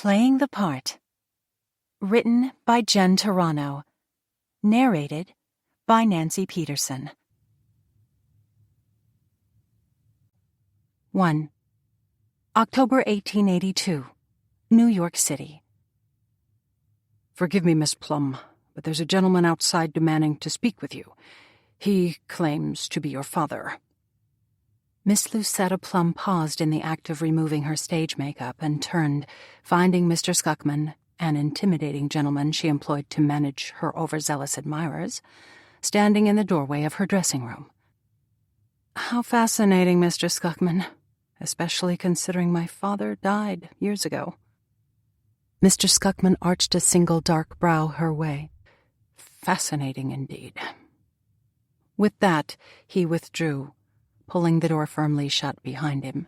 Playing the Part. Written by Jen Turano. Narrated by Nancy Peterson. 1. October 1882. New York City. Forgive me, Miss Plum, but there's a gentleman outside demanding to speak with you. He claims to be your father. Miss Lucetta Plum paused in the act of removing her stage makeup and turned, finding Mr. Scuckman, an intimidating gentleman she employed to manage her overzealous admirers, standing in the doorway of her dressing room. How fascinating, Mr. Scuckman, especially considering my father died years ago. Mr. Scuckman arched a single dark brow her way. Fascinating indeed. With that, he withdrew, pulling the door firmly shut behind him.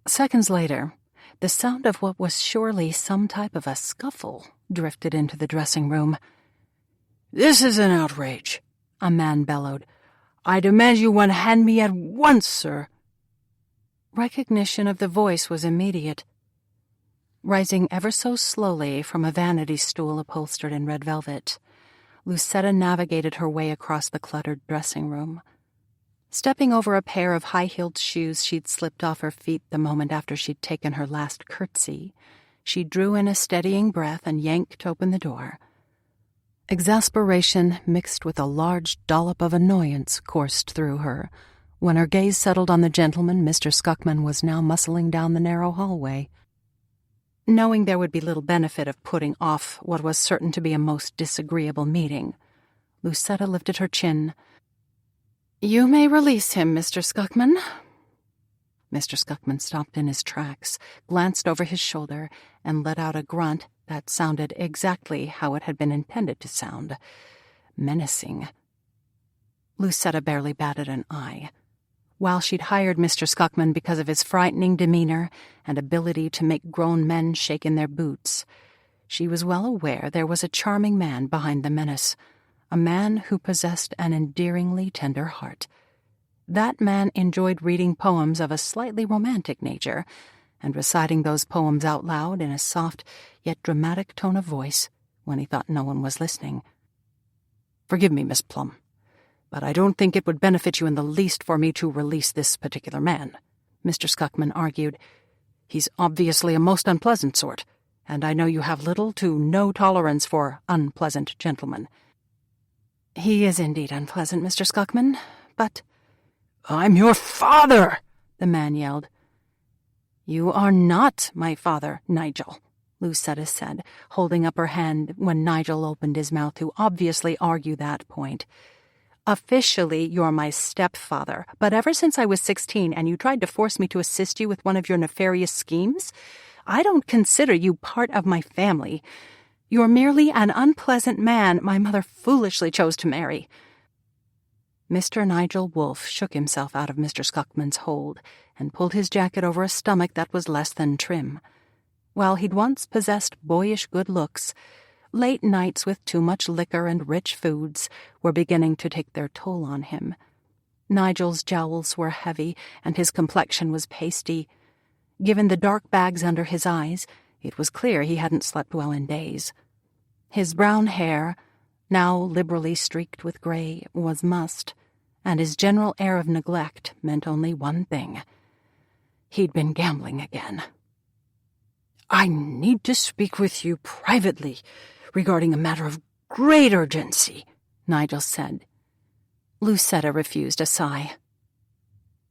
Seconds later, the sound of what was surely some type of a scuffle drifted into the dressing room. "This is an outrage," a man bellowed. "I demand you unhand me at once, sir." Recognition of the voice was immediate. Rising ever so slowly from a vanity stool upholstered in red velvet, Lucetta navigated her way across the cluttered dressing room. Stepping over a pair of high-heeled shoes she'd slipped off her feet the moment after she'd taken her last curtsy, she drew in a steadying breath and yanked open the door. Exasperation mixed with a large dollop of annoyance coursed through her when her gaze settled on the gentleman Mr. Scuckman was now muscling down the narrow hallway. Knowing there would be little benefit of putting off what was certain to be a most disagreeable meeting, Lucetta lifted her chin. "You may release him, Mr. Scuckman." Mr. Scuckman stopped in his tracks, glanced over his shoulder, and let out a grunt that sounded exactly how it had been intended to sound. Menacing. Lucetta barely batted an eye. While she'd hired Mr. Scuckman because of his frightening demeanor and ability to make grown men shake in their boots, she was well aware there was a charming man behind the menace, a man who possessed an endearingly tender heart. That man enjoyed reading poems of a slightly romantic nature and reciting those poems out loud in a soft yet dramatic tone of voice when he thought no one was listening. "Forgive me, Miss Plum, but I don't think it would benefit you in the least for me to release this particular man," Mr. Scuckman argued. "He's obviously a most unpleasant sort, and I know you have little to no tolerance for unpleasant gentlemen." "He is indeed unpleasant, Mr. Scuckman, but—" "I'm your father!" the man yelled. "You are not my father, Nigel," Lucetta said, holding up her hand when Nigel opened his mouth to obviously argue that point. "Officially, you're my stepfather, but ever since I was 16 and you tried to force me to assist you with one of your nefarious schemes, I don't consider you part of my family. You're merely an unpleasant man my mother foolishly chose to marry." Mr. Nigel Wolfe shook himself out of Mr. Scuckman's hold and pulled his jacket over a stomach that was less than trim. While he'd once possessed boyish good looks, late nights with too much liquor and rich foods were beginning to take their toll on him. Nigel's jowls were heavy and his complexion was pasty. Given the dark bags under his eyes, it was clear he hadn't slept well in days. His brown hair, now liberally streaked with gray, was mussed, and his general air of neglect meant only one thing. He'd been gambling again. "I need to speak with you privately regarding a matter of great urgency," Nigel said. Lucetta refused a sigh.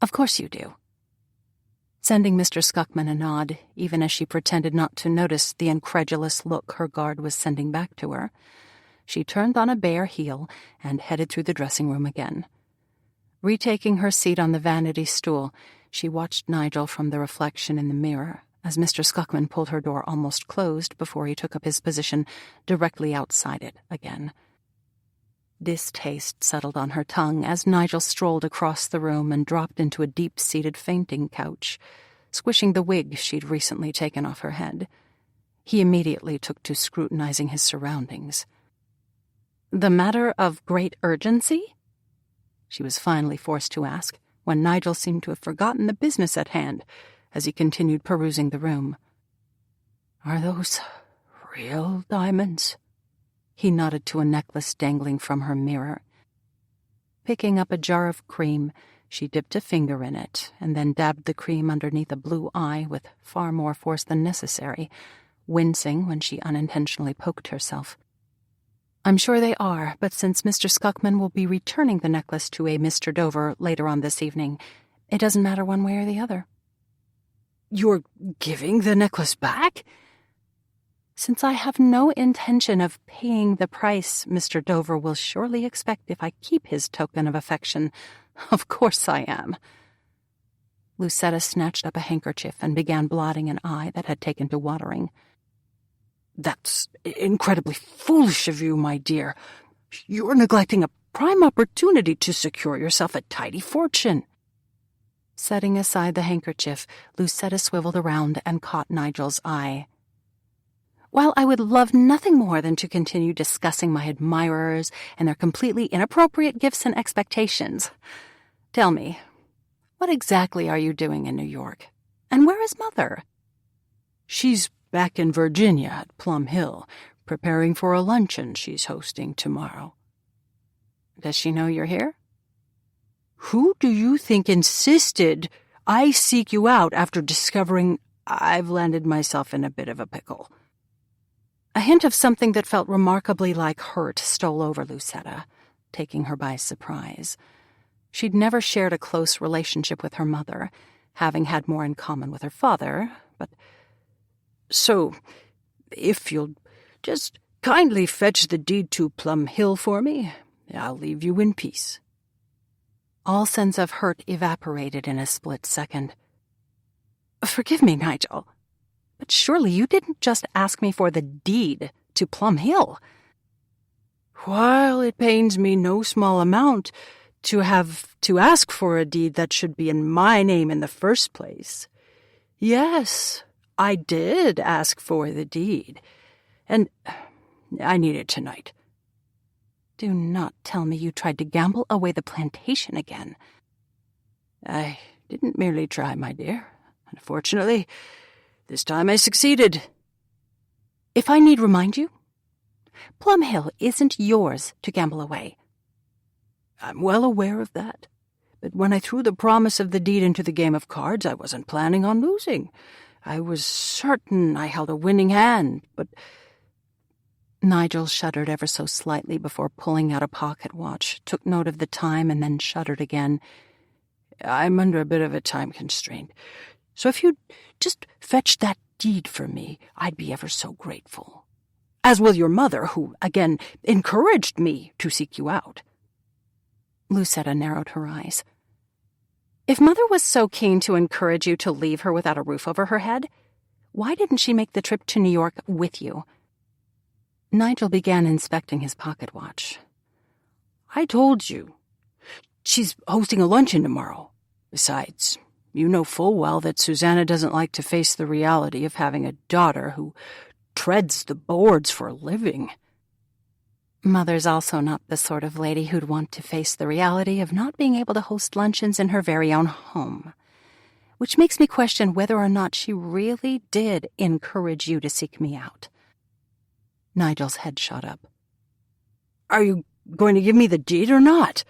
"Of course you do." Sending Mr. Scuckman a nod, even as she pretended not to notice the incredulous look her guard was sending back to her, she turned on a bare heel and headed through the dressing room again. Retaking her seat on the vanity stool, she watched Nigel from the reflection in the mirror as Mr. Scuckman pulled her door almost closed before he took up his position directly outside it again. Distaste settled on her tongue as Nigel strolled across the room and dropped into a deep-seated fainting couch, squishing the wig she'd recently taken off her head. He immediately took to scrutinizing his surroundings. "The matter of great urgency?" she was finally forced to ask, when Nigel seemed to have forgotten the business at hand as he continued perusing the room. Are those real diamonds?" He nodded to a necklace dangling from her mirror. Picking up a jar of cream, she dipped a finger in it and then dabbed the cream underneath a blue eye with far more force than necessary, wincing when she unintentionally poked herself. "I'm sure they are, but since Mr. Skuckman will be returning the necklace to a Mr. Dover later on this evening, it doesn't matter one way or the other." "You're giving the necklace back?" "Since I have no intention of paying the price Mr. Dover will surely expect if I keep his token of affection, of course I am." Lucetta snatched up a handkerchief and began blotting an eye that had taken to watering. "That's incredibly foolish of you, my dear. You're neglecting a prime opportunity to secure yourself a tidy fortune." Setting aside the handkerchief, Lucetta swiveled around and caught Nigel's eye. "While I would love nothing more than to continue discussing my admirers and their completely inappropriate gifts and expectations, tell me, what exactly are you doing in New York? And where is Mother?" "She's back in Virginia at Plum Hill, preparing for a luncheon she's hosting tomorrow." "Does she know you're here?" "Who do you think insisted I seek you out after discovering I've landed myself in a bit of a pickle?" A hint of something that felt remarkably like hurt stole over Lucetta, taking her by surprise. She'd never shared a close relationship with her mother, having had more in common with her father, but... "So, if you'll just kindly fetch the deed to Plum Hill for me, I'll leave you in peace." All sense of hurt evaporated in a split second. "Forgive me, Nigel, but surely you didn't just ask me for the deed to Plum Hill." "While it pains me no small amount to have to ask for a deed that should be in my name in the first place, yes, I did ask for the deed, and I need it tonight." "Do not tell me you tried to gamble away the plantation again." "I didn't merely try, my dear. Unfortunately, this time I succeeded." "If I need remind you, Plum Hill isn't yours to gamble away." "I'm well aware of that, but when I threw the promise of the deed into the game of cards, I wasn't planning on losing. I was certain I held a winning hand, but..." Nigel shuddered ever so slightly before pulling out a pocket watch, took note of the time, and then shuddered again. "I'm under a bit of a time constraint, so if you'd just fetch that deed for me, I'd be ever so grateful. As will your mother, who, again, encouraged me to seek you out." Lucetta narrowed her eyes. "If Mother was so keen to encourage you to leave her without a roof over her head, why didn't she make the trip to New York with you?" Nigel began inspecting his pocket watch. "I told you. She's hosting a luncheon tomorrow. Besides, you know full well that Susanna doesn't like to face the reality of having a daughter who treads the boards for a living." "Mother's also not the sort of lady who'd want to face the reality of not being able to host luncheons in her very own home, which makes me question whether or not she really did encourage you to seek me out." Nigel's head shot up. "Are you going to give me the deed or not?"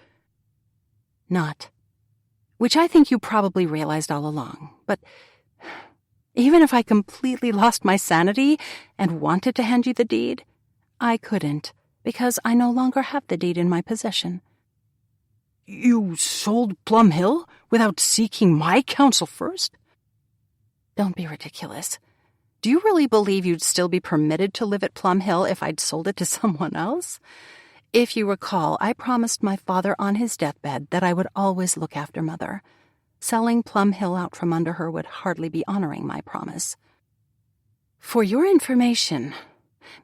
"Not. Which I think you probably realized all along. But even if I completely lost my sanity and wanted to hand you the deed, I couldn't, because I no longer have the deed in my possession." "You sold Plum Hill without seeking my counsel first?" "Don't be ridiculous. Do you really believe you'd still be permitted to live at Plum Hill if I'd sold it to someone else? If you recall, I promised my father on his deathbed that I would always look after Mother. Selling Plum Hill out from under her would hardly be honoring my promise. For your information,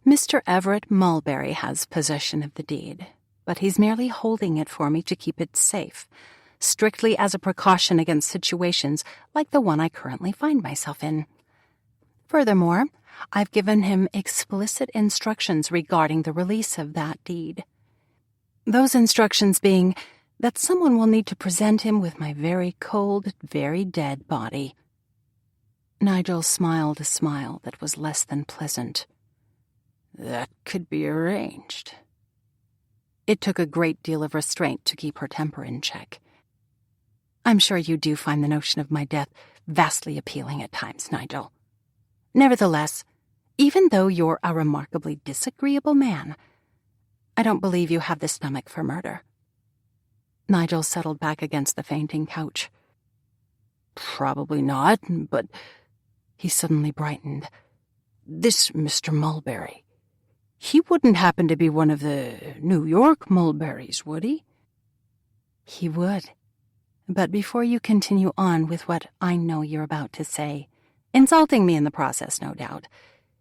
Mr. Everett Mulberry has possession of the deed, but he's merely holding it for me to keep it safe, strictly as a precaution against situations like the one I currently find myself in. Furthermore, I've given him explicit instructions regarding the release of that deed. Those instructions being that someone will need to present him with my very cold, very dead body." Nigel smiled a smile that was less than pleasant. That could be arranged. It took a great deal of restraint to keep her temper in check. I'm sure you do find the notion of my death vastly appealing at times, Nigel. Nevertheless, even though you're a remarkably disagreeable man, I don't believe you have the stomach for murder. Nigel settled back against the fainting couch. Probably not, but... He suddenly brightened. This Mr. Mulberry, he wouldn't happen to be one of the New York Mulberrys, would he? He would. But before you continue on with what I know you're about to say, insulting me in the process, no doubt,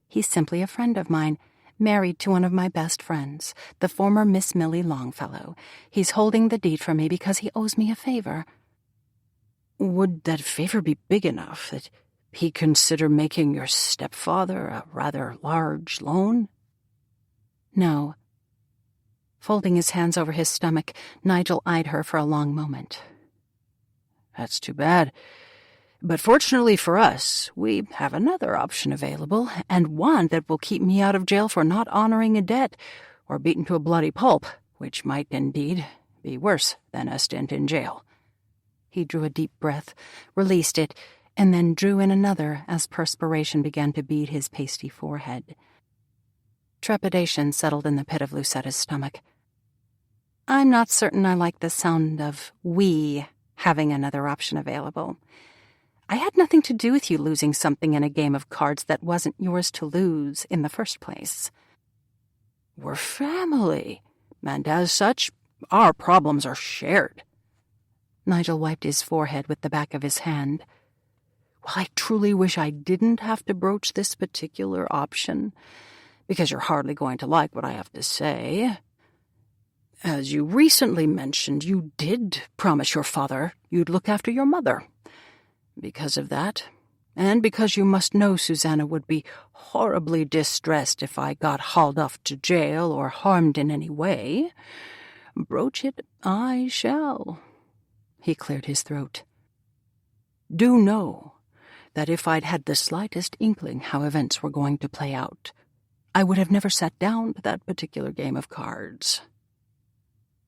he's simply a friend of mine, married to one of my best friends, the former Miss Millie Longfellow. He's holding the deed for me because he owes me a favor. Would that favor be big enough that he'd consider making your stepfather a rather large loan? No. Folding his hands over his stomach, Nigel eyed her for a long moment. That's too bad. But fortunately for us, we have another option available, and one that will keep me out of jail for not honoring a debt, or beaten to a bloody pulp, which might indeed be worse than a stint in jail. He drew a deep breath, released it, and then drew in another as perspiration began to bead his pasty forehead. Trepidation settled in the pit of Lucetta's stomach. I'm not certain I like the sound of we having another option available. I had nothing to do with you losing something in a game of cards that wasn't yours to lose in the first place. We're family, and as such, our problems are shared. Nigel wiped his forehead with the back of his hand. Well, I truly wish I didn't have to broach this particular option, because you're hardly going to like what I have to say. As you recently mentioned, you did promise your father you'd look after your mother. Because of that, and because you must know Susanna would be horribly distressed if I got hauled off to jail or harmed in any way, broach it I shall. He cleared his throat. Do know that if I'd had the slightest inkling how events were going to play out, I would have never sat down to that particular game of cards.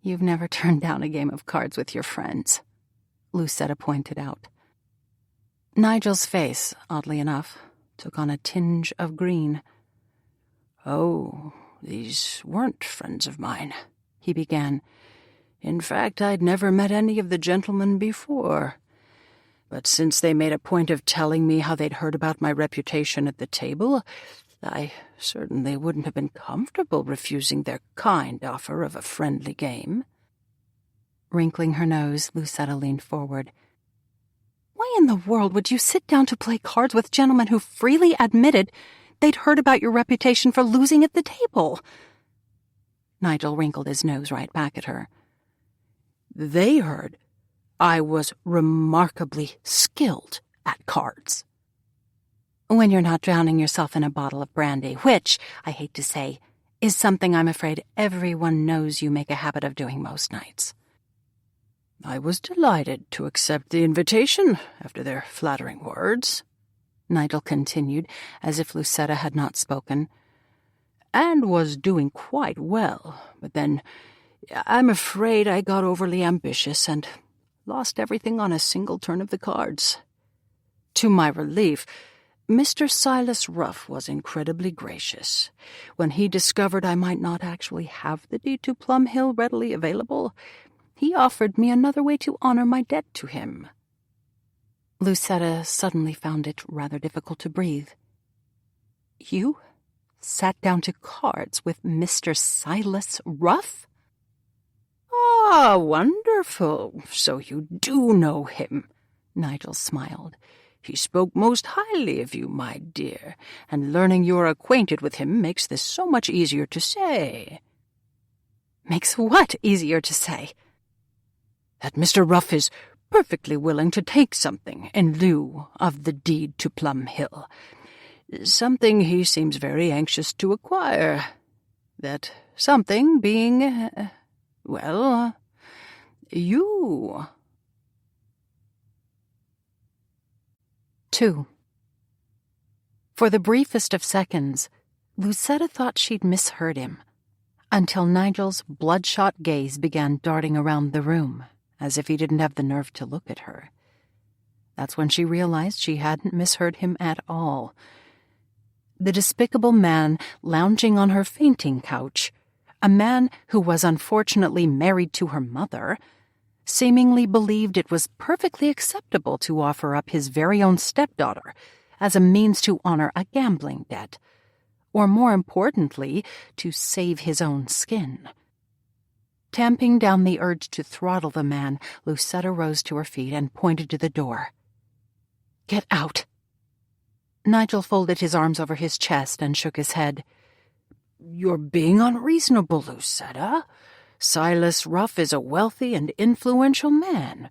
You've never turned down a game of cards with your friends, Lucetta pointed out. Nigel's face, oddly enough, took on a tinge of green. Oh, these weren't friends of mine, he began. In fact, I'd never met any of the gentlemen before. But since they made a point of telling me how they'd heard about my reputation at the table, I certainly wouldn't have been comfortable refusing their kind offer of a friendly game. Wrinkling her nose, Lucetta leaned forward. Why in the world would you sit down to play cards with gentlemen who freely admitted they'd heard about your reputation for losing at the table? Nigel wrinkled his nose right back at her. They heard I was remarkably skilled at cards. When you're not drowning yourself in a bottle of brandy, which, I hate to say, is something I'm afraid everyone knows you make a habit of doing most nights. I was delighted to accept the invitation after their flattering words, Nigel continued, as if Lucetta had not spoken, and was doing quite well, but then I'm afraid I got overly ambitious and lost everything on a single turn of the cards. To my relief, Mr. Silas Ruff was incredibly gracious. When he discovered I might not actually have the deed to Plum Hill readily available, he offered me another way to honor my debt to him. Lucetta suddenly found it rather difficult to breathe. You sat down to cards with Mr. Silas Ruff? Ah, wonderful. So you do know him, Nigel smiled. He spoke most highly of you, my dear, and learning you're acquainted with him makes this so much easier to say. Makes what easier to say? That Mr. Ruff is perfectly willing to take something in lieu of the deed to Plum Hill. Something he seems very anxious to acquire. That something being, you. 2. For the briefest of seconds, Lucetta thought she'd misheard him, until Nigel's bloodshot gaze began darting around the room, as if he didn't have the nerve to look at her. That's when she realized she hadn't misheard him at all. The despicable man lounging on her fainting couch, a man who was unfortunately married to her mother, seemingly believed it was perfectly acceptable to offer up his very own stepdaughter as a means to honor a gambling debt, or more importantly, to save his own skin. Tamping down the urge to throttle the man, Lucetta rose to her feet and pointed to the door. "Get out." Nigel folded his arms over his chest and shook his head. "You're being unreasonable, Lucetta. Silas Ruff is a wealthy and influential man.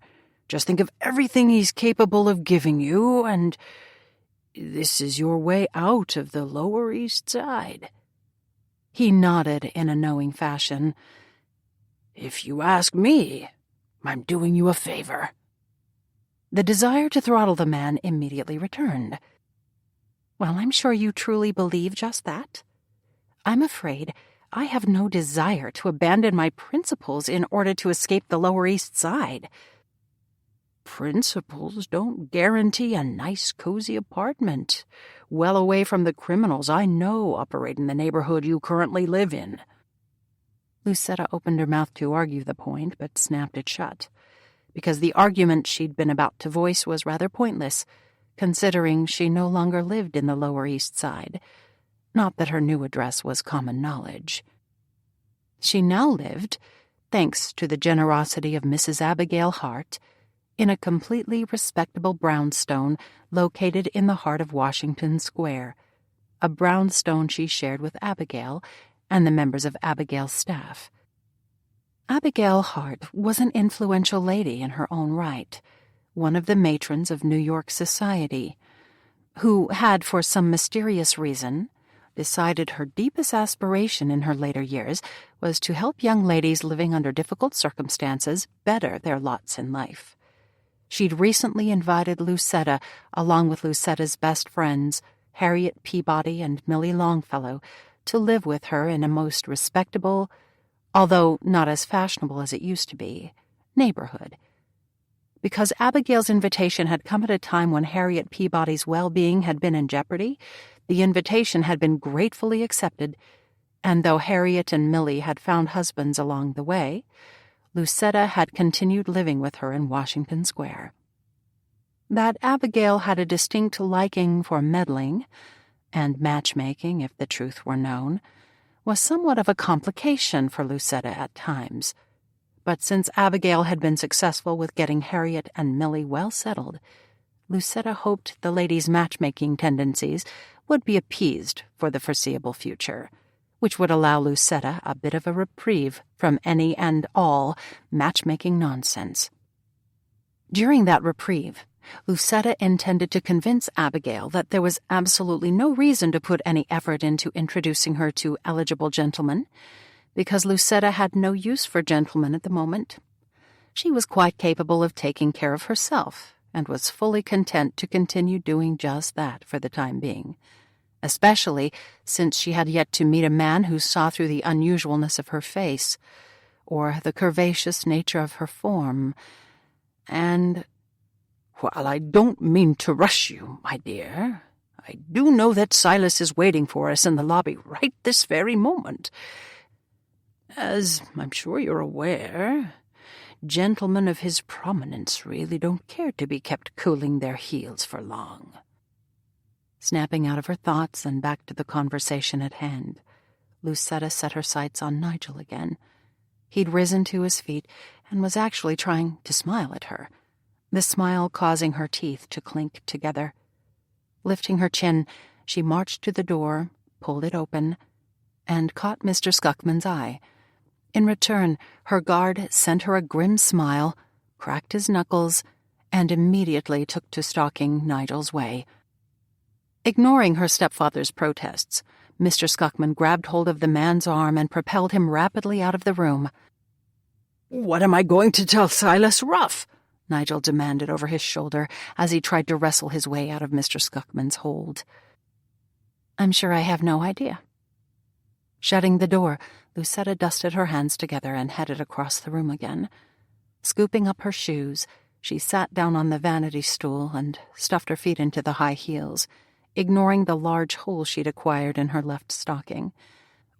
Just think of everything he's capable of giving you, and this is your way out of the Lower East Side." He nodded in a knowing fashion. "If you ask me, I'm doing you a favor." The desire to throttle the man immediately returned. "Well, I'm sure you truly believe just that. I'm afraid I have no desire to abandon my principles in order to escape the Lower East Side." "Principles don't guarantee a nice, cozy apartment, well away from the criminals I know operate in the neighborhood you currently live in." Lucetta opened her mouth to argue the point, but snapped it shut, because the argument she'd been about to voice was rather pointless, considering she no longer lived in the Lower East Side. Not that her new address was common knowledge. She now lived, thanks to the generosity of Mrs. Abigail Hart, in a completely respectable brownstone located in the heart of Washington Square, a brownstone she shared with Abigail and the members of Abigail's staff. Abigail Hart was an influential lady in her own right, one of the matrons of New York society, who had, for some mysterious reason, decided her deepest aspiration in her later years was to help young ladies living under difficult circumstances better their lots in life. She'd recently invited Lucetta, along with Lucetta's best friends, Harriet Peabody and Millie Longfellow, to live with her in a most respectable, although not as fashionable as it used to be, neighborhood. Because Abigail's invitation had come at a time when Harriet Peabody's well-being had been in jeopardy, the invitation had been gratefully accepted, and though Harriet and Millie had found husbands along the way, Lucetta had continued living with her in Washington Square. That Abigail had a distinct liking for meddling, and matchmaking, if the truth were known, was somewhat of a complication for Lucetta at times. But since Abigail had been successful with getting Harriet and Millie well settled, Lucetta hoped the ladies' matchmaking tendencies would be appeased for the foreseeable future, which would allow Lucetta a bit of a reprieve from any and all matchmaking nonsense. During that reprieve, Lucetta intended to convince Abigail that there was absolutely no reason to put any effort into introducing her to eligible gentlemen, because Lucetta had no use for gentlemen at the moment. She was quite capable of taking care of herself, and was fully content to continue doing just that for the time being, especially since she had yet to meet a man who saw through the unusualness of her face, or the curvaceous nature of her form, and, "While I don't mean to rush you, my dear, I do know that Silas is waiting for us in the lobby right this very moment. As I'm sure you're aware, gentlemen of his prominence really don't care to be kept cooling their heels for long." Snapping out of her thoughts and back to the conversation at hand, Lucetta set her sights on Nigel again. He'd risen to his feet and was actually trying to smile at her, the smile causing her teeth to clink together. Lifting her chin, she marched to the door, pulled it open, and caught Mr. Scuckman's eye. In return, her guard sent her a grim smile, cracked his knuckles, and immediately took to stalking Nigel's way. Ignoring her stepfather's protests, Mr. Scuckman grabbed hold of the man's arm and propelled him rapidly out of the room. "What am I going to tell Silas Ruff?" Nigel demanded over his shoulder as he tried to wrestle his way out of Mr. Scuckman's hold. I'm sure I have no idea. Shutting the door, Lucetta dusted her hands together and headed across the room again. Scooping up her shoes, she sat down on the vanity stool and stuffed her feet into the high heels, ignoring the large hole she'd acquired in her left stocking,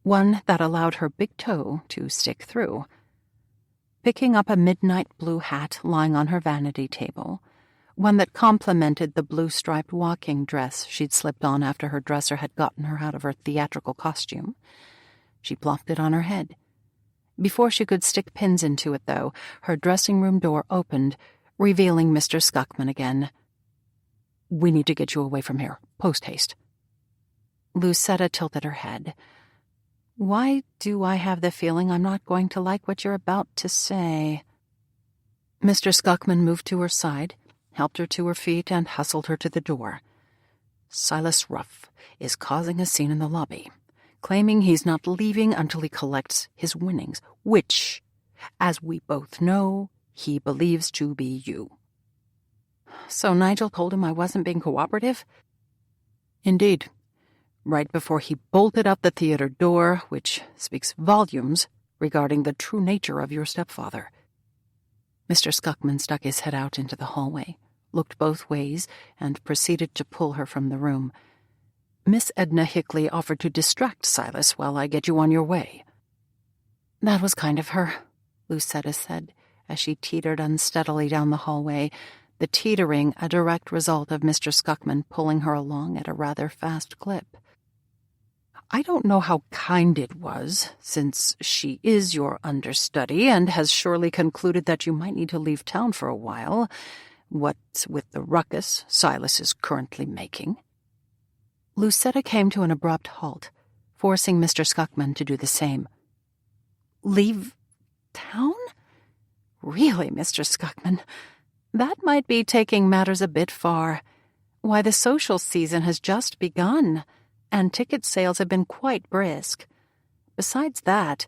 one that allowed her big toe to stick through. Picking up a midnight blue hat lying on her vanity table, one that complemented the blue-striped walking dress she'd slipped on after her dresser had gotten her out of her theatrical costume, she plopped it on her head. Before she could stick pins into it, though, her dressing-room door opened, revealing Mr. Skuckman again. "We need to get you away from here, post-haste." Lucetta tilted her head. Why do I have the feeling I'm not going to like what you're about to say? Mr. Skuckman moved to her side, helped her to her feet, and hustled her to the door. "Silas Ruff is causing a scene in the lobby, claiming he's not leaving until he collects his winnings, which, as we both know, he believes to be you." So Nigel told him I wasn't being cooperative? Indeed. Right before he bolted out the theater door, which speaks volumes regarding the true nature of your stepfather. Mr. Skuckman stuck his head out into the hallway, looked both ways, and proceeded to pull her from the room. "Miss Edna Hickley offered to distract Silas while I get you on your way." "That was kind of her," Lucetta said, as she teetered unsteadily down the hallway, the teetering a direct result of Mr. Skuckman pulling her along at a rather fast clip. "I don't know how kind it was, since she is your understudy and has surely concluded that you might need to leave town for a while, what with the ruckus Silas is currently making." Lucetta came to an abrupt halt, forcing Mr. Skuckman to do the same. "Leave town? Really, Mr. Skuckman, that might be taking matters a bit far. Why, the social season has just begun, and ticket sales have been quite brisk. Besides that,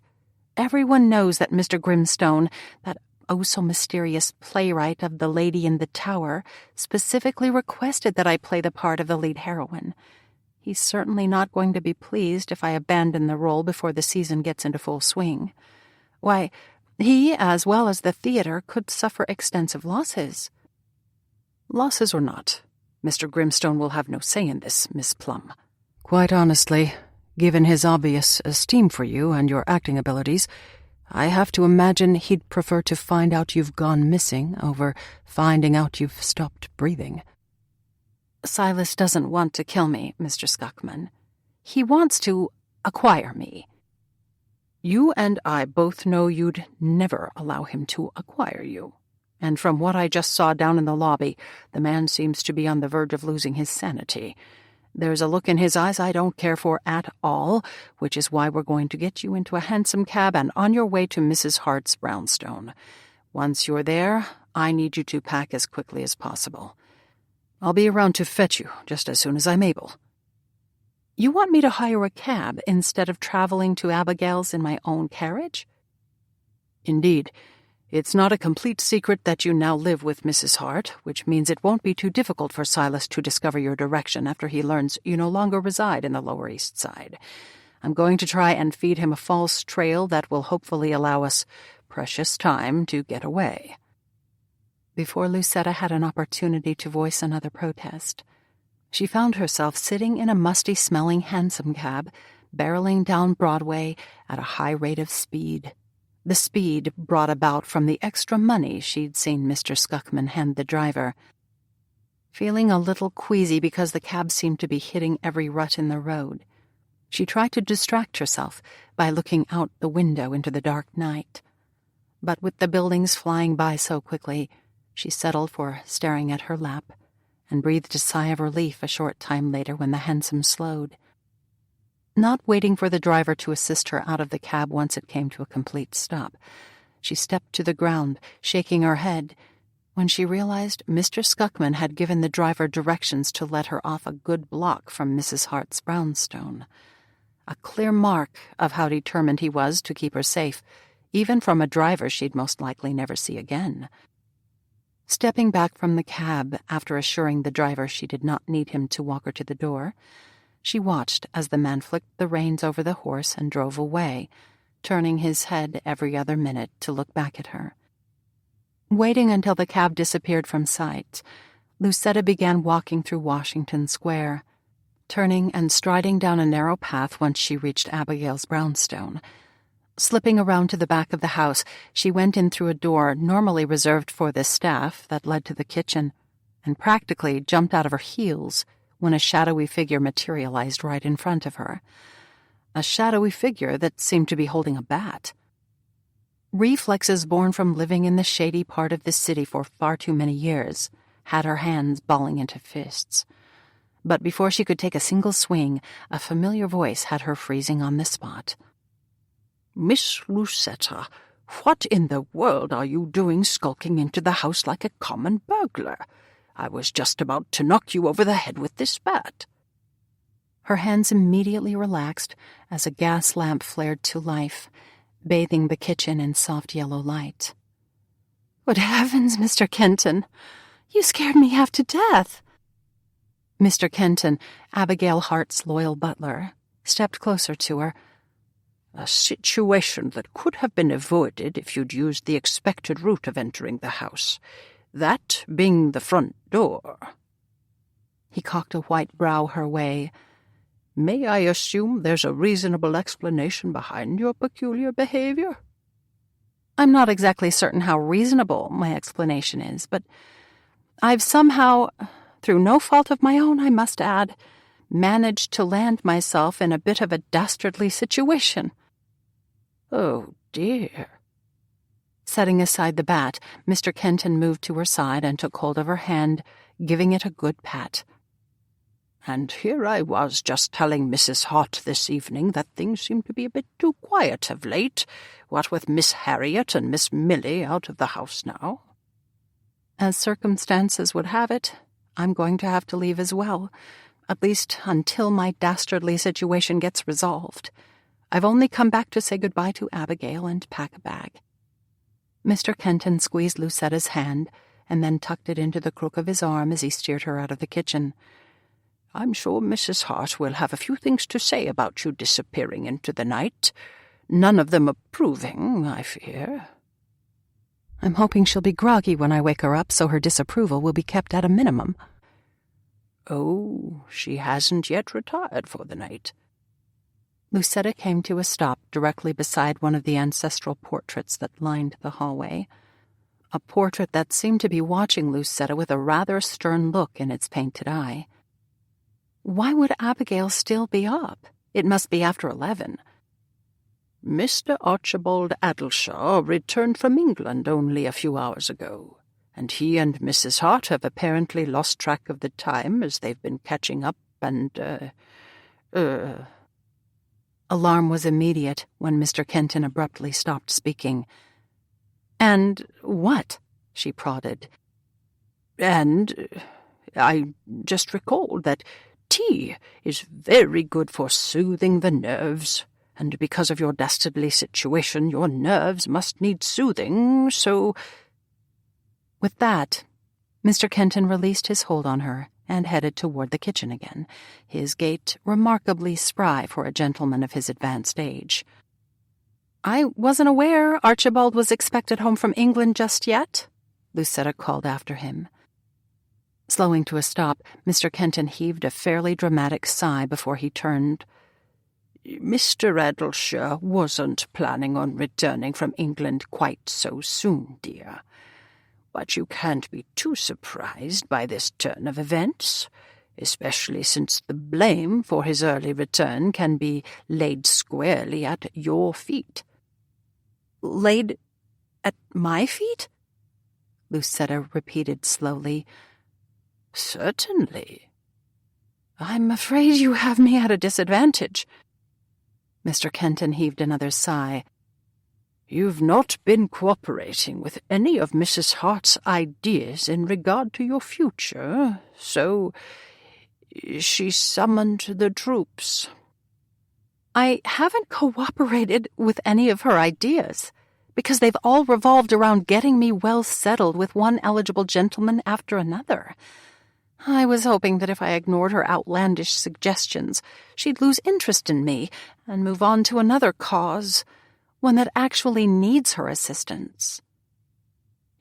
everyone knows that Mr. Grimstone, that oh-so-mysterious playwright of The Lady in the Tower, specifically requested that I play the part of the lead heroine. He's certainly not going to be pleased if I abandon the role before the season gets into full swing. Why, he, as well as the theater, could suffer extensive losses." "Losses or not, Mr. Grimstone will have no say in this, Miss Plum. Quite honestly, given his obvious esteem for you and your acting abilities, I have to imagine he'd prefer to find out you've gone missing over finding out you've stopped breathing." "Silas doesn't want to kill me, Mr. Skuckman. He wants to acquire me." "You and I both know you'd never allow him to acquire you. And from what I just saw down in the lobby, the man seems to be on the verge of losing his sanity. There's a look in his eyes I don't care for at all, which is why we're going to get you into a hansom cab and on your way to Mrs. Hart's brownstone. Once you're there, I need you to pack as quickly as possible. I'll be around to fetch you just as soon as I'm able." "You want me to hire a cab instead of traveling to Abigail's in my own carriage?" "Indeed. It's not a complete secret that you now live with Mrs. Hart, which means it won't be too difficult for Silas to discover your direction after he learns you no longer reside in the Lower East Side. I'm going to try and feed him a false trail that will hopefully allow us precious time to get away." Before Lucetta had an opportunity to voice another protest, she found herself sitting in a musty-smelling hansom cab, barreling down Broadway at a high rate of speed. The speed brought about from the extra money she'd seen Mr. Skuckman hand the driver. Feeling a little queasy because the cab seemed to be hitting every rut in the road, she tried to distract herself by looking out the window into the dark night. But with the buildings flying by so quickly, she settled for staring at her lap and breathed a sigh of relief a short time later when the hansom slowed. Not waiting for the driver to assist her out of the cab once it came to a complete stop, she stepped to the ground, shaking her head, when she realized Mr. Skuckman had given the driver directions to let her off a good block from Mrs. Hart's brownstone. A clear mark of how determined he was to keep her safe, even from a driver she'd most likely never see again. Stepping back from the cab after assuring the driver she did not need him to walk her to the door, She watched as the man flicked the reins over the horse and drove away, turning his head every other minute to look back at her. Waiting until the cab disappeared from sight, Lucetta began walking through Washington Square, turning and striding down a narrow path once she reached Abigail's brownstone. Slipping around to the back of the house, she went in through a door normally reserved for the staff that led to the kitchen, and practically jumped out of her heels when a shadowy figure materialized right in front of her. A shadowy figure that seemed to be holding a bat. Reflexes born from living in the shady part of the city for far too many years had her hands balling into fists. But before she could take a single swing, a familiar voice had her freezing on the spot. "Miss Lucetta, what in the world are you doing skulking into the house like a common burglar? I was just about to knock you over the head with this bat." Her hands immediately relaxed as a gas lamp flared to life, bathing the kitchen in soft yellow light. "Good heavens, Mr. Kenton! You scared me half to death!" Mr. Kenton, Abigail Hart's loyal butler, stepped closer to her. "A situation that could have been avoided if you'd used the expected route of entering the house, that being the front door." He cocked a white brow her way. "May I assume there's a reasonable explanation behind your peculiar behavior?" "I'm not exactly certain how reasonable my explanation is, but I've somehow, through no fault of my own, I must add, managed to land myself in a bit of a dastardly situation." "Oh, dear." Setting aside the bat, Mr. Kenton moved to her side and took hold of her hand, giving it a good pat. "And here I was just telling Mrs. Hart this evening that things seem to be a bit too quiet of late, what with Miss Harriet and Miss Millie out of the house now." "As circumstances would have it, I'm going to have to leave as well, at least until my dastardly situation gets resolved. I've only come back to say goodbye to Abigail and pack a bag." Mr. Kenton squeezed Lucetta's hand and then tucked it into the crook of his arm as he steered her out of the kitchen. "I'm sure Mrs. Hart will have a few things to say about you disappearing into the night. None of them approving, I fear." "I'm hoping she'll be groggy when I wake her up, so her disapproval will be kept at a minimum." "Oh, she hasn't yet retired for the night." Lucetta came to a stop directly beside one of the ancestral portraits that lined the hallway. A portrait that seemed to be watching Lucetta with a rather stern look in its painted eye. Why would Abigail still be up? It must be after 11. "Mr. Archibald Addleshaw returned from England only a few hours ago, and he and Mrs. Hart have apparently lost track of the time as they've been catching up and, Alarm was immediate when Mr. Kenton abruptly stopped speaking. "And what?" she prodded. "And I just recalled that tea is very good for soothing the nerves, and because of your dastardly situation, your nerves must need soothing, so—" With that, Mr. Kenton released his hold on her and headed toward the kitchen again, his gait remarkably spry for a gentleman of his advanced age. "I wasn't aware Archibald was expected home from England just yet," Lucetta called after him. Slowing to a stop, Mr. Kenton heaved a fairly dramatic sigh before he turned. "Mr. Addleshaw wasn't planning on returning from England quite so soon, dear. But you can't be too surprised by this turn of events, especially since the blame for his early return can be laid squarely at your feet." "Laid at my feet?" Lucetta repeated slowly. "Certainly." "I'm afraid you have me at a disadvantage." Mr. Kenton heaved another sigh. "You've not been cooperating with any of Mrs. Hart's ideas in regard to your future, so she summoned the troops." "I haven't cooperated with any of her ideas, because they've all revolved around getting me well settled with one eligible gentleman after another. I was hoping that if I ignored her outlandish suggestions, she'd lose interest in me and move on to another cause, one that actually needs her assistance.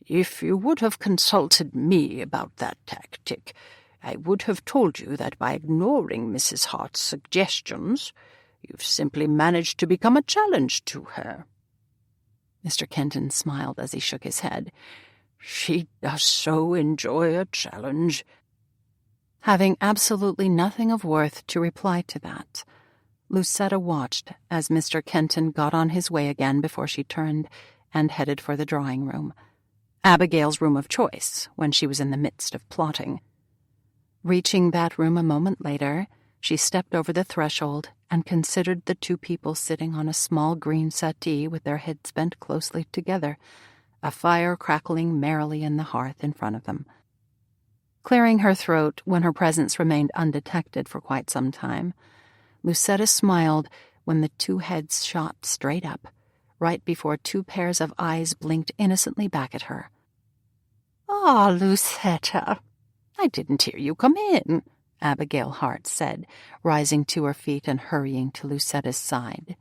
If you would have consulted me about that tactic, I would have told you that by ignoring Mrs. Hart's suggestions, you've simply managed to become a challenge to her. Mr. Kenton smiled as he shook his head. She does so enjoy a challenge. Having absolutely nothing of worth to reply to that, Lucetta watched as Mr. Kenton got on his way again before she turned and headed for the drawing room, Abigail's room of choice when she was in the midst of plotting. Reaching that room a moment later, she stepped over the threshold and considered the two people sitting on a small green settee with their heads bent closely together, a fire crackling merrily in the hearth in front of them. Clearing her throat when her presence remained undetected for quite some time, Lucetta smiled when the two heads shot straight up, right before two pairs of eyes blinked innocently back at her. "Ah, Lucetta, I didn't hear you come in," Abigail Hart said, rising to her feet and hurrying to Lucetta's side.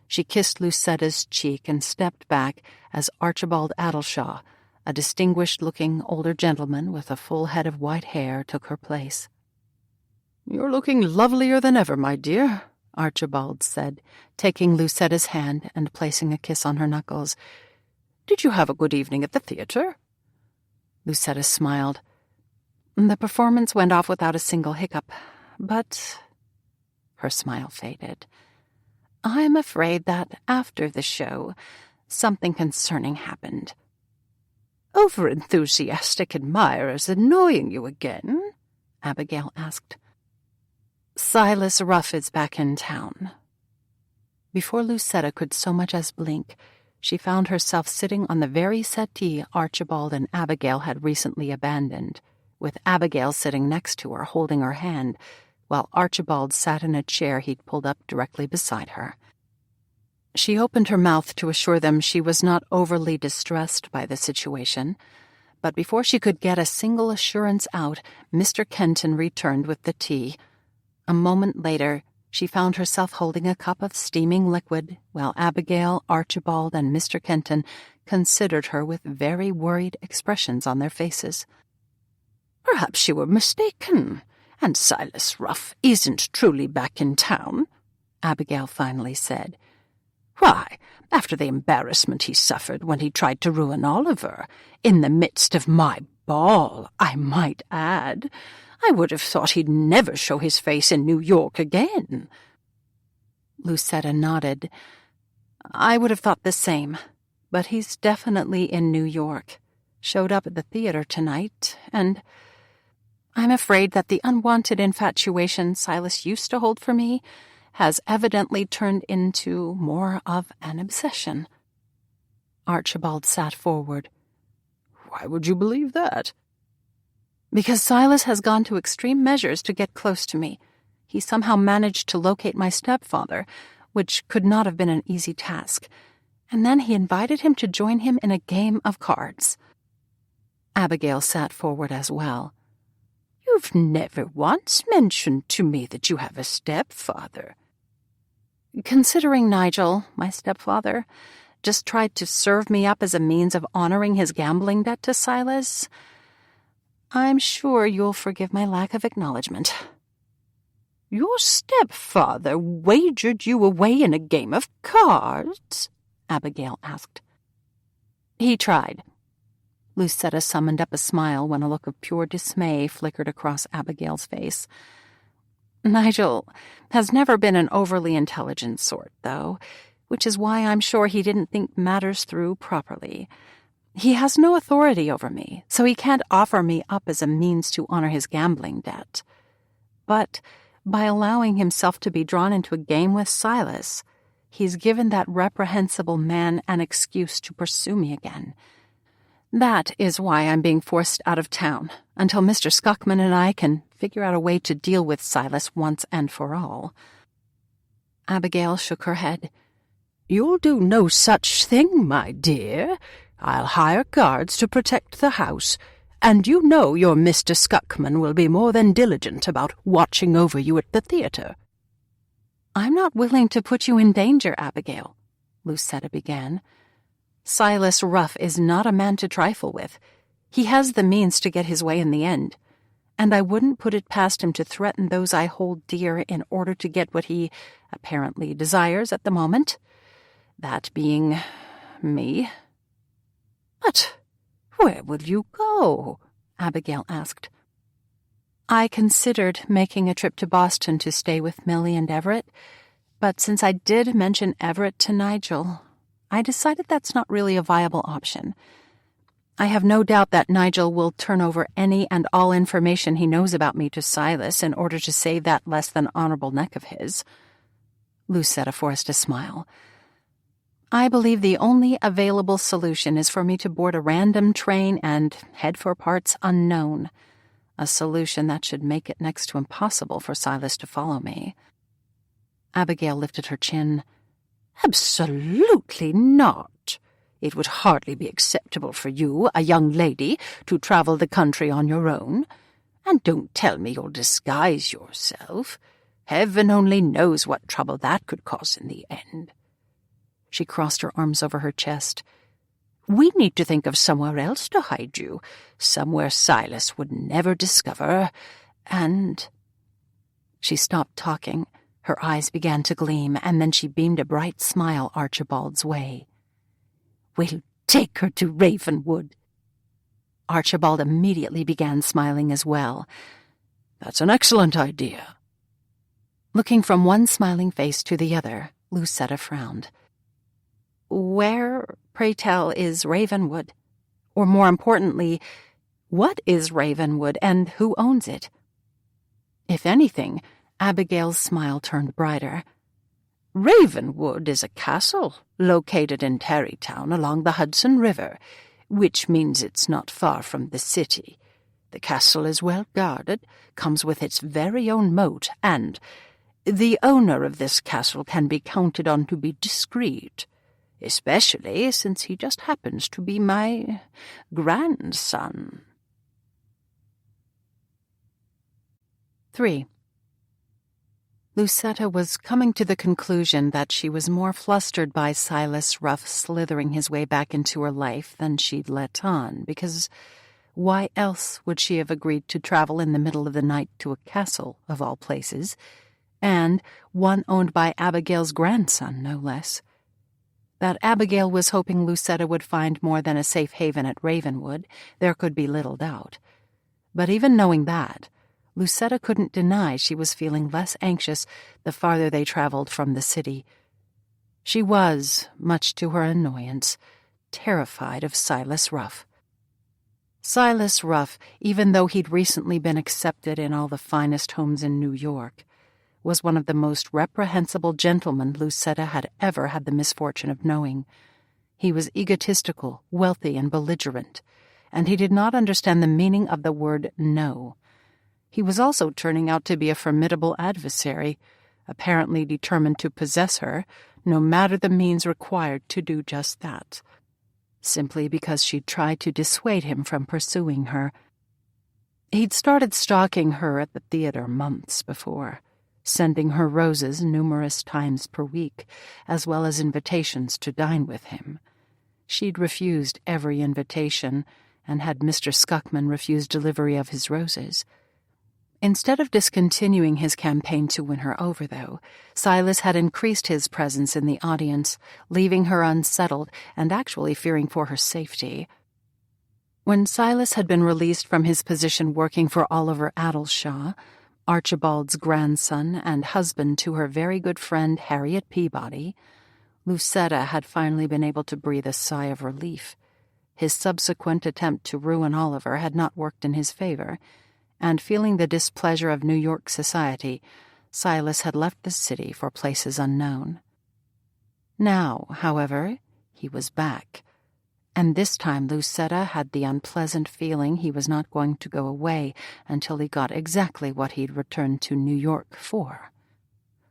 She kissed Lucetta's cheek and stepped back as Archibald Addleshaw, a distinguished-looking older gentleman with a full head of white hair, took her place. "You're looking lovelier than ever, my dear," Archibald said, taking Lucetta's hand and placing a kiss on her knuckles. "Did you have a good evening at the theater?" Lucetta smiled. "The performance went off without a single hiccup, but—" her smile faded. "I'm afraid that after the show, something concerning happened." "Over-enthusiastic admirers annoying you again?" Abigail asked. "Silas Ruff is back in town." Before Lucetta could so much as blink, she found herself sitting on the very settee Archibald and Abigail had recently abandoned, with Abigail sitting next to her holding her hand, while Archibald sat in a chair he'd pulled up directly beside her. She opened her mouth to assure them she was not overly distressed by the situation, but before she could get a single assurance out, Mr. Kenton returned with the tea. A moment later, she found herself holding a cup of steaming liquid, while Abigail, Archibald, and Mr. Kenton considered her with very worried expressions on their faces. "Perhaps you were mistaken, and Silas Ruff isn't truly back in town," Abigail finally said. "Why, after the embarrassment he suffered when he tried to ruin Oliver, in the midst of my ball, I might add, I would have thought he'd never show his face in New York again." Lucetta nodded. "I would have thought the same, but he's definitely in New York. Showed up at the theater tonight, and I'm afraid that the unwanted infatuation Silas used to hold for me has evidently turned into more of an obsession." Archibald sat forward. "Why would you believe that?" "Because Silas has gone to extreme measures to get close to me. He somehow managed to locate my stepfather, which could not have been an easy task, and then he invited him to join him in a game of cards." Abigail sat forward as well. "You've never once mentioned to me that you have a stepfather." "Considering Nigel, my stepfather, just tried to serve me up as a means of honoring his gambling debt to Silas, I'm sure you'll forgive my lack of acknowledgement." "Your stepfather wagered you away in a game of cards?" Abigail asked. "He tried." Lucetta summoned up a smile when a look of pure dismay flickered across Abigail's face. "Nigel has never been an overly intelligent sort, though, which is why I'm sure he didn't think matters through properly. He has no authority over me, so he can't offer me up as a means to honor his gambling debt. But by allowing himself to be drawn into a game with Silas, he's given that reprehensible man an excuse to pursue me again. That is why I'm being forced out of town, until Mr. Skuckman and I can figure out a way to deal with Silas once and for all." Abigail shook her head. "You'll do no such thing, my dear. I'll hire guards to protect the house, And you know your Mr. Scuckman will be more than diligent about watching over you at the theatre." "I'm not willing to put you in danger, Abigail," Lucetta began. "Silas Ruff is not a man to trifle with. He has the means to get his way in the end, and I wouldn't put it past him to threaten those I hold dear in order to get what he apparently desires at the moment. That being me." "But where will you go?" Abigail asked. "I considered making a trip to Boston to stay with Millie and Everett, but since I did mention Everett to Nigel, I decided that's not really a viable option. I have no doubt that Nigel will turn over any and all information he knows about me to Silas in order to save that less than honorable neck of his." Lucetta forced a smile. "I believe the only available solution is for me to board a random train and head for parts unknown, a solution that should make it next to impossible for Silas to follow me." Abigail lifted her chin. "Absolutely not. It would hardly be acceptable for you, a young lady, to travel the country on your own. And don't tell me you'll disguise yourself. Heaven only knows what trouble that could cause in the end." She crossed her arms over her chest. "We need to think of somewhere else to hide you, somewhere Silas would never discover, and—" She stopped talking. Her eyes began to gleam, and then she beamed a bright smile Archibald's way. "We'll take her to Ravenwood." Archibald immediately began smiling as well. "That's an excellent idea." Looking from one smiling face to the other, Lucetta frowned. "Where, pray tell, is Ravenwood? Or more importantly, what is Ravenwood and who owns it?" If anything, Abigail's smile turned brighter. Ravenwood is a castle located in Tarrytown along the Hudson River, which means it's not far from the city. The castle is well guarded, comes with its very own moat, and the owner of this castle can be counted on to be discreet, especially since he just happens to be my grandson. 3. Lucetta was coming to the conclusion that she was more flustered by Silas Ruff slithering his way back into her life than she'd let on, because why else would she have agreed to travel in the middle of the night to a castle, of all places, and one owned by Abigail's grandson, no less? That Abigail was hoping Lucetta would find more than a safe haven at Ravenwood, there could be little doubt. But even knowing that, Lucetta couldn't deny she was feeling less anxious the farther they traveled from the city. She was, much to her annoyance, terrified of Silas Ruff. Silas Ruff, even though he'd recently been accepted in all the finest homes in New York, was one of the most reprehensible gentlemen Lucetta had ever had the misfortune of knowing. He was egotistical, wealthy, and belligerent, and he did not understand the meaning of the word no. He was also turning out to be a formidable adversary, apparently determined to possess her, no matter the means required to do just that, simply because she'd tried to dissuade him from pursuing her. He'd started stalking her at the theater months before, sending her roses numerous times per week, as well as invitations to dine with him. She'd refused every invitation, and had Mr. Scuckman refused delivery of his roses. Instead of discontinuing his campaign to win her over, though, Silas had increased his presence in the audience, leaving her unsettled and actually fearing for her safety. When Silas had been released from his position working for Oliver Addleshaw, Archibald's grandson and husband to her very good friend Harriet Peabody, Lucetta had finally been able to breathe a sigh of relief. His subsequent attempt to ruin Oliver had not worked in his favor, and feeling the displeasure of New York society, Silas had left the city for places unknown. Now, however, he was back, and this time Lucetta had the unpleasant feeling he was not going to go away until he got exactly what he'd returned to New York for.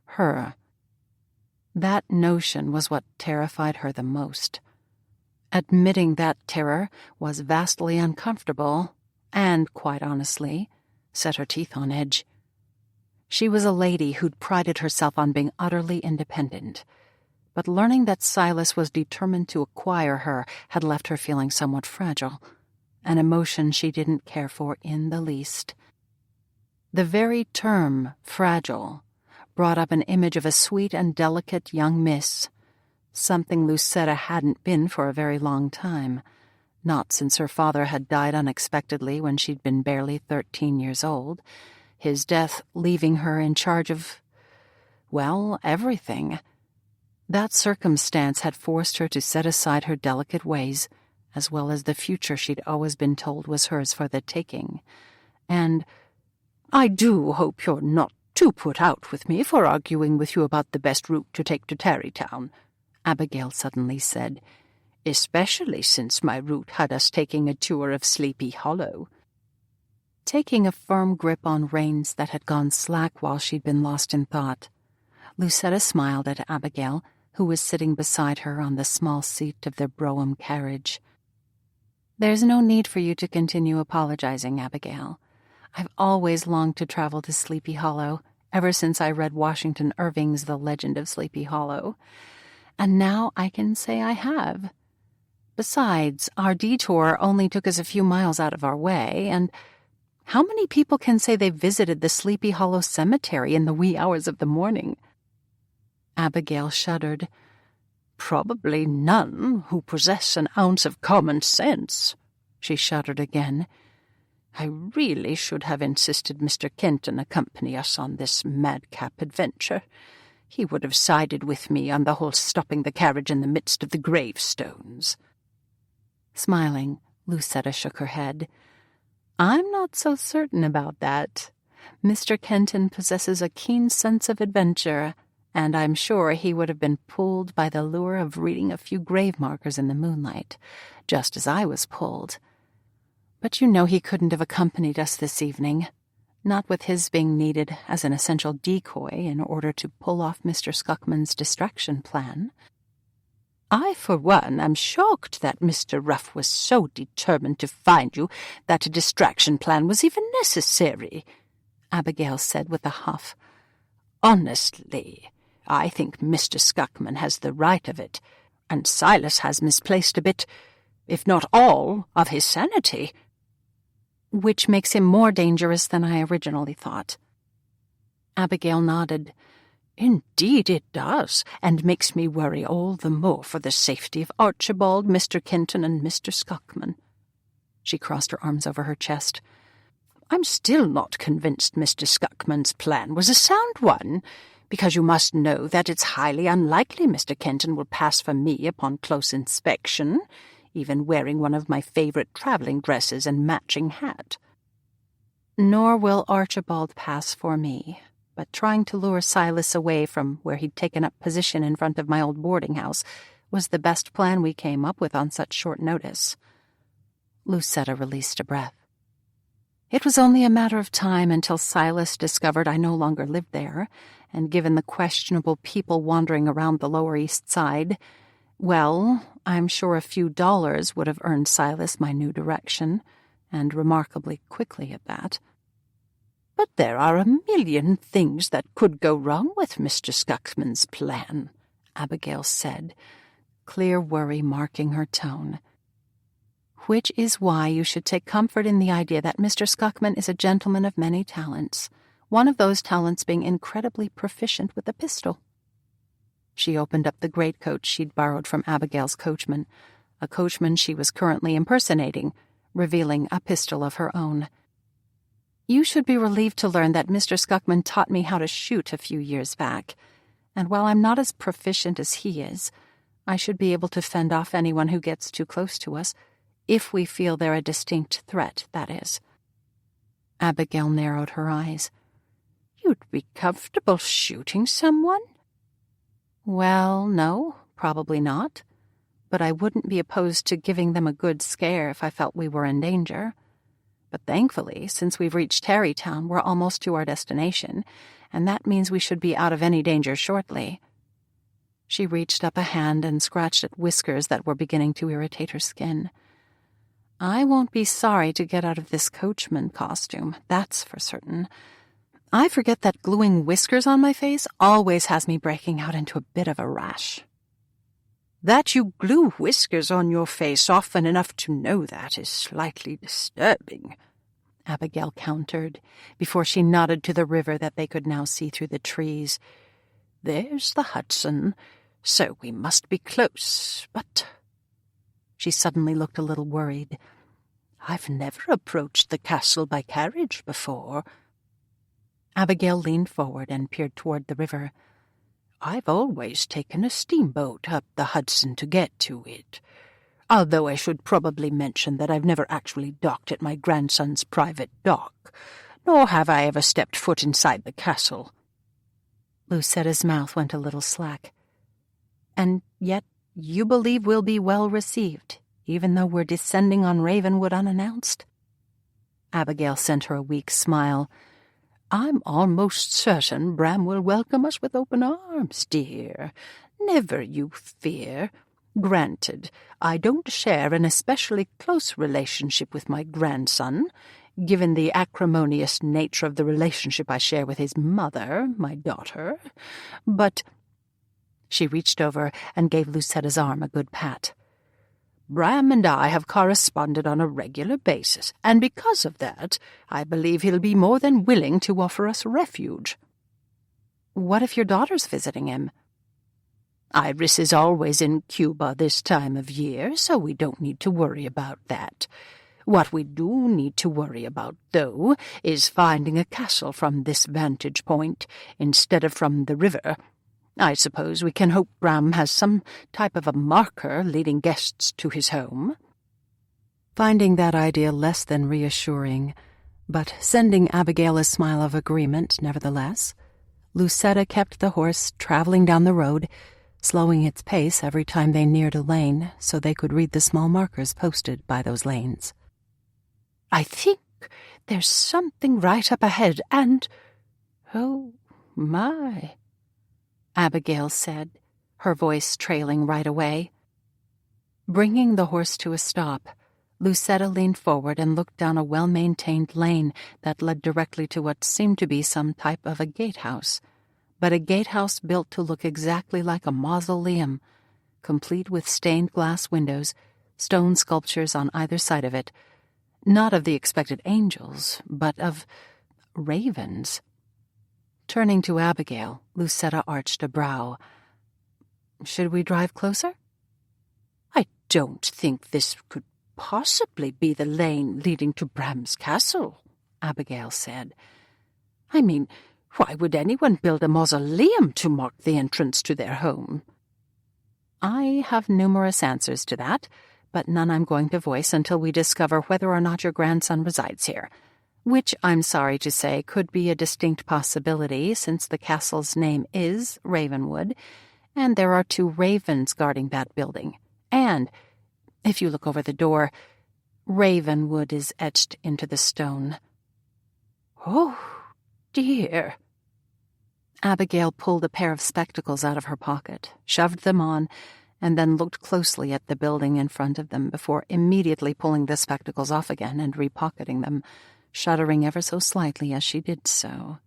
Her. That notion was what terrified her the most. Admitting that terror was vastly uncomfortable, and, quite honestly, set her teeth on edge. She was a lady who'd prided herself on being utterly independent, but learning that Silas was determined to acquire her had left her feeling somewhat fragile, an emotion she didn't care for in the least. The very term, fragile, brought up an image of a sweet and delicate young miss, something Lucetta hadn't been for a very long time, not since her father had died unexpectedly when she'd been barely 13 years old, his death leaving her in charge of, well, everything. That circumstance had forced her to set aside her delicate ways, as well as the future she'd always been told was hers for the taking. And, "I do hope you're not too put out with me for arguing with you about the best route to take to Tarrytown," Abigail suddenly said, "especially since my route had us taking a tour of Sleepy Hollow." Taking a firm grip on reins that had gone slack while she'd been lost in thought, Lucetta smiled at Abigail, who was sitting beside her on the small seat of their brougham carriage. "There's no need for you to continue apologizing, Abigail. I've always longed to travel to Sleepy Hollow, ever since I read Washington Irving's The Legend of Sleepy Hollow. And now I can say I have. Besides, our detour only took us a few miles out of our way, and how many people can say they visited the Sleepy Hollow Cemetery in the wee hours of the morning?" Abigail shuddered. "Probably none who possess an ounce of common sense." She shuddered again. "I really should have insisted Mr. Kenton accompany us on this madcap adventure. He would have sided with me on the whole stopping the carriage in the midst of the gravestones." Smiling, Lucetta shook her head. "I'm not so certain about that. Mr. Kenton possesses a keen sense of adventure, and I'm sure he would have been pulled by the lure of reading a few grave markers in the moonlight, just as I was pulled. But you know he couldn't have accompanied us this evening, not with his being needed as an essential decoy in order to pull off Mr. Skuckman's distraction plan. I, for one, am shocked that Mr. Ruff was so determined to find you that a distraction plan was even necessary," Abigail said with a huff. "Honestly, I think Mr. Skuckman has the right of it, and Silas has misplaced a bit, if not all, of his sanity." "Which makes him more dangerous than I originally thought." Abigail nodded. "Indeed it does, and makes me worry all the more for the safety of Archibald, Mr. Kenton, and Mr. Skuckman." She crossed her arms over her chest. "I'm still not convinced Mr. Skuckman's plan was a sound one, because you must know that it's highly unlikely Mr. Kenton will pass for me upon close inspection, even wearing one of my favorite traveling dresses and matching hat." "Nor will Archibald pass for me, but trying to lure Silas away from where he'd taken up position in front of my old boarding house was the best plan we came up with on such short notice." Lucetta released a breath. It was only a matter of time until Silas discovered I no longer lived there, and given the questionable people wandering around the Lower East Side, well, I'm sure a few dollars would have earned Silas my new direction, and remarkably quickly at that. "But there are a million things that could go wrong with Mr. Skuckman's plan," Abigail said, clear worry marking her tone. "Which is why you should take comfort in the idea that Mr. Skuckman is a gentleman of many talents, one of those talents being incredibly proficient with a pistol." She opened up the greatcoat she'd borrowed from Abigail's coachman, a coachman she was currently impersonating, revealing a pistol of her own. "You should be relieved to learn that Mr. Skuckman taught me how to shoot a few years back, and while I'm not as proficient as he is, I should be able to fend off anyone who gets too close to us, if we feel they're a distinct threat, that is." Abigail narrowed her eyes. "You'd be comfortable shooting someone?" "Well, no, probably not. But I wouldn't be opposed to giving them a good scare if I felt we were in danger. But thankfully, since we've reached Tarrytown, we're almost to our destination, and that means we should be out of any danger shortly." She reached up a hand and scratched at whiskers that were beginning to irritate her skin. I won't be sorry to get out of this coachman costume, that's for certain. I forget that gluing whiskers on my face always has me breaking out into a bit of a rash. That you glue whiskers on your face often enough to know that is slightly disturbing, Abigail countered, before she nodded to the river that they could now see through the trees. There's the Hudson, so we must be close, but... She suddenly looked a little worried. I've never approached the castle by carriage before. Abigail leaned forward and peered toward the river. I've always taken a steamboat up the Hudson to get to it, although I should probably mention that I've never actually docked at my grandson's private dock, nor have I ever stepped foot inside the castle. Lucetta's mouth went a little slack. And yet you believe we'll be well received, even though we're descending on Ravenwood unannounced? Abigail sent her a weak smile. I'm almost certain Bram will welcome us with open arms, dear. Never you fear. Granted, I don't share an especially close relationship with my grandson, given the acrimonious nature of the relationship I share with his mother, my daughter, but... She reached over and gave Lucetta's arm a good pat. Bram and I have corresponded on a regular basis, and because of that, I believe he'll be more than willing to offer us refuge. What if your daughter's visiting him? Iris is always in Cuba this time of year, so we don't need to worry about that. What we do need to worry about, though, is finding a castle from this vantage point instead of from the river. I suppose we can hope Bram has some type of a marker leading guests to his home. Finding that idea less than reassuring, but sending Abigail a smile of agreement nevertheless, Lucetta kept the horse traveling down the road, slowing its pace every time they neared a lane so they could read the small markers posted by those lanes. I think there's something right up ahead, and... oh, my... Abigail said, her voice trailing right away. Bringing the horse to a stop, Lucetta leaned forward and looked down a well-maintained lane that led directly to what seemed to be some type of a gatehouse, but a gatehouse built to look exactly like a mausoleum, complete with stained glass windows, stone sculptures on either side of it, not of the expected angels, but of ravens. Turning to Abigail, Lucetta arched a brow. Should we drive closer? I don't think this could possibly be the lane leading to Bram's castle, Abigail said. I mean, why would anyone build a mausoleum to mark the entrance to their home? I have numerous answers to that, but none I'm going to voice until we discover whether or not your grandson resides here. Which, I'm sorry to say, could be a distinct possibility since the castle's name is Ravenwood, and there are 2 ravens guarding that building. And, if you look over the door, Ravenwood is etched into the stone. Oh, dear. Abigail pulled a pair of spectacles out of her pocket, shoved them on, and then looked closely at the building in front of them before immediately pulling the spectacles off again and repocketing them, shuddering ever so slightly as she did so.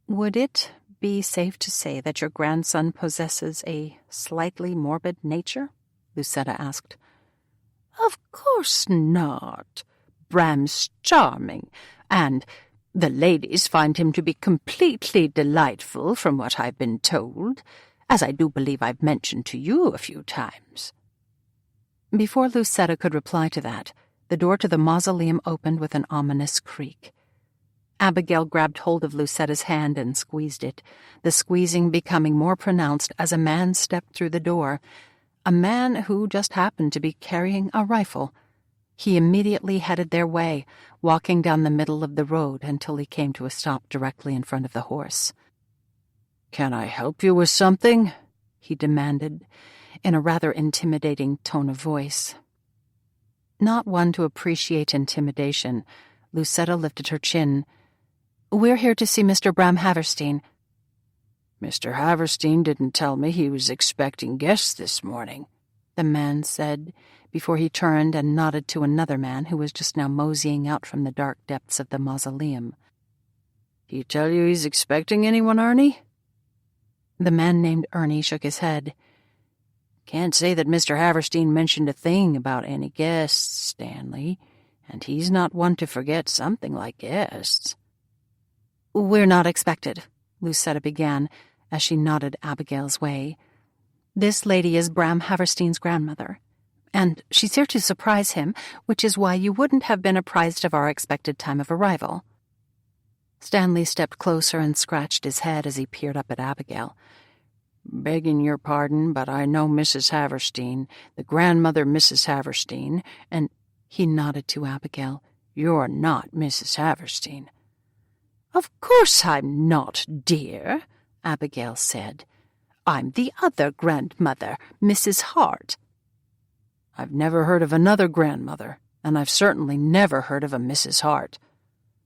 Would it be safe to say that your grandson possesses a slightly morbid nature? Lucetta asked. Of course not. Bram's charming, and the ladies find him to be completely delightful from what I've been told, as I do believe I've mentioned to you a few times. Before Lucetta could reply to that, the door to the mausoleum opened with an ominous creak. Abigail grabbed hold of Lucetta's hand and squeezed it, the squeezing becoming more pronounced as a man stepped through the door, a man who just happened to be carrying a rifle. He immediately headed their way, walking down the middle of the road until he came to a stop directly in front of the horse. "Can I help you with something?" he demanded, in a rather intimidating tone of voice. Not one to appreciate intimidation, Lucetta lifted her chin. "We're here to see Mr. Bram Haverstein." "Mr. Haverstein didn't tell me he was expecting guests this morning," the man said, before he turned and nodded to another man who was just now moseying out from the dark depths of the mausoleum. He tell you he's expecting anyone, Ernie? The man named Ernie shook his head. Can't say that Mr. Haverstein mentioned a thing about any guests, Stanley, and he's not one to forget something like guests. We're not expected, Lucetta began, as she nodded Abigail's way. This lady is Bram Haverstein's grandmother, and she's here to surprise him, which is why you wouldn't have been apprised of our expected time of arrival. Stanley stepped closer and scratched his head as he peered up at Abigail. Begging your pardon, but I know Mrs. Haverstein, the grandmother Mrs. Haverstein, and he nodded to Abigail. You're not Mrs. Haverstein. Of course I'm not, dear, Abigail said. I'm the other grandmother, Mrs. Hart. I've never heard of another grandmother, and I've certainly never heard of a Mrs. Hart.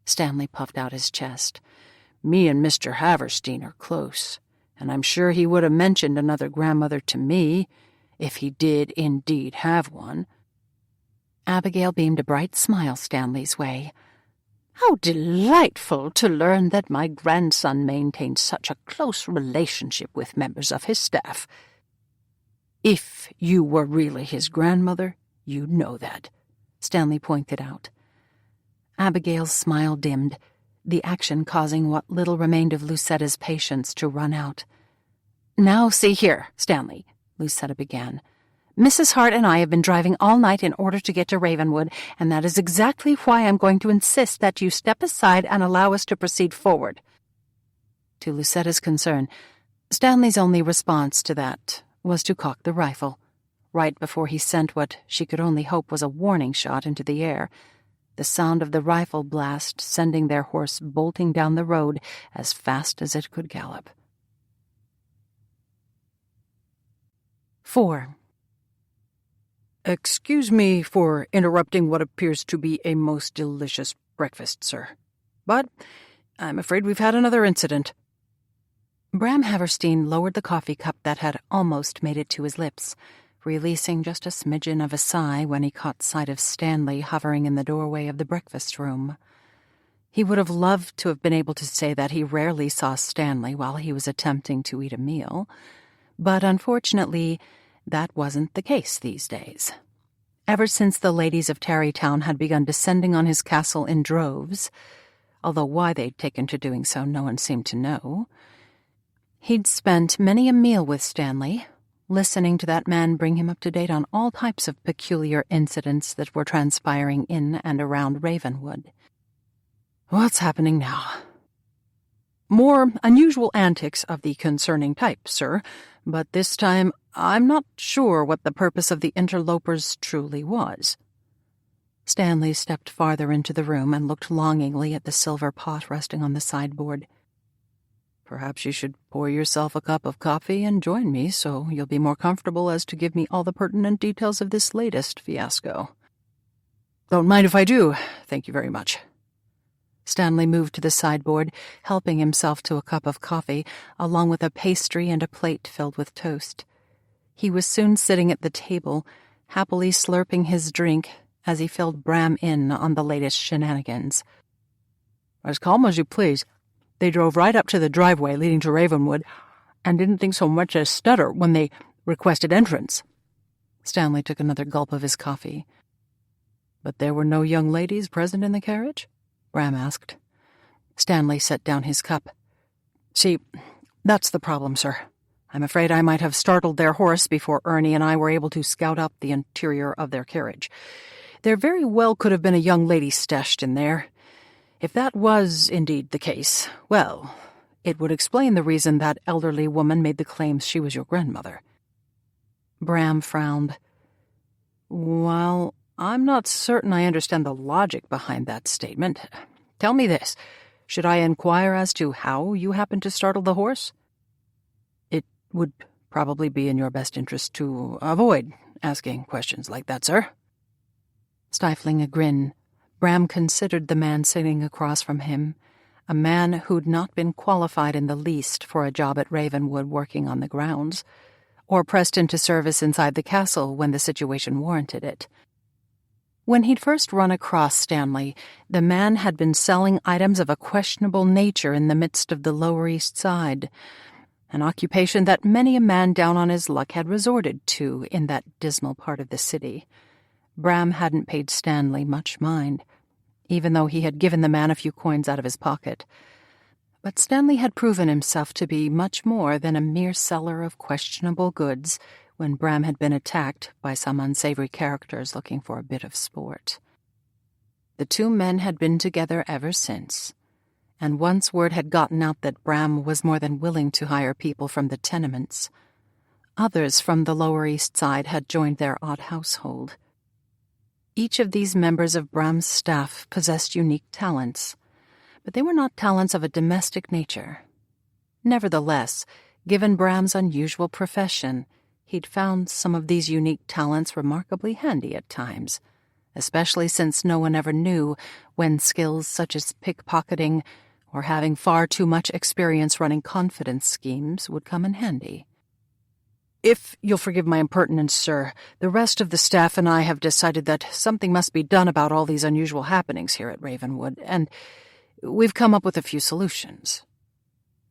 Stanley puffed out his chest. Me and Mr. Haverstein are close, and I'm sure he would have mentioned another grandmother to me, if he did indeed have one. Abigail beamed a bright smile Stanley's way. How delightful to learn that my grandson maintains such a close relationship with members of his staff. If you were really his grandmother, you'd know that, Stanley pointed out. Abigail's smile dimmed, the action causing what little remained of Lucetta's patience to run out. Now see here, Stanley, Lucetta began. Mrs. Hart and I have been driving all night in order to get to Ravenwood, and that is exactly why I'm going to insist that you step aside and allow us to proceed forward. To Lucetta's concern, Stanley's only response to that was to cock the rifle, right before he sent what she could only hope was a warning shot into the air, the sound of the rifle blast sending their horse bolting down the road as fast as it could gallop. 4. Excuse me for interrupting what appears to be a most delicious breakfast, sir, but I'm afraid we've had another incident. Bram Haverstein lowered the coffee cup that had almost made it to his lips, releasing just a smidgen of a sigh when he caught sight of Stanley hovering in the doorway of the breakfast room. He would have loved to have been able to say that he rarely saw Stanley while he was attempting to eat a meal, but unfortunately, that wasn't the case these days. Ever since the ladies of Tarrytown had begun descending on his castle in droves, although why they'd taken to doing so no one seemed to know, he'd spent many a meal with Stanley, listening to that man bring him up to date on all types of peculiar incidents that were transpiring in and around Ravenwood. What's happening now? More unusual antics of the concerning type, sir, but this time I'm not sure what the purpose of the interlopers truly was. Stanley stepped farther into the room and looked longingly at the silver pot resting on the sideboard. Perhaps you should pour yourself a cup of coffee and join me so you'll be more comfortable as to give me all the pertinent details of this latest fiasco. Don't mind if I do, thank you very much. Stanley moved to the sideboard, helping himself to a cup of coffee, along with a pastry and a plate filled with toast. He was soon sitting at the table, happily slurping his drink as he filled Bram in on the latest shenanigans. As calm as you please. They drove right up to the driveway leading to Ravenwood and didn't think so much as stutter when they requested entrance. Stanley took another gulp of his coffee. But there were no young ladies present in the carriage? Bram asked. Stanley set down his cup. See, that's the problem, sir. I'm afraid I might have startled their horse before Ernie and I were able to scout out the interior of their carriage. There very well could have been a young lady stashed in there. If that was indeed the case, well, it would explain the reason that elderly woman made the claims she was your grandmother. Bram frowned. Well, I'm not certain I understand the logic behind that statement. Tell me this. Should I inquire as to how you happened to startle the horse? It would probably be in your best interest to avoid asking questions like that, sir. Stifling a grin, Bram considered the man sitting across from him, a man who'd not been qualified in the least for a job at Ravenwood working on the grounds, or pressed into service inside the castle when the situation warranted it. When he'd first run across Stanley, the man had been selling items of a questionable nature in the midst of the Lower East Side, an occupation that many a man down on his luck had resorted to in that dismal part of the city. Bram hadn't paid Stanley much mind, even though he had given the man a few coins out of his pocket. But Stanley had proven himself to be much more than a mere seller of questionable goods when Bram had been attacked by some unsavory characters looking for a bit of sport. The two men had been together ever since, and once word had gotten out that Bram was more than willing to hire people from the tenements, others from the Lower East Side had joined their odd household. Each of these members of Bram's staff possessed unique talents, but they were not talents of a domestic nature. Nevertheless, given Bram's unusual profession, he'd found some of these unique talents remarkably handy at times, especially since no one ever knew when skills such as pickpocketing or having far too much experience running confidence schemes would come in handy. If you'll forgive my impertinence, sir, the rest of the staff and I have decided that something must be done about all these unusual happenings here at Ravenwood, and we've come up with a few solutions.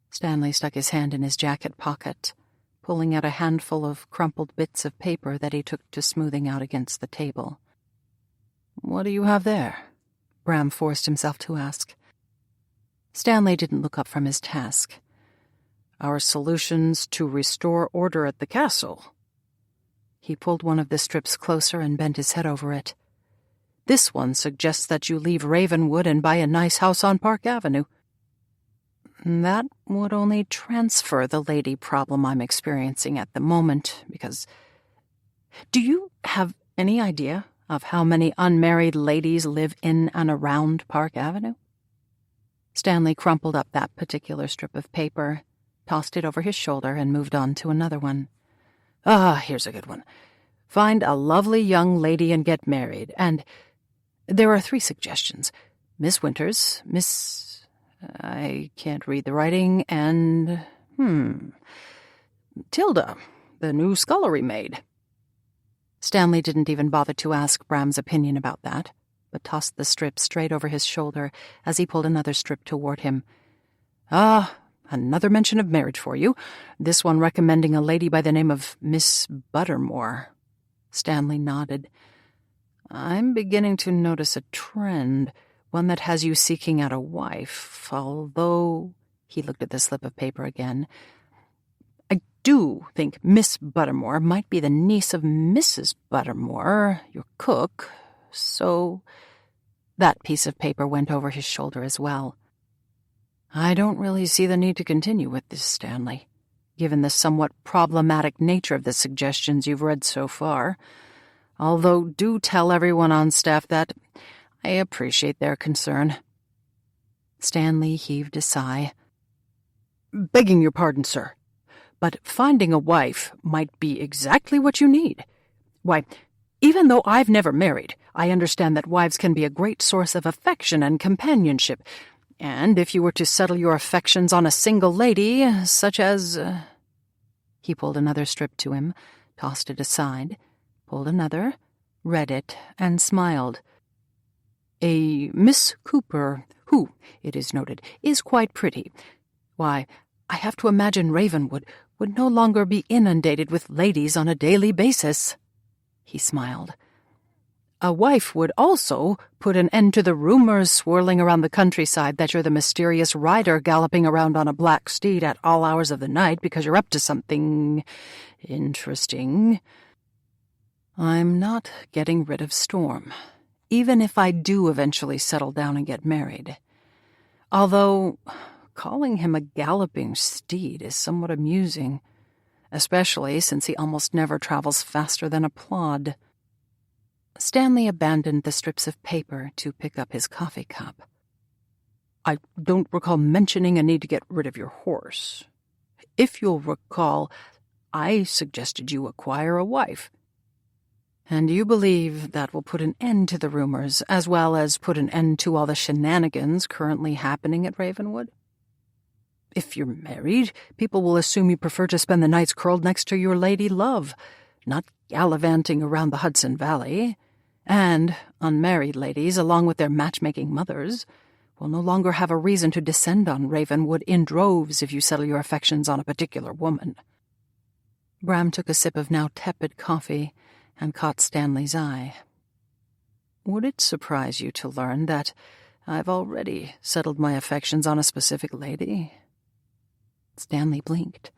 Stanley stuck his hand in his jacket pocket, pulling out a handful of crumpled bits of paper that he took to smoothing out against the table. "What do you have there?" Bram forced himself to ask. Stanley didn't look up from his task. "Our solutions to restore order at the castle." He pulled one of the strips closer and bent his head over it. "This one suggests that you leave Ravenwood and buy a nice house on Park Avenue." "That would only transfer the lady problem I'm experiencing at the moment, because... Do you have any idea of how many unmarried ladies live in and around Park Avenue?" Stanley crumpled up that particular strip of paper, tossed it over his shoulder, and moved on to another one. Here's a good one. Find a lovely young lady and get married, and there are 3 suggestions. Miss Winters, I can't read the writing, and, Tilda, the new scullery maid. Stanley didn't even bother to ask Bram's opinion about that, but tossed the strip straight over his shoulder as he pulled another strip toward him. Another mention of marriage for you, this one recommending a lady by the name of Miss Buttermore. Stanley nodded. "I'm beginning to notice a trend, one that has you seeking out a wife, although," he looked at the slip of paper again, "I do think Miss Buttermore might be the niece of Mrs. Buttermore, your cook, so—" That piece of paper went over his shoulder as well. "I don't really see the need to continue with this, Stanley, given the somewhat problematic nature of the suggestions you've read so far, although do tell everyone on staff that I appreciate their concern." Stanley heaved a sigh. "Begging your pardon, sir, but finding a wife might be exactly what you need. Why, even though I've never married, I understand that wives can be a great source of affection and companionship, and if you were to settle your affections on a single lady, such as—" He pulled another strip to him, tossed it aside, pulled another, read it, and smiled. "A Miss Cooper, who, it is noted, is quite pretty. Why, I have to imagine Ravenwood would no longer be inundated with ladies on a daily basis." He smiled. "A wife would also put an end to the rumors swirling around the countryside that you're the mysterious rider galloping around on a black steed at all hours of the night because you're up to something interesting." "I'm not getting rid of Storm, even if I do eventually settle down and get married. Although, calling him a galloping steed is somewhat amusing, especially since he almost never travels faster than a plod." Stanley abandoned the strips of paper to pick up his coffee cup. "I don't recall mentioning a need to get rid of your horse. If you'll recall, I suggested you acquire a wife." "And you believe that will put an end to the rumors, as well as put an end to all the shenanigans currently happening at Ravenwood?" If you're married, people will assume you prefer to spend the nights curled next to your lady love, not gallivanting around the Hudson Valley. And unmarried ladies, along with their matchmaking mothers, will no longer have a reason to descend on Ravenwood in droves if you settle your affections on a particular woman. Bram took a sip of now tepid coffee and caught Stanley's eye. Would it surprise you to learn that I've already settled my affections on a specific lady? Stanley blinked.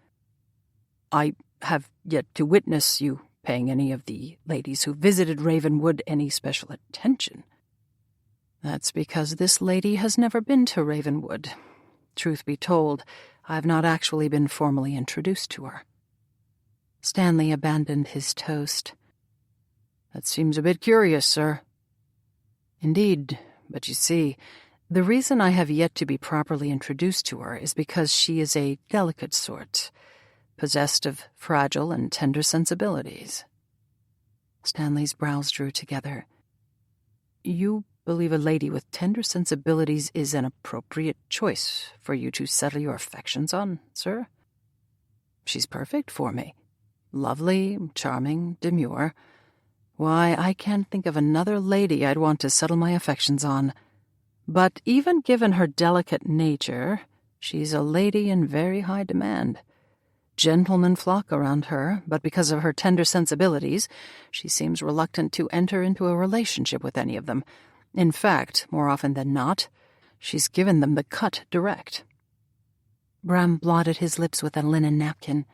I have yet to witness you paying any of the ladies who visited Ravenwood any special attention. That's because this lady has never been to Ravenwood. Truth be told, I've not actually been formally introduced to her. Stanley abandoned his toast. That seems a bit curious, sir. Indeed, but you see, the reason I have yet to be properly introduced to her is because she is a delicate sort, possessed of fragile and tender sensibilities. Stanley's brows drew together. You believe a lady with tender sensibilities is an appropriate choice for you to settle your affections on, sir? She's perfect for me. Lovely, charming, demure. Why, I can't think of another lady I'd want to settle my affections on. But even given her delicate nature, she's a lady in very high demand. Gentlemen flock around her, but because of her tender sensibilities, she seems reluctant to enter into a relationship with any of them. In fact, more often than not, she's given them the cut direct. Bram blotted his lips with a linen napkin.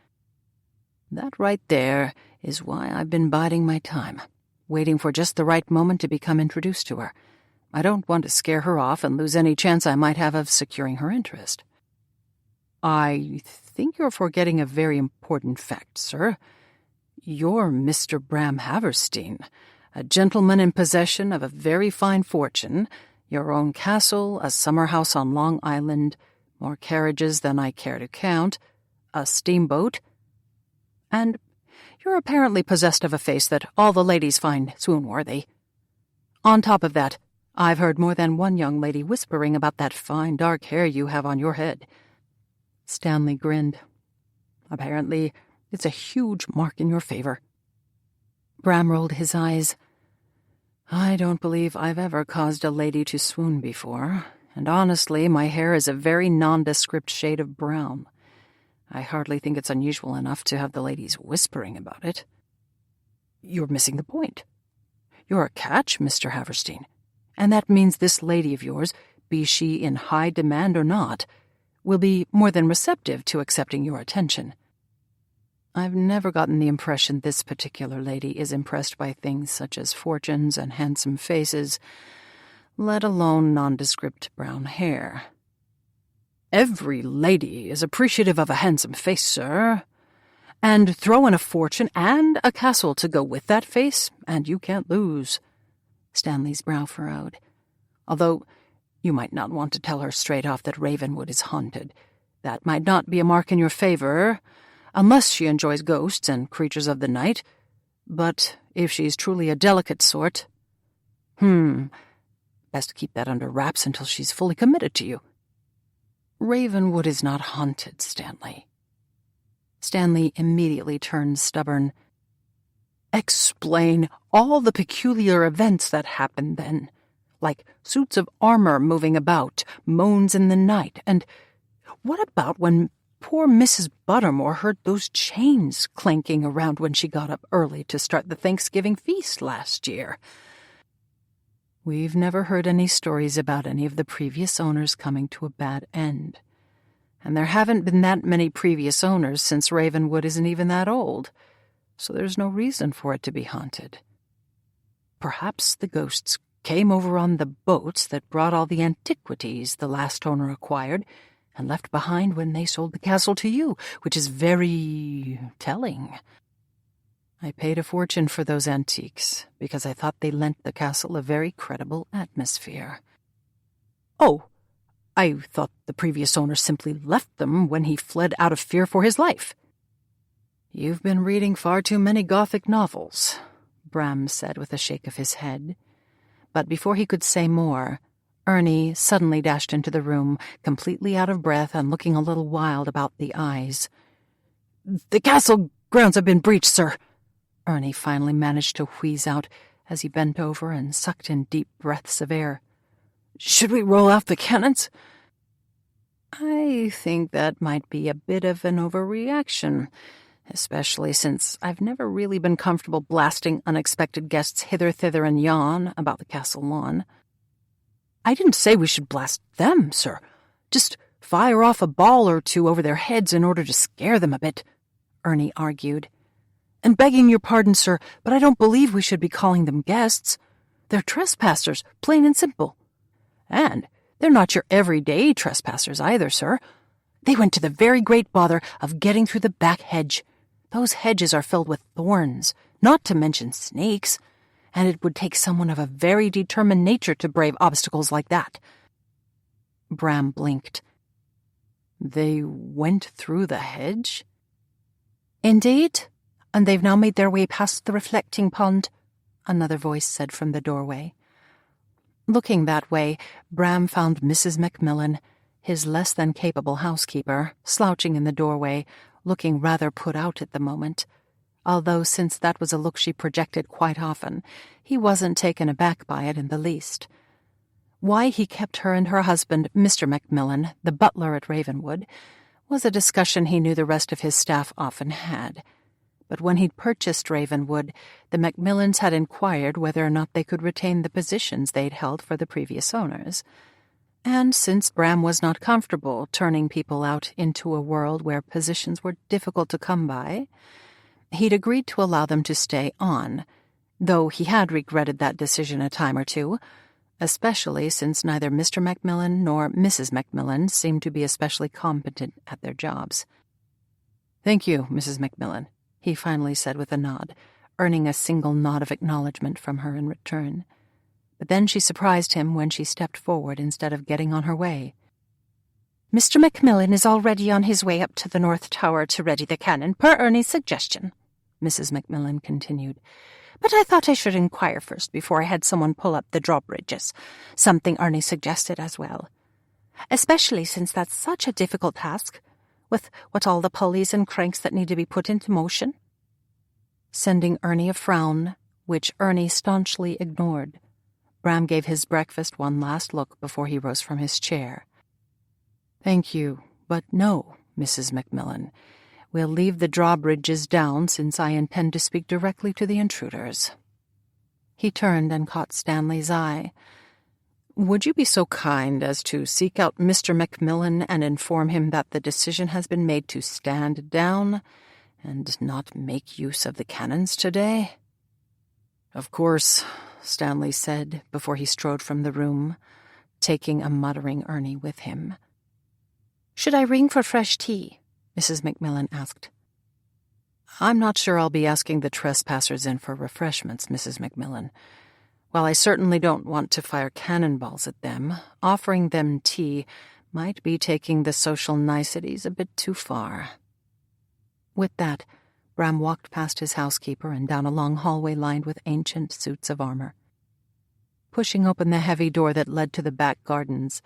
That right there is why I've been biding my time, waiting for just the right moment to become introduced to her. I don't want to scare her off and lose any chance I might have of securing her interest. I think you're forgetting a very important fact, sir. You're Mr. Bram Haverstein, a gentleman in possession of a very fine fortune, your own castle, a summer house on Long Island, more carriages than I care to count, a steamboat, and you're apparently possessed of a face that all the ladies find swoon-worthy. On top of that, I've heard more than one young lady whispering about that fine dark hair you have on your head. Stanley grinned. Apparently, it's a huge mark in your favor. Bram rolled his eyes. I don't believe I've ever caused a lady to swoon before, and honestly, my hair is a very nondescript shade of brown. I hardly think it's unusual enough to have the ladies whispering about it. You're missing the point. You're a catch, Mr. Haverstein, and that means this lady of yours, be she in high demand or not, will be more than receptive to accepting your attention. I've never gotten the impression this particular lady is impressed by things such as fortunes and handsome faces, let alone nondescript brown hair. Every lady is appreciative of a handsome face, sir. And throw in a fortune and a castle to go with that face, and you can't lose. Stanley's brow furrowed. Although you might not want to tell her straight off that Ravenwood is haunted. That might not be a mark in your favor, unless she enjoys ghosts and creatures of the night. But if she's truly a delicate sort... best keep that under wraps until she's fully committed to you. Ravenwood is not haunted, Stanley. Stanley immediately turned stubborn. Explain all the peculiar events that happened then, like suits of armor moving about, moans in the night, and what about when poor Mrs. Buttermore heard those chains clanking around when she got up early to start the Thanksgiving feast last year? We've never heard any stories about any of the previous owners coming to a bad end. And there haven't been that many previous owners since Ravenwood isn't even that old, so there's no reason for it to be haunted. Perhaps the ghosts came over on the boats that brought all the antiquities the last owner acquired and left behind when they sold the castle to you, which is very telling. I paid a fortune for those antiques because I thought they lent the castle a very credible atmosphere. Oh, I thought the previous owner simply left them when he fled out of fear for his life. You've been reading far too many Gothic novels, Bram said with a shake of his head. But before he could say more, Ernie suddenly dashed into the room, completely out of breath and looking a little wild about the eyes. "The castle grounds have been breached, sir," Ernie finally managed to wheeze out as he bent over and sucked in deep breaths of air. "Should we roll out the cannons?" "I think that might be a bit of an overreaction, especially since I've never really been comfortable blasting unexpected guests hither, thither, and yon about the castle lawn." "I didn't say we should blast them, sir. Just fire off a ball or two over their heads in order to scare them a bit," Ernie argued. "And begging your pardon, sir, but I don't believe we should be calling them guests. They're trespassers, plain and simple. And they're not your everyday trespassers either, sir. They went to the very great bother of getting through the back hedge. Those hedges are filled with thorns, not to mention snakes, and it would take someone of a very determined nature to brave obstacles like that." Bram blinked. "They went through the hedge?" "Indeed, and they've now made their way past the reflecting pond," another voice said from the doorway. Looking that way, Bram found Mrs. Macmillan, his less-than-capable housekeeper, slouching in the doorway, looking rather put out at the moment. Although since that was a look she projected quite often, he wasn't taken aback by it in the least. Why he kept her and her husband, Mr. Macmillan, the butler at Ravenwood, was a discussion he knew the rest of his staff often had. But when he'd purchased Ravenwood, the Macmillans had inquired whether or not they could retain the positions they'd held for the previous owners. And since Bram was not comfortable turning people out into a world where positions were difficult to come by, he'd agreed to allow them to stay on, though he had regretted that decision a time or two, especially since neither Mr. Macmillan nor Mrs. Macmillan seemed to be especially competent at their jobs. "Thank you, Mrs. Macmillan," he finally said with a nod, earning a single nod of acknowledgement from her in return. But then she surprised him when she stepped forward instead of getting on her way. "Mr. Macmillan is already on his way up to the North Tower to ready the cannon, per Ernie's suggestion," Mrs. Macmillan continued. "But I thought I should inquire first before I had someone pull up the drawbridges, something Ernie suggested as well. Especially since that's such a difficult task, with what all the pulleys and cranks that need to be put into motion." Sending Ernie a frown, which Ernie staunchly ignored, Bram gave his breakfast one last look before he rose from his chair. "Thank you, but no, Mrs. Macmillan. We'll leave the drawbridges down since I intend to speak directly to the intruders." He turned and caught Stanley's eye. "Would you be so kind as to seek out Mr. Macmillan and inform him that the decision has been made to stand down and not make use of the cannons today?" "Of course," Stanley said before he strode from the room, taking a muttering Ernie with him. "Should I ring for fresh tea?" Mrs. Macmillan asked. "I'm not sure I'll be asking the trespassers in for refreshments, Mrs. Macmillan. While I certainly don't want to fire cannonballs at them, offering them tea might be taking the social niceties a bit too far." With that, Bram walked past his housekeeper and down a long hallway lined with ancient suits of armor. Pushing open the heavy door that led to the back gardens,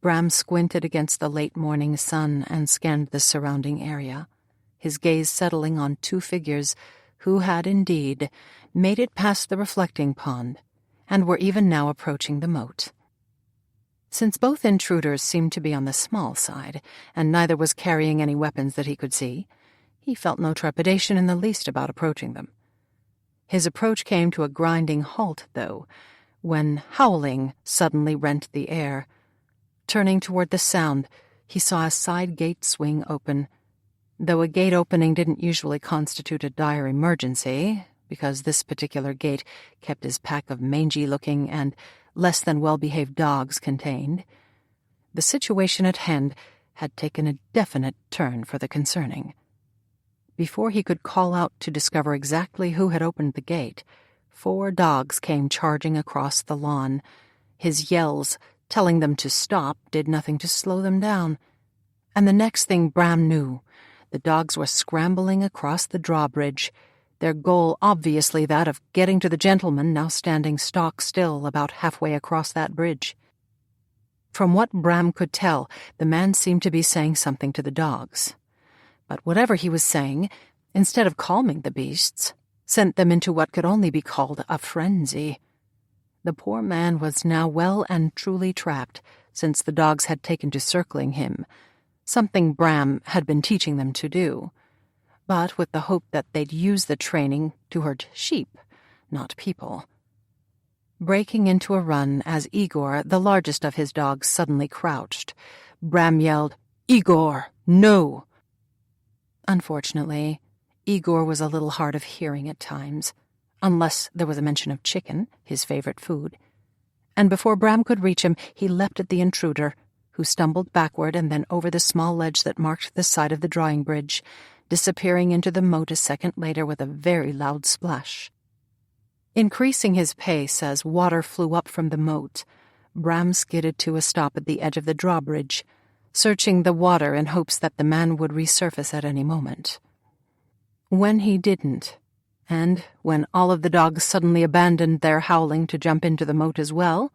Bram squinted against the late morning sun and scanned the surrounding area, his gaze settling on two figures who had indeed made it past the reflecting pond and were even now approaching the moat. Since both intruders seemed to be on the small side, and neither was carrying any weapons that he could see, he felt no trepidation in the least about approaching them. His approach came to a grinding halt, though, when howling suddenly rent the air. Turning toward the sound, he saw a side gate swing open. Though a gate opening didn't usually constitute a dire emergency, because this particular gate kept his pack of mangy-looking and less-than-well-behaved dogs contained, the situation at hand had taken a definite turn for the concerning. Before he could call out to discover exactly who had opened the gate, 4 dogs came charging across the lawn. His yells, telling them to stop, did nothing to slow them down. And the next thing Bram knew, the dogs were scrambling across the drawbridge, their goal obviously that of getting to the gentleman now standing stock still about halfway across that bridge. From what Bram could tell, the man seemed to be saying something to the dogs. But whatever he was saying, instead of calming the beasts, sent them into what could only be called a frenzy. The poor man was now well and truly trapped, since the dogs had taken to circling him, something Bram had been teaching them to do, but with the hope that they'd use the training to herd sheep, not people. Breaking into a run as Igor, the largest of his dogs, suddenly crouched, Bram yelled, "Igor, no!" Unfortunately, Igor was a little hard of hearing at times, unless there was a mention of chicken, his favorite food, and before Bram could reach him, he leapt at the intruder, who stumbled backward and then over the small ledge that marked the side of the drawing bridge, disappearing into the moat a second later with a very loud splash. Increasing his pace as water flew up from the moat, Bram skidded to a stop at the edge of the drawbridge, searching the water in hopes that the man would resurface at any moment. When he didn't, and when all of the dogs suddenly abandoned their howling to jump into the moat as well,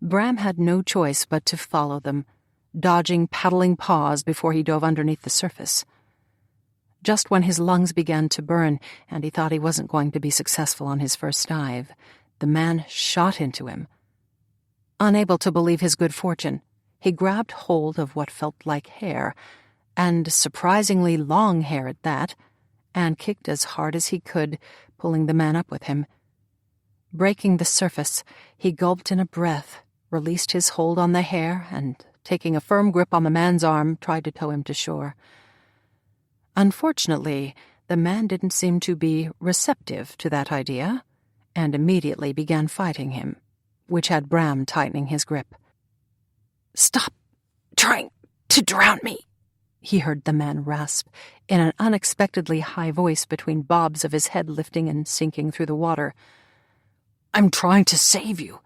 Bram had no choice but to follow them, dodging paddling paws before he dove underneath the surface. Just when his lungs began to burn and he thought he wasn't going to be successful on his first dive, the man shot into him. Unable to believe his good fortune, he grabbed hold of what felt like hair, and surprisingly long hair at that, and kicked as hard as he could, pulling the man up with him. Breaking the surface, he gulped in a breath, released his hold on the hair, and, taking a firm grip on the man's arm, tried to tow him to shore. Unfortunately, the man didn't seem to be receptive to that idea, and immediately began fighting him, which had Bram tightening his grip. "Stop trying to drown me," he heard the man rasp, in an unexpectedly high voice between bobs of his head lifting and sinking through the water. "I'm trying to save you.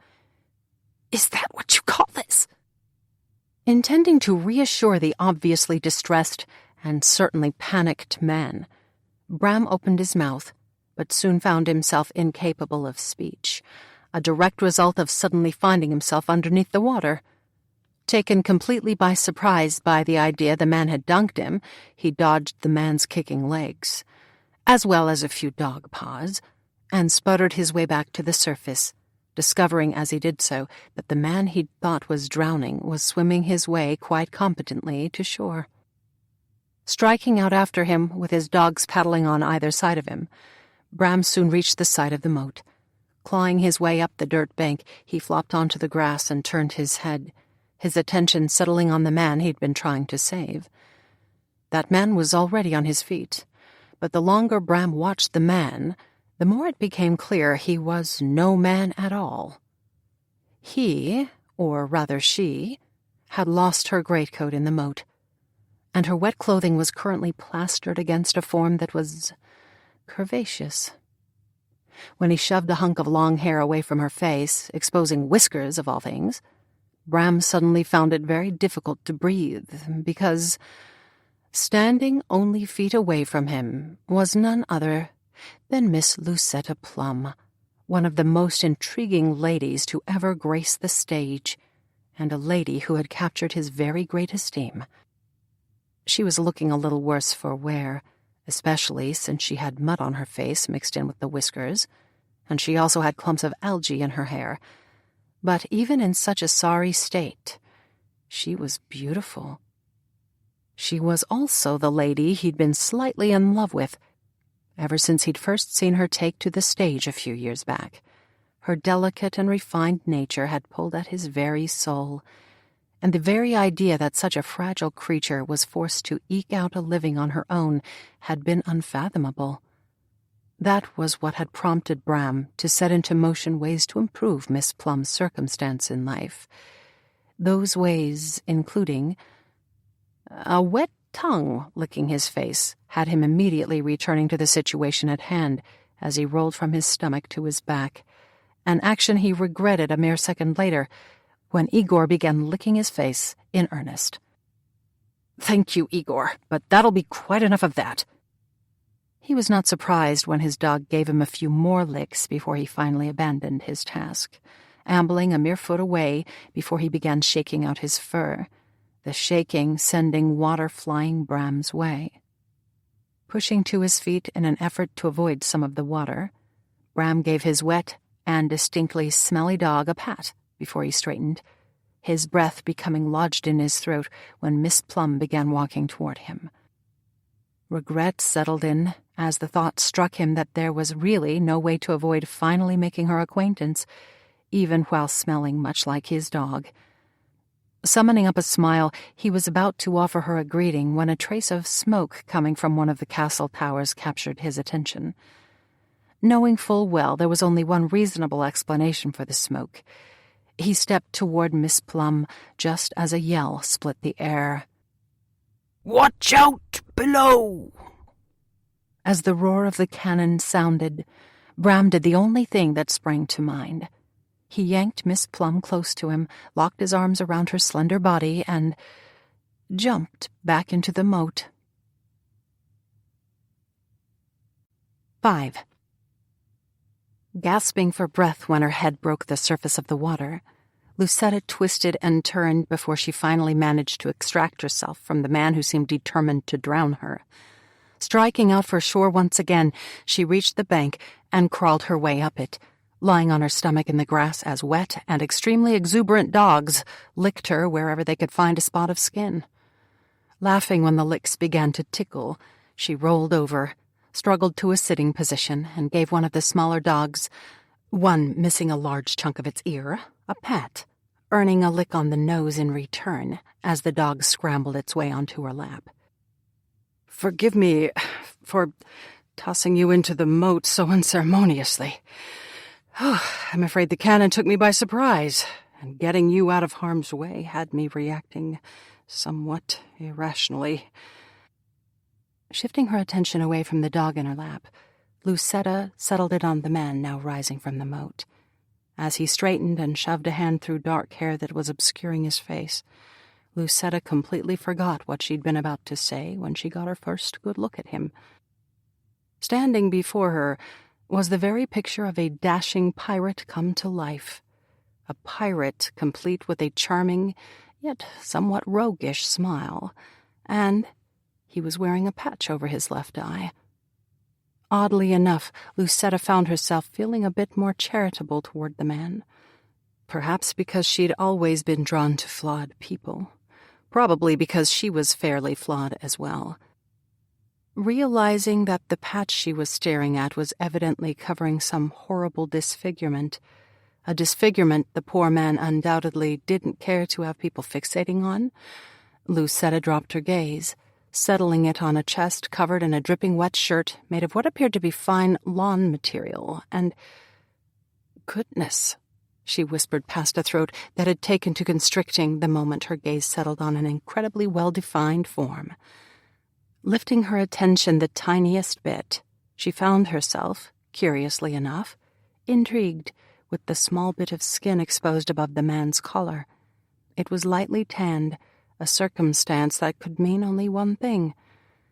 Is that what you call this?" Intending to reassure the obviously distressed and certainly panicked man, Bram opened his mouth, but soon found himself incapable of speech, a direct result of suddenly finding himself underneath the water. Taken completely by surprise by the idea the man had dunked him, he dodged the man's kicking legs, as well as a few dog paws, and sputtered his way back to the surface, discovering as he did so that the man he'd thought was drowning was swimming his way quite competently to shore. Striking out after him, with his dogs paddling on either side of him, Bram soon reached the side of the moat. Clawing his way up the dirt bank, he flopped onto the grass and turned his head, his attention settling on the man he'd been trying to save. That man was already on his feet, but the longer Bram watched the man, the more it became clear he was no man at all. He, or rather she, had lost her greatcoat in the moat, and her wet clothing was currently plastered against a form that was curvaceous. When he shoved a hunk of long hair away from her face, exposing whiskers of all things, Bram suddenly found it very difficult to breathe, because, standing only feet away from him, was none other than Miss Lucetta Plum, one of the most intriguing ladies to ever grace the stage, and a lady who had captured his very great esteem. She was looking a little worse for wear, especially since she had mud on her face mixed in with the whiskers, and she also had clumps of algae in her hair. But even in such a sorry state, she was beautiful. She was also the lady he'd been slightly in love with, ever since he'd first seen her take to the stage a few years back. Her delicate and refined nature had pulled at his very soul, and the very idea that such a fragile creature was forced to eke out a living on her own had been unfathomable. That was what had prompted Bram to set into motion ways to improve Miss Plum's circumstance in life. Those ways including a wet tongue licking his face had him immediately returning to the situation at hand as he rolled from his stomach to his back, an action he regretted a mere second later, when Igor began licking his face in earnest. "Thank you, Igor, but that'll be quite enough of that." He was not surprised when his dog gave him a few more licks before he finally abandoned his task, ambling a mere foot away before he began shaking out his fur, the shaking sending water flying Bram's way. Pushing to his feet in an effort to avoid some of the water, Bram gave his wet and distinctly smelly dog a pat before he straightened, his breath becoming lodged in his throat when Miss Plum began walking toward him. Regret settled in as the thought struck him that there was really no way to avoid finally making her acquaintance, even while smelling much like his dog. Summoning up a smile, he was about to offer her a greeting when a trace of smoke coming from one of the castle towers captured his attention. Knowing full well there was only one reasonable explanation for the smoke, he stepped toward Miss Plum just as a yell split the air. "Watch out below!" As the roar of the cannon sounded, Bram did the only thing that sprang to mind. He yanked Miss Plum close to him, locked his arms around her slender body, and jumped back into the moat. 5. Gasping for breath when her head broke the surface of the water, Lucetta twisted and turned before she finally managed to extract herself from the man who seemed determined to drown her. Striking out for shore once again, she reached the bank and crawled her way up it, lying on her stomach in the grass as wet and extremely exuberant dogs licked her wherever they could find a spot of skin. Laughing when the licks began to tickle, she rolled over, struggled to a sitting position, and gave one of the smaller dogs, one missing a large chunk of its ear, a pat, earning a lick on the nose in return as the dog scrambled its way onto her lap. "Forgive me for tossing you into the moat so unceremoniously. I'm afraid the cannon took me by surprise, and getting you out of harm's way had me reacting somewhat irrationally." Shifting her attention away from the dog in her lap, Lucetta settled it on the man now rising from the moat. As he straightened and shoved a hand through dark hair that was obscuring his face, Lucetta completely forgot what she'd been about to say when she got her first good look at him. Standing before her was the very picture of a dashing pirate come to life, a pirate complete with a charming, yet somewhat roguish smile, and he was wearing a patch over his left eye. Oddly enough, Lucetta found herself feeling a bit more charitable toward the man, perhaps because she'd always been drawn to flawed people, probably because she was fairly flawed as well. Realizing that the patch she was staring at was evidently covering some horrible disfigurement, a disfigurement the poor man undoubtedly didn't care to have people fixating on, Lucetta dropped her gaze, settling it on a chest covered in a dripping wet shirt made of what appeared to be fine lawn material, and "Goodness," she whispered past a throat that had taken to constricting the moment her gaze settled on an incredibly well-defined form. Lifting her attention the tiniest bit, she found herself, curiously enough, intrigued with the small bit of skin exposed above the man's collar. It was lightly tanned, a circumstance that could mean only one thing.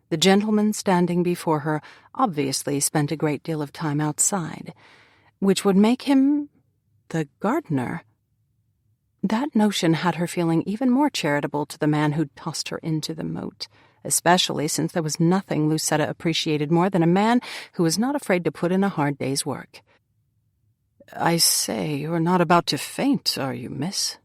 The gentleman standing before her obviously spent a great deal of time outside, which would make him the gardener. That notion had her feeling even more charitable to the man who'd tossed her into the moat, especially since there was nothing Lucetta appreciated more than a man who was not afraid to put in a hard day's work. "I say, you're not about to faint, are you, miss?"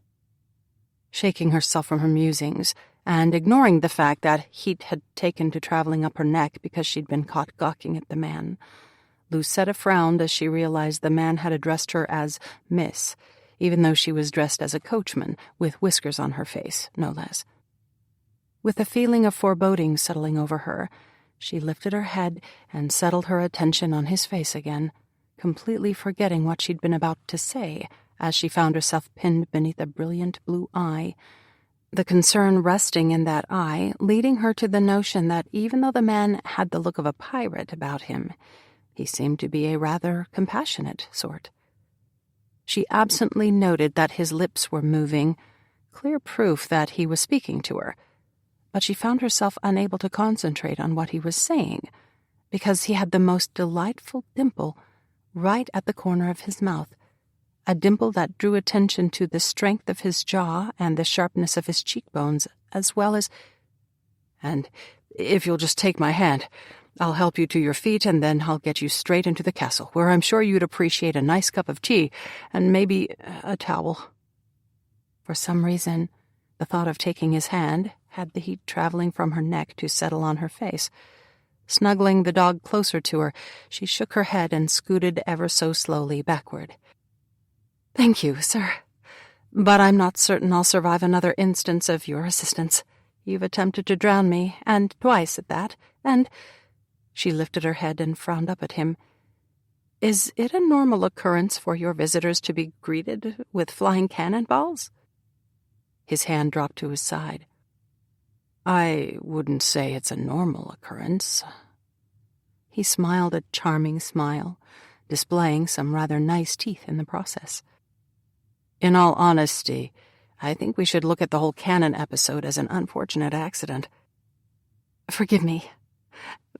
Shaking herself from her musings, and ignoring the fact that heat had taken to traveling up her neck because she'd been caught gawking at the man, Lucetta frowned as she realized the man had addressed her as Miss, even though she was dressed as a coachman, with whiskers on her face, no less. With a feeling of foreboding settling over her, she lifted her head and settled her attention on his face again, completely forgetting what she'd been about to say as she found herself pinned beneath a brilliant blue eye, the concern resting in that eye leading her to the notion that even though the man had the look of a pirate about him, he seemed to be a rather compassionate sort. She absently noted that his lips were moving, clear proof that he was speaking to her, but she found herself unable to concentrate on what he was saying, because he had the most delightful dimple right at the corner of his mouth, a dimple that drew attention to the strength of his jaw and the sharpness of his cheekbones, as well as— "And if you'll just take my hand, I'll help you to your feet, and then I'll get you straight into the castle, where I'm sure you'd appreciate a nice cup of tea and maybe a towel." For some reason, the thought of taking his hand had the heat traveling from her neck to settle on her face. Snuggling the dog closer to her, she shook her head and scooted ever so slowly backward. "Thank you, sir, but I'm not certain I'll survive another instance of your assistance. You've attempted to drown me, and twice at that, and—" She lifted her head and frowned up at him. "Is it a normal occurrence for your visitors to be greeted with flying cannonballs?" His hand dropped to his side. "I wouldn't say it's a normal occurrence." He smiled a charming smile, displaying some rather nice teeth in the process. "In all honesty, I think we should look at the whole cannon episode as an unfortunate accident." "Forgive me,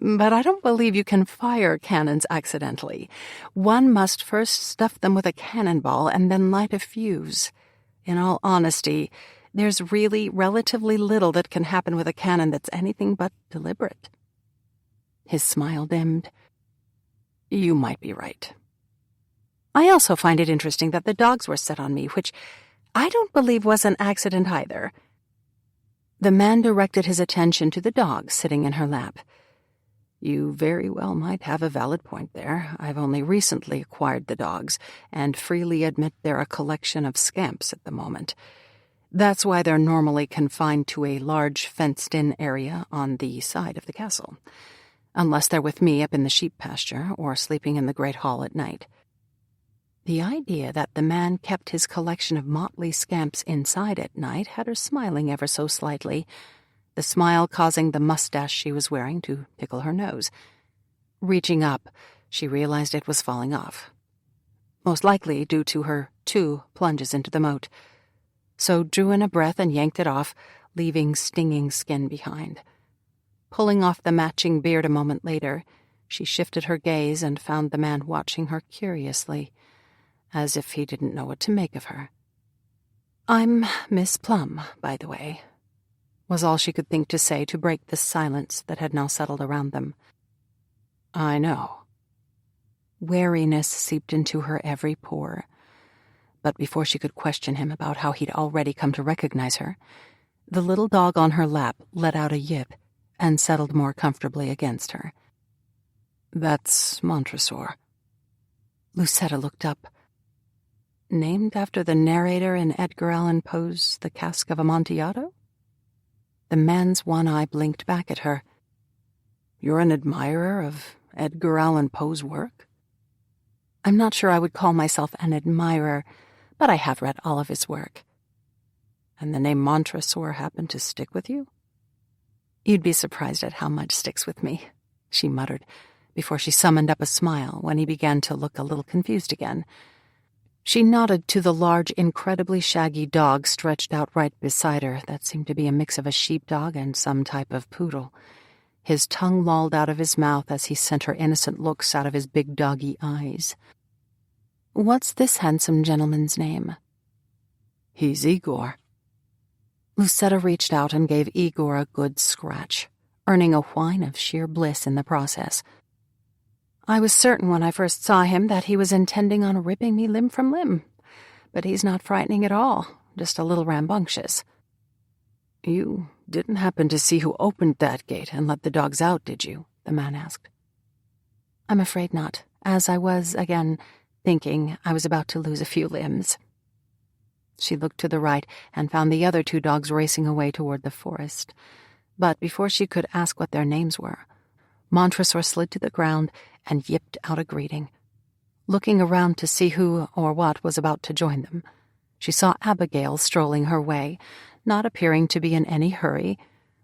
but I don't believe you can fire cannons accidentally. One must first stuff them with a cannonball and then light a fuse. In all honesty, there's really relatively little that can happen with a cannon that's anything but deliberate." His smile dimmed. "You might be right." "I also find it interesting that the dogs were set on me, which I don't believe was an accident either." The man directed his attention to the dog sitting in her lap. "You very well might have a valid point there. I've only recently acquired the dogs, and freely admit they're a collection of scamps at the moment. That's why they're normally confined to a large fenced-in area on the side of the castle, unless they're with me up in the sheep pasture or sleeping in the great hall at night." The idea that the man kept his collection of motley scamps inside at night had her smiling ever so slightly, the smile causing the mustache she was wearing to tickle her nose. Reaching up, she realized it was falling off, most likely due to her 2 plunges into the moat, so drew in a breath and yanked it off, leaving stinging skin behind. Pulling off the matching beard a moment later, she shifted her gaze and found the man watching her curiously, as if he didn't know what to make of her. "I'm Miss Plum, by the way," was all she could think to say to break the silence that had now settled around them. "I know." Wariness seeped into her every pore. But before she could question him about how he'd already come to recognize her, the little dog on her lap let out a yip and settled more comfortably against her. "That's Montresor." Lucetta looked up. "Named after the narrator in Edgar Allan Poe's The Cask of Amontillado?" The man's one eye blinked back at her. "You're an admirer of Edgar Allan Poe's work?" "I'm not sure I would call myself an admirer, but I have read all of his work." "And the name Montresor happened to stick with you?" "You'd be surprised at how much sticks with me," she muttered, before she summoned up a smile when he began to look a little confused again. She nodded to the large, incredibly shaggy dog stretched out right beside her that seemed to be a mix of a sheepdog and some type of poodle. His tongue lolled out of his mouth as he sent her innocent looks out of his big doggy eyes. "What's this handsome gentleman's name?" "He's Igor." Lucetta reached out and gave Igor a good scratch, earning a whine of sheer bliss in the process. "I was certain when I first saw him that he was intending on ripping me limb from limb, but he's not frightening at all, just a little rambunctious." "You didn't happen to see who opened that gate and let the dogs out, did you?" the man asked. "I'm afraid not, as I was, again, thinking I was about to lose a few limbs." She looked to the right and found the other 2 dogs racing away toward the forest, but before she could ask what their names were, Montresor slid to the ground and yipped out a greeting. Looking around to see who or what was about to join them, she saw Abigail strolling her way, not appearing to be in any hurry,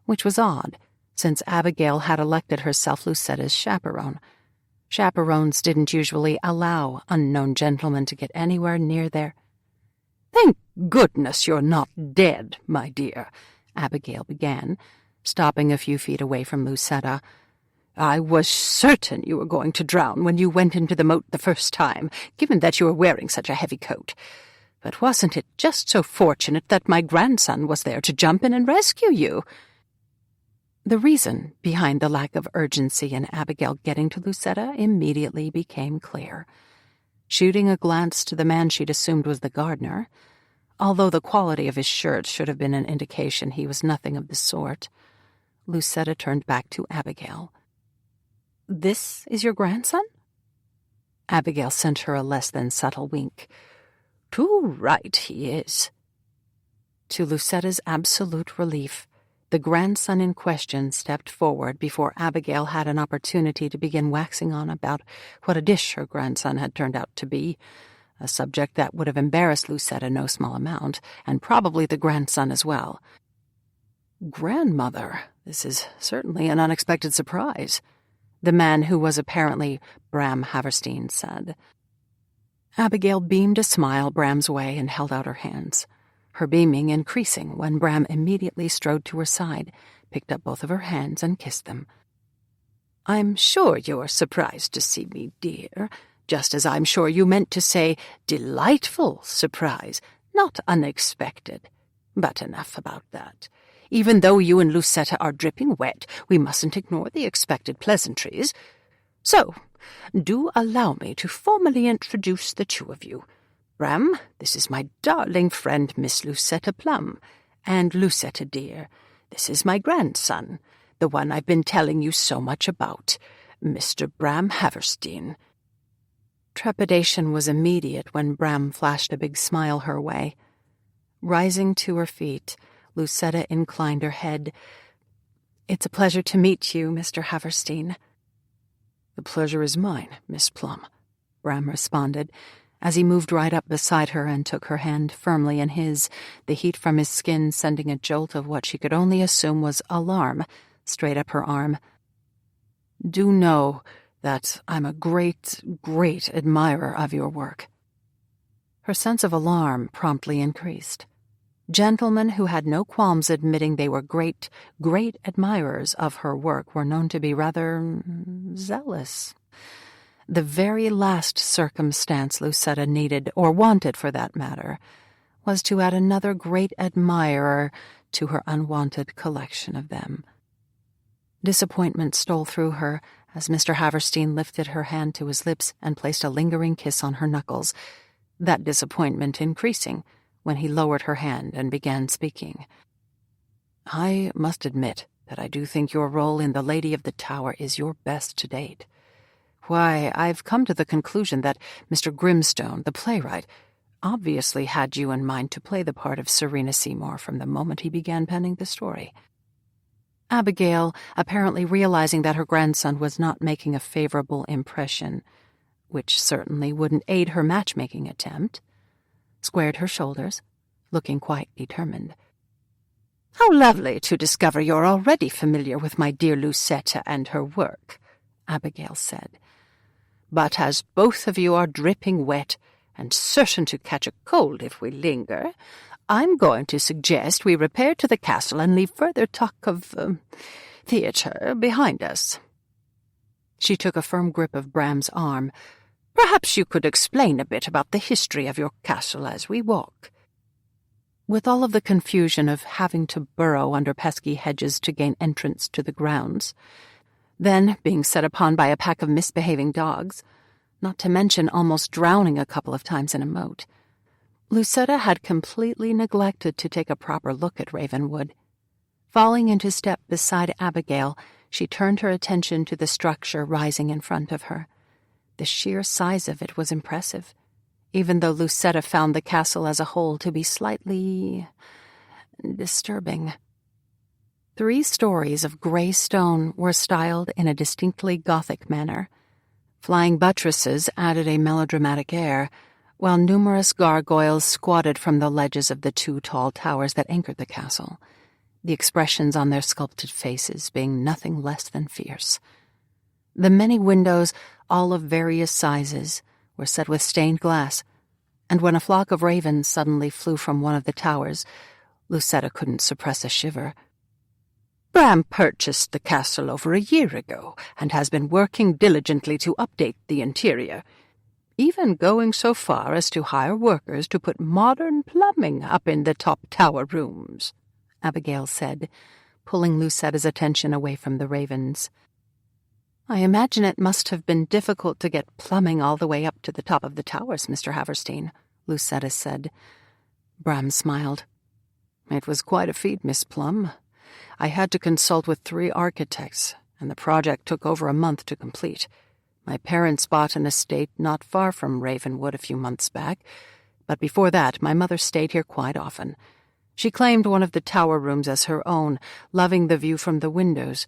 which was odd, since Abigail had elected herself Lucetta's chaperone. Chaperones didn't usually allow unknown gentlemen to get anywhere near their— "Thank goodness you're not dead, my dear," Abigail began, stopping a few feet away from Lucetta. I was certain you were going to drown when you went into the moat the first time, given that you were wearing such a heavy coat. But wasn't it just so fortunate that my grandson was there to jump in and rescue you?" The reason behind the lack of urgency in Abigail getting to Lucetta immediately became clear. Shooting a glance to the man she'd assumed was the gardener, although the quality of his shirt should have been an indication he was nothing of the sort, Lucetta turned back to Abigail. "This is your grandson?" Abigail sent her a less than subtle wink. "Too right he is." To Lucetta's absolute relief, the grandson in question stepped forward before Abigail had an opportunity to begin waxing on about what a dish her grandson had turned out to be, a subject that would have embarrassed Lucetta no small amount, and probably the grandson as well. "Grandmother, this is certainly an unexpected surprise," the man who was apparently Bram Haverstein said. Abigail beamed a smile Bram's way and held out her hands, her beaming increasing when Bram immediately strode to her side, picked up both of her hands and kissed them. "I'm sure you're surprised to see me, dear, just as I'm sure you meant to say delightful surprise, not unexpected. But enough about that. Even though you and Lucetta are dripping wet, we mustn't ignore the expected pleasantries. So, do allow me to formally introduce the two of you. Bram, this is my darling friend Miss Lucetta Plum, and Lucetta, dear, this is my grandson, the one I've been telling you so much about, Mr. Bram Haverstein." Trepidation was immediate when Bram flashed a big smile her way. Rising to her feet, Lucetta inclined her head. "It's a pleasure to meet you, Mr. Haverstein." "The pleasure is mine, Miss Plum," Bram responded, as he moved right up beside her and took her hand firmly in his, the heat from his skin sending a jolt of what she could only assume was alarm straight up her arm. "Do know that I'm a great, great admirer of your work." Her sense of alarm promptly increased. Gentlemen who had no qualms admitting they were great, great admirers of her work were known to be rather zealous. The very last circumstance Lucetta needed, or wanted for that matter, was to add another great admirer to her unwanted collection of them. Disappointment stole through her as Mr. Haverstein lifted her hand to his lips and placed a lingering kiss on her knuckles, that disappointment increasing when he lowered her hand and began speaking. "I must admit that I do think your role in The Lady of the Tower is your best to date. Why, I've come to the conclusion that Mr. Grimstone, the playwright, obviously had you in mind to play the part of Serena Seymour from the moment he began penning the story." Abigail, apparently realizing that her grandson was not making a favorable impression, which certainly wouldn't aid her matchmaking attempt, squared her shoulders, looking quite determined. "How lovely to discover you're already familiar with my dear Lucetta and her work," Abigail said. "But as both of you are dripping wet and certain to catch a cold if we linger, I'm going to suggest we repair to the castle and leave further talk of theatre behind us." She took a firm grip of Bram's arm. "Perhaps you could explain a bit about the history of your castle as we walk." With all of the confusion of having to burrow under pesky hedges to gain entrance to the grounds, then being set upon by a pack of misbehaving dogs, not to mention almost drowning a couple of times in a moat, Lucetta had completely neglected to take a proper look at Ravenwood. Falling into step beside Abigail, she turned her attention to the structure rising in front of her. The sheer size of it was impressive, even though Lucetta found the castle as a whole to be slightly disturbing. 3 stories of gray stone were styled in a distinctly Gothic manner. Flying buttresses added a melodramatic air, while numerous gargoyles squatted from the ledges of the 2 tall towers that anchored the castle, the expressions on their sculpted faces being nothing less than fierce. The many windows, all of various sizes, were set with stained glass, and when a flock of ravens suddenly flew from one of the towers, Lucetta couldn't suppress a shiver. Bram purchased the castle over a year ago and has been working diligently to update the interior, even going so far as to hire workers to put modern plumbing up in the top tower rooms," Abigail said, pulling Lucetta's attention away from the ravens. "I imagine it must have been difficult to get plumbing all the way up to the top of the towers, Mr. Haverstein," Lucetta said. Bram smiled. "It was quite a feat, Miss Plum. I had to consult with 3 architects, and the project took over a month to complete. My parents bought an estate not far from Ravenwood a few months back, but before that my mother stayed here quite often. She claimed one of the tower rooms as her own, loving the view from the windows,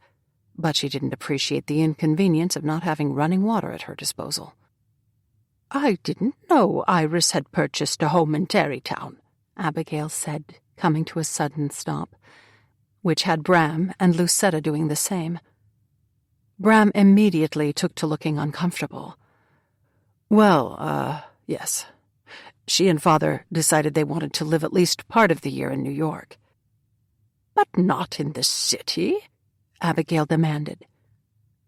but she didn't appreciate the inconvenience of not having running water at her disposal." "I didn't know Iris had purchased a home in Tarrytown," Abigail said, coming to a sudden stop, which had Bram and Lucetta doing the same. Bram immediately took to looking uncomfortable. "Well, yes. She and Father decided they wanted to live at least part of the year in New York." "But not in the city?" Abigail demanded.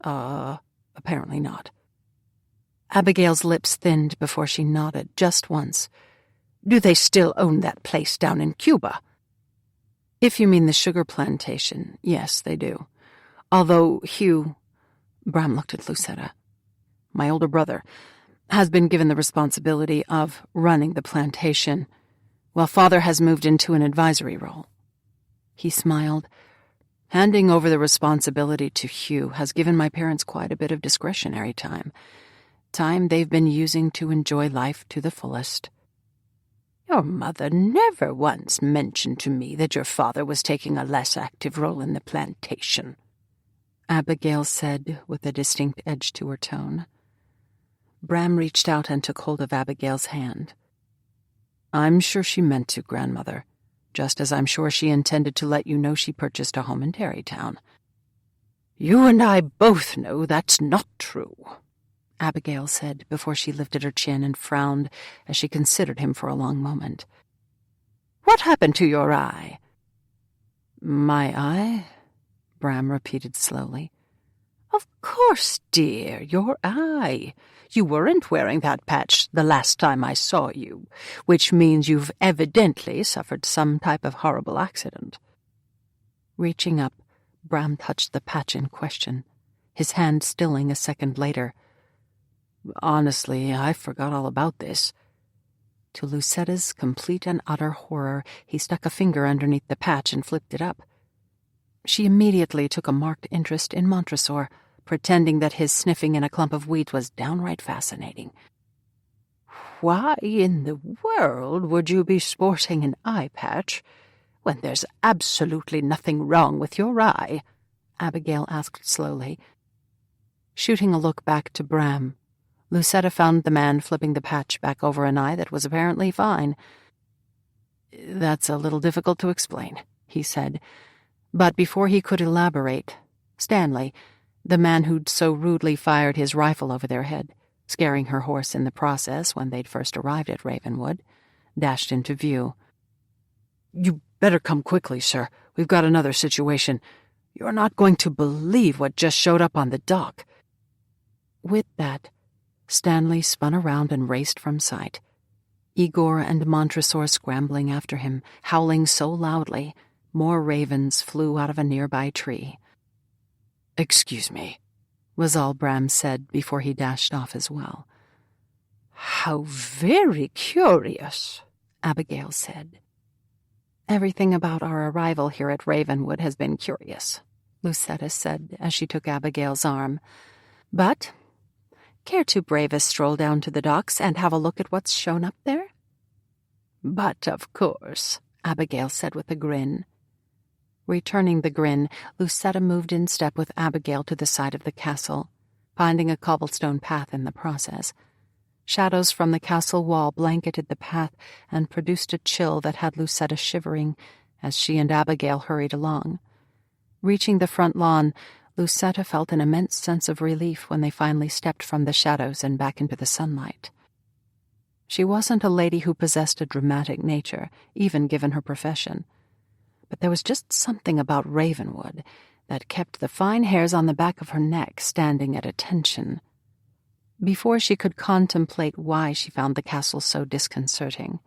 Apparently not." Abigail's lips thinned before she nodded, just once. "Do they still own that place down in Cuba?" "If you mean the sugar plantation, yes, they do. Although Hugh," Bram looked at Lucetta, "my older brother, has been given the responsibility of running the plantation, while Father has moved into an advisory role." He smiled. "Handing over the responsibility to Hugh has given my parents quite a bit of discretionary time they've been using to enjoy life to the fullest." "Your mother never once mentioned to me that your father was taking a less active role in the plantation," Abigail said with a distinct edge to her tone. Bram reached out and took hold of Abigail's hand. "I'm sure she meant to, Grandmother, just as I'm sure she intended to let you know she purchased a home in Tarrytown." "You and I both know that's not true," Abigail said before she lifted her chin and frowned as she considered him for a long moment. "What happened to your eye?" "My eye?" Bram repeated slowly. "Of course, dear, your eye. You weren't wearing that patch the last time I saw you, which means you've evidently suffered some type of horrible accident." Reaching up, Bram touched the patch in question, his hand stilling a second later. "Honestly, I forgot all about this." To Lucetta's complete and utter horror, he stuck a finger underneath the patch and flipped it up. She immediately took a marked interest in Montresor, pretending that his sniffing in a clump of wheat was downright fascinating. "Why in the world would you be sporting an eye patch when there's absolutely nothing wrong with your eye?" Abigail asked slowly. Shooting a look back to Bram, Lucetta found the man flipping the patch back over an eye that was apparently fine. "That's a little difficult to explain," he said. But before he could elaborate, Stanley, the man who'd so rudely fired his rifle over their head, scaring her horse in the process when they'd first arrived at Ravenwood, dashed into view. "You better come quickly, sir. We've got another situation. You're not going to believe what just showed up on the dock." With that, Stanley spun around and raced from sight, Igor and Montresor scrambling after him, howling so loudly, more ravens flew out of a nearby tree. "Excuse me," was all Bram said before he dashed off as well. "How very curious," Abigail said. "Everything about our arrival here at Ravenwood has been curious," Lucetta said as she took Abigail's arm. "But care to brave a stroll down to the docks and have a look at what's shown up there?" "But of course," Abigail said with a grin. Returning the grin, Lucetta moved in step with Abigail to the side of the castle, finding a cobblestone path in the process. Shadows from the castle wall blanketed the path and produced a chill that had Lucetta shivering as she and Abigail hurried along. Reaching the front lawn, Lucetta felt an immense sense of relief when they finally stepped from the shadows and back into the sunlight. She wasn't a lady who possessed a dramatic nature, even given her profession. But there was just something about Ravenwood that kept the fine hairs on the back of her neck standing at attention. Before she could contemplate why she found the castle so disconcerting,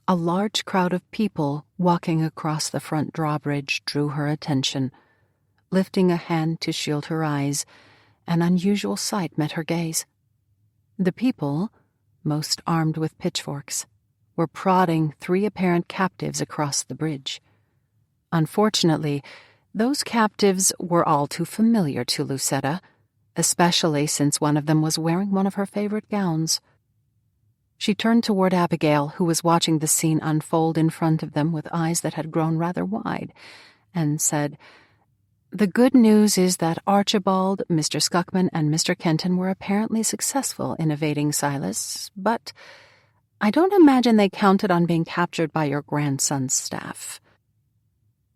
a large crowd of people walking across the front drawbridge drew her attention. Lifting a hand to shield her eyes, an unusual sight met her gaze. The people, most armed with pitchforks, were prodding 3 apparent captives across the bridge. Unfortunately, those captives were all too familiar to Lucetta, especially since one of them was wearing one of her favorite gowns. She turned toward Abigail, who was watching the scene unfold in front of them with eyes that had grown rather wide, and said, "The good news is that Archibald, Mr. Scuckman, and Mr. Kenton were apparently successful in evading Silas, but I don't imagine they counted on being captured by your grandson's staff."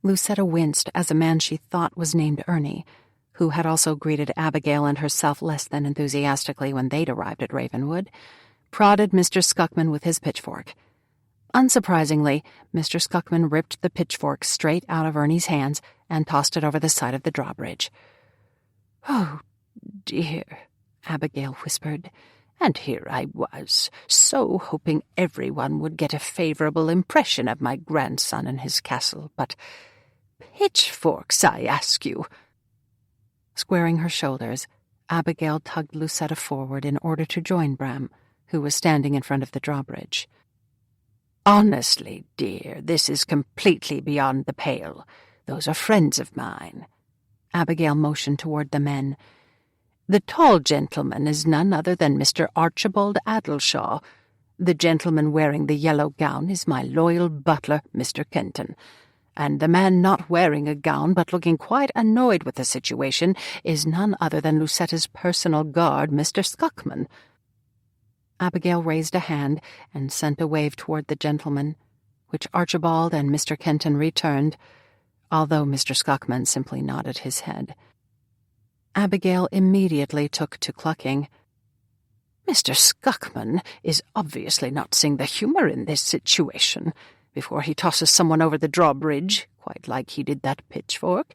Lucetta winced as a man she thought was named Ernie, who had also greeted Abigail and herself less than enthusiastically when they'd arrived at Ravenwood, prodded Mr. Scuckman with his pitchfork. Unsurprisingly, Mr. Scuckman ripped the pitchfork straight out of Ernie's hands and tossed it over the side of the drawbridge. "Oh, dear," Abigail whispered, "and here I was, so hoping everyone would get a favorable impression of my grandson and his castle, but pitchforks, I ask you." Squaring her shoulders, Abigail tugged Lucetta forward in order to join Bram, who was standing in front of the drawbridge. "Honestly, dear, this is completely beyond the pale. Those are friends of mine." Abigail motioned toward the men. "The tall gentleman is none other than Mr. Archibald Addleshaw. The gentleman wearing the yellow gown is my loyal butler, Mr. Kenton. And the man not wearing a gown but looking quite annoyed with the situation is none other than Lucetta's personal guard, Mr. Scuckman." Abigail raised a hand and sent a wave toward the gentleman, which Archibald and Mr. Kenton returned, although Mr. Scuckman simply nodded his head. Abigail immediately took to clucking. "Mr. Scuckman is obviously not seeing the humor in this situation. Before he tosses someone over the drawbridge, quite like he did that pitchfork,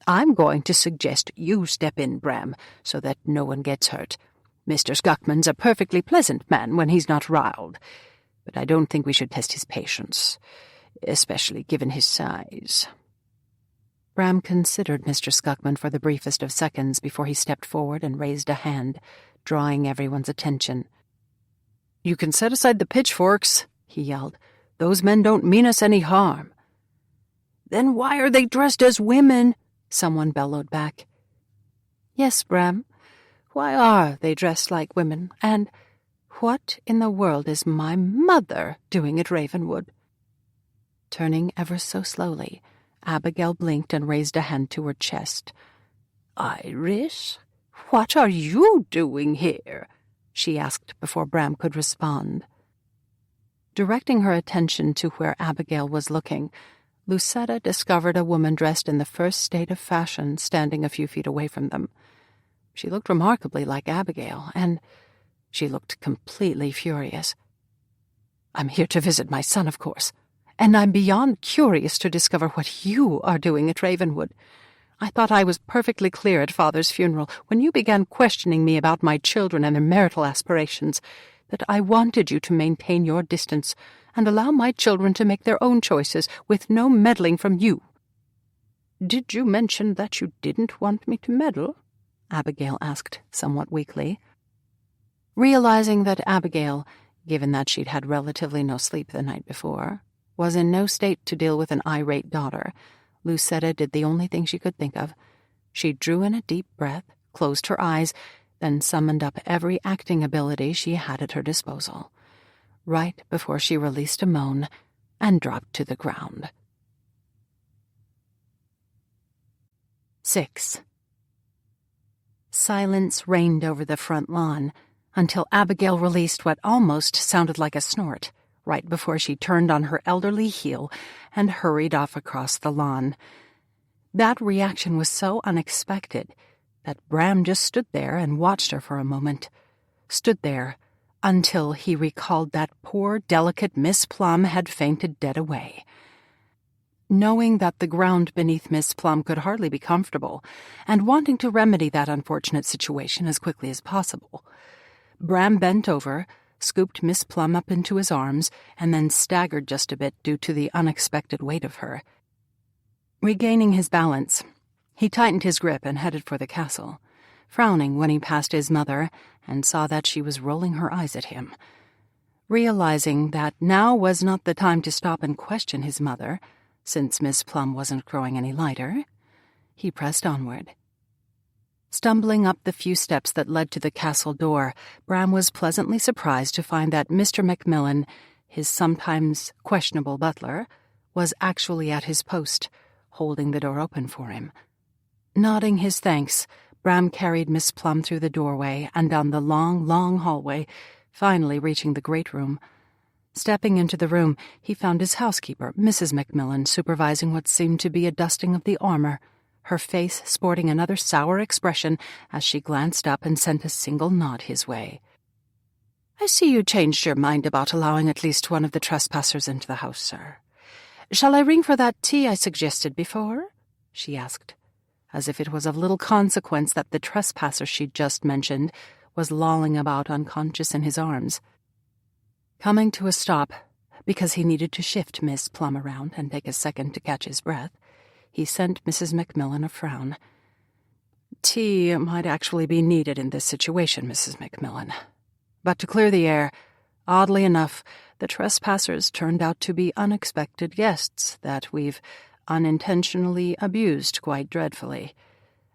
I'm going to suggest you step in, Bram, so that no one gets hurt. Mr. Scuckman's a perfectly pleasant man when he's not riled, but I don't think we should test his patience, especially given his size." Bram considered Mr. Scuckman for the briefest of seconds before he stepped forward and raised a hand, drawing everyone's attention. "You can set aside the pitchforks," he yelled. "Those men don't mean us any harm." "Then why are they dressed as women?" someone bellowed back. "Yes, Bram, why are they dressed like women? And what in the world is my mother doing at Ravenwood?" Turning ever so slowly, Abigail blinked and raised a hand to her chest. "Iris, what are you doing here?" she asked before Bram could respond. Directing her attention to where Abigail was looking, Lucetta discovered a woman dressed in the first state of fashion standing a few feet away from them. She looked remarkably like Abigail, and she looked completely furious. "I'm here to visit my son, of course, and I'm beyond curious to discover what you are doing at Ravenwood. I thought I was perfectly clear at Father's funeral when you began questioning me about my children and their marital aspirations, that I wanted you to maintain your distance and allow my children to make their own choices with no meddling from you." "Did you mention that you didn't want me to meddle?" Abigail asked somewhat weakly. Realizing that Abigail, given that she'd had relatively no sleep the night before, was in no state to deal with an irate daughter, Lucetta did the only thing she could think of. She drew in a deep breath, closed her eyes, then summoned up every acting ability she had at her disposal, right before she released a moan and dropped to the ground. 6. Silence reigned over the front lawn until Abigail released what almost sounded like a snort, right before she turned on her elderly heel and hurried off across the lawn. That reaction was so unexpected that Bram just stood there and watched her for a moment. Stood there until he recalled that poor, delicate Miss Plum had fainted dead away. Knowing that the ground beneath Miss Plum could hardly be comfortable, and wanting to remedy that unfortunate situation as quickly as possible, Bram bent over, scooped Miss Plum up into his arms, and then staggered just a bit due to the unexpected weight of her. Regaining his balance, he tightened his grip and headed for the castle, frowning when he passed his mother and saw that she was rolling her eyes at him. Realizing that now was not the time to stop and question his mother, since Miss Plum wasn't growing any lighter, he pressed onward. Stumbling up the few steps that led to the castle door, Bram was pleasantly surprised to find that Mr. Macmillan, his sometimes questionable butler, was actually at his post, holding the door open for him. Nodding his thanks, Bram carried Miss Plum through the doorway and down the long, long hallway, finally reaching the great room. Stepping into the room, he found his housekeeper, Mrs. Macmillan, supervising what seemed to be a dusting of the armor, her face sporting another sour expression as she glanced up and sent a single nod his way. "I see you changed your mind about allowing at least one of the trespassers into the house, sir. Shall I ring for that tea I suggested before?" she asked, as if it was of little consequence that the trespasser she'd just mentioned was lolling about unconscious in his arms. Coming to a stop, because he needed to shift Miss Plum around and take a second to catch his breath, he sent Mrs. Macmillan a frown. "Tea might actually be needed in this situation, Mrs. Macmillan. But to clear the air, oddly enough, the trespassers turned out to be unexpected guests that we've unintentionally abused quite dreadfully.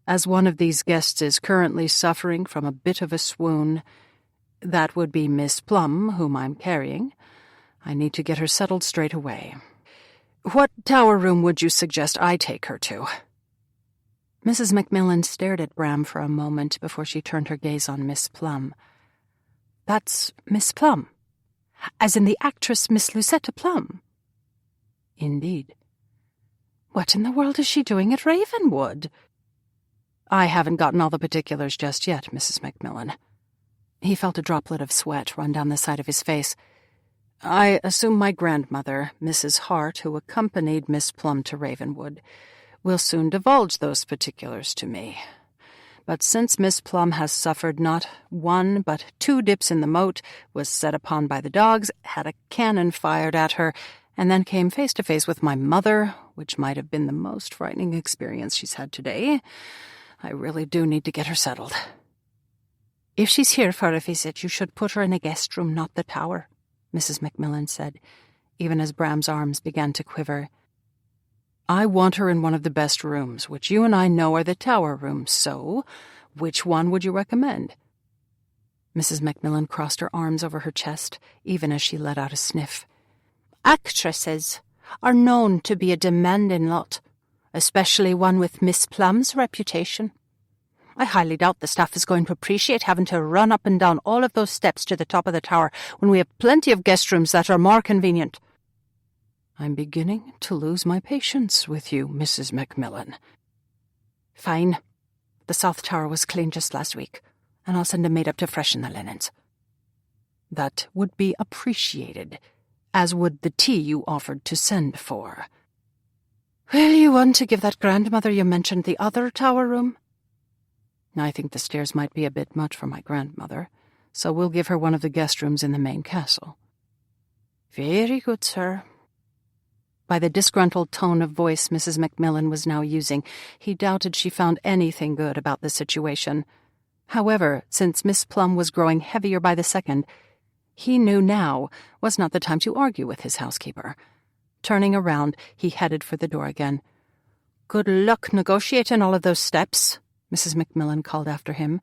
As one of these guests is currently suffering from a bit of a swoon, that would be Miss Plum, whom I'm carrying. I need to get her settled straight away. What tower room would you suggest I take her to?" Mrs. Macmillan stared at Bram for a moment before she turned her gaze on Miss Plum. "That's Miss Plum? As in the actress Miss Lucetta Plum?" "Indeed." "What in the world is she doing at Ravenwood?" "I haven't gotten all the particulars just yet, Mrs. Macmillan." He felt a droplet of sweat run down the side of his face. "I assume my grandmother, Mrs. Hart, who accompanied Miss Plum to Ravenwood, will soon divulge those particulars to me. But since Miss Plum has suffered not one but 2 dips in the moat, was set upon by the dogs, had a cannon fired at her, and then came face to face with my mother, which might have been the most frightening experience she's had today, I really do need to get her settled." "If she's here for a visit, you should put her in a guest room, not the tower," Mrs. Macmillan said, even as Bram's arms began to quiver. "I want her in one of the best rooms, which you and I know are the tower rooms, so which one would you recommend?" Mrs. Macmillan crossed her arms over her chest, even as she let out a sniff. "Actresses are known to be a demanding lot, especially one with Miss Plum's reputation. I highly doubt the staff is going to appreciate having to run up and down all of those steps to the top of the tower when we have plenty of guest rooms that are more convenient." "I'm beginning to lose my patience with you, Mrs. Macmillan." "Fine. The South Tower was cleaned just last week, and I'll send a maid up to freshen the linens." "That would be appreciated, as would the tea you offered to send for." "Will you want to give that grandmother you mentioned the other tower room?" "I think the stairs might be a bit much for my grandmother, so we'll give her one of the guest rooms in the main castle." "Very good, sir." By the disgruntled tone of voice Mrs. Macmillan was now using, he doubted she found anything good about the situation. However, since Miss Plum was growing heavier by the second, he knew now was not the time to argue with his housekeeper. Turning around, he headed for the door again. "Good luck negotiating all of those steps," Mrs. Macmillan called after him,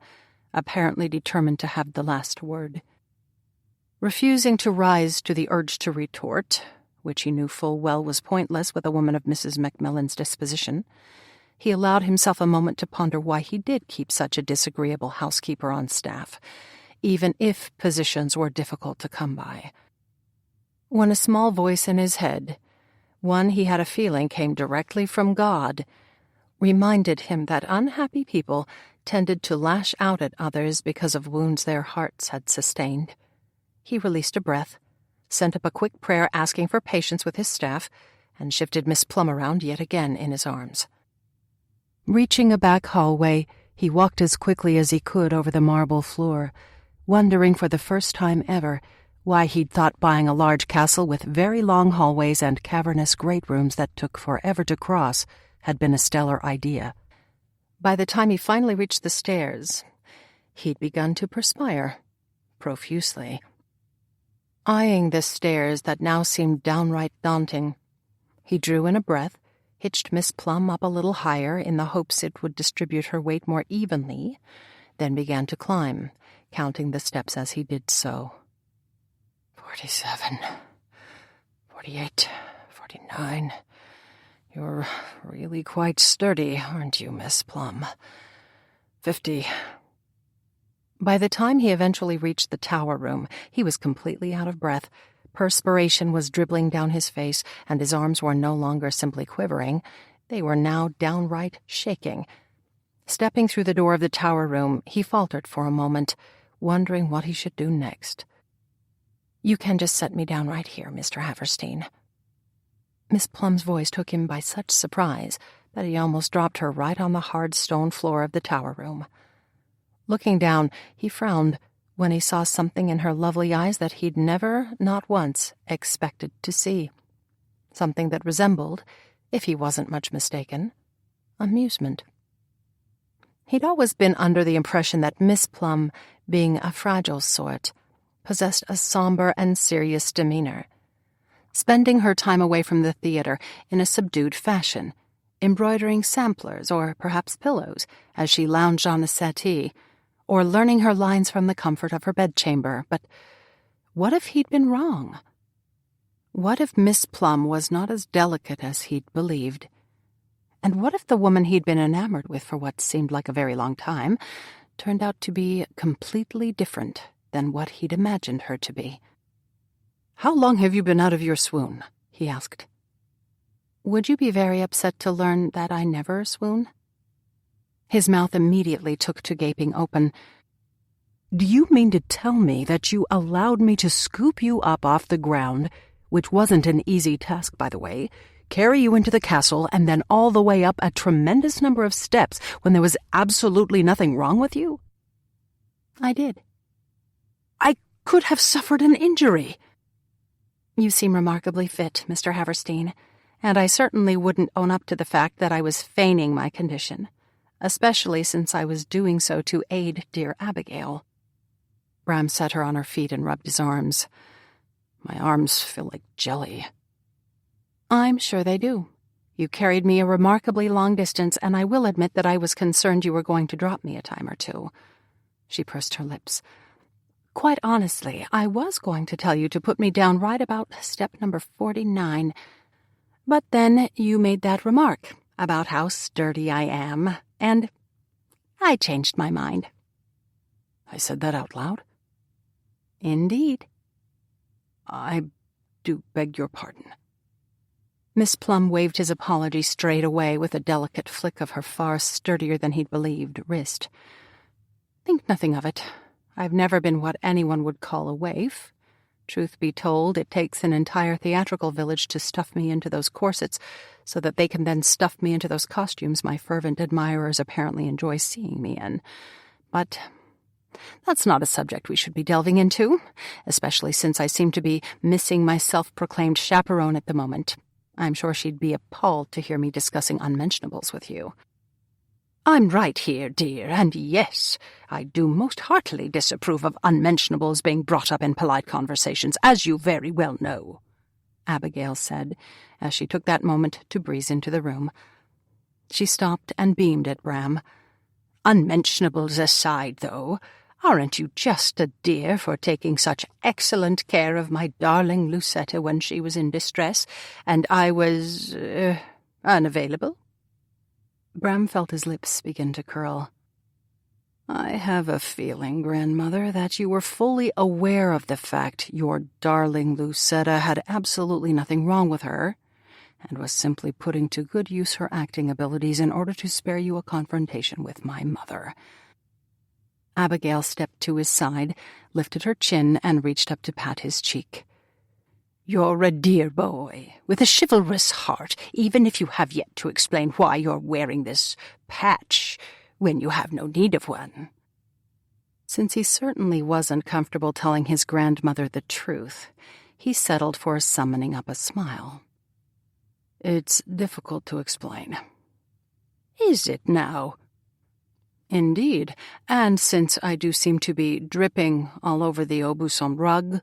apparently determined to have the last word. Refusing to rise to the urge to retort, which he knew full well was pointless with a woman of Mrs. Macmillan's disposition, he allowed himself a moment to ponder why he did keep such a disagreeable housekeeper on staff, even if positions were difficult to come by. When a small voice in his head, one he had a feeling came directly from God, reminded him that unhappy people tended to lash out at others because of wounds their hearts had sustained, he released a breath, sent up a quick prayer asking for patience with his staff, and shifted Miss Plum around yet again in his arms. Reaching a back hallway, he walked as quickly as he could over the marble floor, wondering for the first time ever why he'd thought buying a large castle with very long hallways and cavernous great rooms that took forever to cross had been a stellar idea. By the time he finally reached the stairs, he'd begun to perspire profusely. Eyeing the stairs that now seemed downright daunting, he drew in a breath, hitched Miss Plum up a little higher in the hopes it would distribute her weight more evenly, then began to climb, counting the steps as he did so. 47, 48, 49. You're really quite sturdy, aren't you, Miss Plum? 50. By the time he eventually reached the tower room, he was completely out of breath. Perspiration was dribbling down his face, and his arms were no longer simply quivering. They were now downright shaking. Stepping through the door of the tower room, he faltered for a moment, wondering what he should do next. "You can just set me down right here, Mr. Haverstein." Miss Plum's voice took him by such surprise that he almost dropped her right on the hard stone floor of the tower room. Looking down, he frowned when he saw something in her lovely eyes that he'd never, not once, expected to see. Something that resembled, if he wasn't much mistaken, amusement. He'd always been under the impression that Miss Plum, being a fragile sort, possessed a somber and serious demeanor, spending her time away from the theater in a subdued fashion, embroidering samplers or perhaps pillows as she lounged on a settee, or learning her lines from the comfort of her bedchamber. But what if he'd been wrong? What if Miss Plum was not as delicate as he'd believed? And what if the woman he'd been enamored with for what seemed like a very long time turned out to be completely different than what he'd imagined her to be? "How long have you been out of your swoon?" he asked. "Would you be very upset to learn that I never swoon?" His mouth immediately took to gaping open. "Do you mean to tell me that you allowed me to scoop you up off the ground, which wasn't an easy task, by the way, carry you into the castle, and then all the way up a tremendous number of steps when there was absolutely nothing wrong with you?" "I did." "I could have suffered an injury." "You seem remarkably fit, Mr. Haverstein, and I certainly wouldn't own up to the fact that I was feigning my condition, especially since I was doing so to aid dear Abigail." Bram set her on her feet and rubbed his arms. "My arms feel like jelly." "I'm sure they do. You carried me a remarkably long distance, and I will admit that I was concerned you were going to drop me a time or two." She pursed her lips. "Quite honestly, I was going to tell you to put me down right about step number 49. But then you made that remark about how sturdy I am, and I changed my mind." "I said that out loud?" "Indeed." "I do beg your pardon." Miss Plum waved his apology straight away with a delicate flick of her far sturdier than he'd believed wrist. "Think nothing of it. I've never been what anyone would call a waif. Truth be told, it takes an entire theatrical village to stuff me into those corsets so that they can then stuff me into those costumes my fervent admirers apparently enjoy seeing me in. But that's not a subject we should be delving into, especially since I seem to be missing my self-proclaimed chaperone at the moment. I'm sure she'd be appalled to hear me discussing unmentionables with you." "I'm right here, dear, and yes, I do most heartily disapprove of unmentionables being brought up in polite conversations, as you very well know," Abigail said, as she took that moment to breeze into the room. She stopped and beamed at Bram. "Unmentionables aside, though, aren't you just a dear for taking such excellent care of my darling Lucetta when she was in distress, and I was, unavailable?" Bram felt his lips begin to curl. "I have a feeling, Grandmother, that you were fully aware of the fact your darling Lucetta had absolutely nothing wrong with her, and was simply putting to good use her acting abilities in order to spare you a confrontation with my mother." Abigail stepped to his side, lifted her chin, and reached up to pat his cheek. You're a dear boy, with a chivalrous heart, even if you have yet to explain why you're wearing this patch when you have no need of one." Since he certainly wasn't comfortable telling his grandmother the truth, he settled for summoning up a smile. "It's difficult to explain." "Is it now?" "Indeed, and since I do seem to be dripping all over the Aubusson rug,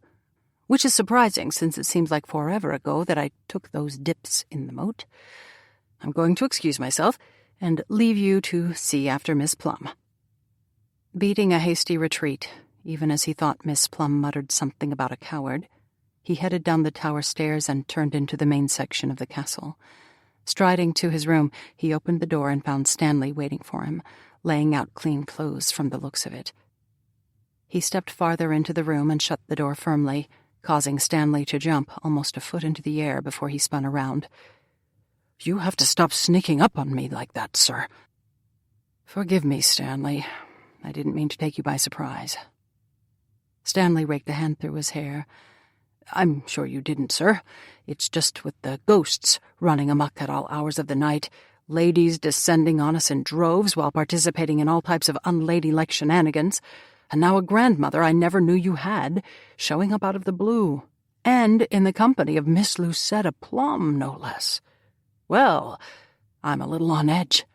which is surprising since it seems like forever ago that I took those dips in the moat, I'm going to excuse myself and leave you to see after Miss Plum." Beating a hasty retreat, even as he thought Miss Plum muttered something about a coward, he headed down the tower stairs and turned into the main section of the castle. Striding to his room, he opened the door and found Stanley waiting for him, laying out clean clothes from the looks of it. He stepped farther into the room and shut the door firmly, causing Stanley to jump almost a foot into the air before he spun around. "You have to stop sneaking up on me like that, sir." "Forgive me, Stanley. I didn't mean to take you by surprise." Stanley raked a hand through his hair. "I'm sure you didn't, sir. It's just with the ghosts running amok at all hours of the night, ladies descending on us in droves while participating in all types of unladylike shenanigans, and now a grandmother I never knew you had, showing up out of the blue, and in the company of Miss Lucetta Plum, no less. Well, I'm a little on edge."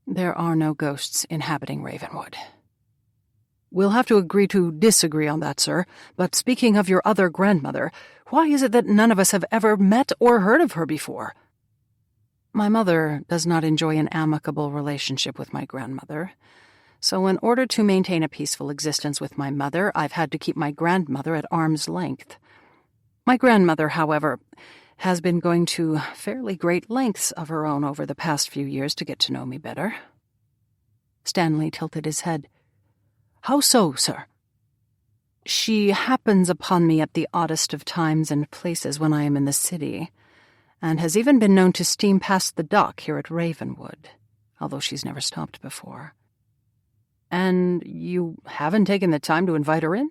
"There are no ghosts inhabiting Ravenwood." "We'll have to agree to disagree on that, sir, but speaking of your other grandmother, why is it that none of us have ever met or heard of her before?" "My mother does not enjoy an amicable relationship with my grandmother, so in order to maintain a peaceful existence with my mother, I've had to keep my grandmother at arm's length. My grandmother, however, has been going to fairly great lengths of her own over the past few years to get to know me better." Stanley tilted his head. "How so, sir?" "She happens upon me at the oddest of times and places when I am in the city, and has even been known to steam past the dock here at Ravenwood, although she's never stopped before." "And you haven't taken the time to invite her in?"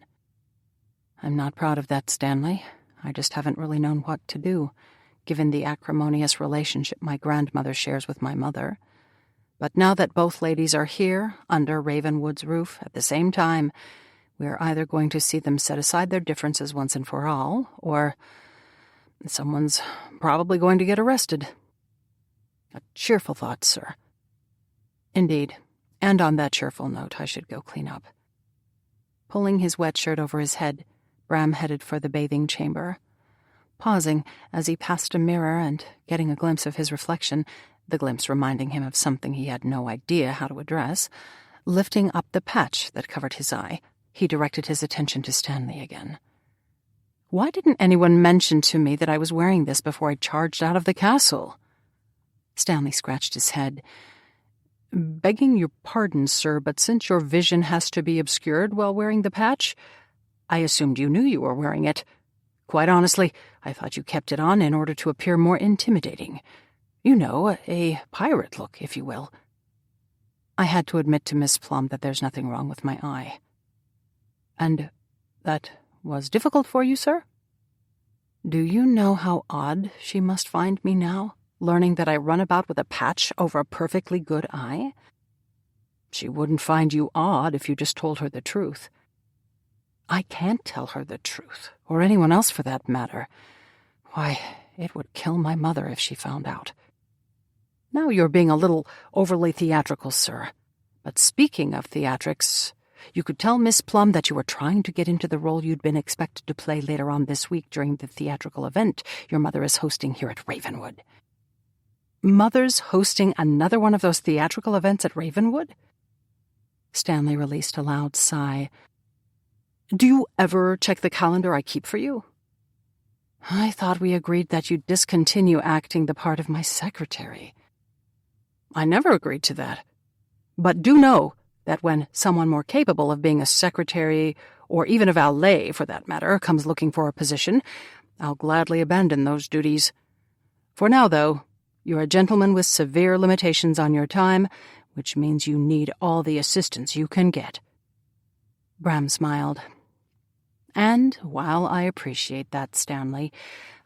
"I'm not proud of that, Stanley. I just haven't really known what to do, given the acrimonious relationship my grandmother shares with my mother. But now that both ladies are here, under Ravenwood's roof, at the same time, we're either going to see them set aside their differences once and for all, or someone's probably going to get arrested." "A cheerful thought, sir." "Indeed, and on that cheerful note, I should go clean up." Pulling his wet shirt over his head, Bram headed for the bathing chamber. Pausing as he passed a mirror and getting a glimpse of his reflection, the glimpse reminding him of something he had no idea how to address, lifting up the patch that covered his eye, he directed his attention to Stanley again. "Why didn't anyone mention to me that I was wearing this before I charged out of the castle?" Stanley scratched his head. "Begging your pardon, sir, but since your vision has to be obscured while wearing the patch, I assumed you knew you were wearing it. Quite honestly, I thought you kept it on in order to appear more intimidating. You know, a pirate look, if you will." I had to admit to Miss Plum that there's nothing wrong with my eye. "And that was difficult for you, sir?" "Do you know how odd she must find me now, learning that I run about with a patch over a perfectly good eye?" "She wouldn't find you odd if you just told her the truth." "I can't tell her the truth, or anyone else for that matter. Why, it would kill my mother if she found out." "Now you're being a little overly theatrical, sir. But speaking of theatrics, you could tell Miss Plum that you were trying to get into the role you'd been expected to play later on this week during the theatrical event your mother is hosting here at Ravenwood." "Mother's hosting another one of those theatrical events at Ravenwood?" Stanley released a loud sigh. "Do you ever check the calendar I keep for you?" "I thought we agreed that you'd discontinue acting the part of my secretary." "I never agreed to that. But do know that when someone more capable of being a secretary, or even a valet for that matter, comes looking for a position, I'll gladly abandon those duties. For now, though, you're a gentleman with severe limitations on your time, which means you need all the assistance you can get." Bram smiled. And while I appreciate that, Stanley,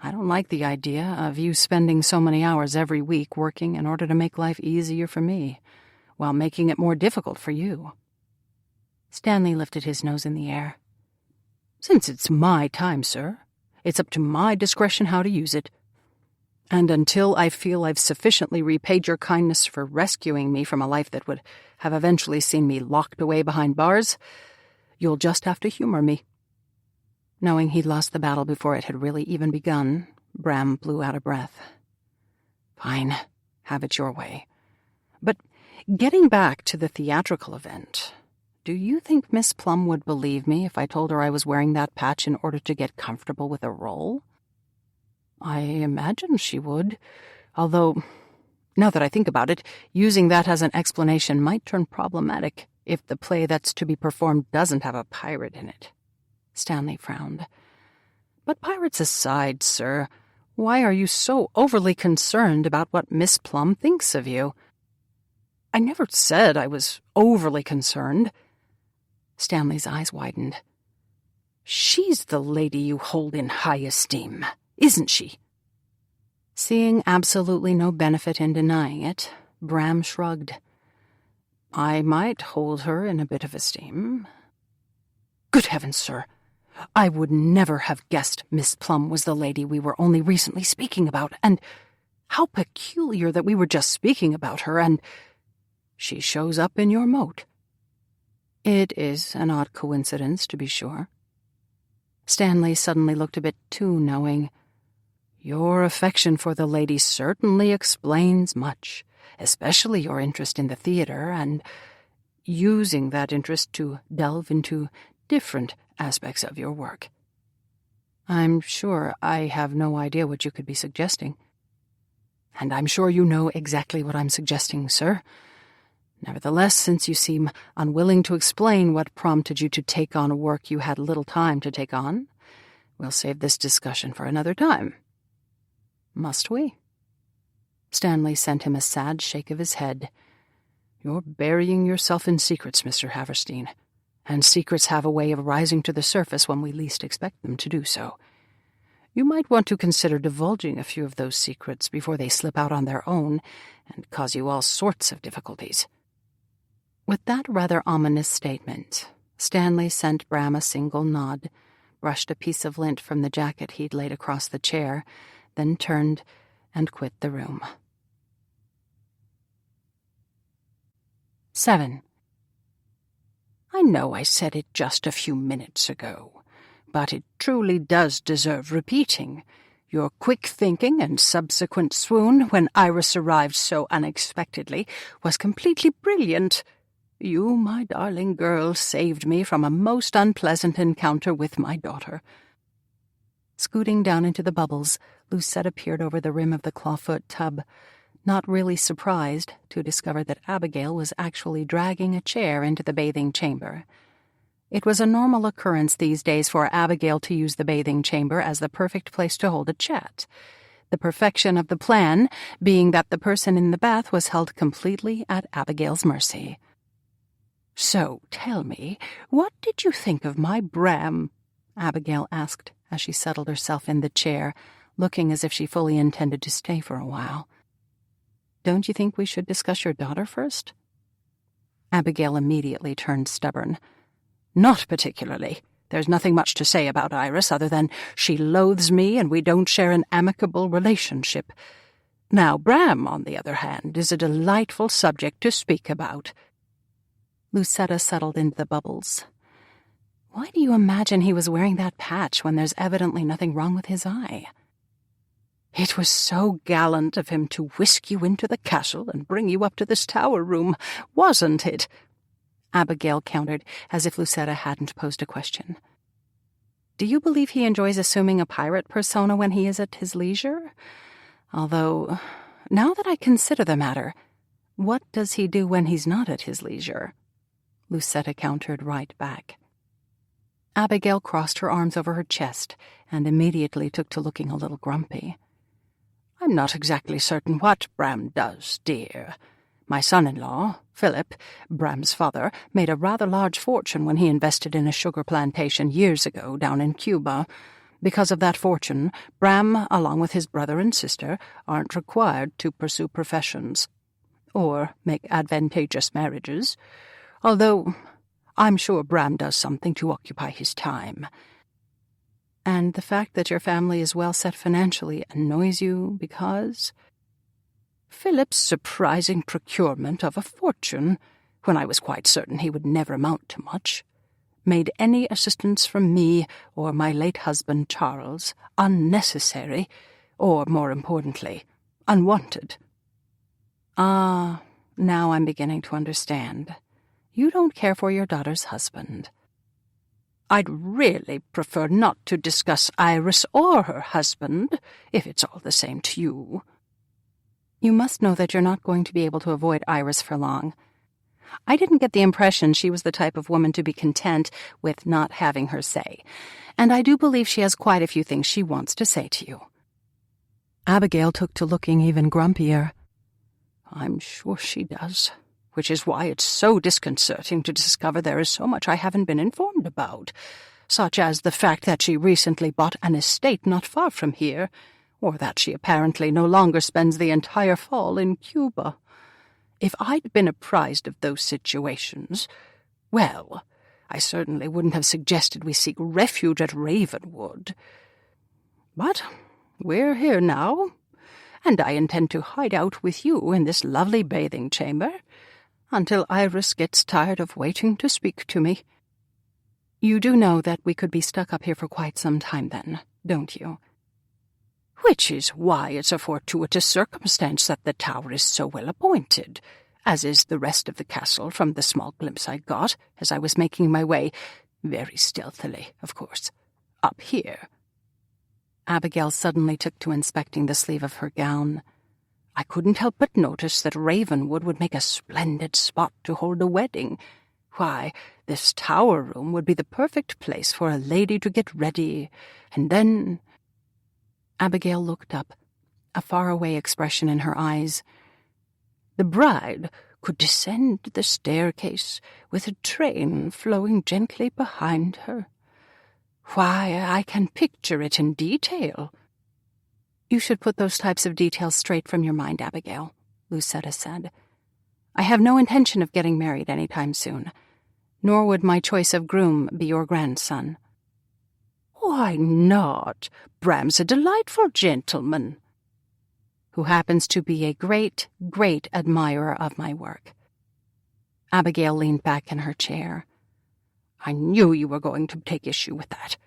I don't like the idea of you spending so many hours every week working in order to make life easier for me, while making it more difficult for you." Stanley lifted his nose in the air. "Since it's my time, sir, it's up to my discretion how to use it. And until I feel I've sufficiently repaid your kindness for rescuing me from a life that would have eventually seen me locked away behind bars, you'll just have to humor me." Knowing he'd lost the battle before it had really even begun, Bram blew out a breath. "Fine, have it your way. But getting back to the theatrical event, do you think Miss Plum would believe me if I told her I was wearing that patch in order to get comfortable with a role?" "I imagine she would, although, now that I think about it, using that as an explanation might turn problematic if the play that's to be performed doesn't have a pirate in it." Stanley frowned. "But pirates aside, sir, why are you so overly concerned about what Miss Plum thinks of you?" "I never said I was overly concerned." Stanley's eyes widened. "She's the lady you hold in high esteem, isn't she?" Seeing absolutely no benefit in denying it, Bram shrugged. "I might hold her in a bit of esteem." "Good heavens, sir! I would never have guessed Miss Plum was the lady we were only recently speaking about, and how peculiar that we were just speaking about her, and she shows up in your moat." "It is an odd coincidence, to be sure." Stanley suddenly looked a bit too knowing. "Your affection for the lady certainly explains much, especially your interest in the theater, and using that interest to delve into different aspects of your work." "I'm sure I have no idea what you could be suggesting." "And I'm sure you know exactly what I'm suggesting, sir. Nevertheless, since you seem unwilling to explain what prompted you to take on work you had little time to take on, we'll save this discussion for another time." "Must we?" Stanley sent him a sad shake of his head. "You're burying yourself in secrets, Mr. Haverstein, and secrets have a way of rising to the surface when we least expect them to do so. You might want to consider divulging a few of those secrets before they slip out on their own and cause you all sorts of difficulties." With that rather ominous statement, Stanley sent Bram a single nod, brushed a piece of lint from the jacket he'd laid across the chair, then turned and quit the room. 7. "I know I said it just a few minutes ago, but it truly does deserve repeating. Your quick thinking and subsequent swoon when Iris arrived so unexpectedly was completely brilliant. You, my darling girl, saved me from a most unpleasant encounter with my daughter." Scooting down into the bubbles, Lucetta peered over the rim of the clawfoot tub, not really surprised to discover that Abigail was actually dragging a chair into the bathing chamber. It was a normal occurrence these days for Abigail to use the bathing chamber as the perfect place to hold a chat, the perfection of the plan being that the person in the bath was held completely at Abigail's mercy. "So, tell me, what did you think of my Bram?" Abigail asked as she settled herself in the chair, looking as if she fully intended to stay for a while. "Don't you think we should discuss your daughter first?" Abigail immediately turned stubborn. "Not particularly. There's nothing much to say about Iris other than she loathes me and we don't share an amicable relationship. Now, Bram, on the other hand, is a delightful subject to speak about." Lucetta settled into the bubbles. "Why do you imagine he was wearing that patch when there's evidently nothing wrong with his eye?" "It was so gallant of him to whisk you into the castle and bring you up to this tower room, wasn't it?" Abigail countered, as if Lucetta hadn't posed a question. "Do you believe he enjoys assuming a pirate persona when he is at his leisure? Although, now that I consider the matter, what does he do when he's not at his leisure?" Lucetta countered right back. Abigail crossed her arms over her chest and immediately took to looking a little grumpy. "I'm not exactly certain what Bram does, dear. My son-in-law, Philip, Bram's father, made a rather large fortune when he invested in a sugar plantation years ago down in Cuba. Because of that fortune, Bram, along with his brother and sister, aren't required to pursue professions or make advantageous marriages, although I'm sure Bram does something to occupy his time. And the fact that your family is well set financially annoys you because Philip's surprising procurement of a fortune, when I was quite certain he would never amount to much, made any assistance from me or my late husband Charles unnecessary, or, more importantly, unwanted. Ah, now I'm beginning to understand. You don't care for your daughter's husband. I'd really prefer not to discuss Iris or her husband, if it's all the same to you. You must know that you're not going to be able to avoid Iris for long. I didn't get the impression she was the type of woman to be content with not having her say, and I do believe she has quite a few things she wants to say to you. Abigail took to looking even grumpier. I'm sure she does, which is why it's so disconcerting to discover there is so much I haven't been informed about, such as the fact that she recently bought an estate not far from here, or that she apparently no longer spends the entire fall in Cuba. If I'd been apprised of those situations, well, I certainly wouldn't have suggested we seek refuge at Ravenwood. But we're here now, and I intend to hide out with you in this lovely bathing chamber until Iris gets tired of waiting to speak to me. You do know that we could be stuck up here for quite some time then, don't you? Which is why it's a fortuitous circumstance that the tower is so well appointed, as is the rest of the castle from the small glimpse I got as I was making my way, very stealthily, of course, up here. Abigail suddenly took to inspecting the sleeve of her gown. I couldn't help but notice that Ravenwood would make a splendid spot to hold a wedding. Why, this tower room would be the perfect place for a lady to get ready, and then— Abigail looked up, a faraway expression in her eyes. The bride could descend the staircase with a train flowing gently behind her. Why, I can picture it in detail. You should put those types of details straight from your mind, Abigail, Lucetta said. I have no intention of getting married any time soon, nor would my choice of groom be your grandson. Why not? Bram's a delightful gentleman, who happens to be a great, great admirer of my work. Abigail leaned back in her chair. I knew you were going to take issue with that.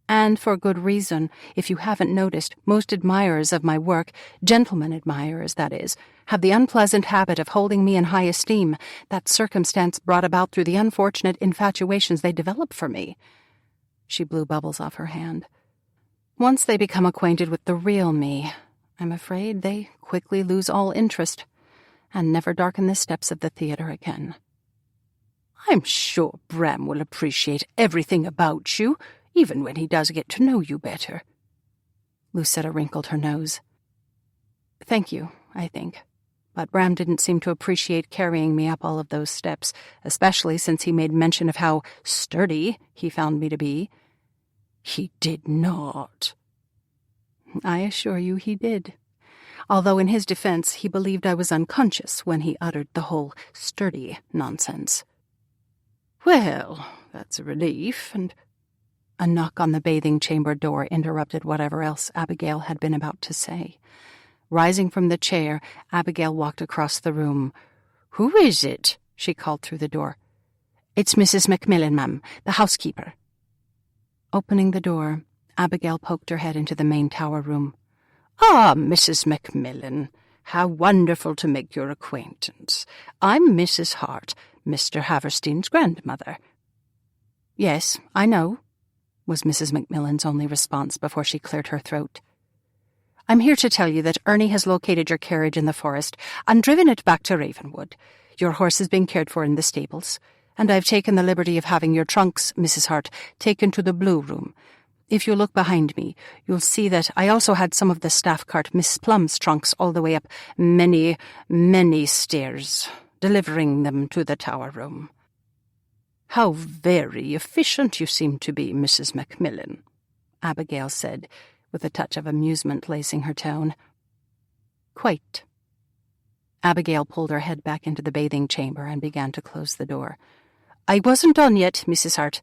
And for good reason. If you haven't noticed, most admirers of my work, gentlemen admirers, that is, have the unpleasant habit of holding me in high esteem, that circumstance brought about through the unfortunate infatuations they develop for me. She blew bubbles off her hand. Once they become acquainted with the real me, I'm afraid they quickly lose all interest and never darken the steps of the theater again. I'm sure Bram will appreciate everything about you, even when he does get to know you better. Lucetta wrinkled her nose. Thank you, I think. But Bram didn't seem to appreciate carrying me up all of those steps, especially since he made mention of how sturdy he found me to be. He did not. I assure you he did. Although in his defense he believed I was unconscious when he uttered the whole sturdy nonsense. Well, that's a relief, and— A knock on the bathing chamber door interrupted whatever else Abigail had been about to say. Rising from the chair, Abigail walked across the room. Who is it? She called through the door. It's Mrs. Macmillan, ma'am, the housekeeper. Opening the door, Abigail poked her head into the main tower room. Ah, Mrs. Macmillan, how wonderful to make your acquaintance. I'm Mrs. Hart, Mr. Haverstein's grandmother. Yes, I know, was Mrs. Macmillan's only response before she cleared her throat. I'm here to tell you that Ernie has located your carriage in the forest and driven it back to Ravenwood. Your horse is being cared for in the stables, and I've taken the liberty of having your trunks, Mrs. Hart, taken to the Blue Room. If you look behind me, you'll see that I also had some of the staff cart Miss Plum's trunks all the way up many, many stairs, delivering them to the tower room." "How very efficient you seem to be, Mrs. Macmillan," Abigail said, with a touch of amusement lacing her tone. "Quite." Abigail pulled her head back into the bathing chamber and began to close the door. "I wasn't done yet, Mrs. Hart."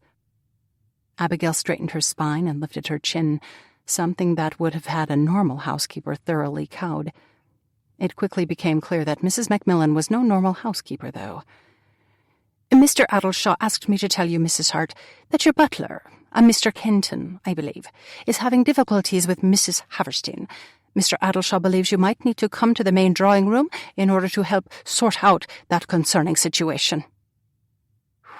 Abigail straightened her spine and lifted her chin, something that would have had a normal housekeeper thoroughly cowed. It quickly became clear that Mrs. Macmillan was no normal housekeeper, though. "Mr. Addleshaw asked me to tell you, Mrs. Hart, that your butler, a Mr. Kenton, I believe, is having difficulties with Mrs. Haverstein. Mr. Addleshaw believes you might need to come to the main drawing-room in order to help sort out that concerning situation."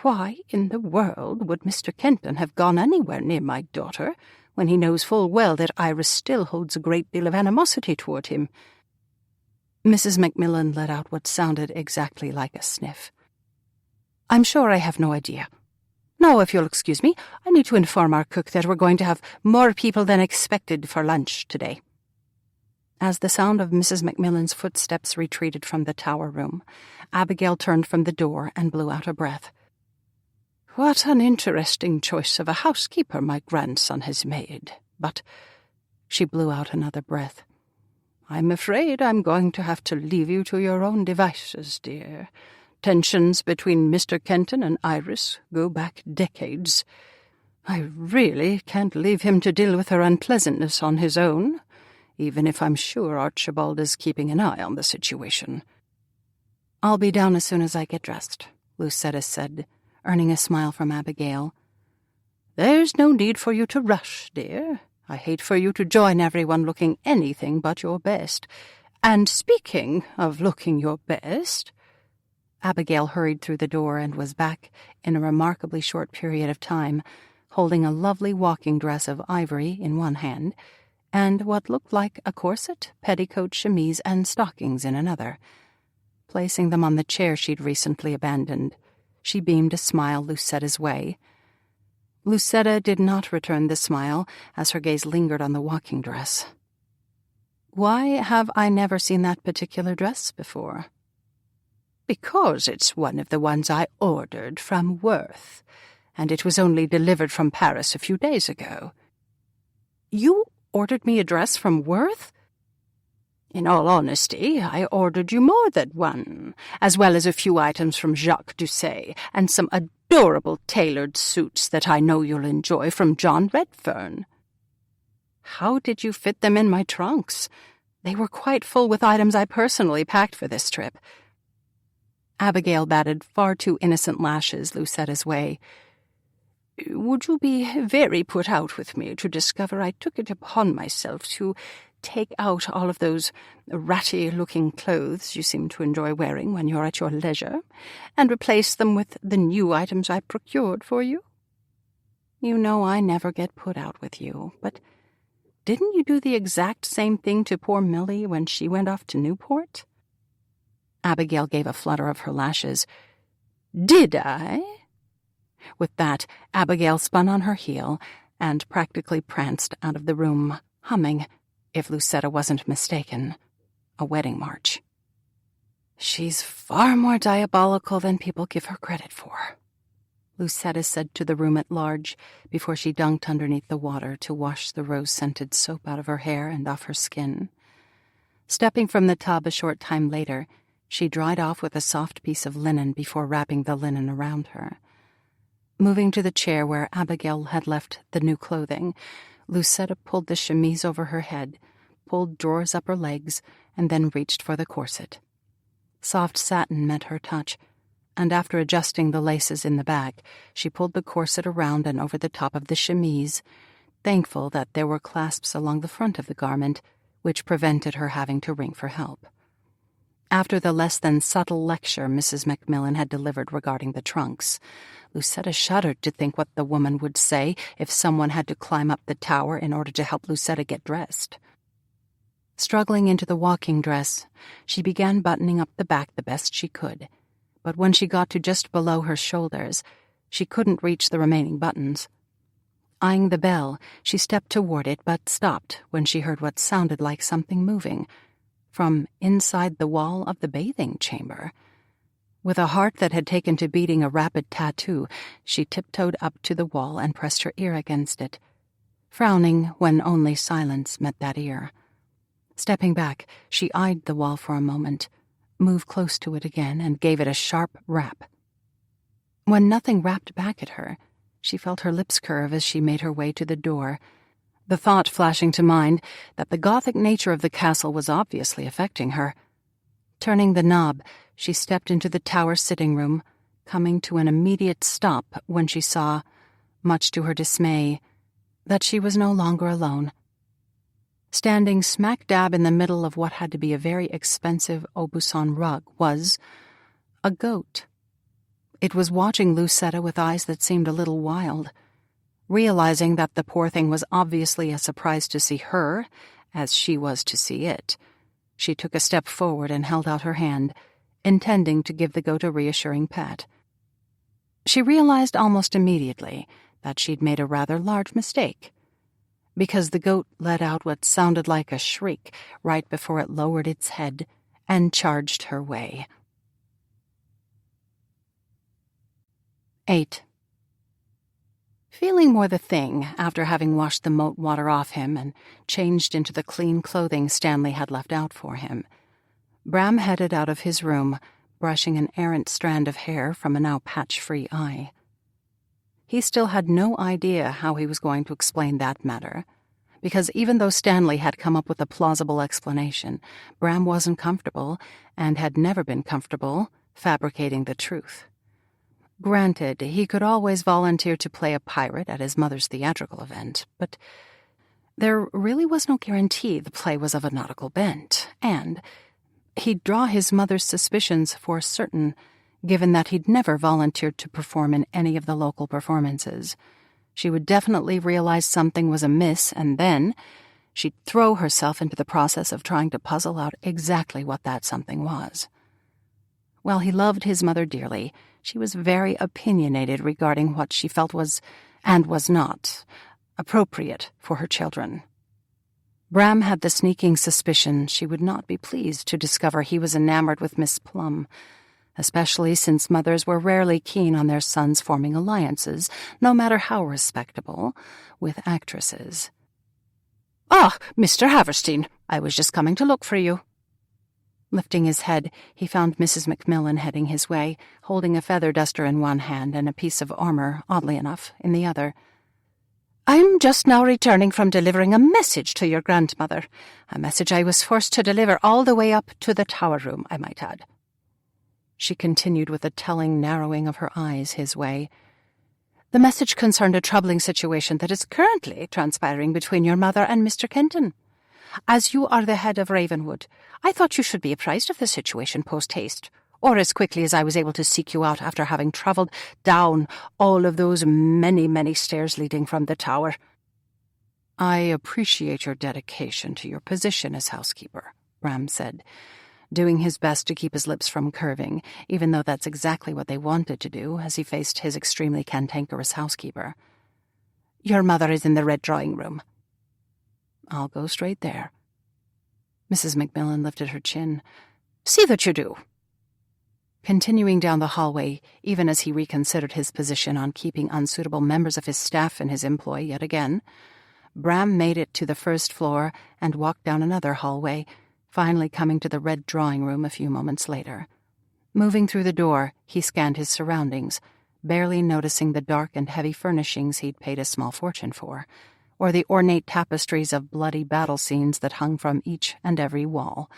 "Why in the world would Mr. Kenton have gone anywhere near my daughter when he knows full well that Iris still holds a great deal of animosity toward him?" Mrs. Macmillan let out what sounded exactly like a sniff. "I'm sure I have no idea. Now, if you'll excuse me, I need to inform our cook that we're going to have more people than expected for lunch today." As the sound of Mrs. Macmillan's footsteps retreated from the tower room, Abigail turned from the door and blew out a breath. "What an interesting choice of a housekeeper my grandson has made, but—" She blew out another breath. "I'm afraid I'm going to have to leave you to your own devices, dear. Tensions between Mr. Kenton and Iris go back decades. I really can't leave him to deal with her unpleasantness on his own, even if I'm sure Archibald is keeping an eye on the situation." "I'll be down as soon as I get dressed," Lucetta said, earning a smile from Abigail. "There's no need for you to rush, dear. I hate for you to join everyone looking anything but your best. And speaking of looking your best—" Abigail hurried through the door and was back in a remarkably short period of time, holding a lovely walking dress of ivory in one hand and what looked like a corset, petticoat, chemise, and stockings in another. Placing them on the chair she'd recently abandoned, she beamed a smile Lucetta's way. Lucetta did not return the smile as her gaze lingered on the walking dress. "Why have I never seen that particular dress before?" "Because it's one of the ones I ordered from Worth, and it was only delivered from Paris a few days ago." "You ordered me a dress from Worth?" "In all honesty, I ordered you more than one, as well as a few items from Jacques Doucet, and some adorable tailored suits that I know you'll enjoy from John Redfern." "How did you fit them in my trunks? They were quite full with items I personally packed for this trip." Abigail batted far too innocent lashes Lucetta's way. "Would you be very put out with me to discover I took it upon myself to take out all of those ratty-looking clothes you seem to enjoy wearing when you're at your leisure, and replace them with the new items I procured for you?" "You know I never get put out with you, but didn't you do the exact same thing to poor Millie when she went off to Newport?" Abigail gave a flutter of her lashes. "Did I?" With that, Abigail spun on her heel and practically pranced out of the room, humming, if Lucetta wasn't mistaken, a wedding march. "She's far more diabolical than people give her credit for," Lucetta said to the room at large before she dunked underneath the water to wash the rose-scented soap out of her hair and off her skin. Stepping from the tub a short time later, she dried off with a soft piece of linen before wrapping the linen around her. Moving to the chair where Abigail had left the new clothing, Lucetta pulled the chemise over her head, pulled drawers up her legs, and then reached for the corset. Soft satin met her touch, and after adjusting the laces in the back, she pulled the corset around and over the top of the chemise, thankful that there were clasps along the front of the garment, which prevented her having to ring for help. After the less than subtle lecture Mrs. Macmillan had delivered regarding the trunks, Lucetta shuddered to think what the woman would say if someone had to climb up the tower in order to help Lucetta get dressed. Struggling into the walking dress, she began buttoning up the back the best she could, but when she got to just below her shoulders, she couldn't reach the remaining buttons. Eyeing the bell, she stepped toward it but stopped when she heard what sounded like something moving from inside the wall of the bathing chamber. With a heart that had taken to beating a rapid tattoo, she tiptoed up to the wall and pressed her ear against it, frowning when only silence met that ear. Stepping back, she eyed the wall for a moment, moved close to it again, and gave it a sharp rap. When nothing rapped back at her, she felt her lips curve as she made her way to the door, the thought flashing to mind that the Gothic nature of the castle was obviously affecting her. Turning the knob, she stepped into the tower sitting room, coming to an immediate stop when she saw, much to her dismay, that she was no longer alone. Standing smack dab in the middle of what had to be a very expensive Aubusson rug was a goat. It was watching Lucetta with eyes that seemed a little wild. Realizing that the poor thing was obviously as surprised to see her as she was to see it, she took a step forward and held out her hand, intending to give the goat a reassuring pat. She realized almost immediately that she'd made a rather large mistake, because the goat let out what sounded like a shriek right before it lowered its head and charged her way. 8. Feeling more the thing after having washed the moat water off him and changed into the clean clothing Stanley had left out for him, Bram headed out of his room, brushing an errant strand of hair from a now patch-free eye. He still had no idea how he was going to explain that matter, because even though Stanley had come up with a plausible explanation, Bram wasn't comfortable, and had never been comfortable, fabricating the truth. Granted, he could always volunteer to play a pirate at his mother's theatrical event, but there really was no guarantee the play was of a nautical bent, and he'd draw his mother's suspicions for certain, given that he'd never volunteered to perform in any of the local performances. She would definitely realize something was amiss, and then she'd throw herself into the process of trying to puzzle out exactly what that something was. While he loved his mother dearly, she was very opinionated regarding what she felt was, and was not, appropriate for her children. Bram had the sneaking suspicion she would not be pleased to discover he was enamored with Miss Plum, especially since mothers were rarely keen on their sons forming alliances, no matter how respectable, with actresses. "Ah, Mr. Haverstein, I was just coming to look for you." Lifting his head, he found Mrs. Macmillan heading his way, holding a feather duster in one hand and a piece of armor, oddly enough, in the other. "I'm just now returning from delivering a message to your grandmother, a message I was forced to deliver all the way up to the tower room, I might add." She continued with a telling narrowing of her eyes his way. "The message concerned a troubling situation that is currently transpiring between your mother and Mr. Kenton. As you are the head of Ravenwood, I thought you should be apprised of the situation post-haste, or as quickly as I was able to seek you out after having travelled down all of those many, many stairs leading from the tower." "I appreciate your dedication to your position as housekeeper," Bram said, doing his best to keep his lips from curving, even though that's exactly what they wanted to do as he faced his extremely cantankerous housekeeper. "Your mother is in the red drawing room." "I'll go straight there." Mrs. Macmillan lifted her chin. "See that you do." Continuing down the hallway, even as he reconsidered his position on keeping unsuitable members of his staff in his employ yet again, Bram made it to the first floor and walked down another hallway, finally coming to the red drawing room a few moments later. Moving through the door, he scanned his surroundings, barely noticing the dark and heavy furnishings he'd paid a small fortune for, or the ornate tapestries of bloody battle scenes that hung from each and every wall.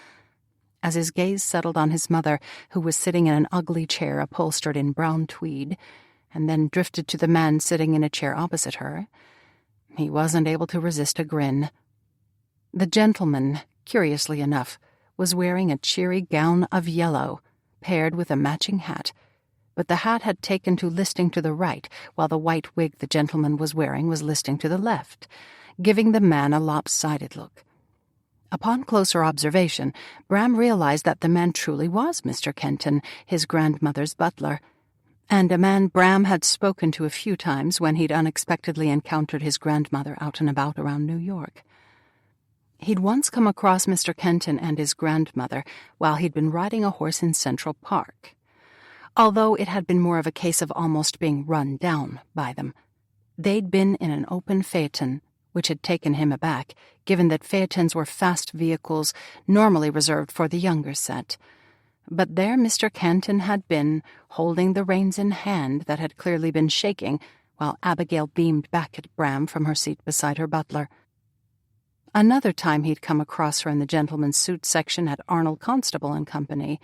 As his gaze settled on his mother, who was sitting in an ugly chair upholstered in brown tweed, and then drifted to the man sitting in a chair opposite her, he wasn't able to resist a grin. The gentleman, curiously enough, was wearing a cheery gown of yellow, paired with a matching hat, but the hat had taken to listing to the right, while the white wig the gentleman was wearing was listing to the left, giving the man a lopsided look. Upon closer observation, Bram realized that the man truly was Mr. Kenton, his grandmother's butler, and a man Bram had spoken to a few times when he'd unexpectedly encountered his grandmother out and about around New York. He'd once come across Mr. Kenton and his grandmother while he'd been riding a horse in Central Park, although it had been more of a case of almost being run down by them. They'd been in an open phaeton, which had taken him aback, given that phaetons were fast vehicles normally reserved for the younger set. But there Mr. Kenton had been, holding the reins in hand that had clearly been shaking, while Abigail beamed back at Bram from her seat beside her butler. Another time he'd come across her in the gentleman's suit section at Arnold Constable and Company,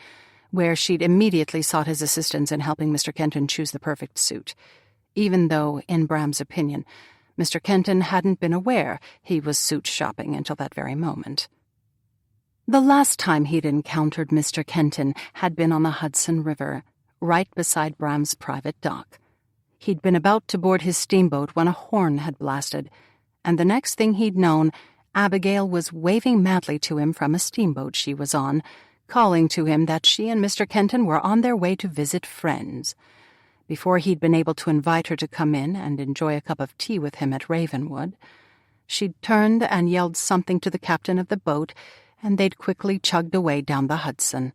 where she'd immediately sought his assistance in helping Mr. Kenton choose the perfect suit, even though, in Bram's opinion, Mr. Kenton hadn't been aware he was suit shopping until that very moment. The last time he'd encountered Mr. Kenton had been on the Hudson River, right beside Bram's private dock. He'd been about to board his steamboat when a horn had blasted, and the next thing he'd known, Abigail was waving madly to him from a steamboat she was on, calling to him that she and Mr. Kenton were on their way to visit friends. Before he'd been able to invite her to come in and enjoy a cup of tea with him at Ravenwood, she'd turned and yelled something to the captain of the boat, and they'd quickly chugged away down the Hudson.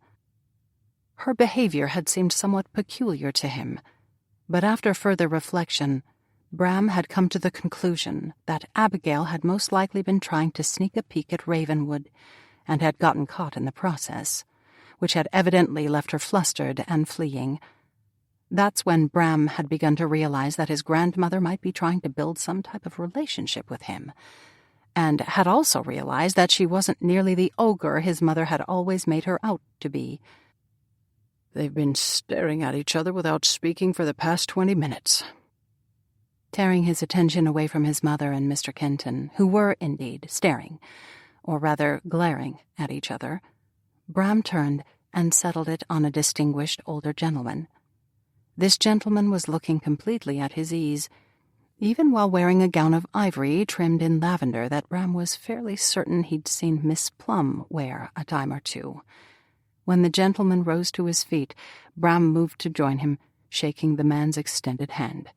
Her behavior had seemed somewhat peculiar to him, but after further reflection, Bram had come to the conclusion that Abigail had most likely been trying to sneak a peek at Ravenwood, and had gotten caught in the process, which had evidently left her flustered and fleeing. That's when Bram had begun to realize that his grandmother might be trying to build some type of relationship with him, and had also realized that she wasn't nearly the ogre his mother had always made her out to be. They've been staring at each other without speaking for the past 20 minutes. Tearing his attention away from his mother and Mr. Kenton, who were indeed staring, or rather glaring, at each other, Bram turned and settled it on a distinguished older gentleman. This gentleman was looking completely at his ease, even while wearing a gown of ivory trimmed in lavender that Bram was fairly certain he'd seen Miss Plum wear a time or two. When the gentleman rose to his feet, Bram moved to join him, shaking the man's extended hand.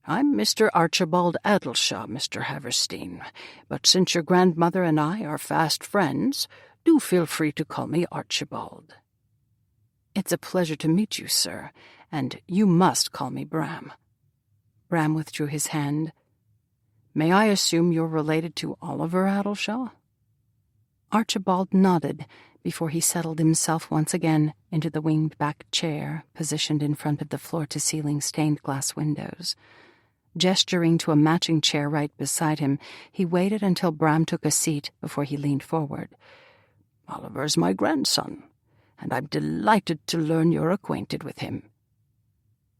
"I'm Mr. Archibald Addleshaw, Mr. Haverstein, but since your grandmother and I are fast friends, do feel free to call me Archibald." "It's a pleasure to meet you, sir, and you must call me Bram." Bram withdrew his hand. "May I assume you're related to Oliver Addleshaw?" Archibald nodded before he settled himself once again into the winged-back chair positioned in front of the floor-to-ceiling stained-glass windows. Gesturing to a matching chair right beside him, he waited until Bram took a seat before he leaned forward. "Oliver's my grandson, and I'm delighted to learn you're acquainted with him."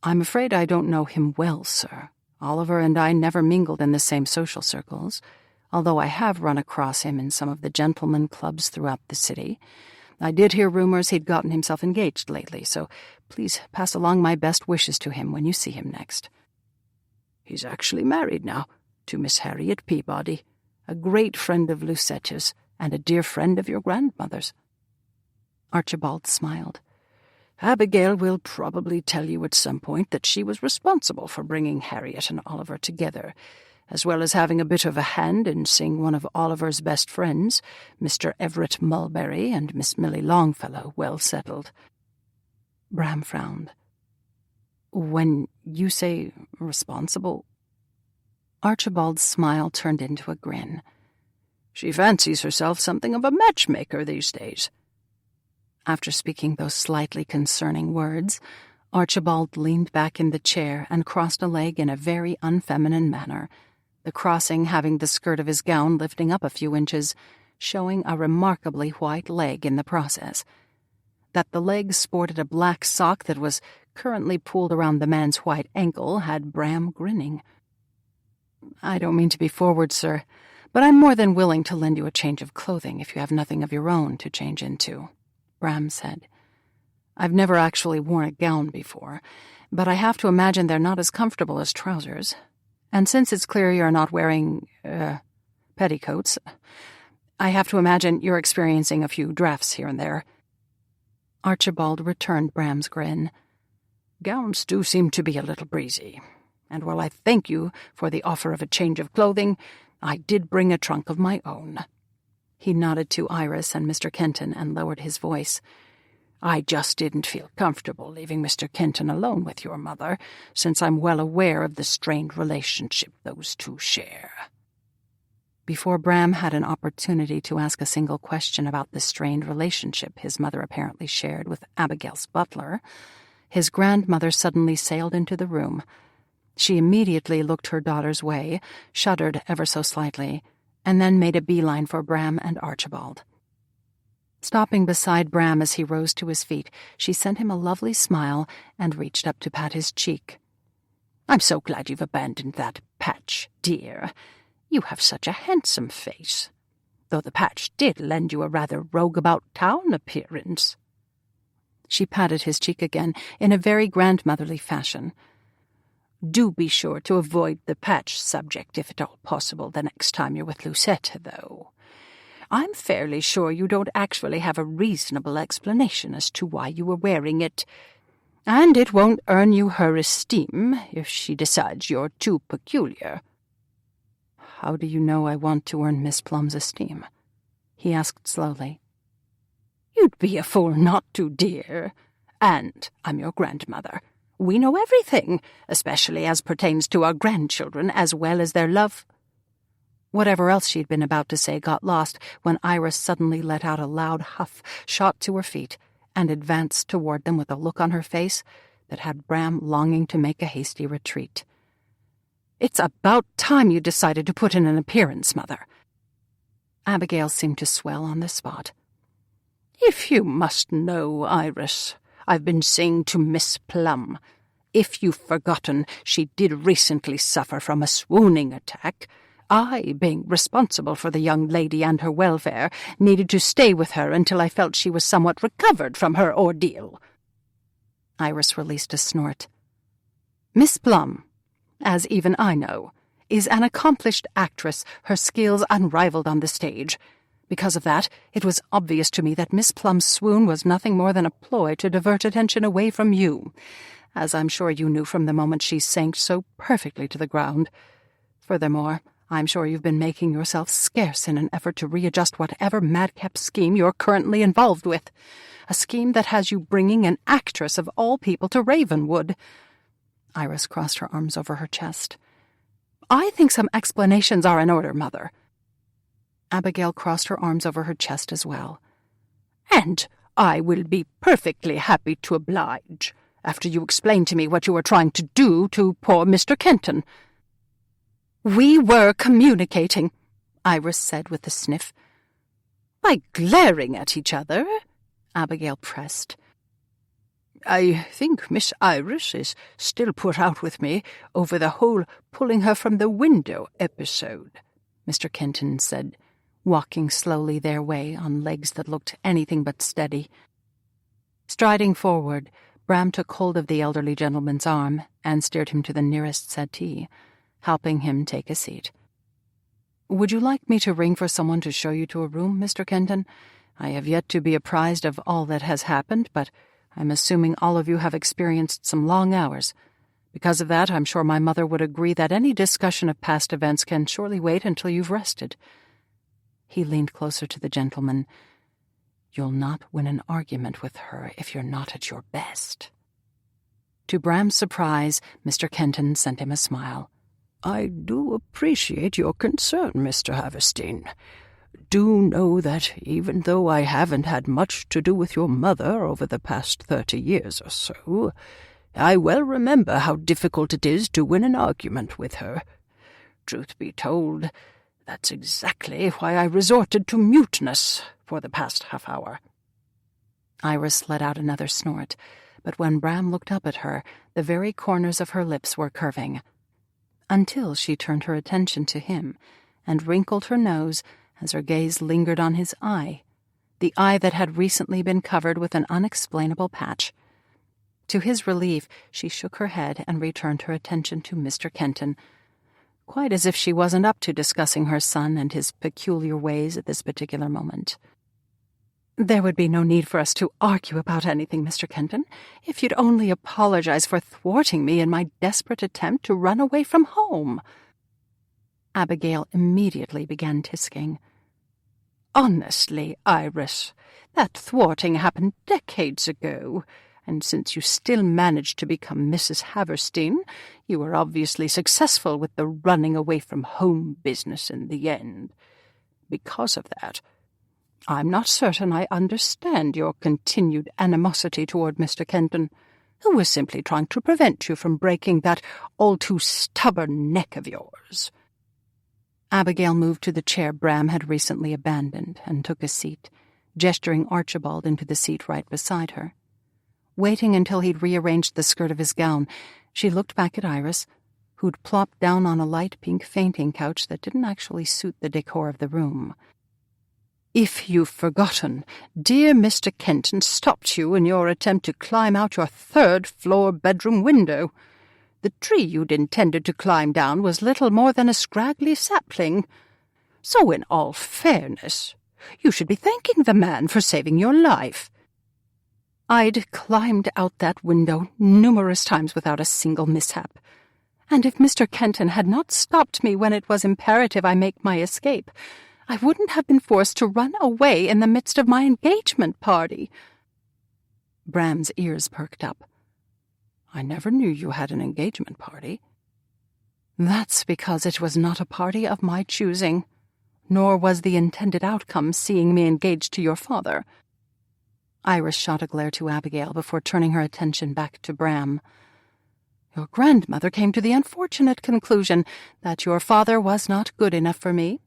"I'm afraid I don't know him well, sir. Oliver and I never mingled in the same social circles, although I have run across him in some of the gentlemen clubs throughout the city. I did hear rumors he'd gotten himself engaged lately, so please pass along my best wishes to him when you see him next." "He's actually married now, to Miss Harriet Peabody, a great friend of Lucetta's and a dear friend of your grandmother's." Archibald smiled. "Abigail will probably tell you at some point that she was responsible for bringing Harriet and Oliver together, as well as having a bit of a hand in seeing one of Oliver's best friends, Mr. Everett Mulberry and Miss Millie Longfellow, well settled." Bram frowned. "When you say responsible—" Archibald's smile turned into a grin. "She fancies herself something of a matchmaker these days." After speaking those slightly concerning words, Archibald leaned back in the chair and crossed a leg in a very unfeminine manner, the crossing having the skirt of his gown lifting up a few inches, showing a remarkably white leg in the process. That the leg sported a black sock that was currently pulled around the man's white ankle had Bram grinning. "I don't mean to be forward, sir, but I'm more than willing to lend you a change of clothing if you have nothing of your own to change into," Bram said. "I've never actually worn a gown before, but I have to imagine they're not as comfortable as trousers. And since it's clear you're not wearing, petticoats, I have to imagine you're experiencing a few drafts here and there." Archibald returned Bram's grin. Gowns do seem to be a little breezy, and while I thank you for the offer of a change of clothing, I did bring a trunk of my own." He nodded to Iris and Mr. Kenton and lowered his voice. "I just didn't feel comfortable leaving Mr. Kenton alone with your mother, since I'm well aware of the strained relationship those two share." Before Bram had an opportunity to ask a single question about the strained relationship his mother apparently shared with Abigail's butler, his grandmother suddenly sailed into the room. She immediately looked her daughter's way, shuddered ever so slightly, and then made a beeline for Bram and Archibald. Stopping beside Bram as he rose to his feet, she sent him a lovely smile and reached up to pat his cheek. "I'm so glad you've abandoned that patch, dear. You have such a handsome face, though the patch did lend you a rather rogue-about-town appearance." She patted his cheek again in a very grandmotherly fashion. "Do be sure to avoid the patch subject if at all possible the next time you're with Lucetta, though. I'm fairly sure you don't actually have a reasonable explanation as to why you were wearing it, and it won't earn you her esteem if she decides you're too peculiar." "How do you know I want to earn Miss Plum's esteem?" he asked slowly. "You'd be a fool not to, dear. And I'm your grandmother. We know everything, especially as pertains to our grandchildren, as well as their love." Whatever else she'd been about to say got lost when Iris suddenly let out a loud huff, shot to her feet, and advanced toward them with a look on her face that had Bram longing to make a hasty retreat. "It's about time you decided to put in an appearance, Mother." Abigail seemed to swell on the spot. "If you must know, Iris, I've been saying to Miss Plum, if you've forgotten, she did recently suffer from a swooning attack. I, being responsible for the young lady and her welfare, needed to stay with her until I felt she was somewhat recovered from her ordeal." Iris released a snort. "Miss Plum, as even I know, is an accomplished actress, her skills unrivaled on the stage. Because of that, it was obvious to me that Miss Plum's swoon was nothing more than a ploy to divert attention away from you, as I'm sure you knew from the moment she sank so perfectly to the ground. Furthermore, I'm sure you've been making yourself scarce in an effort to readjust whatever madcap scheme you're currently involved with, a scheme that has you bringing an actress of all people to Ravenwood." Iris crossed her arms over her chest. "I think some explanations are in order, Mother." Abigail crossed her arms over her chest as well. "And I will be perfectly happy to oblige, after you explain to me what you were trying to do to poor Mr. Kenton." "We were communicating," Iris said with a sniff. "By glaring at each other?" Abigail pressed. "I think Miss Iris is still put out with me over the whole pulling her from the window episode," Mr. Kenton said, walking slowly their way on legs that looked anything but steady. Striding forward, Bram took hold of the elderly gentleman's arm and steered him to the nearest settee, helping him take a seat. "Would you like me to ring for someone to show you to a room, Mr. Kenton? I have yet to be apprised of all that has happened, but I'm assuming all of you have experienced some long hours. Because of that, I'm sure my mother would agree that any discussion of past events can surely wait until you've rested." He leaned closer to the gentleman. "You'll not win an argument with her if you're not at your best." To Bram's surprise, Mr. Kenton sent him a smile. "I do appreciate your concern, Mr. Haverstein. Do know that even though I haven't had much to do with your mother over the past 30 years or so, I well remember how difficult it is to win an argument with her. Truth be told, that's exactly why I resorted to muteness for the past half-hour." Iris let out another snort, but when Bram looked up at her, the very corners of her lips were curving, until she turned her attention to him and wrinkled her nose as her gaze lingered on his eye, the eye that had recently been covered with an unexplainable patch. To his relief, she shook her head and returned her attention to Mr. Kenton, quite as if she wasn't up to discussing her son and his peculiar ways at this particular moment. There would be no need for us to argue about anything, Mr. Kenton, if you'd only apologize for thwarting me in my desperate attempt to run away from home." Abigail immediately began tisking. "Honestly, Iris, that thwarting happened decades ago, and since you still managed to become Mrs. Haverstein, you were obviously successful with the running away from home business in the end. Because of that, I'm not certain I understand your continued animosity toward Mr. Kenton, who was simply trying to prevent you from breaking that all-too-stubborn neck of yours." Abigail moved to the chair Bram had recently abandoned and took a seat, gesturing Archibald into the seat right beside her. Waiting until he'd rearranged the skirt of his gown, she looked back at Iris, who'd plopped down on a light pink fainting couch that didn't actually suit the decor of the room. "If you've forgotten, dear Mr. Kenton stopped you in your attempt to climb out your third-floor bedroom window. The tree you'd intended to climb down was little more than a scraggly sapling. So in all fairness, you should be thanking the man for saving your life." "I'd climbed out that window numerous times without a single mishap, and if Mr. Kenton had not stopped me when it was imperative I make my escape, I wouldn't have been forced to run away in the midst of my engagement party." Bram's ears perked up. "I never knew you had an engagement party." "That's because it was not a party of my choosing, nor was the intended outcome seeing me engaged to your father." Iris shot a glare to Abigail before turning her attention back to Bram. "Your grandmother came to the unfortunate conclusion that your father was not good enough for me.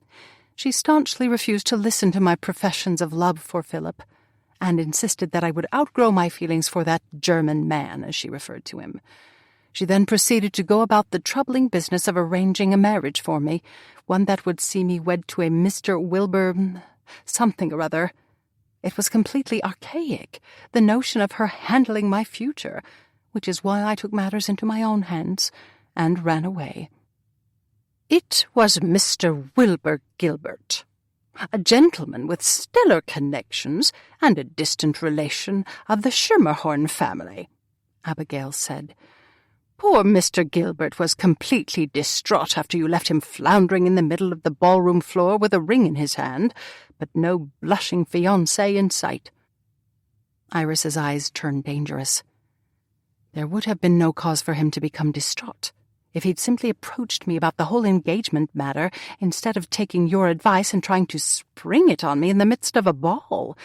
She staunchly refused to listen to my professions of love for Philip, and insisted that I would outgrow my feelings for that German man, as she referred to him. She then proceeded to go about the troubling business of arranging a marriage for me, one that would see me wed to a Mr. Wilbur something or other. It was completely archaic, the notion of her handling my future, which is why I took matters into my own hands and ran away." "It was Mr. Wilbur Gilbert, a gentleman with stellar connections and a distant relation of the Schermerhorn family," Abigail said. "Poor Mr. Gilbert was completely distraught after you left him floundering in the middle of the ballroom floor with a ring in his hand, but no blushing fiancé in sight." Iris's eyes turned dangerous. There would have been no cause for him to become distraught if he'd simply approached me about the whole engagement matter instead of taking your advice and trying to spring it on me in the midst of a ball.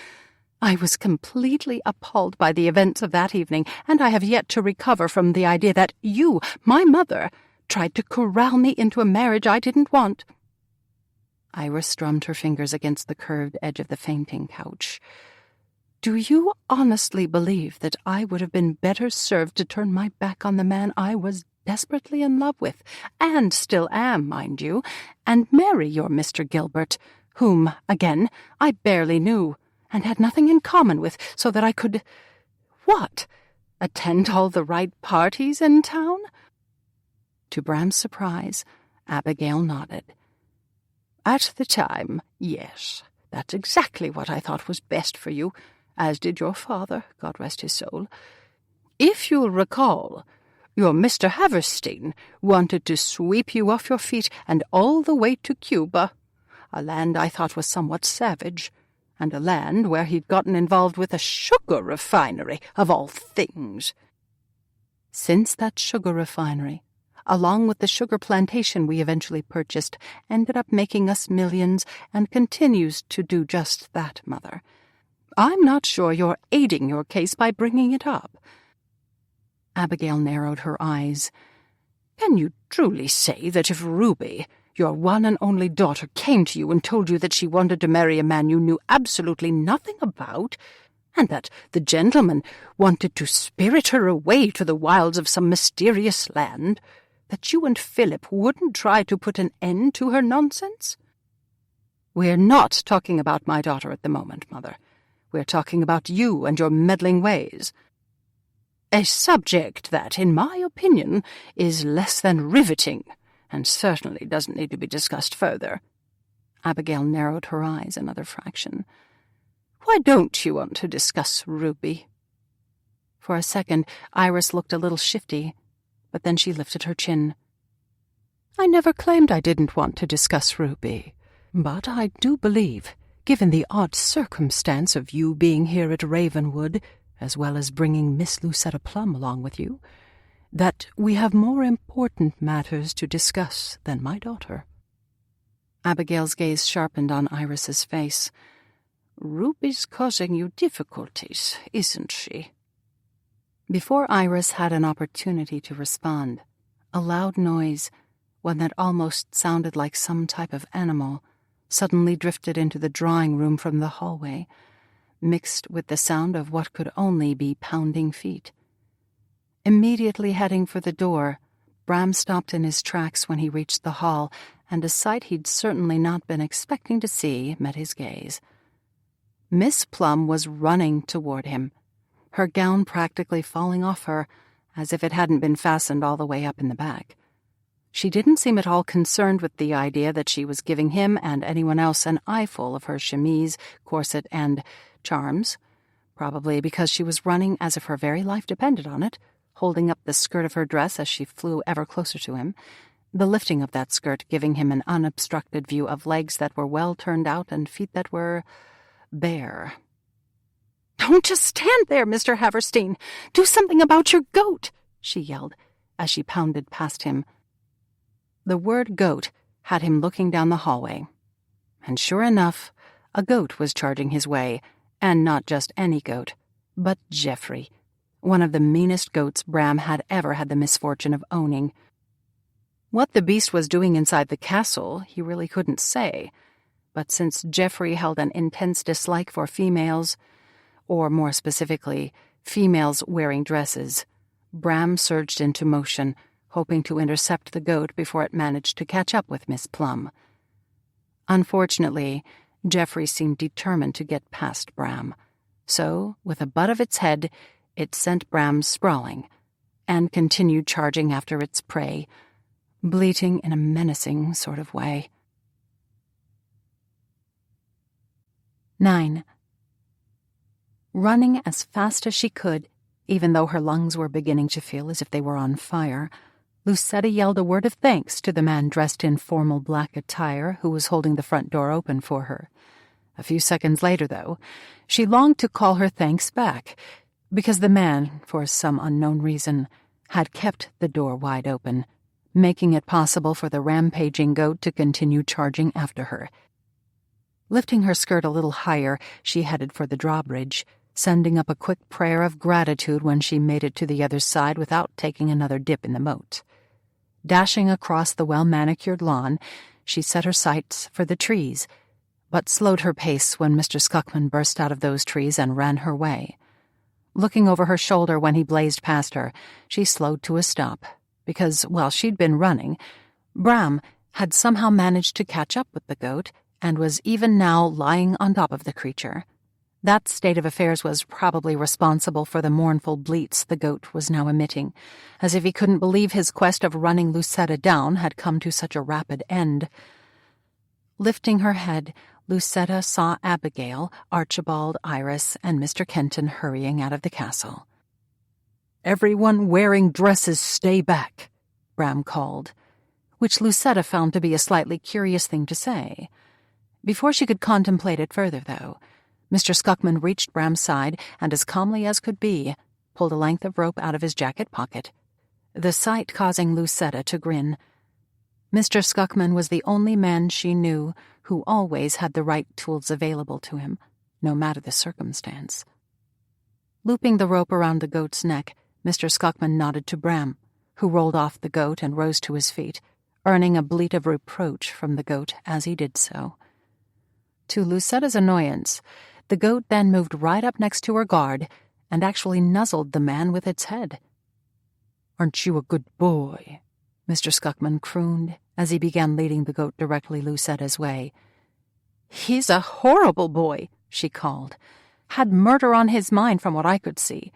I was completely appalled by the events of that evening, and I have yet to recover from the idea that you, my mother, tried to corral me into a marriage I didn't want." Iris strummed her fingers against the curved edge of the fainting couch. "Do you honestly believe that I would have been better served to turn my back on the man I was desperately in love with, and still am, mind you, and marry your Mr. Gilbert, whom, again, I barely knew, and had nothing in common with, so that I could, attend all the right parties in town?" To Bram's surprise, Abigail nodded. "At the time, yes, that's exactly what I thought was best for you, as did your father, God rest his soul. If you'll recall, your Mr. Haverstein wanted to sweep you off your feet and all the way to Cuba, a land I thought was somewhat savage, and a land where he'd gotten involved with a sugar refinery, of all things. Since that sugar refinery, along with the sugar plantation we eventually purchased, ended up making us millions and continues to do just that, Mother, I'm not sure you're aiding your case by bringing it up." Abigail narrowed her eyes. "Can you truly say that if Ruby, your one and only daughter, came to you and told you that she wanted to marry a man you knew absolutely nothing about, and that the gentleman wanted to spirit her away to the wilds of some mysterious land, that you and Philip wouldn't try to put an end to her nonsense?" "We're not talking about my daughter at the moment, Mother. We're talking about you and your meddling ways." "A subject that, in my opinion, is less than riveting, and certainly doesn't need to be discussed further." Abigail narrowed her eyes another fraction. Why don't you want to discuss Ruby?" For a second, Iris looked a little shifty, but then she lifted her chin. "I never claimed I didn't want to discuss Ruby, but I do believe, given the odd circumstance of you being here at Ravenwood, as well as bringing Miss Lucetta Plum along with you, that we have more important matters to discuss than my daughter." Abigail's gaze sharpened on Iris's face. "Ruby's causing you difficulties, isn't she?" Before Iris had an opportunity to respond, a loud noise, one that almost sounded like some type of animal, suddenly drifted into the drawing room from the hallway, mixed with the sound of what could only be pounding feet. Immediately heading for the door, Bram stopped in his tracks when he reached the hall, and a sight he'd certainly not been expecting to see met his gaze. Miss Plum was running toward him, her gown practically falling off her, as if it hadn't been fastened all the way up in the back. She didn't seem at all concerned with the idea that she was giving him and anyone else an eyeful of her chemise, corset, and charms, probably because she was running as if her very life depended on it, holding up the skirt of her dress as she flew ever closer to him, the lifting of that skirt giving him an unobstructed view of legs that were well turned out and feet that were bare. "Don't just stand there, Mr. Haverstein! Do something about your goat!" she yelled, as she pounded past him. The word goat had him looking down the hallway, and sure enough, a goat was charging his way, and not just any goat, but Geoffrey, one of the meanest goats Bram had ever had the misfortune of owning. What the beast was doing inside the castle, he really couldn't say, but since Geoffrey held an intense dislike for females, or more specifically, females wearing dresses, Bram surged into motion, hoping to intercept the goat before it managed to catch up with Miss Plum. Unfortunately, Geoffrey seemed determined to get past Bram, so, with a butt of its head, it sent Bram sprawling, and continued charging after its prey, bleating in a menacing sort of way. 9. Running as fast as she could, even though her lungs were beginning to feel as if they were on fire, Lucetta yelled a word of thanks to the man dressed in formal black attire who was holding the front door open for her. A few seconds later, though, she longed to call her thanks back, because the man, for some unknown reason, had kept the door wide open, making it possible for the rampaging goat to continue charging after her. Lifting her skirt a little higher, she headed for the drawbridge, sending up a quick prayer of gratitude when she made it to the other side without taking another dip in the moat. Dashing across the well-manicured lawn, she set her sights for the trees, but slowed her pace when Mr. Scuckman burst out of those trees and ran her way. Looking over her shoulder when he blazed past her, she slowed to a stop, because while she'd been running, Bram had somehow managed to catch up with the goat and was even now lying on top of the creature. That state of affairs was probably responsible for the mournful bleats the goat was now emitting, as if he couldn't believe his quest of running Lucetta down had come to such a rapid end. Lifting her head, Lucetta saw Abigail, Archibald, Iris, and Mr. Kenton hurrying out of the castle. "Everyone wearing dresses, stay back," Bram called, which Lucetta found to be a slightly curious thing to say. Before she could contemplate it further, though, Mr. Scuckman reached Bram's side and, as calmly as could be, pulled a length of rope out of his jacket pocket, the sight causing Lucetta to grin. Mr. Scuckman was the only man she knew who always had the right tools available to him, no matter the circumstance. Looping the rope around the goat's neck, Mr. Scuckman nodded to Bram, who rolled off the goat and rose to his feet, earning a bleat of reproach from the goat as he did so. To Lucetta's annoyance, the goat then moved right up next to her guard and actually nuzzled the man with its head. "Aren't you a good boy?" Mr. Scuckman crooned as he began leading the goat directly Lucetta's way. "He's a horrible boy," she called. "Had murder on his mind from what I could see.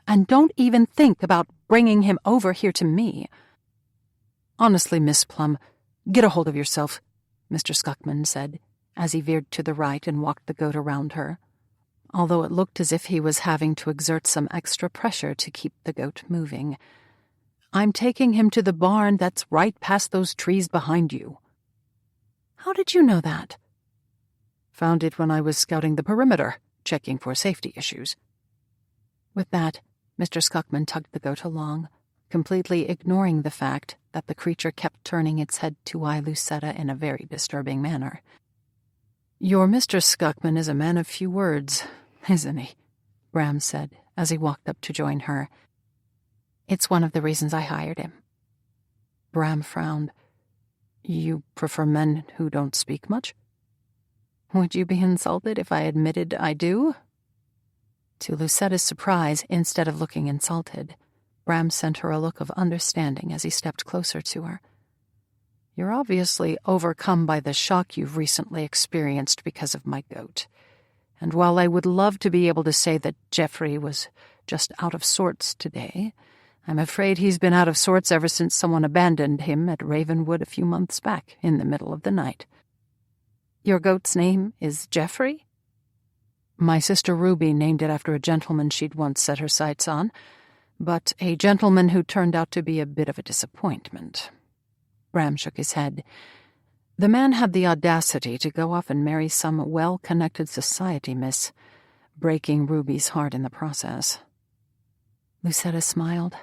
And don't even think about bringing him over here to me." "Honestly, Miss Plum, get a hold of yourself," Mr. Scuckman said, as he veered to the right and walked the goat around her. although it looked as if he was having to exert some extra pressure to keep the goat moving. "I'm taking him to the barn that's right past those trees behind you." "How did you know that?" "Found it when I was scouting the perimeter, checking for safety issues." With that, Mr. Skuckman tugged the goat along, completely ignoring the fact that the creature kept turning its head to eye Lucetta in a very disturbing manner. "Your Mr. Skuckman is a man of few words, isn't he?" Bram said as he walked up to join her. "It's one of the reasons I hired him." Bram frowned. "You prefer men who don't speak much?" "Would you be insulted if I admitted I do?" To Lucetta's surprise, instead of looking insulted, Bram sent her a look of understanding as he stepped closer to her. "You're obviously overcome by the shock you've recently experienced because of my goat. And while I would love to be able to say that Geoffrey was just out of sorts today, I'm afraid he's been out of sorts ever since someone abandoned him at Ravenwood a few months back in the middle of the night." "Your goat's name is Geoffrey?" "My sister Ruby named it after a gentleman she'd once set her sights on, but a gentleman who turned out to be a bit of a disappointment." Bram shook his head. "The man had the audacity to go off and marry some well-connected society miss, breaking Ruby's heart in the process." Lucetta smiled.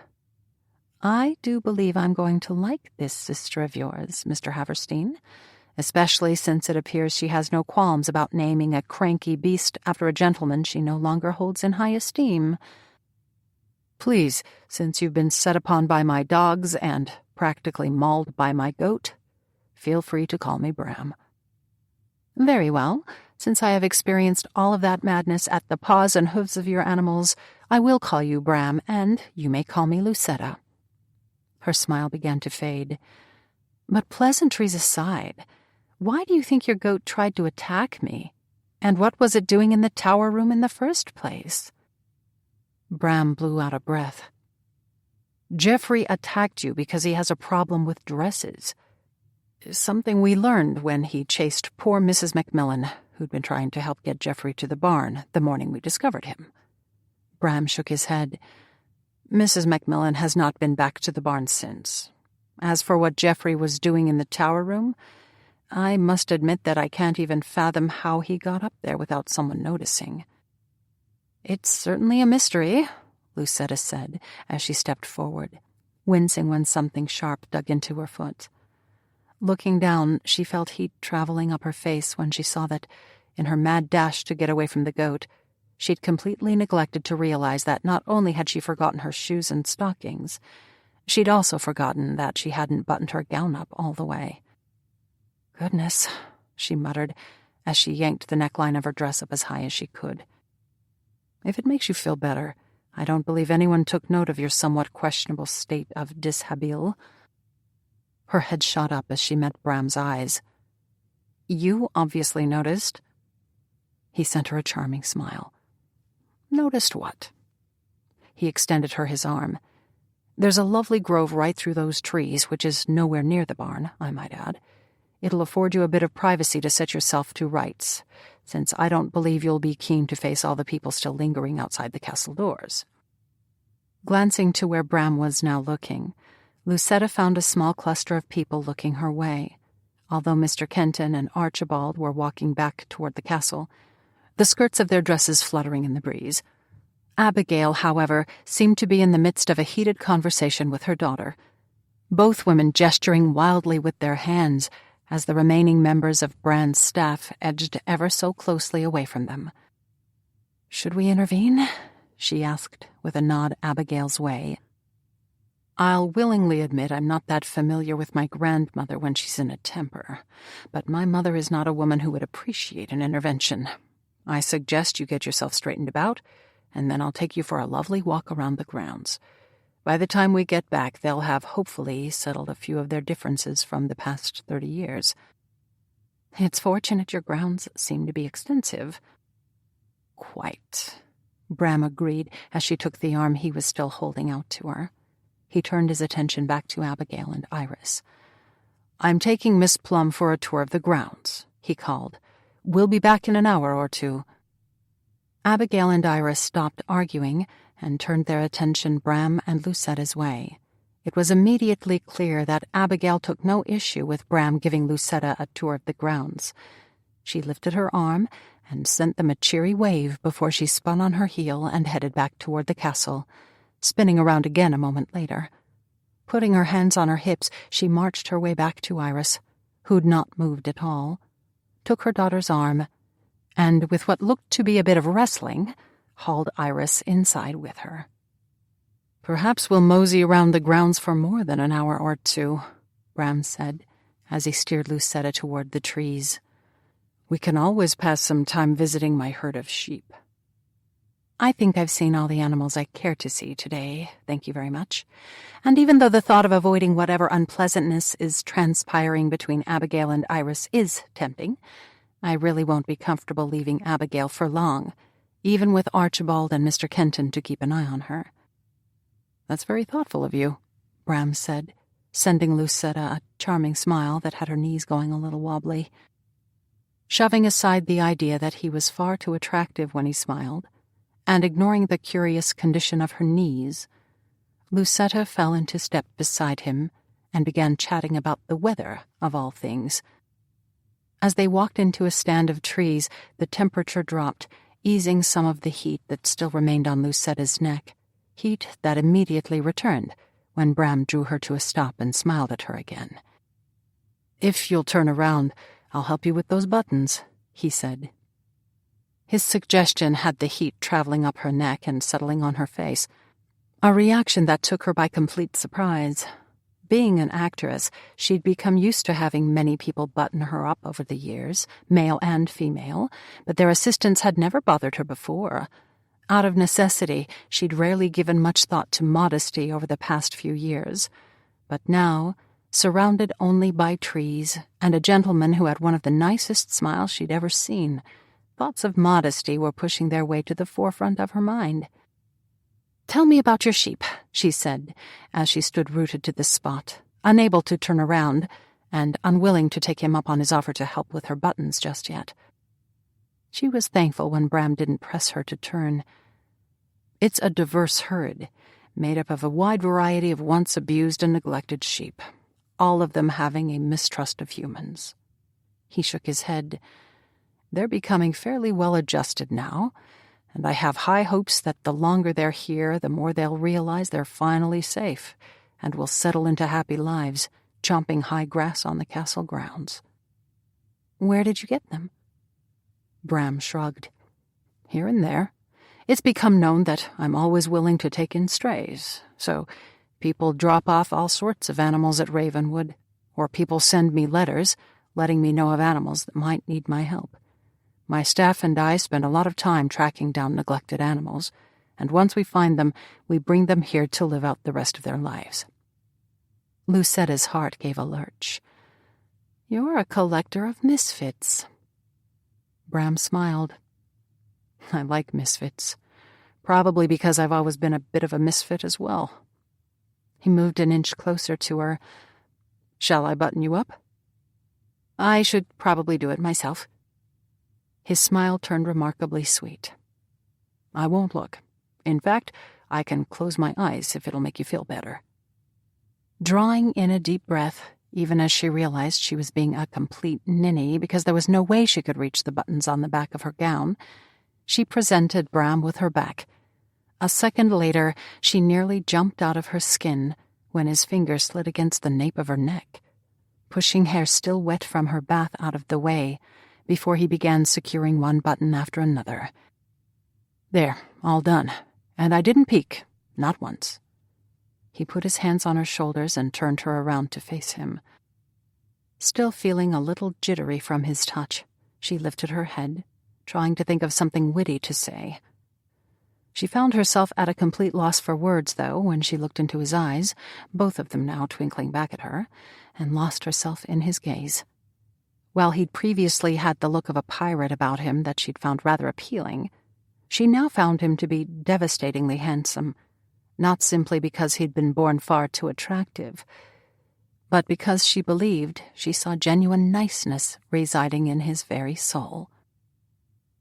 "I do believe I'm going to like this sister of yours, Mr. Haverstein, especially since it appears she has no qualms about naming a cranky beast after a gentleman she no longer holds in high esteem. Please, since you've been set upon by my dogs and practically mauled by my goat, feel free to call me Bram." "Very well. Since I have experienced all of that madness at the paws and hooves of your animals, I will call you Bram, and you may call me Lucetta." Her smile began to fade. "But pleasantries aside, why do you think your goat tried to attack me? And what was it doing in the tower room in the first place?" Bram blew out a breath. "Geoffrey attacked you because he has a problem with dresses. Something we learned when he chased poor Mrs. Macmillan, who'd been trying to help get Geoffrey to the barn the morning we discovered him." Bram shook his head. "Mrs. Macmillan has not been back to the barn since. As for what Geoffrey was doing in the tower room, I must admit that I can't even fathom how he got up there without someone noticing." "It's certainly a mystery," Lucetta said as she stepped forward, wincing when something sharp dug into her foot. Looking down, she felt heat traveling up her face when she saw that, in her mad dash to get away from the goat, she'd completely neglected to realize that not only had she forgotten her shoes and stockings, she'd also forgotten that she hadn't buttoned her gown up all the way. "Goodness," she muttered as she yanked the neckline of her dress up as high as she could. "If it makes you feel better, I don't believe anyone took note of your somewhat questionable state of dishabille." Her head shot up as she met Bram's eyes. "You obviously noticed." He sent her a charming smile. "Noticed what?" He extended her his arm. "There's a lovely grove right through those trees, which is nowhere near the barn, I might add. It'll afford you a bit of privacy to set yourself to rights, since I don't believe you'll be keen to face all the people still lingering outside the castle doors." Glancing to where Bram was now looking, Lucetta found a small cluster of people looking her way. Although Mr. Kenton and Archibald were walking back toward the castle, the skirts of their dresses fluttering in the breeze. Abigail, however, seemed to be in the midst of a heated conversation with her daughter, both women gesturing wildly with their hands as the remaining members of Bran's staff edged ever so closely away from them. "Should we intervene?" she asked, with a nod Abigail's way. "I'll willingly admit I'm not that familiar with my grandmother when she's in a temper, but my mother is not a woman who would appreciate an intervention. I suggest you get yourself straightened about, and then I'll take you for a lovely walk around the grounds. By the time we get back, they'll have hopefully settled a few of their differences from the past 30 years. It's fortunate your grounds seem to be extensive." "Quite," Bram agreed as she took the arm he was still holding out to her. He turned his attention back to Abigail and Iris. "I'm taking Miss Plum for a tour of the grounds," he called. "We'll be back in an hour or two." Abigail and Iris stopped arguing and turned their attention Bram and Lucetta's way. It was immediately clear that Abigail took no issue with Bram giving Lucetta a tour of the grounds. She lifted her arm and sent them a cheery wave before she spun on her heel and headed back toward the castle, spinning around again a moment later. Putting her hands on her hips, she marched her way back to Iris, who'd not moved at all, took her daughter's arm, and with what looked to be a bit of wrestling, hauled Iris inside with her. "Perhaps we'll mosey around the grounds for more than an hour or two," Bram said, as he steered Lucetta toward the trees. "We can always pass some time visiting my herd of sheep." "I think I've seen all the animals I care to see today, thank you very much. And even though the thought of avoiding whatever unpleasantness is transpiring between Abigail and Iris is tempting, I really won't be comfortable leaving Abigail for long, even with Archibald and Mr. Kenton to keep an eye on her." "That's very thoughtful of you," Bram said, sending Lucetta a charming smile that had her knees going a little wobbly. Shoving aside the idea that he was far too attractive when he smiled, and ignoring the curious condition of her knees, Lucetta fell into step beside him and began chatting about the weather, of all things. As they walked into a stand of trees, the temperature dropped, easing some of the heat that still remained on Lucetta's neck, heat that immediately returned when Bram drew her to a stop and smiled at her again. "If you'll turn around, I'll help you with those buttons," he said. His suggestion had the heat traveling up her neck and settling on her face, a reaction that took her by complete surprise. Being an actress, she'd become used to having many people button her up over the years, male and female, but their assistance had never bothered her before. Out of necessity, she'd rarely given much thought to modesty over the past few years. But now, surrounded only by trees and a gentleman who had one of the nicest smiles she'd ever seen, thoughts of modesty were pushing their way to the forefront of her mind. "Tell me about your sheep," she said, as she stood rooted to the spot, unable to turn around, and unwilling to take him up on his offer to help with her buttons just yet. She was thankful when Bram didn't press her to turn. "It's a diverse herd, made up of a wide variety of once abused and neglected sheep, all of them having a mistrust of humans." He shook his head. "They're becoming fairly well adjusted now, and I have high hopes that the longer they're here, the more they'll realize they're finally safe and will settle into happy lives, chomping high grass on the castle grounds." "Where did you get them?" Bram shrugged. "Here and there. It's become known that I'm always willing to take in strays, so people drop off all sorts of animals at Ravenwood, or people send me letters letting me know of animals that might need my help. My staff and I spend a lot of time tracking down neglected animals, and once we find them, we bring them here to live out the rest of their lives." Lucetta's heart gave a lurch. "You're a collector of misfits." Bram smiled. "I like misfits. Probably because I've always been a bit of a misfit as well." He moved an inch closer to her. "Shall I button you up?" "I should probably do it myself." His smile turned remarkably sweet. "I won't look. In fact, I can close my eyes if it'll make you feel better." Drawing in a deep breath, even as she realized she was being a complete ninny because there was no way she could reach the buttons on the back of her gown, she presented Bram with her back. A second later, she nearly jumped out of her skin when his finger slid against the nape of her neck, pushing hair still wet from her bath out of the way before he began securing one button after another. "There, all done. And I didn't peek, not once." He put his hands on her shoulders and turned her around to face him. Still feeling a little jittery from his touch, she lifted her head, trying to think of something witty to say. She found herself at a complete loss for words, though, when she looked into his eyes, both of them now twinkling back at her, and lost herself in his gaze. While he'd previously had the look of a pirate about him that she'd found rather appealing, she now found him to be devastatingly handsome, not simply because he'd been born far too attractive, but because she believed she saw genuine niceness residing in his very soul.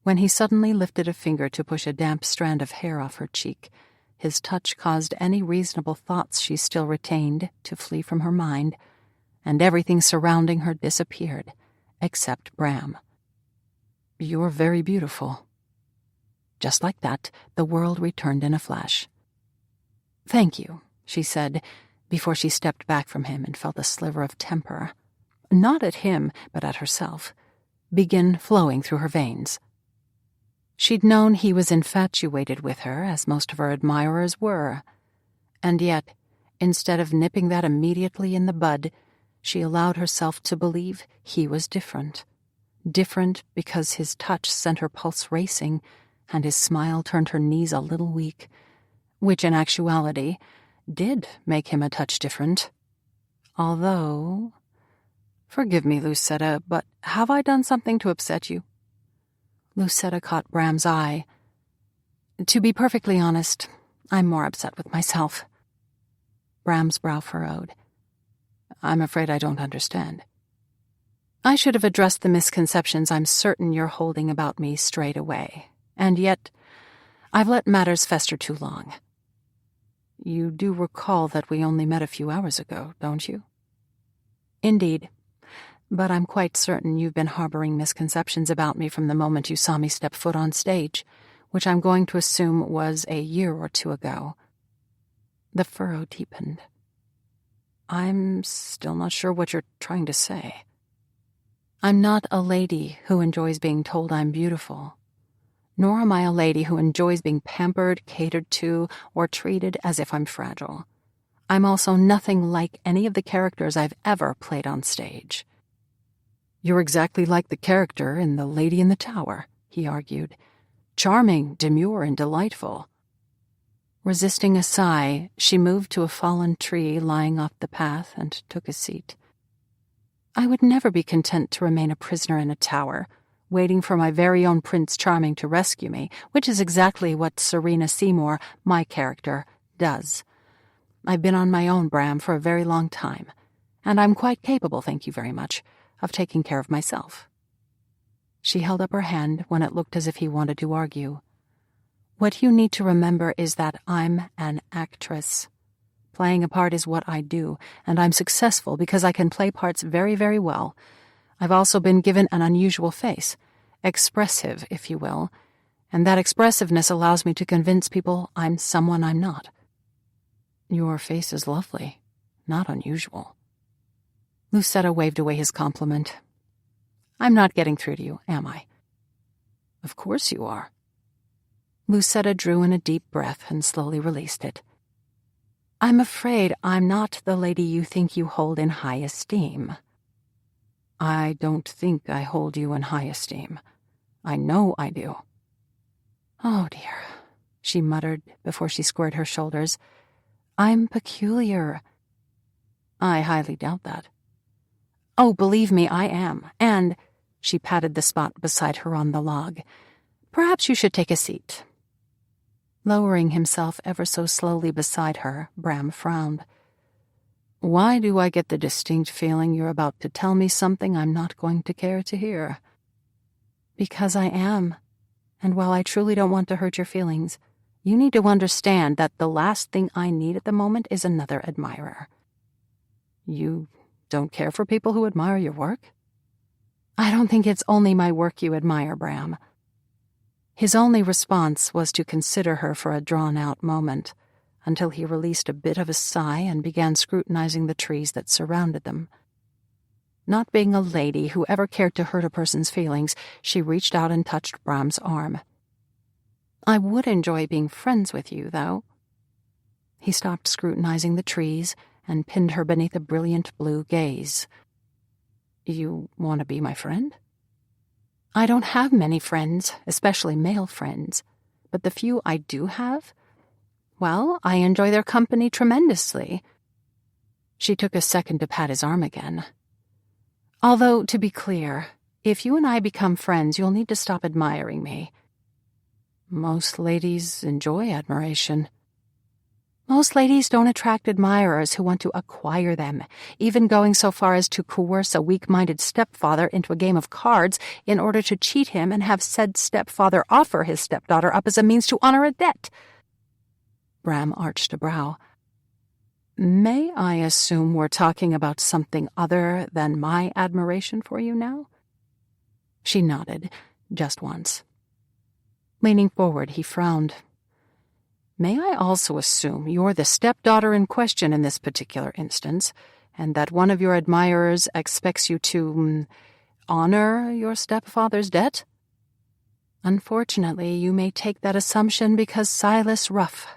When he suddenly lifted a finger to push a damp strand of hair off her cheek, his touch caused any reasonable thoughts she still retained to flee from her mind, and everything surrounding her disappeared, except Bram. "You're very beautiful." Just like that, the world returned in a flash. "Thank you," she said, before she stepped back from him and felt a sliver of temper, not at him, but at herself, begin flowing through her veins. She'd known he was infatuated with her, as most of her admirers were, and yet, instead of nipping that immediately in the bud, she allowed herself to believe he was different. Different because his touch sent her pulse racing, and his smile turned her knees a little weak, which in actuality did make him a touch different. Although... Forgive me, Lucetta, but have I done something to upset you? Lucetta caught Bram's eye. To be perfectly honest, I'm more upset with myself. Bram's brow furrowed. I'm afraid I don't understand. I should have addressed the misconceptions I'm certain you're holding about me straight away, and yet I've let matters fester too long. You do recall that we only met a few hours ago, don't you? Indeed, but I'm quite certain you've been harboring misconceptions about me from the moment you saw me step foot on stage, which I'm going to assume was a year or two ago. The furrow deepened. I'm still not sure what you're trying to say. I'm not a lady who enjoys being told I'm beautiful, nor am I a lady who enjoys being pampered, catered to, or treated as if I'm fragile. I'm also nothing like any of the characters I've ever played on stage. You're exactly like the character in The Lady in the Tower, he argued. Charming, demure, and delightful. Resisting a sigh, she moved to a fallen tree lying off the path and took a seat. I would never be content to remain a prisoner in a tower, waiting for my very own Prince Charming to rescue me, which is exactly what Serena Seymour, my character, does. I've been on my own, Bram, for a very long time, and I'm quite capable, thank you very much, of taking care of myself. She held up her hand when it looked as if he wanted to argue. What you need to remember is that I'm an actress. Playing a part is what I do, and I'm successful because I can play parts very, very well. I've also been given an unusual face, expressive, if you will, and that expressiveness allows me to convince people I'm someone I'm not. Your face is lovely, not unusual. Lucetta waved away his compliment. I'm not getting through to you, am I? Of course you are. Lucetta drew in a deep breath and slowly released it. I'm afraid I'm not the lady you think you hold in high esteem. I don't think I hold you in high esteem. I know I do. Oh, dear, she muttered before she squared her shoulders. I'm peculiar. I highly doubt that. Oh, believe me, I am, and she patted the spot beside her on the log. Perhaps you should take a seat. Lowering himself ever so slowly beside her, Bram frowned. Why do I get the distinct feeling you're about to tell me something I'm not going to care to hear? Because I am, and while I truly don't want to hurt your feelings, you need to understand that the last thing I need at the moment is another admirer. You don't care for people who admire your work? I don't think it's only my work you admire, Bram. His only response was to consider her for a drawn-out moment, until he released a bit of a sigh and began scrutinizing the trees that surrounded them. Not being a lady who ever cared to hurt a person's feelings, she reached out and touched Bram's arm. I would enjoy being friends with you, though. He stopped scrutinizing the trees and pinned her beneath a brilliant blue gaze. You want to be my friend? I don't have many friends, especially male friends, but the few I do have, well, I enjoy their company tremendously. She took a second to pat his arm again. Although, to be clear, if you and I become friends, you'll need to stop admiring me. Most ladies enjoy admiration. Most ladies don't attract admirers who want to acquire them, even going so far as to coerce a weak-minded stepfather into a game of cards in order to cheat him and have said stepfather offer his stepdaughter up as a means to honor a debt. Bram arched a brow. May I assume we're talking about something other than my admiration for you now? She nodded, just once. Leaning forward, he frowned. May I also assume you're the stepdaughter in question in this particular instance, and that one of your admirers expects you to, honor your stepfather's debt? Unfortunately, you may take that assumption because Silas Ruff,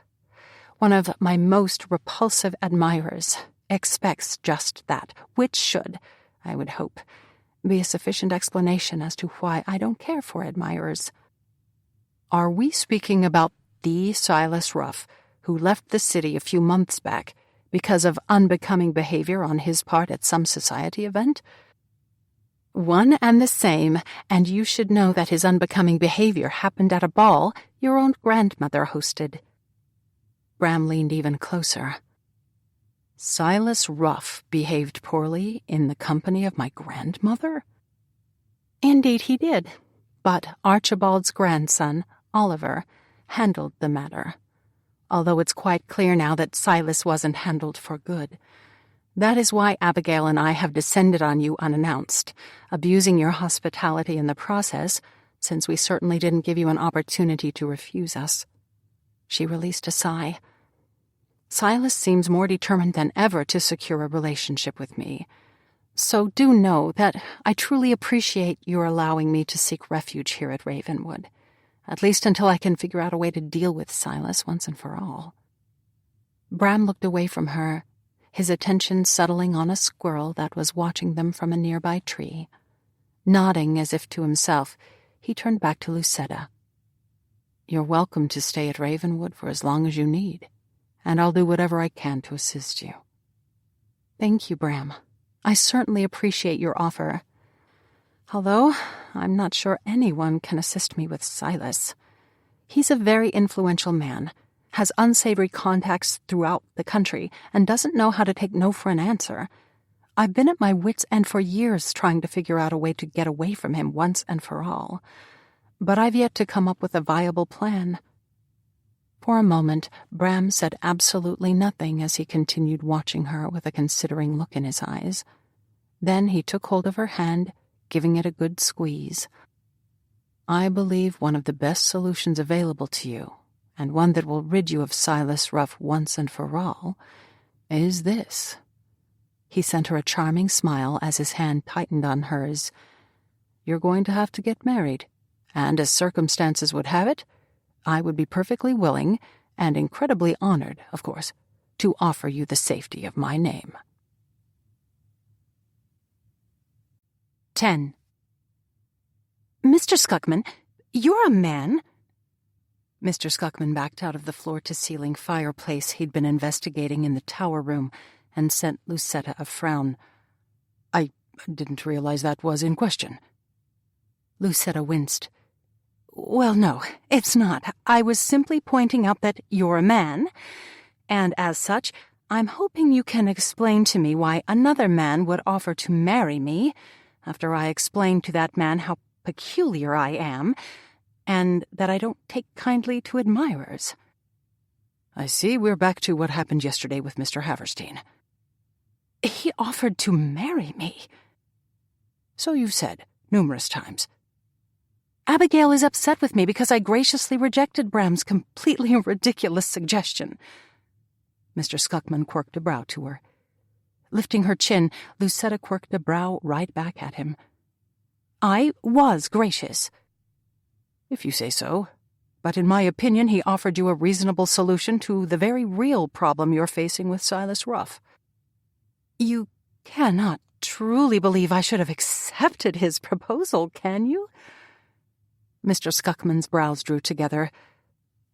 one of my most repulsive admirers, expects just that, which should, I would hope, be a sufficient explanation as to why I don't care for admirers. Are we speaking about the Silas Ruff, who left the city a few months back because of unbecoming behavior on his part at some society event? One and the same, and you should know that his unbecoming behavior happened at a ball your own grandmother hosted. Bram leaned even closer. Silas Ruff behaved poorly in the company of my grandmother? Indeed he did, but Archibald's grandson, Oliver, handled the matter, although it's quite clear now that Silas wasn't handled for good. That is why Abigail and I have descended on you unannounced, abusing your hospitality in the process, since we certainly didn't give you an opportunity to refuse us. She released a sigh. Silas seems more determined than ever to secure a relationship with me, so do know that I truly appreciate your allowing me to seek refuge here at Ravenwood. At least until I can figure out a way to deal with Silas once and for all. Bram looked away from her, his attention settling on a squirrel that was watching them from a nearby tree. Nodding as if to himself, he turned back to Lucetta. You're welcome to stay at Ravenwood for as long as you need, and I'll do whatever I can to assist you. Thank you, Bram. I certainly appreciate your offer. Although I'm not sure anyone can assist me with Silas. He's a very influential man, has unsavory contacts throughout the country, and doesn't know how to take no for an answer. I've been at my wits' end for years trying to figure out a way to get away from him once and for all, but I've yet to come up with a viable plan. For a moment, Bram said absolutely nothing as he continued watching her with a considering look in his eyes. Then he took hold of her hand, giving it a good squeeze. I believe one of the best solutions available to you, and one that will rid you of Silas Ruff once and for all, is this. He sent her a charming smile as his hand tightened on hers. You're going to have to get married, and as circumstances would have it, I would be perfectly willing, and incredibly honored, of course, to offer you the safety of my name. 10. Mr. Skuckman, you're a man. Mr. Skuckman backed out of the floor-to-ceiling fireplace he'd been investigating in the tower room and sent Lucetta a frown. I didn't realize that was in question. Lucetta winced. Well, no, it's not. I was simply pointing out that you're a man, and as such, I'm hoping you can explain to me why another man would offer to marry me after I explain to that man how peculiar I am, and that I don't take kindly to admirers. I see we're back to what happened yesterday with Mr. Haverstein. He offered to marry me. So you've said, numerous times. Abigail is upset with me because I graciously rejected Bram's completely ridiculous suggestion. Mr. Skuckman quirked a brow to her. Lifting her chin, Lucetta quirked a brow right back at him. I was gracious. If you say so. But in my opinion, he offered you a reasonable solution to the very real problem you're facing with Silas Ruff. You cannot truly believe I should have accepted his proposal, can you? Mr. Skuckman's brows drew together.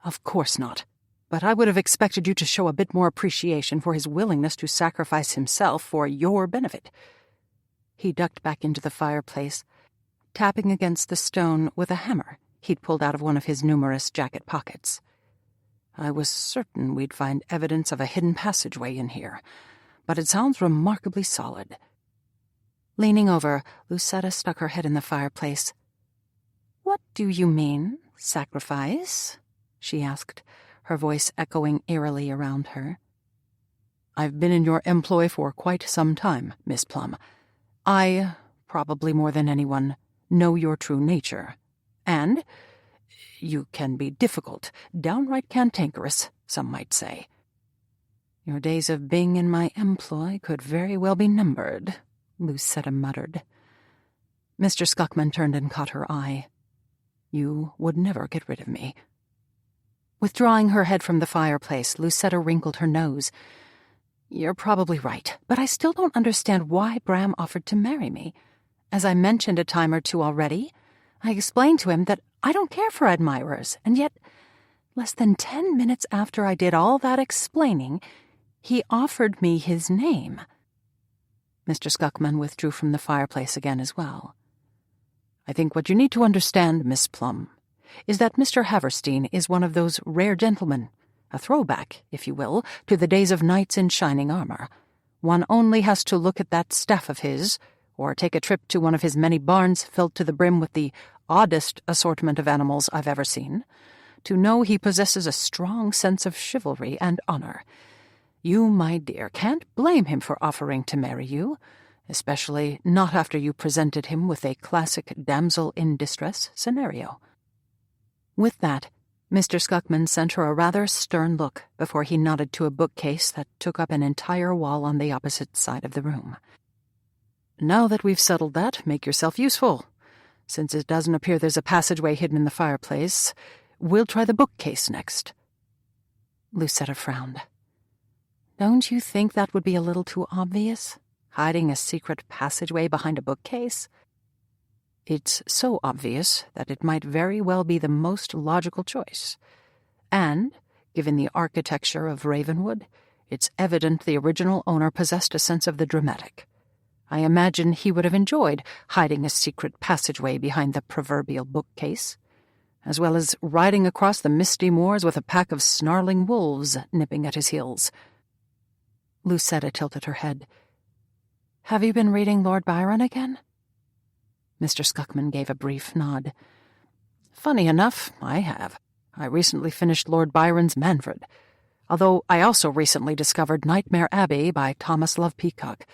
Of course not. But I would have expected you to show a bit more appreciation for his willingness to sacrifice himself for your benefit. He ducked back into the fireplace, tapping against the stone with a hammer he'd pulled out of one of his numerous jacket pockets. I was certain we'd find evidence of a hidden passageway in here, but it sounds remarkably solid." Leaning over, Lucetta stuck her head in the fireplace. "What do you mean, sacrifice?" she asked, her voice echoing eerily around her. "I've been in your employ for quite some time, Miss Plum. I, probably more than anyone, know your true nature. And you can be difficult, downright cantankerous, some might say. Your days of being in my employ could very well be numbered," Lucetta muttered. Mr. Scuckman turned and caught her eye. "You would never get rid of me." Withdrawing her head from the fireplace, Lucetta wrinkled her nose. "You're probably right, but I still don't understand why Bram offered to marry me. As I mentioned a time or two already, I explained to him that I don't care for admirers, and yet, less than 10 minutes after I did all that explaining, he offered me his name." Mr. Scuckman withdrew from the fireplace again as well. "I think what you need to understand, Miss Plum, is that Mr. Haverstein is one of those rare gentlemen, a throwback, if you will, to the days of knights in shining armor. One only has to look at that staff of his, or take a trip to one of his many barns filled to the brim with the oddest assortment of animals I've ever seen, to know he possesses a strong sense of chivalry and honor. You, my dear, can't blame him for offering to marry you, especially not after you presented him with a classic damsel-in-distress scenario." With that, Mr. Scuckman sent her a rather stern look before he nodded to a bookcase that took up an entire wall on the opposite side of the room. "Now that we've settled that, make yourself useful. Since it doesn't appear there's a passageway hidden in the fireplace, we'll try the bookcase next." Lucetta frowned. "Don't you think that would be a little too obvious? Hiding a secret passageway behind a bookcase?" "It's so obvious that it might very well be the most logical choice. And, given the architecture of Ravenwood, it's evident the original owner possessed a sense of the dramatic. I imagine he would have enjoyed hiding a secret passageway behind the proverbial bookcase, as well as riding across the misty moors with a pack of snarling wolves nipping at his heels." Lucetta tilted her head. "Have you been reading Lord Byron again?" Mr. Scuckman gave a brief nod. "Funny enough, I have. I recently finished Lord Byron's Manfred, although I also recently discovered Nightmare Abbey by Thomas Love Peacock."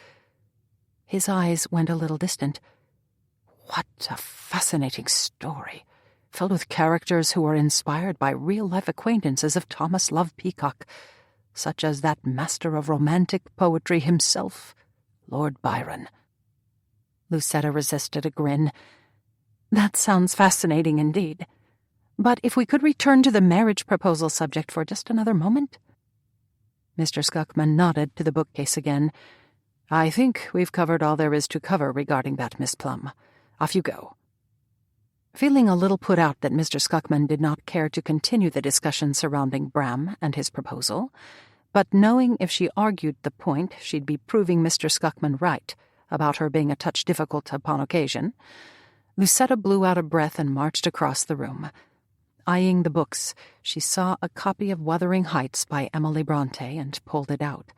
His eyes went a little distant. "What a fascinating story, filled with characters who were inspired by real-life acquaintances of Thomas Love Peacock, such as that master of romantic poetry himself, Lord Byron." Lucetta resisted a grin. "That sounds fascinating indeed. But if we could return to the marriage proposal subject for just another moment?" Mr. Scuckman nodded to the bookcase again. "I think we've covered all there is to cover regarding that, Miss Plum. Off you go." Feeling a little put out that Mr. Scuckman did not care to continue the discussion surrounding Bram and his proposal, but knowing if she argued the point she'd be proving Mr. Scuckman right about her being a touch difficult upon occasion, Lucetta blew out a breath and marched across the room. Eyeing the books, she saw a copy of Wuthering Heights by Emily Bronte and pulled it out,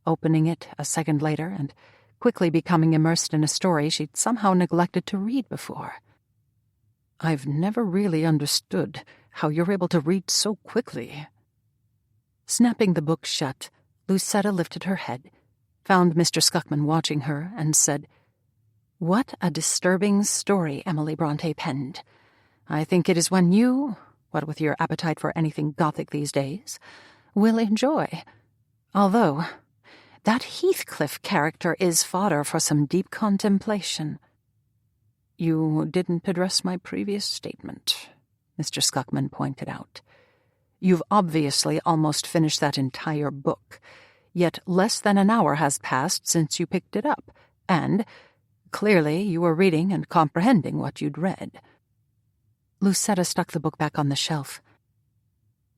opening it a second later and quickly becoming immersed in a story she'd somehow neglected to read before. "I've never really understood how you're able to read so quickly." Snapping the book shut, Lucetta lifted her head, found Mr. Scuckman watching her, and said, "What a disturbing story Emily Bronte penned. I think it is one you, what with your appetite for anything Gothic these days, will enjoy. Although that Heathcliff character is fodder for some deep contemplation." "You didn't address my previous statement," Mr. Scuckman pointed out. "You've obviously almost finished that entire book, yet less than an hour has passed since you picked it up, and clearly you were reading and comprehending what you'd read." Lucetta stuck the book back on the shelf.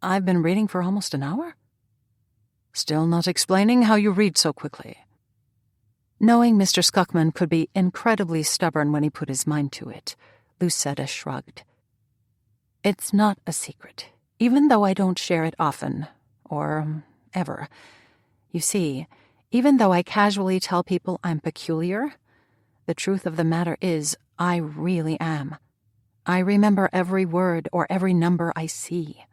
"I've been reading for almost an hour?" "Still not explaining how you read so quickly." Knowing Mr. Scuckman could be incredibly stubborn when he put his mind to it, Lucetta shrugged. "It's not a secret. even though I don't share it often, or ever. You see, even though I casually tell people I'm peculiar, the truth of the matter is I really am. I remember every word or every number I see,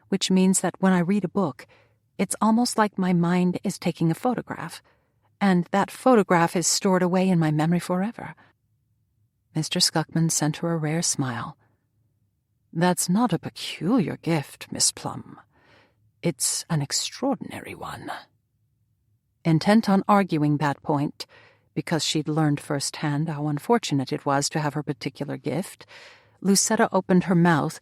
which means that when I read a book, it's almost like my mind is taking a photograph, and that photograph is stored away in my memory forever. Mr. Scuckman sent her a rare smile. That's not a peculiar gift, Miss Plum. It's an extraordinary one. Intent on arguing that point, because she'd learned firsthand how unfortunate it was to have her particular gift, Lucetta opened her mouth,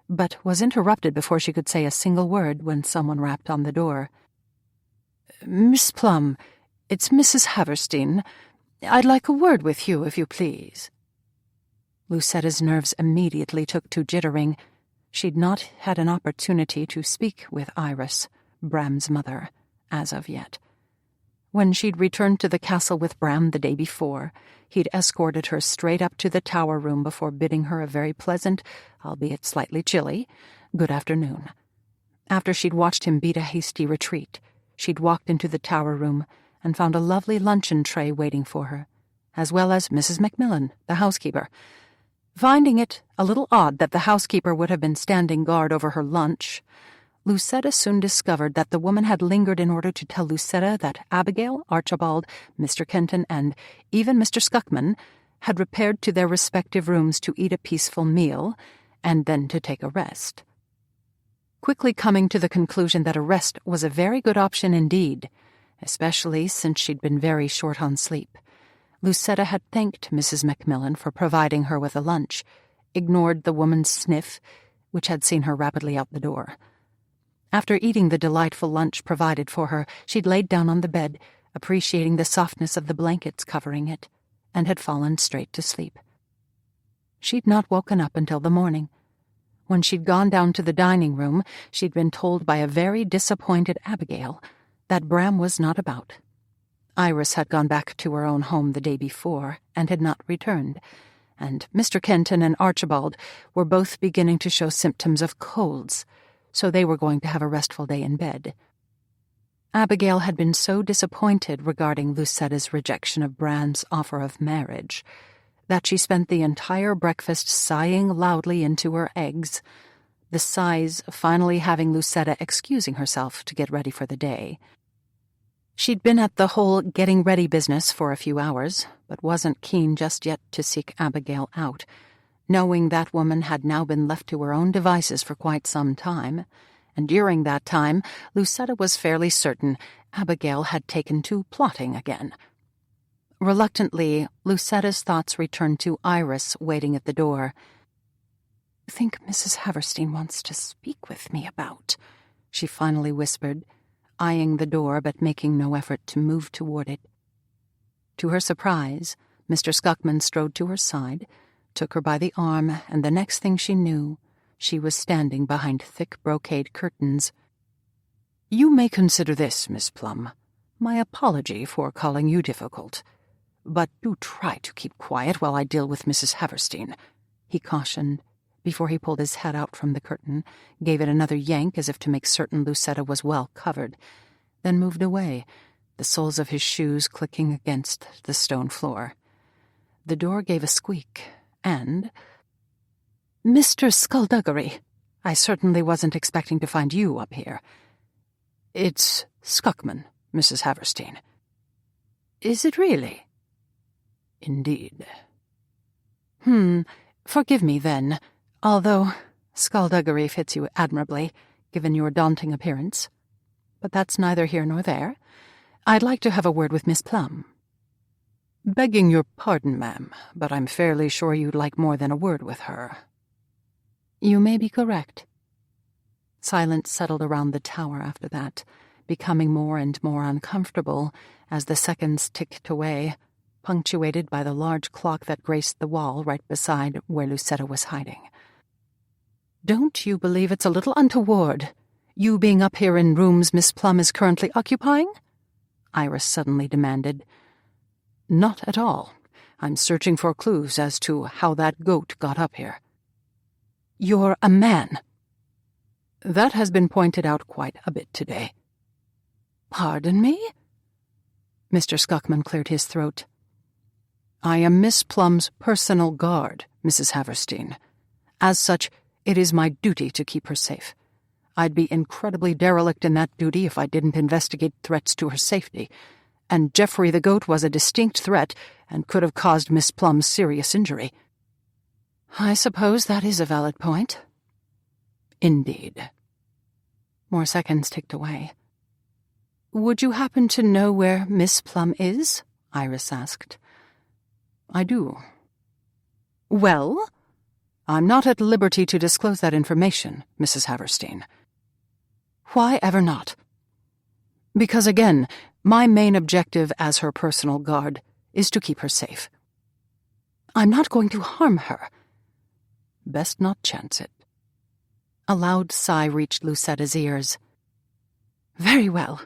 but was interrupted before she could say a single word when someone rapped on the door. Miss Plum, it's Mrs. Haverstein. I'd like a word with you, if you please. Lucetta's nerves immediately took to jittering. She'd not had an opportunity to speak with Iris, Bram's mother, as of yet. When she'd returned to the castle with Bram the day before, he'd escorted her straight up to the tower room before bidding her a very pleasant, albeit slightly chilly, good afternoon. After she'd watched him beat a hasty retreat, she'd walked into the tower room and found a lovely luncheon tray waiting for her, as well as Mrs. Macmillan, the housekeeper. Finding it a little odd that the housekeeper would have been standing guard over her lunch, Lucetta soon discovered that the woman had lingered in order to tell Lucetta that Abigail, Archibald, Mr. Kenton, and even Mr. Scuckman had repaired to their respective rooms to eat a peaceful meal and then to take a rest. Quickly coming to the conclusion that a rest was a very good option indeed, especially since she'd been very short on sleep, Lucetta had thanked Mrs. Macmillan for providing her with a lunch, ignored the woman's sniff, which had seen her rapidly out the door. After eating the delightful lunch provided for her, she'd laid down on the bed, appreciating the softness of the blankets covering it, and had fallen straight to sleep. She'd not woken up until the morning. When she'd gone down to the dining room, she'd been told by a very disappointed Abigail that Bram was not about. Iris had gone back to her own home the day before and had not returned, and Mr. Kenton and Archibald were both beginning to show symptoms of colds, so they were going to have a restful day in bed. Abigail had been so disappointed regarding Lucetta's rejection of Bram's offer of marriage that she spent the entire breakfast sighing loudly into her eggs, the sighs finally having Lucetta excusing herself to get ready for the day. She'd been at the whole getting ready business for a few hours, but wasn't keen just yet to seek Abigail out, knowing that woman had now been left to her own devices for quite some time, and during that time Lucetta was fairly certain Abigail had taken to plotting again. Reluctantly, Lucetta's thoughts returned to Iris waiting at the door. "I think Mrs. Haverstein wants to speak with me about," she finally whispered, eyeing the door but making no effort to move toward it. To her surprise, Mr. Scuckman strode to her side, took her by the arm, and the next thing she knew, she was standing behind thick brocade curtains. "You may consider this, Miss Plum, my apology for calling you difficult. But do try to keep quiet while I deal with Mrs. Haverstein," he cautioned, before he pulled his head out from the curtain, gave it another yank as if to make certain Lucetta was well covered, then moved away, the soles of his shoes clicking against the stone floor. The door gave a squeak, and... "Mr. Skullduggery, I certainly wasn't expecting to find you up here." "It's Scuckman, Mrs. Haverstein." "Is it really?" "Indeed." Forgive me then, although skullduggery fits you admirably, given your daunting appearance. But that's neither here nor there. I'd like to have a word with Miss Plum." "Begging your pardon, ma'am, but I'm fairly sure you'd like more than a word with her." "You may be correct." Silence settled around the tower after that, becoming more and more uncomfortable as the seconds ticked away, punctuated by the large clock that graced the wall right beside where Lucetta was hiding. "Don't you believe it's a little untoward, you being up here in rooms Miss Plum is currently occupying?" Iris suddenly demanded. "Not at all. I'm searching for clues as to how that goat got up here." "You're a man." That has been pointed out quite a bit today. Pardon me? Mr. Scuckman cleared his throat. I am Miss Plum's personal guard, Mrs. Haverstein. As such, it is my duty to keep her safe. I'd be incredibly derelict in that duty if I didn't investigate threats to her safety, and Geoffrey the goat was a distinct threat and could have caused Miss Plum serious injury. I suppose that is a valid point. Indeed. More seconds ticked away. Would you happen to know where Miss Plum is? Iris asked. I do. Well? I'm not at liberty to disclose that information, Mrs. Haverstein. Why ever not? Because, again, my main objective as her personal guard is to keep her safe. I'm not going to harm her. Best not chance it. A loud sigh reached Lucetta's ears. Very well.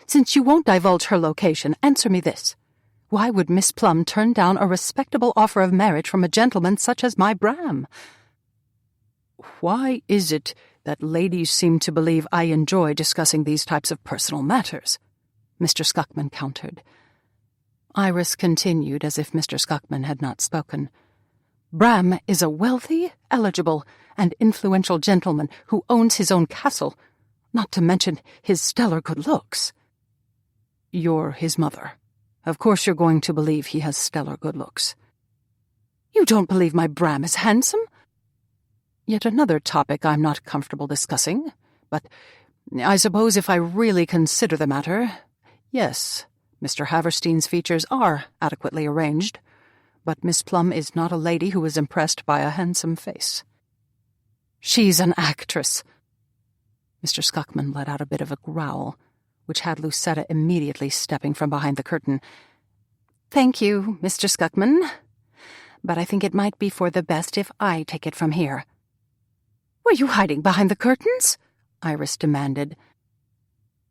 Since you won't divulge her location, answer me this. Why would Miss Plum turn down a respectable offer of marriage from a gentleman such as my Bram? Why is it that ladies seem to believe I enjoy discussing these types of personal matters? Mr. Scuckman countered. Iris continued as if Mr. Scuckman had not spoken. Bram is a wealthy, eligible, and influential gentleman who owns his own castle, not to mention his stellar good looks. You're his mother. Of course you're going to believe he has stellar good looks. You don't believe my Bram is handsome? Yet another topic I'm not comfortable discussing, but I suppose if I really consider the matter, yes, Mr. Haverstein's features are adequately arranged, but Miss Plum is not a lady who is impressed by a handsome face. She's an actress. Mr. Scuckman let out a bit of a growl, which had Lucetta immediately stepping from behind the curtain. Thank you, Mr. Scuckman, but I think it might be for the best if I take it from here. Were you hiding behind the curtains? Iris demanded.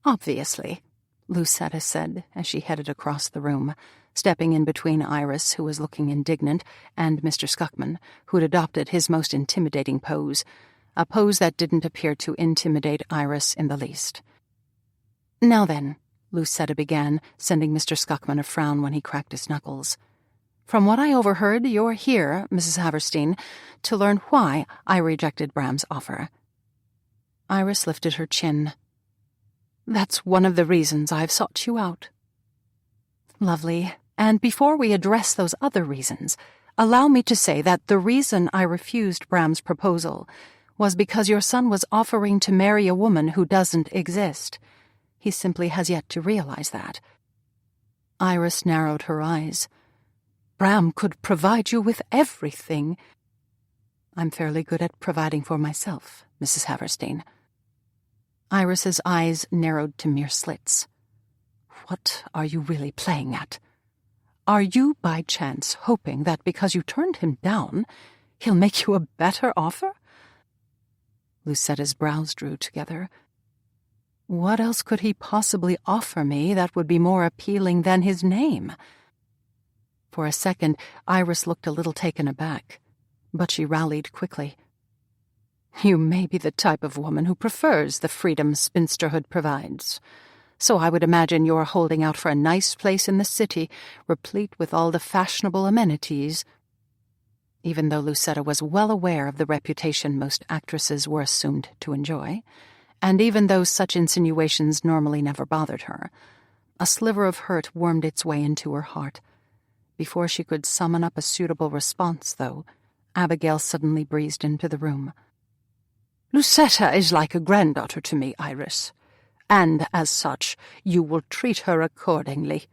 Obviously, Lucetta said as she headed across the room, stepping in between Iris, who was looking indignant, and Mr. Scuckman, who had adopted his most intimidating pose, a pose that didn't appear to intimidate Iris in the least. Now then, Lucetta began, sending Mr. Scuckman a frown when he cracked his knuckles. From what I overheard, you're here, Mrs. Haverstein, to learn why I rejected Bram's offer. Iris lifted her chin. That's one of the reasons I've sought you out. Lovely. And before we address those other reasons, allow me to say that the reason I refused Bram's proposal was because your son was offering to marry a woman who doesn't exist. He simply has yet to realize that. Iris narrowed her eyes. Bram could provide you with everything. I'm fairly good at providing for myself, Mrs. Haverstein. Iris's eyes narrowed to mere slits. What are you really playing at? Are you, by chance, hoping that because you turned him down, he'll make you a better offer? Lucetta's brows drew together. What else could he possibly offer me that would be more appealing than his name? For a second, Iris looked a little taken aback, but she rallied quickly. You may be the type of woman who prefers the freedom spinsterhood provides, so I would imagine you're holding out for a nice place in the city, replete with all the fashionable amenities. Even though Lucetta was well aware of the reputation most actresses were assumed to enjoy, and even though such insinuations normally never bothered her, a sliver of hurt wormed its way into her heart. Before she could summon up a suitable response, though, Abigail suddenly breezed into the room. Lucetta is like a granddaughter to me, Iris, and as such you will treat her accordingly,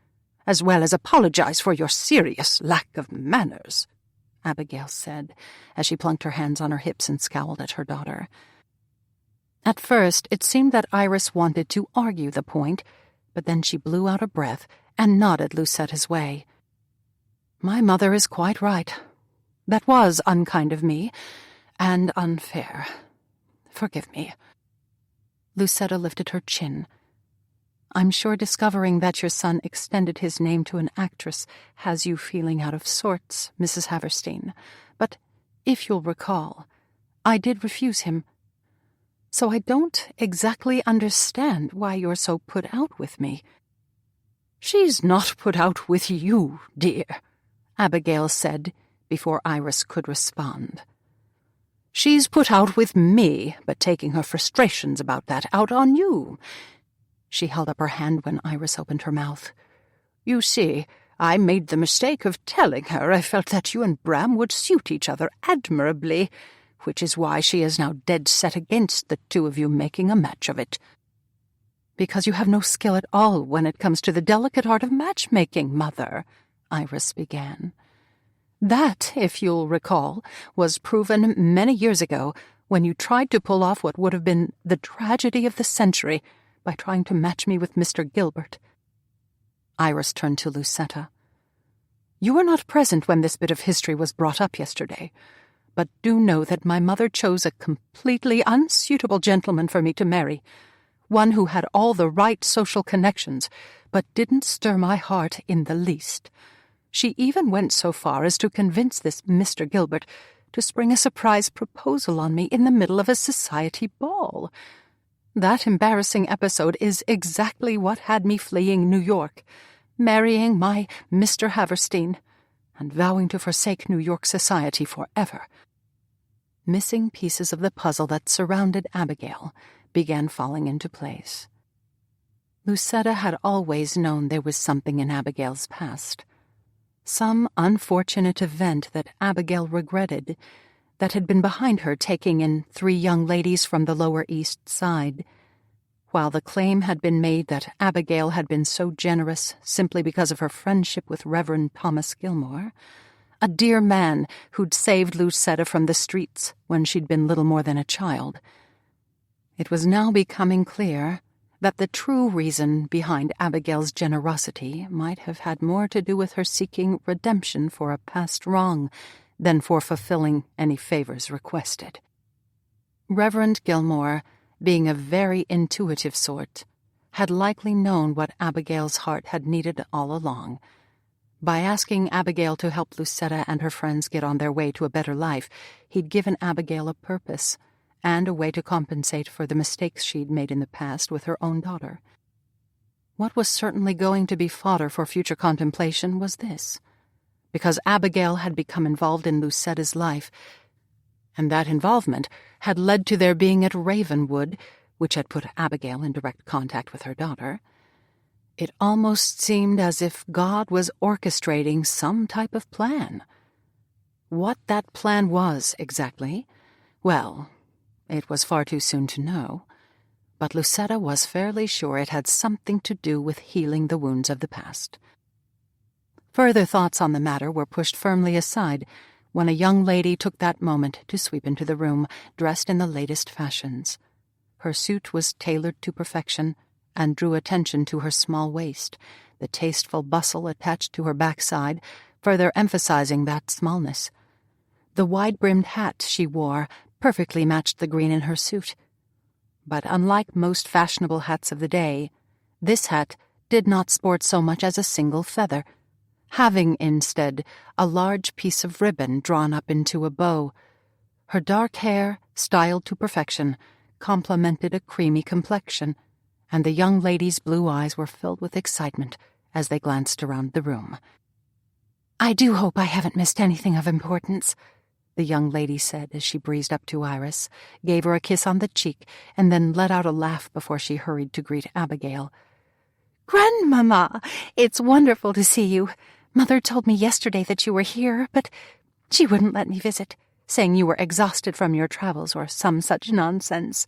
as well as apologize for your serious lack of manners, Abigail said, as she plunked her hands on her hips and scowled at her daughter. At first, it seemed that Iris wanted to argue the point, but then she blew out a breath and nodded Lucetta's way. My mother is quite right. That was unkind of me, and unfair. Forgive me. Lucetta lifted her chin. I'm sure discovering that your son extended his name to an actress has you feeling out of sorts, Mrs. Haverstein. But, if you'll recall, I did refuse him. So I don't exactly understand why you're so put out with me." "She's not put out with you, dear," Abigail said before Iris could respond. "She's put out with me, but taking her frustrations about that out on you." She held up her hand when Iris opened her mouth. "You see, I made the mistake of telling her I felt that you and Bram would suit each other admirably, which is why she is now dead set against the two of you making a match of it." "Because you have no skill at all when it comes to the delicate art of matchmaking, Mother," Iris began. "That, if you'll recall, was proven many years ago when you tried to pull off what would have been the tragedy of the century by trying to match me with Mr. Gilbert." Iris turned to Lucetta. "You were not present when this bit of history was brought up yesterday, but do know that my mother chose a completely unsuitable gentleman for me to marry, one who had all the right social connections, but didn't stir my heart in the least. She even went so far as to convince this Mr. Gilbert to spring a surprise proposal on me in the middle of a society ball. That embarrassing episode is exactly what had me fleeing New York, marrying my Mr. Haverstein, and vowing to forsake New York society forever." Missing pieces of the puzzle that surrounded Abigail began falling into place. Lucetta had always known there was something in Abigail's past, some unfortunate event that Abigail regretted that had been behind her taking in 3 young ladies from the Lower East Side. While the claim had been made that Abigail had been so generous simply because of her friendship with Reverend Thomas Gilmore, a dear man who'd saved Lucetta from the streets when she'd been little more than a child, it was now becoming clear that the true reason behind Abigail's generosity might have had more to do with her seeking redemption for a past wrong than for fulfilling any favors requested. Reverend Gilmore, being a very intuitive sort, had likely known what Abigail's heart had needed all along. By asking Abigail to help Lucetta and her friends get on their way to a better life, he'd given Abigail a purpose and a way to compensate for the mistakes she'd made in the past with her own daughter. What was certainly going to be fodder for future contemplation was this: because Abigail had become involved in Lucetta's life, and that involvement had led to their being at Ravenwood, which had put Abigail in direct contact with her daughter, it almost seemed as if God was orchestrating some type of plan. What that plan was exactly, well, it was far too soon to know, but Lucetta was fairly sure it had something to do with healing the wounds of the past. Further thoughts on the matter were pushed firmly aside when a young lady took that moment to sweep into the room, dressed in the latest fashions. Her suit was tailored to perfection and drew attention to her small waist, the tasteful bustle attached to her backside further emphasizing that smallness. The wide-brimmed hat she wore perfectly matched the green in her suit. But unlike most fashionable hats of the day, this hat did not sport so much as a single feather, having instead a large piece of ribbon drawn up into a bow. Her dark hair, styled to perfection, complemented a creamy complexion, and the young lady's blue eyes were filled with excitement as they glanced around the room. "I do hope I haven't missed anything of importance," the young lady said as she breezed up to Iris, gave her a kiss on the cheek, and then let out a laugh before she hurried to greet Abigail. "Grandmamma, it's wonderful to see you. Mother told me yesterday that you were here, but she wouldn't let me visit, saying you were exhausted from your travels or some such nonsense."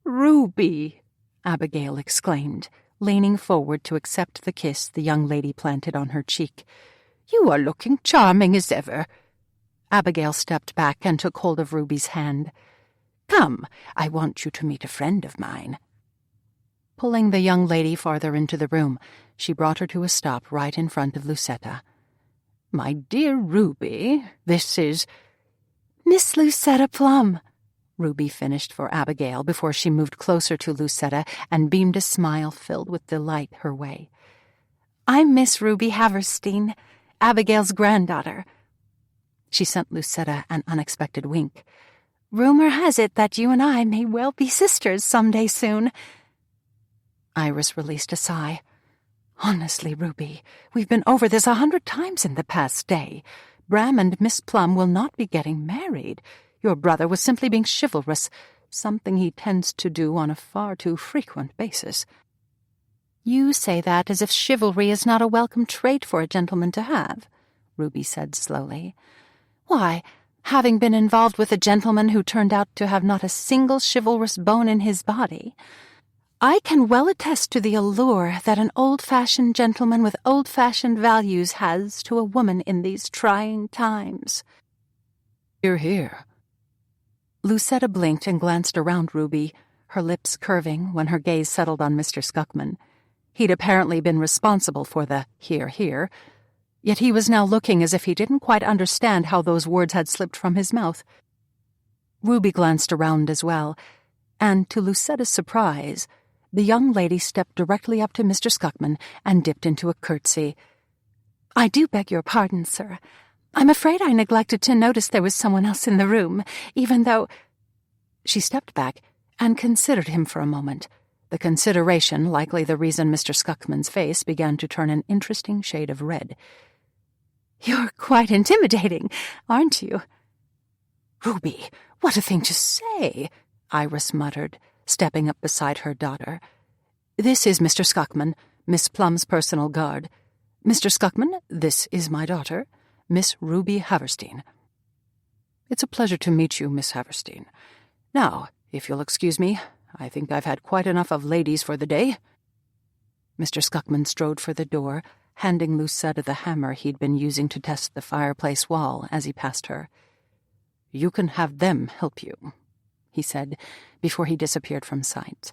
"Ruby!" Abigail exclaimed, leaning forward to accept the kiss the young lady planted on her cheek. "You are looking charming as ever." Abigail stepped back and took hold of Ruby's hand. "Come, I want you to meet a friend of mine." Pulling the young lady farther into the room, she brought her to a stop right in front of Lucetta. "My dear Ruby, this is—" "Miss Lucetta Plum," Ruby finished for Abigail before she moved closer to Lucetta and beamed a smile filled with delight her way. "I'm Miss Ruby Haverstein, Abigail's granddaughter." She sent Lucetta an unexpected wink. Rumor has it that you and I may well be sisters someday soon. Iris released a sigh. Honestly, Ruby, we've been over this 100 times in the past day. Bram and Miss Plum will not be getting married. Your brother was simply being chivalrous, something he tends to do on a far too frequent basis. You say that as if chivalry is not a welcome trait for a gentleman to have, Ruby said slowly. Why, having been involved with a gentleman who turned out to have not a single chivalrous bone in his body, I can well attest to the allure that an old-fashioned gentleman with old-fashioned values has to a woman in these trying times. Hear, hear. Lucetta blinked and glanced around Ruby, her lips curving when her gaze settled on Mr. Skuckman. He'd apparently been responsible for the hear, hear, yet he was now looking as if he didn't quite understand how those words had slipped from his mouth. Ruby glanced around as well, and to Lucetta's surprise, the young lady stepped directly up to Mr. Skuckman and dipped into a curtsy. I do beg your pardon, sir. I'm afraid I neglected to notice there was someone else in the room, even though— She stepped back and considered him for a moment, the consideration likely the reason Mr. Skuckman's face began to turn an interesting shade of red. You're quite intimidating, aren't you? Ruby, what a thing to say, Iris muttered, stepping up beside her daughter. This is Mr. Skuckman, Miss Plum's personal guard. Mr. Skuckman, this is my daughter, Miss Ruby Haverstein. It's a pleasure to meet you, Miss Haverstein. Now, if you'll excuse me, I think I've had quite enough of ladies for the day. Mr. Skuckman strode for the door, handing Lucetta the hammer he'd been using to test the fireplace wall as he passed her. You can have them help you, he said, before he disappeared from sight.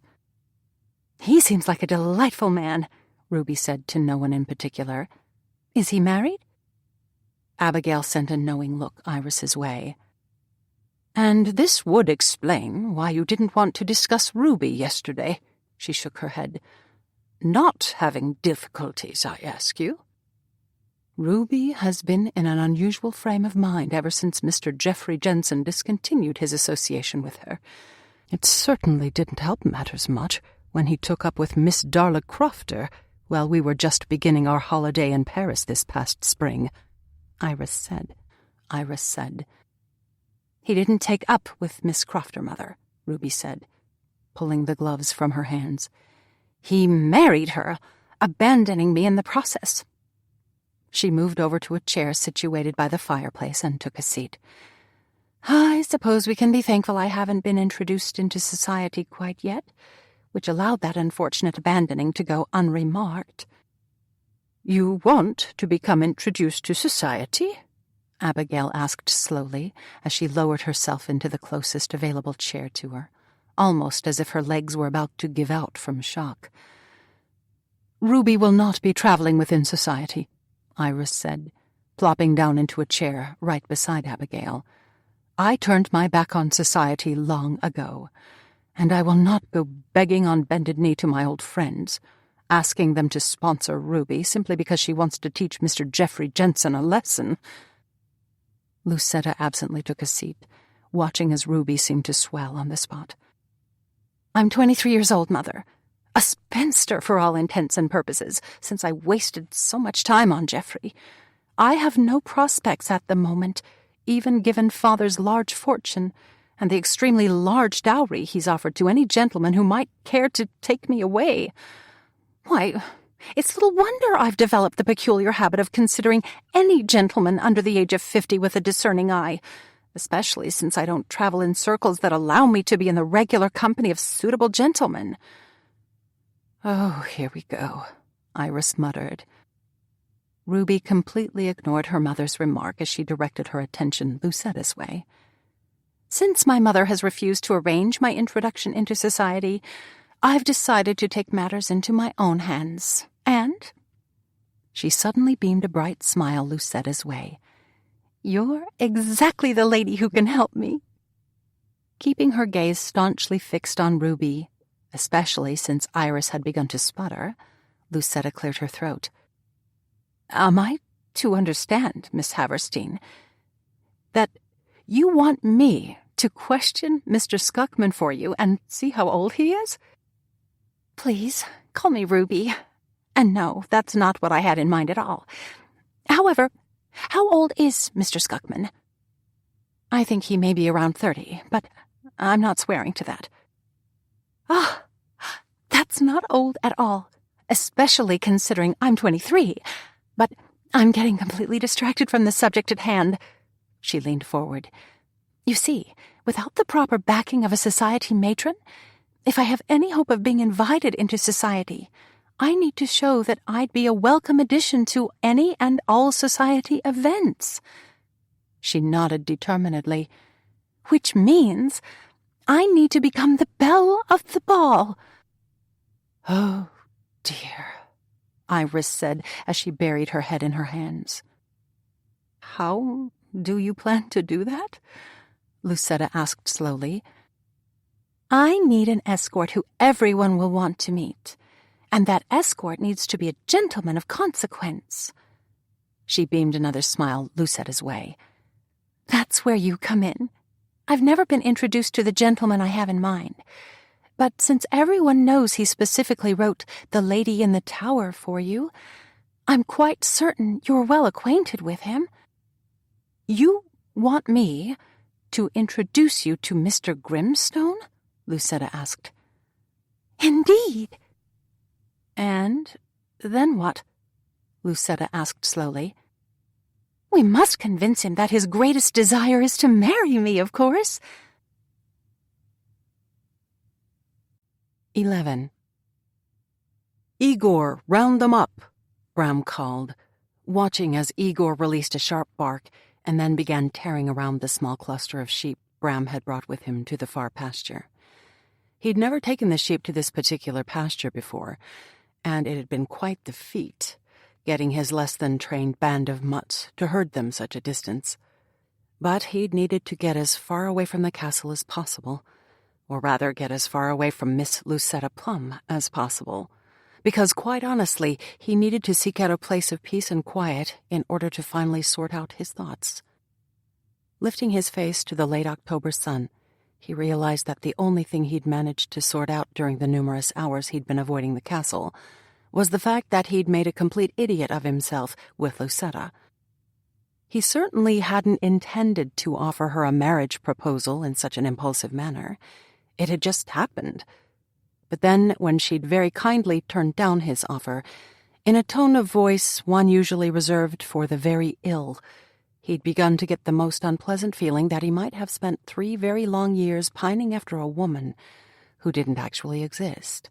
He seems like a delightful man, Ruby said to no one in particular. Is he married? Abigail sent a knowing look Iris's way. And this would explain why you didn't want to discuss Ruby yesterday, she shook her head. Not having difficulties, I ask you? Ruby has been in an unusual frame of mind ever since Mr. Geoffrey Jensen discontinued his association with her. It certainly didn't help matters much when he took up with Miss Darla Crofter while we were just beginning our holiday in Paris this past spring, Iris said. He didn't take up with Miss Crofter, Mother, Ruby said, pulling the gloves from her hands. He married her, abandoning me in the process. She moved over to a chair situated by the fireplace and took a seat. I suppose we can be thankful I haven't been introduced into society quite yet, which allowed that unfortunate abandoning to go unremarked. You want to become introduced to society? Abigail asked slowly as she lowered herself into the closest available chair to her, almost as if her legs were about to give out from shock. Ruby will not be traveling within society, Iris said, plopping down into a chair right beside Abigail. I turned my back on society long ago, and I will not go begging on bended knee to my old friends, asking them to sponsor Ruby simply because she wants to teach Mr. Geoffrey Jensen a lesson. Lucetta absently took a seat, watching as Ruby seemed to swell on the spot. I'm 23 years old, Mother. A spinster for all intents and purposes, since I wasted so much time on Geoffrey. I have no prospects at the moment, even given Father's large fortune and the extremely large dowry he's offered to any gentleman who might care to take me away. Why, it's little wonder I've developed the peculiar habit of considering any gentleman under the age of 50 with a discerning eye, especially since I don't travel in circles that allow me to be in the regular company of suitable gentlemen. Oh, here we go, Iris muttered. Ruby completely ignored her mother's remark as she directed her attention Lucetta's way. Since my mother has refused to arrange my introduction into society, I've decided to take matters into my own hands, and— She suddenly beamed a bright smile Lucetta's way. You're exactly the lady who can help me. Keeping her gaze staunchly fixed on Ruby, especially since Iris had begun to sputter, Lucetta cleared her throat. Am I to understand, Miss Haverstein, that you want me To question Mr. Skuckman for you and see how old he is? Please, call me Ruby. And no, that's not what I had in mind at all. However, how old is Mr. Skuckman? I think he may be around 30, but I'm not swearing to that. Ah, that's not old at all, especially considering I'm 23. But I'm getting completely distracted from the subject at hand. She leaned forward. You see, without the proper backing of a society matron, if I have any hope of being invited into society, I need to show that I'd be a welcome addition to any and all society events. She nodded determinedly. Which means I need to become the belle of the ball. Oh, dear, Iris said as she buried her head in her hands. How do you plan to do that? Lucetta asked slowly. I need an escort who everyone will want to meet, and that escort needs to be a gentleman of consequence. She beamed another smile Lucetta's way. That's where you come in. I've never been introduced to the gentleman I have in mind, but since everyone knows he specifically wrote The Lady in the Tower for you, I'm quite certain you're well acquainted with him. You want me to introduce you to Mr. Grimstone? Lucetta asked. Indeed. And then what? Lucetta asked slowly. We must convince him that his greatest desire is to marry me, of course. 11. Igor, round them up, Bram called, watching as Igor released a sharp bark and then began tearing around the small cluster of sheep Bram had brought with him to the far pasture. He'd never taken the sheep to this particular pasture before, and it had been quite the feat, getting his less-than-trained band of mutts to herd them such a distance. But he'd needed to get as far away from the castle as possible, or rather get as far away from Miss Lucetta Plum as possible, because quite honestly, he needed to seek out a place of peace and quiet in order to finally sort out his thoughts. Lifting his face to the late October sun, he realized that the only thing he'd managed to sort out during the numerous hours he'd been avoiding the castle was the fact that he'd made a complete idiot of himself with Lucetta. He certainly hadn't intended to offer her a marriage proposal in such an impulsive manner. It had just happened. But then, when she'd very kindly turned down his offer, in a tone of voice one usually reserved for the very ill, he'd begun to get the most unpleasant feeling that he might have spent 3 very long years pining after a woman who didn't actually exist.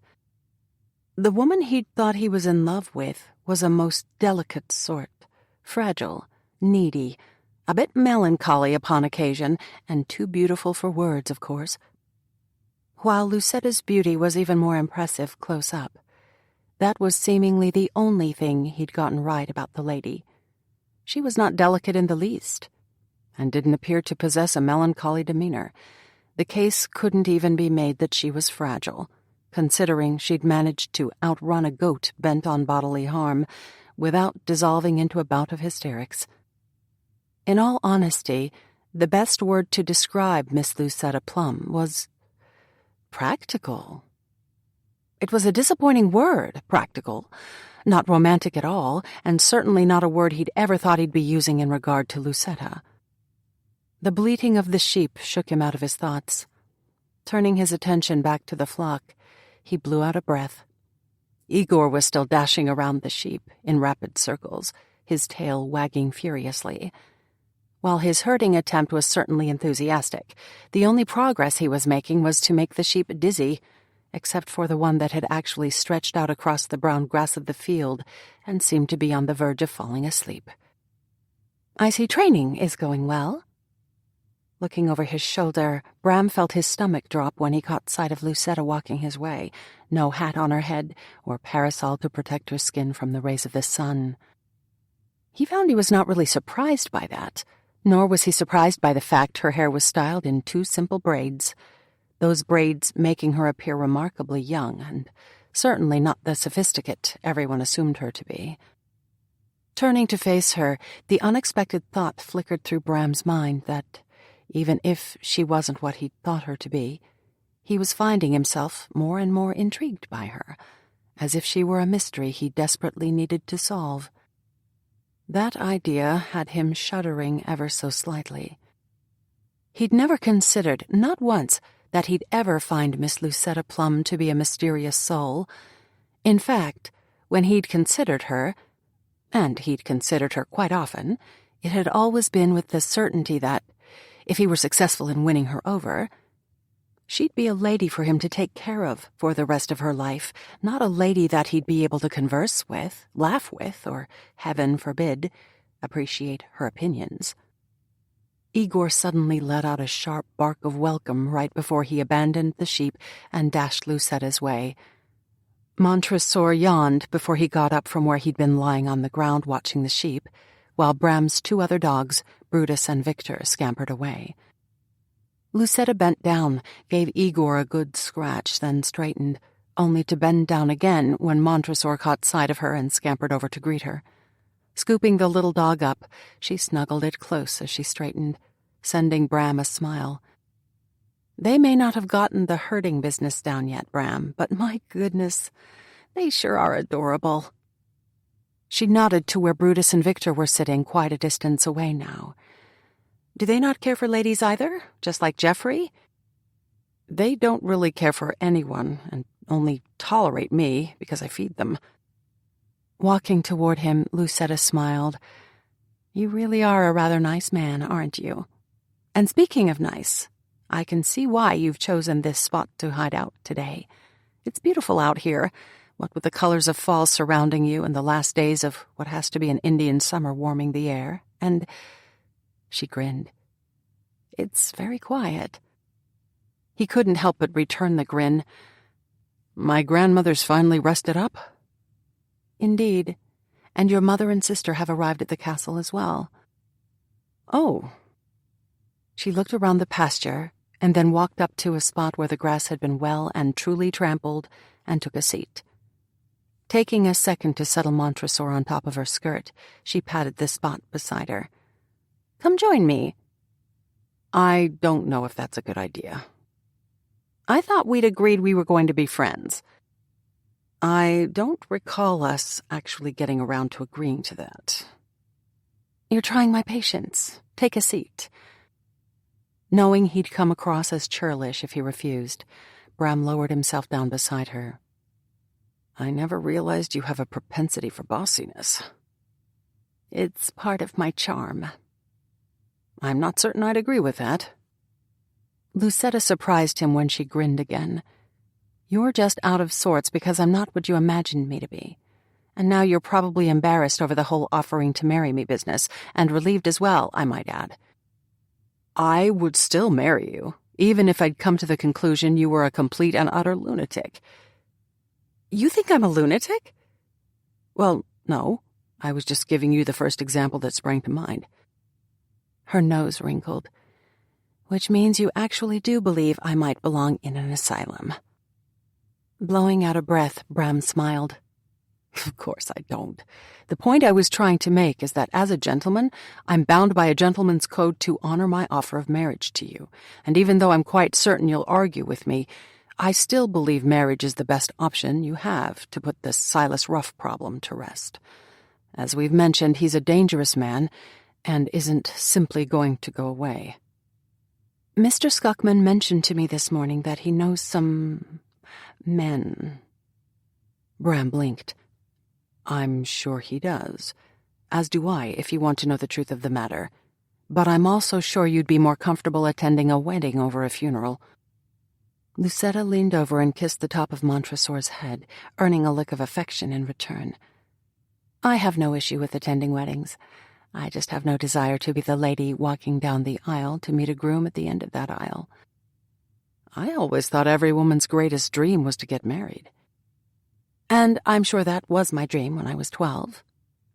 The woman he'd thought he was in love with was a most delicate sort, fragile, needy, a bit melancholy upon occasion, and too beautiful for words, of course. While Lucetta's beauty was even more impressive close up, that was seemingly the only thing he'd gotten right about the lady. She was not delicate in the least, and didn't appear to possess a melancholy demeanor. The case couldn't even be made that she was fragile, considering she'd managed to outrun a goat bent on bodily harm without dissolving into a bout of hysterics. In all honesty, the best word to describe Miss Lucetta Plum was practical. It was a disappointing word, practical. Not romantic at all, and certainly not a word he'd ever thought he'd be using in regard to Lucetta. The bleating of the sheep shook him out of his thoughts. Turning his attention back to the flock, he blew out a breath. Igor was still dashing around the sheep in rapid circles, his tail wagging furiously. While his herding attempt was certainly enthusiastic, the only progress he was making was to make the sheep dizzy, except for the one that had actually stretched out across the brown grass of the field and seemed to be on the verge of falling asleep. I see training is going well. Looking over his shoulder, Bram felt his stomach drop when he caught sight of Lucetta walking his way, no hat on her head or parasol to protect her skin from the rays of the sun. He found he was not really surprised by that, nor was he surprised by the fact her hair was styled in 2 simple braids, those braids making her appear remarkably young and certainly not the sophisticate everyone assumed her to be. Turning to face her, the unexpected thought flickered through Bram's mind that Even if she wasn't what he'd thought her to be, he was finding himself more and more intrigued by her, as if she were a mystery he desperately needed to solve. That idea had him shuddering ever so slightly. He'd never considered, not once, that he'd ever find Miss Lucetta Plum to be a mysterious soul. In fact, when he'd considered her, and he'd considered her quite often, it had always been with the certainty that, if he were successful in winning her over, she'd be a lady for him to take care of for the rest of her life, not a lady that he'd be able to converse with, laugh with, or, heaven forbid, appreciate her opinions. Igor suddenly let out a sharp bark of welcome right before he abandoned the sheep and dashed Lucetta's way. Montresor yawned before he got up from where he'd been lying on the ground watching the sheep, while Bram's 2 other dogs, Brutus and Victor, scampered away. Lucetta bent down, gave Igor a good scratch, then straightened, only to bend down again when Montresor caught sight of her and scampered over to greet her. Scooping the little dog up, she snuggled it close as she straightened, sending Bram a smile. "They may not have gotten the herding business down yet, Bram, but my goodness, they sure are adorable." She nodded to where Brutus and Victor were sitting quite a distance away now. "Do they not care for ladies either, just like Geoffrey?" "They don't really care for anyone, and only tolerate me because I feed them." Walking toward him, Lucetta smiled. "You really are a rather nice man, aren't you? And speaking of nice, I can see why you've chosen this spot to hide out today. It's beautiful out here, what with the colors of fall surrounding you and the last days of what has to be an Indian summer warming the air, and—" She grinned. "It's very quiet." He couldn't help but return the grin. "My grandmother's finally rested up?" "Indeed. And your mother and sister have arrived at the castle as well." "Oh." She looked around the pasture and then walked up to a spot where the grass had been well and truly trampled and took a seat. Taking a second to settle Montresor on top of her skirt, she patted the spot beside her. "Come join me." "I don't know if that's a good idea." "I thought we'd agreed we were going to be friends." "I don't recall us actually getting around to agreeing to that." "You're trying my patience. Take a seat." Knowing he'd come across as churlish if he refused, Bram lowered himself down beside her. "I never realized you have a propensity for bossiness." "It's part of my charm." "I'm not certain I'd agree with that." Lucetta surprised him when she grinned again. "You're just out of sorts because I'm not what you imagined me to be. And now you're probably embarrassed over the whole offering to marry me business, and relieved as well, I might add." "I would still marry you, even if I'd come to the conclusion you were a complete and utter lunatic." "You think I'm a lunatic?" "Well, no. I was just giving you the first example that sprang to mind." Her nose wrinkled. "Which means you actually do believe I might belong in an asylum." Blowing out a breath, Bram smiled. "Of course I don't. The point I was trying to make is that as a gentleman, I'm bound by a gentleman's code to honor my offer of marriage to you, and even though I'm quite certain you'll argue with me, I still believe marriage is the best option you have to put this Silas Ruff problem to rest. As we've mentioned, he's a dangerous man and isn't simply going to go away." "Mr. Skuckman mentioned to me this morning that he knows some men." Bram blinked. "I'm sure he does. As do I, if you want to know the truth of the matter. But I'm also sure you'd be more comfortable attending a wedding over a funeral." Lucetta leaned over and kissed the top of Montresor's head, earning a lick of affection in return. "I have no issue with attending weddings. I just have no desire to be the lady walking down the aisle to meet a groom at the end of that aisle." "I always thought every woman's greatest dream was to get married." "And I'm sure that was my dream when I was 12.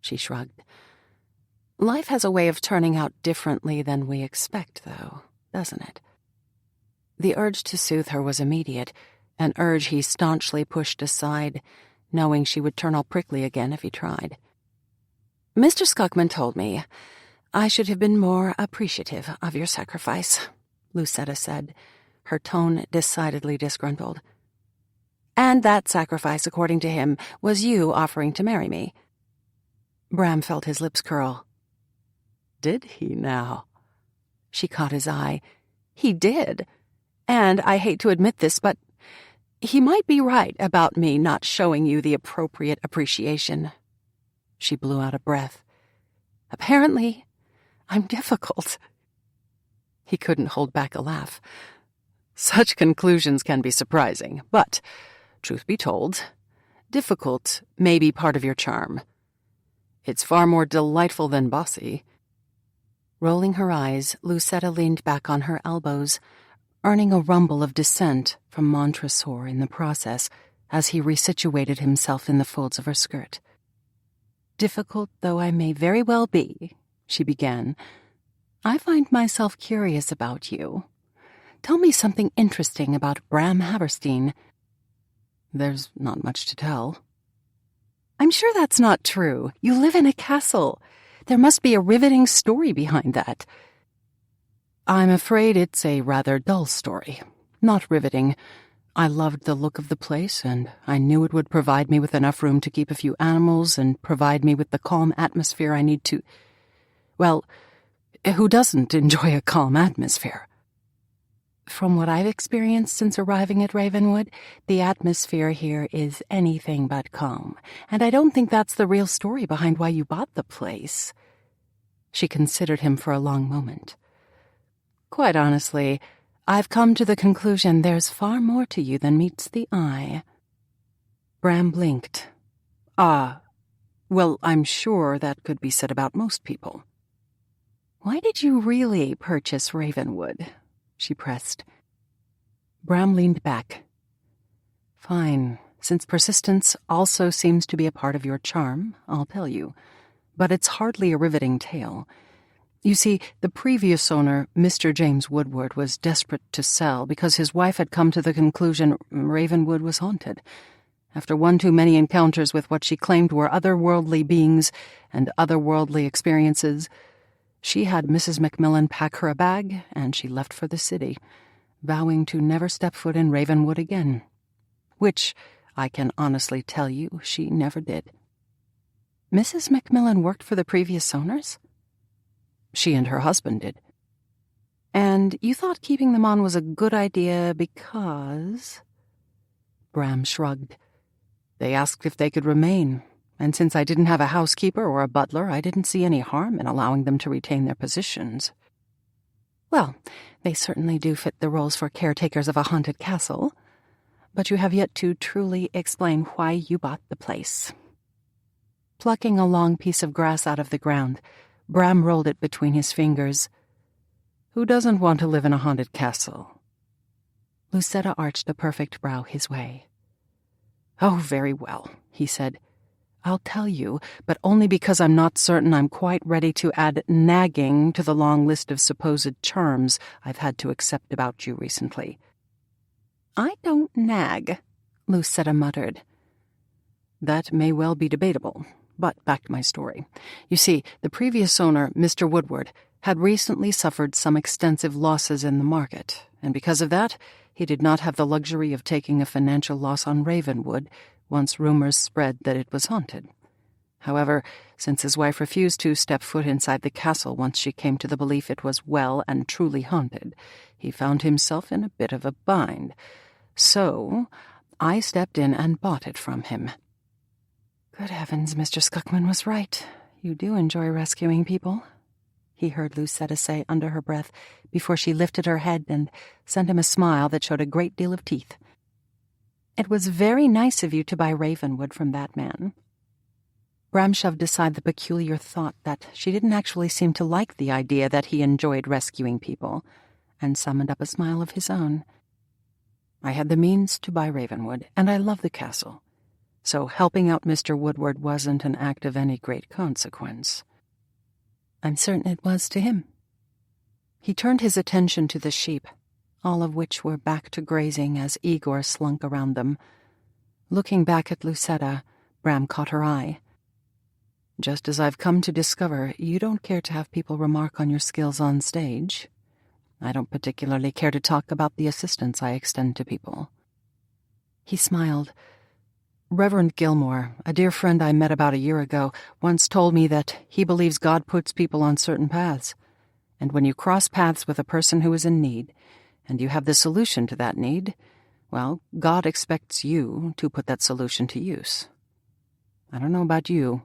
She shrugged. "Life has a way of turning out differently than we expect, though, doesn't it?" The urge to soothe her was immediate, an urge he staunchly pushed aside, knowing she would turn all prickly again if he tried. "Mr. Skuckman told me. I should have been more appreciative of your sacrifice, Lucetta said, her tone decidedly disgruntled. And that sacrifice, according to him, was you offering to marry me. Bram felt his lips curl. Did he now? She caught his eye. He did. And I hate to admit this, but he might be right about me not showing you the appropriate appreciation. She blew out a breath. Apparently, I'm difficult. He couldn't hold back a laugh. Such conclusions can be surprising, but, truth be told, difficult may be part of your charm. It's far more delightful than bossy. Rolling her eyes, Lucetta leaned back on her elbows, earning a rumble of dissent from Montresor in the process as he resituated himself in the folds of her skirt. Difficult though I may very well be, she began, I find myself curious about you. Tell me something interesting about Bram Haverstein. There's not much to tell. I'm sure that's not true. You live in a castle. There must be a riveting story behind that. I'm afraid it's a rather dull story. Not riveting. I loved the look of the place, and I knew it would provide me with enough room to keep a few animals and provide me with the calm atmosphere I need to... Well, who doesn't enjoy a calm atmosphere? From what I've experienced since arriving at Ravenwood, the atmosphere here is anything but calm, and I don't think that's the real story behind why you bought the place. She considered him for a long moment. Quite honestly, I've come to the conclusion there's far more to you than meets the eye. Bram blinked. Ah, well, I'm sure that could be said about most people. Why did you really purchase Ravenwood? She pressed. Bram leaned back. Fine. Since persistence also seems to be a part of your charm, I'll tell you. But it's hardly a riveting tale. You see, the previous owner, Mr. James Woodward, was desperate to sell because his wife had come to the conclusion Ravenwood was haunted. After one too many encounters with what she claimed were otherworldly beings and otherworldly experiences, she had Mrs. Macmillan pack her a bag, and she left for the city, vowing to never step foot in Ravenwood again. Which, I can honestly tell you, she never did. Mrs. Macmillan worked for the previous owners? She and her husband did. And you thought keeping them on was a good idea because... Bram shrugged. They asked if they could remain, and since I didn't have a housekeeper or a butler, I didn't see any harm in allowing them to retain their positions. Well, they certainly do fit the roles for caretakers of a haunted castle, but you have yet to truly explain why you bought the place. Plucking a long piece of grass out of the ground, Bram rolled it between his fingers. Who doesn't want to live in a haunted castle? Lucetta arched a perfect brow his way. Oh, very well, he said. I'll tell you, but only because I'm not certain I'm quite ready to add nagging to the long list of supposed charms I've had to accept about you recently. I don't nag, Lucetta muttered. That may well be debatable, but back to my story. You see, the previous owner, Mr. Woodward, had recently suffered some extensive losses in the market, and because of that, he did not have the luxury of taking a financial loss on Ravenwood once rumors spread that it was haunted. However, since his wife refused to step foot inside the castle once she came to the belief it was well and truly haunted, he found himself in a bit of a bind. So, I stepped in and bought it from him. Good heavens, Mr. Skuckman was right. You do enjoy rescuing people, he heard Lucetta say under her breath before she lifted her head and sent him a smile that showed a great deal of teeth. It was very nice of you to buy Ravenwood from that man. Bram shoved aside the peculiar thought that she didn't actually seem to like the idea that he enjoyed rescuing people, and summoned up a smile of his own. I had the means to buy Ravenwood, and I love the castle, so helping out Mr. Woodward wasn't an act of any great consequence. I'm certain it was to him. He turned his attention to the sheep, all of which were back to grazing as Igor slunk around them. Looking back at Lucetta, Bram caught her eye. Just as I've come to discover, you don't care to have people remark on your skills on stage. I don't particularly care to talk about the assistance I extend to people." He smiled. "Reverend Gilmore, a dear friend I met about a year ago, once told me that he believes God puts people on certain paths, and when you cross paths with a person who is in need, and you have the solution to that need, well, God expects you to put that solution to use. I don't know about you,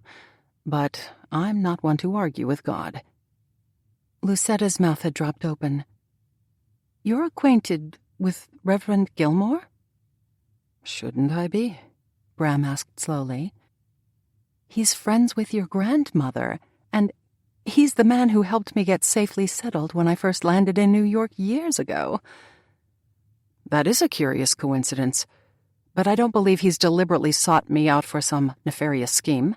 but I'm not one to argue with God." Lucetta's mouth had dropped open. "You're acquainted with Reverend Gilmore?" "Shouldn't I be?" Bram asked slowly. "He's friends with your grandmother, and he's the man who helped me get safely settled when I first landed in New York years ago." "That is a curious coincidence, but I don't believe he's deliberately sought me out for some nefarious scheme.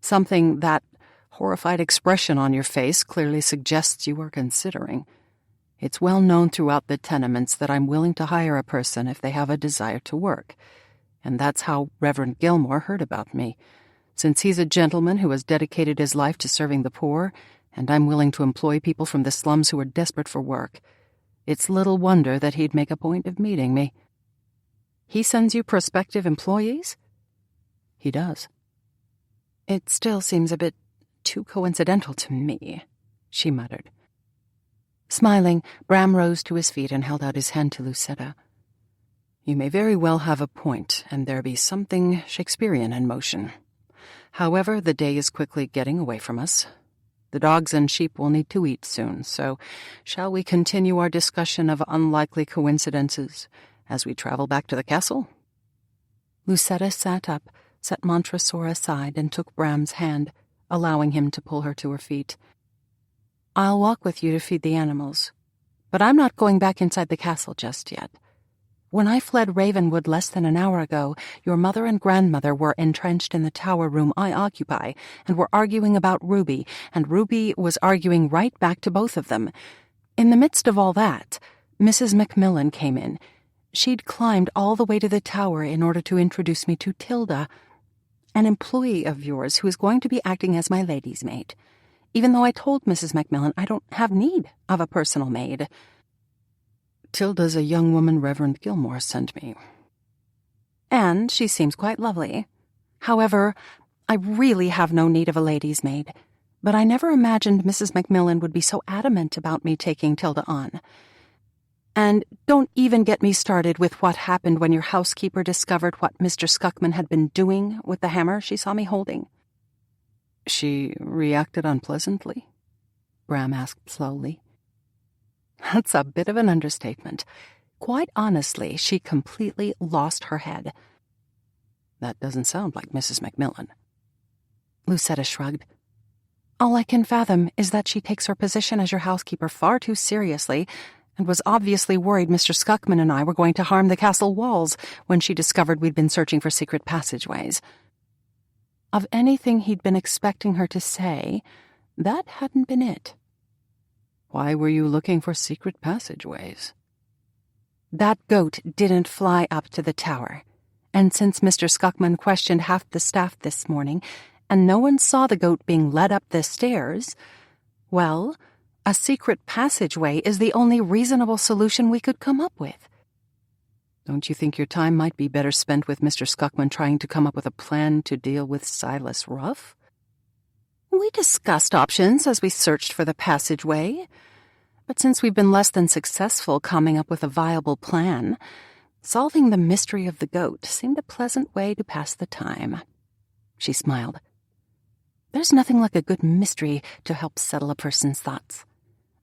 Something that horrified expression on your face clearly suggests you are considering. It's well known throughout the tenements that I'm willing to hire a person if they have a desire to work, and that's how Reverend Gilmore heard about me, since he's a gentleman who has dedicated his life to serving the poor, and I'm willing to employ people from the slums who are desperate for work. It's little wonder that he'd make a point of meeting me." "He sends you prospective employees?" "He does." "It still seems a bit too coincidental to me," she muttered. Smiling, Bram rose to his feet and held out his hand to Lucetta. "You may very well have a point, and there be something Shakespearean in motion. However, the day is quickly getting away from us. The dogs and sheep will need to eat soon, so shall we continue our discussion of unlikely coincidences as we travel back to the castle?" Lucetta sat up, set Montresor aside, and took Bram's hand, allowing him to pull her to her feet. "I'll walk with you to feed the animals, but I'm not going back inside the castle just yet. When I fled Ravenwood less than an hour ago, your mother and grandmother were entrenched in the tower room I occupy and were arguing about Ruby, and Ruby was arguing right back to both of them. In the midst of all that, Mrs. Macmillan came in. She'd climbed all the way to the tower in order to introduce me to Tilda, an employee of yours who is going to be acting as my lady's maid, even though I told Mrs. Macmillan I don't have need of a personal maid." "Tilda's a young woman Reverend Gilmore sent me." "And she seems quite lovely. However, I really have no need of a lady's maid, but I never imagined Mrs. Macmillan would be so adamant about me taking Tilda on. And don't even get me started with what happened when your housekeeper discovered what Mr. Scuckman had been doing with the hammer she saw me holding." "She reacted unpleasantly?" Bram asked slowly. "That's a bit of an understatement. Quite honestly, she completely lost her head." "That doesn't sound like Mrs. Macmillan." Lucetta shrugged. "All I can fathom is that she takes her position as your housekeeper far too seriously, and was obviously worried Mr. Scuckman and I were going to harm the castle walls when she discovered we'd been searching for secret passageways." Of anything he'd been expecting her to say, that hadn't been it. "Why were you looking for secret passageways?" "That goat didn't fly up to the tower, and since Mr. Scuckman questioned half the staff this morning, and no one saw the goat being led up the stairs, well, a secret passageway is the only reasonable solution we could come up with." "Don't you think your time might be better spent with Mr. Scuckman trying to come up with a plan to deal with Silas Ruff?" "We discussed options as we searched for the passageway, but since we've been less than successful coming up with a viable plan, solving the mystery of the goat seemed a pleasant way to pass the time." She smiled. "There's nothing like a good mystery to help settle a person's thoughts.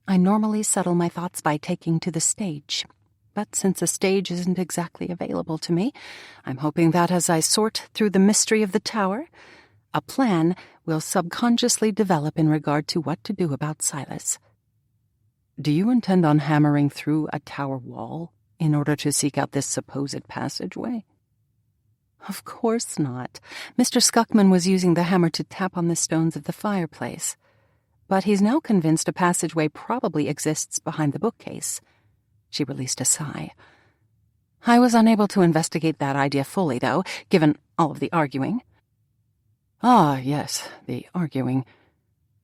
I normally settle my thoughts by taking to the stage, but since a stage isn't exactly available to me, I'm hoping that as I sort through the mystery of the tower, a plan will subconsciously develop in regard to what to do about Silas." "Do you intend on hammering through a tower wall in order to seek out this supposed passageway?" "Of course not. Mr. Scuckman was using the hammer to tap on the stones of the fireplace, but he's now convinced a passageway probably exists behind the bookcase." She released a sigh. "I was unable to investigate that idea fully, though, given all of the arguing." Ah, yes, the arguing.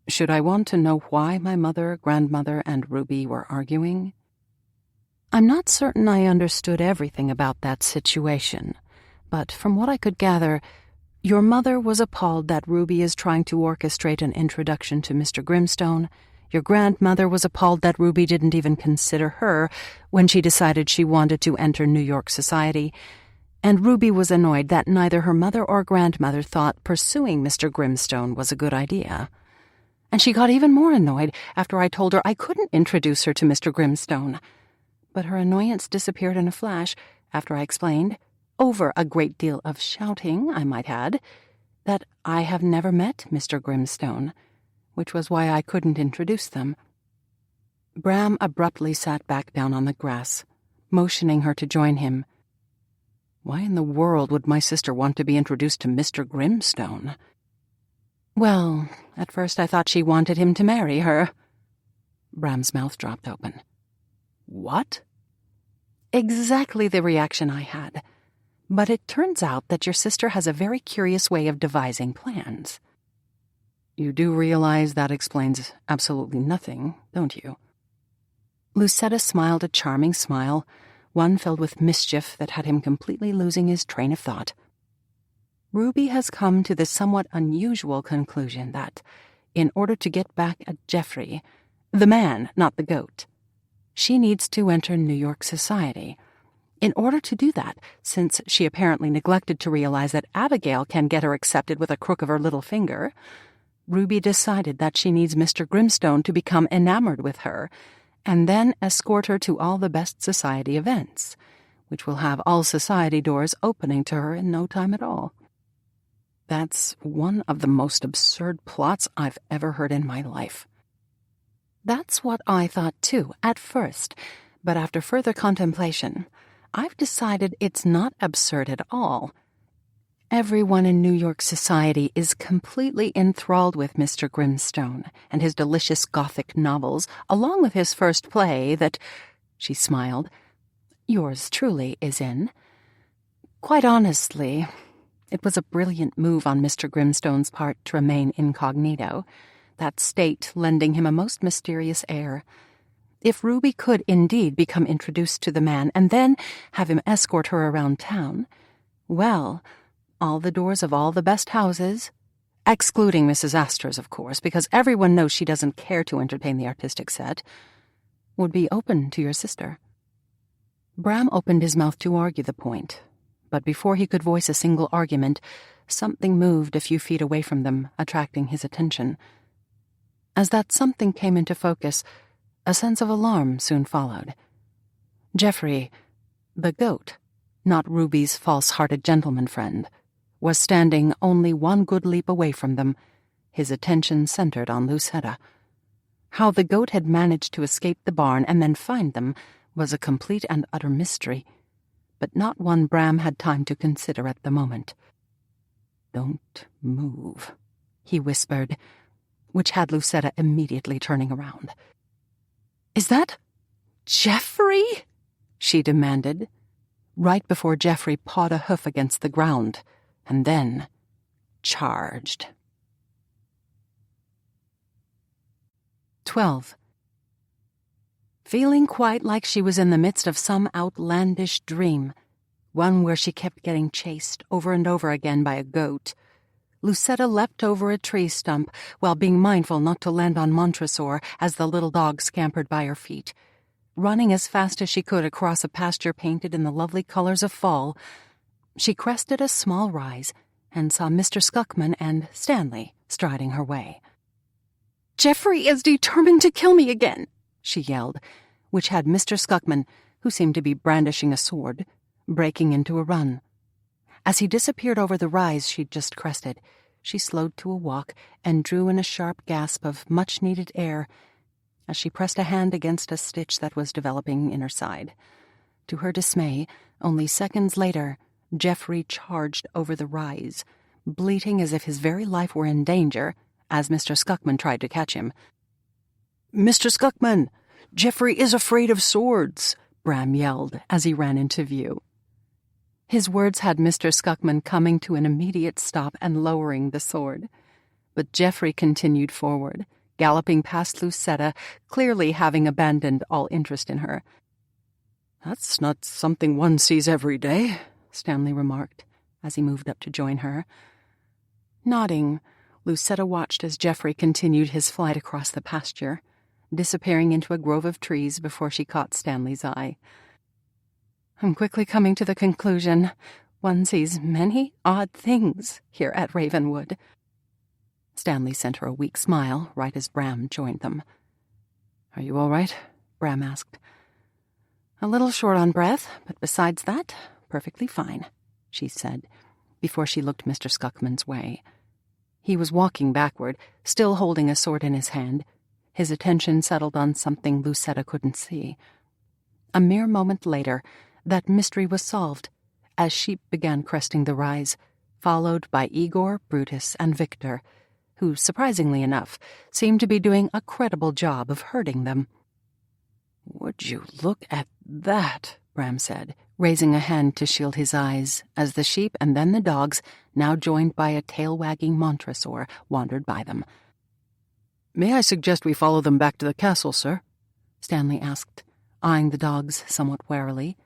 Should I want to know why my mother, grandmother, and Ruby were arguing? I'm not certain I understood everything about that situation, but from what I could gather, your mother was appalled that Ruby is trying to orchestrate an introduction to Mr. Grimstone. Your grandmother was appalled that Ruby didn't even consider her when she decided she wanted to enter New York society, and Ruby was annoyed that neither her mother or grandmother thought pursuing Mr. Grimstone was a good idea. And she got even more annoyed after I told her I couldn't introduce her to Mr. Grimstone. But her annoyance disappeared in a flash after I explained, over a great deal of shouting, I might add, that I have never met Mr. Grimstone, which was why I couldn't introduce them. Bram abruptly sat back down on the grass, motioning her to join him. Why in the world would my sister want to be introduced to Mr. Grimstone? Well, at first I thought she wanted him to marry her. Bram's mouth dropped open. What? Exactly the reaction I had. But it turns out that your sister has a very curious way of devising plans. You do realize that explains absolutely nothing, don't you? Lucetta smiled a charming smile, one filled with mischief that had him completely losing his train of thought. Ruby has come to the somewhat unusual conclusion that, in order to get back at Geoffrey, the man, not the goat, she needs to enter New York society. In order to do that, since she apparently neglected to realize that Abigail can get her accepted with a crook of her little finger, Ruby decided that she needs Mr. Grimstone to become enamored with her, and then escort her to all the best society events, which will have all society doors opening to her in no time at all. That's one of the most absurd plots I've ever heard in my life. That's what I thought too, at first, but after further contemplation, I've decided it's not absurd at all. Everyone in New York society is completely enthralled with Mr. Grimstone and his delicious Gothic novels, along with his first play that, she smiled, yours truly is in. Quite honestly, it was a brilliant move on Mr. Grimstone's part to remain incognito, that state lending him a most mysterious air. If Ruby could indeed become introduced to the man and then have him escort her around town, well, all the doors of all the best houses, excluding Mrs. Astor's, of course, because everyone knows she doesn't care to entertain the artistic set, would be open to your sister. Bram opened his mouth to argue the point, but before he could voice a single argument, something moved a few feet away from them, attracting his attention. As that something came into focus, a sense of alarm soon followed. Geoffrey, the goat, not Ruby's false-hearted gentleman friend, was standing only one good leap away from them, his attention centered on Lucetta. How the goat had managed to escape the barn and then find them was a complete and utter mystery, but not one Bram had time to consider at the moment. "Don't move," he whispered, which had Lucetta immediately turning around. "Is that Geoffrey?" she demanded, right before Geoffrey pawed a hoof against the ground, and then charged. 12. Feeling quite like she was in the midst of some outlandish dream, one where she kept getting chased over and over again by a goat, Lucetta leapt over a tree stump while being mindful not to land on Montresor as the little dog scampered by her feet. Running as fast as she could across a pasture painted in the lovely colors of fall, she crested a small rise and saw Mr. Skuckman and Stanley striding her way. "Geoffrey is determined to kill me again," she yelled, which had Mr. Skuckman, who seemed to be brandishing a sword, breaking into a run. As he disappeared over the rise she'd just crested, she slowed to a walk and drew in a sharp gasp of much-needed air as she pressed a hand against a stitch that was developing in her side. To her dismay, only seconds later, Geoffrey charged over the rise, bleating as if his very life were in danger, as Mr. Skuckman tried to catch him. "Mr. Skuckman, Geoffrey is afraid of swords," Bram yelled as he ran into view. His words had Mr. Scuckman coming to an immediate stop and lowering the sword. But Geoffrey continued forward, galloping past Lucetta, clearly having abandoned all interest in her. "That's not something one sees every day," Stanley remarked, as he moved up to join her. Nodding, Lucetta watched as Geoffrey continued his flight across the pasture, disappearing into a grove of trees before she caught Stanley's eye. "I'm quickly coming to the conclusion one sees many odd things here at Ravenwood." Stanley sent her a weak smile right as Bram joined them. "Are you all right?" Bram asked. "A little short on breath, but besides that, perfectly fine," she said, before she looked Mr. Scuckman's way. He was walking backward, still holding a sword in his hand. His attention settled on something Lucetta couldn't see. A mere moment later, that mystery was solved, as sheep began cresting the rise, followed by Igor, Brutus, and Victor, who, surprisingly enough, seemed to be doing a credible job of herding them. "Would you look at that?" Bram said, raising a hand to shield his eyes, as the sheep and then the dogs, now joined by a tail-wagging Montresor, wandered by them. "May I suggest we follow them back to the castle, sir?" Stanley asked, eyeing the dogs somewhat warily.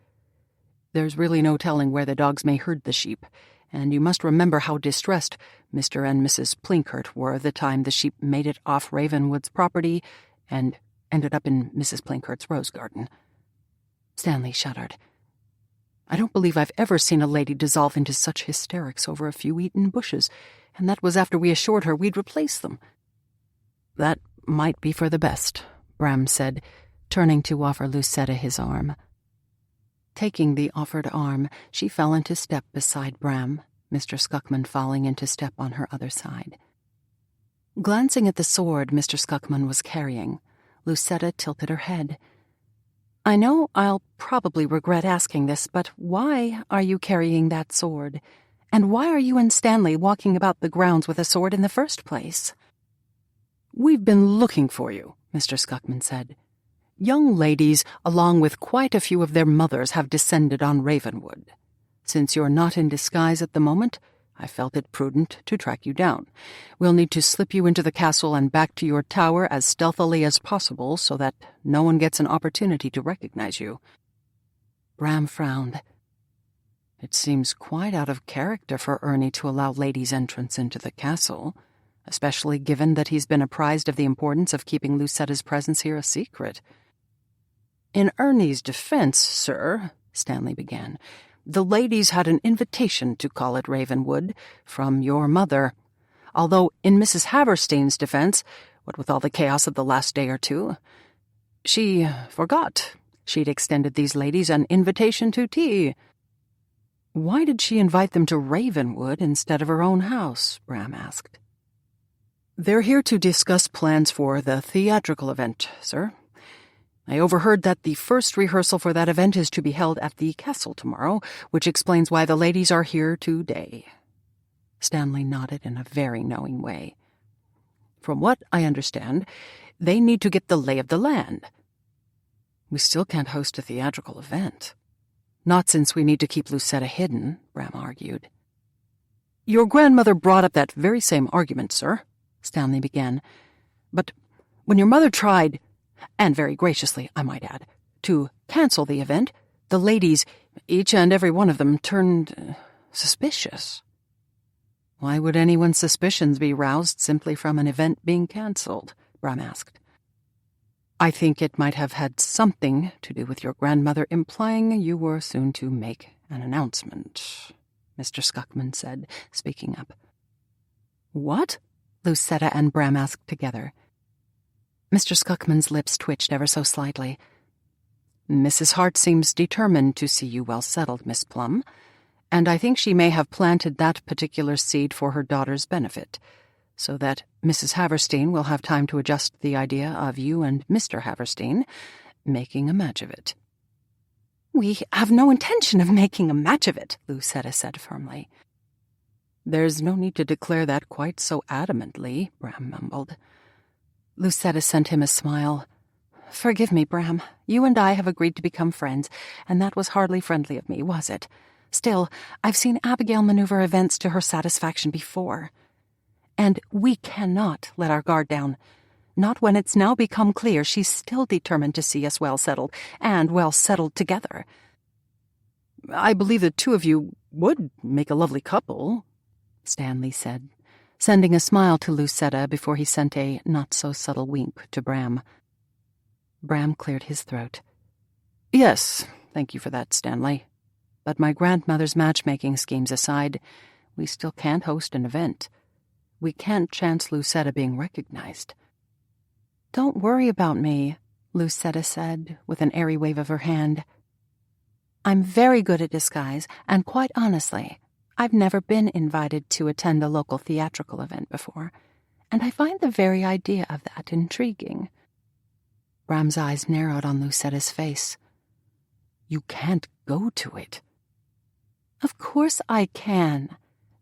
"There's really no telling where the dogs may herd the sheep, and you must remember how distressed Mr. and Mrs. Plinkert were the time the sheep made it off Ravenwood's property and ended up in Mrs. Plinkert's rose garden." Stanley shuddered. "I don't believe I've ever seen a lady dissolve into such hysterics over a few eaten bushes, and that was after we assured her we'd replace them." "That might be for the best," Bram said, turning to offer Lucetta his arm. Taking the offered arm, she fell into step beside Bram, Mr. Scuckman falling into step on her other side. Glancing at the sword Mr. Scuckman was carrying, Lucetta tilted her head. "I know I'll probably regret asking this, but why are you carrying that sword? And why are you and Stanley walking about the grounds with a sword in the first place?" "We've been looking for you," Mr. Scuckman said. "Young ladies, along with quite a few of their mothers, have descended on Ravenwood. Since you're not in disguise at the moment, I felt it prudent to track you down. We'll need to slip you into the castle and back to your tower as stealthily as possible so that no one gets an opportunity to recognize you." Bram frowned. "It seems quite out of character for Ernie to allow ladies' entrance into the castle, especially given that he's been apprised of the importance of keeping Lucetta's presence here a secret." "In Ernie's defense, sir," Stanley began, "the ladies had an invitation to call at Ravenwood from your mother. Although in Mrs. Haverstein's defense, what with all the chaos of the last day or two, she forgot she'd extended these ladies an invitation to tea." "Why did she invite them to Ravenwood instead of her own house?" Bram asked. "They're here to discuss plans for the theatrical event, sir. I overheard that the first rehearsal for that event is to be held at the castle tomorrow, which explains why the ladies are here today." Stanley nodded in a very knowing way. "From what I understand, they need to get the lay of the land." "We still can't host a theatrical event." "Not since we need to keep Lucetta hidden," Bram argued. "Your grandmother brought up that very same argument, sir," Stanley began. "But when your mother tried, and very graciously, I might add, to cancel the event, the ladies, each and every one of them, turned suspicious." "Why would anyone's suspicions be roused simply from an event being cancelled?" Bram asked. "I think it might have had something to do with your grandmother implying you were soon to make an announcement," Mr. Scuckman said, speaking up. "What?" Lucetta and Bram asked together. Mr. Scuckman's lips twitched ever so slightly. "Mrs. Hart seems determined to see you well settled, Miss Plum, and I think she may have planted that particular seed for her daughter's benefit, so that Mrs. Haverstein will have time to adjust the idea of you and Mr. Haverstein making a match of it." "We have no intention of making a match of it," Lucetta said firmly. "There's no need to declare that quite so adamantly," Bram mumbled. Lucetta sent him a smile. "Forgive me, Bram. You and I have agreed to become friends, and that was hardly friendly of me, was it? Still, I've seen Abigail maneuver events to her satisfaction before. And we cannot let our guard down. Not when it's now become clear she's still determined to see us well settled, and well settled together. I believe the two of you would make a lovely couple, Stanley said, sending a smile to Lucetta before he sent a not-so-subtle wink to Bram. Bram cleared his throat. Yes, thank you for that, Stanley. But my grandmother's matchmaking schemes aside, we still can't host an event. We can't chance Lucetta being recognized. Don't worry about me, Lucetta said, with an airy wave of her hand. I'm very good at disguise, and quite honestly, I've never been invited to attend a local theatrical event before, and I find the very idea of that intriguing. Bram's eyes narrowed on Lucetta's face. You can't go to it. Of course I can.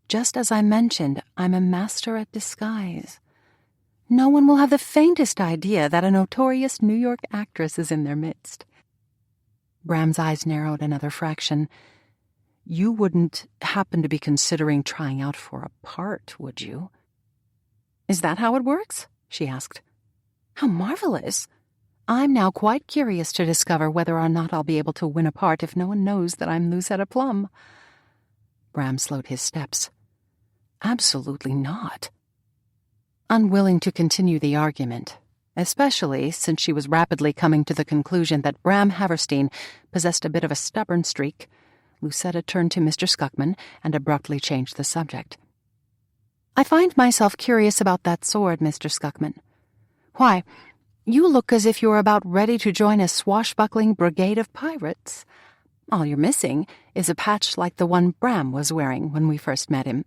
Just as I mentioned, I'm a master at disguise. No one will have the faintest idea that a notorious New York actress is in their midst. Bram's eyes narrowed another fraction. You wouldn't happen to be considering trying out for a part, would you? Is that how it works? She asked. How marvelous. I'm now quite curious to discover whether or not I'll be able to win a part if no one knows that I'm Lucetta Plum. Bram slowed his steps. Absolutely not. Unwilling to continue the argument, especially since she was rapidly coming to the conclusion that Bram Haverstein possessed a bit of a stubborn streak, Lucetta turned to Mr. Skuckman and abruptly changed the subject. I find myself curious about that sword, Mr. Skuckman. Why, you look as if you were about ready to join a swashbuckling brigade of pirates. All you're missing is a patch like the one Bram was wearing when we first met him.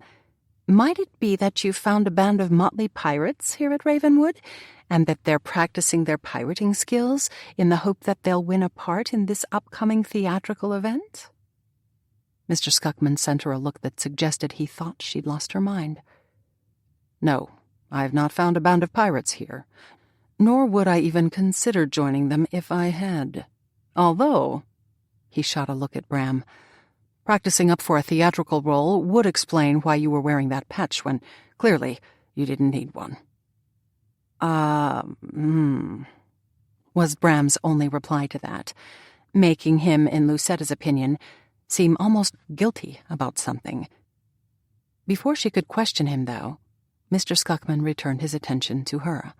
Might it be that you've found a band of motley pirates here at Ravenwood, and that they're practicing their pirating skills in the hope that they'll win a part in this upcoming theatrical event? Mr. Skuckman sent her a look that suggested he thought she'd lost her mind. No, I've not found a band of pirates here, nor would I even consider joining them if I had. Although, he shot a look at Bram, practicing up for a theatrical role would explain why you were wearing that patch when, clearly, you didn't need one. Was Bram's only reply to that, making him, in Lucetta's opinion, seem almost guilty about something. Before she could question him, though, Mr. Skuckman returned his attention to her.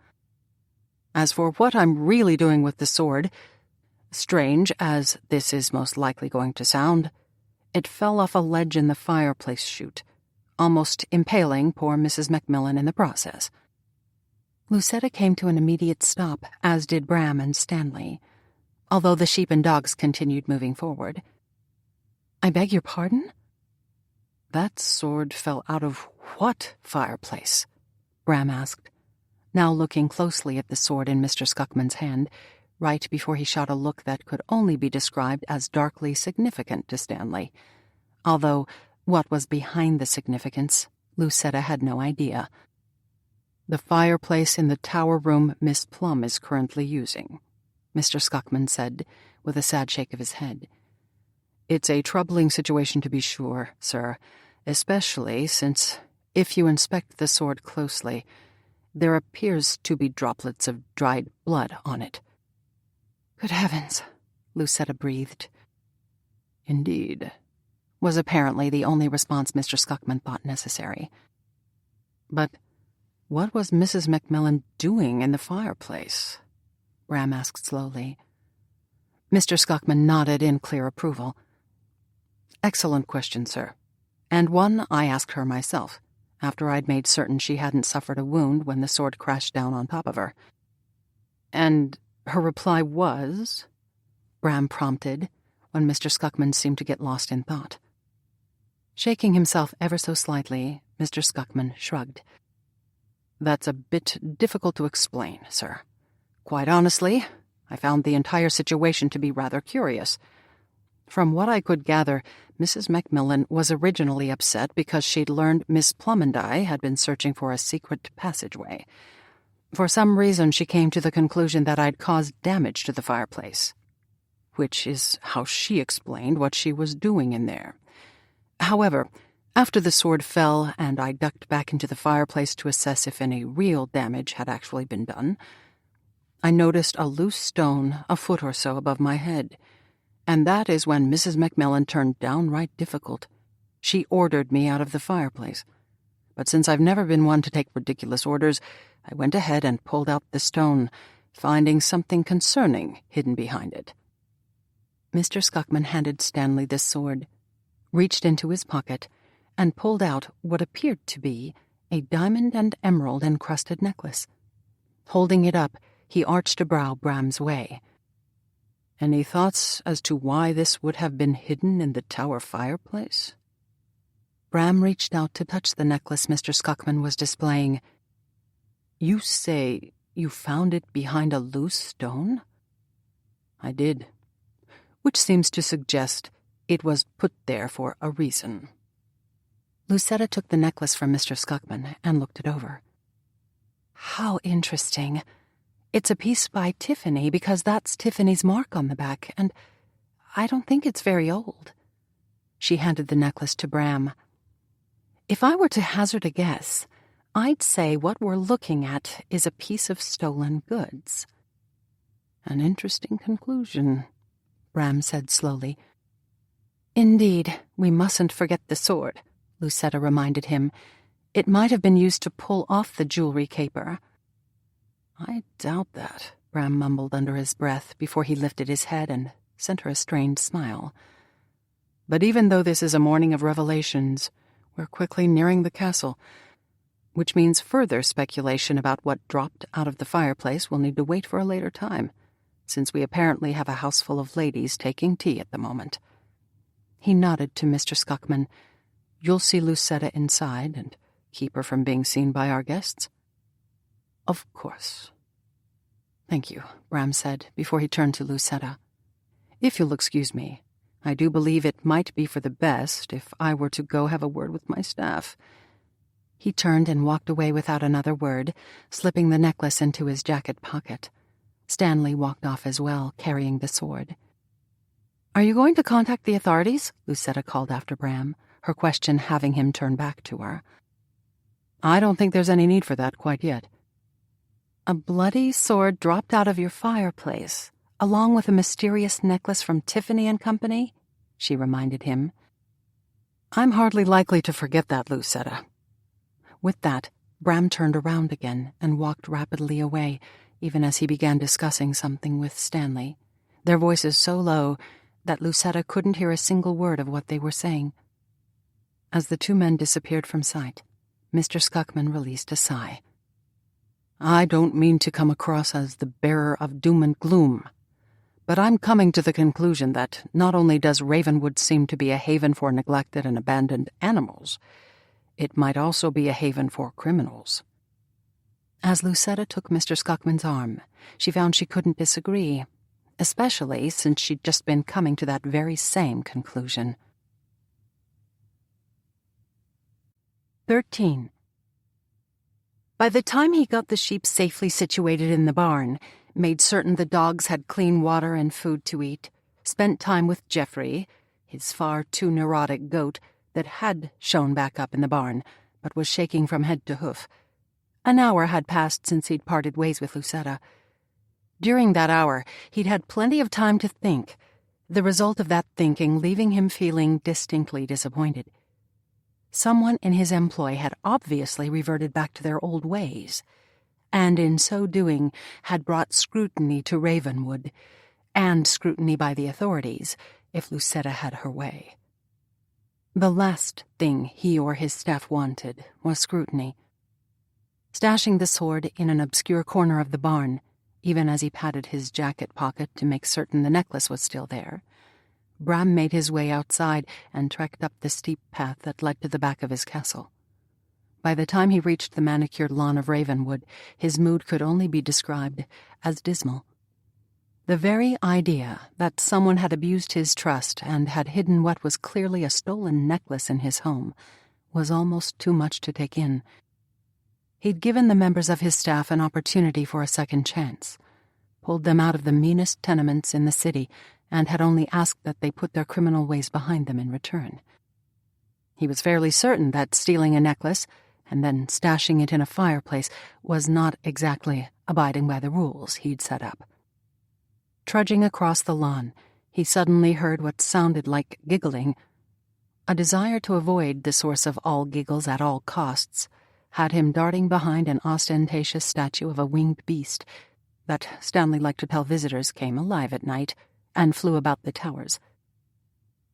As for what I'm really doing with the sword, strange as this is most likely going to sound, it fell off a ledge in the fireplace chute, almost impaling poor Mrs. Macmillan in the process. Lucetta came to an immediate stop, as did Bram and Stanley, although the sheep and dogs continued moving forward. I beg your pardon? That sword fell out of what fireplace? Bram asked, now looking closely at the sword in Mr. Skuckman's hand, right before he shot a look that could only be described as darkly significant to Stanley, although what was behind the significance, Lucetta had no idea. The fireplace in the tower room Miss Plum is currently using, Mr. Skuckman said, with a sad shake of his head. It's a troubling situation to be sure, sir, especially since, if you inspect the sword closely, there appears to be droplets of dried blood on it. Good heavens, Lucetta breathed. Indeed, was apparently the only response Mr. Skuckman thought necessary. But what was Mrs. Macmillan doing in the fireplace? Bram asked slowly. Mr. Skuckman nodded in clear approval. Excellent question, sir, and one I asked her myself, after I'd made certain she hadn't suffered a wound when the sword crashed down on top of her. And her reply was? Bram prompted, when Mr. Skuckman seemed to get lost in thought. Shaking himself ever so slightly, Mr. Skuckman shrugged. That's a bit difficult to explain, sir. Quite honestly, I found the entire situation to be rather curious. From what I could gather, Mrs. Macmillan was originally upset because she'd learned Miss Plum and I had been searching for a secret passageway. For some reason, she came to the conclusion that I'd caused damage to the fireplace, which is how she explained what she was doing in there. However, after the sword fell and I ducked back into the fireplace to assess if any real damage had actually been done, I noticed a loose stone a foot or so above my head, and that is when Mrs. Macmillan turned downright difficult. She ordered me out of the fireplace. But since I've never been one to take ridiculous orders, I went ahead and pulled out the stone, finding something concerning hidden behind it. Mr. Scuckman handed Stanley this sword, reached into his pocket, and pulled out what appeared to be a diamond and emerald encrusted necklace. Holding it up, he arched a brow Bram's way. "Any thoughts as to why this would have been hidden in the tower fireplace?" Bram reached out to touch the necklace Mr. Scuckman was displaying. "You say you found it behind a loose stone?" "I did, which seems to suggest it was put there for a reason." Lucetta took the necklace from Mr. Scuckman and looked it over. "How interesting. It's a piece by Tiffany because that's Tiffany's mark on the back, and I don't think it's very old." She handed the necklace to Bram. "If I were to hazard a guess, I'd say what we're looking at is a piece of stolen goods." "An interesting conclusion," Bram said slowly. "Indeed, we mustn't forget the sword," Lucetta reminded him. "It might have been used to pull off the jewelry caper." "I doubt that," Bram mumbled under his breath before he lifted his head and sent her a strained smile. "But even though this is a morning of revelations, we're quickly nearing the castle, which means further speculation about what dropped out of the fireplace will need to wait for a later time, since we apparently have a house full of ladies taking tea at the moment." He nodded to Mr. Scuckman. "You'll see Lucetta inside and keep her from being seen by our guests?" "Of course." "Thank you," Bram said before he turned to Lucetta. "If you'll excuse me, I do believe it might be for the best if I were to go have a word with my staff." He turned and walked away without another word, slipping the necklace into his jacket pocket. Stanley walked off as well, carrying the sword. "Are you going to contact the authorities?" Lucetta called after Bram, her question having him turn back to her. "I don't think there's any need for that quite yet." "A bloody sword dropped out of your fireplace, along with a mysterious necklace from Tiffany and Company," she reminded him. "I'm hardly likely to forget that, Lucetta." With that, Bram turned around again and walked rapidly away, even as he began discussing something with Stanley, their voices so low that Lucetta couldn't hear a single word of what they were saying. As the two men disappeared from sight, Mr. Scuckman released a sigh. "I don't mean to come across as the bearer of doom and gloom, but I'm coming to the conclusion that not only does Ravenwood seem to be a haven for neglected and abandoned animals, it might also be a haven for criminals." As Lucetta took Mr. Scuckman's arm, she found she couldn't disagree, especially since she'd just been coming to that very same conclusion. 13. By the time he got the sheep safely situated in the barn, made certain the dogs had clean water and food to eat, spent time with Geoffrey, his far too neurotic goat that had shown back up in the barn, but was shaking from head to hoof, an hour had passed since he'd parted ways with Lucetta. During that hour, he'd had plenty of time to think, the result of that thinking leaving him feeling distinctly disappointed. Someone in his employ had obviously reverted back to their old ways, and in so doing had brought scrutiny to Ravenwood, and scrutiny by the authorities if Lucetta had her way. The last thing he or his staff wanted was scrutiny. Stashing the sword in an obscure corner of the barn, even as he patted his jacket pocket to make certain the necklace was still there, Bram made his way outside and trekked up the steep path that led to the back of his castle. By the time he reached the manicured lawn of Ravenwood, his mood could only be described as dismal. The very idea that someone had abused his trust and had hidden what was clearly a stolen necklace in his home was almost too much to take in. He'd given the members of his staff an opportunity for a second chance, pulled them out of the meanest tenements in the city, and had only asked that they put their criminal ways behind them in return. He was fairly certain that stealing a necklace and then stashing it in a fireplace was not exactly abiding by the rules he'd set up. Trudging across the lawn, he suddenly heard what sounded like giggling. A desire to avoid the source of all giggles at all costs had him darting behind an ostentatious statue of a winged beast that Stanley liked to tell visitors came alive at night and flew about the towers.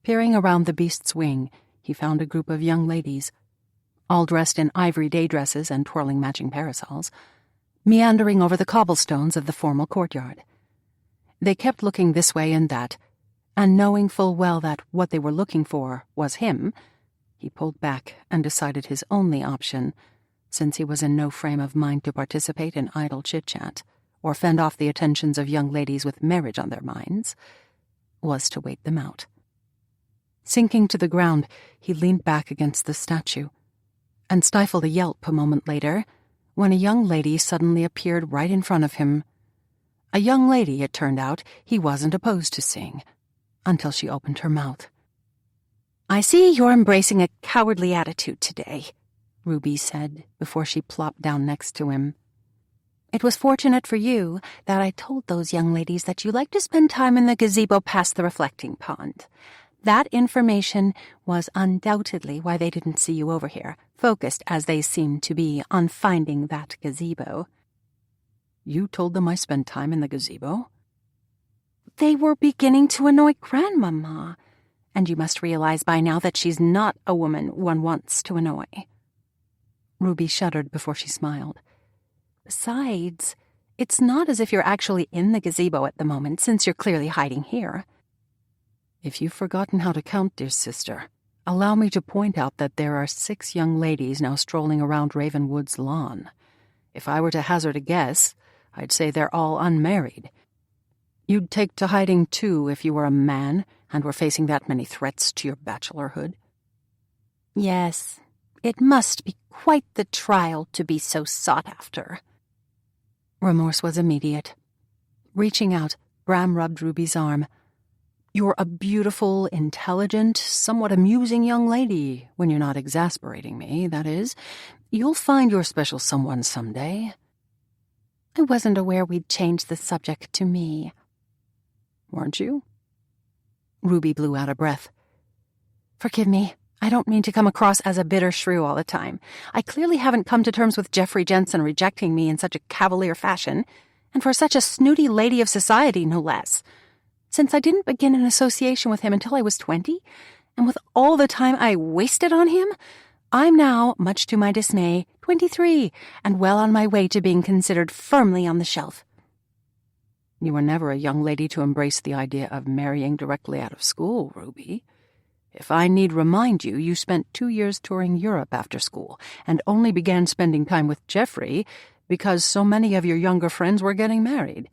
Peering around the beast's wing, he found a group of young ladies, all dressed in ivory day dresses and twirling matching parasols, meandering over the cobblestones of the formal courtyard. They kept looking this way and that, and knowing full well that what they were looking for was him, he pulled back and decided his only option, since he was in no frame of mind to participate in idle chit-chat or fend off the attentions of young ladies with marriage on their minds, was to wait them out. Sinking to the ground, he leaned back against the statue and stifled a yelp a moment later when a young lady suddenly appeared right in front of him. A young lady, it turned out, he wasn't opposed to seeing, until she opened her mouth. "I see you're embracing a cowardly attitude today," Ruby said before she plopped down next to him. "It was fortunate for you that I told those young ladies that you like to spend time in the gazebo past the reflecting pond. That information was undoubtedly why they didn't see you over here, focused as they seemed to be on finding that gazebo." "You told them I spent time in the gazebo?" "They were beginning to annoy Grandmama, and you must realize by now that she's not a woman one wants to annoy." Ruby shuddered before she smiled. "Besides, it's not as if you're actually in the gazebo at the moment, since you're clearly hiding here." "If you've forgotten how to count, dear sister, allow me to point out that there are 6 young ladies now strolling around Ravenwood's lawn. If I were to hazard a guess, I'd say they're all unmarried. You'd take to hiding too if you were a man and were facing that many threats to your bachelorhood." "Yes, it must be quite the trial to be so sought after." Remorse was immediate. Reaching out, Bram rubbed Ruby's arm. "You're a beautiful, intelligent, somewhat amusing young lady, when you're not exasperating me, that is. You'll find your special someone someday." "I wasn't aware we'd changed the subject to me." "Weren't you?" Ruby blew out a breath. "Forgive me. I don't mean to come across as a bitter shrew all the time. I clearly haven't come to terms with Geoffrey Jensen rejecting me in such a cavalier fashion, and for such a snooty lady of society, no less. Since I didn't begin an association with him until I was 20, and with all the time I wasted on him, I'm now, much to my dismay, 23, and well on my way to being considered firmly on the shelf." "You were never a young lady to embrace the idea of marrying directly out of school, Ruby. If I need remind you, you spent 2 years touring Europe after school, and only began spending time with Geoffrey because so many of your younger friends were getting married."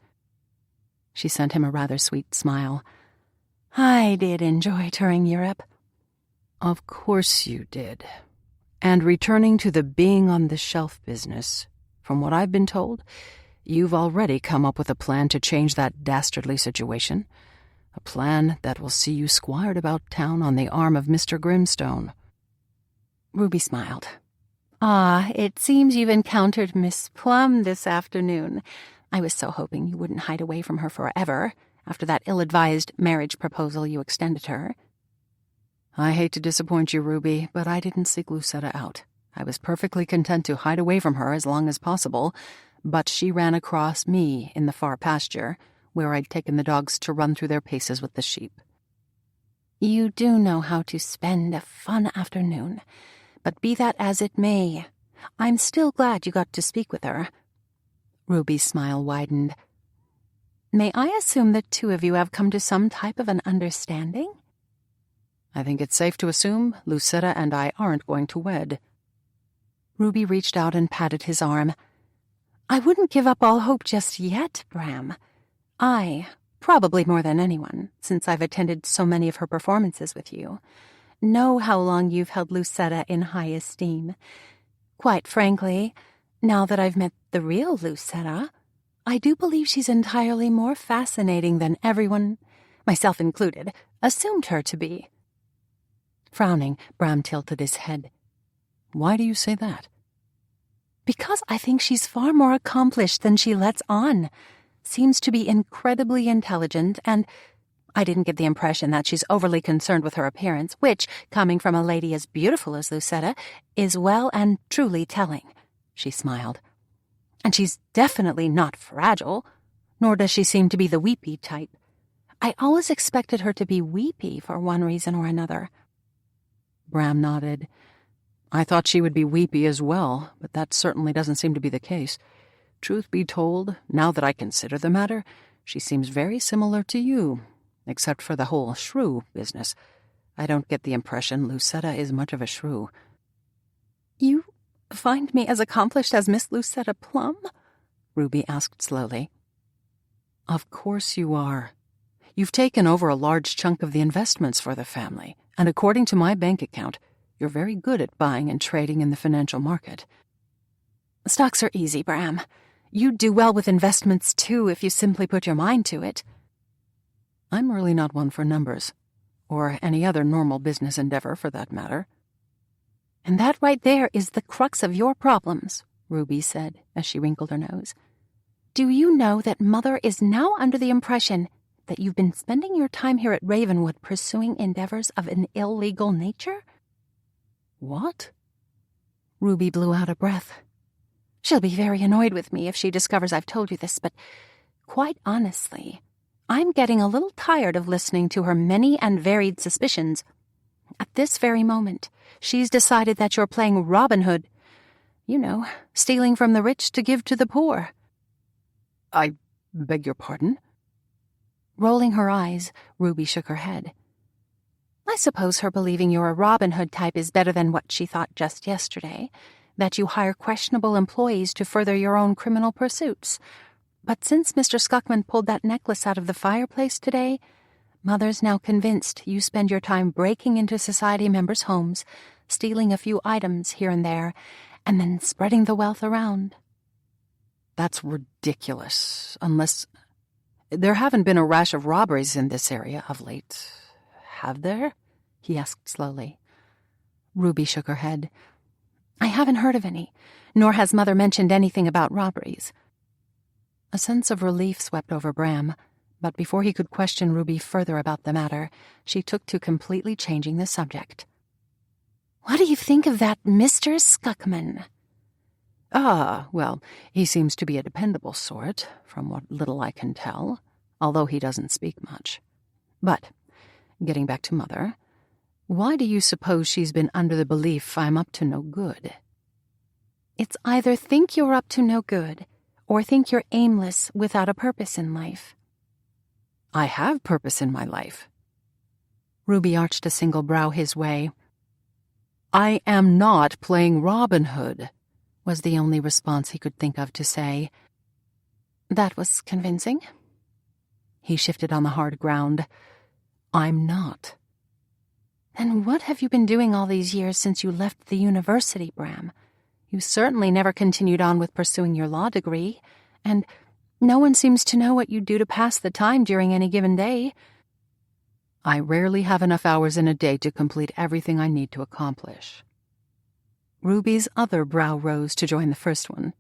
She sent him a rather sweet smile. "I did enjoy touring Europe." "Of course you did. And returning to the being on the shelf business, from what I've been told, you've already come up with a plan to change that dastardly situation. A plan that will see you squired about town on the arm of Mr. Grimstone." Ruby smiled. "Ah, it seems you've encountered Miss Plum this afternoon. I was so hoping you wouldn't hide away from her forever, after that ill-advised marriage proposal you extended her." "I hate to disappoint you, Ruby, but I didn't seek Lucetta out. I was perfectly content to hide away from her as long as possible, but she ran across me in the far pasture, where I'd taken the dogs to run through their paces with the sheep." "You do know how to spend a fun afternoon, but be that as it may, I'm still glad you got to speak with her." Ruby's smile widened. "May I assume the 2 of you have come to some type of an understanding?" "I think it's safe to assume Lucetta and I aren't going to wed." Ruby reached out and patted his arm. "I wouldn't give up all hope just yet, Bram. I, probably more than anyone, since I've attended so many of her performances with you, know how long you've held Lucetta in high esteem. Quite frankly, now that I've met the real Lucetta, I do believe she's entirely more fascinating than everyone, myself included, assumed her to be." Frowning, Bram tilted his head. Why do you say that? Because I think she's far more accomplished than she lets on. Seems to be incredibly intelligent, and I didn't get the impression that she's overly concerned with her appearance, which, coming from a lady as beautiful as Lucetta, is well and truly telling. She smiled. And she's definitely not fragile, nor does she seem to be the weepy type. I always expected her to be weepy for one reason or another. Bram nodded. I thought she would be weepy as well, but that certainly doesn't seem to be the case. Truth be told, now that I consider the matter, she seems very similar to you, except for the whole shrew business. I don't get the impression Lucetta is much of a shrew. You find me as accomplished as Miss Lucetta Plum? Ruby asked slowly. Of course you are. You've taken over a large chunk of the investments for the family, and according to my bank account, you're very good at buying and trading in the financial market. Stocks are easy, Bram. You'd do well with investments, too, if you simply put your mind to it. I'm really not one for numbers, or any other normal business endeavor, for that matter. And that right there is the crux of your problems, Ruby said, as she wrinkled her nose. Do you know that Mother is now under the impression that you've been spending your time here at Ravenwood pursuing endeavors of an illegal nature? What? Ruby blew out a breath. She'll be very annoyed with me if she discovers I've told you this, but quite honestly, I'm getting a little tired of listening to her many and varied suspicions. At this very moment, she's decided that you're playing Robin Hood. You know, stealing from the rich to give to the poor. I beg your pardon? Rolling her eyes, Ruby shook her head. I suppose her believing you're a Robin Hood type is better than what she thought just yesterday, that you hire questionable employees to further your own criminal pursuits. But since Mr. Skuckman pulled that necklace out of the fireplace today, Mother's now convinced you spend your time breaking into society members' homes, stealing a few items here and there, and then spreading the wealth around. That's ridiculous, unless... There haven't been a rash of robberies in this area of late, have there? He asked slowly. Ruby shook her head. I haven't heard of any, nor has Mother mentioned anything about robberies. A sense of relief swept over Bram, but before he could question Ruby further about the matter, she took to completely changing the subject. What do you think of that Mr. Skuckman? Ah, well, he seems to be a dependable sort, from what little I can tell, although he doesn't speak much. But, getting back to Mother, why do you suppose she's been under the belief I'm up to no good? It's either think you're up to no good, or think you're aimless without a purpose in life. I have purpose in my life. Ruby arched a single brow his way. I am not playing Robin Hood, was the only response he could think of to say. That was convincing. He shifted on the hard ground. I'm not. Then what have you been doing all these years since you left the university, Bram? You certainly never continued on with pursuing your law degree, and no one seems to know what you do to pass the time during any given day. I rarely have enough hours in a day to complete everything I need to accomplish. Ruby's other brow rose to join the first one.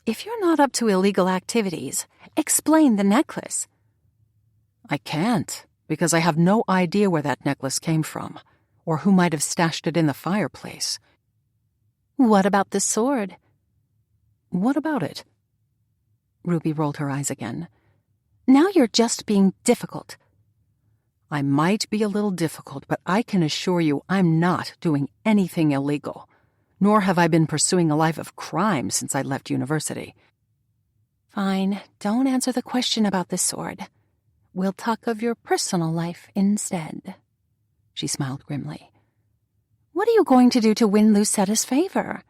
If you're not up to illegal activities, explain the necklace. I can't, because I have no idea where that necklace came from, or who might have stashed it in the fireplace. What about the sword? What about it? Ruby rolled her eyes again. Now you're just being difficult. I might be a little difficult, but I can assure you I'm not doing anything illegal, nor have I been pursuing a life of crime since I left university. Fine, don't answer the question about the sword. We'll talk of your personal life instead. She smiled grimly. What are you going to do to win Lucetta's favor?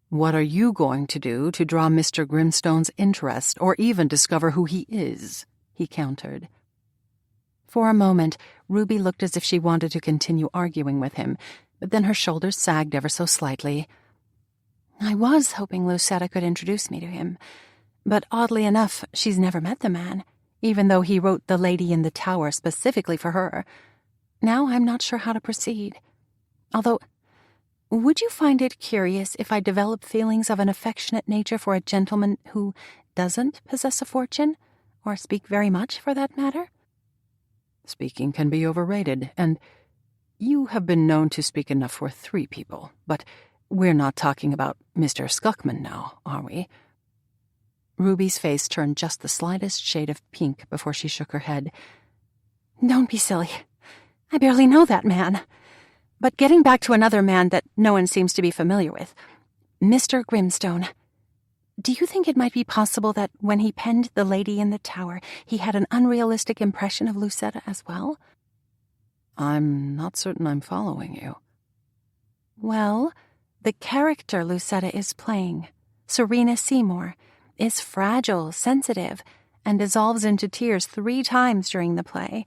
What are you going to do to draw Mr. Grimstone's interest, or even discover who he is? He countered. For a moment, Ruby looked as if she wanted to continue arguing with him, but then her shoulders sagged ever so slightly. I was hoping Lucetta could introduce me to him, but oddly enough, she's never met the man, even though he wrote The Lady in the Tower specifically for her. Now I'm not sure how to proceed. Although, would you find it curious if I develop feelings of an affectionate nature for a gentleman who doesn't possess a fortune, or speak very much, for that matter? Speaking can be overrated, and you have been known to speak enough for 3 people, but we're not talking about Mr. Skuckman now, are we? Ruby's face turned just the slightest shade of pink before she shook her head. Don't be silly. I barely know that man. But getting back to another man that no one seems to be familiar with, Mr. Grimstone. Do you think it might be possible that when he penned The Lady in the Tower, he had an unrealistic impression of Lucetta as well? I'm not certain I'm following you. Well, the character Lucetta is playing, Serena Seymour, is fragile, sensitive, and dissolves into tears 3 times during the play.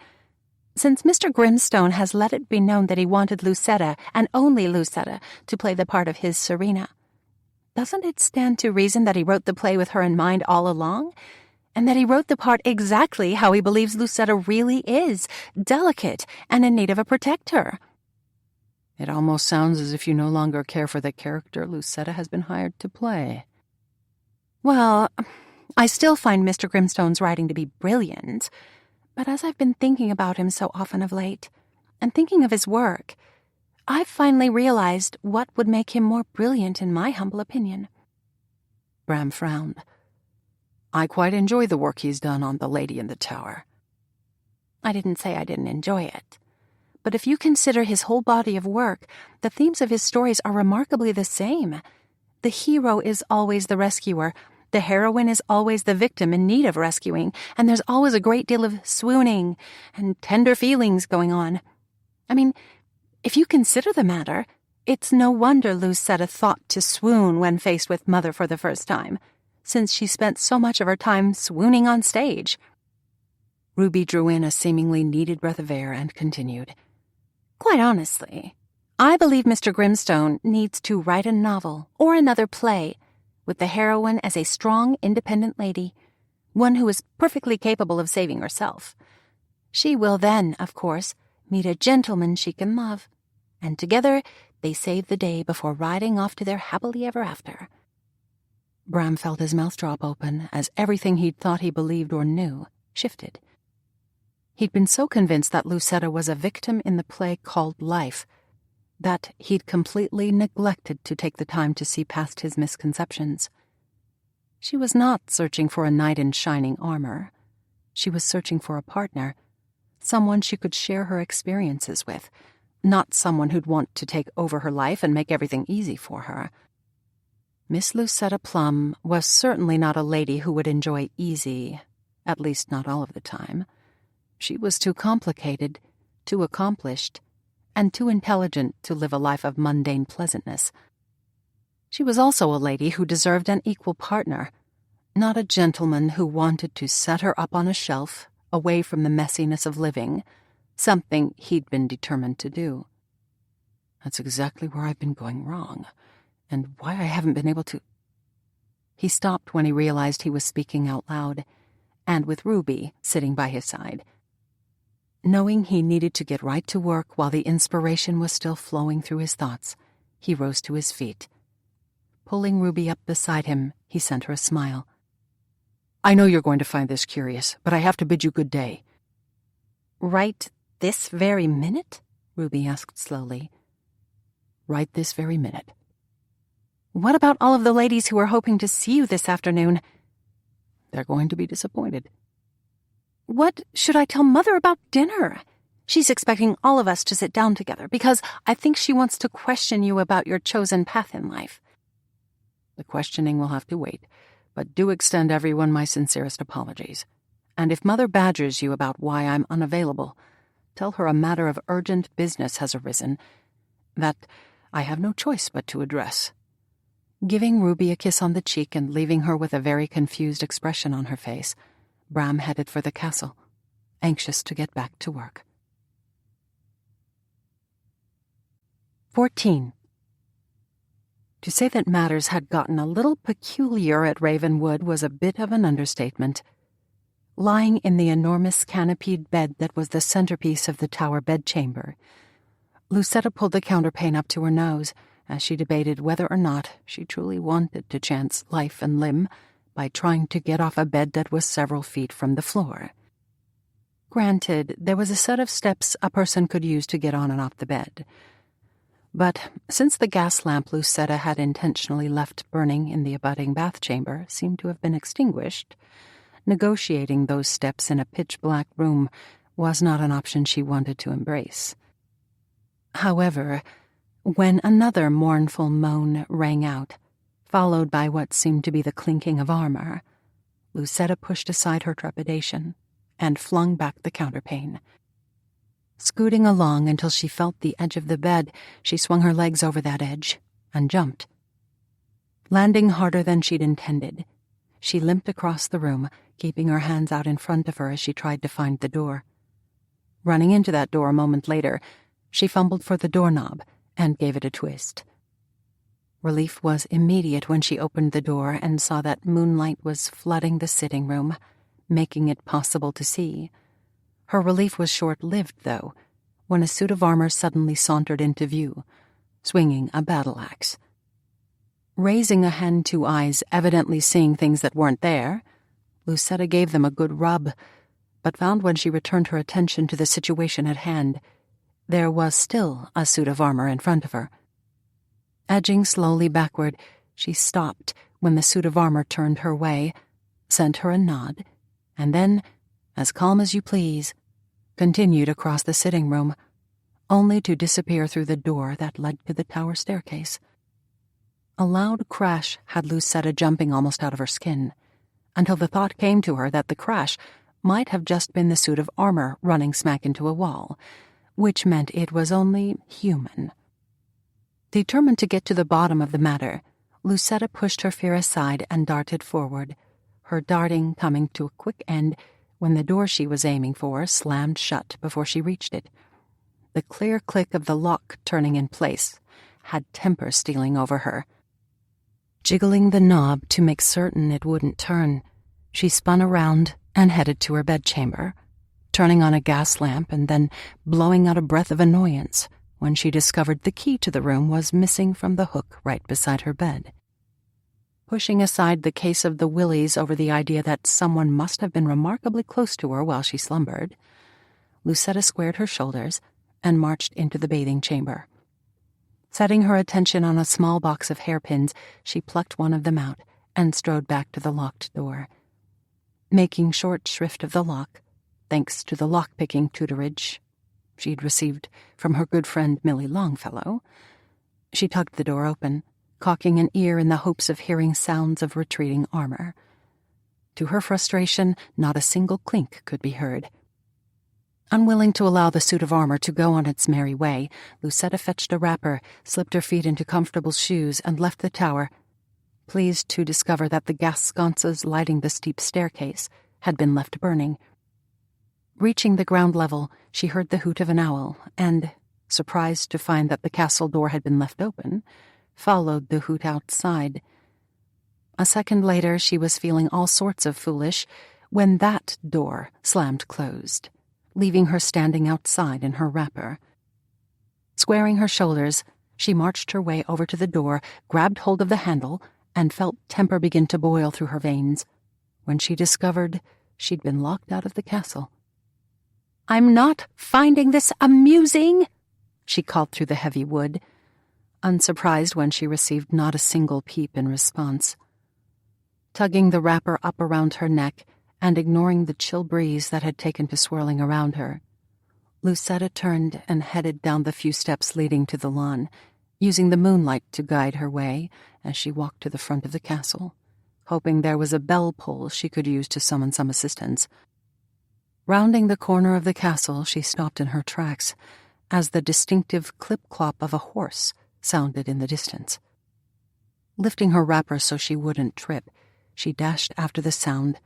Since Mr. Grimstone has let it be known that he wanted Lucetta, and only Lucetta, to play the part of his Serena, doesn't it stand to reason that he wrote the play with her in mind all along? And that he wrote the part exactly how he believes Lucetta really is, delicate and in need of a protector? It almost sounds as if you no longer care for the character Lucetta has been hired to play. Well, I still find Mr. Grimstone's writing to be brilliant, but as I've been thinking about him so often of late, and thinking of his work, I've finally realized what would make him more brilliant in my humble opinion. Bram frowned. I quite enjoy the work he's done on The Lady in the Tower. I didn't say I didn't enjoy it. But if you consider his whole body of work, the themes of his stories are remarkably the same. The hero is always the rescuer, the heroine is always the victim in need of rescuing, and there's always a great deal of swooning and tender feelings going on. I mean, if you consider the matter, it's no wonder Lucetta thought to swoon when faced with Mother for the first time, since she spent so much of her time swooning on stage. Ruby drew in a seemingly needed breath of air and continued. Quite honestly, I believe Mr. Grimstone needs to write a novel or another play with the heroine as a strong, independent lady, one who is perfectly capable of saving herself. She will then, of course, meet a gentleman she can love, and together they save the day before riding off to their happily ever after. Bram felt his mouth drop open as everything he'd thought he believed or knew shifted. He'd been so convinced that Lucetta was a victim in the play called Life that he'd completely neglected to take the time to see past his misconceptions. She was not searching for a knight in shining armor. She was searching for a partner, someone she could share her experiences with, not someone who'd want to take over her life and make everything easy for her. Miss Lucetta Plum was certainly not a lady who would enjoy easy, at least not all of the time. She was too complicated, too accomplished, and too intelligent to live a life of mundane pleasantness. She was also a lady who deserved an equal partner, not a gentleman who wanted to set her up on a shelf, away from the messiness of living, something he'd been determined to do. That's exactly where I've been going wrong, and why I haven't been able to... He stopped when he realized he was speaking out loud, and with Ruby sitting by his side. Knowing he needed to get right to work while the inspiration was still flowing through his thoughts, he rose to his feet. Pulling Ruby up beside him, he sent her a smile. I know you're going to find this curious, but I have to bid you good day. Right this very minute? Ruby asked slowly. Right this very minute. What about all of the ladies who are hoping to see you this afternoon? They're going to be disappointed. What should I tell Mother about dinner? She's expecting all of us to sit down together because I think she wants to question you about your chosen path in life. The questioning will have to wait, but do extend everyone my sincerest apologies. And if Mother badgers you about why I'm unavailable, tell her a matter of urgent business has arisen that I have no choice but to address. Giving Ruby a kiss on the cheek and leaving her with a very confused expression on her face, Bram headed for the castle, anxious to get back to work. 14. To say that matters had gotten a little peculiar at Ravenwood was a bit of an understatement. lying in the enormous canopied bed that was the centerpiece of the tower bedchamber. Lucetta pulled the counterpane up to her nose as she debated whether or not she truly wanted to chance life and limb by trying to get off a bed that was several feet from the floor. Granted, there was a set of steps a person could use to get on and off the bed. But since the gas lamp Lucetta had intentionally left burning in the abutting bath chamber seemed to have been extinguished, negotiating those steps in a pitch-black room was not an option she wanted to embrace. However, when another mournful moan rang out, followed by what seemed to be the clinking of armor, Lucetta pushed aside her trepidation and flung back the counterpane. Scooting along until she felt the edge of the bed, she swung her legs over that edge and jumped. Landing harder than she'd intended, she limped across the room, keeping her hands out in front of her as she tried to find the door. Running into that door a moment later, she fumbled for the doorknob and gave it a twist. Relief was immediate when she opened the door and saw that moonlight was flooding the sitting room, making it possible to see. Her relief was short-lived, though, when a suit of armor suddenly sauntered into view, swinging a battle axe. Raising a hand to eyes evidently seeing things that weren't there, Lucetta gave them a good rub, but found when she returned her attention to the situation at hand, there was still a suit of armor in front of her. Edging slowly backward, she stopped when the suit of armor turned her way, sent her a nod, and then, as calm as you please, continued across the sitting room, only to disappear through the door that led to the tower staircase. A loud crash had Lucetta jumping almost out of her skin, until the thought came to her that the crash might have just been the suit of armor running smack into a wall, which meant it was only human. Determined to get to the bottom of the matter, Lucetta pushed her fear aside and darted forward, her darting coming to a quick end when the door she was aiming for slammed shut before she reached it. The clear click of the lock turning in place had temper stealing over her. Jiggling the knob to make certain it wouldn't turn, she spun around and headed to her bedchamber, turning on a gas lamp and then blowing out a breath of annoyance when she discovered the key to the room was missing from the hook right beside her bed. Pushing aside the case of the willies over the idea that someone must have been remarkably close to her while she slumbered, Lucetta squared her shoulders and marched into the bathing chamber. Setting her attention on a small box of hairpins, she plucked one of them out and strode back to the locked door. Making short shrift of the lock, thanks to the lock-picking tutorage she'd received from her good friend Millie Longfellow, she tugged the door open, cocking an ear in the hopes of hearing sounds of retreating armor. To her frustration, not a single clink could be heard. Unwilling to allow the suit of armor to go on its merry way, Lucetta fetched a wrapper, slipped her feet into comfortable shoes, and left the tower, pleased to discover that the gas sconces lighting the steep staircase had been left burning. Reaching the ground level, she heard the hoot of an owl, and, surprised to find that the castle door had been left open, followed the hoot outside. A second later, she was feeling all sorts of foolish when that door slammed closed, leaving her standing outside in her wrapper. Squaring her shoulders, she marched her way over to the door, grabbed hold of the handle, and felt temper begin to boil through her veins, when she discovered she'd been locked out of the castle. "I'm not finding this amusing," she called through the heavy wood, unsurprised when she received not a single peep in response. Tugging the wrapper up around her neck and ignoring the chill breeze that had taken to swirling around her, Lucetta turned and headed down the few steps leading to the lawn, using the moonlight to guide her way as she walked to the front of the castle, hoping there was a bell pull she could use to summon some assistance. Rounding the corner of the castle, she stopped in her tracks as the distinctive clip-clop of a horse sounded in the distance. Lifting her wrapper so she wouldn't trip, she dashed after the sound,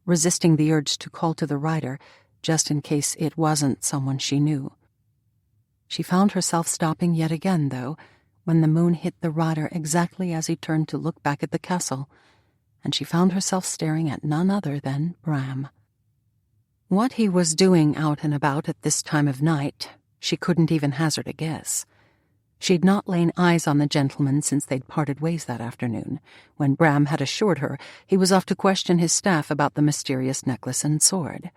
resisting the urge to call to the rider just in case it wasn't someone she knew. She found herself stopping yet again, though, when the moon hit the rider exactly as he turned to look back at the castle, and she found herself staring at none other than Bram. What he was doing out and about at this time of night, she couldn't even hazard a guess. She'd not lain eyes on the gentleman since they'd parted ways that afternoon, when Bram had assured her he was off to question his staff about the mysterious necklace and sword.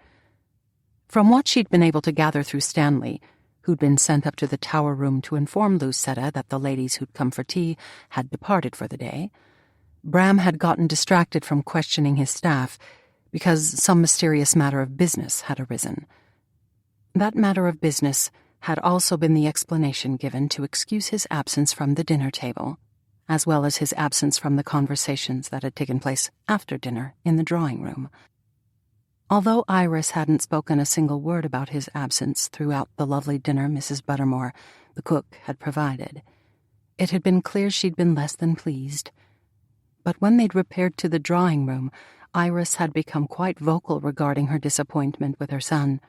From what she'd been able to gather through Stanley, who'd been sent up to the tower room to inform Lucetta that the ladies who'd come for tea had departed for the day, Bram had gotten distracted from questioning his staff because some mysterious matter of business had arisen. That matter of business had also been the explanation given to excuse his absence from the dinner table, as well as his absence from the conversations that had taken place after dinner in the drawing room. Although Iris hadn't spoken a single word about his absence throughout the lovely dinner Mrs. Buttermore, the cook, had provided, it had been clear she'd been less than pleased. But when they'd repaired to the drawing room, Iris had become quite vocal regarding her disappointment with her son.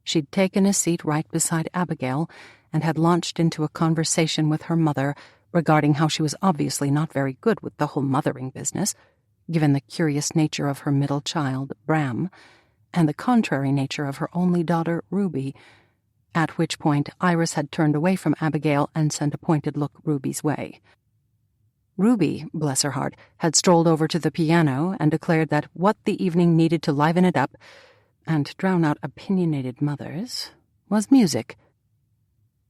She'd taken a seat right beside Abigail and had launched into a conversation with her mother regarding how she was obviously not very good with the whole mothering business, given the curious nature of her middle child, Bram, and the contrary nature of her only daughter, Ruby, at which point Iris had turned away from Abigail and sent a pointed look Ruby's way. Ruby, bless her heart, had strolled over to the piano and declared that what the evening needed to liven it up and drown out opinionated mothers was music.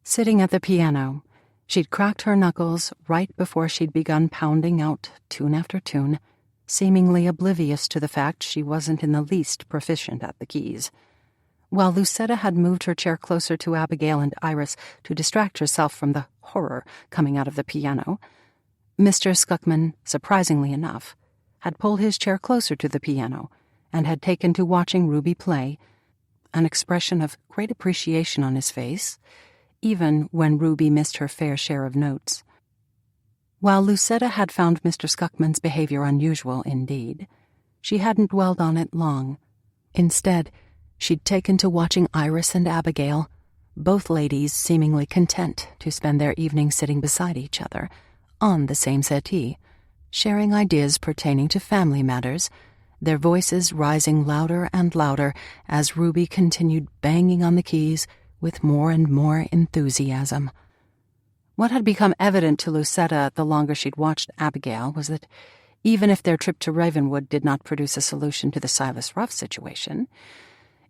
Sitting at the piano, she'd cracked her knuckles right before she'd begun pounding out tune after tune, seemingly oblivious to the fact she wasn't in the least proficient at the keys. While Lucetta had moved her chair closer to Abigail and Iris to distract herself from the horror coming out of the piano, Mr. Skuckman, surprisingly enough, had pulled his chair closer to the piano and had taken to watching Ruby play, an expression of great appreciation on his face, even when Ruby missed her fair share of notes. While Lucetta had found Mr. Skuckman's behavior unusual indeed, she hadn't dwelled on it long. Instead, she'd taken to watching Iris and Abigail, both ladies seemingly content to spend their evening sitting beside each other, on the same settee, sharing ideas pertaining to family matters, their voices rising louder and louder as Ruby continued banging on the keys with more and more enthusiasm. What had become evident to Lucetta the longer she'd watched Abigail was that even if their trip to Ravenwood did not produce a solution to the Silas Ruff situation,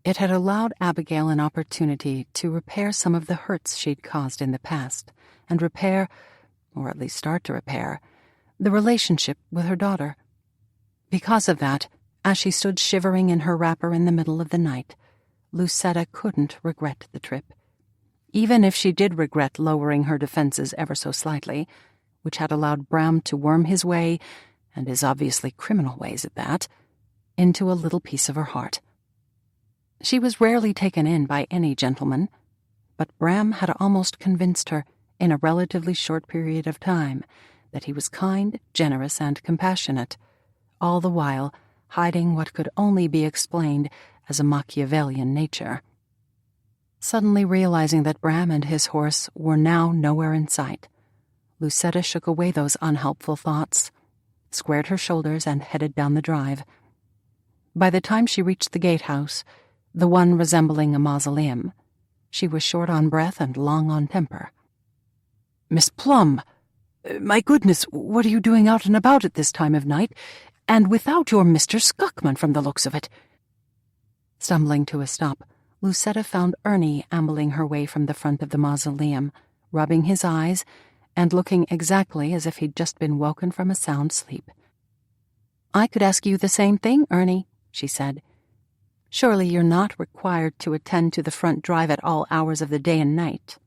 it had allowed Abigail an opportunity to repair some of the hurts she'd caused in the past, and repair, or at least start to repair, the relationship with her daughter. Because of that, as she stood shivering in her wrapper in the middle of the night, Lucetta couldn't regret the trip. Even if she did regret lowering her defenses ever so slightly, which had allowed Bram to worm his way, and his obviously criminal ways at that, into a little piece of her heart. She was rarely taken in by any gentleman, but Bram had almost convinced her, in a relatively short period of time, that he was kind, generous, and compassionate, all the while hiding what could only be explained as a Machiavellian nature. Suddenly realizing that Bram and his horse were now nowhere in sight, Lucetta shook away those unhelpful thoughts, squared her shoulders, and headed down the drive. By the time she reached the gatehouse, the one resembling a mausoleum, she was short on breath and long on temper. "Miss Plum! My goodness, what are you doing out and about at this time of night, and without your Mr. Skuckman from the looks of it?" Stumbling to a stop, Lucetta found Ernie ambling her way from the front of the mausoleum, rubbing his eyes and looking exactly as if he'd just been woken from a sound sleep. "I could ask you the same thing, Ernie," she said. "Surely you're not required to attend to the front drive at all hours of the day and night."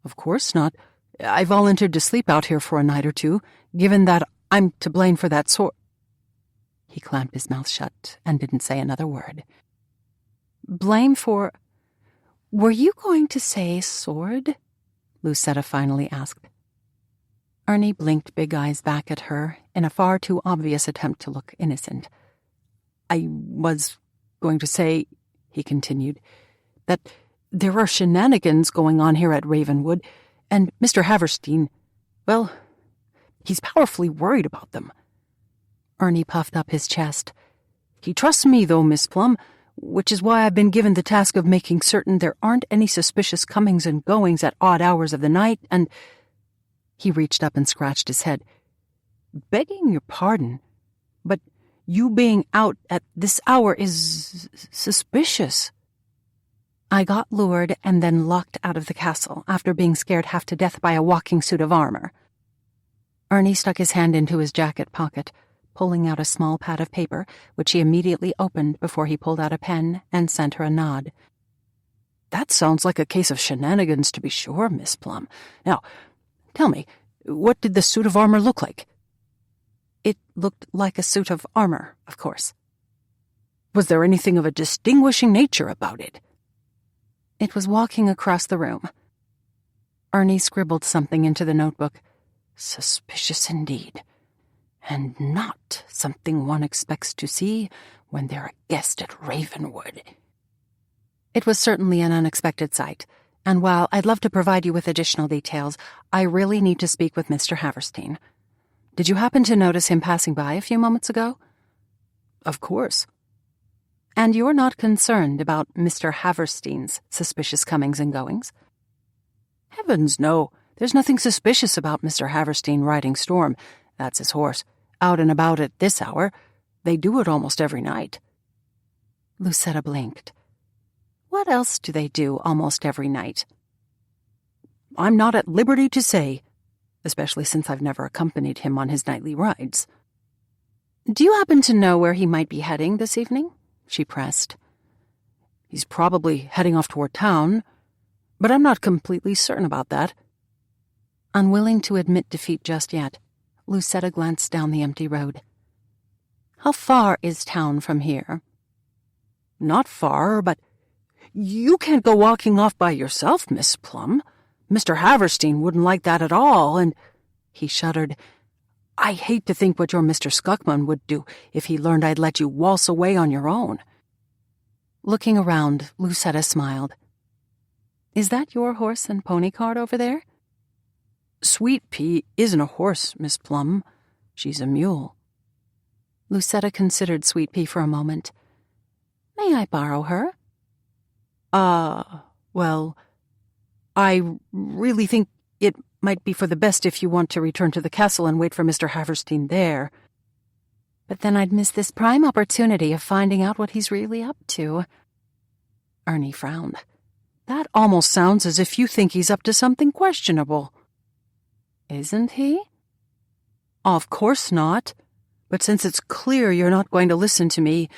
"Of course not. I volunteered to sleep out here for a night or two, given that I'm to blame for that sort—" He clamped his mouth shut and didn't say another word. "Blame for— Were you going to say sword?" Lucetta finally asked. Ernie blinked big eyes back at her in a far too obvious attempt to look innocent. "I was going to say," he continued, "that there are shenanigans going on here at Ravenwood, and Mr. Haverstein, well, he's powerfully worried about them." Ernie puffed up his chest. "He trusts me, though, Miss Plum. which is why I've been given the task of making certain there aren't any suspicious comings and goings at odd hours of the night, and—" He reached up and scratched his head. "Begging your pardon, but you being out at this hour is suspicious." "I got lured and then locked out of the castle after being scared half to death by a walking suit of armor." Ernie stuck his hand into his jacket pocket, pulling out a small pad of paper, which he immediately opened before he pulled out a pen and sent her a nod. "That sounds like a case of shenanigans, to be sure, Miss Plum. Now, tell me, what did the suit of armor look like?" "It looked like a suit of armor, of course." "Was there anything of a distinguishing nature about it?" "It was walking across the room." Ernie scribbled something into the notebook. "Suspicious indeed. And not something one expects to see when they're a guest at Ravenwood." It was certainly an unexpected sight, and while I'd love to provide you with additional details, I really need to speak with Mr. Haverstein. Did you happen to notice him passing by a few moments ago?" "Of course." "And you're not concerned about Mr. Haverstein's suspicious comings and goings?" "Heavens, no. There's nothing suspicious about Mr. Haverstein riding Storm. That's his horse. Out and about at this hour. They do it almost every night." Lucetta blinked. "What else do they do almost every night?" "I'm not at liberty to say, especially since I've never accompanied him on his nightly rides." "Do you happen to know where he might be heading this evening?" she pressed. "He's probably heading off toward town, but I'm not completely certain about that." Unwilling to admit defeat just yet, Lucetta glanced down the empty road. "How far is town from here?" "Not far, but you can't go walking off by yourself, Miss Plum. Mr. Haverstein wouldn't like that at all, and—" He shuddered. "I hate to think what your Mr. Skuckman would do if he learned I'd let you waltz away on your own." Looking around, Lucetta smiled. "Is that your horse and pony cart over there?" "Sweet Pea isn't a horse, Miss Plum. She's a mule." Lucetta considered Sweet Pea for a moment. "May I borrow her?" Well, I really think it might be for the best if you want to return to the castle and wait for Mr. Haverstein there." "But then I'd miss this prime opportunity of finding out what he's really up to." Ernie frowned. "That almost sounds as if you think he's up to something questionable." "Isn't he?" "Of course not. But since it's clear you're not going to listen to me,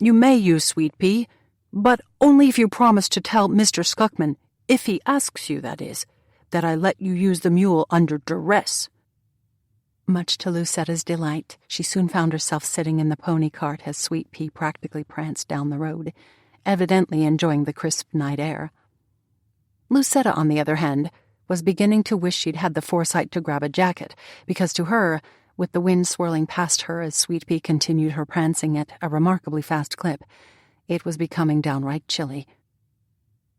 you may use Sweet Pea, but only if you promise to tell Mr. Skuckman, if he asks you, that is, that I let you use the mule under duress." Much to Lucetta's delight, she soon found herself sitting in the pony cart as Sweet Pea practically pranced down the road, evidently enjoying the crisp night air. Lucetta, on the other hand, was beginning to wish she'd had the foresight to grab a jacket, because to her, with the wind swirling past her as Sweet Pea continued her prancing at a remarkably fast clip, it was becoming downright chilly.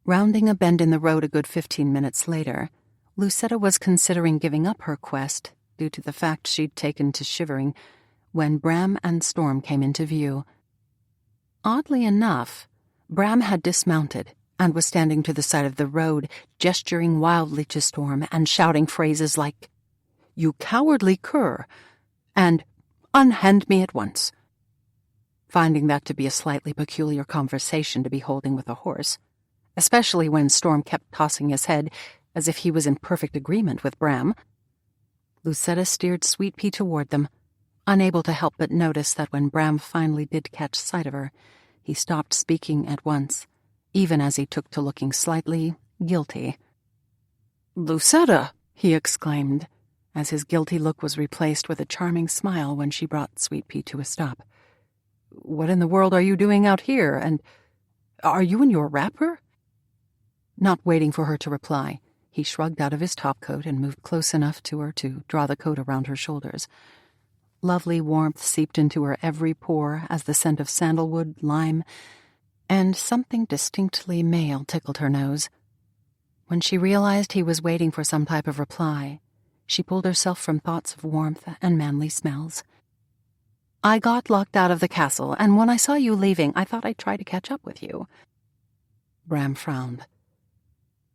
Rounding a bend in the road a good 15 minutes later, Lucetta was considering giving up her quest due to the fact she'd taken to shivering when Bram and Storm came into view. Oddly enough, Bram had dismounted and was standing to the side of the road, gesturing wildly to Storm and shouting phrases like, "You cowardly cur," and "Unhand me at once." Finding that to be a slightly peculiar conversation to be holding with a horse, especially when Storm kept tossing his head as if he was in perfect agreement with Bram, Lucetta steered Sweet Pea toward them, unable to help but notice that when Bram finally did catch sight of her, he stopped speaking at once, even as he took to looking slightly guilty. "Lucetta!" he exclaimed, as his guilty look was replaced with a charming smile when she brought Sweet Pea to a stop. "What in the world are you doing out here, and are you in your wrapper?" Not waiting for her to reply, he shrugged out of his topcoat and moved close enough to her to draw the coat around her shoulders. Lovely warmth seeped into her every pore as the scent of sandalwood, lime, and something distinctly male tickled her nose. When she realized he was waiting for some type of reply, she pulled herself from thoughts of warmth and manly smells. I got locked out of the castle, and when I saw you leaving, I thought I'd try to catch up with you." Bram frowned.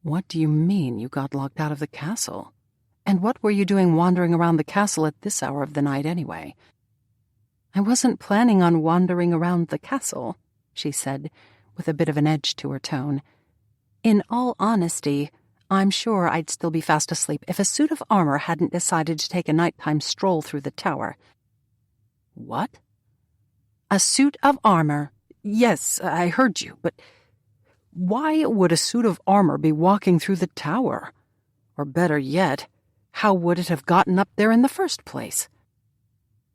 "What do you mean you got locked out of the castle? And what were you doing wandering around the castle at this hour of the night anyway?" "I wasn't planning on wandering around the castle," she said, with a bit of an edge to her tone. "In all honesty, I'm sure I'd still be fast asleep if a suit of armor hadn't decided to take a nighttime stroll through the tower." "What?" "A suit of armor. Yes, I heard you, but why would a suit of armor be walking through the tower? Or better yet, how would it have gotten up there in the first place?"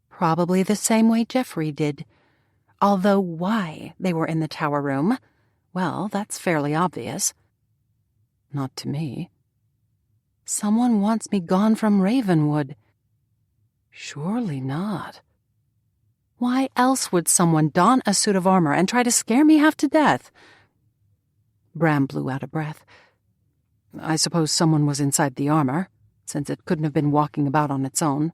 "Probably the same way Geoffrey did. Although why they were in the tower room, well, that's fairly obvious." "Not to me." "Someone wants me gone from Ravenwood." "Surely not." "Why else would someone don a suit of armor and try to scare me half to death?" Bram blew out a breath. "I suppose someone was inside the armor, since it couldn't have been walking about on its own.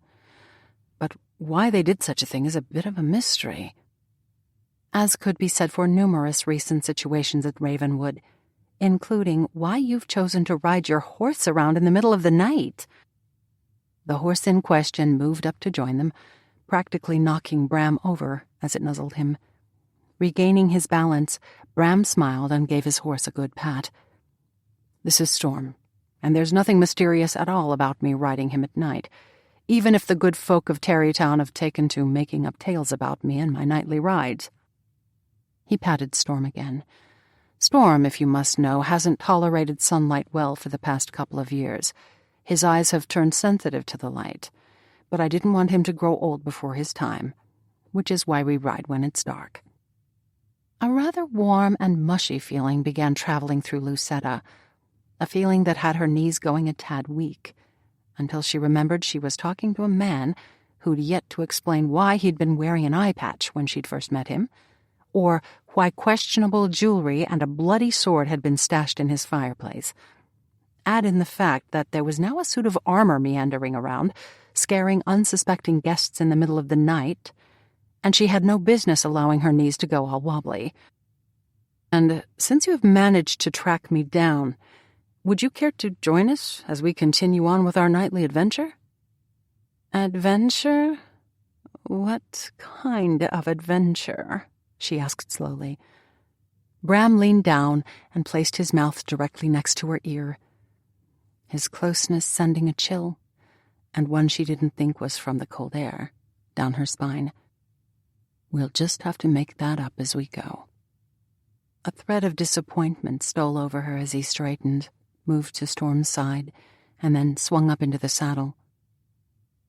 But why they did such a thing is a bit of a mystery." As could be said for numerous recent situations at Ravenwood, including why you've chosen to ride your horse around in the middle of the night. The horse in question moved up to join them, practically knocking Bram over as it nuzzled him. Regaining his balance, Bram smiled and gave his horse a good pat. "This is Storm, and there's nothing mysterious at all about me riding him at night, even if the good folk of Tarrytown have taken to making up tales about me in my nightly rides." He patted Storm again. Storm, if you must know, hasn't tolerated sunlight well for the past couple of years. His eyes have turned sensitive to the light, but I didn't want him to grow old before his time, which is why we ride when it's dark. A rather warm and mushy feeling began traveling through Lucetta, a feeling that had her knees going a tad weak, until she remembered she was talking to a man who'd yet to explain why he'd been wearing an eye patch when she'd first met him, or why questionable jewelry and a bloody sword had been stashed in his fireplace. Add in the fact that there was now a suit of armor meandering around, scaring unsuspecting guests in the middle of the night, and she had no business allowing her knees to go all wobbly. "And since you have managed to track me down, would you care to join us as we continue on with our nightly adventure?" "Adventure? What kind of adventure?" she asked slowly. Bram leaned down and placed his mouth directly next to her ear, his closeness sending a chill, and one she didn't think was from the cold air, down her spine. "We'll just have to make that up as we go." A thread of disappointment stole over her as he straightened, moved to Storm's side, and then swung up into the saddle.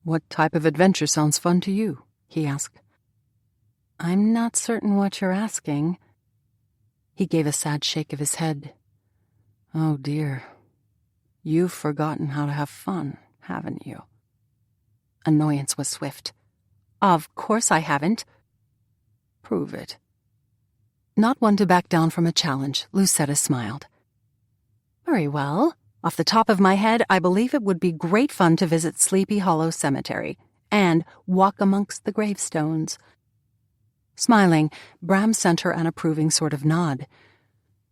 "What type of adventure sounds fun to you?" he asked. "I'm not certain what you're asking." He gave a sad shake of his head. "Oh dear, you've forgotten how to have fun, haven't you?" Annoyance was swift. "Of course I haven't." "Prove it." Not one to back down from a challenge, Lucetta smiled. "Very well. Off the top of my head, I believe it would be great fun to visit Sleepy Hollow Cemetery and walk amongst the gravestones." Smiling, Bram sent her an approving sort of nod.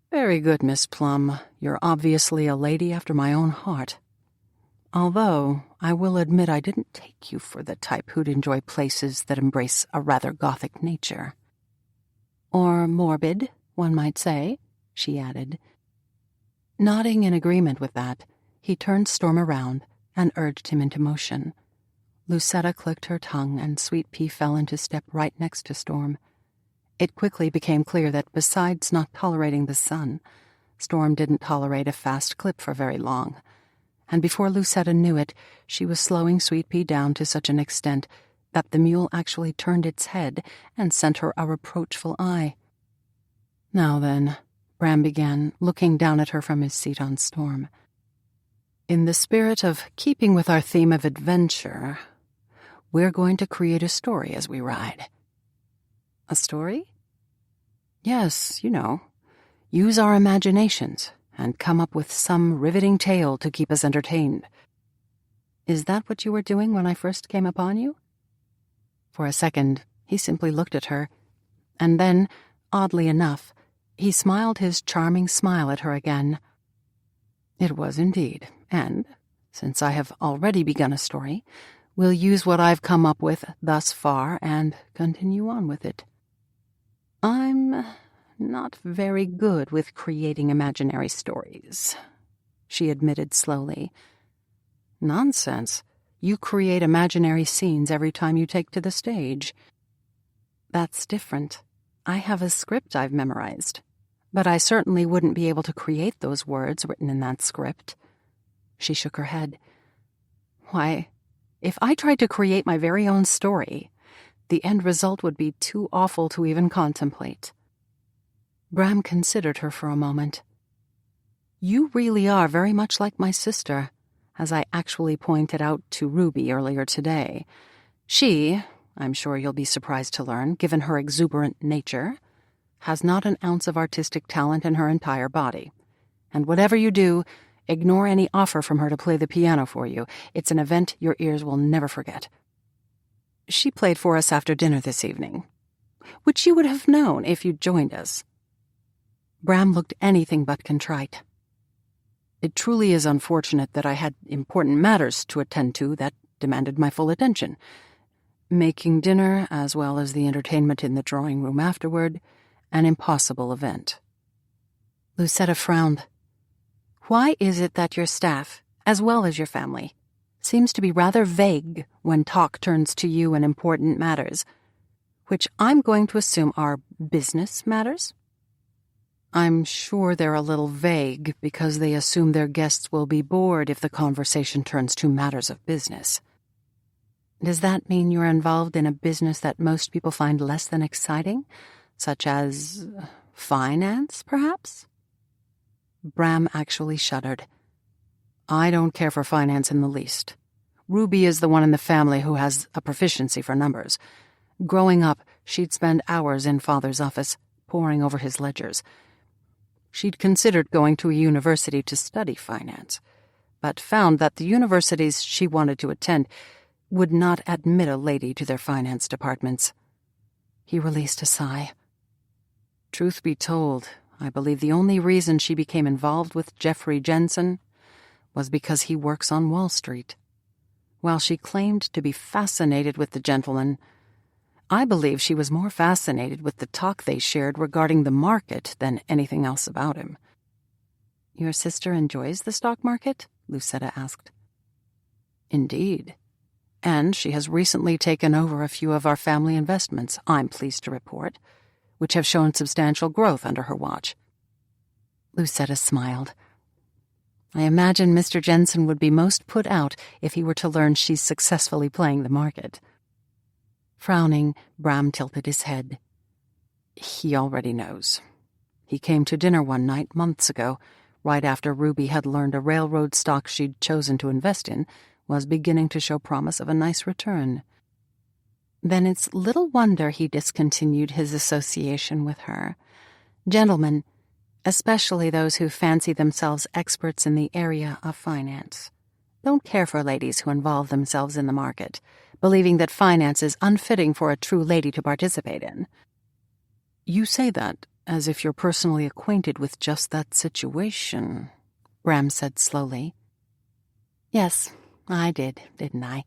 "Very good, Miss Plum. You're obviously a lady after my own heart. Although, I will admit I didn't take you for the type who'd enjoy places that embrace a rather gothic nature." "Or morbid, one might say," she added. Nodding in agreement with that, he turned Storm around and urged him into motion. Lucetta clicked her tongue, and Sweet Pea fell into step right next to Storm. It quickly became clear that besides not tolerating the sun, Storm didn't tolerate a fast clip for very long, and before Lucetta knew it, she was slowing Sweet Pea down to such an extent that the mule actually turned its head and sent her a reproachful eye. "Now then," Bram began, looking down at her from his seat on Storm. "In the spirit of keeping with our theme of adventure, we're going to create a story as we ride." "A story?" "Yes, you know. Use our imaginations and come up with some riveting tale to keep us entertained." "Is that what you were doing when I first came upon you?" For a second, He simply looked at her, and then, oddly enough, he smiled his charming smile at her again. It was indeed, and, since I have already begun a story, we'll use what I've come up with thus far and continue on with it. I'm not very good with creating imaginary stories, she admitted slowly. Nonsense. You create imaginary scenes every time you take to the stage. That's different. I have a script I've memorized, but I certainly wouldn't be able to create those words written in that script. She shook her head. Why, if I tried to create my very own story, the end result would be too awful to even contemplate. Bram considered her for a moment. You really are very much like my sister, as I actually pointed out to Ruby earlier today. She, I'm sure you'll be surprised to learn, given her exuberant nature, has not an ounce of artistic talent in her entire body. And whatever you do, ignore any offer from her to play the piano for you. It's an event your ears will never forget. She played for us after dinner this evening, which you would have known if you'd joined us. Bram looked anything but contrite. It truly is unfortunate that I had important matters to attend to that demanded my full attention. Making dinner, as well as the entertainment in the drawing room afterward, an impossible event. Lucetta frowned. Why is it that your staff, as well as your family, seems to be rather vague when talk turns to you in important matters, which I'm going to assume are business matters? I'm sure they're a little vague because they assume their guests will be bored if the conversation turns to matters of business. Does that mean you're involved in a business that most people find less than exciting, such as finance, perhaps? Bram actually shuddered. I don't care for finance in the least. Ruby is the one in the family who has a proficiency for numbers. Growing up, she'd spend hours in Father's office, poring over his ledgers. She'd considered going to a university to study finance, but found that the universities she wanted to attend would not admit a lady to their finance departments. He released a sigh. Truth be told, I believe the only reason she became involved with Jeffrey Jensen was because he works on Wall Street. While she claimed to be fascinated with the gentleman, I believe she was more fascinated with the talk they shared regarding the market than anything else about him. Your sister enjoys the stock market? Lucetta asked. Indeed. And she has recently taken over a few of our family investments, I'm pleased to report, which have shown substantial growth under her watch. Lucetta smiled. I imagine Mr. Jensen would be most put out if he were to learn she's successfully playing the market. Frowning, Bram tilted his head. He already knows. He came to dinner one night months ago, right after Ruby had learned a railroad stock she'd chosen to invest in was beginning to show promise of a nice return. Then it's little wonder he discontinued his association with her. Gentlemen, especially those who fancy themselves experts in the area of finance, don't care for ladies who involve themselves in the market, believing that finance is unfitting for a true lady to participate in. You say that as if you're personally acquainted with just that situation, Bram said slowly. Yes, I did, didn't I?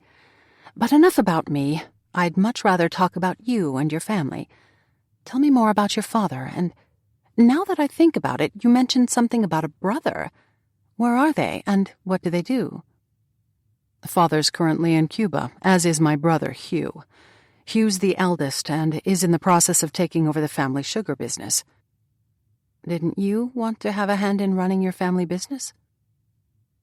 But enough about me. I'd much rather talk about you and your family. Tell me more about your father, and now that I think about it, you mentioned something about a brother. Where are they, and what do they do? Father's currently in Cuba, as is my brother, Hugh. Hugh's the eldest and is in the process of taking over the family sugar business. Didn't you want to have a hand in running your family business?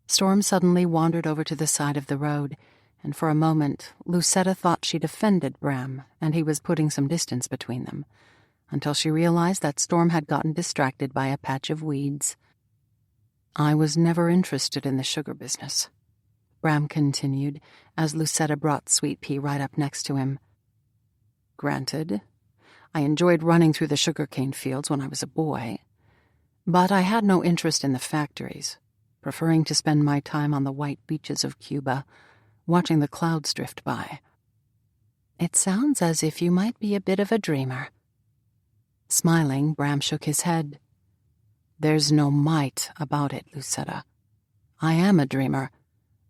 Storm suddenly wandered over to the side of the road, and for a moment Lucetta thought she'd offended Bram and he was putting some distance between them, until she realized that Storm had gotten distracted by a patch of weeds. I was never interested in the sugar business, Bram continued, as Lucetta brought Sweet Pea right up next to him. Granted, I enjoyed running through the sugarcane fields when I was a boy, but I had no interest in the factories, preferring to spend my time on the white beaches of Cuba, watching the clouds drift by. It sounds as if you might be a bit of a dreamer." Smiling, Bram shook his head. "There's no might about it, Lucetta. I am a dreamer,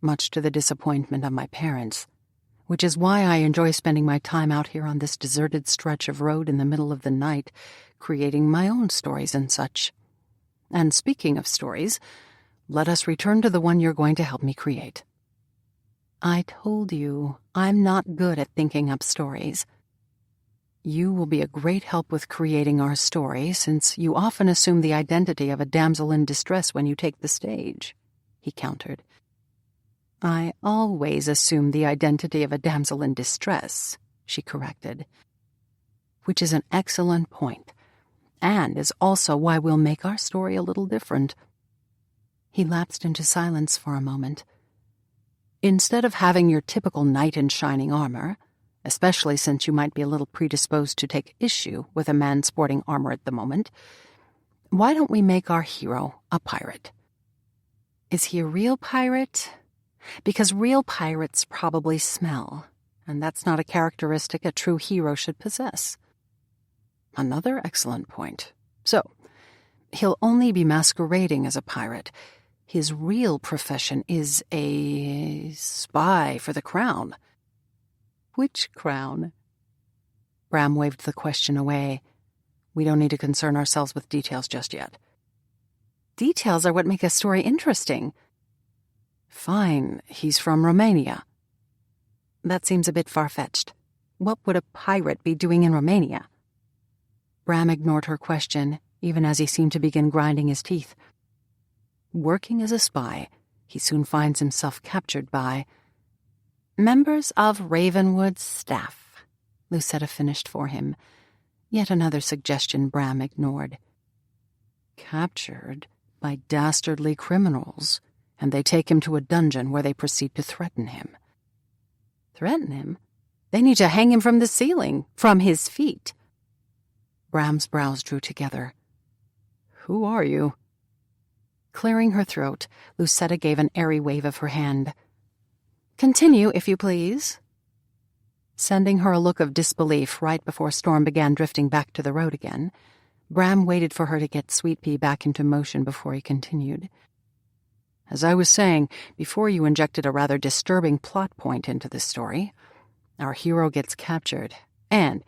much to the disappointment of my parents, which is why I enjoy spending my time out here on this deserted stretch of road in the middle of the night, creating my own stories and such. And speaking of stories, let us return to the one you're going to help me create." "I told you, I'm not good at thinking up stories." "You will be a great help with creating our story, since you often assume the identity of a damsel in distress when you take the stage," he countered. "I always assume the identity of a damsel in distress," she corrected. "Which is an excellent point, and is also why we'll make our story a little different." He lapsed into silence for a moment. "Instead of having your typical knight in shining armor, especially since you might be a little predisposed to take issue with a man sporting armor at the moment, why don't we make our hero a pirate?" "Is he a real pirate? Because real pirates probably smell, and that's not a characteristic a true hero should possess." "Another excellent point. So, he'll only be masquerading as a pirate. His real profession is a spy for the crown." "Which crown?" Bram waved the question away. "We don't need to concern ourselves with details just yet." "Details are what make a story interesting." "Fine, he's from Romania." "That seems a bit far-fetched. What would a pirate be doing in Romania?" Bram ignored her question, even as he seemed to begin grinding his teeth. "Working as a spy, he soon finds himself captured by members of Ravenwood's staff," Lucetta finished for him. Yet another suggestion Bram ignored. "Captured by dastardly criminals, and they take him to a dungeon where they proceed to threaten him." "Threaten him? They need to hang him from the ceiling, from his feet." Bram's brows drew together. "Who are you?" Clearing her throat, Lucetta gave an airy wave of her hand. "Continue, if you please." Sending her a look of disbelief right before Storm began drifting back to the road again, Bram waited for her to get Sweet Pea back into motion before he continued. "As I was saying, before you injected a rather disturbing plot point into this story, our hero gets captured, and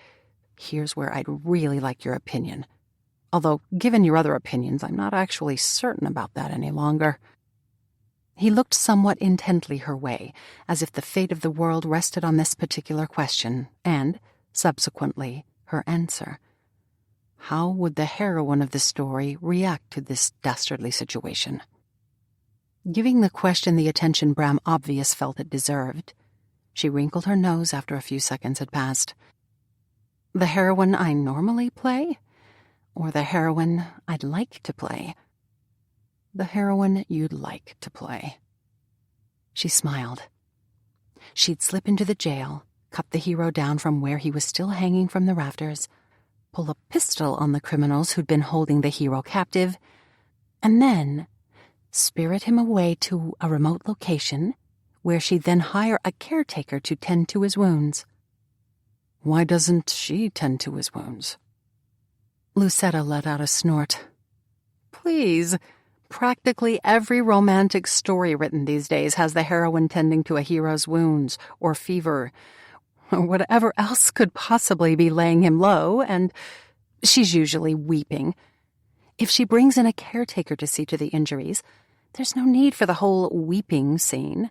here's where I'd really like your opinion. Although, given your other opinions, I'm not actually certain about that any longer." He looked somewhat intently her way, as if the fate of the world rested on this particular question, and, subsequently, her answer. How would the heroine of the story react to this dastardly situation? Giving the question the attention Bram obvious felt it deserved, she wrinkled her nose after a few seconds had passed. "The heroine I normally play? Or the heroine I'd like to play?" "The heroine you'd like to play." She smiled. She'd slip into the jail, cut the hero down from where he was still hanging from the rafters, pull a pistol on the criminals who'd been holding the hero captive, and then spirit him away to a remote location where she'd then hire a caretaker to tend to his wounds. "Why doesn't she tend to his wounds?" Lucetta let out a snort. "Please, practically every romantic story written these days has the heroine tending to a hero's wounds, or fever, or whatever else could possibly be laying him low, and she's usually weeping. If she brings in a caretaker to see to the injuries, there's no need for the whole weeping scene,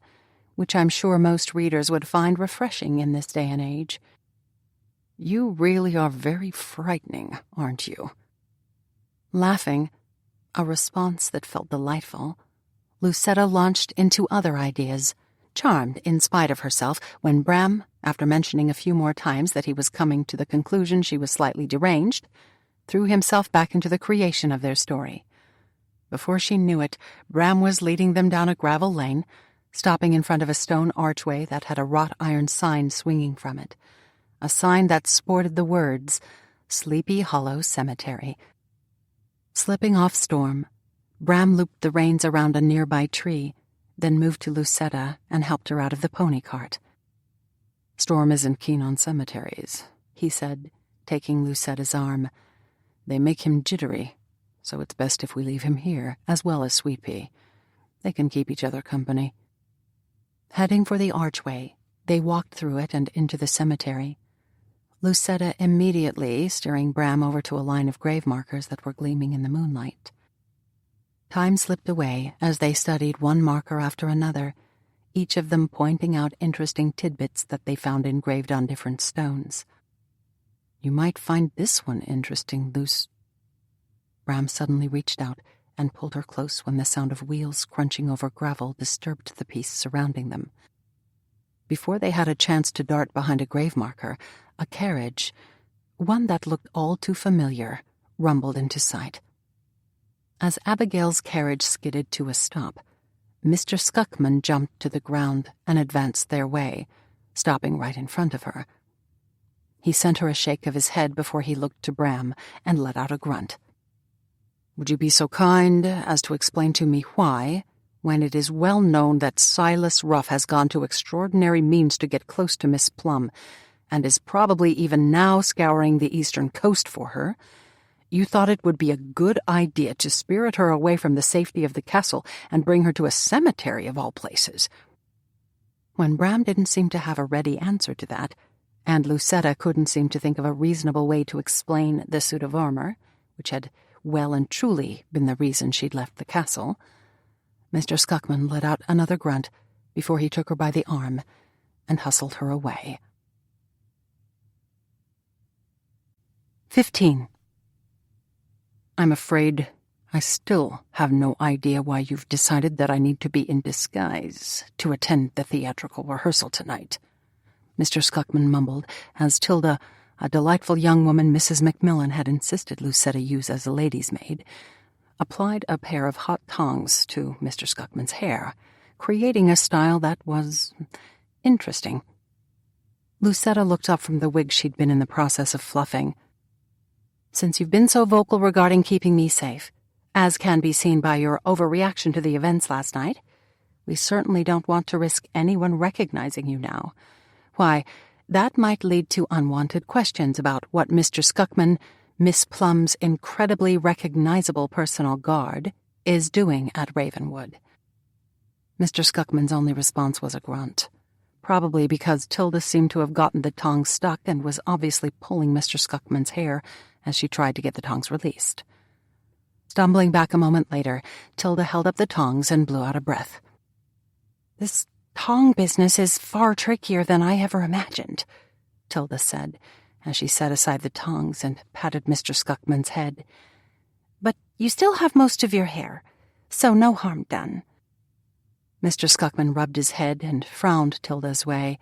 which I'm sure most readers would find refreshing in this day and age." "You really are very frightening, aren't you?" Laughing, a response that felt delightful, Lucetta launched into other ideas, charmed in spite of herself when Bram, after mentioning a few more times that he was coming to the conclusion she was slightly deranged, threw himself back into the creation of their story. Before she knew it, Bram was leading them down a gravel lane, stopping in front of a stone archway that had a wrought iron sign swinging from it, a sign that sported the words, "Sleepy Hollow Cemetery." Slipping off Storm, Bram looped the reins around a nearby tree, then moved to Lucetta and helped her out of the pony cart. Storm isn't keen on cemeteries, he said, taking Lucetta's arm. They make him jittery, so it's best if we leave him here, as well as Sweet Pea. They can keep each other company. Heading for the archway, they walked through it and into the cemetery, Lucetta immediately steering Bram over to a line of grave markers that were gleaming in the moonlight. Time slipped away as they studied one marker after another, each of them pointing out interesting tidbits that they found engraved on different stones. You might find this one interesting, Bram suddenly reached out and pulled her close when the sound of wheels crunching over gravel disturbed the peace surrounding them. Before they had a chance to dart behind a grave marker, a carriage, one that looked all too familiar, rumbled into sight. As Abigail's carriage skidded to a stop, Mr. Skuckman jumped to the ground and advanced their way, stopping right in front of her. He sent her a shake of his head before he looked to Bram and let out a grunt. "Would you be so kind as to explain to me why, when it is well known that Silas Ruff has gone to extraordinary means to get close to Miss Plum, and is probably even now scouring the eastern coast for her, you thought it would be a good idea to spirit her away from the safety of the castle and bring her to a cemetery of all places?" When Bram didn't seem to have a ready answer to that, and Lucetta couldn't seem to think of a reasonable way to explain the suit of armor, which had well and truly been the reason she'd left the castle, Mr. Skuckman let out another grunt before he took her by the arm and hustled her away. 15. I'm afraid I still have no idea why you've decided that I need to be in disguise to attend the theatrical rehearsal tonight, Mr. Skuckman mumbled as Tilda, a delightful young woman Mrs. Macmillan had insisted Lucetta use as a lady's maid, applied a pair of hot tongs to Mr. Skuckman's hair, creating a style that was interesting. Lucetta looked up from the wig she'd been in the process of fluffing. "Since you've been so vocal regarding keeping me safe, as can be seen by your overreaction to the events last night, we certainly don't want to risk anyone recognizing you now. Why, that might lead to unwanted questions about what Mr. Skuckman, Miss Plum's incredibly recognizable personal guard, is doing at Ravenwood." Mr. Skuckman's only response was a grunt, probably because Tilda seemed to have gotten the tongs stuck and was obviously pulling Mr. Skuckman's hair as she tried to get the tongs released. Stumbling back a moment later, Tilda held up the tongs and blew out a breath. "This tong business is far trickier than I ever imagined," Tilda said, as she set aside the tongs and patted Mr. Skuckman's head. "But you still have most of your hair, so no harm done." Mr. Skuckman rubbed his head and frowned Tilda's way.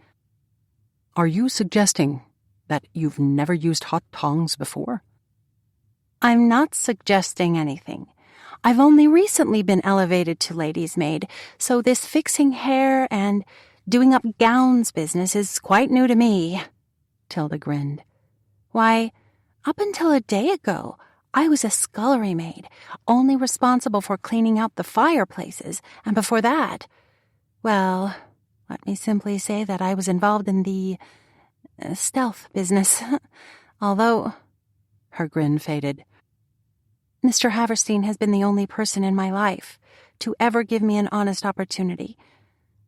"Are you suggesting that you've never used hot tongs before?" "I'm not suggesting anything. I've only recently been elevated to lady's maid, so this fixing hair and doing up gowns business is quite new to me," Tilda grinned. "Why, up until a day ago, I was a scullery maid, only responsible for cleaning out the fireplaces, and before that, well, let me simply say that I was involved in the stealth business, although—" her grin faded. "Mr. Haverstein has been the only person in my life to ever give me an honest opportunity,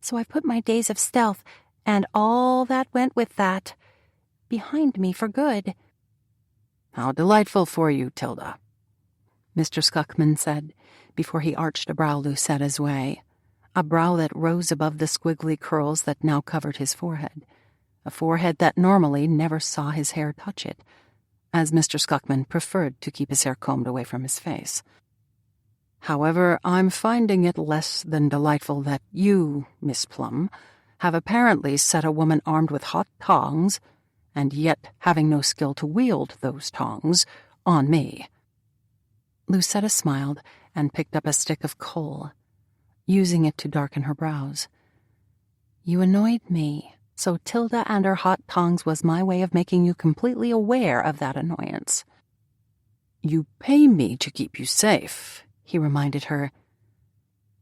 so I've put my days of stealth, and all that went with that, behind me for good." "How delightful for you, Tilda," Mr. Skuckman said, before he arched a brow Lucetta's way, a brow that rose above the squiggly curls that now covered his forehead, a forehead that normally never saw his hair touch it, as Mr. Skuckman preferred to keep his hair combed away from his face. "However, I'm finding it less than delightful that you, Miss Plum, have apparently set a woman armed with hot tongs, and yet having no skill to wield those tongs, on me." Lucetta smiled and picked up a stick of coal, using it to darken her brows. "You annoyed me, so Tilda and her hot tongs was my way of making you completely aware of that annoyance." "You pay me to keep you safe," he reminded her.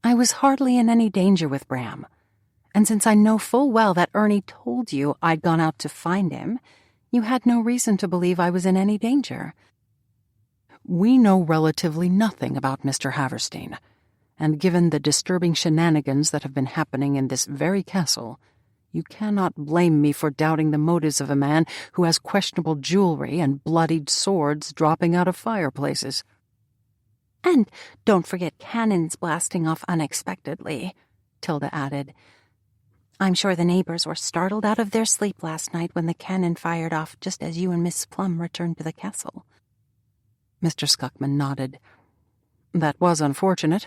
"I was hardly in any danger with Bram. And since I know full well that Ernie told you I'd gone out to find him, you had no reason to believe I was in any danger. We know relatively nothing about Mr. Haverstein, and given the disturbing shenanigans that have been happening in this very castle, you cannot blame me for doubting the motives of a man who has questionable jewelry and bloodied swords dropping out of fireplaces. And don't forget cannons blasting off unexpectedly, Tilda added. I'm sure the neighbors were startled out of their sleep last night when the cannon fired off just as you and Miss Plum returned to the castle. Mr. Scuckman nodded. That was unfortunate,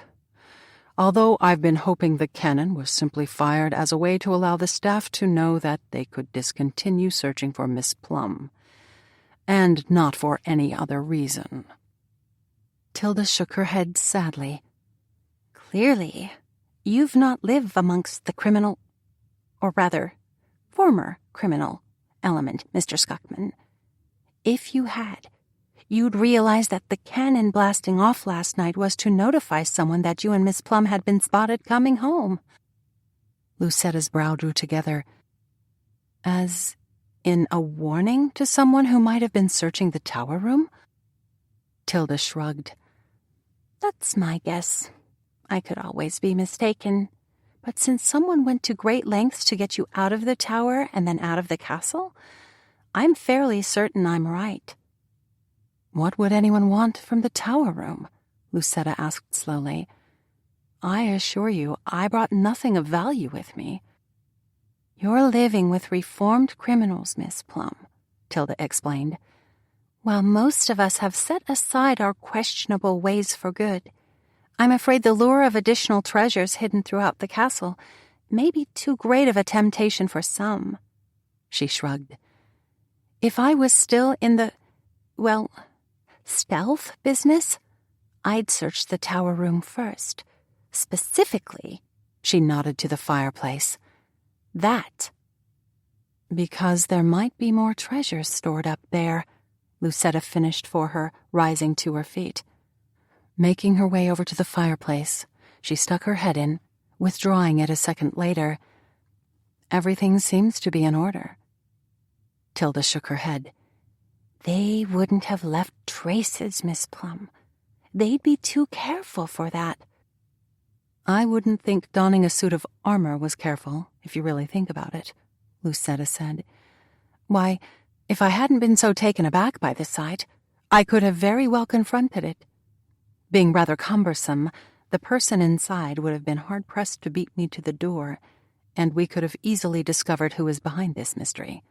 although I've been hoping the cannon was simply fired as a way to allow the staff to know that they could discontinue searching for Miss Plum, and not for any other reason. Tilda shook her head sadly. Clearly, you've not lived amongst the criminal, or rather, former criminal element, Mr. Scuckman. If you had, you'd realize that the cannon blasting off last night was to notify someone that you and Miss Plum had been spotted coming home. Lucetta's brow drew together. As in a warning to someone who might have been searching the tower room? Tilda shrugged. That's my guess. I could always be mistaken. But since someone went to great lengths to get you out of the tower and then out of the castle, I'm fairly certain I'm right. What would anyone want from the tower room? Lucetta asked slowly. I assure you, I brought nothing of value with me. You're living with reformed criminals, Miss Plum, Tilda explained. While most of us have set aside our questionable ways for good, I'm afraid the lure of additional treasures hidden throughout the castle may be too great of a temptation for some. She shrugged. If I was still in the, stealth business, I'd search the tower room first. Specifically, she nodded to the fireplace. That. Because there might be more treasures stored up there, Lucetta finished for her, rising to her feet. Making her way over to the fireplace, she stuck her head in, withdrawing it a second later. Everything seems to be in order. Tilda shook her head. They wouldn't have left traces, Miss Plum. They'd be too careful for that. I wouldn't think donning a suit of armor was careful, if you really think about it, Lucetta said. Why, if I hadn't been so taken aback by the sight, I could have very well confronted it. Being rather cumbersome, the person inside would have been hard-pressed to beat me to the door, and we could have easily discovered who is behind this mystery.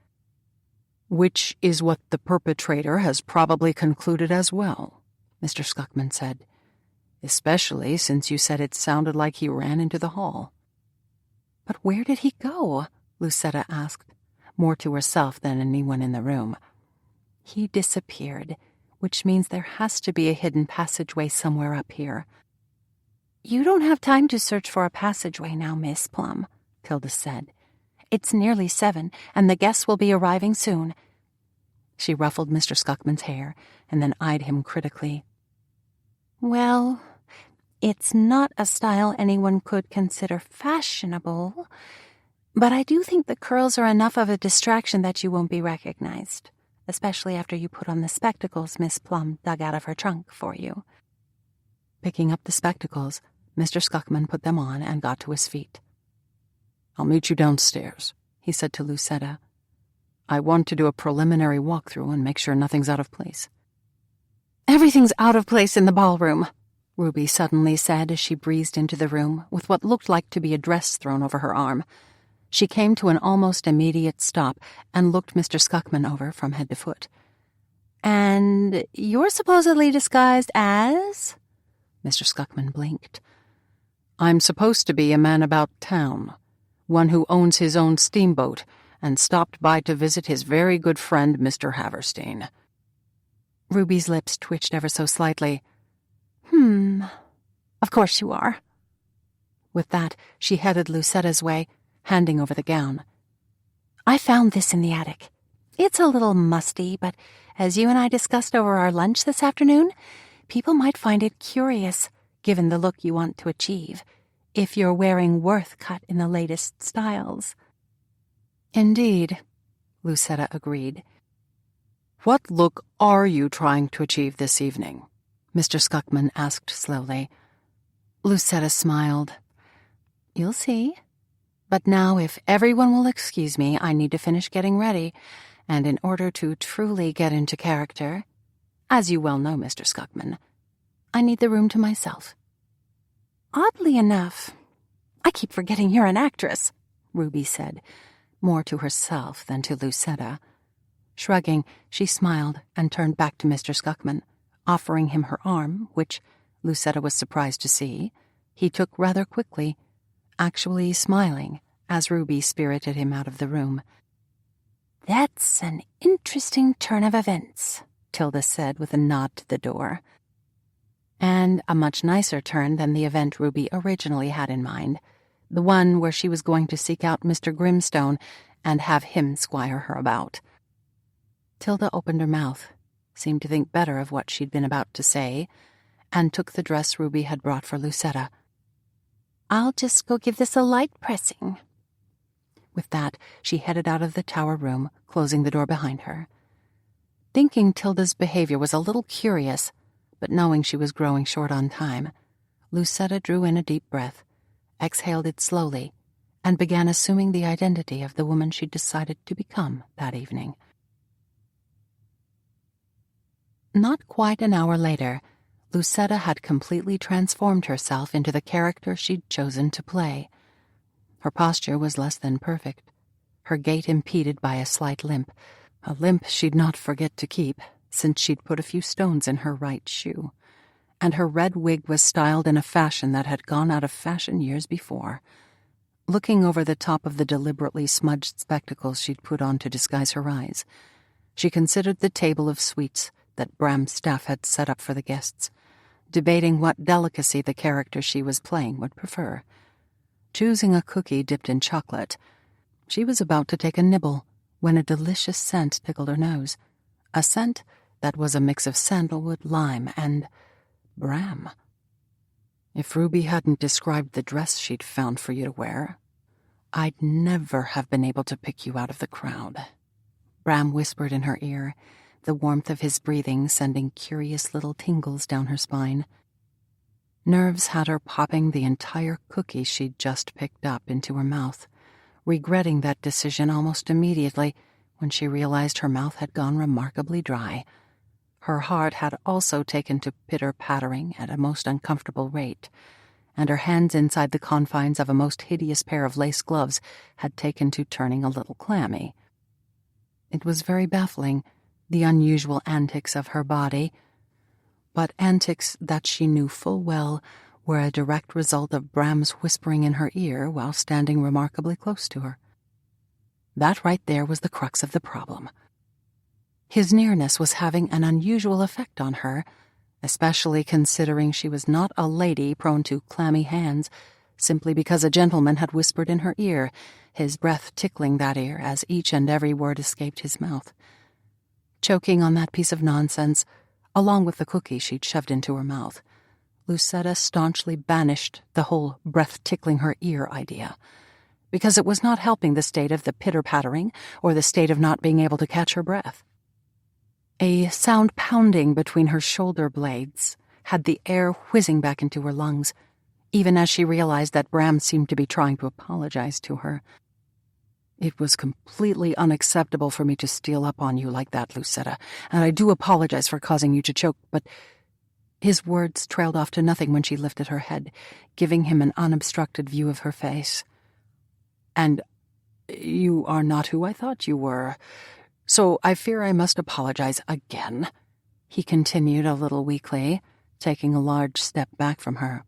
Which is what the perpetrator has probably concluded as well, Mr. Scuckman said, especially since you said it sounded like he ran into the hall. But where did he go? Lucetta asked, more to herself than anyone in the room. He disappeared, which means there has to be a hidden passageway somewhere up here. You don't have time to search for a passageway now, Miss Plum, Tilda said. It's nearly 7, and the guests will be arriving soon. She ruffled Mr. Scuckman's hair and then eyed him critically. Well, it's not a style anyone could consider fashionable, but I do think the curls are enough of a distraction that you won't be recognized, especially after you put on the spectacles Miss Plum dug out of her trunk for you. Picking up the spectacles, Mr. Scuckman put them on and got to his feet. I'll meet you downstairs, he said to Lucetta. I want to do a preliminary walkthrough and make sure nothing's out of place. Everything's out of place in the ballroom, Ruby suddenly said as she breezed into the room with what looked like to be a dress thrown over her arm. She came to an almost immediate stop and looked Mr. Scuckman over from head to foot. And you're supposedly disguised as? Mr. Scuckman blinked. I'm supposed to be a man about town, one who owns his own steamboat and stopped by to visit his very good friend, Mr. Haverstein. Ruby's lips twitched ever so slightly. Of course you are. With that, she headed Lucetta's way, handing over the gown. I found this in the attic. It's a little musty, but as you and I discussed over our lunch this afternoon, people might find it curious, given the look you want to achieve. if you're wearing Worth cut in the latest styles." "Indeed," Lucetta agreed. "What look are you trying to achieve this evening?" Mr. Scuckman asked slowly. Lucetta smiled. "You'll see. But now, if everyone will excuse me, I need to finish getting ready, and in order to truly get into character, as you well know, Mr. Scuckman, I need the room to myself." "Oddly enough, I keep forgetting you're an actress," Ruby said, more to herself than to Lucetta. Shrugging, she smiled and turned back to Mr. Scuckman, offering him her arm, which, Lucetta was surprised to see, he took rather quickly, actually smiling as Ruby spirited him out of the room. "That's an interesting turn of events," Tilda said with a nod to the door. And a much nicer turn than the event Ruby originally had in mind, the one where she was going to seek out Mr. Grimstone and have him squire her about. Tilda opened her mouth, seemed to think better of what she'd been about to say, and took the dress Ruby had brought for Lucetta. "I'll just go give this a light pressing." With that, she headed out of the tower room, closing the door behind her. Thinking Tilda's behavior was a little curious, but knowing she was growing short on time, Lucetta drew in a deep breath, exhaled it slowly, and began assuming the identity of the woman she'd decided to become that evening. Not quite an hour later, Lucetta had completely transformed herself into the character she'd chosen to play. Her posture was less than perfect, her gait impeded by a slight limp, a limp she'd not forget to keep, since she'd put a few stones in her right shoe, and her red wig was styled in a fashion that had gone out of fashion years before. Looking over the top of the deliberately smudged spectacles she'd put on to disguise her eyes, she considered the table of sweets that Bram's staff had set up for the guests, debating what delicacy the character she was playing would prefer. Choosing a cookie dipped in chocolate, she was about to take a nibble when a delicious scent tickled her nose, a scent that was a mix of sandalwood, lime, and Bram. If Ruby hadn't described the dress she'd found for you to wear, I'd never have been able to pick you out of the crowd, Bram whispered in her ear, the warmth of his breathing sending curious little tingles down her spine. Nerves had her popping the entire cookie she'd just picked up into her mouth, regretting that decision almost immediately when she realized her mouth had gone remarkably dry. Her heart had also taken to pitter-pattering at a most uncomfortable rate, and her hands inside the confines of a most hideous pair of lace gloves had taken to turning a little clammy. It was very baffling, the unusual antics of her body, but antics that she knew full well were a direct result of Bram's whispering in her ear while standing remarkably close to her. That right there was the crux of the problem. His nearness was having an unusual effect on her, especially considering she was not a lady prone to clammy hands, simply because a gentleman had whispered in her ear, his breath tickling that ear as each and every word escaped his mouth. Choking on that piece of nonsense, along with the cookie she'd shoved into her mouth, Lucetta staunchly banished the whole breath-tickling-her-ear idea, because it was not helping the state of the pitter-pattering or the state of not being able to catch her breath. A sound pounding between her shoulder blades had the air whizzing back into her lungs, even as she realized that Bram seemed to be trying to apologize to her. "It was completely unacceptable for me to steal up on you like that, Lucetta, and I do apologize for causing you to choke, but—" His words trailed off to nothing when she lifted her head, giving him an unobstructed view of her face. "And you are not who I thought you were, so I fear I must apologize again," he continued a little weakly, taking a large step back from her.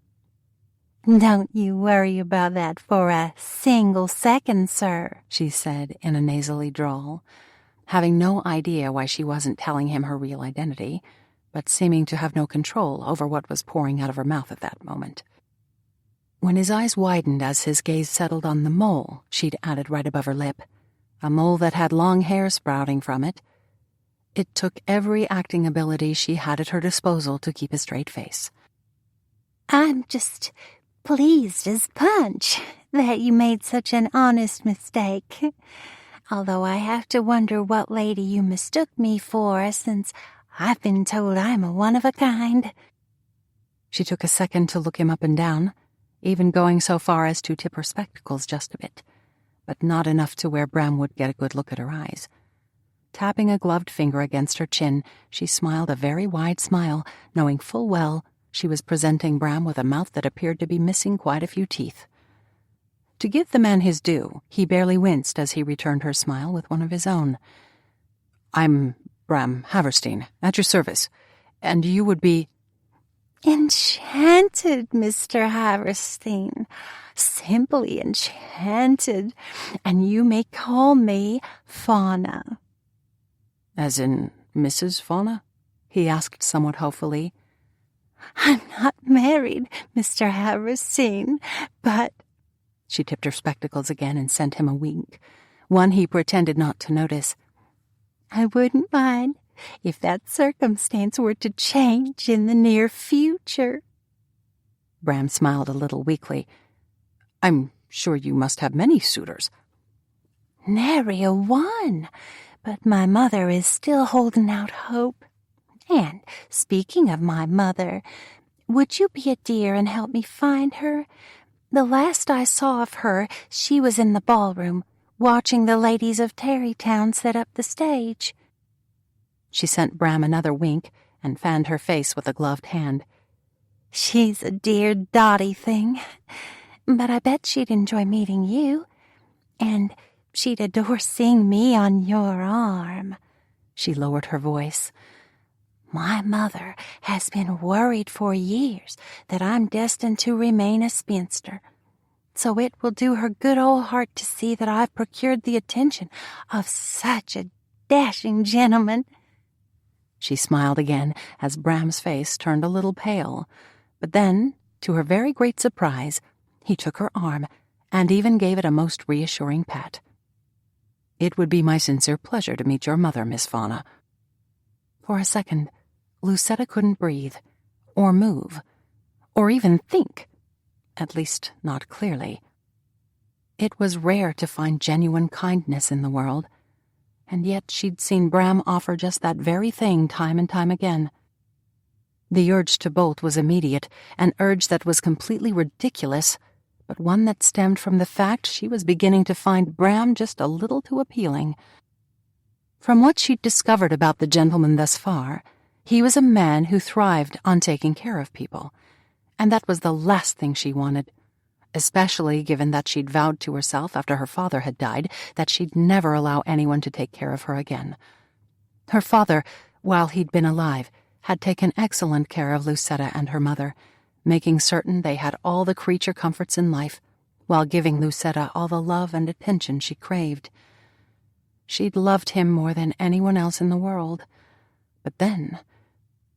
"Don't you worry about that for a single second, sir," she said in a nasally drawl, having no idea why she wasn't telling him her real identity, but seeming to have no control over what was pouring out of her mouth at that moment. When his eyes widened as his gaze settled on the mole she'd added right above her lip, a mole that had long hair sprouting from it, it took every acting ability she had at her disposal to keep a straight face. "I'm just pleased as punch that you made such an honest mistake. Although I have to wonder what lady you mistook me for, since I've been told I'm a one-of-a-kind. She took a second to look him up and down, even going so far as to tip her spectacles just a bit, but not enough to where Bram would get a good look at her eyes. Tapping a gloved finger against her chin, she smiled a very wide smile, knowing full well she was presenting Bram with a mouth that appeared to be missing quite a few teeth. To give the man his due, he barely winced as he returned her smile with one of his own. "I'm Bram Haverstein, at your service, and you would be—" "Enchanted, Mr. Haverstein. Simply enchanted. And you may call me Fauna." "As in Mrs. Fauna?" he asked somewhat hopefully. "I'm not married, Mr. Haverstein, but—" She tipped her spectacles again and sent him a wink, one he pretended not to notice. "I wouldn't mind if that circumstance were to change in the near future." Bram smiled a little weakly. "I'm sure you must have many suitors." "Nary a one, but my mother is still holding out hope. And, speaking of my mother, would you be a dear and help me find her? The last I saw of her, she was in the ballroom, watching the ladies of Tarrytown set up the stage." She sent Bram another wink and fanned her face with a gloved hand. "She's a dear dotty thing, but I bet she'd enjoy meeting you, and she'd adore seeing me on your arm." She lowered her voice. "My mother has been worried for years that I'm destined to remain a spinster, so it will do her good old heart to see that I've procured the attention of such a dashing gentleman." She smiled again as Bram's face turned a little pale, but then, to her very great surprise, he took her arm and even gave it a most reassuring pat. "It would be my sincere pleasure to meet your mother, Miss Fauna." For a second, Lucetta couldn't breathe, or move, or even think, at least not clearly. It was rare to find genuine kindness in the world, and yet she'd seen Bram offer just that very thing time and time again. The urge to bolt was immediate, an urge that was completely ridiculous, but one that stemmed from the fact she was beginning to find Bram just a little too appealing. From what she'd discovered about the gentleman thus far, he was a man who thrived on taking care of people, and that was the last thing she wanted, especially given that she'd vowed to herself after her father had died that she'd never allow anyone to take care of her again. Her father, while he'd been alive, had taken excellent care of Lucetta and her mother, making certain they had all the creature comforts in life, while giving Lucetta all the love and attention she craved. She'd loved him more than anyone else in the world, but then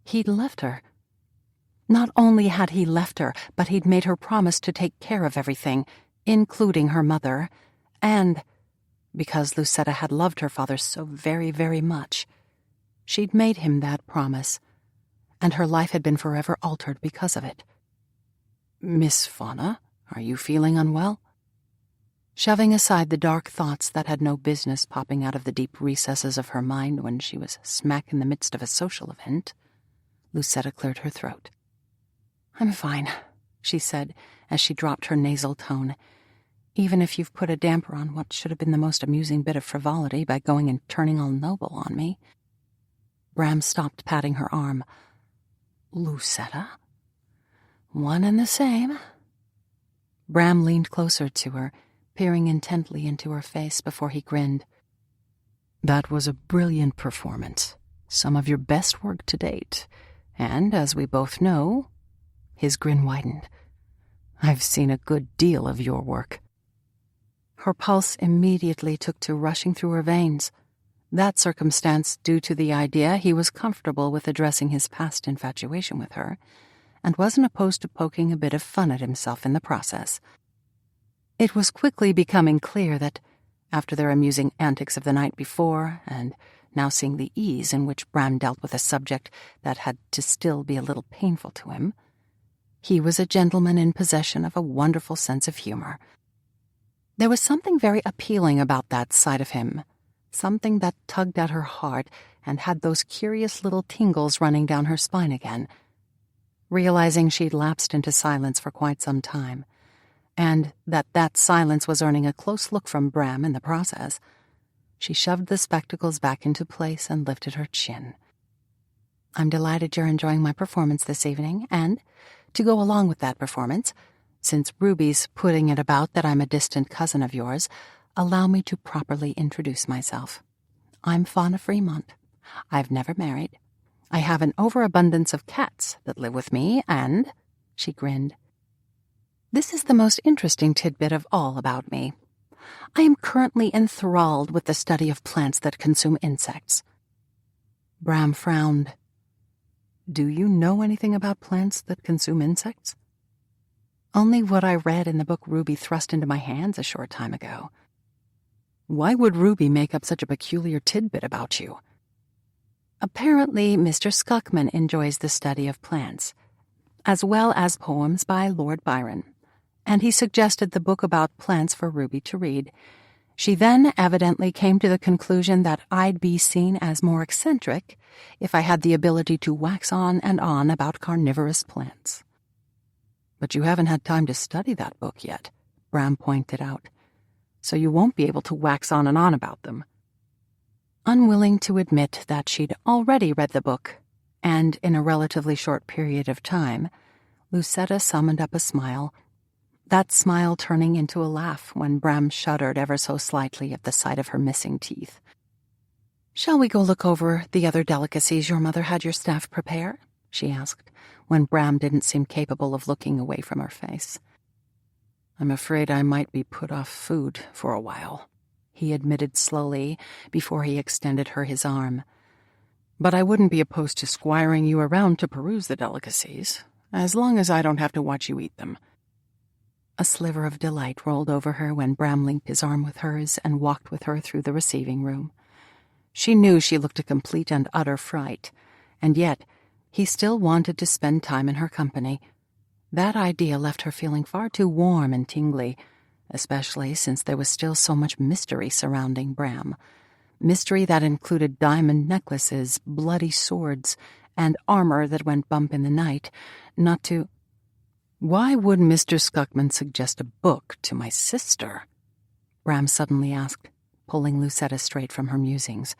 he'd left her. Not only had he left her, but he'd made her promise to take care of everything, including her mother, and, because Lucetta had loved her father so very, very much, she'd made him that promise, and her life had been forever altered because of it. "Miss Fauna, are you feeling unwell?" Shoving aside the dark thoughts that had no business popping out of the deep recesses of her mind when she was smack in the midst of a social event, Lucetta cleared her throat. "I'm fine," she said as she dropped her nasal tone, "even if you've put a damper on what should have been the most amusing bit of frivolity by going and turning all noble on me." Bram stopped patting her arm. "Lucetta? One and the same." Bram leaned closer to her, peering intently into her face before he grinned. "That was a brilliant performance, some of your best work to date, and as we both know," his grin widened, "I've seen a good deal of your work." Her pulse immediately took to rushing through her veins, that circumstance due to the idea he was comfortable with addressing his past infatuation with her, and wasn't opposed to poking a bit of fun at himself in the process. It was quickly becoming clear that, after their amusing antics of the night before, and now seeing the ease in which Bram dealt with a subject that had to still be a little painful to him, He was a gentleman in possession of a wonderful sense of humor. There was something very appealing about that side of him, something that tugged at her heart and had those curious little tingles running down her spine again. Realizing she'd lapsed into silence for quite some time, and that silence was earning a close look from Bram in the process, she shoved the spectacles back into place and lifted her chin. "I'm delighted you're enjoying my performance this evening, and, to go along with that performance, since Ruby's putting it about that I'm a distant cousin of yours, allow me to properly introduce myself. I'm Fauna Fremont. I've never married. I have an overabundance of cats that live with me, and," she grinned, "this is the most interesting tidbit of all about me. I am currently enthralled with the study of plants that consume insects." Bram frowned. "Do you know anything about plants that consume insects?" "Only what I read in the book Ruby thrust into my hands a short time ago." "Why would Ruby make up such a peculiar tidbit about you?" "Apparently, Mr. Skuckman enjoys the study of plants, as well as poems by Lord Byron, and he suggested the book about plants for Ruby to read. She then evidently came to the conclusion that I'd be seen as more eccentric if I had the ability to wax on and on about carnivorous plants." "But you haven't had time to study that book yet," Bram pointed out, "so you won't be able to wax on and on about them." Unwilling to admit that she'd already read the book, and in a relatively short period of time, Lucetta summoned up a smile, that smile turning into a laugh when Bram shuddered ever so slightly at the sight of her missing teeth. "Shall we go look over the other delicacies your mother had your staff prepare?" she asked, when Bram didn't seem capable of looking away from her face. "I'm afraid I might be put off food for a while," he admitted slowly before he extended her his arm. "But I wouldn't be opposed to squiring you around to peruse the delicacies, as long as I don't have to watch you eat them." A sliver of delight rolled over her when Bram linked his arm with hers and walked with her through the receiving room. She knew she looked a complete and utter fright, and yet he still wanted to spend time in her company. That idea left her feeling far too warm and tingly, especially since there was still so much mystery surrounding Bram. Mystery that included diamond necklaces, bloody swords, and armor that went bump in the night, not to— "Why would Mr. Skuckman suggest a book to my sister?" Bram suddenly asked, pulling Lucetta straight from her musings.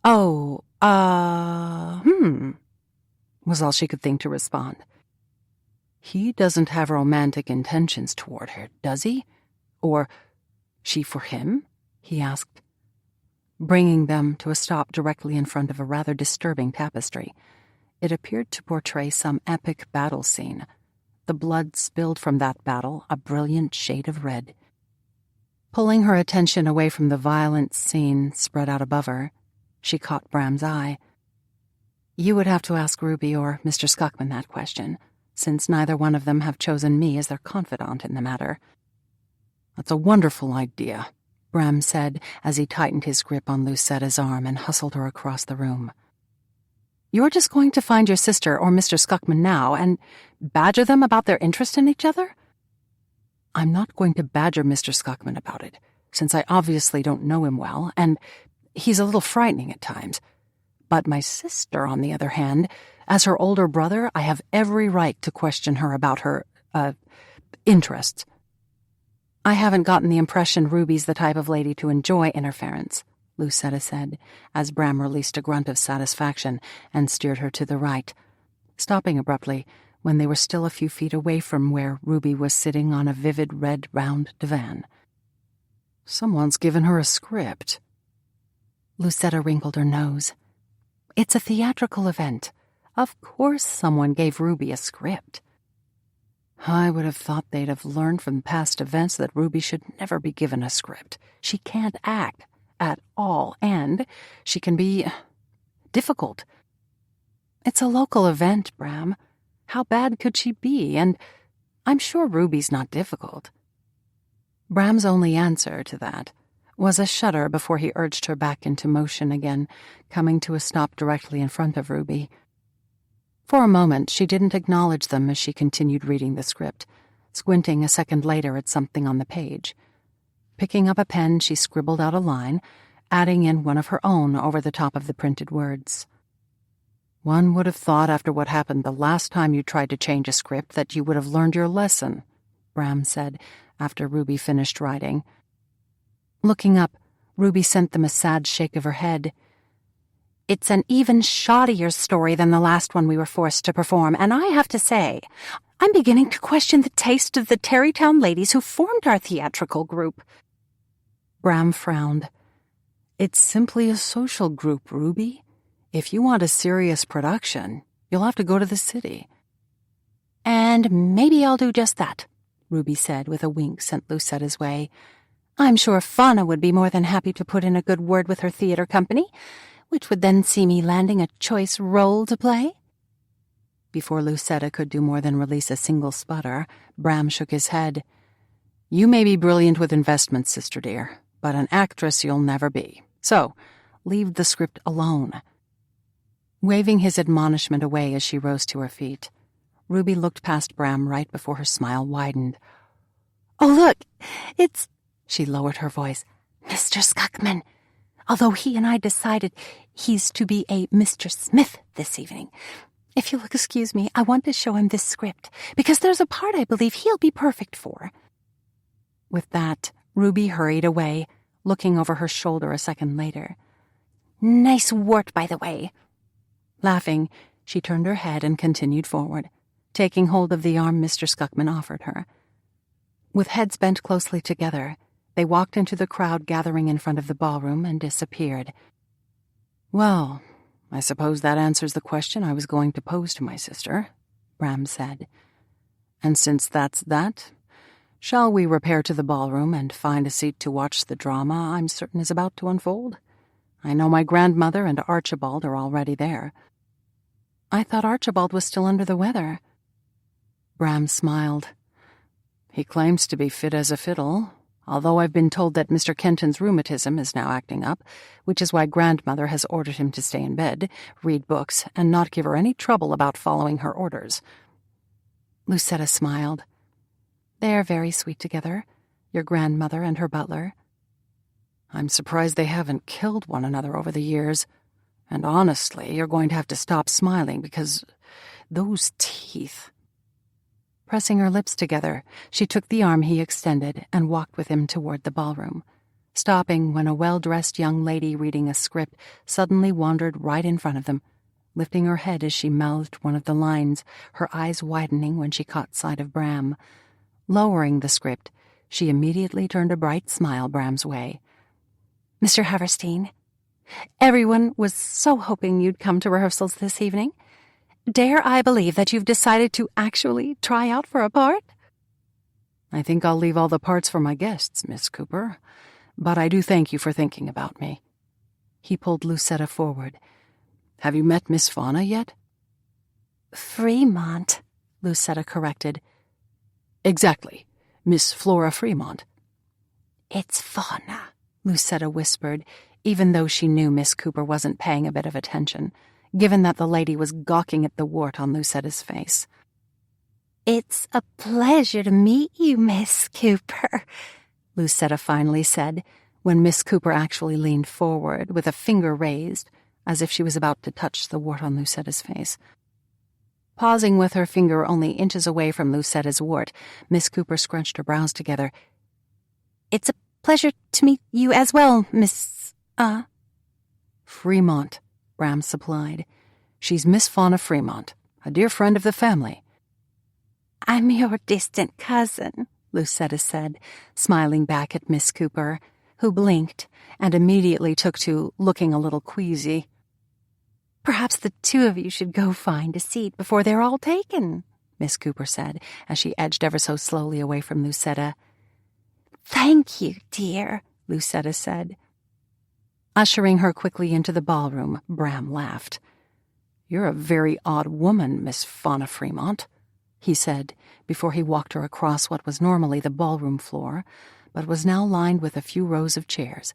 "Oh, was all she could think to respond. "He doesn't have romantic intentions toward her, does he? Or she for him?" he asked, bringing them to a stop directly in front of a rather disturbing tapestry. It appeared to portray some epic battle scene. The blood spilled from that battle a brilliant shade of red. Pulling her attention away from the violent scene spread out above her, she caught Bram's eye. "You would have to ask Ruby or Mr. Skuckman that question, since neither one of them have chosen me as their confidant in the matter." "That's a wonderful idea," Bram said as he tightened his grip on Lucetta's arm and hustled her across the room. "You're just going to find your sister or Mr. Skuckman now and badger them about their interest in each other?" "I'm not going to badger Mr. Skuckman about it, since I obviously don't know him well, and he's a little frightening at times. But my sister, on the other hand, as her older brother, I have every right to question her about her, interests. I haven't gotten the impression Ruby's the type of lady to enjoy interference," Lucetta said, as Bram released a grunt of satisfaction and steered her to the right, stopping abruptly when they were still a few feet away from where Ruby was sitting on a vivid red round divan. "Someone's given her a script." Lucetta wrinkled her nose. "It's a theatrical event. Of course someone gave Ruby a script." "I would have thought they'd have learned from past events that Ruby should never be given a script. She can't act at all, and she can be difficult." "It's a local event, Bram. How bad could she be? And I'm sure Ruby's not difficult." Bram's only answer to that was a shudder before he urged her back into motion again, coming to a stop directly in front of Ruby. For a moment, she didn't acknowledge them as she continued reading the script, squinting a second later at something on the page. Picking up a pen, she scribbled out a line, adding in one of her own over the top of the printed words. "One would have thought after what happened the last time you tried to change a script that you would have learned your lesson," Bram said after Ruby finished writing. Looking up, Ruby sent them a sad shake of her head. "It's an even shoddier story than the last one we were forced to perform, and I have to say, I'm beginning to question the taste of the Tarrytown ladies who formed our theatrical group." Bram frowned. "It's simply a social group, Ruby. If you want a serious production, you'll have to go to the city." "And maybe I'll do just that," Ruby said with a wink sent Lucetta's way. "I'm sure Fauna would be more than happy to put in a good word with her theater company, which would then see me landing a choice role to play." Before Lucetta could do more than release a single sputter, Bram shook his head. "You may be brilliant with investments, sister dear, but an actress you'll never be. So, leave the script alone." Waving his admonishment away as she rose to her feet, Ruby looked past Bram right before her smile widened. "Oh, look, it's—" She lowered her voice. "Mr. Skuckman. Although he and I decided he's to be a Mr. Smith this evening. If you'll excuse me, I want to show him this script, because there's a part I believe he'll be perfect for." With that, Ruby hurried away, looking over her shoulder a second later. "Nice wart, by the way." Laughing, she turned her head and continued forward, taking hold of the arm Mr. Skuckman offered her. With heads bent closely together, they walked into the crowd gathering in front of the ballroom and disappeared. "Well, I suppose that answers the question I was going to pose to my sister," Bram said. "And since that's that, shall we repair to the ballroom and find a seat to watch the drama I'm certain is about to unfold? I know my grandmother and Archibald are already there." "I thought Archibald was still under the weather." Bram smiled. "He claims to be fit as a fiddle, although I've been told that Mr. Kenton's rheumatism is now acting up, which is why grandmother has ordered him to stay in bed, read books, and not give her any trouble about following her orders." Lucetta smiled. "They're very sweet together, your grandmother and her butler." "I'm surprised they haven't killed one another over the years. And honestly, you're going to have to stop smiling because those teeth—" Pressing her lips together, she took the arm he extended and walked with him toward the ballroom, stopping when a well-dressed young lady reading a script suddenly wandered right in front of them, lifting her head as she mouthed one of the lines, her eyes widening when she caught sight of Bram. Lowering the script, she immediately turned a bright smile Bram's way. "Mr. Haverstein, everyone was so hoping you'd come to rehearsals this evening. Dare I believe that you've decided to actually try out for a part?" "I think I'll leave all the parts for my guests, Miss Cooper, but I do thank you for thinking about me." He pulled Lucetta forward. "Have you met Miss Fauna yet?" "Fremont," Lucetta corrected. "Exactly, Miss Flora Fremont." "It's Fauna," Lucetta whispered, even though she knew Miss Cooper wasn't paying a bit of attention, given that the lady was gawking at the wart on Lucetta's face. "It's a pleasure to meet you, Miss Cooper," Lucetta finally said, when Miss Cooper actually leaned forward with a finger raised, as if she was about to touch the wart on Lucetta's face. Pausing with her finger only inches away from Lucetta's wart, Miss Cooper scrunched her brows together. "It's a pleasure to meet you as well, Miss, Fremont," Bram supplied. "She's Miss Fauna Fremont, a dear friend of the family." "I'm your distant cousin," Lucetta said, smiling back at Miss Cooper, who blinked and immediately took to looking a little queasy. "Perhaps the two of you should go find a seat before they're all taken," Miss Cooper said, as she edged ever so slowly away from Lucetta. "Thank you, dear," Lucetta said. Ushering her quickly into the ballroom, Bram laughed. "You're a very odd woman, Miss Fauna Fremont," he said, before he walked her across what was normally the ballroom floor, but was now lined with a few rows of chairs.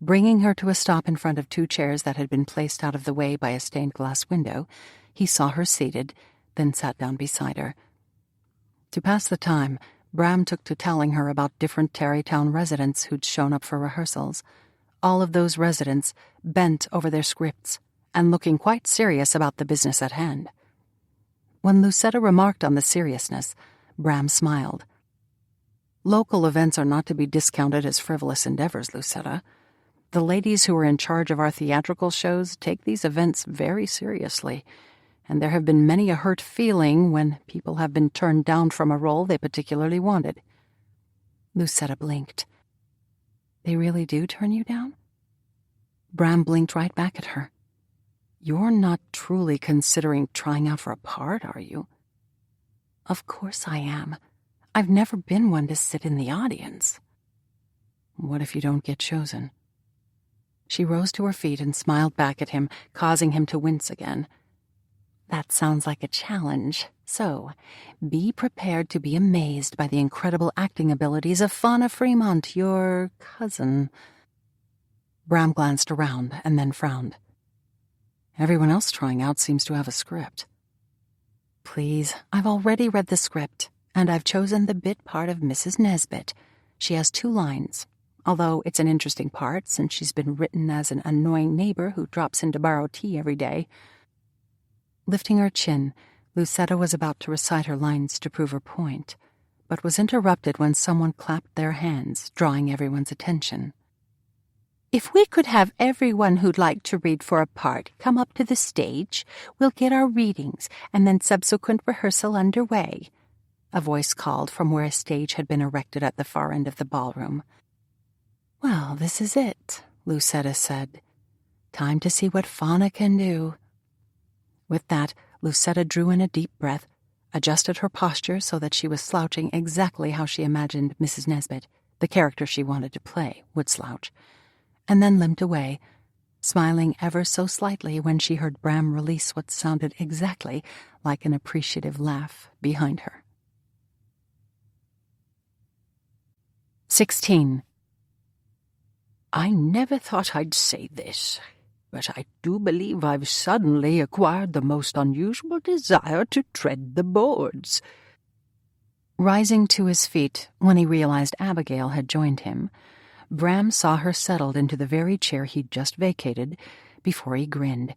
Bringing her to a stop in front of two chairs that had been placed out of the way by a stained glass window, He saw her seated, then sat down beside her. To pass the time, Bram took to telling her about different Tarrytown residents who'd shown up for rehearsals. All of those residents bent over their scripts and looking quite serious about the business at hand. When Lucetta remarked on the seriousness, Bram smiled. Local events are not to be discounted as frivolous endeavors, Lucetta. The ladies who are in charge of our theatrical shows take these events very seriously, and there have been many a hurt feeling when people have been turned down from a role they particularly wanted. Lucetta blinked. They really do turn you down? Bram blinked right back at her. You're not truly considering trying out for a part, are you? Of course I am. I've never been one to sit in the audience. What if you don't get chosen? She rose to her feet and smiled back at him, causing him to wince again. That sounds like a challenge. So, be prepared to be amazed by the incredible acting abilities of Fauna Fremont, your cousin. Bram glanced around and then frowned. Everyone else trying out seems to have a script. Please, I've already read the script, and I've chosen the bit part of Mrs. Nesbit. She has 2 lines, although it's an interesting part since she's been written as an annoying neighbor who drops in to borrow tea every day. Lifting her chin, Lucetta was about to recite her lines to prove her point, but was interrupted when someone clapped their hands, drawing everyone's attention. If we could have everyone who'd like to read for a part come up to the stage, we'll get our readings and then subsequent rehearsal underway, a voice called from where a stage had been erected at the far end of the ballroom. Well, this is it, Lucetta said. Time to see what Fauna can do. With that, Lucetta drew in a deep breath, adjusted her posture so that she was slouching exactly how she imagined Mrs. Nesbit, the character she wanted to play, would slouch, and then limped away, smiling ever so slightly when she heard Bram release what sounded exactly like an appreciative laugh behind her. 16. I never thought I'd say this, but I do believe I've suddenly acquired the most unusual desire to tread the boards. Rising to his feet when he realized Abigail had joined him, Bram saw her settled into the very chair he'd just vacated before he grinned.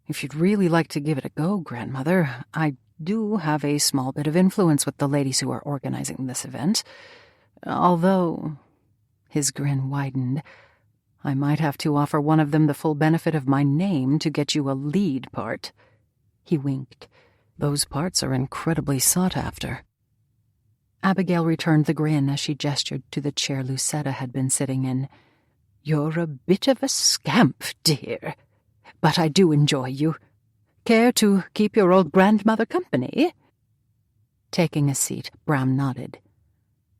If you'd really like to give it a go, Grandmother, I do have a small bit of influence with the ladies who are organizing this event. Although, his grin widened, I might have to offer one of them the full benefit of my name to get you a lead part. He winked. Those parts are incredibly sought after. Abigail returned the grin as she gestured to the chair Lucetta had been sitting in. You're a bit of a scamp, dear, but I do enjoy you. Care to keep your old grandmother company? Taking a seat, Bram nodded.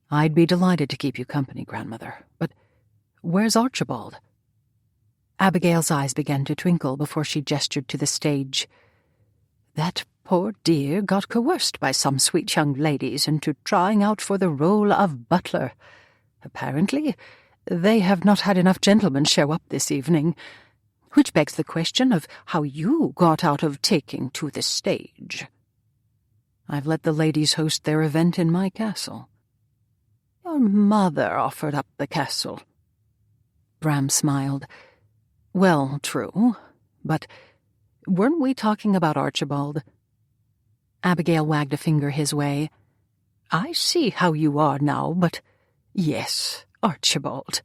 I'd be delighted to keep you company, Grandmother, but where's Archibald? Abigail's eyes began to twinkle before she gestured to the stage. That poor dear got coerced by some sweet young ladies into trying out for the role of butler. Apparently, they have not had enough gentlemen show up this evening, which begs the question of how you got out of taking to the stage. I've let the ladies host their event in my castle. Your mother offered up the castle. Bram smiled. Well, true, but weren't we talking about Archibald? Abigail wagged a finger his way. I see how you are now, but yes, Archibald.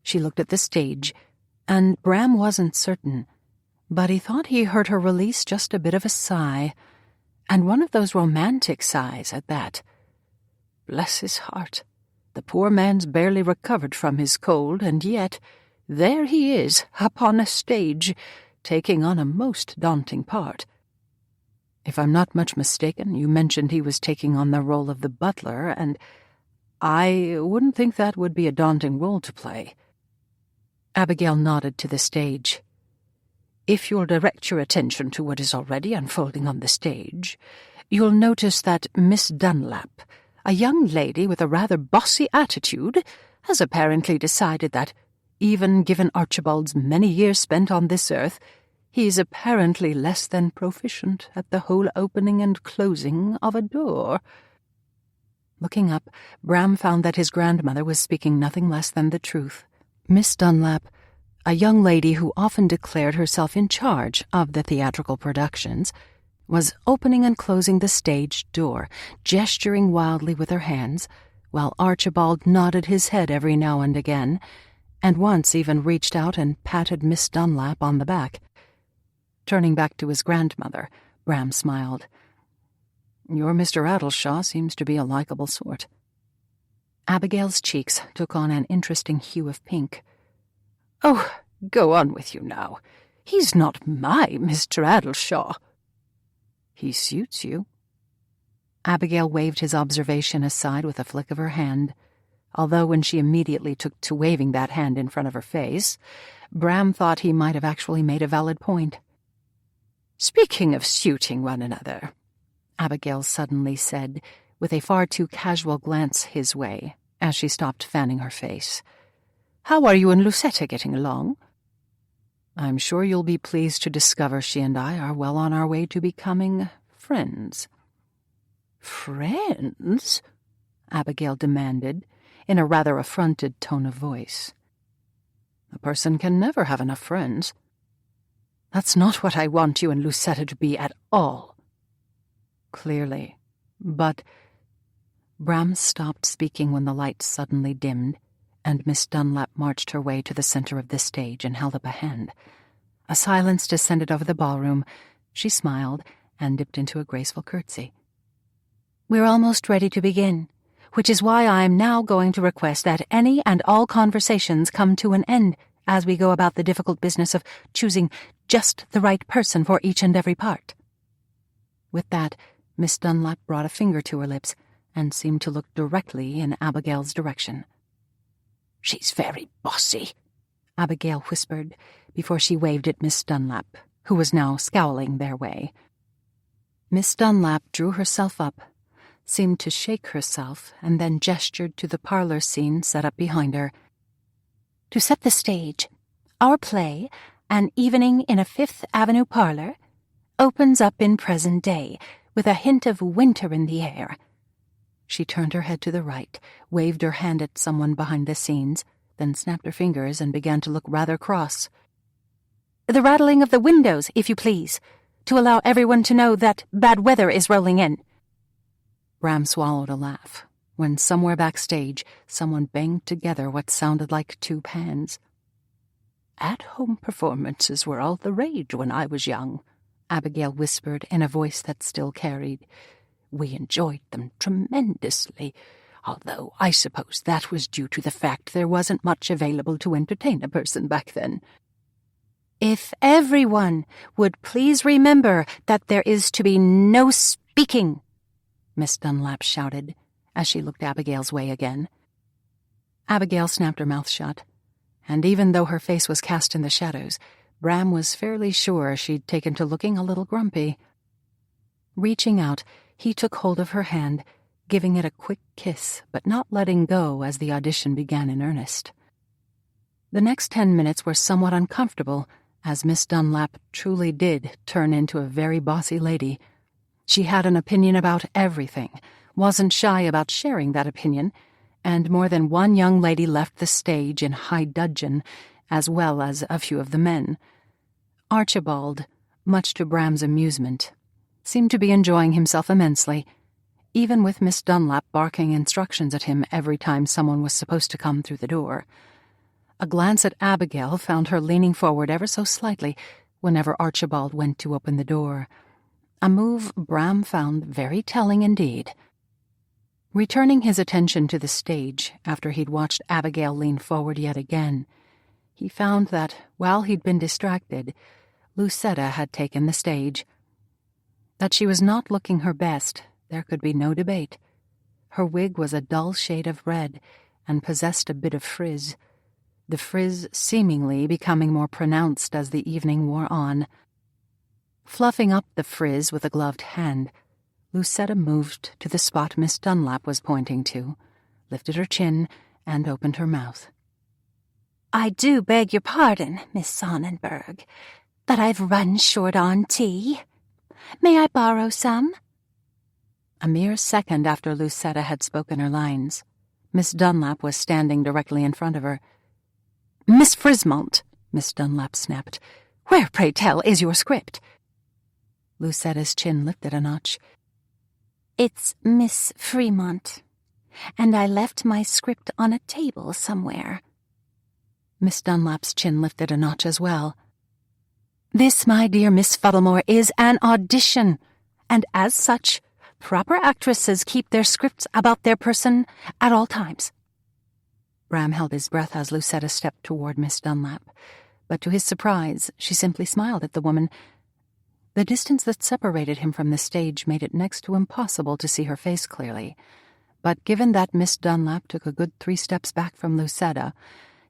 She looked at the stage, and Bram wasn't certain, but he thought he heard her release just a bit of a sigh, and one of those romantic sighs at that. Bless his heart, the poor man's barely recovered from his cold, and yet there he is upon a stage, taking on a most daunting part. If I'm not much mistaken, you mentioned he was taking on the role of the butler, and I wouldn't think that would be a daunting role to play. Abigail nodded to the stage. If you'll direct your attention to what is already unfolding on the stage, you'll notice that Miss Dunlap, a young lady with a rather bossy attitude, has apparently decided that, even given Archibald's many years spent on this earth, He's apparently less than proficient at the whole opening and closing of a door." Looking up, Bram found that his grandmother was speaking nothing less than the truth. Miss Dunlap, a young lady who often declared herself in charge of the theatrical productions, was opening and closing the stage door, gesturing wildly with her hands, while Archibald nodded his head every now and again, and once even reached out and patted Miss Dunlap on the back. Turning back to his grandmother, Bram smiled. "Your Mr. Addleshaw seems to be a likable sort." Abigail's cheeks took on an interesting hue of pink. "Oh, go on with you now. He's not my Mr. Addleshaw." "He suits you." Abigail waved his observation aside with a flick of her hand, although when she immediately took to waving that hand in front of her face, Bram thought he might have actually made a valid point. "Speaking of suiting one another," Abigail suddenly said, with a far too casual glance his way, as she stopped fanning her face, "how are you and Lucetta getting along?" "I'm sure you'll be pleased to discover she and I are well on our way to becoming friends." "Friends?" Abigail demanded, in a rather affronted tone of voice. "A person can never have enough friends." "That's not what I want you and Lucetta to be at all." "Clearly. But—" Bram stopped speaking when the light suddenly dimmed, and Miss Dunlap marched her way to the center of the stage and held up a hand. A silence descended over the ballroom. She smiled and dipped into a graceful curtsy. "We're almost ready to begin, which is why I am now going to request that any and all conversations come to an end as we go about the difficult business of choosing just the right person for each and every part." With that, Miss Dunlap brought a finger to her lips and seemed to look directly in Abigail's direction. "She's very bossy," Abigail whispered, before she waved at Miss Dunlap, who was now scowling their way. Miss Dunlap drew herself up, seemed to shake herself, and then gestured to the parlor scene set up behind her. "To set the stage, our play, An Evening in a Fifth Avenue Parlor, opens up in present day, with a hint of winter in the air." She turned her head to the right, waved her hand at someone behind the scenes, then snapped her fingers and began to look rather cross. "The rattling of the windows, if you please, to allow everyone to know that bad weather is rolling in." Bram swallowed a laugh, when somewhere backstage someone banged together what sounded like two pans. "At-home performances were all the rage when I was young," Abigail whispered in a voice that still carried. "We enjoyed them tremendously, although I suppose that was due to the fact there wasn't much available to entertain a person back then." "If everyone would please remember that there is to be no speaking," Miss Dunlap shouted, as she looked Abigail's way again. Abigail snapped her mouth shut, and even though her face was cast in the shadows, Bram was fairly sure she'd taken to looking a little grumpy. Reaching out, he took hold of her hand, giving it a quick kiss, but not letting go as the audition began in earnest. The next 10 minutes were somewhat uncomfortable, as Miss Dunlap truly did turn into a very bossy lady. She had an opinion about everything, wasn't shy about sharing that opinion, and more than one young lady left the stage in high dudgeon, as well as a few of the men. Archibald, much to Bram's amusement, seemed to be enjoying himself immensely, even with Miss Dunlap barking instructions at him every time someone was supposed to come through the door. A glance at Abigail found her leaning forward ever so slightly whenever Archibald went to open the door, a move Bram found very telling indeed. Returning his attention to the stage after he'd watched Abigail lean forward yet again, he found that, while he'd been distracted, Lucetta had taken the stage. That she was not looking her best, there could be no debate. Her wig was a dull shade of red and possessed a bit of frizz, the frizz seemingly becoming more pronounced as the evening wore on. Fluffing up the frizz with a gloved hand, Lucetta moved to the spot Miss Dunlap was pointing to, lifted her chin, and opened her mouth. "I do beg your pardon, Miss Sonnenberg. but I've run short on tea. May I borrow some?" A mere second after Lucetta had spoken her lines, Miss Dunlap was standing directly in front of her. "Miss Frismont," Miss Dunlap snapped, "where, pray tell, is your script?" Lucetta's chin lifted a notch. "It's Miss Fremont, and I left my script on a table somewhere." Miss Dunlap's chin lifted a notch as well. "This, my dear Miss Fuddlemore, is an audition, and as such, proper actresses keep their scripts about their person at all times." Bram held his breath as Lucetta stepped toward Miss Dunlap, but to his surprise, she simply smiled at the woman. The distance that separated him from the stage made it next to impossible to see her face clearly, but given that Miss Dunlap took a good 3 steps back from Lucetta,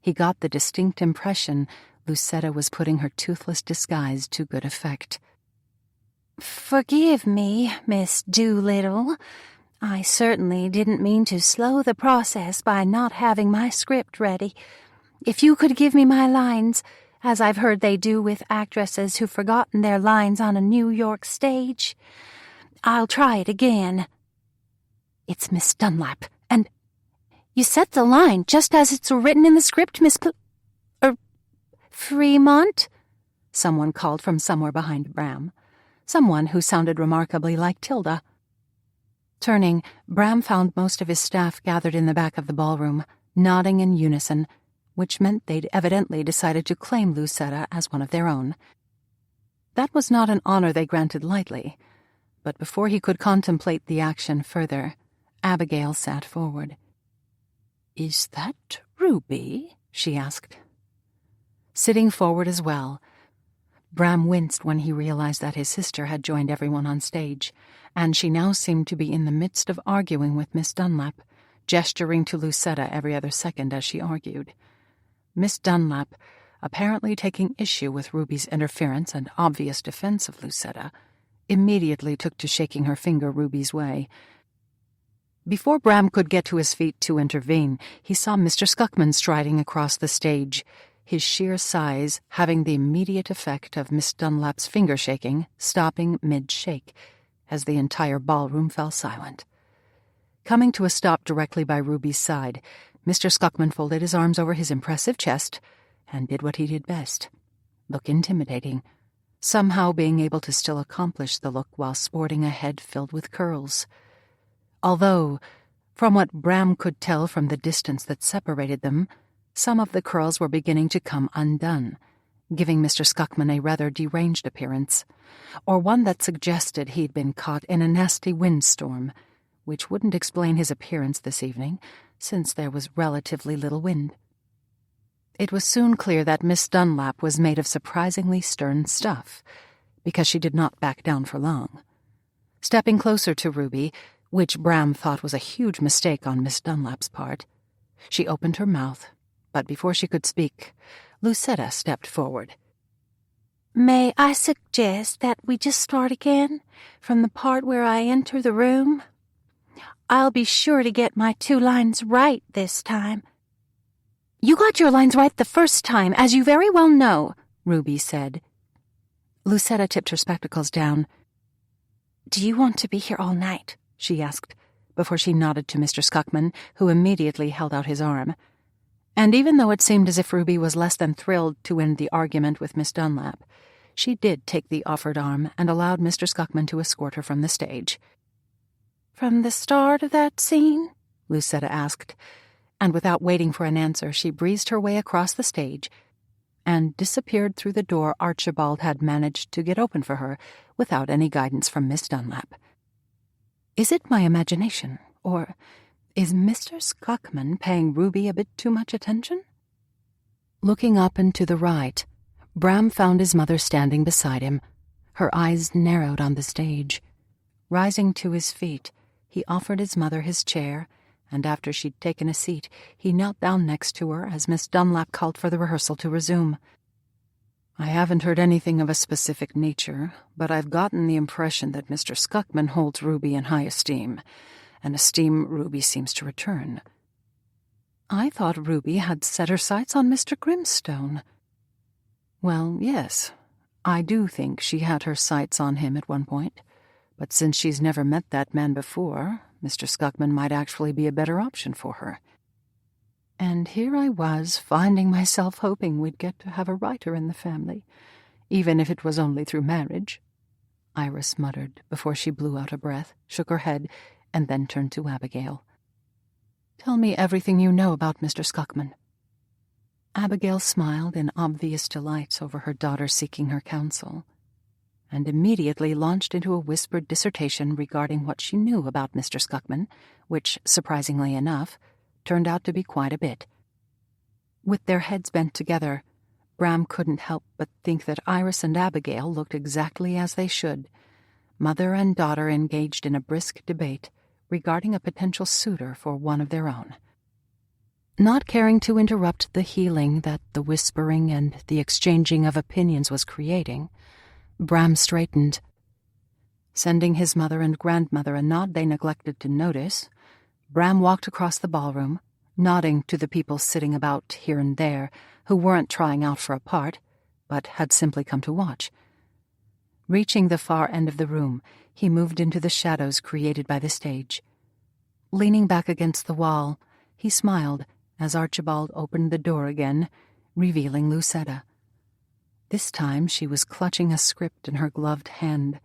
he got the distinct impression Lucetta was putting her toothless disguise to good effect. "Forgive me, Miss Doolittle. I certainly didn't mean to slow the process by not having my script ready. If you could give me my lines, as I've heard they do with actresses who've forgotten their lines on a New York stage, I'll try it again." "It's Miss Dunlap, and—" "You said the line just as it's written in the script, Miss Fremont?" someone called from somewhere behind Bram. Someone who sounded remarkably like Tilda. Turning, Bram found most of his staff gathered in the back of the ballroom, nodding in unison, which meant they'd evidently decided to claim Lucetta as one of their own. That was not an honor they granted lightly, but before he could contemplate the action further, Abigail sat forward. "Is that Ruby?" she asked. Sitting forward as well, Bram winced when he realized that his sister had joined everyone on stage, and she now seemed to be in the midst of arguing with Miss Dunlap, gesturing to Lucetta every other second as she argued. Miss Dunlap, apparently taking issue with Ruby's interference and obvious defense of Lucetta, immediately took to shaking her finger Ruby's way. Before Bram could get to his feet to intervene, he saw Mr. Skuckman striding across the stage, his sheer size having the immediate effect of Miss Dunlap's finger shaking, stopping mid-shake, as the entire ballroom fell silent. Coming to a stop directly by Ruby's side, Mr. Skuckman folded his arms over his impressive chest and did what he did best, look intimidating, somehow being able to still accomplish the look while sporting a head filled with curls. Although, from what Bram could tell from the distance that separated them, some of the curls were beginning to come undone, giving Mr. Skuckman a rather deranged appearance, or one that suggested he'd been caught in a nasty windstorm, which wouldn't explain his appearance this evening, since there was relatively little wind. It was soon clear that Miss Dunlap was made of surprisingly stern stuff, because she did not back down for long. Stepping closer to Ruby, which Bram thought was a huge mistake on Miss Dunlap's part, she opened her mouth, but before she could speak, Lucetta stepped forward. "May I suggest that we just start again, from the part where I enter the room? I'll be sure to get my 2 lines right this time." "You got your lines right the first time, as you very well know," Ruby said. Lucetta tipped her spectacles down. "Do you want to be here all night?" she asked, before she nodded to Mr. Skuckman, who immediately held out his arm. And even though it seemed as if Ruby was less than thrilled to end the argument with Miss Dunlap, she did take the offered arm and allowed Mr. Skuckman to escort her from the stage. "From the start of that scene?" Lucetta asked, and without waiting for an answer, she breezed her way across the stage and disappeared through the door Archibald had managed to get open for her without any guidance from Miss Dunlap. Is it my imagination, or is Mr. Skuckman paying Ruby a bit too much attention? Looking up and to the right, Bram found his mother standing beside him, her eyes narrowed on the stage. Rising to his feet, he offered his mother his chair, and after she'd taken a seat, he knelt down next to her as Miss Dunlap called for the rehearsal to resume. "I haven't heard anything of a specific nature, but I've gotten the impression that Mr. Skuckman holds Ruby in high esteem, an esteem Ruby seems to return. I thought Ruby had set her sights on Mr. Grimstone." "Well, yes, I do think she had her sights on him at one point, but since she's never met that man before, Mr. Skuckman might actually be a better option for her. And here I was, finding myself hoping we'd get to have a writer in the family, even if it was only through marriage. Iris muttered before she blew out a breath, shook her head, and then turned to Abigail. "Tell me everything you know about Mr. Skuckman." Abigail smiled in obvious delight over her daughter seeking her counsel, and immediately launched into a whispered dissertation regarding what she knew about Mr. Skuckman, which, surprisingly enough, turned out to be quite a bit. With their heads bent together, Bram couldn't help but think that Iris and Abigail looked exactly as they should, mother and daughter engaged in a brisk debate regarding a potential suitor for one of their own. Not caring to interrupt the healing that the whispering and the exchanging of opinions was creating, Bram straightened. Sending his mother and grandmother a nod they neglected to notice, Bram walked across the ballroom, nodding to the people sitting about here and there who weren't trying out for a part, but had simply come to watch. Reaching the far end of the room, he moved into the shadows created by the stage. Leaning back against the wall, he smiled as Archibald opened the door again, revealing Lucetta. This time she was clutching a script in her gloved hand,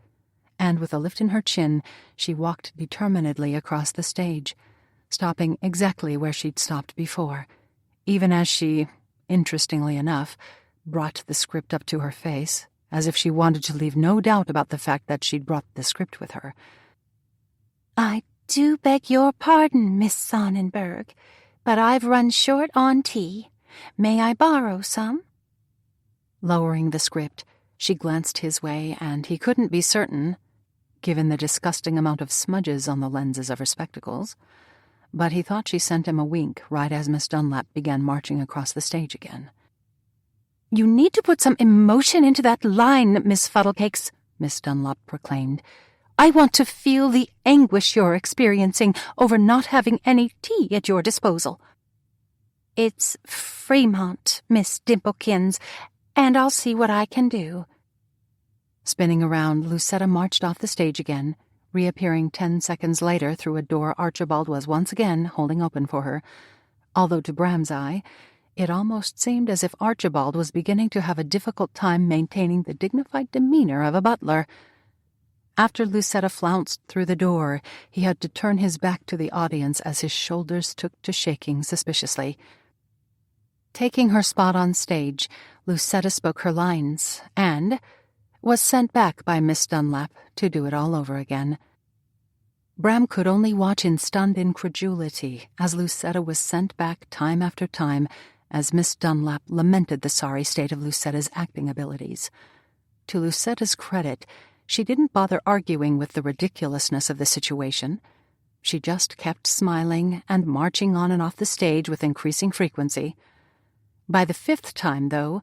and with a lift in her chin, she walked determinedly across the stage, stopping exactly where she'd stopped before, even as she, interestingly enough, brought the script up to her face, as if she wanted to leave no doubt about the fact that she'd brought the script with her. "I do beg your pardon, Miss Sonnenberg, but I've run short on tea. May I borrow some?" Lowering the script, she glanced his way, and he couldn't be certain, given the disgusting amount of smudges on the lenses of her spectacles, but he thought she sent him a wink right as Miss Dunlap began marching across the stage again. "You need to put some emotion into that line, Miss Fuddlecakes," Miss Dunlap proclaimed. "I want to feel the anguish you're experiencing over not having any tea at your disposal." "It's Fremont, Miss Dimplekins, and I'll see what I can do." Spinning around, Lucetta marched off the stage again, reappearing 10 seconds later through a door Archibald was once again holding open for her, although to Bram's eye, it almost seemed as if Archibald was beginning to have a difficult time maintaining the dignified demeanor of a butler. After Lucetta flounced through the door, he had to turn his back to the audience as his shoulders took to shaking suspiciously. Taking her spot on stage, Lucetta spoke her lines and was sent back by Miss Dunlap to do it all over again. Bram could only watch in stunned incredulity as Lucetta was sent back time after time as Miss Dunlap lamented the sorry state of Lucetta's acting abilities. To Lucetta's credit, she didn't bother arguing with the ridiculousness of the situation. She just kept smiling and marching on and off the stage with increasing frequency. By the 5th time, though,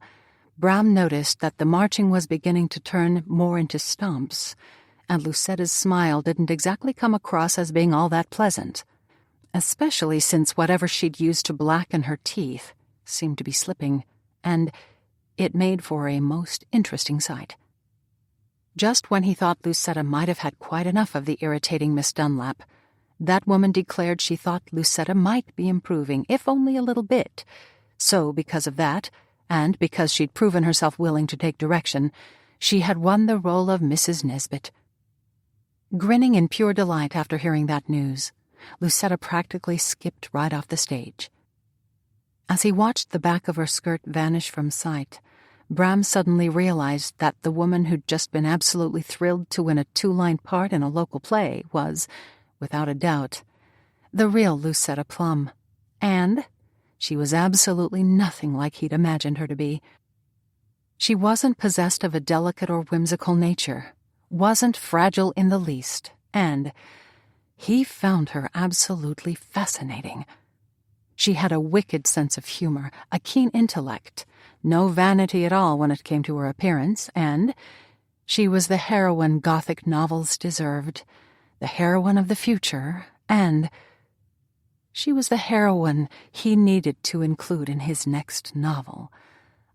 Bram noticed that the marching was beginning to turn more into stomps, and Lucetta's smile didn't exactly come across as being all that pleasant, especially since whatever she'd used to blacken her teeth seemed to be slipping, and it made for a most interesting sight. Just when he thought Lucetta might have had quite enough of the irritating Miss Dunlap, that woman declared she thought Lucetta might be improving, if only a little bit. So, because of that, and because she'd proven herself willing to take direction, she had won the role of Mrs. Nesbit. Grinning in pure delight after hearing that news, Lucetta practically skipped right off the stage. As he watched the back of her skirt vanish from sight, Bram suddenly realized that the woman who'd just been absolutely thrilled to win a 2-line part in a local play was, without a doubt, the real Lucetta Plum, and she was absolutely nothing like he'd imagined her to be. She wasn't possessed of a delicate or whimsical nature, wasn't fragile in the least, and he found her absolutely fascinating. She had a wicked sense of humor, a keen intellect, no vanity at all when it came to her appearance, and she was the heroine Gothic novels deserved, the heroine of the future, and she was the heroine he needed to include in his next novel,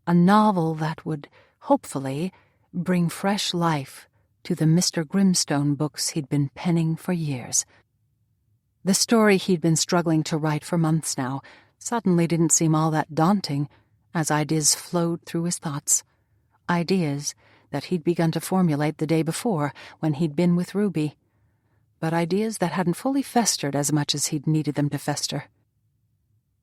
a novel that would, hopefully, bring fresh life to the Mr. Grimstone books he'd been penning for years. The story he'd been struggling to write for months now suddenly didn't seem all that daunting as ideas flowed through his thoughts. Ideas that he'd begun to formulate the day before when he'd been with Ruby, but ideas that hadn't fully festered as much as he'd needed them to fester.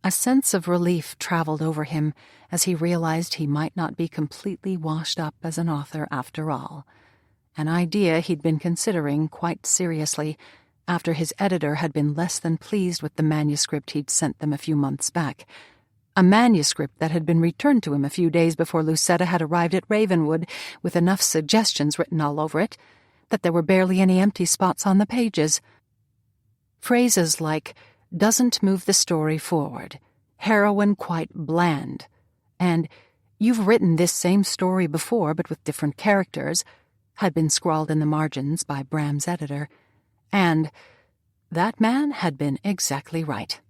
A sense of relief traveled over him as he realized he might not be completely washed up as an author after all, an idea he'd been considering quite seriously after his editor had been less than pleased with the manuscript he'd sent them a few months back, a manuscript that had been returned to him a few days before Lucetta had arrived at Ravenwood with enough suggestions written all over it that there were barely any empty spots on the pages. Phrases like, "doesn't move the story forward," "heroine quite bland," and "you've written this same story before but with different characters," had been scrawled in the margins by Bram's editor, and that man had been exactly right.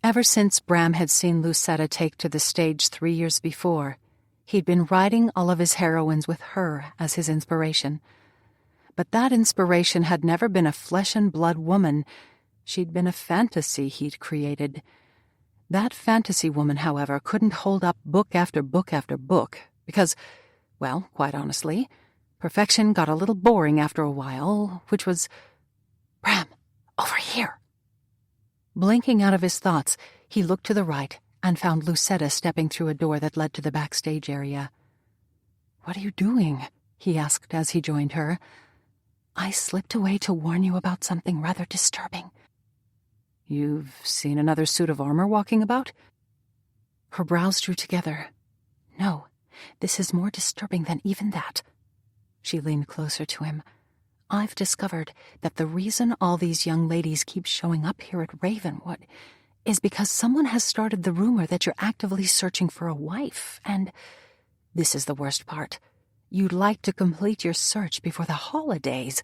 Ever since Bram had seen Lucetta take to the stage 3 years before, he'd been writing all of his heroines with her as his inspiration. But that inspiration had never been a flesh-and-blood woman. She'd been a fantasy he'd created. That fantasy woman, however, couldn't hold up book after book after book because, well, quite honestly, perfection got a little boring after a while, which was, "Bram, over here." Blinking out of his thoughts, he looked to the right and found Lucetta stepping through a door that led to the backstage area. "What are you doing?" he asked as he joined her. "I slipped away to warn you about something rather disturbing." "You've seen another suit of armor walking about?" Her brows drew together. "No, this is more disturbing than even that." She leaned closer to him. "I've discovered that the reason all these young ladies keep showing up here at Ravenwood is because someone has started the rumor that you're actively searching for a wife, and this is the worst part. You'd like to complete your search before the holidays."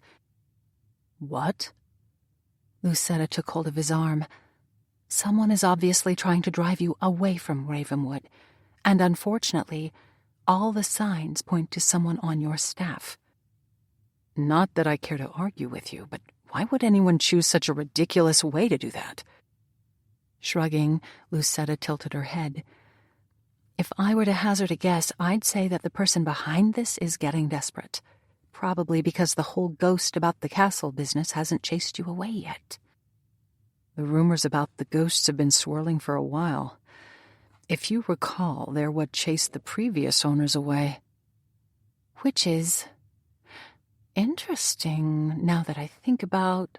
"What?" Lucetta took hold of his arm. "Someone is obviously trying to drive you away from Ravenwood, and unfortunately, all the signs point to someone on your staff." "Not that I care to argue with you, but why would anyone choose such a ridiculous way to do that?" Shrugging, Lucetta tilted her head. "If I were to hazard a guess, I'd say that the person behind this is getting desperate. Probably because the whole ghost about the castle business hasn't chased you away yet." "The rumors about the ghosts have been swirling for a while. If you recall, they're what chased the previous owners away." "Which is interesting, now that I think about—"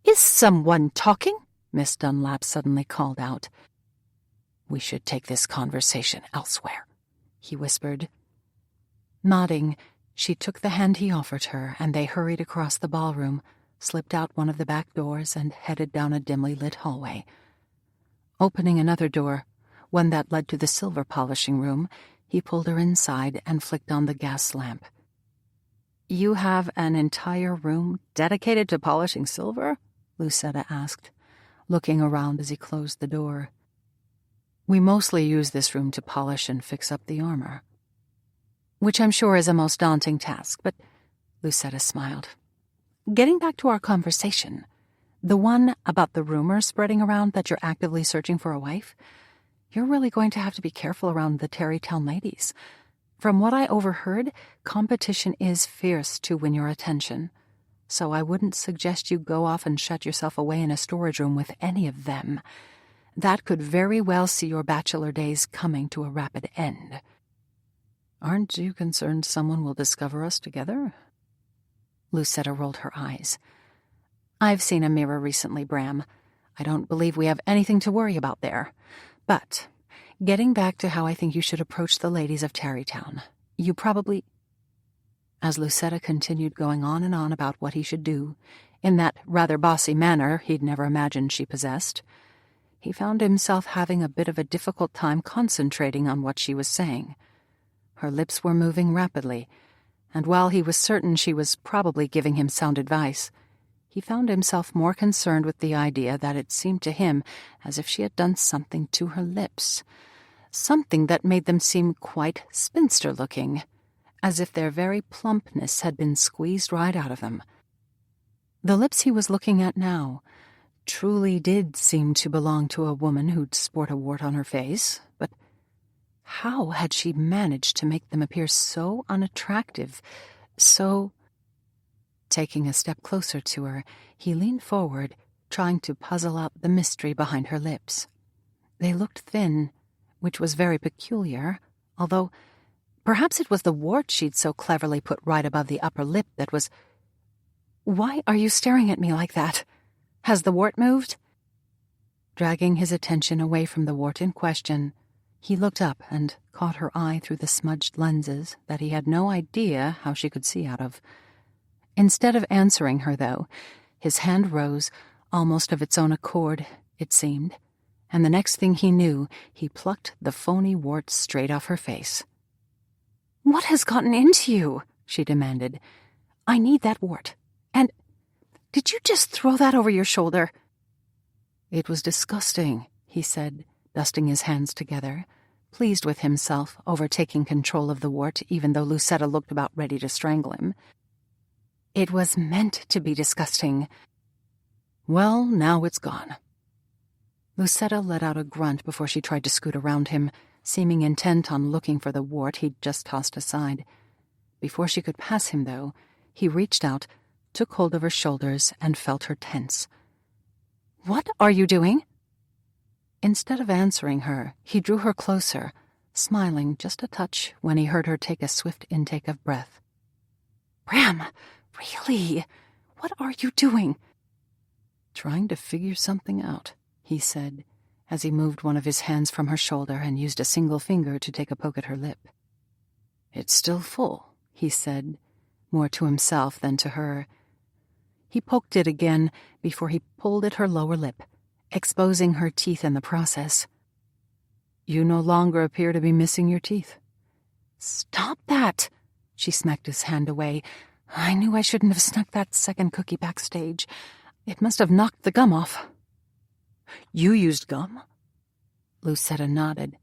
"Is someone talking?" Miss Dunlap suddenly called out. "We should take this conversation elsewhere," he whispered. Nodding, she took the hand he offered her, and they hurried across the ballroom, slipped out one of the back doors, and headed down a dimly lit hallway. Opening another door, one that led to the silver polishing room, he pulled her inside and flicked on the gas lamp. "You have an entire room dedicated to polishing silver?" Lucetta asked, looking around as he closed the door. "We mostly use this room to polish and fix up the armor." "Which I'm sure is a most daunting task, but—" Lucetta smiled. "Getting back to our conversation, the one about the rumors spreading around that you're actively searching for a wife, you're really going to have to be careful around the Tarrytown ladies. From what I overheard, competition is fierce to win your attention, so I wouldn't suggest you go off and shut yourself away in a storage room with any of them. That could very well see your bachelor days coming to a rapid end." "Aren't you concerned someone will discover us together?" Lucetta rolled her eyes. "I've seen a mirror recently, Bram. I don't believe we have anything to worry about there. But getting back to how I think you should approach the ladies of Tarrytown, you probably—" As Lucetta continued going on and on about what he should do, in that rather bossy manner he'd never imagined she possessed, he found himself having a bit of a difficult time concentrating on what she was saying. Her lips were moving rapidly, and while he was certain she was probably giving him sound advice, he found himself more concerned with the idea that it seemed to him as if she had done something to her lips, something that made them seem quite spinster-looking, as if their very plumpness had been squeezed right out of them. The lips he was looking at now truly did seem to belong to a woman who'd sport a wart on her face, but how had she managed to make them appear so unattractive, so... Taking a step closer to her, he leaned forward, trying to puzzle out the mystery behind her lips. They looked thin, which was very peculiar, although perhaps it was the wart she'd so cleverly put right above the upper lip that was... Why are you staring at me like that? Has the wart moved? Dragging his attention away from the wart in question, he looked up and caught her eye through the smudged lenses that he had no idea how she could see out of. Instead of answering her, though, his hand rose, almost of its own accord, it seemed, and the next thing he knew, he plucked the phony wart straight off her face. "What has gotten into you?" she demanded. "I need that wart. And did you just throw that over your shoulder?" "It was disgusting," he said, dusting his hands together, pleased with himself over taking control of the wart even though Lucetta looked about ready to strangle him. "It was meant to be disgusting." "Well, now it's gone." Lucetta let out a grunt before she tried to scoot around him, seeming intent on looking for the wart he'd just tossed aside. Before she could pass him, though, he reached out, took hold of her shoulders, and felt her tense. "What are you doing?" Instead of answering her, he drew her closer, smiling just a touch when he heard her take a swift intake of breath. "Bram, really? What are you doing?" "Trying to figure something out," he said, as he moved one of his hands from her shoulder and used a single finger to take a poke at her lip. "It's still full," he said, more to himself than to her. He poked it again before he pulled at her lower lip, exposing her teeth in the process. "You no longer appear to be missing your teeth." "Stop that!" She smacked his hand away. "I knew I shouldn't have snuck that second cookie backstage. It must have knocked the gum off." "You used gum?" Lucetta nodded.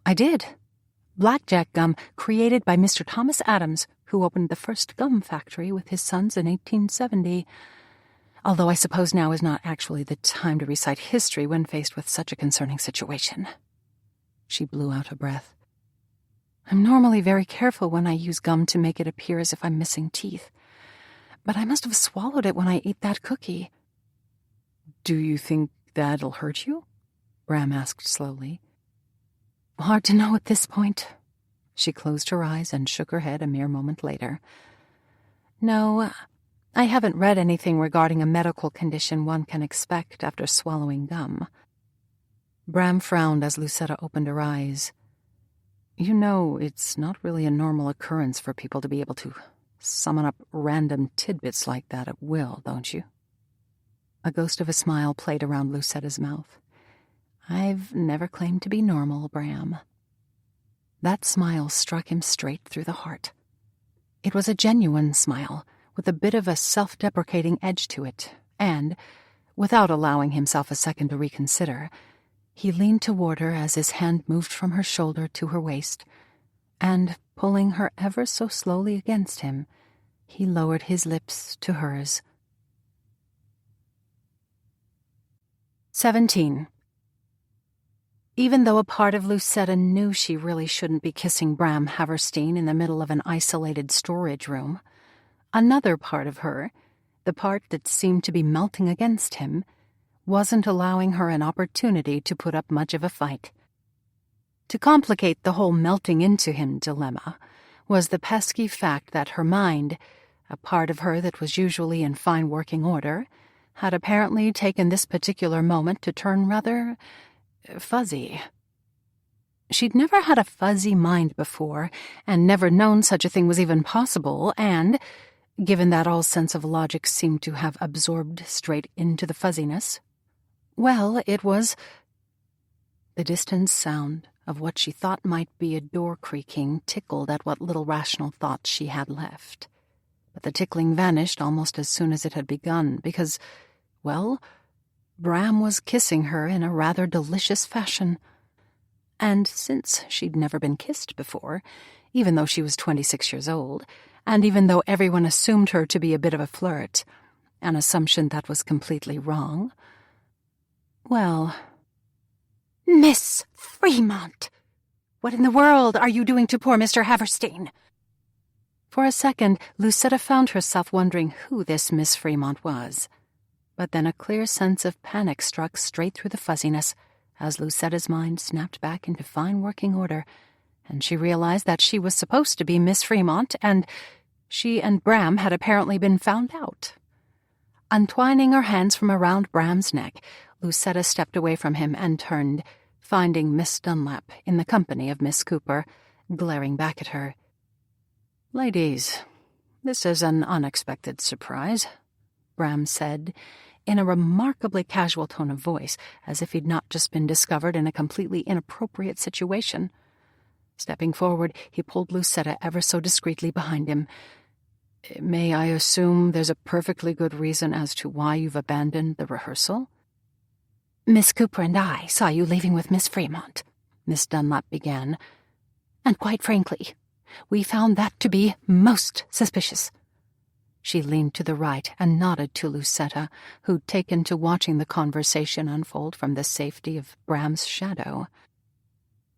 "I did. Blackjack gum created by Mr. Thomas Adams, who opened the first gum factory with his sons in 1870. Although I suppose now is not actually the time to recite history when faced with such a concerning situation." She blew out a breath. "I'm normally very careful when I use gum to make it appear as if I'm missing teeth. But I must have swallowed it when I ate that cookie." "Do you think that'll hurt you?" Bram asked slowly. "Hard to know at this point." She closed her eyes and shook her head a mere moment later. "No, I haven't read anything regarding a medical condition one can expect after swallowing gum." Bram frowned as Lucetta opened her eyes. "You know, it's not really a normal occurrence for people to be able to summon up random tidbits like that at will, don't you?" A ghost of a smile played around Lucetta's mouth. "I've never claimed to be normal, Bram." That smile struck him straight through the heart. It was a genuine smile, with a bit of a self-deprecating edge to it, and, without allowing himself a second to reconsider, he leaned toward her as his hand moved from her shoulder to her waist, and, pulling her ever so slowly against him, he lowered his lips to hers. 17. Even though a part of Lucetta knew she really shouldn't be kissing Bram Haverstein in the middle of an isolated storage room, another part of her, the part that seemed to be melting against him, wasn't allowing her an opportunity to put up much of a fight. To complicate the whole melting into him dilemma was the pesky fact that her mind, a part of her that was usually in fine working order, had apparently taken this particular moment to turn rather fuzzy. She'd never had a fuzzy mind before, and never known such a thing was even possible, and, given that all sense of logic seemed to have absorbed straight into the fuzziness, well, it was... The distant sound of what she thought might be a door creaking tickled at what little rational thoughts she had left. But the tickling vanished almost as soon as it had begun, because, well, Bram was kissing her in a rather delicious fashion. And since she'd never been kissed before, even though she was 26 years old, and even though everyone assumed her to be a bit of a flirt, an assumption that was completely wrong, well... Miss Fremont! What in the world are you doing to poor Mr. Haverstein? For a second, Lucetta found herself wondering who this Miss Fremont was. But then a clear sense of panic struck straight through the fuzziness as Lucetta's mind snapped back into fine working order, and she realized that she was supposed to be Miss Fremont, and she and Bram had apparently been found out. Untwining her hands from around Bram's neck, Lucetta stepped away from him and turned, finding Miss Dunlap in the company of Miss Cooper, glaring back at her. "Ladies, this is an unexpected surprise," Bram said, in a remarkably casual tone of voice, as if he'd not just been discovered in a completely inappropriate situation. Stepping forward, he pulled Lucetta ever so discreetly behind him. "May I assume there's a perfectly good reason as to why you've abandoned the rehearsal?" "Miss Cooper and I saw you leaving with Miss Fremont," Miss Dunlap began, "and quite frankly, we found that to be most suspicious." She leaned to the right and nodded to Lucetta, who'd taken to watching the conversation unfold from the safety of Bram's shadow.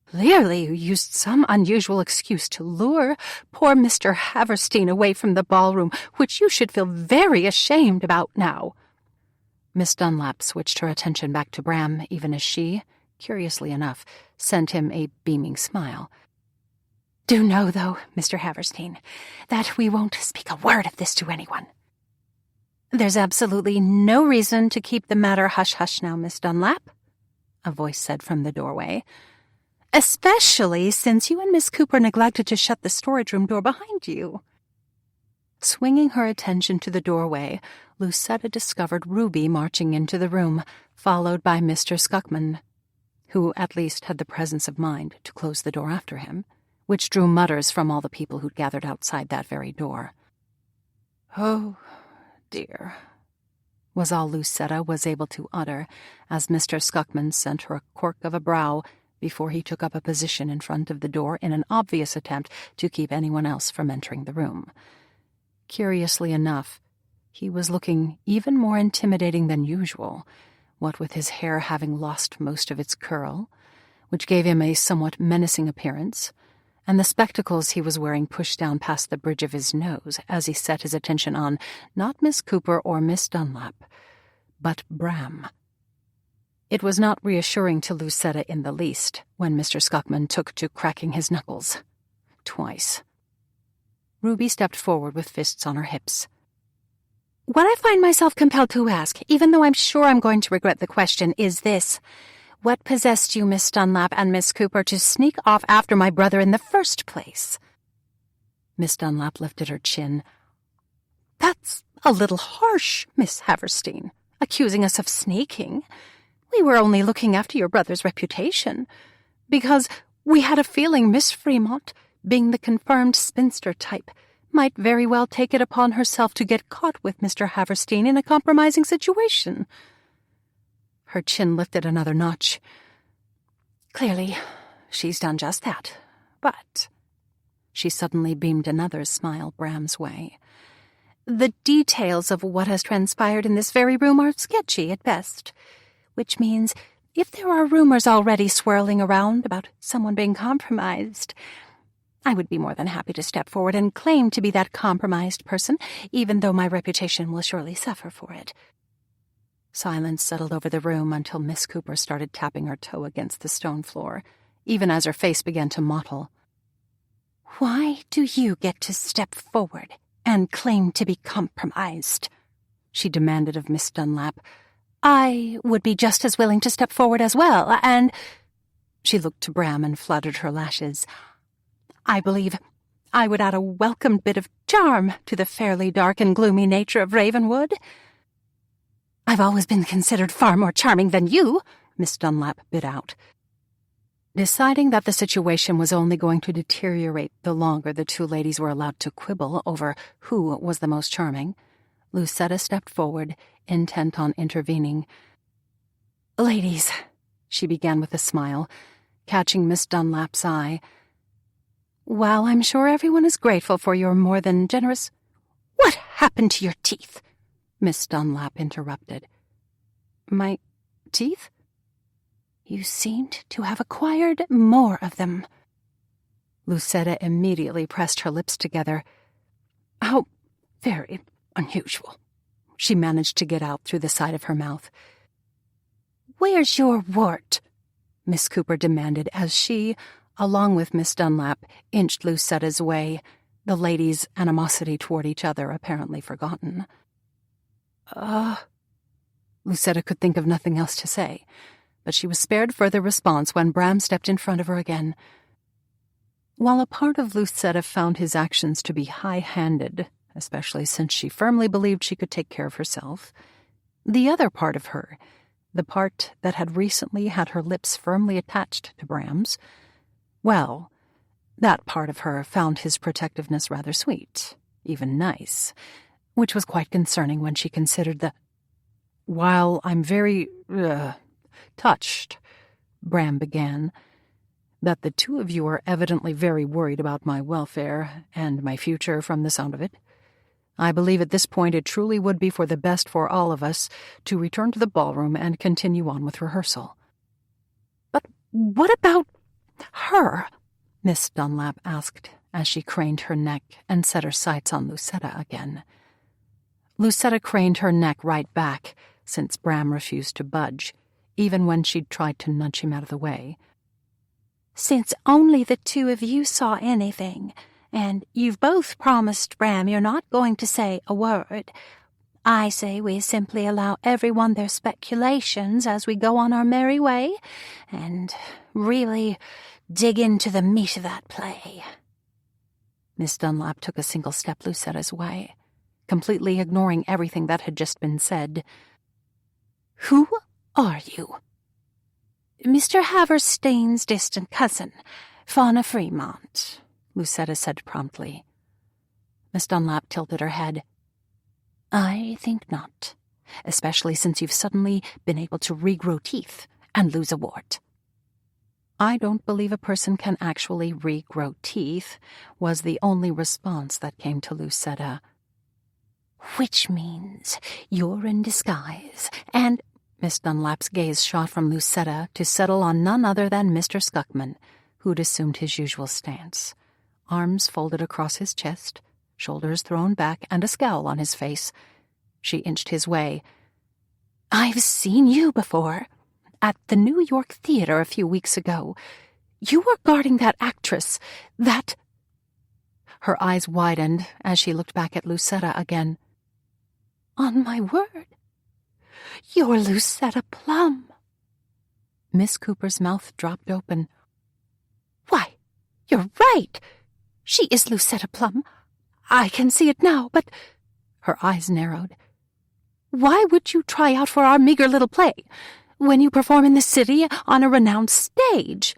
"Clearly you used some unusual excuse to lure poor Mr. Haverstein away from the ballroom, which you should feel very ashamed about now." Miss Dunlap switched her attention back to Bram, even as she, curiously enough, sent him a beaming smile. "Do know, though, Mr. Haverstein, that we won't speak a word of this to anyone." "There's absolutely no reason to keep the matter hush-hush now, Miss Dunlap," a voice said from the doorway. "Especially since you and Miss Cooper neglected to shut the storage room door behind you." Swinging her attention to the doorway, Lucetta discovered Ruby marching into the room, followed by Mr. Skuckman, who at least had the presence of mind to close the door after him, which drew mutters from all the people who'd gathered outside that very door. "Oh, dear," was all Lucetta was able to utter as Mr. Skuckman sent her a quirk of a brow before he took up a position in front of the door in an obvious attempt to keep anyone else from entering the room. Curiously enough, he was looking even more intimidating than usual, what with his hair having lost most of its curl, which gave him a somewhat menacing appearance, and the spectacles he was wearing pushed down past the bridge of his nose as he set his attention on not Miss Cooper or Miss Dunlap, but Bram. It was not reassuring to Lucetta in the least when Mr. Skuckman took to cracking his knuckles. Twice. Ruby stepped forward with fists on her hips. "What I find myself compelled to ask, even though I'm sure I'm going to regret the question, is this. What possessed you, Miss Dunlap and Miss Cooper, to sneak off after my brother in the first place?" Miss Dunlap lifted her chin. "That's a little harsh, Miss Haverstein, accusing us of sneaking. We were only looking after your brother's reputation, because we had a feeling Miss Fremont, being the confirmed spinster type, might very well take it upon herself to get caught with Mr. Haverstein in a compromising situation." Her chin lifted another notch. "Clearly, she's done just that, but—" She suddenly beamed another smile Bram's way. "The details of what has transpired in this very room are sketchy at best, which means if there are rumors already swirling around about someone being compromised, I would be more than happy to step forward and claim to be that compromised person, even though my reputation will surely suffer for it." Silence settled over the room until Miss Cooper started tapping her toe against the stone floor, even as her face began to mottle. "Why do you get to step forward and claim to be compromised?" she demanded of Miss Dunlap. "I would be just as willing to step forward as well, and—" She looked to Bram and fluttered her lashes. "I believe I would add a welcome bit of charm to the fairly dark and gloomy nature of Ravenwood." "I've always been considered far more charming than you," Miss Dunlap bit out. Deciding that the situation was only going to deteriorate the longer the two ladies were allowed to quibble over who was the most charming, Lucetta stepped forward, intent on intervening. "Ladies," she began with a smile, catching Miss Dunlap's eye. "While I'm sure everyone is grateful for your more than generous—" "What happened to your teeth?" Miss Dunlap interrupted. "My teeth? You seemed to have acquired more of them." Lucetta immediately pressed her lips together. "How very unusual," she managed to get out through the side of her mouth. "Where's your wart?" Miss Cooper demanded as she, along with Miss Dunlap, inched Lucetta's way, the ladies' animosity toward each other apparently forgotten. Lucetta could think of nothing else to say, but she was spared further response when Bram stepped in front of her again. While a part of Lucetta found his actions to be high-handed, especially since she firmly believed she could take care of herself, the other part of her, the part that had recently had her lips firmly attached to Bram's, well, that part of her found his protectiveness rather sweet, even nice, which was quite concerning when she considered the— "While I'm very, touched," Bram began, "that the two of you are evidently very worried about my welfare and my future from the sound of it, I believe at this point it truly would be for the best for all of us to return to the ballroom and continue on with rehearsal." "But what about her?" Miss Dunlap asked as she craned her neck and set her sights on Lucetta again. Lucetta craned her neck right back, since Bram refused to budge, even when she'd tried to nudge him out of the way. "Since only the two of you saw anything, and you've both promised Bram you're not going to say a word, I say we simply allow everyone their speculations as we go on our merry way, and really dig into the meat of that play." Miss Dunlap took a single step Lucetta's way, completely ignoring everything that had just been said. "Who are you?" "Mr. Haverstein's distant cousin, Fauna Fremont," Lucetta said promptly. Miss Dunlap tilted her head. "I think not, especially since you've suddenly been able to regrow teeth and lose a wart." "I don't believe a person can actually regrow teeth," was the only response that came to Lucetta. "Which means you're in disguise, and—" Miss Dunlap's gaze shot from Lucetta to settle on none other than Mr. Skuckman, who'd assumed his usual stance, arms folded across his chest, shoulders thrown back, and a scowl on his face. She inched his way. "I've seen you before. At the New York Theater a few weeks ago. You were guarding that actress, that—" Her eyes widened as she looked back at Lucetta again. "On my word, you're Lucetta Plum." Miss Cooper's mouth dropped open. "Why, you're right. She is Lucetta Plum. I can see it now, but—" Her eyes narrowed. "Why would you try out for our meager little play when you perform in the city on a renowned stage?"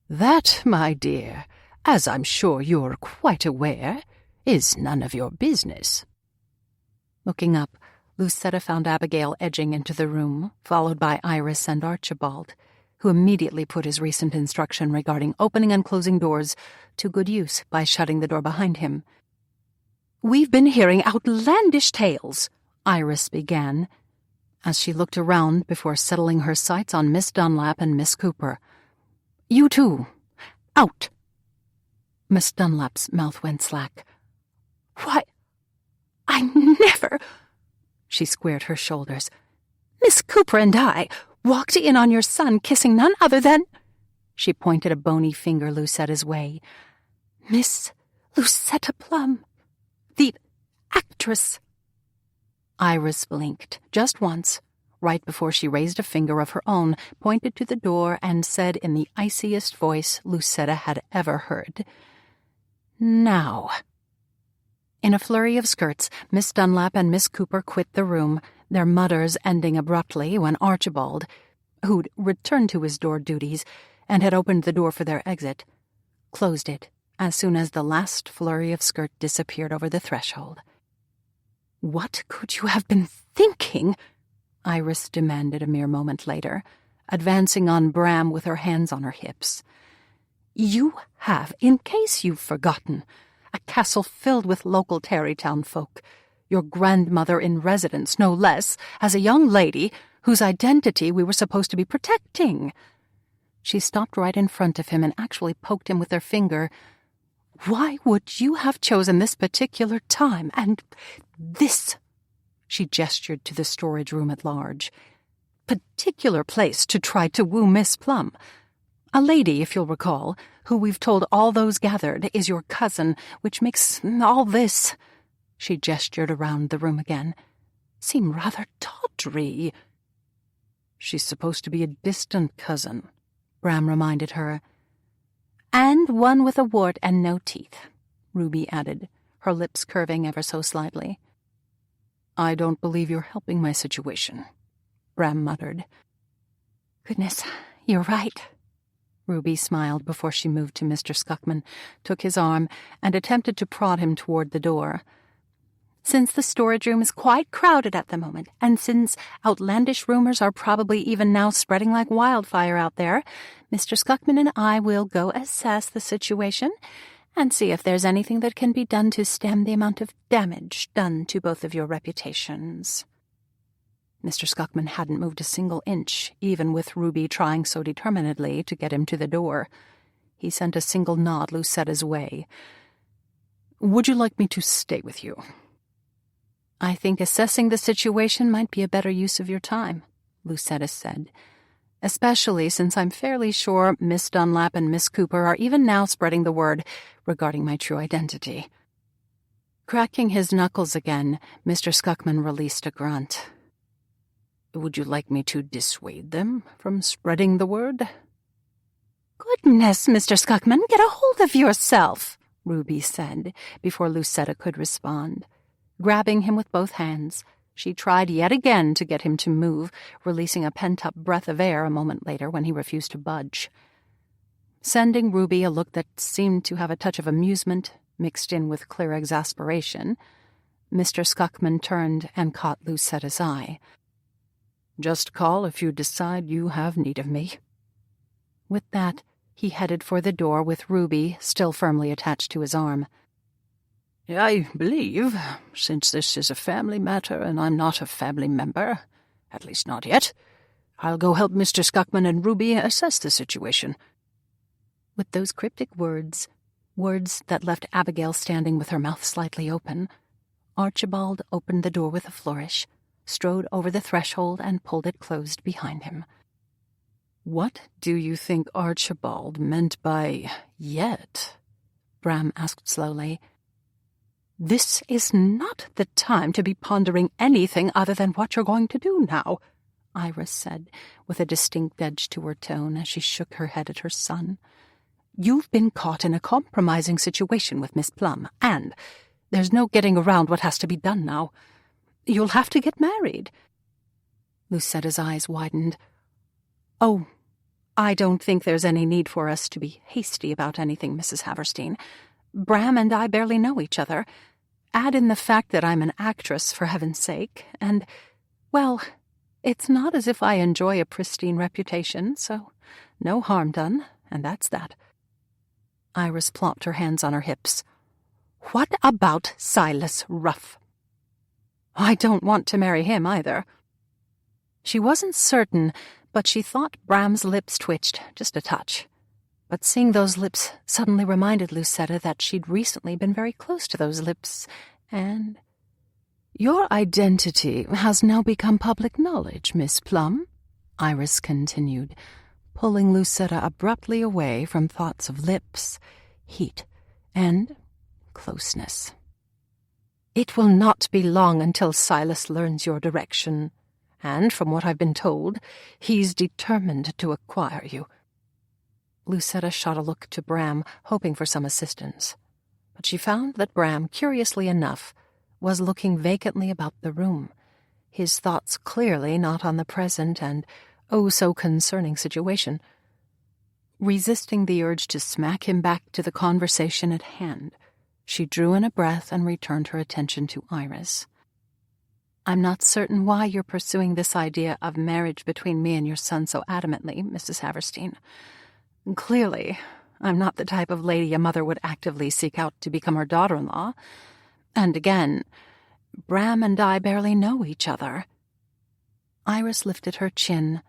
"That, my dear, as I'm sure you're quite aware, is none of your business." Looking up, Lucetta found Abigail edging into the room, followed by Iris and Archibald, who immediately put his recent instruction regarding opening and closing doors to good use by shutting the door behind him. "We've been hearing outlandish tales," Iris began, as she looked around before settling her sights on Miss Dunlap and Miss Cooper. "You two, out." Miss Dunlap's mouth went slack. "Why, I never—" She squared her shoulders. "Miss Cooper and I walked in on your son kissing none other than—" She pointed a bony finger Lucetta's way. "Miss Lucetta Plum, the actress." Iris blinked, just once, right before she raised a finger of her own, pointed to the door, and said in the iciest voice Lucetta had ever heard, "Now." In a flurry of skirts, Miss Dunlap and Miss Cooper quit the room, their mutters ending abruptly when Archibald, who'd returned to his door duties and had opened the door for their exit, closed it as soon as the last flurry of skirt disappeared over the threshold. "What could you have been thinking?" Iris demanded a mere moment later, advancing on Bram with her hands on her hips. "You have, in case you've forgotten, a castle filled with local Tarrytown folk. Your grandmother in residence, no less, as a young lady whose identity we were supposed to be protecting." She stopped right in front of him and actually poked him with her finger. "Why would you have chosen this particular time and this," she gestured to the storage room at large, "particular place to try to woo Miss Plum? A lady, if you'll recall, who we've told all those gathered is your cousin, which makes all this," she gestured around the room again, "seem rather tawdry." "She's supposed to be a distant cousin," Bram reminded her. "And one with a wart and no teeth," Ruby added, her lips curving ever so slightly. "I don't believe you're helping my situation," Bram muttered. "Goodness, you're right." Ruby smiled before she moved to Mr. Scuckman, took his arm, and attempted to prod him toward the door. "Since the storage room is quite crowded at the moment, and since outlandish rumors are probably even now spreading like wildfire out there, Mr. Scuckman and I will go assess the situation and see if there's anything that can be done to stem the amount of damage done to both of your reputations." Mr. Scuckman hadn't moved a single inch, even with Ruby trying so determinedly to get him to the door. He sent a single nod Lucetta's way. "Would you like me to stay with you?" "I think assessing the situation might be a better use of your time," Lucetta said, "especially since I'm fairly sure Miss Dunlap and Miss Cooper are even now spreading the word regarding my true identity." Cracking his knuckles again, Mr. Scuckman released a grunt. "Would you like me to dissuade them from spreading the word?" "Goodness, Mr. Scuckman, get a hold of yourself," Ruby said, before Lucetta could respond. Grabbing him with both hands, she tried yet again to get him to move, releasing a pent-up breath of air a moment later when he refused to budge. Sending Ruby a look that seemed to have a touch of amusement mixed in with clear exasperation, Mr. Scuckman turned and caught Lucetta's eye. "Just call if you decide you have need of me." With that, he headed for the door with Ruby still firmly attached to his arm. "I believe, since this is a family matter and I'm not a family member, at least not yet, I'll go help Mr. Scuckman and Ruby assess the situation." With those cryptic words that left Abigail standing with her mouth slightly open, Archibald opened the door with a flourish, strode over the threshold and pulled it closed behind him. "What do you think Archibald meant by yet?" Bram asked slowly. "This is not the time to be pondering anything other than what you're going to do now," Iris said, with a distinct edge to her tone as she shook her head at her son. "You've been caught in a compromising situation with Miss Plum, and there's no getting around what has to be done now. You'll have to get married." Lucetta's eyes widened. "Oh, I don't think there's any need for us to be hasty about anything, Mrs. Haverstein. Bram and I barely know each other. Add in the fact that I'm an actress, for heaven's sake, and, well, it's not as if I enjoy a pristine reputation, so no harm done, and that's that." Iris plopped her hands on her hips. "What about Silas Ruff?" "I don't want to marry him either." She wasn't certain, but she thought Bram's lips twitched just a touch. But seeing those lips suddenly reminded Lucetta that she'd recently been very close to those lips, and... "Your identity has now become public knowledge, Miss Plum," Iris continued, pulling Lucetta abruptly away from thoughts of lips, heat, and closeness. "It will not be long until Silas learns your direction, and from what I've been told, he's determined to acquire you." Lucetta shot a look to Bram, hoping for some assistance, but she found that Bram, curiously enough, was looking vacantly about the room, his thoughts clearly not on the present and oh-so-concerning situation. Resisting the urge to smack him back to the conversation at hand, she drew in a breath and returned her attention to Iris. I'm not certain why you're pursuing this idea of marriage between me and your son so adamantly, Mrs. Haverstein. Clearly, I'm not the type of lady a mother would actively seek out to become her daughter-in-law. And again, Bram and I barely know each other. Iris lifted her chin.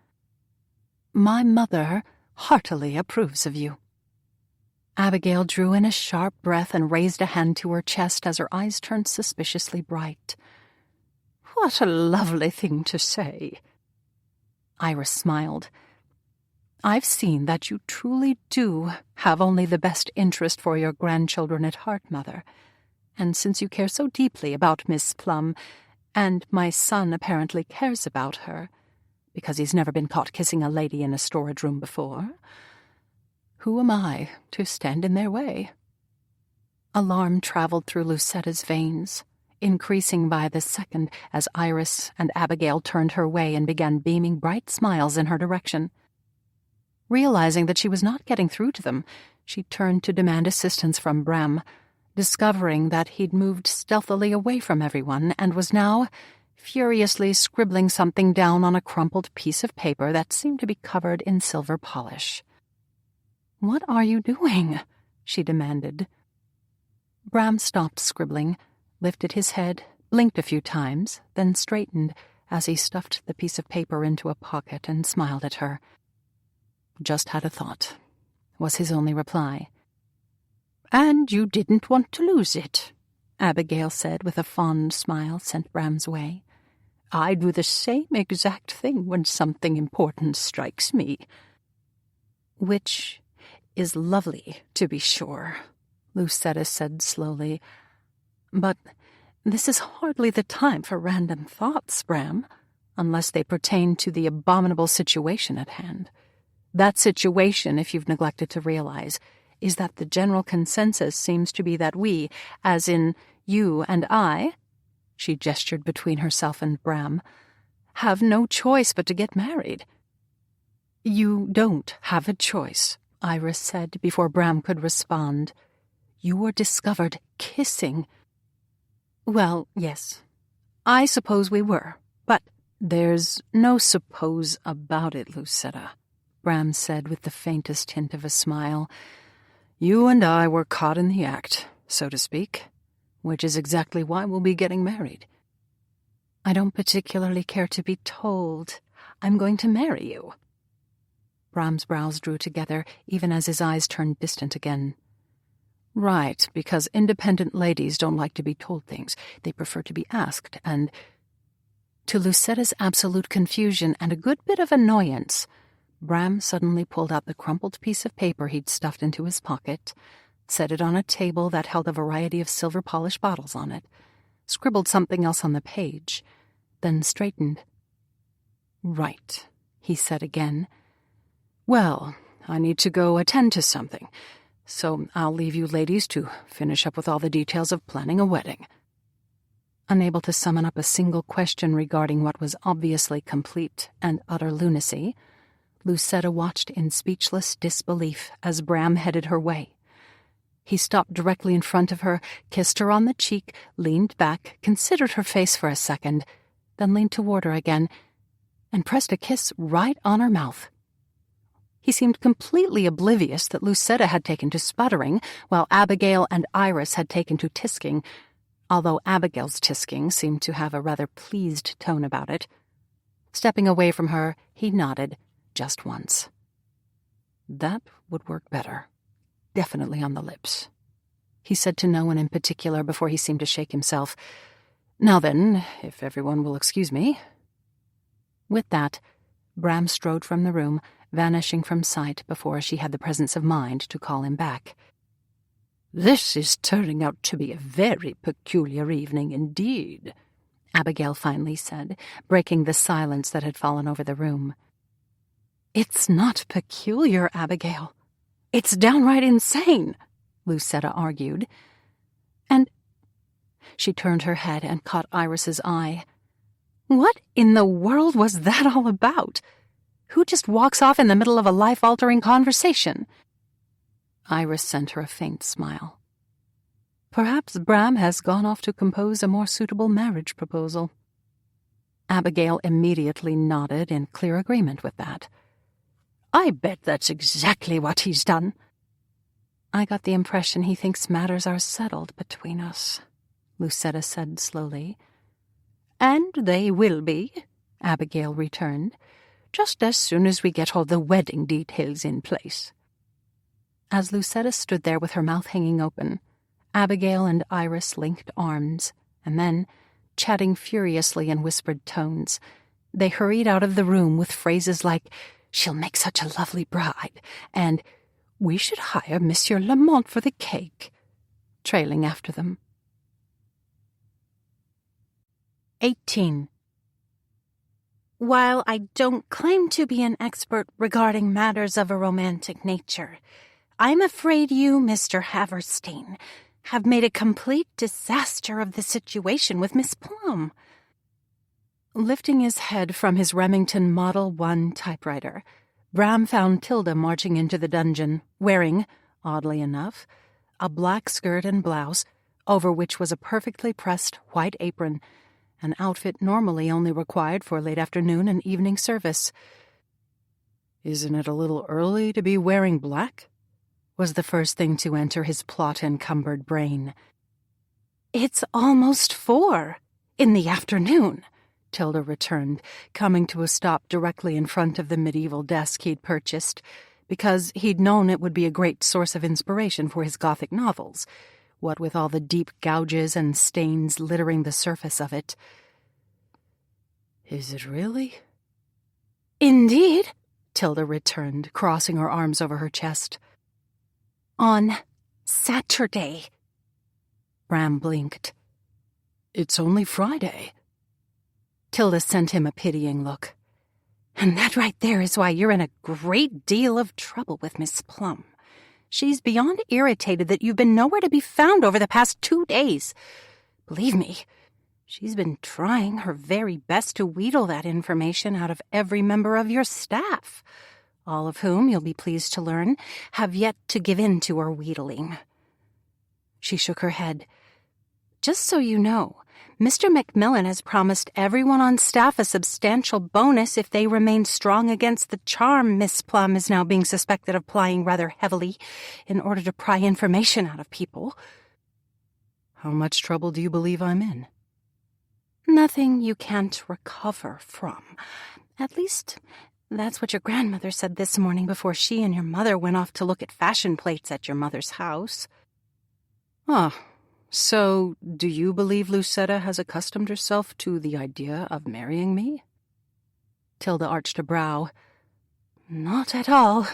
My mother heartily approves of you. Abigail drew in a sharp breath and raised a hand to her chest as her eyes turned suspiciously bright. What a lovely thing to say. Iris smiled. I've seen that you truly do have only the best interest for your grandchildren at heart, Mother. And since you care so deeply about Miss Plum, and my son apparently cares about her, because he's never been caught kissing a lady in a storage room before, who am I to stand in their way? Alarm traveled through Lucetta's veins, increasing by the second as Iris and Abigail turned her way and began beaming bright smiles in her direction. Realizing that she was not getting through to them, she turned to demand assistance from Bram, discovering that he'd moved stealthily away from everyone and was now furiously scribbling something down on a crumpled piece of paper that seemed to be covered in silver polish. "What are you doing?" she demanded. Bram stopped scribbling, lifted his head, blinked a few times, then straightened as he stuffed the piece of paper into a pocket and smiled at her. "Just had a thought," was his only reply. "And you didn't want to lose it," Abigail said with a fond smile sent Bram's way. "I do the same exact thing when something important strikes me." "Which is lovely, to be sure," Lucetta said slowly. "But this is hardly the time for random thoughts, Bram, unless they pertain to the abominable situation at hand. That situation, if you've neglected to realize, is that the general consensus seems to be that we, as in you and I," she gestured between herself and Bram, "have no choice but to get married." "You don't have a choice," Iris said before Bram could respond. "You were discovered kissing." "Well, yes, I suppose we were, but—" "There's no suppose about it, Lucetta," Bram said with the faintest hint of a smile. "You and I were caught in the act, so to speak, which is exactly why we'll be getting married." "I don't particularly care to be told I'm going to marry you." Bram's brows drew together, even as his eyes turned distant again. "Right, because independent ladies don't like to be told things. They prefer to be asked, and—" To Lucetta's absolute confusion and a good bit of annoyance, Bram suddenly pulled out the crumpled piece of paper he'd stuffed into his pocket, set it on a table that held a variety of silver-polished bottles on it, scribbled something else on the page, then straightened. "Right," he said again. "Well, I need to go attend to something, so I'll leave you ladies to finish up with all the details of planning a wedding." Unable to summon up a single question regarding what was obviously complete and utter lunacy, Lucetta watched in speechless disbelief as Bram headed her way. He stopped directly in front of her, kissed her on the cheek, leaned back, considered her face for a second, then leaned toward her again, and pressed a kiss right on her mouth. He seemed completely oblivious that Lucetta had taken to sputtering, while Abigail and Iris had taken to tisking, although Abigail's tisking seemed to have a rather pleased tone about it. Stepping away from her, he nodded, just once. "That would work better. Definitely on the lips," he said to no one in particular before he seemed to shake himself. "Now then, if everyone will excuse me." With that, Bram strode from the room, vanishing from sight before she had the presence of mind to call him back. "This is turning out to be a very peculiar evening indeed," Abigail finally said, breaking the silence that had fallen over the room. "It's not peculiar, Abigail. It's downright insane," Lucetta argued. "And—" She turned her head and caught Iris's eye. "What in the world was that all about? Who just walks off in the middle of a life-altering conversation?" Iris sent her a faint smile. "Perhaps Bram has gone off to compose a more suitable marriage proposal." Abigail immediately nodded in clear agreement with that. I bet that's exactly what he's done. I got the impression he thinks matters are settled between us, Lucetta said slowly. And they will be, Abigail returned, just as soon as we get all the wedding details in place. As Lucetta stood there with her mouth hanging open, Abigail and Iris linked arms, and then, chatting furiously in whispered tones, they hurried out of the room with phrases like, "She'll make such a lovely bride," and "We should hire Monsieur Lamont for the cake," trailing after them. 18. While I don't claim to be an expert regarding matters of a romantic nature, I'm afraid you, Mr. Haverstein, have made a complete disaster of the situation with Miss Plum. Lifting his head from his Remington Model 1 typewriter, Bram found Tilda marching into the dungeon, wearing, oddly enough, a black skirt and blouse, over which was a perfectly pressed white apron, an outfit normally only required for late afternoon and evening service. "Isn't it a little early to be wearing black?" was the first thing to enter his plot-encumbered brain. "It's almost 4 in the afternoon," Tilda returned, coming to a stop directly in front of the medieval desk he'd purchased, because he'd known it would be a great source of inspiration for his Gothic novels, what with all the deep gouges and stains littering the surface of it. "Is it really?" "Indeed," Tilda returned, crossing her arms over her chest. "On Saturday." Bram blinked. "It's only Friday." Tilda sent him a pitying look. "And that right there is why you're in a great deal of trouble with Miss Plum. She's beyond irritated that you've been nowhere to be found over the past 2 days. Believe me, she's been trying her very best to wheedle that information out of every member of your staff, all of whom, you'll be pleased to learn, have yet to give in to her wheedling." She shook her head. "Just so you know, Mr. Macmillan has promised everyone on staff a substantial bonus if they remain strong against the charm Miss Plum is now being suspected of plying rather heavily in order to pry information out of people." "How much trouble do you believe I'm in?" "Nothing you can't recover from. At least, that's what your grandmother said this morning before she and your mother went off to look at fashion plates at your mother's house." "Ah. So, do you believe Lucetta has accustomed herself to the idea of marrying me?" Tilda arched a brow. "Not at all.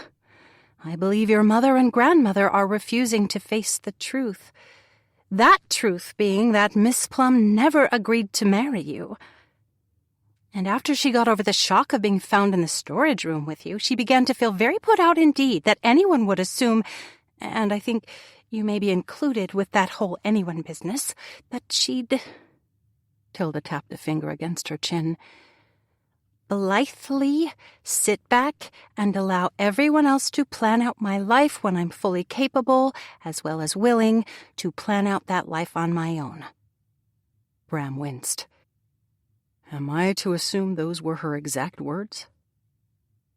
I believe your mother and grandmother are refusing to face the truth. That truth being that Miss Plum never agreed to marry you. And after she got over the shock of being found in the storage room with you, she began to feel very put out indeed that anyone would assume, and I think you may be included with that whole anyone business, that she'd—" Tilda tapped a finger against her chin. "Blithely sit back and allow everyone else to plan out my life when I'm fully capable, as well as willing, to plan out that life on my own." Bram winced. "Am I to assume those were her exact words?"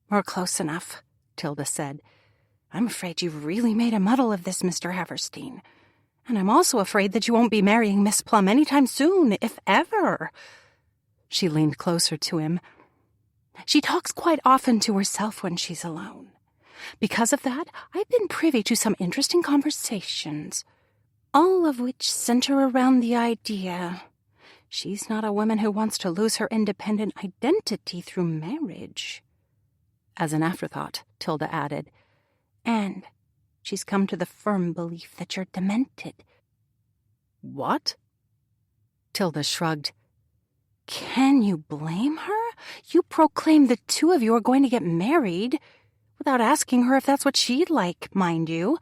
"Or close enough," Tilda said. "I'm afraid you've really made a muddle of this, Mr. Haverstein. And I'm also afraid that you won't be marrying Miss Plum anytime soon, if ever." She leaned closer to him. "She talks quite often to herself when she's alone. Because of that, I've been privy to some interesting conversations, all of which center around the idea she's not a woman who wants to lose her independent identity through marriage." As an afterthought, Tilda added, "And she's come to the firm belief that you're demented." "What?" Tilda shrugged. "Can you blame her? You proclaimed the two of you are going to get married, without asking her if that's what she'd like, mind you,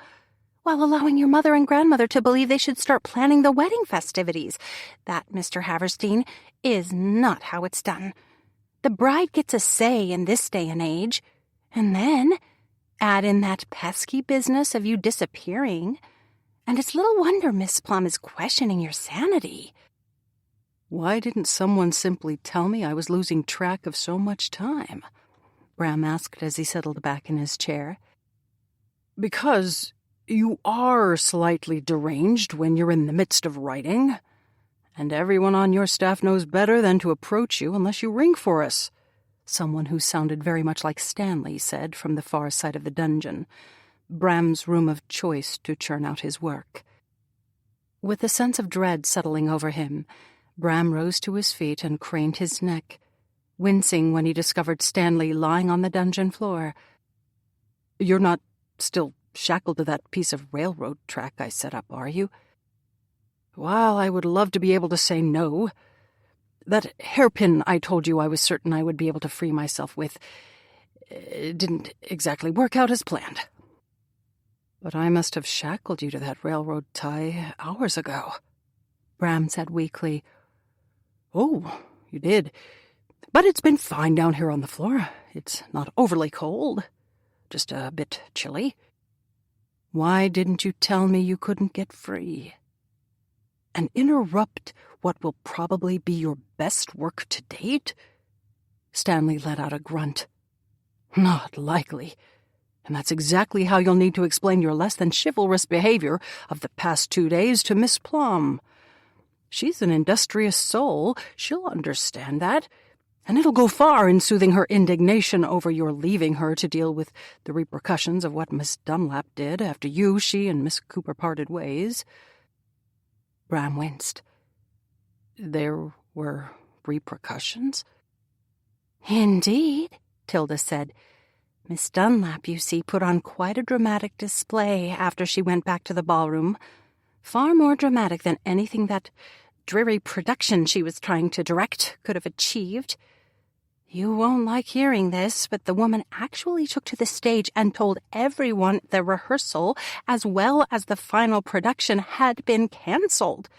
while allowing your mother and grandmother to believe they should start planning the wedding festivities. That, Mr. Haverstein, is not how it's done. The bride gets a say in this day and age, and then add in that pesky business of you disappearing, and it's little wonder Miss Plum is questioning your sanity." Why didn't someone simply tell me I was losing track of so much time? Bram asked as he settled back in his chair. Because you are slightly deranged when you're in the midst of writing, and everyone on your staff knows better than to approach you unless you ring for us, someone who sounded very much like Stanley said from the far side of the dungeon, Bram's room of choice to churn out his work. With a sense of dread settling over him, Bram rose to his feet and craned his neck, wincing when he discovered Stanley lying on the dungeon floor. "You're not still shackled to that piece of railroad track I set up, are you?" "While I would love to be able to say no, that hairpin I told you I was certain I would be able to free myself with didn't exactly work out as planned." "But I must have shackled you to that railroad tie hours ago," Bram said weakly. "Oh, you did. But it's been fine down here on the floor. It's not overly cold, just a bit chilly." "Why didn't you tell me you couldn't get free? And interrupt what will probably be your best work to date?" Stanley let out a grunt. "Not likely. And that's exactly how you'll need to explain your less than chivalrous behavior of the past 2 days to Miss Plum. She's an industrious soul. She'll understand that. And it'll go far in soothing her indignation over your leaving her to deal with the repercussions of what Miss Dunlap did after she and Miss Cooper parted ways." Bram winced. "There were repercussions?" "Indeed," Tilda said. "Miss Dunlap, you see, put on quite a dramatic display after she went back to the ballroom. Far more dramatic than anything that dreary production she was trying to direct could have achieved. You won't like hearing this, but the woman actually took to the stage and told everyone the rehearsal, as well as the final production, had been cancelled.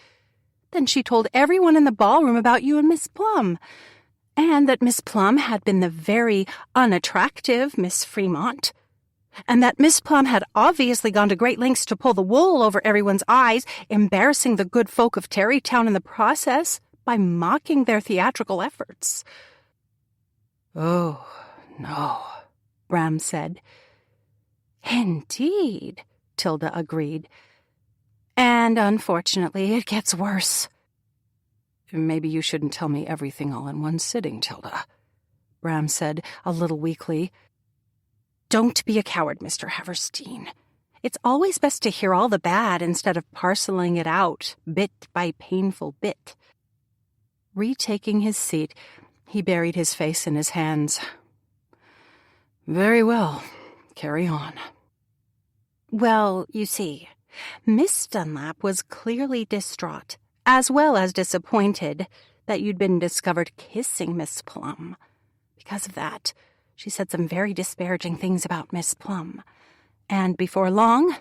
Then she told everyone in the ballroom about you and Miss Plum, and that Miss Plum had been the very unattractive Miss Fremont, and that Miss Plum had obviously gone to great lengths to pull the wool over everyone's eyes, embarrassing the good folk of Tarrytown in the process by mocking their theatrical efforts." "Oh, no," Bram said. "Indeed," Tilda agreed. "And unfortunately, it gets worse." "Maybe you shouldn't tell me everything all in one sitting, Tilda," Bram said, a little weakly. "Don't be a coward, Mr. Haverstein. It's always best to hear all the bad instead of parceling it out, bit by painful bit." Retaking his seat, he buried his face in his hands. "Very well. Carry on." "Well, you see, Miss Dunlap was clearly distraught, as well as disappointed, that you'd been discovered kissing Miss Plum. Because of that, she said some very disparaging things about Miss Plum. And before long,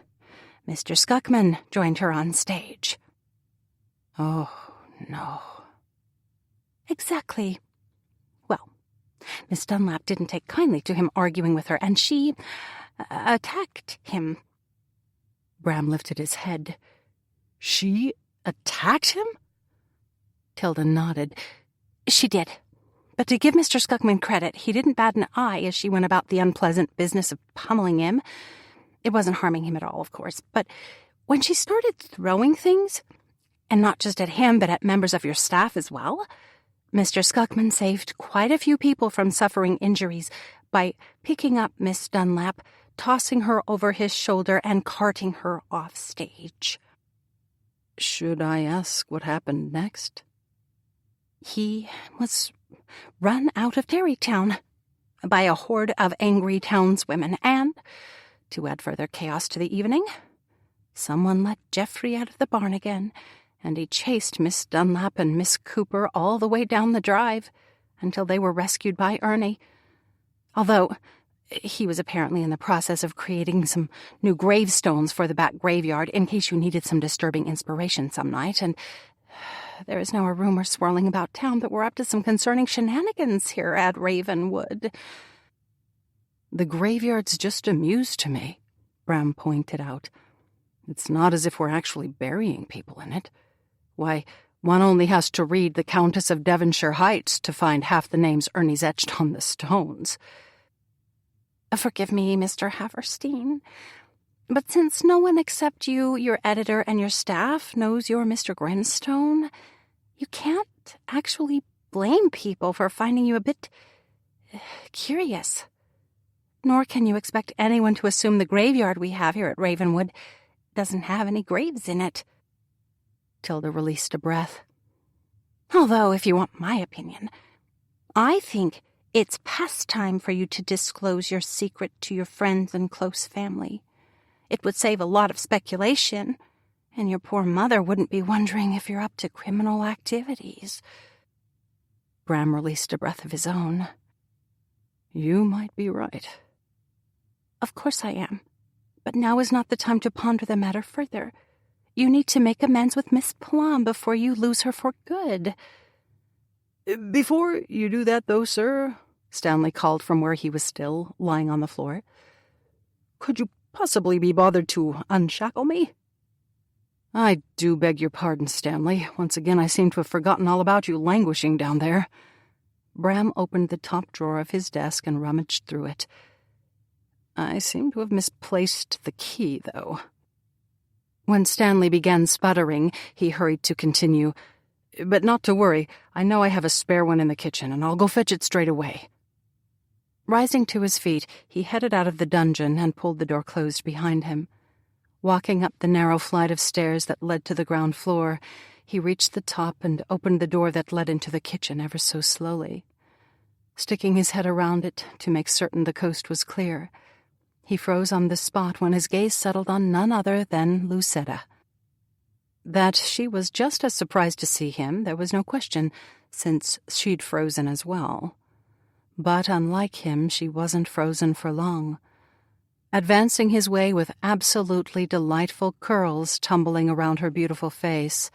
Mr. Skuckman joined her on stage." "Oh, no." "Exactly. Well, Miss Dunlap didn't take kindly to him arguing with her, and she attacked him." Bram lifted his head. "She attacked him?" Tilda nodded. "She did. But to give Mr. Skuckman credit, he didn't bat an eye as she went about the unpleasant business of pummeling him. It wasn't harming him at all, of course, but when she started throwing things, and not just at him but at members of your staff as well, Mr. Skuckman saved quite a few people from suffering injuries by picking up Miss Dunlap, tossing her over his shoulder, and carting her off stage." "Should I ask what happened next?" "He was run out of Tarrytown by a horde of angry townswomen, and, to add further chaos to the evening, someone let Geoffrey out of the barn again, and he chased Miss Dunlap and Miss Cooper all the way down the drive until they were rescued by Ernie. Although he was apparently in the process of creating some new gravestones for the back graveyard in case you needed some disturbing inspiration some night, and there is now a rumor swirling about town that we're up to some concerning shenanigans here at Ravenwood." "The graveyard's just a muse to me," Bram pointed out. "It's not as if we're actually burying people in it. Why, One only has to read The Countess of Devonshire Heights to find half the names Ernie's etched on the stones. Forgive me, Mr. Haverstein, but since no one except you, your editor, and your staff knows you're Mr. Grinstone, you can't actually blame people for finding you a bit curious. Nor can you expect anyone to assume the graveyard we have here at Ravenwood doesn't have any graves in it. Tilda released a breath. Although, if you want my opinion, I think it's past time for you to disclose your secret to your friends and close family. It would save a lot of speculation, and your poor mother wouldn't be wondering if you're up to criminal activities. Bram released a breath of his own. You might be right. Of course I am, but now is not the time to ponder the matter further. You need to make amends with Miss Plum before you lose her for good. Before you do that, though, sir, Stanley called from where he was still, lying on the floor, could you possibly be bothered to unshackle me? I do beg your pardon, Stanley. Once again, I seem to have forgotten all about you languishing down there. Bram opened the top drawer of his desk and rummaged through it. I seem to have misplaced the key, though. When Stanley began sputtering, he hurried to continue. But not to worry. I know I have a spare one in the kitchen, and I'll go fetch it straight away. Rising to his feet, he headed out of the dungeon and pulled the door closed behind him. Walking up the narrow flight of stairs that led to the ground floor, he reached the top and opened the door that led into the kitchen ever so slowly. Sticking his head around it to make certain the coast was clear, he froze on the spot when his gaze settled on none other than Lucetta. That she was just as surprised to see him, there was no question, since she'd frozen as well. But unlike him, she wasn't frozen for long. Advancing his way with absolutely delightful curls tumbling around her beautiful face,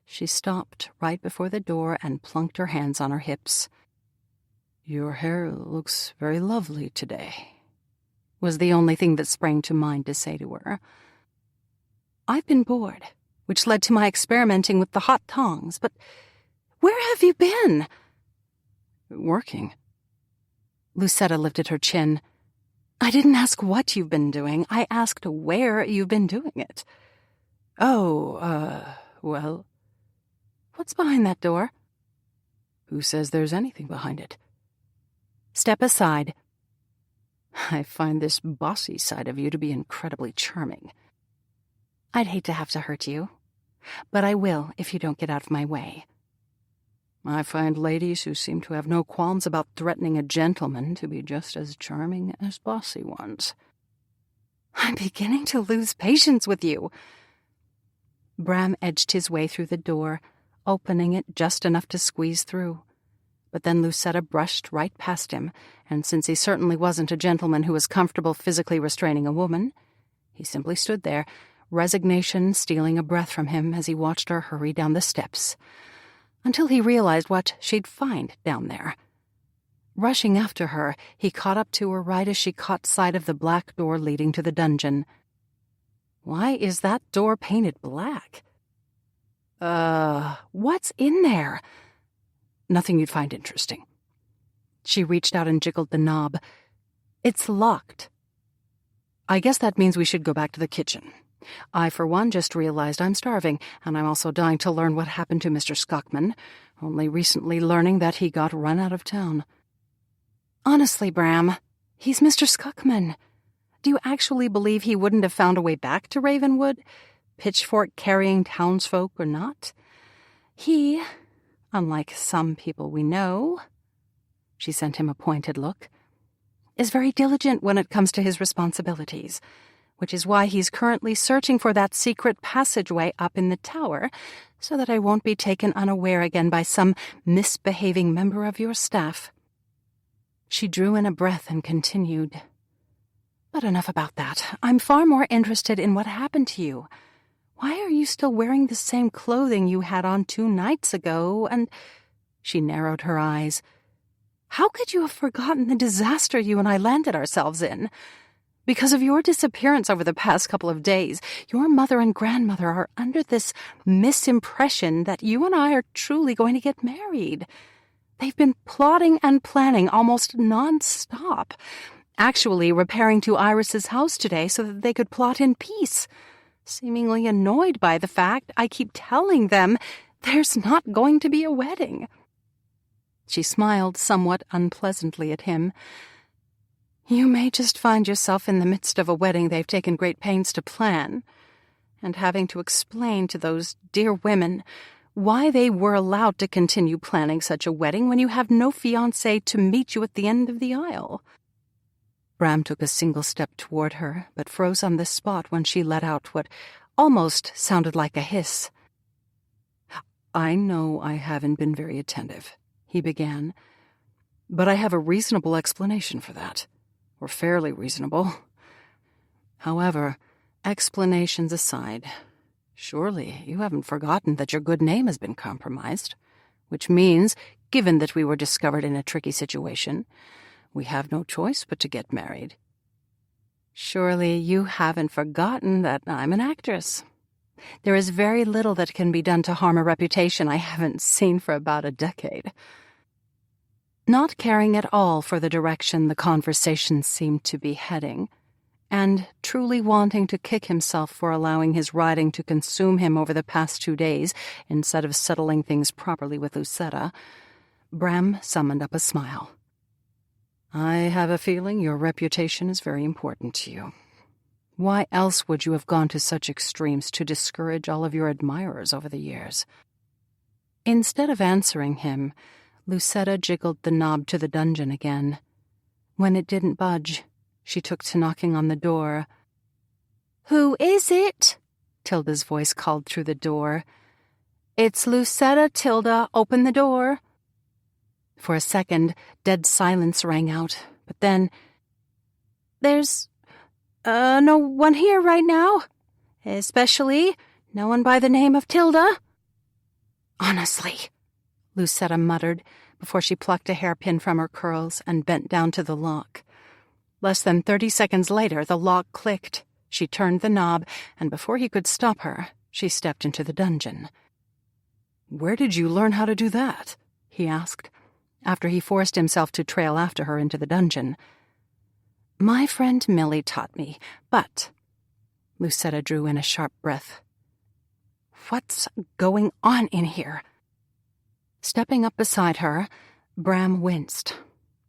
she stopped right before the door and plunked her hands on her hips. Your hair looks very lovely today, was the only thing that sprang to mind to say to her. I've been bored, which led to my experimenting with the hot tongs, but where have you been? Working. Lucetta lifted her chin. I didn't ask what you've been doing. I asked where you've been doing it. Well, what's behind that door? Who says there's anything behind it? Step aside. I find this bossy side of you to be incredibly charming. I'd hate to have to hurt you, but I will if you don't get out of my way. I find ladies who seem to have no qualms about threatening a gentleman to be just as charming as bossy ones. I'm beginning to lose patience with you. Bram edged his way through the door, opening it just enough to squeeze through. But then Lucetta brushed right past him, and since he certainly wasn't a gentleman who was comfortable physically restraining a woman, he simply stood there, resignation stealing a breath from him as he watched her hurry down the steps, until he realized what she'd find down there. Rushing after her, he caught up to her right as she caught sight of the black door leading to the dungeon. Why is that door painted black? What's in there? Nothing you'd find interesting. She reached out and jiggled the knob. It's locked. I guess that means we should go back to the kitchen. I, for one, just realized I'm starving, and I'm also dying to learn what happened to Mr. Skockman, only recently learning that he got run out of town. Honestly, Bram, he's Mr. Skockman. Do you actually believe he wouldn't have found a way back to Ravenwood, pitchfork-carrying townsfolk or not? He, unlike some people we know, she sent him a pointed look, is very diligent when it comes to his responsibilities, which is why he's currently searching for that secret passageway up in the tower, so that I won't be taken unaware again by some misbehaving member of your staff. She drew in a breath and continued. But enough about that. I'm far more interested in what happened to you. Why are you still wearing the same clothing you had on 2 nights ago, and— She narrowed her eyes. How could you have forgotten the disaster you and I landed ourselves in? Because of your disappearance over the past couple of days, your mother and grandmother are under this misimpression that you and I are truly going to get married. They've been plotting and planning almost non-stop, actually repairing to Iris's house today so that they could plot in peace, seemingly annoyed by the fact I keep telling them there's not going to be a wedding. She smiled somewhat unpleasantly at him. You may just find yourself in the midst of a wedding they've taken great pains to plan, and having to explain to those dear women why they were allowed to continue planning such a wedding when you have no fiancé to meet you at the end of the aisle. Bram took a single step toward her, but froze on the spot when she let out what almost sounded like a hiss. I know I haven't been very attentive, he began, but I have a reasonable explanation for that. Or fairly reasonable. However, explanations aside, surely you haven't forgotten that your good name has been compromised, which means, given that we were discovered in a tricky situation, we have no choice but to get married. Surely you haven't forgotten that I'm an actress. There is very little that can be done to harm a reputation I haven't seen for about a decade. Not caring at all for the direction the conversation seemed to be heading, and truly wanting to kick himself for allowing his writing to consume him over the past 2 days instead of settling things properly with Lucetta, Bram summoned up a smile. I have a feeling your reputation is very important to you. Why else would you have gone to such extremes to discourage all of your admirers over the years? Instead of answering him, Lucetta jiggled the knob to the dungeon again. When it didn't budge, she took to knocking on the door. Who is it? Tilda's voice called through the door. It's Lucetta, Tilda. Open the door. For a second, dead silence rang out, but then, There's no one here right now. Especially no one by the name of Tilda. Honestly, Lucetta muttered before she plucked a hairpin from her curls and bent down to the lock. Less than 30 seconds later, the lock clicked. She turned the knob, and before he could stop her, she stepped into the dungeon. Where did you learn how to do that? He asked, after he forced himself to trail after her into the dungeon. My friend Millie taught me, but... Lucetta drew in a sharp breath. What's going on in here? Stepping up beside her, Bram winced.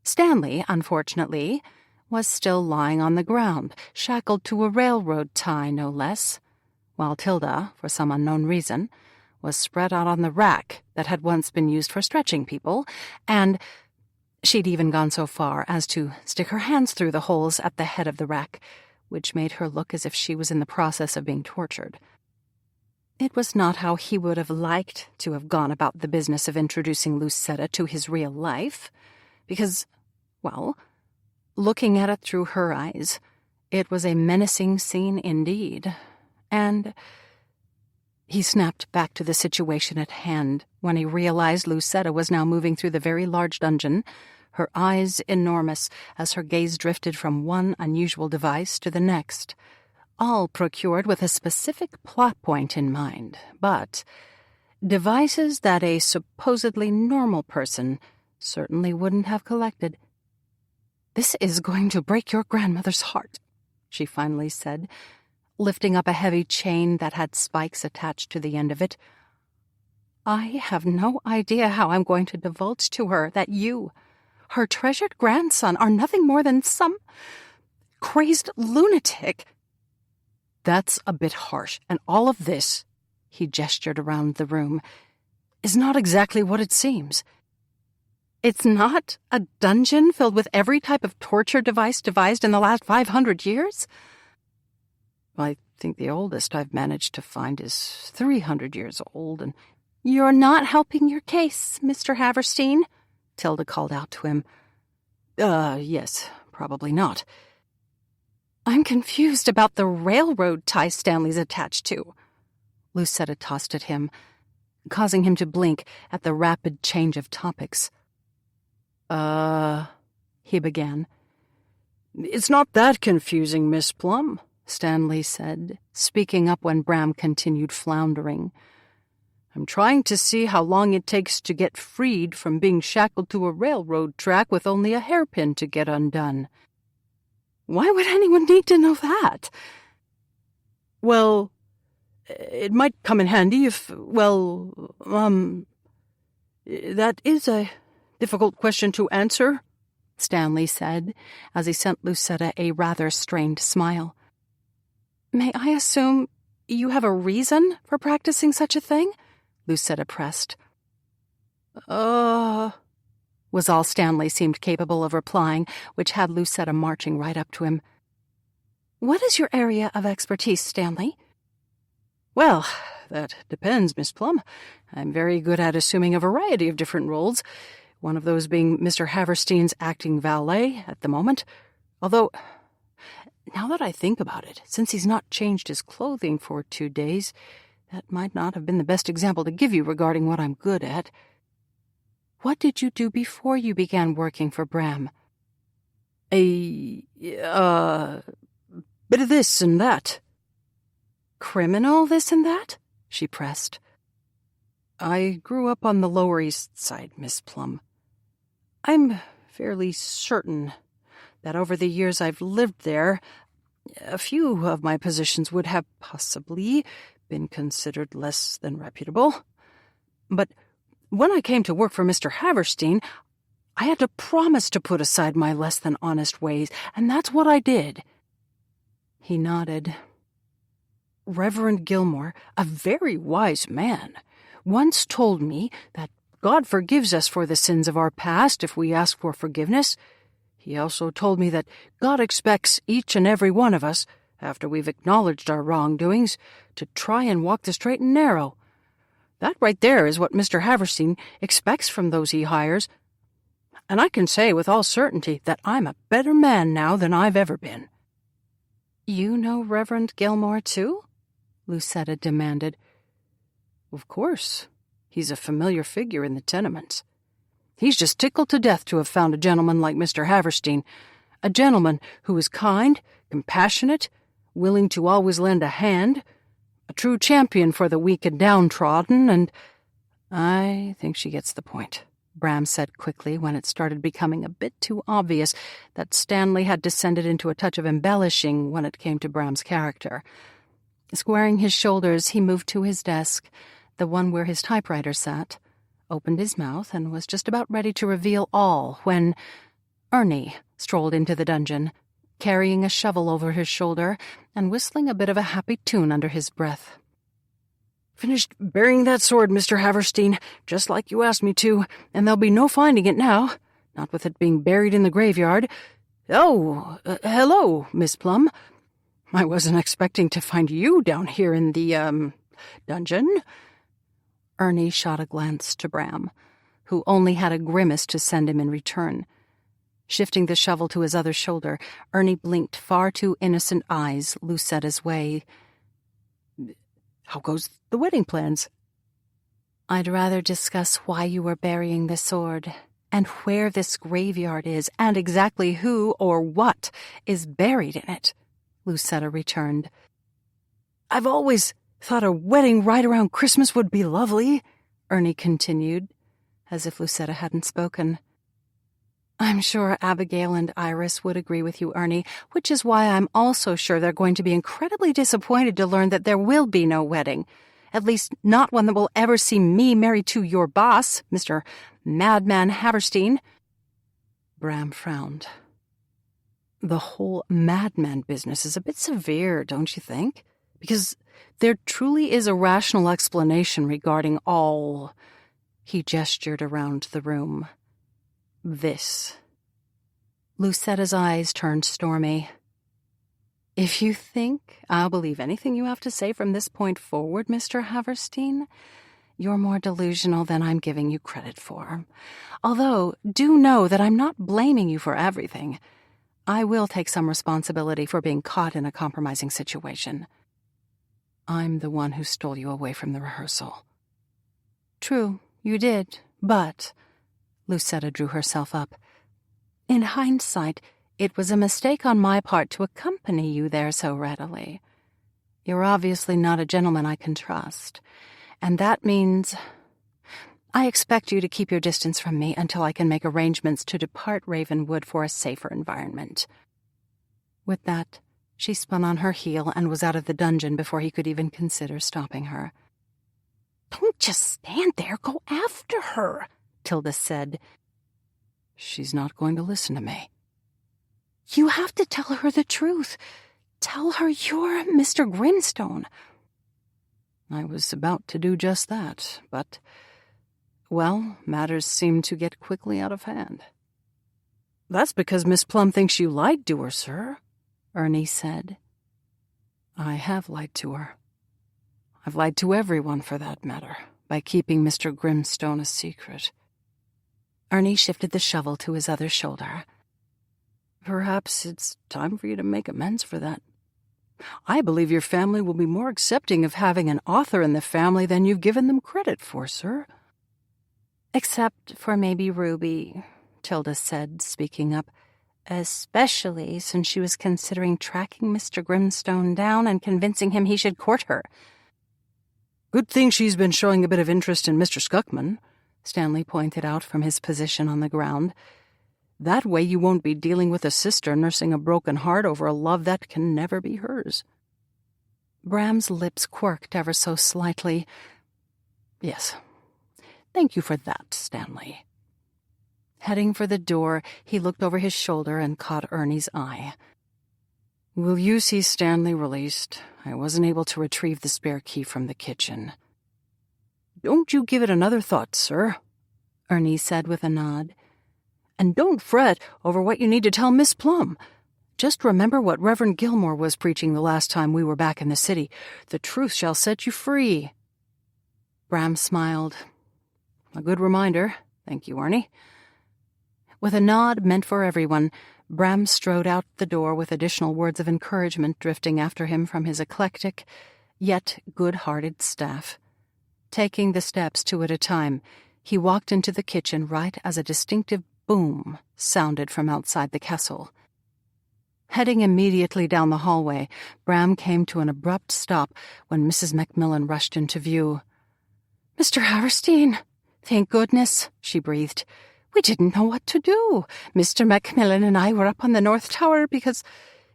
Stanley, unfortunately, was still lying on the ground, shackled to a railroad tie, no less, while Tilda, for some unknown reason, was spread out on the rack that had once been used for stretching people, and she'd even gone so far as to stick her hands through the holes at the head of the rack, which made her look as if she was in the process of being tortured. It was not how he would have liked to have gone about the business of introducing Lucetta to his real life, because, well, looking at it through her eyes, it was a menacing scene indeed, and he snapped back to the situation at hand when he realized Lucetta was now moving through the very large dungeon, her eyes enormous as her gaze drifted from one unusual device to the next, all procured with a specific plot point in mind, but devices that a supposedly normal person certainly wouldn't have collected. This is going to break your grandmother's heart, she finally said, lifting up a heavy chain that had spikes attached to the end of it. I have no idea how I'm going to divulge to her that you, her treasured grandson, are nothing more than some crazed lunatic. That's a bit harsh, and all of this, he gestured around the room, is not exactly what it seems. It's not a dungeon filled with every type of torture device devised in the last 500 years? I think the oldest I've managed to find is 300 years old, and... You're not helping your case, Mr. Haverstein, Tilda called out to him. Yes, probably not. I'm confused about the railroad tie Stanley's attached to, Lucetta tossed at him, causing him to blink at the rapid change of topics. He began. "It's not that confusing, Miss Plum," Stanley said, speaking up when Bram continued floundering. "I'm trying to see how long it takes to get freed from being shackled to a railroad track with only a hairpin to get undone." "Why would anyone need to know that?" "Well, it might come in handy if, that is a difficult question to answer," Stanley said, as he sent Lucetta a rather strained smile. "May I assume you have a reason for practicing such a thing?" Lucetta pressed. Was all Stanley seemed capable of replying, which had Lucetta marching right up to him. "What is your area of expertise, Stanley?" "Well, that depends, Miss Plum. I'm very good at assuming a variety of different roles, one of those being Mr. Haverstein's acting valet at the moment. Although, now that I think about it, since he's not changed his clothing for 2 days, that might not have been the best example to give you regarding what I'm good at." "What did you do before you began working for Bram?" "A bit of this and that." "Criminal this and that?" she pressed. "I grew up on the Lower East Side, Miss Plum. I'm fairly certain that over the years I've lived there, a few of my positions would have possibly been considered less than reputable. But when I came to work for Mr. Haverstein, I had to promise to put aside my less than honest ways, and that's what I did." He nodded. "Reverend Gilmore, a very wise man, once told me that God forgives us for the sins of our past if we ask for forgiveness. He also told me that God expects each and every one of us, after we've acknowledged our wrongdoings, to try and walk the straight and narrow. That right there is what Mr. Haverstein expects from those he hires. And I can say with all certainty that I'm a better man now than I've ever been." "You know Reverend Gilmore, too?" Lucetta demanded. "Of course. He's a familiar figure in the tenements. He's just tickled to death to have found a gentleman like Mr. Haverstein, a gentleman who is kind, compassionate, willing to always lend a hand, a true champion for the weak and downtrodden, and—" "I think she gets the point," Bram said quickly when it started becoming a bit too obvious that Stanley had descended into a touch of embellishing when it came to Bram's character. Squaring his shoulders, he moved to his desk, the one where his typewriter sat, opened his mouth, and was just about ready to reveal all when Ernie strolled into the dungeon, carrying a shovel over his shoulder and whistling a bit of a happy tune under his breath. "Finished burying that sword, Mr. Haverstein, just like you asked me to, and there'll be no finding it now, not with it being buried in the graveyard. Oh, hello, Miss Plum. I wasn't expecting to find you down here in the, dungeon." Ernie shot a glance to Bram, who only had a grimace to send him in return. Shifting the shovel to his other shoulder, Ernie blinked far too innocent eyes Lucetta's way. "How goes the wedding plans?" "I'd rather discuss why you were burying the sword, and where this graveyard is, and exactly who or what is buried in it," Lucetta returned. "I've always thought a wedding right around Christmas would be lovely," Ernie continued, as if Lucetta hadn't spoken. "I'm sure Abigail and Iris would agree with you, Ernie, which is why I'm also sure they're going to be incredibly disappointed to learn that there will be no wedding. At least not one that will ever see me married to your boss, Mr. Madman Haverstein." Bram frowned. "The whole madman business is a bit severe, don't you think? Because there truly is a rational explanation regarding all—" He gestured around the room. "This." Lucetta's eyes turned stormy. "If you think I'll believe anything you have to say from this point forward, Mr. Haverstein, you're more delusional than I'm giving you credit for. Although, do know that I'm not blaming you for everything. I will take some responsibility for being caught in a compromising situation. I'm the one who stole you away from the rehearsal." "True, you did, but—" Lucetta drew herself up. "In hindsight, It was a mistake on my part to accompany you there so readily. You're obviously not a gentleman I can trust, and that means I expect you to keep your distance from me until I can make arrangements to depart Ravenwood for a safer environment." With that, she spun on her heel and was out of the dungeon before he could even consider stopping her. "Don't just stand there, go after her," Tilda said. "She's not going to listen to me." "You have to tell her the truth. Tell her you're Mr. Grimstone." I was about to do just that, but, well, matters seemed to get quickly out of hand. "That's because Miss Plum thinks you lied to her, sir," Ernie said. "I have lied to her. I've lied to everyone, for that matter, by keeping Mr. Grimstone a secret." Ernie shifted the shovel to his other shoulder. "Perhaps it's time for you to make amends for that. I believe your family will be more accepting of having an author in the family than you've given them credit for, sir." "Except for maybe Ruby," Tilda said, speaking up, "especially since she was considering tracking Mr. Grimstone down and convincing him he should court her." "Good thing she's been showing a bit of interest in Mr. Skuckman," Stanley pointed out from his position on the ground. "That way you won't be dealing with a sister nursing a broken heart over a love that can never be hers." Bram's lips quirked ever so slightly. "Yes, thank you for that, Stanley." Heading for the door, he looked over his shoulder and caught Ernie's eye. "Will you see Stanley released? I wasn't able to retrieve the spare key from the kitchen." "Don't you give it another thought, sir," Ernie said with a nod. "And don't fret over what you need to tell Miss Plum. Just remember what Reverend Gilmore was preaching the last time we were back in the city. The truth shall set you free." Bram smiled. "A good reminder. Thank you, Ernie." With a nod meant for everyone, Bram strode out the door with additional words of encouragement drifting after him from his eclectic, yet good-hearted staff. Taking the steps two at a time, he walked into the kitchen right as a distinctive boom sounded from outside the castle. Heading immediately down the hallway, Bram came to an abrupt stop when Mrs. Macmillan rushed into view. "Mr. Haverstein, thank goodness," she breathed. "We didn't know what to do. Mr. Macmillan and I were up on the North Tower because,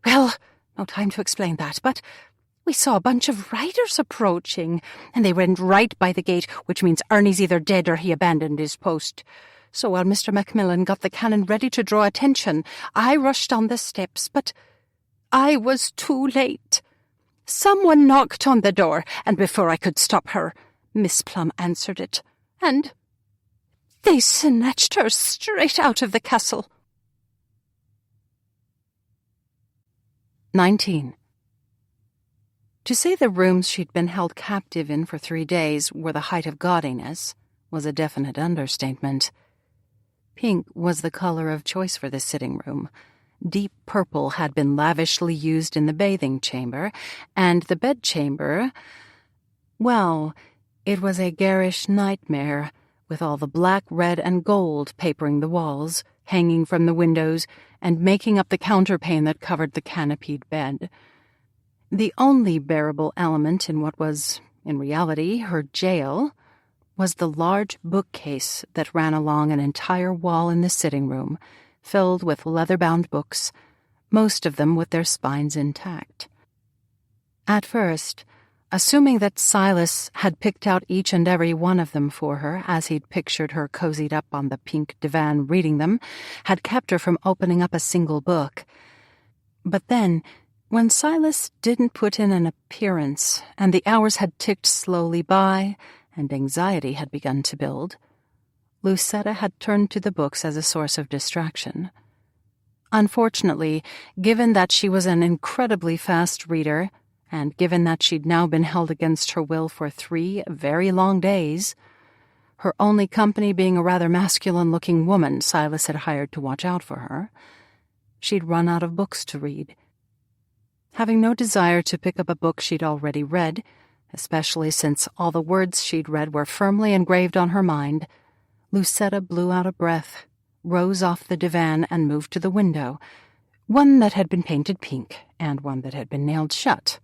well, no time to explain that, but we saw a bunch of riders approaching, and they went right by the gate, which means Ernie's either dead or he abandoned his post. So while Mr. Macmillan got the cannon ready to draw attention, I rushed on the steps, but I was too late. Someone knocked on the door, and before I could stop her, Miss Plum answered it, and they snatched her straight out of the castle." 19. To say the rooms she'd been held captive in for 3 days were the height of gaudiness was a definite understatement. Pink was the color of choice for the sitting room. Deep purple had been lavishly used in the bathing chamber, and the bedchamber, well, it was a garish nightmare, with all the black, red, and gold papering the walls, hanging from the windows, and making up the counterpane that covered the canopied bed. The only bearable element in what was, in reality, her jail was the large bookcase that ran along an entire wall in the sitting room, filled with leather-bound books, most of them with their spines intact. At first, assuming that Silas had picked out each and every one of them for her as he'd pictured her cozied up on the pink divan reading them, had kept her from opening up a single book. But then, when Silas didn't put in an appearance and the hours had ticked slowly by and anxiety had begun to build, Lucetta had turned to the books as a source of distraction. Unfortunately, given that she was an incredibly fast reader, and given that she'd now been held against her will for 3 very long days, her only company being a rather masculine-looking woman Silas had hired to watch out for her, she'd run out of books to read. Having no desire to pick up a book she'd already read, especially since all the words she'd read were firmly engraved on her mind, Lucetta blew out a breath, rose off the divan, and moved to the window, One that had been painted pink, and one that had been nailed shut.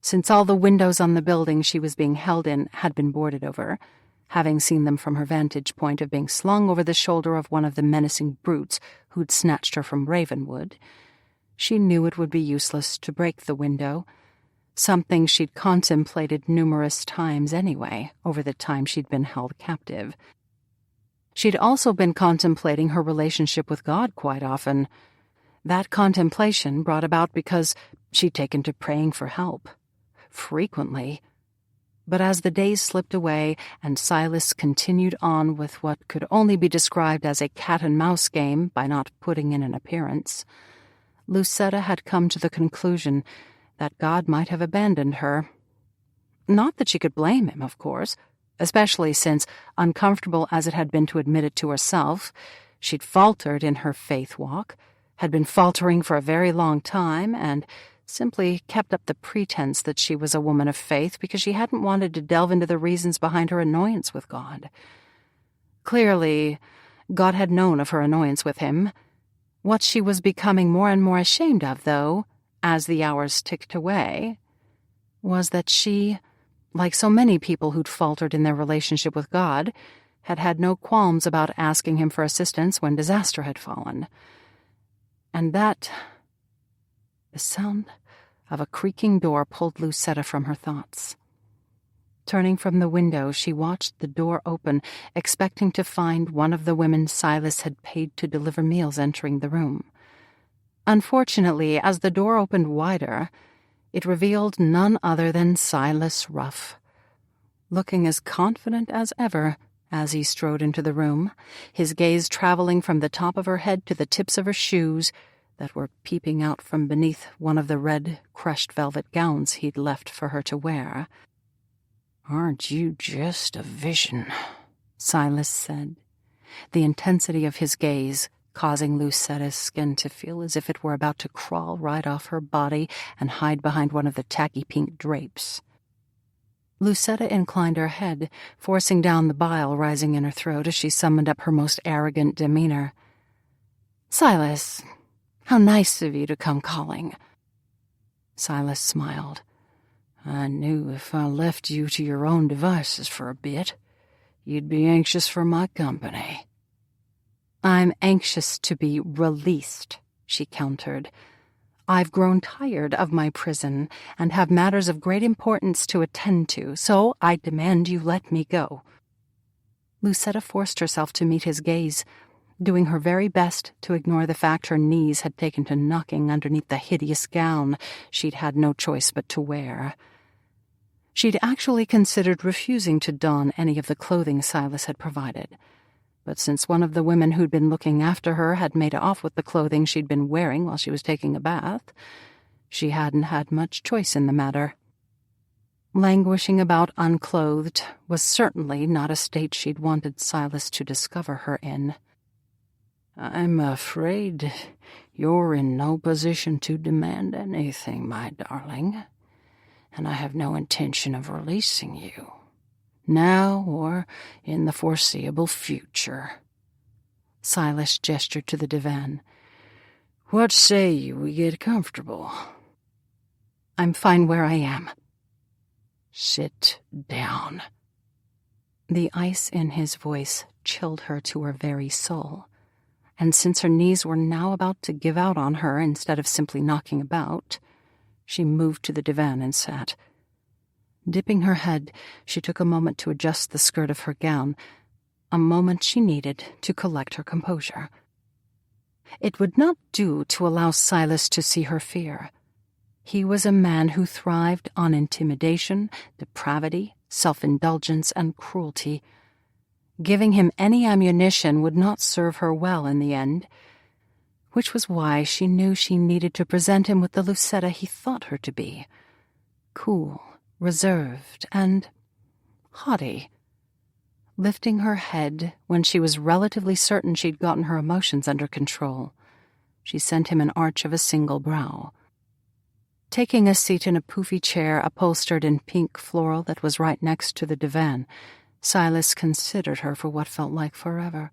Since all the windows on the building she was being held in had been boarded over, having seen them from her vantage point of being slung over the shoulder of one of the menacing brutes who'd snatched her from Ravenwood, she knew it would be useless to break the window, something she'd contemplated numerous times anyway over the time she'd been held captive. She'd also been contemplating her relationship with God quite often. That contemplation brought about because she'd taken to praying for help. Frequently. But as the days slipped away and Silas continued on with what could only be described as a cat-and-mouse game by not putting in an appearance, Lucetta had come to the conclusion that God might have abandoned her. Not that she could blame him, of course, especially since, uncomfortable as it had been to admit it to herself, she'd faltered in her faith walk, had been faltering for a very long time, and simply kept up the pretense that she was a woman of faith because she hadn't wanted to delve into the reasons behind her annoyance with God. Clearly, God had known of her annoyance with him. What she was becoming more and more ashamed of, though, as the hours ticked away, was that she, like so many people who'd faltered in their relationship with God, had had no qualms about asking him for assistance when disaster had fallen. And that... The sound of a creaking door pulled Lucetta from her thoughts. Turning from the window, she watched the door open, expecting to find one of the women Silas had paid to deliver meals entering the room. Unfortunately, as the door opened wider, it revealed none other than Silas Ruff, looking as confident as ever as he strode into the room, his gaze traveling from the top of her head to the tips of her shoes that were peeping out from beneath one of the red, crushed velvet gowns he'd left for her to wear. "Aren't you just a vision?" Silas said, the intensity of his gaze causing Lucetta's skin to feel as if it were about to crawl right off her body and hide behind one of the tacky pink drapes. Lucetta inclined her head, forcing down the bile rising in her throat as she summoned up her most arrogant demeanor. "Silas, how nice of you to come calling." Silas smiled. "I knew if I left you to your own devices for a bit, you'd be anxious for my company." "I'm anxious to be released," she countered. "I've grown tired of my prison and have matters of great importance to attend to, so I demand you let me go." Lucetta forced herself to meet his gaze, doing her very best to ignore the fact her knees had taken to knocking underneath the hideous gown she'd had no choice but to wear. She'd actually considered refusing to don any of the clothing Silas had provided, but since one of the women who'd been looking after her had made off with the clothing she'd been wearing while she was taking a bath, she hadn't had much choice in the matter. Languishing about unclothed was certainly not a state she'd wanted Silas to discover her in. "I'm afraid you're in no position to demand anything, my darling, and I have no intention of releasing you, now or in the foreseeable future." Silas gestured to the divan. "What say you we get comfortable?" "I'm fine where I am." "Sit down." The ice in his voice chilled her to her very soul, and since her knees were now about to give out on her instead of simply knocking about, she moved to the divan and sat. Dipping her head, she took a moment to adjust the skirt of her gown, a moment she needed to collect her composure. It would not do to allow Silas to see her fear. He was a man who thrived on intimidation, depravity, self-indulgence, and cruelty. Giving him any ammunition would not serve her well in the end, which was why she knew she needed to present him with the Lucetta he thought her to be. Cool, reserved, and haughty. Lifting her head when she was relatively certain she'd gotten her emotions under control, she sent him an arch of a single brow. Taking a seat in a poofy chair upholstered in pink floral that was right next to the divan, Silas considered her for what felt like forever.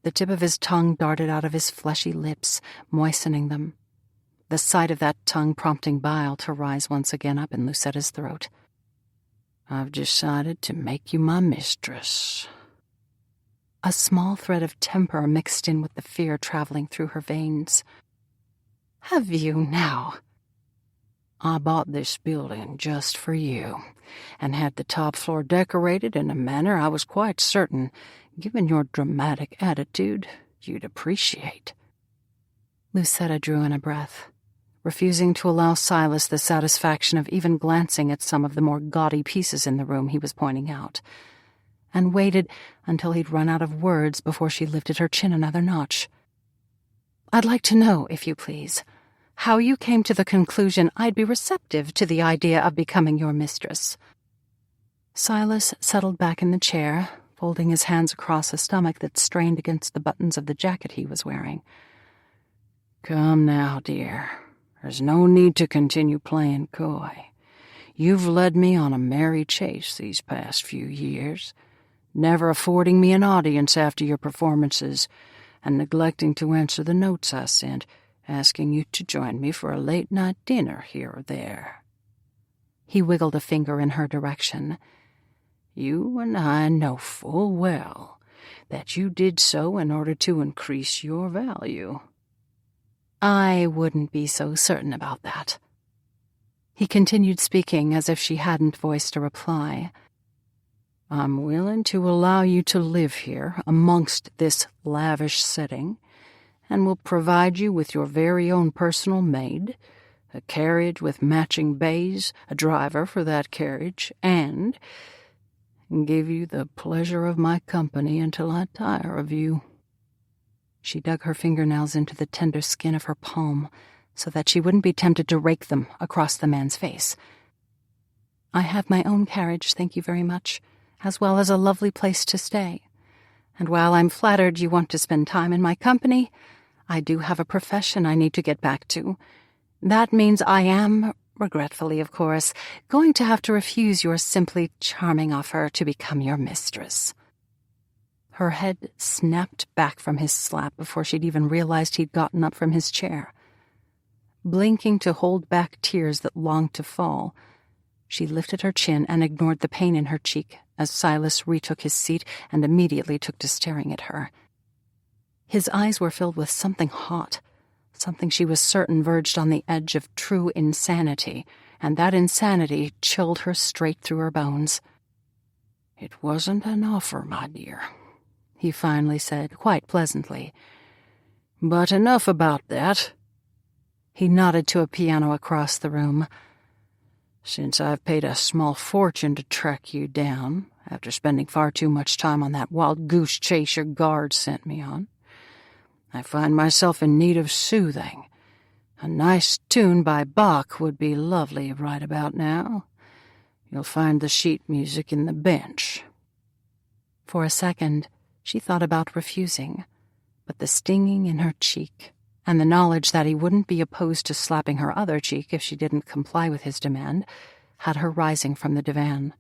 The tip of his tongue darted out of his fleshy lips, moistening them, the sight of that tongue prompting bile to rise once again up in Lucetta's throat. "I've decided to make you my mistress." A small thread of temper mixed in with the fear traveling through her veins. "Have you now?" "I bought this building just for you, and had the top floor decorated in a manner I was quite certain, given your dramatic attitude, you'd appreciate." Lucetta drew in a breath, refusing to allow Silas the satisfaction of even glancing at some of the more gaudy pieces in the room he was pointing out, and waited until he'd run out of words before she lifted her chin another notch. "I'd like to know, if you please, how you came to the conclusion I'd be receptive to the idea of becoming your mistress." Silas settled back in the chair, folding his hands across a stomach that strained against the buttons of the jacket he was wearing. "Come now, dear. There's no need to continue playing coy. You've led me on a merry chase these past few years, never affording me an audience after your performances, and neglecting to answer the notes I sent, asking you to join me for a late-night dinner here or there." He wiggled a finger in her direction. "You and I know full well that you did so in order to increase your value." "I wouldn't be so certain about that." He continued speaking as if she hadn't voiced a reply. "I'm willing to allow you to live here amongst this lavish setting, and will provide you with your very own personal maid, a carriage with matching bays, a driver for that carriage, and give you the pleasure of my company until I tire of you." She dug her fingernails into the tender skin of her palm so that she wouldn't be tempted to rake them across the man's face. "I have my own carriage, thank you very much, as well as a lovely place to stay. And while I'm flattered you want to spend time in my company, I do have a profession I need to get back to. That means I am, regretfully of course, going to have to refuse your simply charming offer to become your mistress." Her head snapped back from his slap before she'd even realized he'd gotten up from his chair. Blinking to hold back tears that longed to fall, she lifted her chin and ignored the pain in her cheek as Silas retook his seat and immediately took to staring at her. His eyes were filled with something hot, something she was certain verged on the edge of true insanity, and that insanity chilled her straight through her bones. "It wasn't an offer, my dear," he finally said, quite pleasantly. "But enough about that." He nodded to a piano across the room. "Since I've paid a small fortune to track you down, after spending far too much time on that wild goose chase your guard sent me on, I find myself in need of soothing. A nice tune by Bach would be lovely right about now. You'll find the sheet music in the bench." For a second, she thought about refusing, but the stinging in her cheek and the knowledge that he wouldn't be opposed to slapping her other cheek if she didn't comply with his demand had her rising from the divan.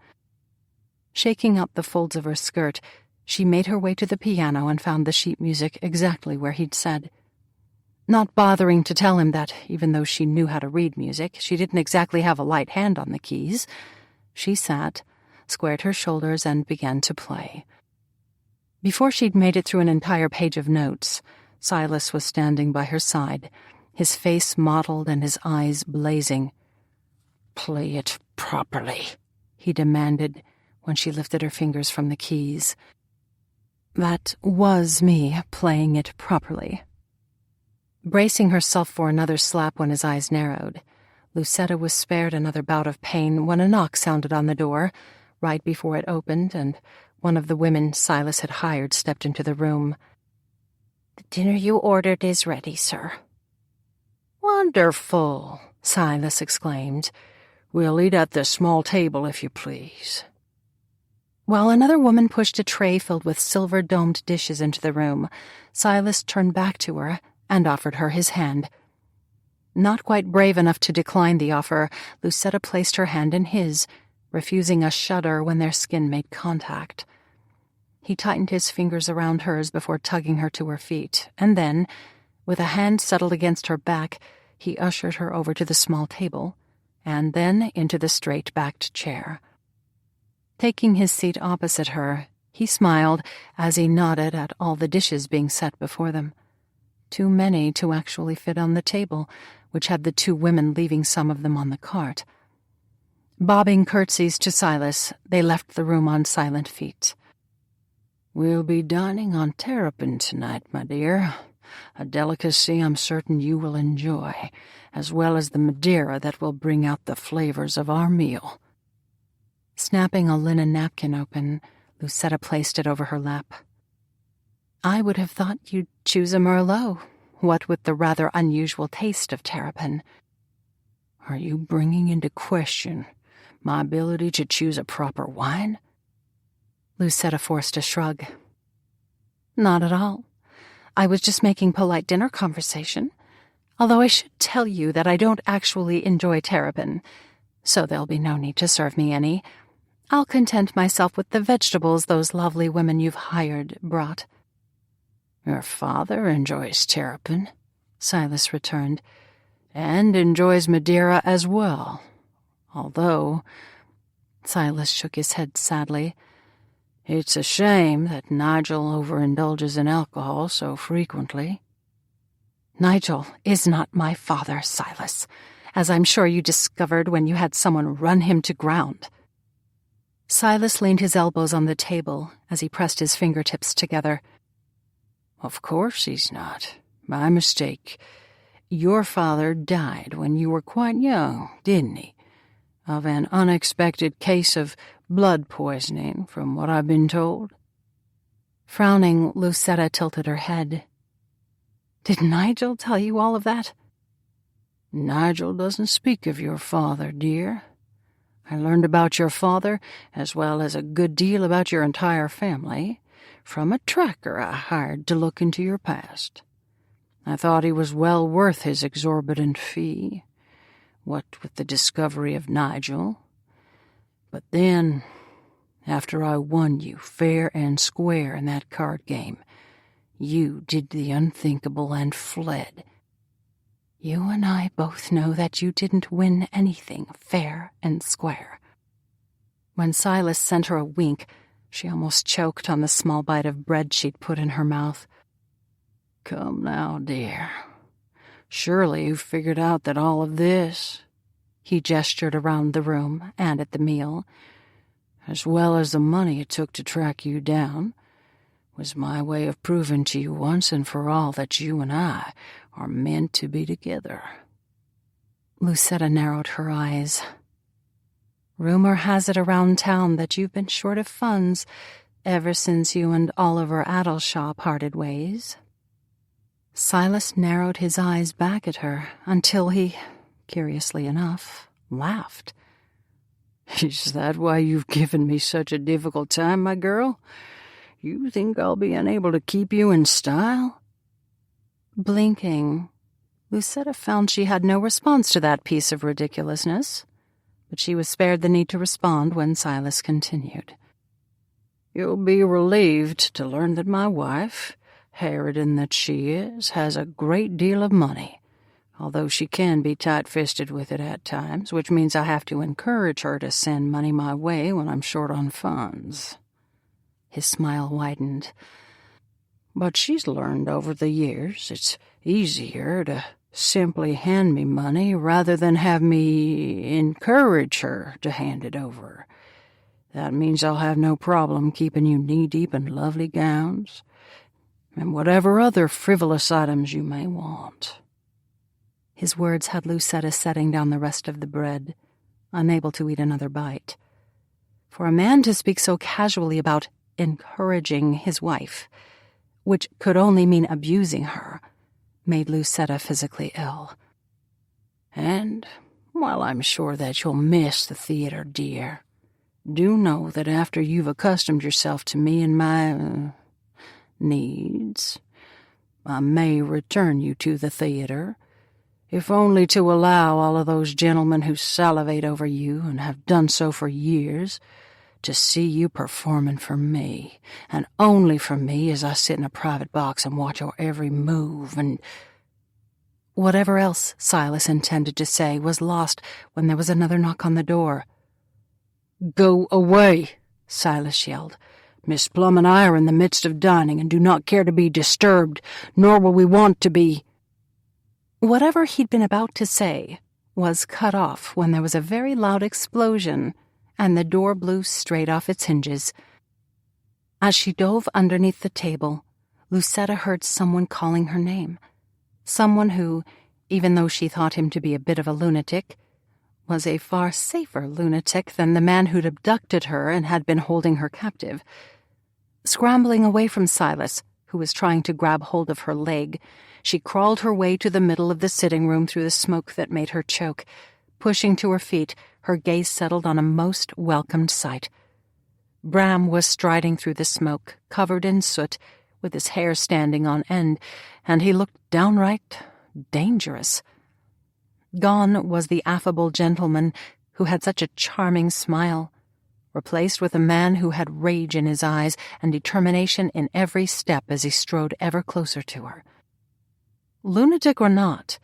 Shaking up the folds of her skirt, she made her way to the piano and found the sheet music exactly where he'd said. Not bothering to tell him that, even though she knew how to read music, she didn't exactly have a light hand on the keys, she sat, squared her shoulders, and began to play. Before she'd made it through an entire page of notes, Silas was standing by her side, his face mottled and his eyes blazing. "Play it properly," he demanded when she lifted her fingers from the keys. That was me playing it properly. Bracing herself for another slap when his eyes narrowed, Lucetta was spared another bout of pain when a knock sounded on the door, right before it opened, and one of the women Silas had hired stepped into the room. "The dinner you ordered is ready, sir." "Wonderful," Silas exclaimed. "We'll eat at the small table, if you please." While another woman pushed a tray filled with silver-domed dishes into the room, Silas turned back to her and offered her his hand. Not quite brave enough to decline the offer, Lucetta placed her hand in his, refusing a shudder when their skin made contact. He tightened his fingers around hers before tugging her to her feet, and then, with a hand settled against her back, he ushered her over to the small table, and then into the straight-backed chair. Taking his seat opposite her, he smiled as he nodded at all the dishes being set before them. Too many to actually fit on the table, which had the two women leaving some of them on the cart. Bobbing curtsies to Silas, they left the room on silent feet. "We'll be dining on terrapin tonight, my dear. A delicacy I'm certain you will enjoy, as well as the Madeira that will bring out the flavors of our meal." Snapping a linen napkin open, Lucetta placed it over her lap. "I would have thought you'd choose a Merlot, what with the rather unusual taste of terrapin." "Are you bringing into question my ability to choose a proper wine?" Lucetta forced a shrug. "Not at all. I was just making polite dinner conversation, although I should tell you that I don't actually enjoy terrapin, so there'll be no need to serve me any. I'll content myself with the vegetables those lovely women you've hired brought." "Your father enjoys terrapin," Silas returned, "and enjoys Madeira as well. Although," Silas shook his head sadly, "it's a shame that Nigel overindulges in alcohol so frequently." "Nigel is not my father, Silas, as I'm sure you discovered when you had someone run him to ground." Silas leaned his elbows on the table as he pressed his fingertips together. "Of course he's not. My mistake. Your father died when you were quite young, didn't he? Of an unexpected case of blood poisoning, from what I've been told." Frowning, Lucetta tilted her head. "Did Nigel tell you all of that?" "Nigel doesn't speak of your father, dear. I learned about your father, as well as a good deal about your entire family, from a tracker I hired to look into your past. I thought he was well worth his exorbitant fee, what with the discovery of Nigel. But then, after I won you fair and square in that card game, you did the unthinkable and fled." "You and I both know that you didn't win anything fair and square." When Silas sent her a wink, she almost choked on the small bite of bread she'd put in her mouth. "Come now, dear. Surely you've figured out that all of this," he gestured around the room and at the meal, "as well as the money it took to track you down, was my way of proving to you once and for all that you and I are meant to be together." Lucetta narrowed her eyes. "Rumor has it around town that you've been short of funds ever since you and Oliver Addleshaw parted ways." Silas narrowed his eyes back at her until he, curiously enough, laughed. "Is that why you've given me such a difficult time, my girl? You think I'll be unable to keep you in style?" Blinking, Lucetta found she had no response to that piece of ridiculousness, but she was spared the need to respond when Silas continued. "You'll be relieved to learn that my wife, Harridan that she is, has a great deal of money, although she can be tight-fisted with it at times, which means I have to encourage her to send money my way when I'm short on funds." His smile widened. "But she's learned over the years it's easier to simply hand me money rather than have me encourage her to hand it over. That means I'll have no problem keeping you knee-deep in lovely gowns and whatever other frivolous items you may want." His words had Lucetta setting down the rest of the bread, unable to eat another bite. For a man to speak so casually about encouraging his wife, which could only mean abusing her, made Lucetta physically ill. "And while I'm sure that you'll miss the theater, dear, do know that after you've accustomed yourself to me and my needs, I may return you to the theater, if only to allow all of those gentlemen who salivate over you and have done so for years to see you performing for me, and only for me, as I sit in a private box and watch your every move, and—" Whatever else Silas intended to say was lost when there was another knock on the door. "Go away," Silas yelled. "Miss Plum and I are in the midst of dining and do not care to be disturbed, nor will we want to be—" Whatever he'd been about to say was cut off when there was a very loud explosion, and the door blew straight off its hinges. As she dove underneath the table, Lucetta heard someone calling her name. Someone who, even though she thought him to be a bit of a lunatic, was a far safer lunatic than the man who'd abducted her and had been holding her captive. Scrambling away from Silas, who was trying to grab hold of her leg, she crawled her way to the middle of the sitting room through the smoke that made her choke. Pushing to her feet, her gaze settled on a most welcomed sight. Bram was striding through the smoke, covered in soot, with his hair standing on end, and he looked downright dangerous. Gone was the affable gentleman who had such a charming smile, replaced with a man who had rage in his eyes and determination in every step as he strode ever closer to her. Lunatic or not,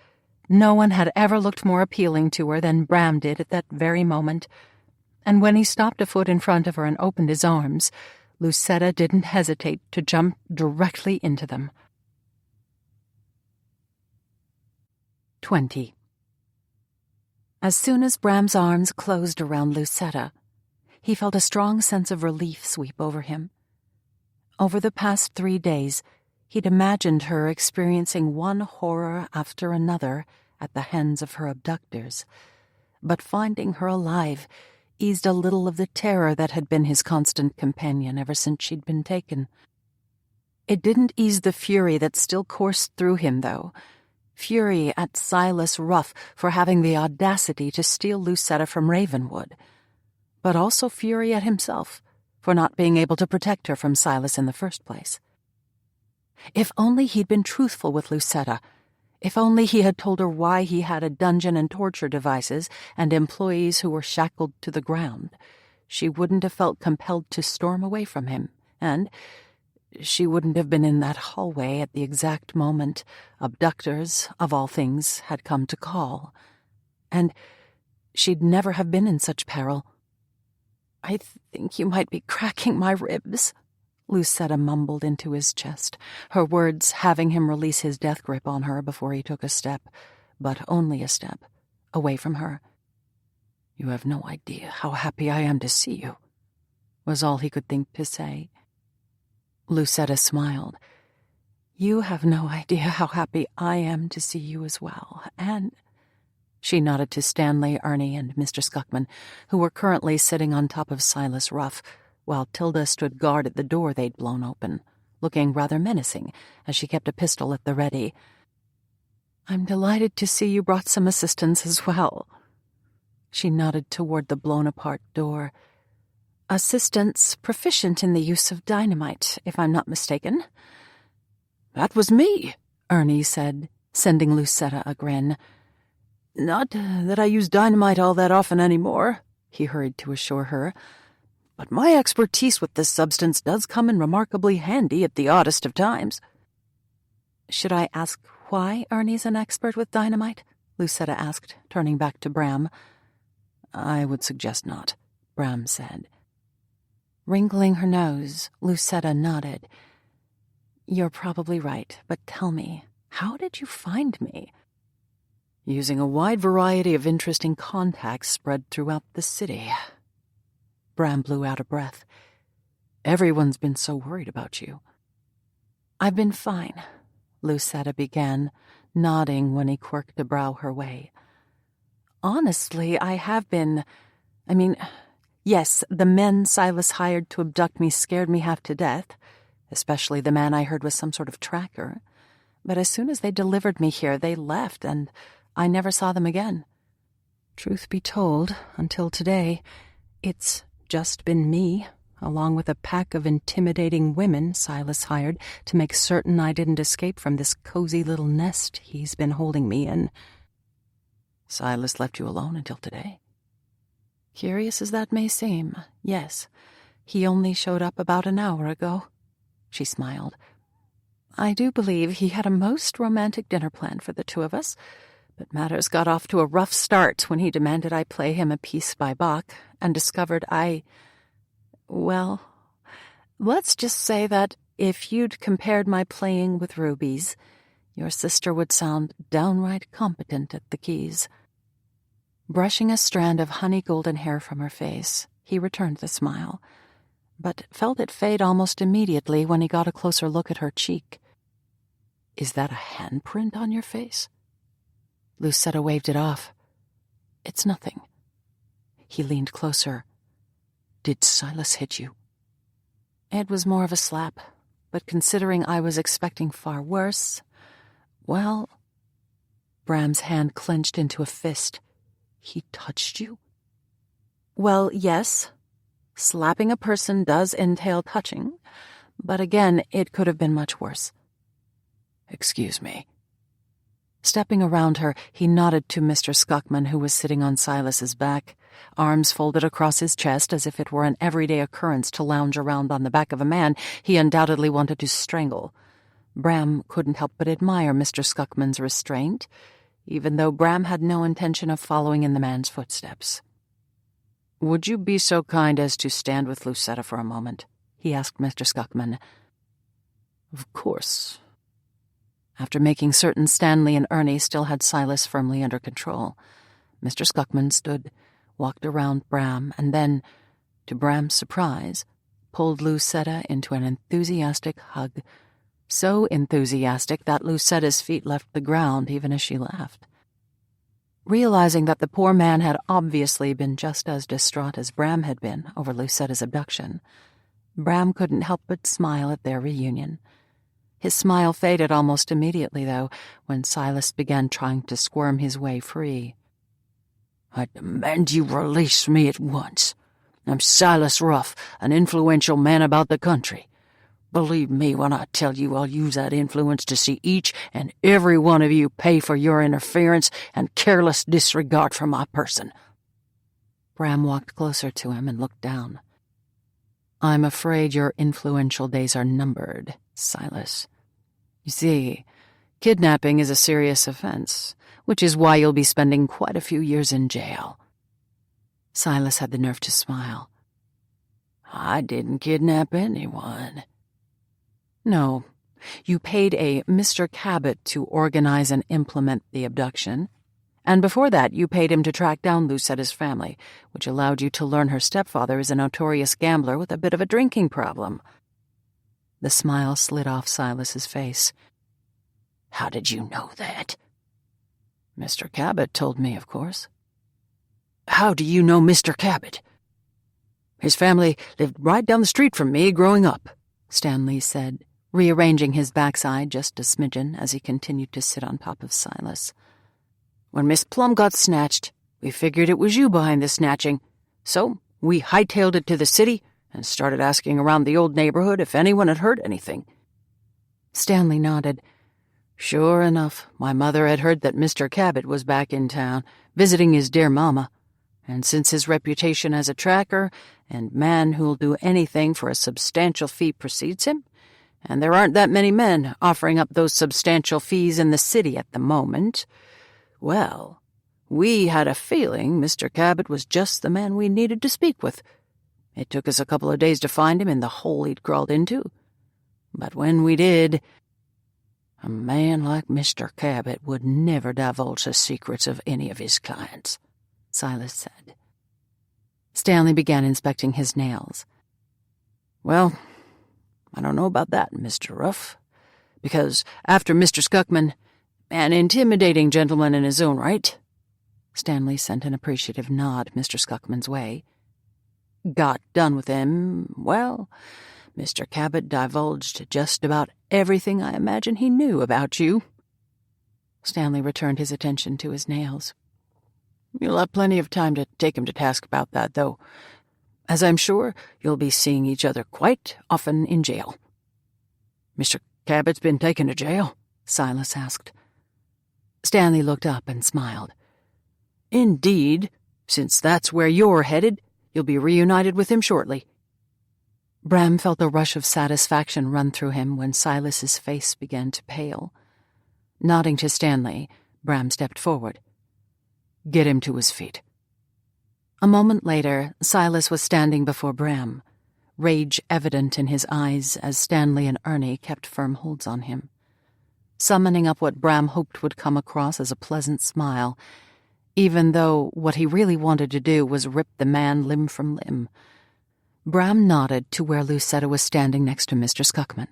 no one had ever looked more appealing to her than Bram did at that very moment, and when he stopped a foot in front of her and opened his arms, Lucetta didn't hesitate to jump directly into them. 20. As soon as Bram's arms closed around Lucetta, he felt a strong sense of relief sweep over him. Over the past 3 days, he'd imagined her experiencing one horror after another at the hands of her abductors, but finding her alive eased a little of the terror that had been his constant companion ever since she'd been taken. It didn't ease the fury that still coursed through him, though. Fury at Silas Ruff for having the audacity to steal Lucetta from Ravenwood, but also fury at himself for not being able to protect her from Silas in the first place. If only he'd been truthful with Lucetta, if only he had told her why he had a dungeon and torture devices and employees who were shackled to the ground, she wouldn't have felt compelled to storm away from him, and she wouldn't have been in that hallway at the exact moment abductors, of all things, had come to call. And she'd never have been in such peril. "I think you might be cracking my ribs," Lucetta mumbled into his chest, her words having him release his death grip on her before he took a step, but only a step, away from her. "You have no idea how happy I am to see you," was all he could think to say. Lucetta smiled. "You have no idea how happy I am to see you as well, and—" She nodded to Stanley, Ernie, and Mr. Scuckman, who were currently sitting on top of Silas Ruff, while Tilda stood guard at the door they'd blown open, looking rather menacing as she kept a pistol at the ready. "I'm delighted to see you brought some assistance as well." She nodded toward the blown-apart door. "Assistance proficient in the use of dynamite, if I'm not mistaken." "That was me," Ernie said, sending Lucetta a grin. "Not that I use dynamite all that often anymore," he hurried to assure her, "but my expertise with this substance does come in remarkably handy at the oddest of times." "Should I ask why Ernie's an expert with dynamite?" Lucetta asked, turning back to Bram. "I would suggest not," Bram said. Wrinkling her nose, Lucetta nodded. "You're probably right, but tell me, how did you find me?" "Using a wide variety of interesting contacts spread throughout the city." Bram blew out a breath. "Everyone's been so worried about you." "I've been fine," Lucetta began, nodding when he quirked a brow her way. "Honestly, I have been. Yes, the men Silas hired to abduct me scared me half to death, especially the man I heard was some sort of tracker. But as soon as they delivered me here, they left, and I never saw them again. Truth be told, until today, it's just been me, along with a pack of intimidating women Silas hired to make certain I didn't escape from this cozy little nest he's been holding me in." "Silas left you alone until today?" Curious as that may seem, yes, he only showed up about an hour ago. She smiled. I do believe he had a most romantic dinner planned for the two of us, but matters got off to a rough start when he demanded I play him a piece by Bach and discovered well, let's just say that if you'd compared my playing with Ruby's, your sister would sound downright competent at the keys. Brushing a strand of honey-golden hair from her face, he returned the smile, but felt it fade almost immediately when he got a closer look at her cheek. Is that a handprint on your face? Lucetta waved it off. It's nothing. He leaned closer. Did Silas hit you? It was more of a slap, but considering I was expecting far worse, well... Bram's hand clenched into a fist. He touched you? Well, yes. Slapping a person does entail touching, but again, it could have been much worse. Excuse me. Stepping around her, he nodded to Mr. Scuckman, who was sitting on Silas's back, arms folded across his chest as if it were an everyday occurrence to lounge around on the back of a man he undoubtedly wanted to strangle. Bram couldn't help but admire Mr. Scuckman's restraint, even though Bram had no intention of following in the man's footsteps. Would you be so kind as to stand with Lucetta for a moment? He asked Mr. Scuckman. Of course. After making certain Stanley and Ernie still had Silas firmly under control, Mr. Scuckman stood, walked around Bram, and then, to Bram's surprise, pulled Lucetta into an enthusiastic hug, so enthusiastic that Lucetta's feet left the ground even as she laughed. Realizing that the poor man had obviously been just as distraught as Bram had been over Lucetta's abduction, Bram couldn't help but smile at their reunion. His smile faded almost immediately, though, when Silas began trying to squirm his way free. I demand you release me at once. I'm Silas Ruff, an influential man about the country. Believe me when I tell you I'll use that influence to see each and every one of you pay for your interference and careless disregard for my person. Bram walked closer to him and looked down. I'm afraid your influential days are numbered, Silas. You see, kidnapping is a serious offense, which is why you'll be spending quite a few years in jail. Silas had the nerve to smile. I didn't kidnap anyone. No, you paid a Mr. Cabot to organize and implement the abduction, and before that you paid him to track down Lucetta's family, which allowed you to learn her stepfather is a notorious gambler with a bit of a drinking problem. The smile slid off Silas's face. How did you know that? Mr. Cabot told me, of course. How do you know Mr. Cabot? His family lived right down the street from me growing up, Stanley said, rearranging his backside just a smidgen as he continued to sit on top of Silas. When Miss Plum got snatched, we figured it was you behind the snatching, so we hightailed it to the city and started asking around the old neighborhood if anyone had heard anything. Stanley nodded. Sure enough, my mother had heard that Mr. Cabot was back in town, visiting his dear mama, and since his reputation as a tracker and man who'll do anything for a substantial fee precedes him, and there aren't that many men offering up those substantial fees in the city at the moment, well, we had a feeling Mr. Cabot was just the man we needed to speak with. It took us a couple of days to find him in the hole he'd crawled into. But when we did, a man like Mr. Cabot would never divulge the secrets of any of his clients, Silas said. Stanley began inspecting his nails. Well, I don't know about that, Mr. Ruff, because after Mr. Scuckman, an intimidating gentleman in his own right, Stanley sent an appreciative nod Mr. Scuckman's way, got done with him, well, Mr. Cabot divulged just about everything I imagine he knew about you. Stanley returned his attention to his nails. You'll have plenty of time to take him to task about that, though, as I'm sure you'll be seeing each other quite often in jail. Mr. Cabot's been taken to jail? Silas asked. Stanley looked up and smiled. Indeed, Since that's where you're headed, you'll be reunited with him shortly." Bram felt a rush of satisfaction run through him when Silas's face began to pale. Nodding to Stanley, Bram stepped forward. "Get him to his feet." A moment later, Silas was standing before Bram, rage evident in his eyes as Stanley and Ernie kept firm holds on him. Summoning up what Bram hoped would come across as a pleasant smile, even though what he really wanted to do was rip the man limb from limb, Bram nodded to where Lucetta was standing next to Mr. Skuckman.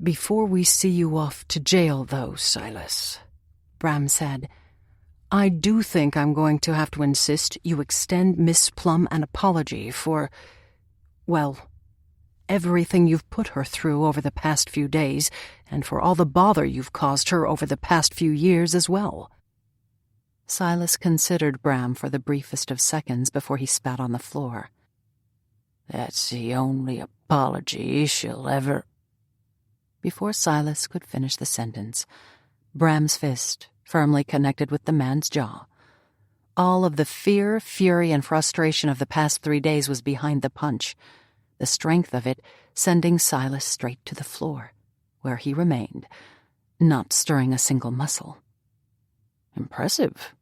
"Before we see you off to jail, though, Silas," Bram said, "I do think I'm going to have to insist you extend Miss Plum an apology for, well, everything you've put her through over the past few days, and for all the bother you've caused her over the past few years as well." Silas considered Bram for the briefest of seconds before he spat on the floor. "That's the only apology she'll ever—" Before Silas could finish the sentence, Bram's fist firmly connected with the man's jaw. All of the fear, fury, and frustration of the past 3 days was behind the punch, the strength of it sending Silas straight to the floor, where he remained, not stirring a single muscle. "Impressive,"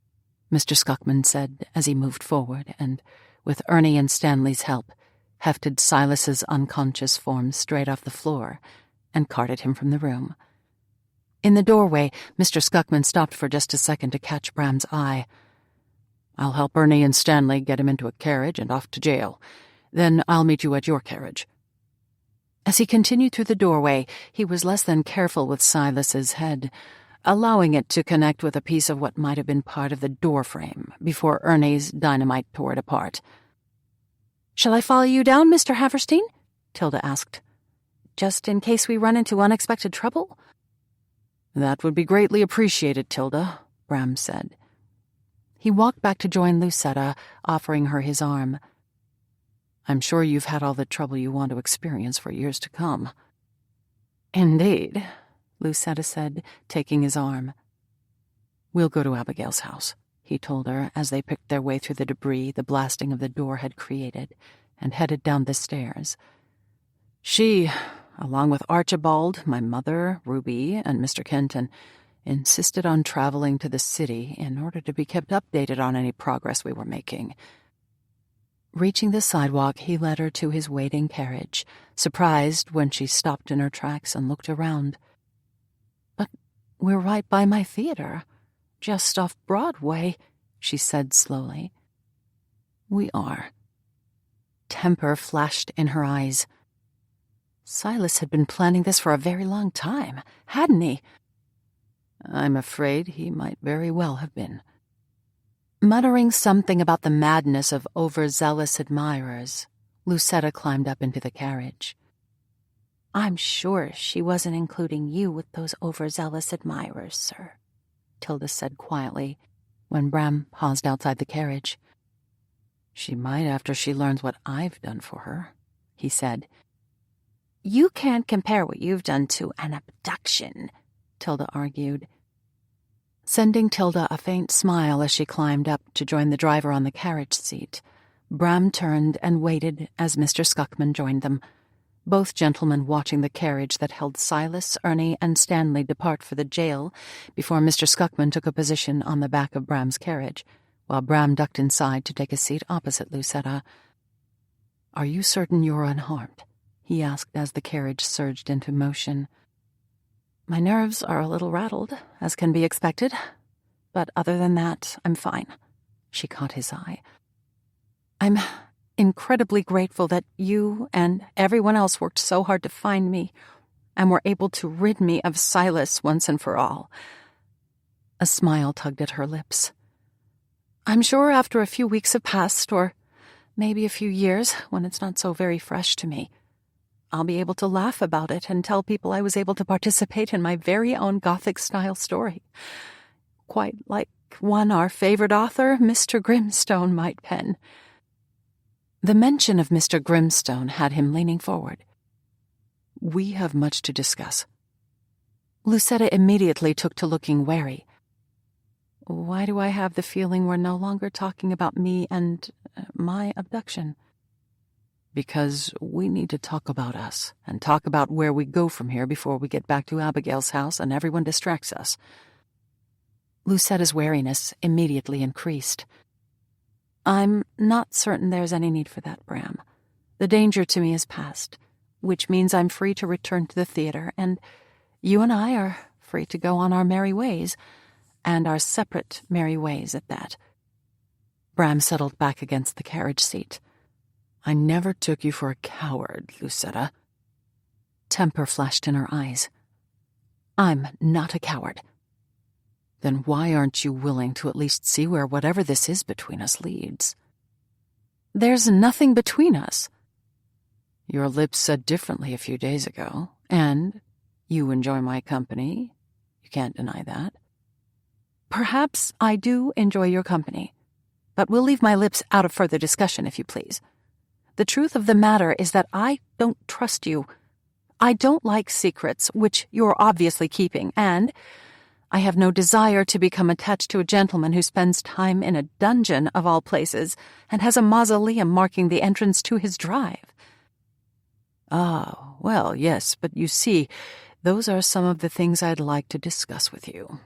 Mr. Skuckman said as he moved forward and, with Ernie and Stanley's help, hefted Silas's unconscious form straight off the floor and carted him from the room. In the doorway, Mr. Skuckman stopped for just a second to catch Bram's eye. "I'll help Ernie and Stanley get him into a carriage and off to jail. Then I'll meet you at your carriage." As he continued through the doorway, he was less than careful with Silas's head, allowing it to connect with a piece of what might have been part of the doorframe before Ernie's dynamite tore it apart. "Shall I follow you down, Mr. Haverstein?" Tilda asked. "Just in case we run into unexpected trouble?" "That would be greatly appreciated, Tilda," Bram said. He walked back to join Lucetta, offering her his arm. "I'm sure you've had all the trouble you want to experience for years to come." "Indeed," Lucetta said, taking his arm. "We'll go to Abigail's house," he told her as they picked their way through the debris the blasting of the door had created and headed down the stairs. She, along with Archibald, my mother, Ruby, and Mr. Kenton, insisted on traveling to the city in order to be kept updated on any progress we were making. Reaching the sidewalk, he led her to his waiting carriage, surprised when she stopped in her tracks and looked around. "But we're right by my theater, just off Broadway," she said slowly. "We are." Temper flashed in her eyes. Silas had been planning this for a very long time, hadn't he? "I'm afraid he might very well have been." Muttering something about the madness of overzealous admirers, Lucetta climbed up into the carriage. "I'm sure she wasn't including you with those overzealous admirers, sir," Tilda said quietly when Bram paused outside the carriage. "She might after she learns what I've done for her," he said. "You can't compare what you've done to an abduction," Tilda argued, sending Tilda a faint smile as she climbed up to join the driver on the carriage seat. Bram turned and waited as Mr. Skuckman joined them, both gentlemen watching the carriage that held Silas, Ernie, and Stanley depart for the jail before Mr. Skuckman took a position on the back of Bram's carriage, while Bram ducked inside to take a seat opposite Lucetta. "Are you certain you're unharmed?" he asked as the carriage surged into motion. "My nerves are a little rattled, as can be expected, but other than that, I'm fine." She caught his eye. "I'm incredibly grateful that you and everyone else worked so hard to find me and were able to rid me of Silas once and for all." A smile tugged at her lips. "I'm sure after a few weeks have passed, or maybe a few years, when it's not so very fresh to me, I'll be able to laugh about it and tell people I was able to participate in my very own Gothic-style story, quite like one our favorite author, Mr. Grimstone, might pen." The mention of Mr. Grimstone had him leaning forward. "We have much to discuss." Lucetta immediately took to looking wary. Why do I have the feeling we're no longer talking about me and my abduction? Because we need to talk about us, and talk about where we go from here before we get back to Abigail's house and everyone distracts us. Lucetta's wariness immediately increased. I'm not certain there's any need for that, Bram. The danger to me is past, which means I'm free to return to the theater, and you and I are free to go on our merry ways, and our separate merry ways at that. Bram settled back against the carriage seat. I never took you for a coward, Lucetta. Temper flashed in her eyes. I'm not a coward. Then why aren't you willing to at least see where whatever this is between us leads? There's nothing between us. Your lips said differently a few days ago, and you enjoy my company. You can't deny that. Perhaps I do enjoy your company, but we'll leave my lips out of further discussion, if you please. The truth of the matter is that I don't trust you. I don't like secrets, which you're obviously keeping, and I have no desire to become attached to a gentleman who spends time in a dungeon, of all places, and has a mausoleum marking the entrance to his drive. Ah, well, yes, but you see, those are some of the things I'd like to discuss with you.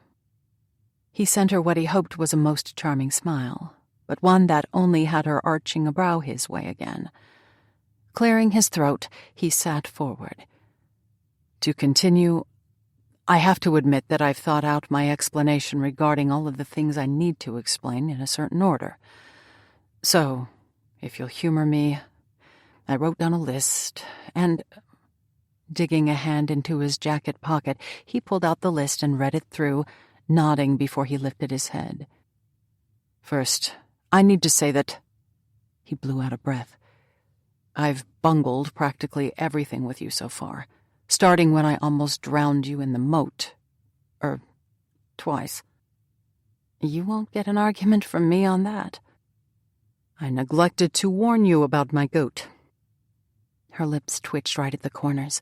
He sent her what he hoped was a most charming smile, but one that only had her arching a brow his way again. Clearing his throat, he sat forward. To continue, I have to admit that I've thought out my explanation regarding all of the things I need to explain in a certain order. So, if you'll humor me, I wrote down a list, and, digging a hand into his jacket pocket, he pulled out the list and read it through, nodding before he lifted his head. First, I need to say that... He blew out a breath. I've bungled practically everything with you so far, starting when I almost drowned you in the moat. Twice. You won't get an argument from me on that. I neglected to warn you about my goat. Her lips twitched right at the corners.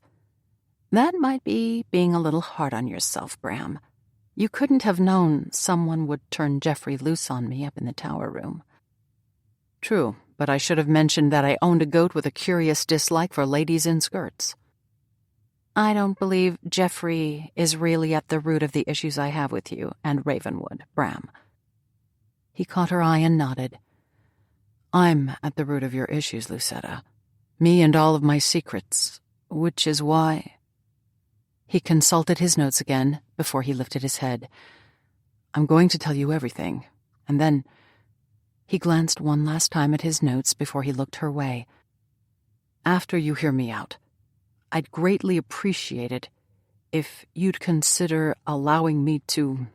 That might be being a little hard on yourself, Bram. You couldn't have known someone would turn Geoffrey loose on me up in the tower room. True, but I should have mentioned that I owned a goat with a curious dislike for ladies in skirts. I don't believe Geoffrey is really at the root of the issues I have with you and Ravenwood, Bram. He caught her eye and nodded. I'm at the root of your issues, Lucetta. Me and all of my secrets, which is why... He consulted his notes again before he lifted his head. I'm going to tell you everything, and then... He glanced one last time at his notes before he looked her way. After you hear me out, I'd greatly appreciate it if you'd consider allowing me to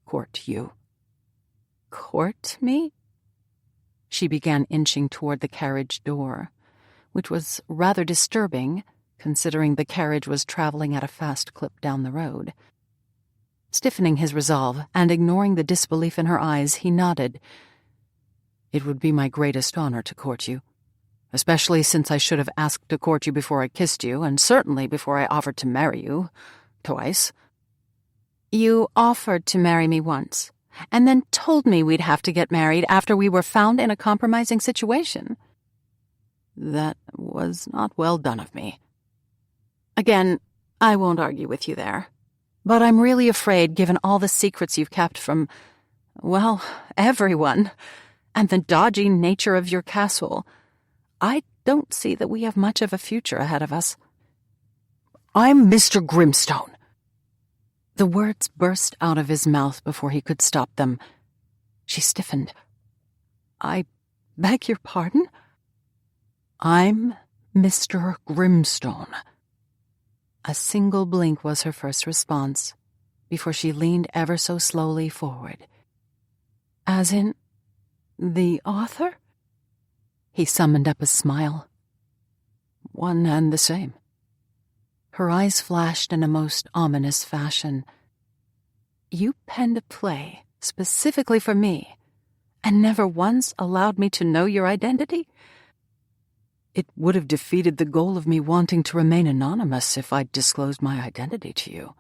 court you. Court me? She began inching toward the carriage door, which was rather disturbing, considering the carriage was traveling at a fast clip down the road. Stiffening his resolve and ignoring the disbelief in her eyes, he nodded. It would be my greatest honor to court you, especially since I should have asked to court you before I kissed you, and certainly before I offered to marry you. Twice. You offered to marry me once, and then told me we'd have to get married after we were found in a compromising situation. That was not well done of me. Again, I won't argue with you there. But I'm really afraid, given all the secrets you've kept from, well, everyone, and the dodgy nature of your castle, I don't see that we have much of a future ahead of us. I'm Mr. Grimstone. The words burst out of his mouth before he could stop them. She stiffened. I beg your pardon? I'm Mr. Grimstone. A single blink was her first response, before she leaned ever so slowly forward. As in, the author? He summoned up a smile. One and the same. Her eyes flashed in a most ominous fashion. You penned a play specifically for me, and never once allowed me to know your identity? It would have defeated the goal of me wanting to remain anonymous if I'd disclosed my identity to you.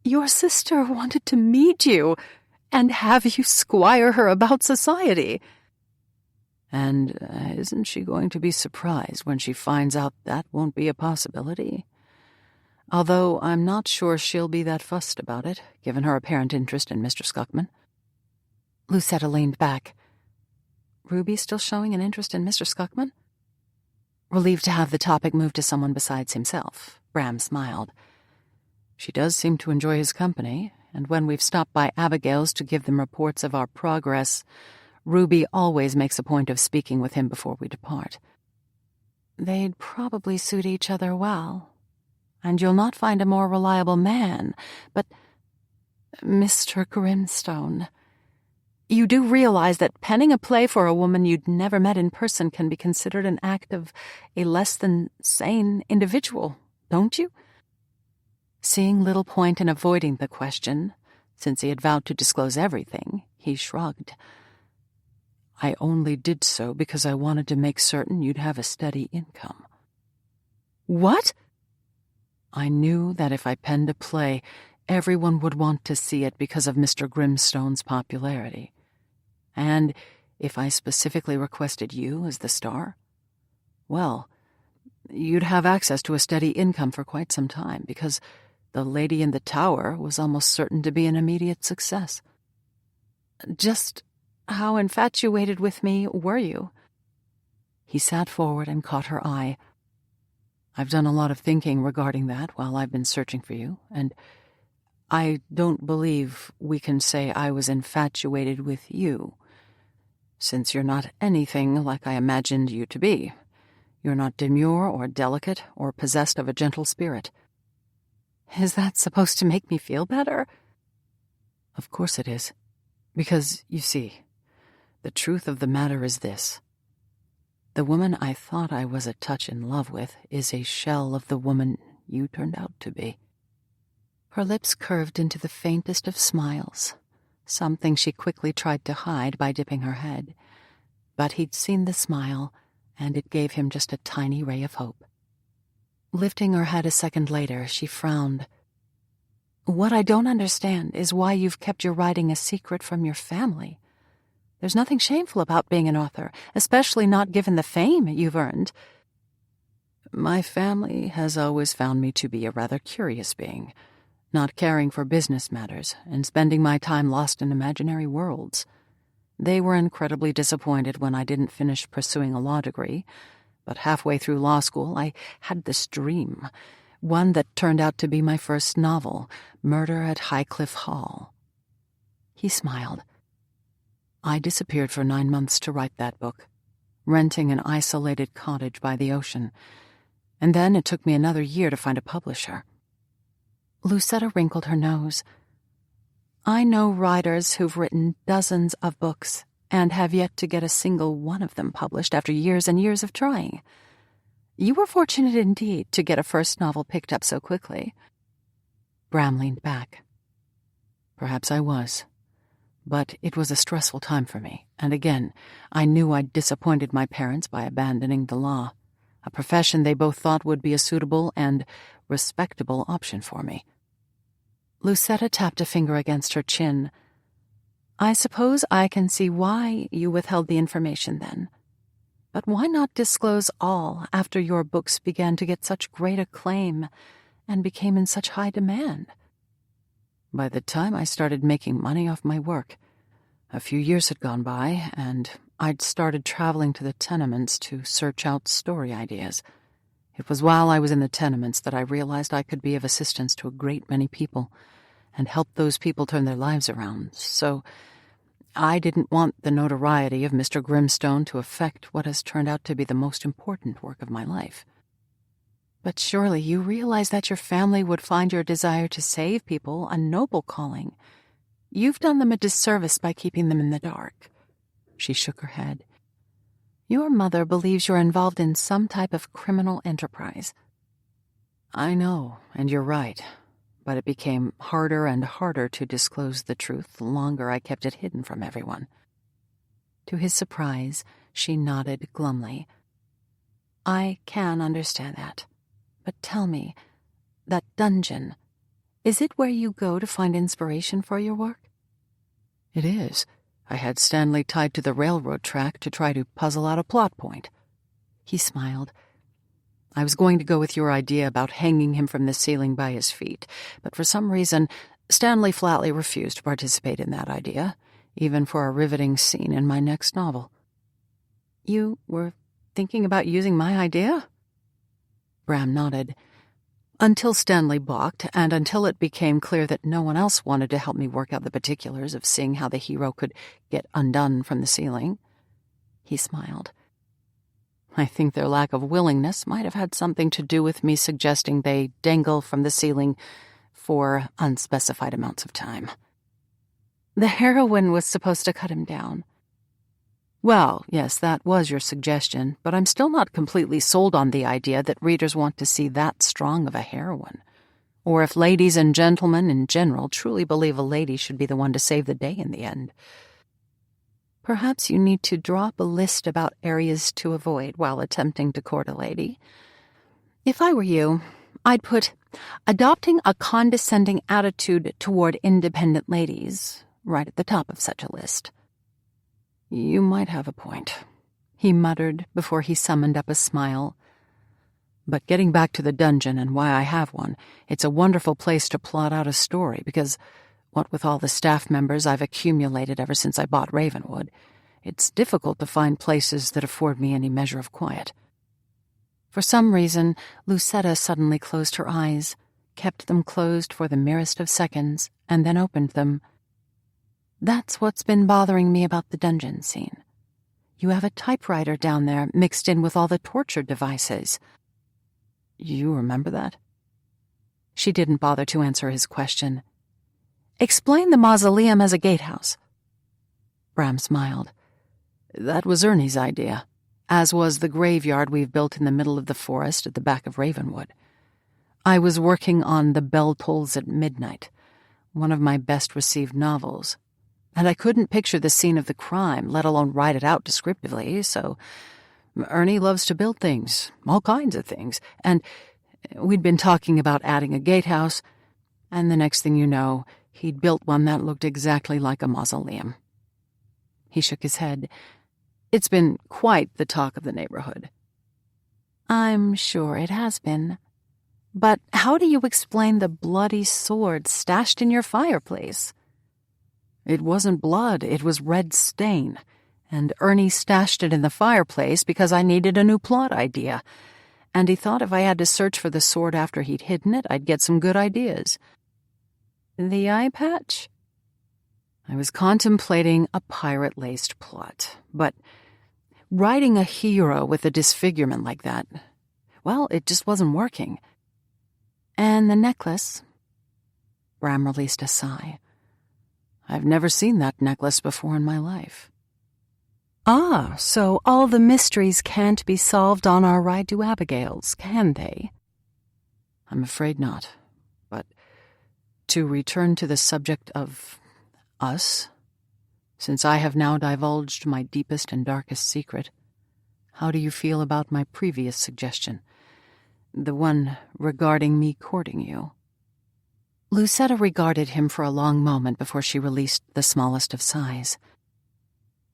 Your sister wanted to meet you, and have you squire her about society. And isn't she going to be surprised when she finds out that won't be a possibility? Although I'm not sure she'll be that fussed about it, given her apparent interest in Mr. Scuckman. Lucetta leaned back. Ruby still showing an interest in Mr. Scuckman? Relieved to have the topic move to someone besides himself, Bram smiled. She does seem to enjoy his company, and when we've stopped by Abigail's to give them reports of our progress, Ruby always makes a point of speaking with him before we depart. They'd probably suit each other well, and you'll not find a more reliable man, but Mr. Grimstone, you do realize that penning a play for a woman you'd never met in person can be considered an act of a less than sane individual, don't you? Seeing little point in avoiding the question, since he had vowed to disclose everything, he shrugged. I only did so because I wanted to make certain you'd have a steady income. What? I knew that if I penned a play, everyone would want to see it because of Mr. Grimstone's popularity. And if I specifically requested you as the star, well, you'd have access to a steady income for quite some time, because The Lady in the Tower was almost certain to be an immediate success. Just how infatuated with me were you? He sat forward and caught her eye. I've done a lot of thinking regarding that while I've been searching for you, and I don't believe we can say I was infatuated with you, since you're not anything like I imagined you to be. You're not demure or delicate or possessed of a gentle spirit. Is that supposed to make me feel better? Of course it is, because, you see, the truth of the matter is this. The woman I thought I was a touch in love with is a shell of the woman you turned out to be. Her lips curved into the faintest of smiles, something she quickly tried to hide by dipping her head. But he'd seen the smile, and it gave him just a tiny ray of hope. Lifting her head a second later, she frowned. What I don't understand is why you've kept your writing a secret from your family. There's nothing shameful about being an author, especially not given the fame you've earned. My family has always found me to be a rather curious being, not caring for business matters and spending my time lost in imaginary worlds. They were incredibly disappointed when I didn't finish pursuing a law degree, but halfway through law school I had this dream, one that turned out to be my first novel, Murder at Highcliffe Hall. He smiled. I disappeared for 9 months to write that book, renting an isolated cottage by the ocean, and then it took me another year to find a publisher. Lucetta wrinkled her nose. I know writers who've written dozens of books and have yet to get a single one of them published after years and years of trying. You were fortunate indeed to get a first novel picked up so quickly. Bram leaned back. Perhaps I was. But it was a stressful time for me, and again, I knew I'd disappointed my parents by abandoning the law, a profession they both thought would be a suitable and respectable option for me. Lucetta tapped a finger against her chin. I suppose I can see why you withheld the information then. But why not disclose all after your books began to get such great acclaim and became in such high demand? By the time I started making money off my work, a few years had gone by, and I'd started traveling to the tenements to search out story ideas. It was while I was in the tenements that I realized I could be of assistance to a great many people and help those people turn their lives around, so I didn't want the notoriety of Mr. Grimstone to affect what has turned out to be the most important work of my life. But surely you realize that your family would find your desire to save people a noble calling. You've done them a disservice by keeping them in the dark. She shook her head. Your mother believes you're involved in some type of criminal enterprise. I know, and you're right, but it became harder and harder to disclose the truth the longer I kept it hidden from everyone. To his surprise, she nodded glumly. I can understand that. But tell me, that dungeon, is it where you go to find inspiration for your work? It is. I had Stanley tied to the railroad track to try to puzzle out a plot point. He smiled. I was going to go with your idea about hanging him from the ceiling by his feet, but for some reason, Stanley flatly refused to participate in that idea, even for a riveting scene in my next novel. You were thinking about using my idea? Bram nodded. Until Stanley balked, and until it became clear that no one else wanted to help me work out the particulars of seeing how the hero could get undone from the ceiling. He smiled. I think their lack of willingness might have had something to do with me suggesting they dangle from the ceiling for unspecified amounts of time. The heroine was supposed to cut him down. Well, yes, that was your suggestion, but I'm still not completely sold on the idea that readers want to see that strong of a heroine, or if ladies and gentlemen in general truly believe a lady should be the one to save the day in the end. Perhaps you need to draw up a list about areas to avoid while attempting to court a lady. If I were you, I'd put adopting a condescending attitude toward independent ladies right at the top of such a list. You might have a point, he muttered before he summoned up a smile. But getting back to the dungeon and why I have one, it's a wonderful place to plot out a story because, what with all the staff members I've accumulated ever since I bought Ravenwood, it's difficult to find places that afford me any measure of quiet. For some reason, Lucetta suddenly closed her eyes, kept them closed for the merest of seconds, and then opened them. That's what's been bothering me about the dungeon scene. You have a typewriter down there mixed in with all the torture devices. You remember that? She didn't bother to answer his question. Explain the mausoleum as a gatehouse. Bram smiled. That was Ernie's idea, as was the graveyard we've built in the middle of the forest at the back of Ravenwood. I was working on The Bell Tolls at Midnight, one of my best-received novels, and I couldn't picture the scene of the crime, let alone write it out descriptively, so Ernie loves to build things, all kinds of things, and we'd been talking about adding a gatehouse, and the next thing you know, he'd built one that looked exactly like a mausoleum. He shook his head. It's been quite the talk of the neighborhood. I'm sure it has been. But how do you explain the bloody sword stashed in your fireplace? It wasn't blood, it was red stain, and Ernie stashed it in the fireplace because I needed a new plot idea, and he thought if I had to search for the sword after he'd hidden it, I'd get some good ideas. The eye patch? I was contemplating a pirate-laced plot, but writing a hero with a disfigurement like that, well, it just wasn't working. And the necklace? Bram released a sigh. I've never seen that necklace before in my life. Ah, so all the mysteries can't be solved on our ride to Abigail's, can they? I'm afraid not. But to return to the subject of us, since I have now divulged my deepest and darkest secret, how do you feel about my previous suggestion, the one regarding me courting you? Lucetta regarded him for a long moment before she released the smallest of sighs.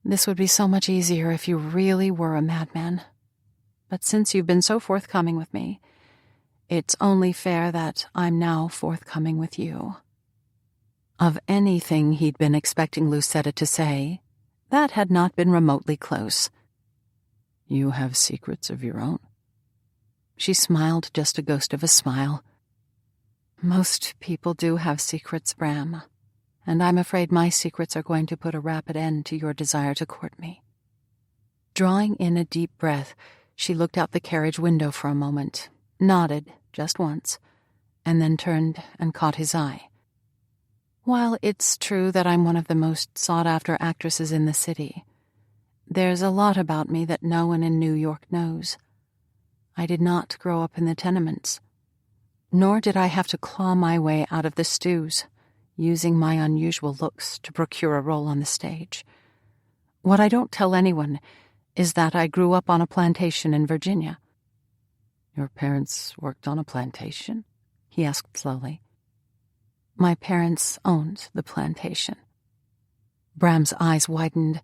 This would be so much easier if you really were a madman. But since you've been so forthcoming with me, it's only fair that I'm now forthcoming with you. Of anything he'd been expecting Lucetta to say, that had not been remotely close. You have secrets of your own? She smiled just a ghost of a smile. Most people do have secrets, Bram, and I'm afraid my secrets are going to put a rapid end to your desire to court me. Drawing in a deep breath, she looked out the carriage window for a moment, nodded just once, and then turned and caught his eye. While it's true that I'm one of the most sought-after actresses in the city, there's a lot about me that no one in New York knows. I did not grow up in the tenements, nor did I have to claw my way out of the stews, using my unusual looks to procure a role on the stage. What I don't tell anyone is that I grew up on a plantation in Virginia. Your parents worked on a plantation? He asked slowly. My parents owned the plantation. Bram's eyes widened.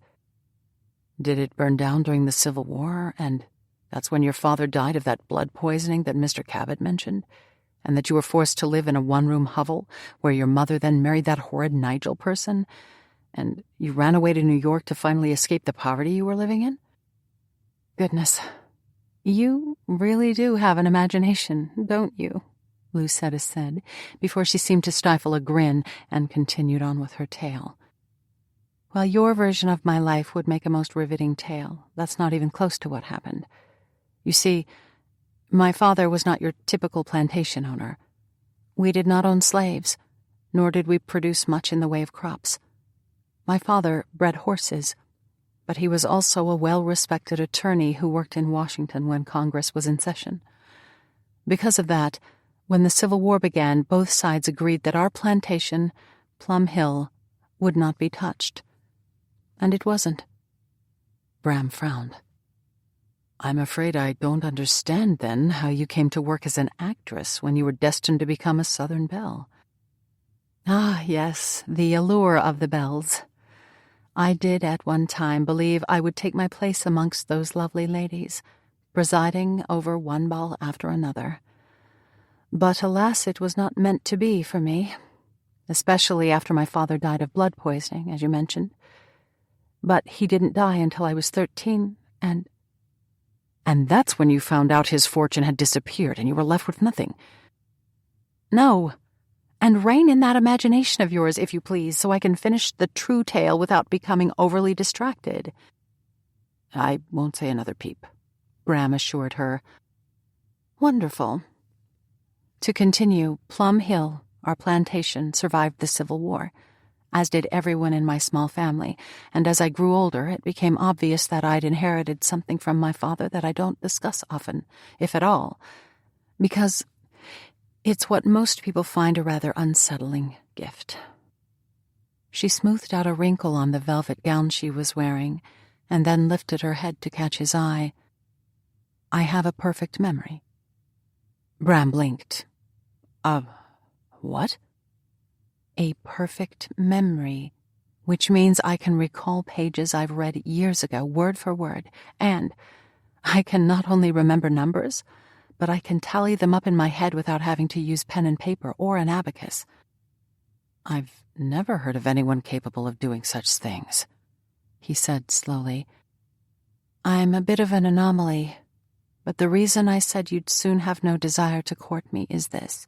Did it burn down during the Civil War, and that's when your father died of that blood poisoning that Mr. Cabot mentioned, and that you were forced to live in a one-room hovel where your mother then married that horrid Nigel person, and you ran away to New York to finally escape the poverty you were living in? Goodness, you really do have an imagination, don't you? Lucetta said, before she seemed to stifle a grin and continued on with her tale. Well, your version of my life would make a most riveting tale. That's not even close to what happened. You see, my father was not your typical plantation owner. We did not own slaves, nor did we produce much in the way of crops. My father bred horses, but he was also a well-respected attorney who worked in Washington when Congress was in session. Because of that, when the Civil War began, both sides agreed that our plantation, Plum Hill, would not be touched. And it wasn't. Bram frowned. I'm afraid I don't understand, then, how you came to work as an actress when you were destined to become a Southern belle. Ah, yes, the allure of the belles. I did at one time believe I would take my place amongst those lovely ladies, presiding over one ball after another. But alas, it was not meant to be for me, especially after my father died of blood poisoning, as you mentioned. But he didn't die until I was 13, and that's when you found out his fortune had disappeared and you were left with nothing. No, and rein in that imagination of yours, if you please, so I can finish the true tale without becoming overly distracted. I won't say another peep, Bram assured her. Wonderful. To continue, Plum Hill, our plantation, survived the Civil War, as did everyone in my small family, and as I grew older, it became obvious that I'd inherited something from my father that I don't discuss often, if at all, because it's what most people find a rather unsettling gift. She smoothed out a wrinkle on the velvet gown she was wearing, and then lifted her head to catch his eye. I have a perfect memory. Bram blinked. What? A perfect memory, which means I can recall pages I've read years ago, word for word, and I can not only remember numbers, but I can tally them up in my head without having to use pen and paper or an abacus. I've never heard of anyone capable of doing such things, he said slowly. I'm a bit of an anomaly, but the reason I said you'd soon have no desire to court me is this.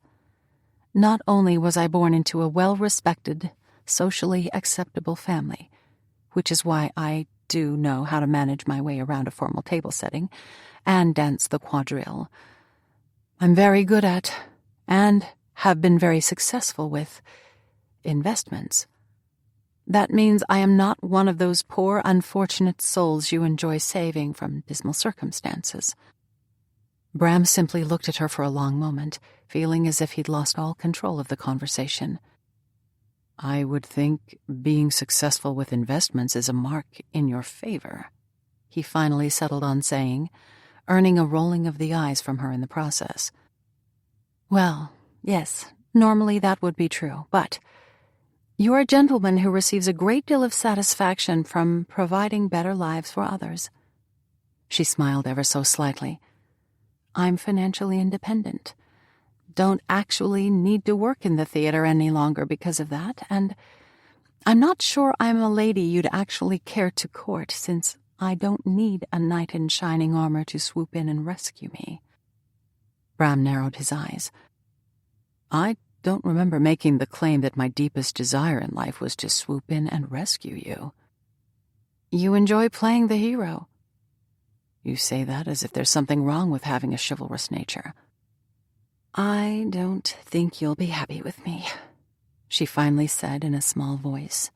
Not only was I born into a well-respected, socially acceptable family, which is why I do know how to manage my way around a formal table setting and dance the quadrille. I'm very good at, and have been very successful with, investments. That means I am not one of those poor, unfortunate souls you enjoy saving from dismal circumstances. Bram simply looked at her for a long moment, feeling as if he'd lost all control of the conversation. I would think being successful with investments is a mark in your favor, he finally settled on saying, earning a rolling of the eyes from her in the process. Well, yes, normally that would be true, but you're a gentleman who receives a great deal of satisfaction from providing better lives for others. She smiled ever so slightly. I'm financially independent. Don't actually need to work in the theater any longer because of that, and I'm not sure I'm a lady you'd actually care to court, since I don't need a knight in shining armor to swoop in and rescue me. Bram narrowed his eyes. I don't remember making the claim that my deepest desire in life was to swoop in and rescue you. You enjoy playing the hero. You say that as if there's something wrong with having a chivalrous nature. I don't think you'll be happy with me, she finally said in a small voice.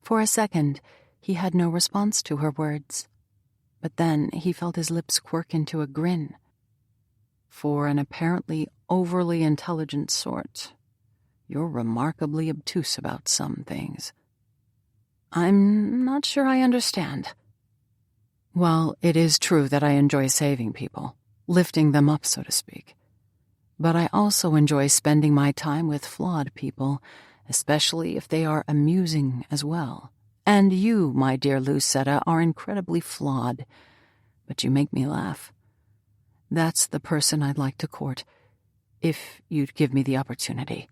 For a second, he had no response to her words, but then he felt his lips quirk into a grin. For an apparently overly intelligent sort, you're remarkably obtuse about some things. I'm not sure I understand. Well, it is true that I enjoy saving people, lifting them up, so to speak. But I also enjoy spending my time with flawed people especially if they are amusing as well. And you, my dear Lucetta, are incredibly flawed, but you make me laugh. That's the person I'd like to court, if you'd give me the opportunity.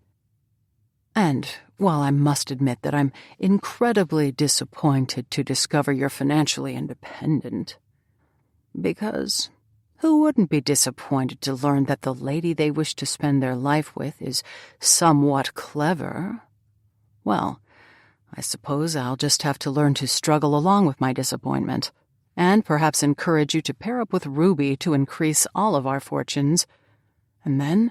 And while I must admit that I'm incredibly disappointed to discover you're financially independent, because who wouldn't be disappointed to learn that the lady they wish to spend their life with is somewhat clever? Well, I suppose I'll just have to learn to struggle along with my disappointment, and perhaps encourage you to pair up with Ruby to increase all of our fortunes, and then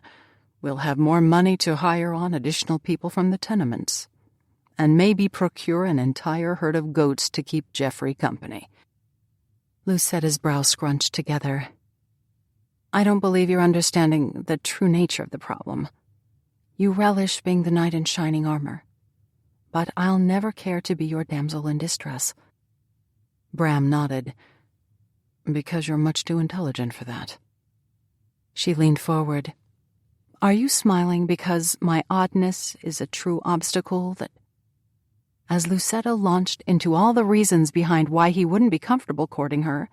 we'll have more money to hire on additional people from the tenements, and maybe procure an entire herd of goats to keep Geoffrey company. Lucetta's brows scrunched together. I don't believe you're understanding the true nature of the problem. You relish being the knight in shining armor, but I'll never care to be your damsel in distress. Bram nodded. Because you're much too intelligent for that. She leaned forward. Are you smiling because my oddness is a true obstacle that... As Lucetta launched into all the reasons behind why he wouldn't be comfortable courting her,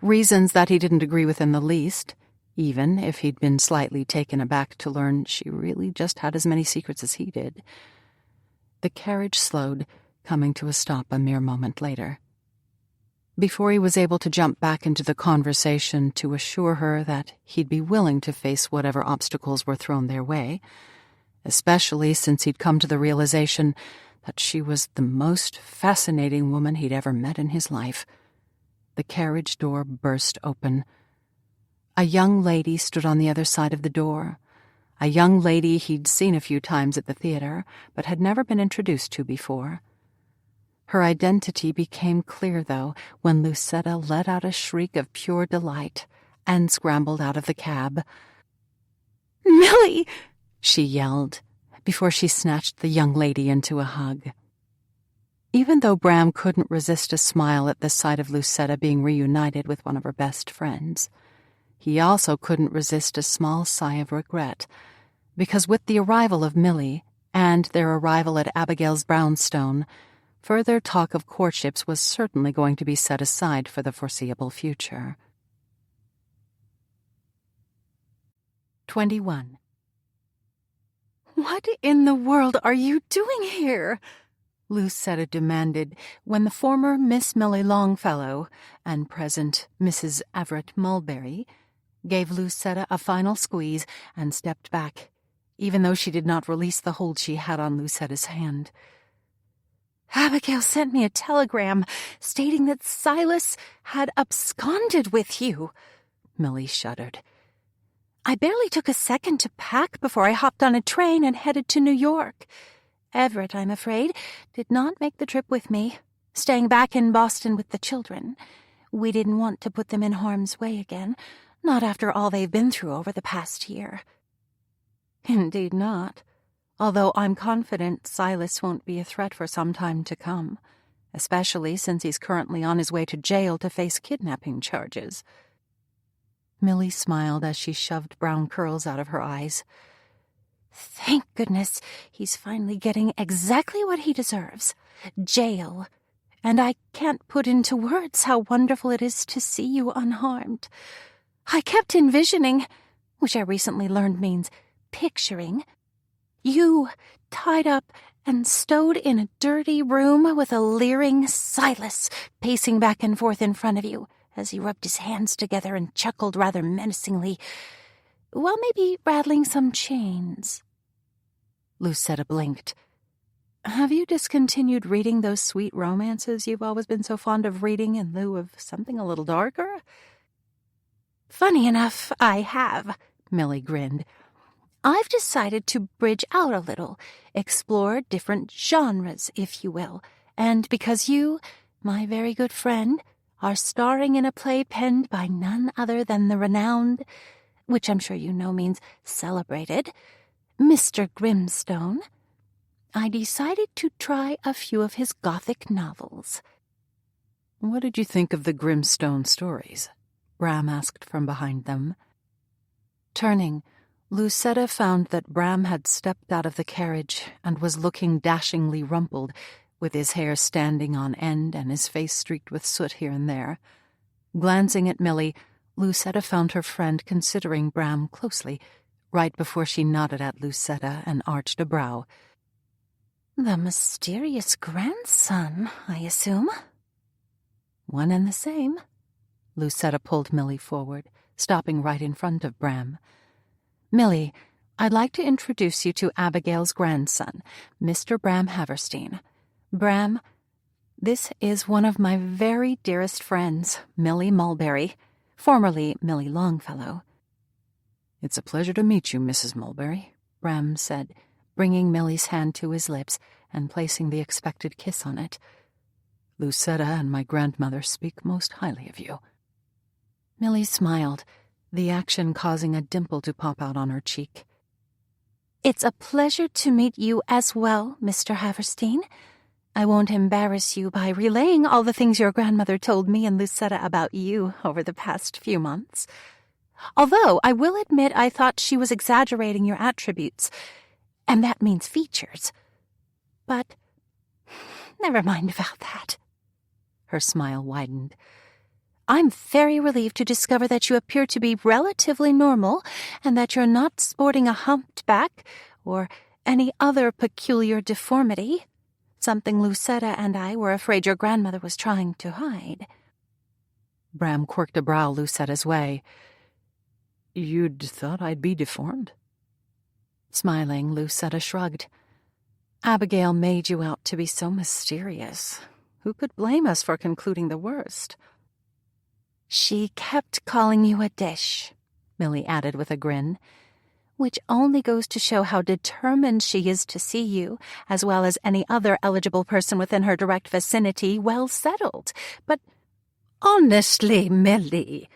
reasons that he didn't agree with in the least, even if he'd been slightly taken aback to learn she really just had as many secrets as he did, the carriage slowed, coming to a stop a mere moment later. Before he was able to jump back into the conversation to assure her that he'd be willing to face whatever obstacles were thrown their way, especially since he'd come to the realization that she was the most fascinating woman he'd ever met in his life, the carriage door burst open. A young lady stood on the other side of the door, a young lady he'd seen a few times at the theater, but had never been introduced to before. Her identity became clear, though, when Lucetta let out a shriek of pure delight and scrambled out of the cab. "Millie!" she yelled, before she snatched the young lady into a hug. Even though Bram couldn't resist a smile at the sight of Lucetta being reunited with one of her best friends, he also couldn't resist a small sigh of regret, because with the arrival of Millie and their arrival at Abigail's brownstone, further talk of courtships was certainly going to be set aside for the foreseeable future. 21. What in the world are you doing here? Lucetta demanded when the former Miss Millie Longfellow and present Mrs. Everett Mulberry gave Lucetta a final squeeze and stepped back, even though she did not release the hold she had on Lucetta's hand. Abigail sent me a telegram stating that Silas had absconded with you. Millie shuddered. I barely took a second to pack before I hopped on a train and headed to New York. Everett, I'm afraid, did not make the trip with me, staying back in Boston with the children. We didn't want to put them in harm's way again, not after all they've been through over the past year. Indeed not. Although I'm confident Silas won't be a threat for some time to come, especially since he's currently on his way to jail to face kidnapping charges. Millie smiled as she shoved brown curls out of her eyes. Thank goodness he's finally getting exactly what he deserves. Jail. And I can't put into words how wonderful it is to see you unharmed. I kept envisioning, which I recently learned means picturing, you tied up and stowed in a dirty room with a leering Silas pacing back and forth in front of you as he rubbed his hands together and chuckled rather menacingly, while maybe rattling some chains. Lucetta blinked. Have you discontinued reading those sweet romances you've always been so fond of reading in lieu of something a little darker? Funny enough, I have, Millie grinned. I've decided to bridge out a little, explore different genres, if you will, and because you, my very good friend, are starring in a play penned by none other than the renowned, which I'm sure you know means celebrated, Mr. Grimstone, I decided to try a few of his Gothic novels. What did you think of the Grimstone stories? Bram asked from behind them. Turning, Lucetta found that Bram had stepped out of the carriage and was looking dashingly rumpled, with his hair standing on end and his face streaked with soot here and there. Glancing at Milly, Lucetta found her friend considering Bram closely, right before she nodded at Lucetta and arched a brow. The mysterious grandson, I assume? One and the same. Lucetta pulled Milly forward, stopping right in front of Bram. Milly, I'd like to introduce you to Abigail's grandson, Mr. Bram Haverstein. Bram, this is one of my very dearest friends, Milly Mulberry, formerly Milly Longfellow. It's a pleasure to meet you, Mrs. Mulberry, Bram said, bringing Milly's hand to his lips and placing the expected kiss on it. Lucetta and my grandmother speak most highly of you. Milly smiled, the action causing a dimple to pop out on her cheek. It's a pleasure to meet you as well, Mr. Haverstein. I won't embarrass you by relaying all the things your grandmother told me and Lucetta about you over the past few months. Although I will admit I thought she was exaggerating your attributes, and that means features. But never mind about that. Her smile widened. I'm very relieved to discover that you appear to be relatively normal and that you're not sporting a humped back or any other peculiar deformity, something Lucetta and I were afraid your grandmother was trying to hide. Bram quirked a brow Lucetta's way. You'd thought I'd be deformed? Smiling, Lucetta shrugged. Abigail made you out to be so mysterious. Who could blame us for concluding the worst? She kept calling you a dish, Milly added with a grin, which only goes to show how determined she is to see you, as well as any other eligible person within her direct vicinity, well settled. But honestly, Milly.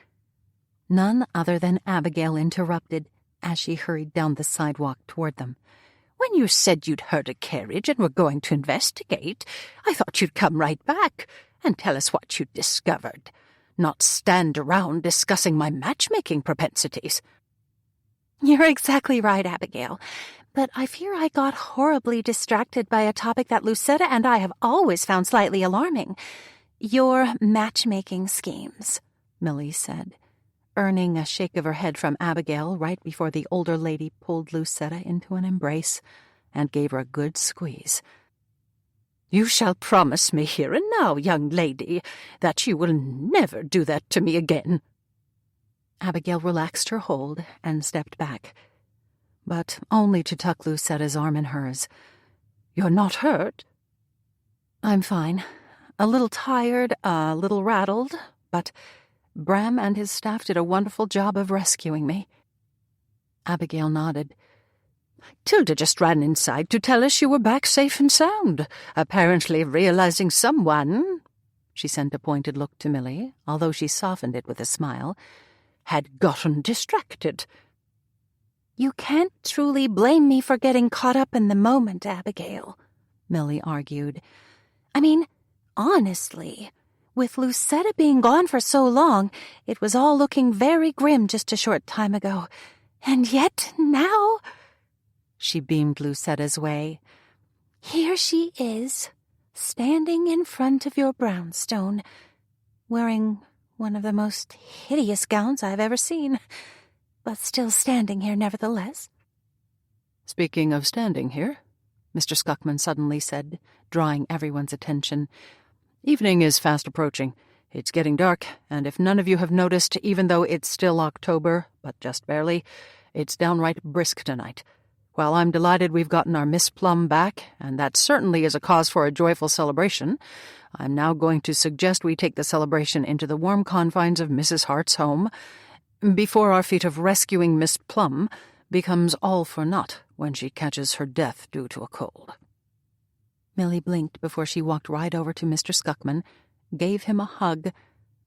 None other than Abigail interrupted as she hurried down the sidewalk toward them. When you said you'd heard a carriage and were going to investigate, I thought you'd come right back and tell us what you'd discovered, not stand around discussing my matchmaking propensities. You're exactly right, Abigail, but I fear I got horribly distracted by a topic that Lucetta and I have always found slightly alarming. Your matchmaking schemes, Milly said, earning a shake of her head from Abigail right before the older lady pulled Lucetta into an embrace and gave her a good squeeze. You shall promise me here and now, young lady, that you will never do that to me again. Abigail relaxed her hold and stepped back, but only to tuck Lucetta's arm in hers. You're not hurt? I'm fine. A little tired, a little rattled, but Bram and his staff did a wonderful job of rescuing me. Abigail nodded. Tilda just ran inside to tell us you were back safe and sound, apparently realizing someone, she sent a pointed look to Milly, although she softened it with a smile, had gotten distracted. You can't truly blame me for getting caught up in the moment, Abigail, Milly argued. I mean, honestly, with Lucetta being gone for so long, it was all looking very grim just a short time ago. And yet now... She beamed Lucetta's way. Here she is, standing in front of your brownstone, wearing one of the most hideous gowns I've ever seen, but still standing here nevertheless. Speaking of standing here, Mr. Skuckman suddenly said, drawing everyone's attention, evening is fast approaching. It's getting dark, and if none of you have noticed, even though it's still October, but just barely, it's downright brisk tonight. While I'm delighted we've gotten our Miss Plum back, and that certainly is a cause for a joyful celebration, I'm now going to suggest we take the celebration into the warm confines of Mrs. Hart's home, before our feat of rescuing Miss Plum becomes all for naught when she catches her death due to a cold. Milly blinked before she walked right over to Mr. Skuckman, gave him a hug,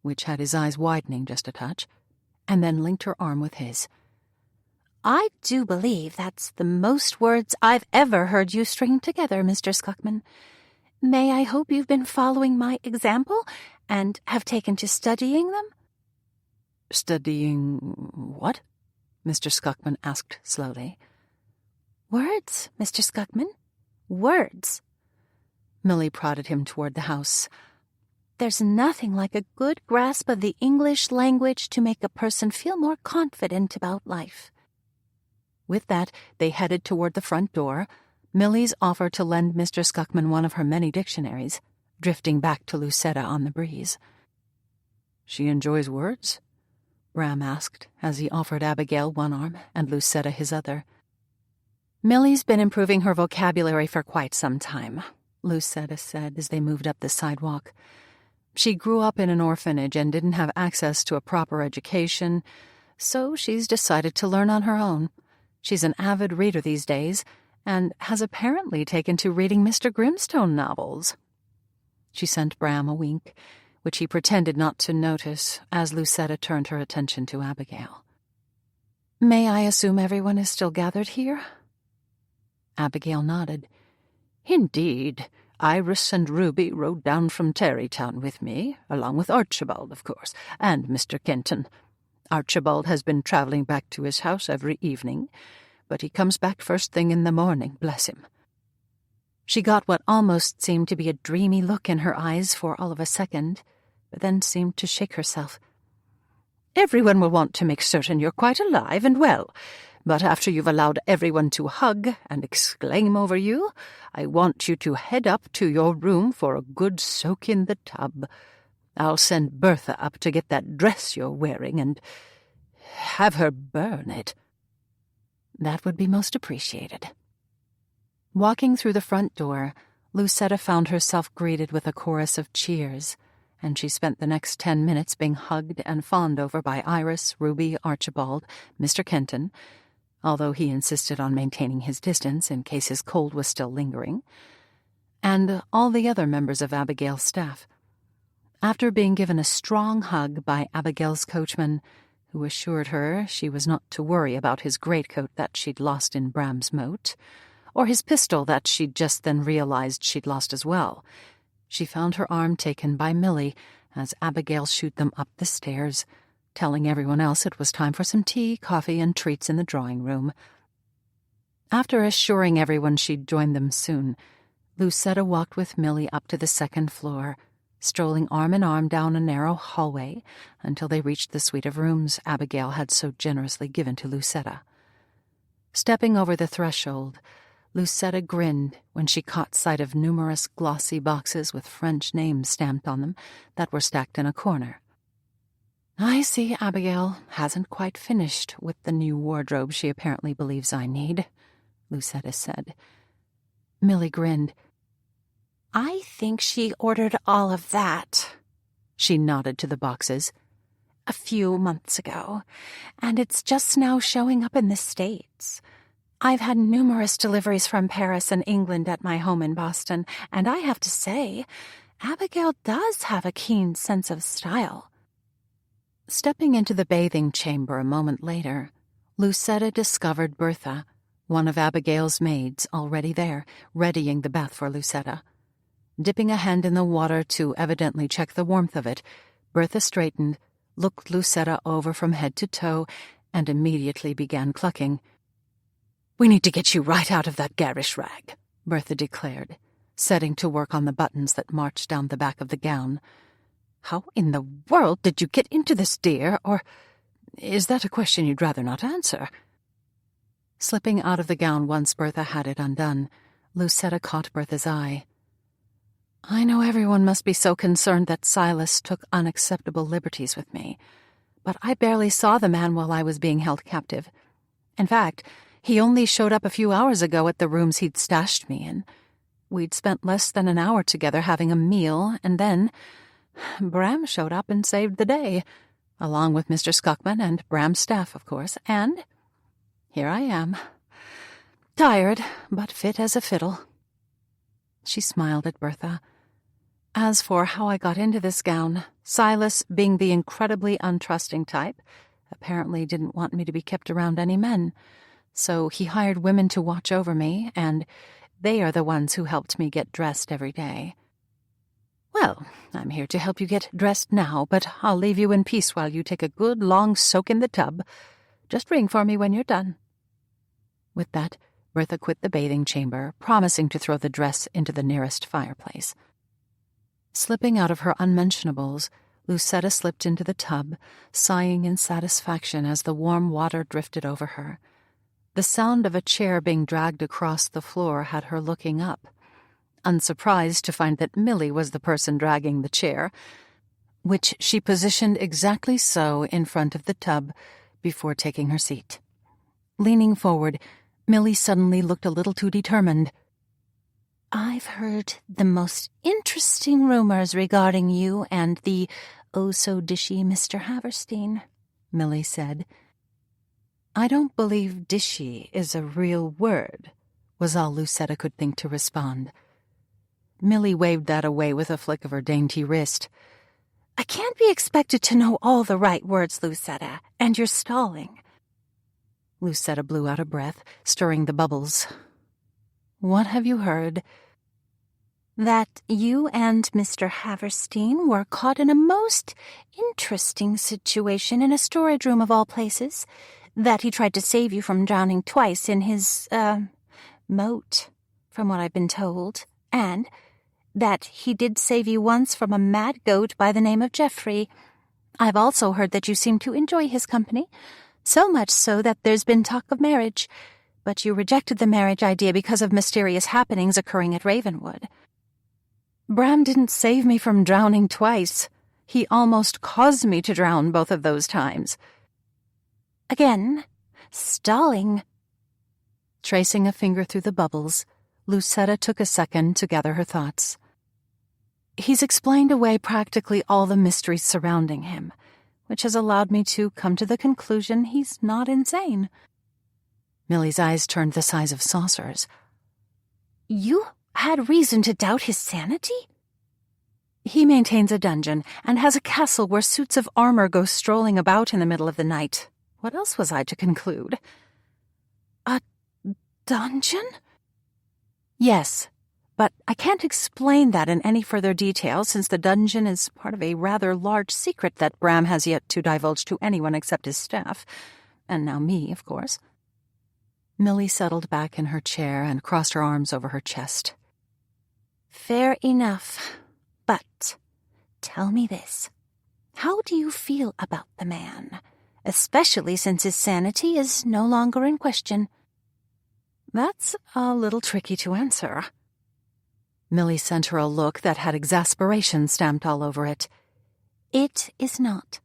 which had his eyes widening just a touch, and then linked her arm with his. I do believe that's the most words I've ever heard you string together, Mr. Skuckman. May I hope you've been following my example and have taken to studying them? Studying what? Mr. Scuckman asked slowly. "Words, Mr. Scuckman. Words." Milly prodded him toward the house. "There's nothing like a good grasp of the English language to make a person feel more confident about life." With that, they headed toward the front door, Milly's offer to lend Mr. Scuckman one of her many dictionaries, drifting back to Lucetta on the breeze. "She enjoys words?" Bram asked, as he offered Abigail one arm and Lucetta his other. "Milly's been improving her vocabulary for quite some time," Lucetta said as they moved up the sidewalk. "She grew up in an orphanage and didn't have access to a proper education, so she's decided to learn on her own. She's an avid reader these days, and has apparently taken to reading Mr. Grimstone novels." She sent Bram a wink, which he pretended not to notice as Lucetta turned her attention to Abigail. "May I assume everyone is still gathered here?" Abigail nodded. "Indeed. Iris and Ruby rode down from Tarrytown with me, along with Archibald, of course, and Mr. Kenton. Archibald has been travelling back to his house every evening, but he comes back first thing in the morning, bless him." She got what almost seemed to be a dreamy look in her eyes for all of a second, but then seemed to shake herself. "Everyone will want to make certain you're quite alive and well, but after you've allowed everyone to hug and exclaim over you, I want you to head up to your room for a good soak in the tub. I'll send Bertha up to get that dress you're wearing and have her burn it." "That would be most appreciated." Walking through the front door, Lucetta found herself greeted with a chorus of cheers, and she spent the next 10 minutes being hugged and fawned over by Iris, Ruby, Archibald, Mr. Kenton, although he insisted on maintaining his distance in case his cold was still lingering, and all the other members of Abigail's staff. After being given a strong hug by Abigail's coachman, who assured her she was not to worry about his greatcoat that she'd lost in Bram's moat, or his pistol that she'd just then realized she'd lost as well, she found her arm taken by Milly as Abigail shooed them up the stairs, telling everyone else it was time for some tea, coffee, and treats in the drawing room. After assuring everyone she'd join them soon, Lucetta walked with Milly up to the second floor, strolling arm in arm down a narrow hallway until they reached the suite of rooms Abigail had so generously given to Lucetta. Stepping over the threshold, Lucetta grinned when she caught sight of numerous glossy boxes with French names stamped on them that were stacked in a corner. "I see Abigail hasn't quite finished with the new wardrobe she apparently believes I need," Lucetta said. Milly grinned. "I think she ordered all of that." She nodded to the boxes. "A few months ago, and it's just now showing up in the States. I've had numerous deliveries from Paris and England at my home in Boston, and I have to say, Abigail does have a keen sense of style." Stepping into the bathing chamber a moment later, Lucetta discovered Bertha, one of Abigail's maids, already there, readying the bath for Lucetta. Dipping a hand in the water to evidently check the warmth of it, Bertha straightened, looked Lucetta over from head to toe, and immediately began clucking. "We need to get you right out of that garish rag," Bertha declared, setting to work on the buttons that marched down the back of the gown. "How in the world did you get into this, dear? Or is that a question you'd rather not answer?" Slipping out of the gown once Bertha had it undone, Lucetta caught Bertha's eye. "I know everyone must be so concerned that Silas took unacceptable liberties with me, but I barely saw the man while I was being held captive. In fact, he only showed up a few hours ago at the rooms he'd stashed me in. We'd spent less than an hour together having a meal, and then Bram showed up and saved the day, along with Mr. Scuckman and Bram's staff, of course, and here I am, tired but fit as a fiddle." She smiled at Bertha. "As for how I got into this gown, Silas, being the incredibly untrusting type, apparently didn't want me to be kept around any men, so he hired women to watch over me, and they are the ones who helped me get dressed every day. Well, I'm here to help you get dressed now, but I'll leave you in peace while you take a good long soak in the tub. Just ring for me when you're done." With that, Bertha quit the bathing chamber, promising to throw the dress into the nearest fireplace. Slipping out of her unmentionables, Lucetta slipped into the tub, sighing in satisfaction as the warm water drifted over her. The sound of a chair being dragged across the floor had her looking up, unsurprised to find that Millie was the person dragging the chair, which she positioned exactly so in front of the tub before taking her seat. Leaning forward, Millie suddenly looked a little too determined. "I've heard the most interesting rumors regarding you and the oh-so-dishy Mr. Haverstein," Millie said. "I don't believe dishy is a real word," was all Lucetta could think to respond. Millie waved that away with a flick of her dainty wrist. "I can't be expected to know all the right words, Lucetta, and you're stalling." Lucetta blew out a breath, stirring the bubbles. "What have you heard?" "That you and Mr. Haverstein were caught in a most interesting situation in a storage room of all places. That he tried to save you from drowning twice in his, moat, from what I've been told. And that he did save you once from a mad goat by the name of Geoffrey. I've also heard that you seem to enjoy his company, so much so that there's been talk of marriage, but you rejected the marriage idea because of mysterious happenings occurring at Ravenwood." "Bram didn't save me from drowning twice. He almost caused me to drown both of those times." "Again, stalling." Tracing a finger through the bubbles, Lucetta took a second to gather her thoughts. "He's explained away practically all the mysteries surrounding him, which has allowed me to come to the conclusion he's not insane." Millie's eyes turned the size of saucers. "You had reason to doubt his sanity?" "He maintains a dungeon and has a castle where suits of armor go strolling about in the middle of the night. What else was I to conclude?" "A dungeon?" "Yes, but I can't explain that in any further detail since the dungeon is part of a rather large secret that Bram has yet to divulge to anyone except his staff, and now me, of course." Millie settled back in her chair and crossed her arms over her chest. "Fair enough, but tell me this. How do you feel about the man, especially since his sanity is no longer in question?" "That's a little tricky to answer." Millie sent her a look that had exasperation stamped all over it. "It is not.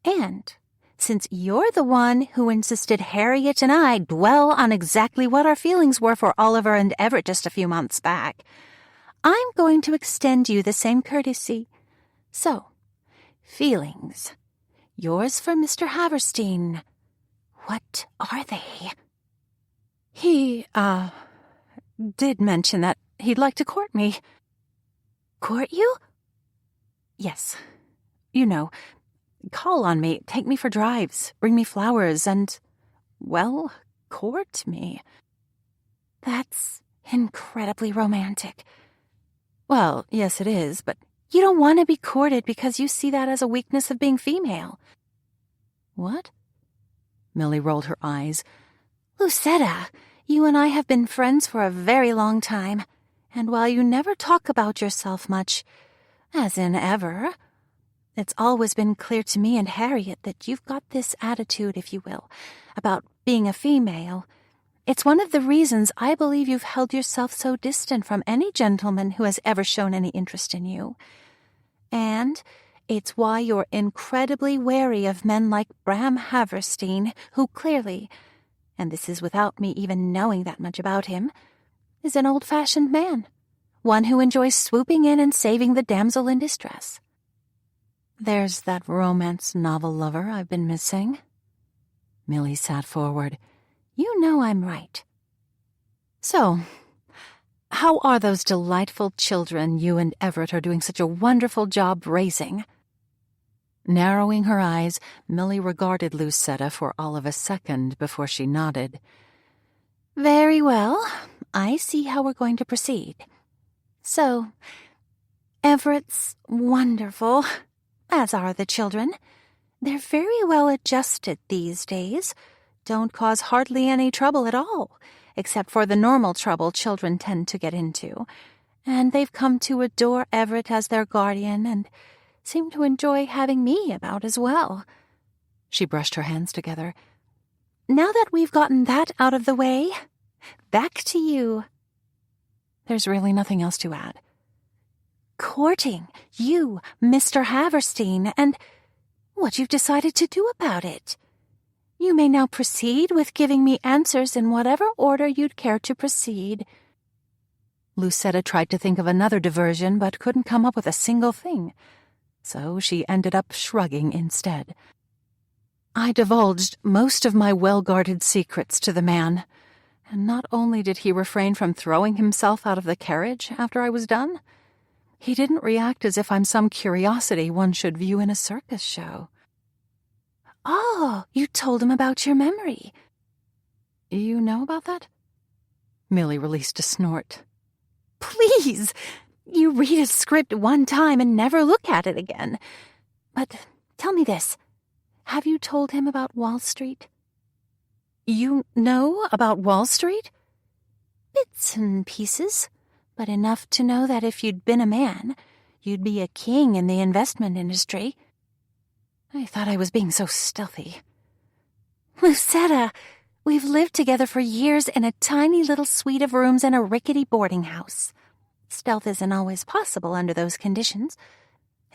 And since you're the one who insisted Harriet and I dwell on exactly what our feelings were for Oliver and Everett just a few months back, I'm going to extend you the same courtesy. So, feelings. Yours for Mr. Haverstein. What are they?" "He, did mention that he'd like to court me." "Court you?" "Yes. You know, call on me, take me for drives, bring me flowers, and, well, court me." "That's incredibly romantic." "Well, yes it is, but you don't want to be courted because you see that as a weakness of being female." "What?" Millie rolled her eyes. "Lucetta, you and I have been friends for a very long time, and while you never talk about yourself much, as in ever, it's always been clear to me and Harriet that you've got this attitude, if you will, about being a female. It's one of the reasons I believe you've held yourself so distant from any gentleman who has ever shown any interest in you. And it's why you're incredibly wary of men like Bram Haverstein, who clearly, and this is without me even knowing that much about him, is an old-fashioned man, one who enjoys swooping in and saving the damsel in distress." "There's that romance novel lover I've been missing." Millie sat forward. "You know I'm right." "So, how are those delightful children you and Everett are doing such a wonderful job raising?" Narrowing her eyes, Millie regarded Lucetta for all of a second before she nodded. "Very well. I see how we're going to proceed. So, Everett's wonderful, as are the children. They're very well adjusted these days. Don't cause hardly any trouble at all, except for the normal trouble children tend to get into. And they've come to adore Everett as their guardian and seem to enjoy having me about as well." She brushed her hands together. "Now that we've gotten that out of the way, back to you." There's really nothing else to add. "Courting you, Mr. Haverstein, and what you've decided to do about it. You may now proceed with giving me answers in whatever order you'd care to proceed." Lucetta tried to think of another diversion but couldn't come up with a single thing, so she ended up shrugging instead. "I divulged most of my well-guarded secrets to the man, and not only did he refrain from throwing himself out of the carriage after I was done, he didn't react as if I'm some curiosity one should view in a circus show." "Oh, you told him about your memory." "You know about that?" Millie released a snort. "Please! You read a script one time and never look at it again. But tell me this. Have you told him about Wall Street?" "You know about Wall Street?" "Bits and pieces, but enough to know that if you'd been a man, you'd be a king in the investment industry." I thought I was being so stealthy. "Lucetta, we've lived together for years in a tiny little suite of rooms in a rickety boarding house. Stealth isn't always possible under those conditions,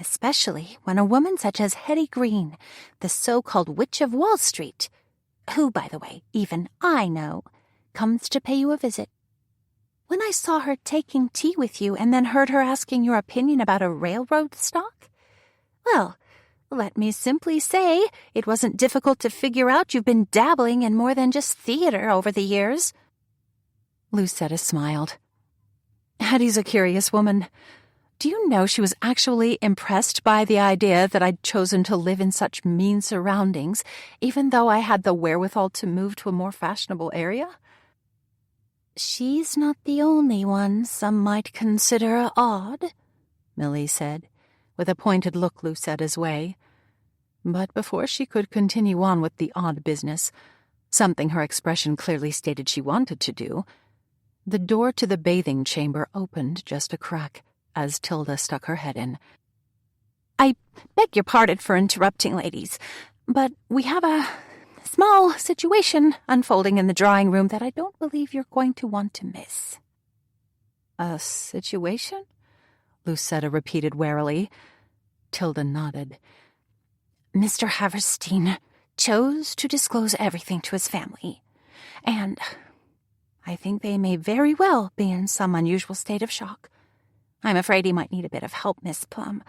especially when a woman such as Hetty Green, the so-called Witch of Wall Street, who, by the way, even I know, comes to pay you a visit. When I saw her taking tea with you and then heard her asking your opinion about a railroad stock, well, let me simply say it wasn't difficult to figure out you've been dabbling in more than just theater over the years." Lucetta smiled. "Hetty's a curious woman. Do you know she was actually impressed by the idea that I'd chosen to live in such mean surroundings, even though I had the wherewithal to move to a more fashionable area?" "She's not the only one some might consider odd," Millie said, with a pointed look Lucetta's way. But before she could continue on with the odd business, something her expression clearly stated she wanted to do, the door to the bathing chamber opened just a crack as Tilda stuck her head in. "I beg your pardon for interrupting, ladies, but we have a small situation unfolding in the drawing room that I don't believe you're going to want to miss." "A situation?" Lucetta repeated warily. Tilda nodded. "Mr. Haverstein chose to disclose everything to his family, and I think they may very well be in some unusual state of shock. I'm afraid he might need a bit of help, Miss Plum.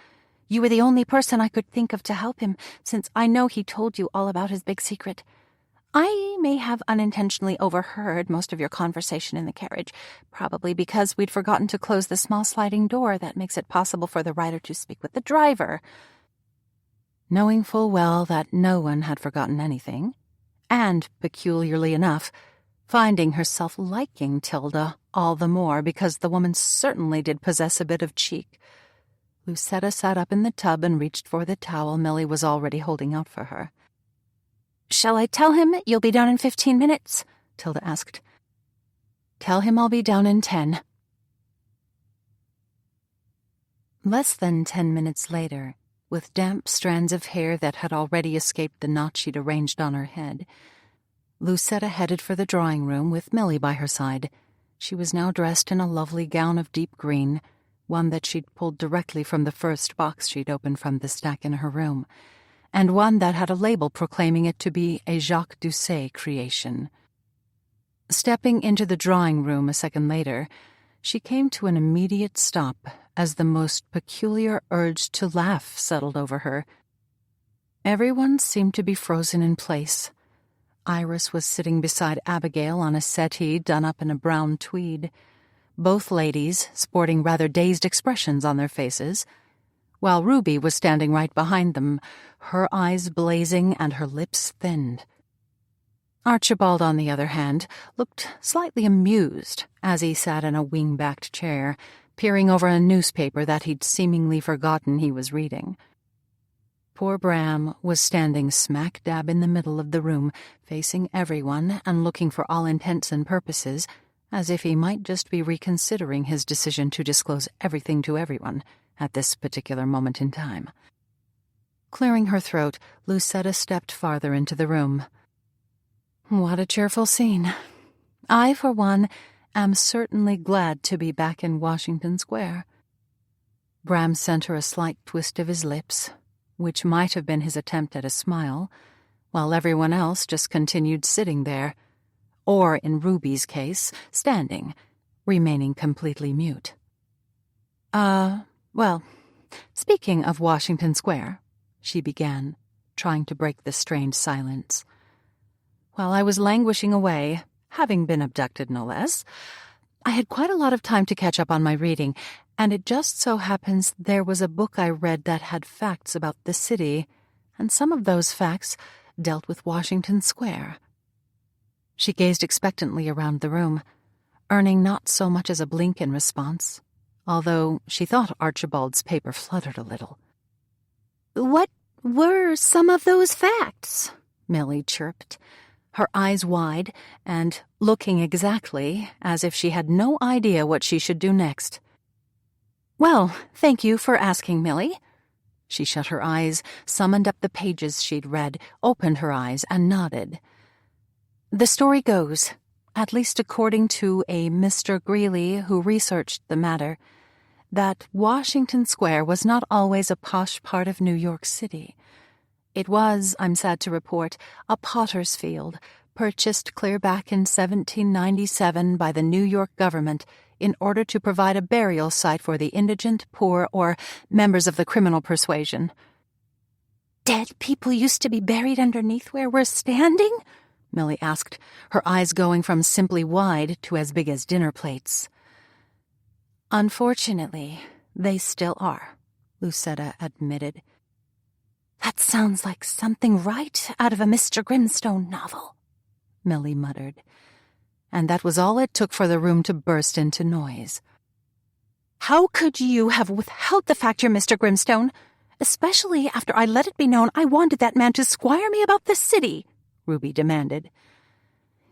You were the only person I could think of to help him, since I know he told you all about his big secret. I may have unintentionally overheard most of your conversation in the carriage, probably because we'd forgotten to close the small sliding door that makes it possible for the rider to speak with the driver." Knowing full well that no one had forgotten anything, and, peculiarly enough, finding herself liking Tilda all the more because the woman certainly did possess a bit of cheek, Lucetta sat up in the tub and reached for the towel Millie was already holding out for her. "Shall I tell him you'll be done in 15 minutes? Tilda asked. "Tell him I'll be down in 10. Less than 10 minutes later, with damp strands of hair that had already escaped the knot she'd arranged on her head, Lucetta headed for the drawing room with Millie by her side. She was now dressed in a lovely gown of deep green, one that she'd pulled directly from the first box she'd opened from the stack in her room, and one that had a label proclaiming it to be a Jacques Doucet creation. Stepping into the drawing room a second later, she came to an immediate stop as the most peculiar urge to laugh settled over her. Everyone seemed to be frozen in place. Iris was sitting beside Abigail on a settee done up in a brown tweed, both ladies sporting rather dazed expressions on their faces, while Ruby was standing right behind them, her eyes blazing and her lips thinned. Archibald, on the other hand, looked slightly amused as he sat in a wing-backed chair, peering over a newspaper that he'd seemingly forgotten he was reading. Poor Bram was standing smack dab in the middle of the room, facing everyone and looking for all intents and purposes as if he might just be reconsidering his decision to disclose everything to everyone at this particular moment in time. Clearing her throat, Lucetta stepped farther into the room. What a cheerful scene. I, for one, am certainly glad to be back in Washington Square. Bram sent her a slight twist of his lips, which might have been his attempt at a smile, while everyone else just continued sitting there, or, in Ruby's case, standing, remaining completely mute. Well, speaking of Washington Square, she began, trying to break the strained silence. While I was languishing away, having been abducted no less, I had quite a lot of time to catch up on my reading, and it just so happens there was a book I read that had facts about the city, and some of those facts dealt with Washington Square. She gazed expectantly around the room, earning not so much as a blink in response, although she thought Archibald's paper fluttered a little. What were some of those facts? Millie chirped, her eyes wide and looking exactly as if she had no idea what she should do next. Well, thank you for asking, Millie. She shut her eyes, summoned up the pages she'd read, opened her eyes, and nodded. The story goes, at least according to a Mr. Greeley who researched the matter, that Washington Square was not always a posh part of New York City. It was, I'm sad to report, a potter's field, purchased clear back in 1797 by the New York government in order to provide a burial site for the indigent, poor, or members of the criminal persuasion. Dead people used to be buried underneath where we're standing? Millie asked, her eyes going from simply wide to as big as dinner plates. Unfortunately, they still are, Lucetta admitted. That sounds like something right out of a Mr. Grimstone novel, Millie muttered. And that was all it took for the room to burst into noise. How could you have withheld the fact you're Mr. Grimstone, especially after I let it be known I wanted that man to squire me about the city? Ruby demanded.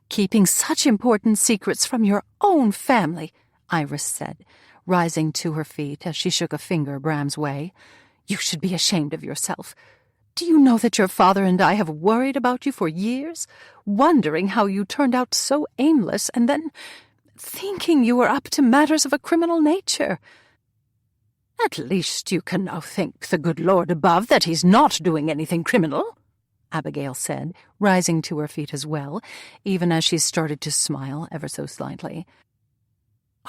Keeping such important secrets from your own family, Iris said, rising to her feet as she shook a finger Bram's way. You should be ashamed of yourself. Do you know that your father and I have worried about you for years, wondering how you turned out so aimless and then thinking you were up to matters of a criminal nature? At least you can now thank the good Lord above that he's not doing anything criminal, Abigail said, rising to her feet as well, even as she started to smile ever so slightly.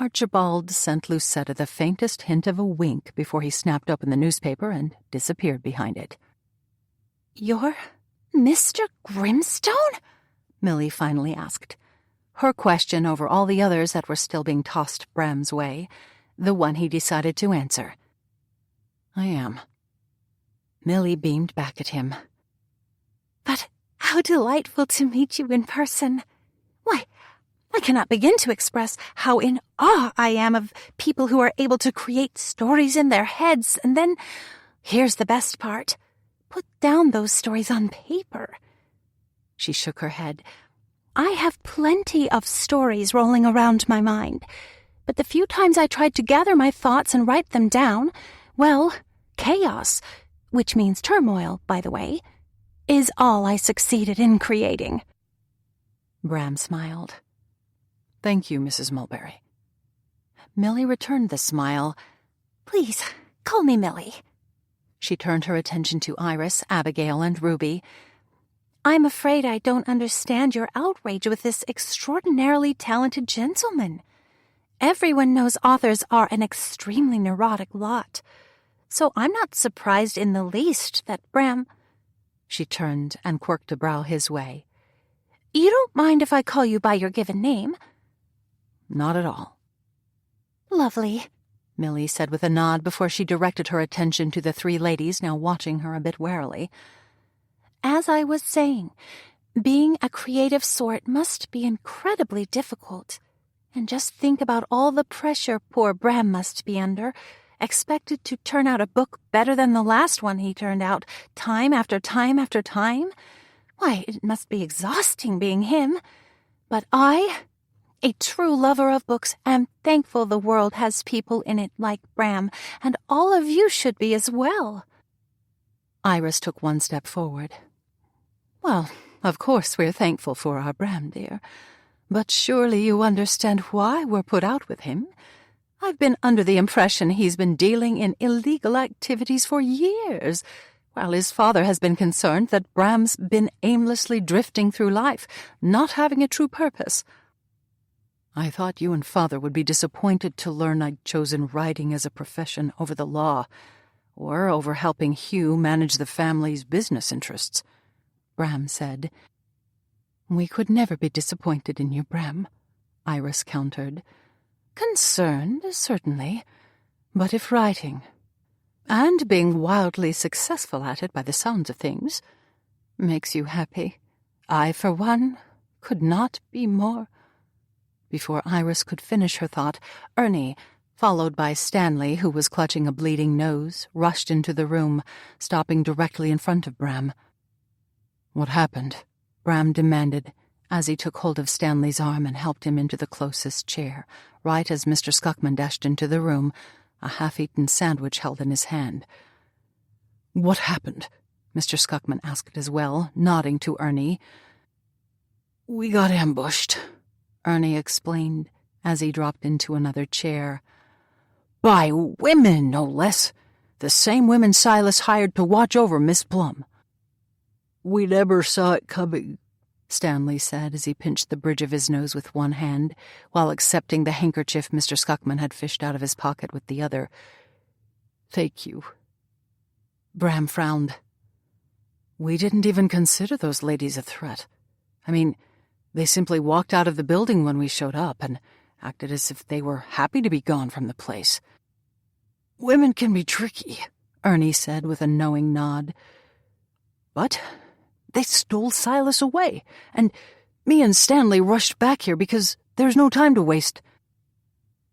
Archibald sent Lucetta the faintest hint of a wink before he snapped open the newspaper and disappeared behind it. You're Mr. Grimstone? Millie finally asked, her question over all the others that were still being tossed Bram's way, the one he decided to answer. I am. Millie beamed back at him. But how delightful to meet you in person. Why, I cannot begin to express how in awe I am of people who are able to create stories in their heads and then, here's the best part, put down those stories on paper. She shook her head. I have plenty of stories rolling around my mind, but the few times I tried to gather my thoughts and write them down, well, chaos, which means turmoil, by the way, is all I succeeded in creating. Bram smiled. Thank you, Mrs. Mulberry. Millie returned the smile. Please, call me Millie. She turned her attention to Iris, Abigail, and Ruby. I'm afraid I don't understand your outrage with this extraordinarily talented gentleman. Everyone knows authors are an extremely neurotic lot, so I'm not surprised in the least that Bram... She turned and quirked a brow his way. You don't mind if I call you by your given name? Not at all. Lovely, Millie said with a nod before she directed her attention to the three ladies now watching her a bit warily. As I was saying, being a creative sort must be incredibly difficult. And just think about all the pressure poor Bram must be under, expected to turn out a book better than the last one he turned out, time after time after time? Why, it must be exhausting being him. But I, a true lover of books, am thankful the world has people in it like Bram, and all of you should be as well. Iris took one step forward. Well, of course we're thankful for our Bram, dear. But surely you understand why we're put out with him. I've been under the impression he's been dealing in illegal activities for years, while his father has been concerned that Bram's been aimlessly drifting through life, not having a true purpose. I thought you and Father would be disappointed to learn I'd chosen writing as a profession over the law, or over helping Hugh manage the family's business interests, Bram said. We could never be disappointed in you, Bram, Iris countered. Concerned, certainly, but if writing, and being wildly successful at it by the sounds of things, makes you happy, I, for one, could not be more. Before Iris could finish her thought, Ernie, followed by Stanley, who was clutching a bleeding nose, rushed into the room, stopping directly in front of Bram. What happened? Bram demanded, as he took hold of Stanley's arm and helped him into the closest chair, right as Mr. Skuckman dashed into the room, a half-eaten sandwich held in his hand. What happened? Mr. Skuckman asked as well, nodding to Ernie. We got ambushed, Ernie explained, as he dropped into another chair. By women, no less. The same women Silas hired to watch over Miss Plum. We never saw it coming, Stanley said as he pinched the bridge of his nose with one hand, while accepting the handkerchief Mr. Skuckman had fished out of his pocket with the other. Thank you. Bram frowned. We didn't even consider those ladies a threat. I mean, they simply walked out of the building when we showed up and acted as if they were happy to be gone from the place. Women can be tricky, Ernie said with a knowing nod. But they stole Silas away, and me and Stanley rushed back here because there's no time to waste.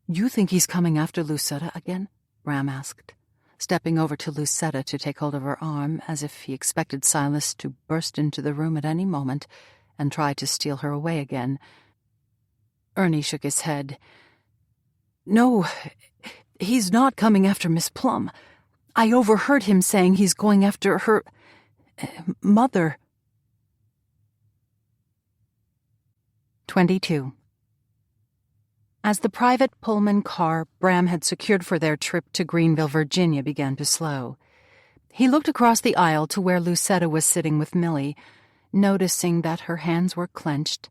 You think he's coming after Lucetta again? Bram asked, stepping over to Lucetta to take hold of her arm as if he expected Silas to burst into the room at any moment and try to steal her away again. Ernie shook his head. No, he's not coming after Miss Plum. I overheard him saying he's going after her mother. 22. As the private Pullman car Bram had secured for their trip to Greenville, Virginia, began to slow, he looked across the aisle to where Lucetta was sitting with Millie, noticing that her hands were clenched,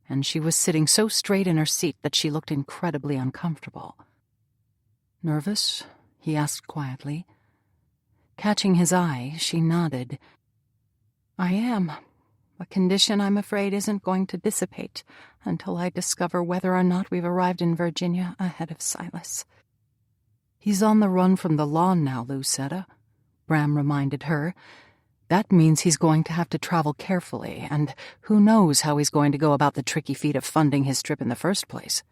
and she was sitting so straight in her seat that she looked incredibly uncomfortable. Nervous? He asked quietly. Catching his eye, she nodded. I am. A condition I'm afraid isn't going to dissipate until I discover whether or not we've arrived in Virginia ahead of Silas. He's on the run from the law now, Lucetta, Bram reminded her. That means he's going to have to travel carefully, and who knows how he's going to go about the tricky feat of funding his trip in the first place.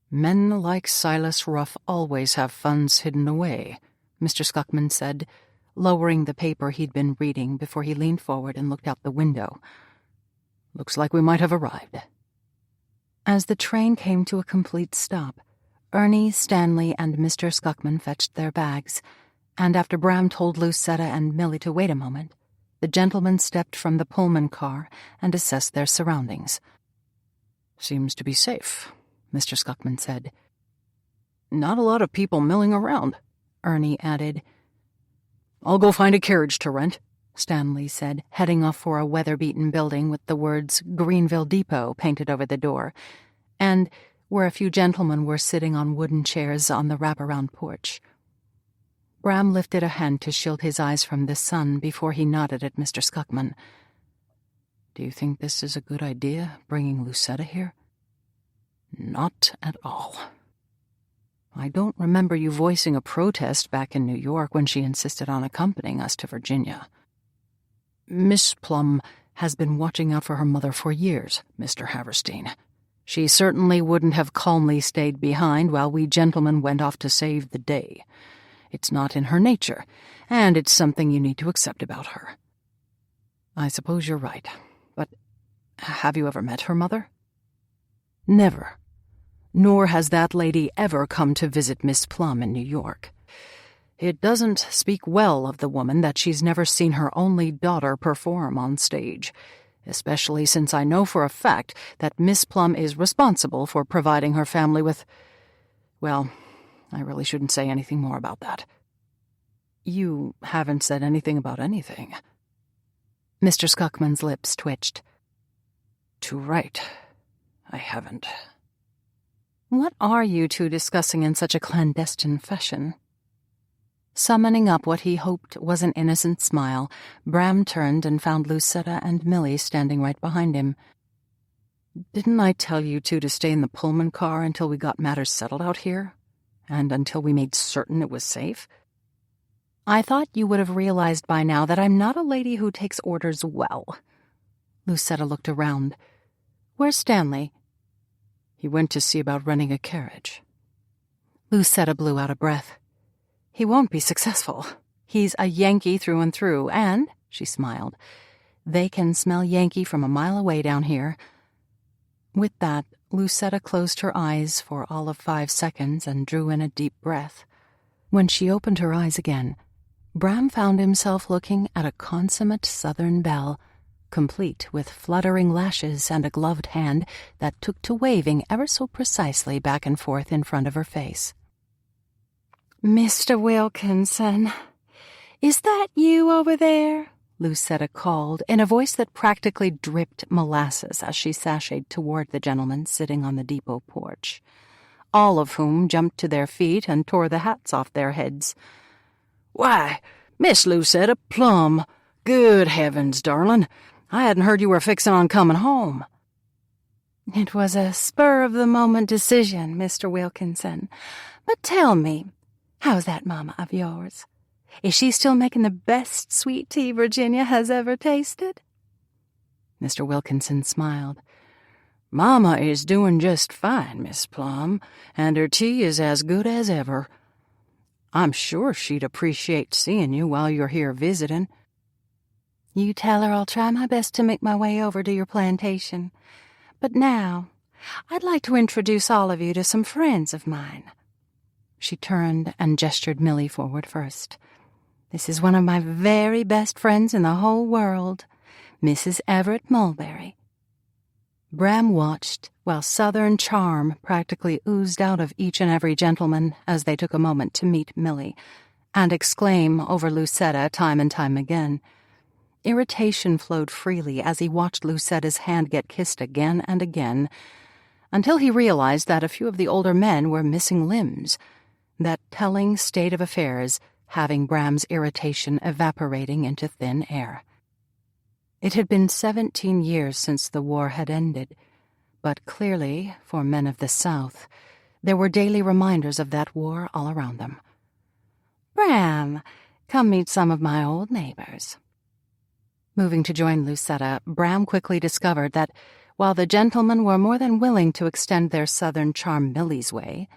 Men like Silas Ruff always have funds hidden away, Mr. Skuckman said, lowering the paper he'd been reading before he leaned forward and looked out the window. Looks like we might have arrived. As the train came to a complete stop, Ernie, Stanley, and Mr. Skuckman fetched their bags, and after Bram told Lucetta and Millie to wait a moment, the gentlemen stepped from the Pullman car and assessed their surroundings. Seems to be safe, Mr. Skuckman said. Not a lot of people milling around, Ernie added. I'll go find a carriage to rent, Stanley said, heading off for a weather-beaten building with the words Greenville Depot painted over the door, and where a few gentlemen were sitting on wooden chairs on the wraparound porch. Bram lifted a hand to shield his eyes from the sun before he nodded at Mr. Skuckman. Do you think this is a good idea, bringing Lucetta here? Not at all. I don't remember you voicing a protest back in New York when she insisted on accompanying us to Virginia. Miss Plum has been watching out for her mother for years, Mr. Haverstein, She certainly wouldn't have calmly stayed behind while we gentlemen went off to save the day. It's not in her nature, and it's something you need to accept about her. I suppose you're right, but have you ever met her mother? Never. Nor has that lady ever come to visit Miss Plum in New York. It doesn't speak well of the woman that she's never seen her only daughter perform on stage, especially since I know for a fact that Miss Plum is responsible for providing her family with... Well, I really shouldn't say anything more about that. You haven't said anything about anything. Mr. Scuckman's lips twitched. Too right. I haven't. What are you two discussing in such a clandestine fashion? Summoning up what he hoped was an innocent smile, Bram turned and found Lucetta and Millie standing right behind him. Didn't I tell you two to stay in the Pullman car until we got matters settled out here? And until we made certain it was safe? I thought you would have realized by now that I'm not a lady who takes orders well. Lucetta looked around. Where's Stanley? He went to see about renting a carriage. Lucetta blew out a breath. He won't be successful. He's a Yankee through and through, and, she smiled, they can smell Yankee from a mile away down here. With that, Lucetta closed her eyes for all of 5 seconds and drew in a deep breath. When she opened her eyes again, Bram found himself looking at a consummate Southern belle, complete with fluttering lashes and a gloved hand that took to waving ever so precisely back and forth in front of her face. "Mr. Wilkinson, is that you over there?" Lucetta called in a voice that practically dripped molasses as she sashayed toward the gentlemen sitting on the depot porch, all of whom jumped to their feet and tore the hats off their heads. "Why, Miss Lucetta Plum! Good heavens, darling! I hadn't heard you were fixing on coming home." "It was a spur-of-the-moment decision, Mr. Wilkinson. But tell me, how's that mama of yours? Is she still making the best sweet tea Virginia has ever tasted?" Mr. Wilkinson smiled. "Mama is doing just fine, Miss Plum, and her tea is as good as ever. I'm sure she'd appreciate seeing you while you're here visiting." "You tell her I'll try my best to make my way over to your plantation. But now, I'd like to introduce all of you to some friends of mine." She turned and gestured Millie forward first. "This is one of my very best friends in the whole world, Mrs. Everett Mulberry." Bram watched while Southern charm practically oozed out of each and every gentleman as they took a moment to meet Millie, and exclaim over Lucetta time and time again. Irritation flowed freely as he watched Lucetta's hand get kissed again and again, until he realized that a few of the older men were missing limbs, that telling state of affairs having Bram's irritation evaporating into thin air. It had been 17 years since the war had ended, but clearly, for men of the South, there were daily reminders of that war all around them. "Bram, come meet some of my old neighbors." Moving to join Lucetta, Bram quickly discovered that, while the gentlemen were more than willing to extend their Southern charm Millie's way,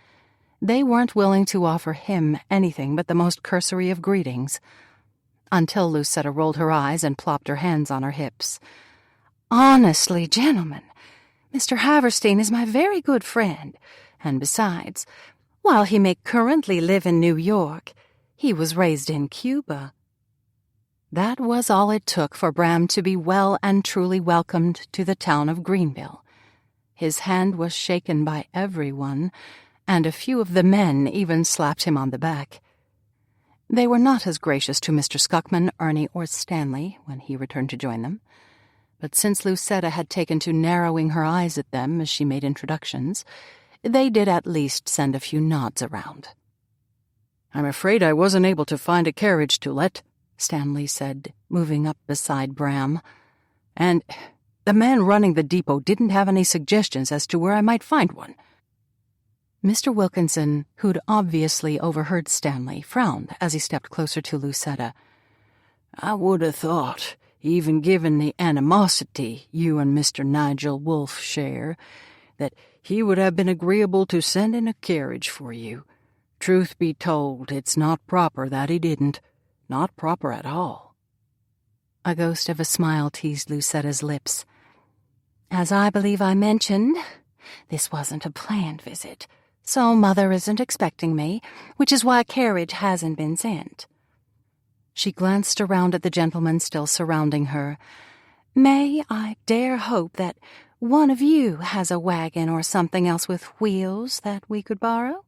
they weren't willing to offer him anything but the most cursory of greetings, until Lucetta rolled her eyes and plopped her hands on her hips. "Honestly, gentlemen, Mr. Haverstein is my very good friend, and besides, while he may currently live in New York, he was raised in Cuba." That was all it took for Bram to be well and truly welcomed to the town of Greenville. His hand was shaken by everyone, and a few of the men even slapped him on the back. They were not as gracious to Mr. Scuckman, Ernie, or Stanley when he returned to join them, but since Lucetta had taken to narrowing her eyes at them as she made introductions, they did at least send a few nods around. "I'm afraid I wasn't able to find a carriage to let," Stanley said, moving up beside Bram. "And the man running the depot didn't have any suggestions as to where I might find one." Mr. Wilkinson, who'd obviously overheard Stanley, frowned as he stepped closer to Lucetta. "I would have thought, even given the animosity you and Mr. Nigel Wolfe share, that he would have been agreeable to send in a carriage for you. Truth be told, it's not proper that he didn't. Not proper at all." A ghost of a smile teased Lucetta's lips. "As I believe I mentioned, this wasn't a planned visit, so Mother isn't expecting me, which is why a carriage hasn't been sent." She glanced around at the gentlemen still surrounding her. "May I dare hope that one of you has a wagon or something else with wheels that we could borrow?"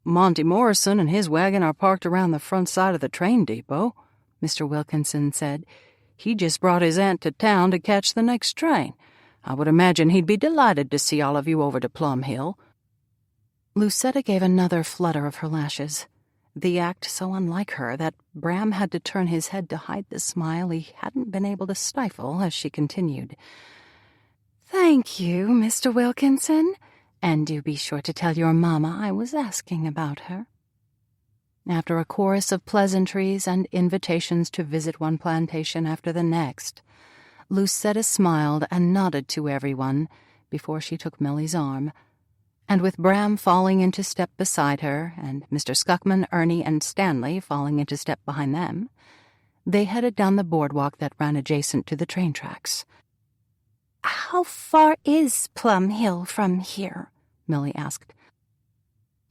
"Monty Morrison and his wagon are parked around the front side of the train depot," Mr. Wilkinson said. "He just brought his aunt to town to catch the next train. I would imagine he'd be delighted to see all of you over to Plum Hill." Lucetta gave another flutter of her lashes, the act so unlike her that Bram had to turn his head to hide the smile he hadn't been able to stifle as she continued. "Thank you, Mr. Wilkinson, and do be sure to tell your mamma I was asking about her." After a chorus of pleasantries and invitations to visit one plantation after the next, Lucetta smiled and nodded to everyone before she took Millie's arm, and with Bram falling into step beside her and Mr. Scuckman, Ernie, and Stanley falling into step behind them, they headed down the boardwalk that ran adjacent to the train tracks. "How far is Plum Hill from here?" Millie asked.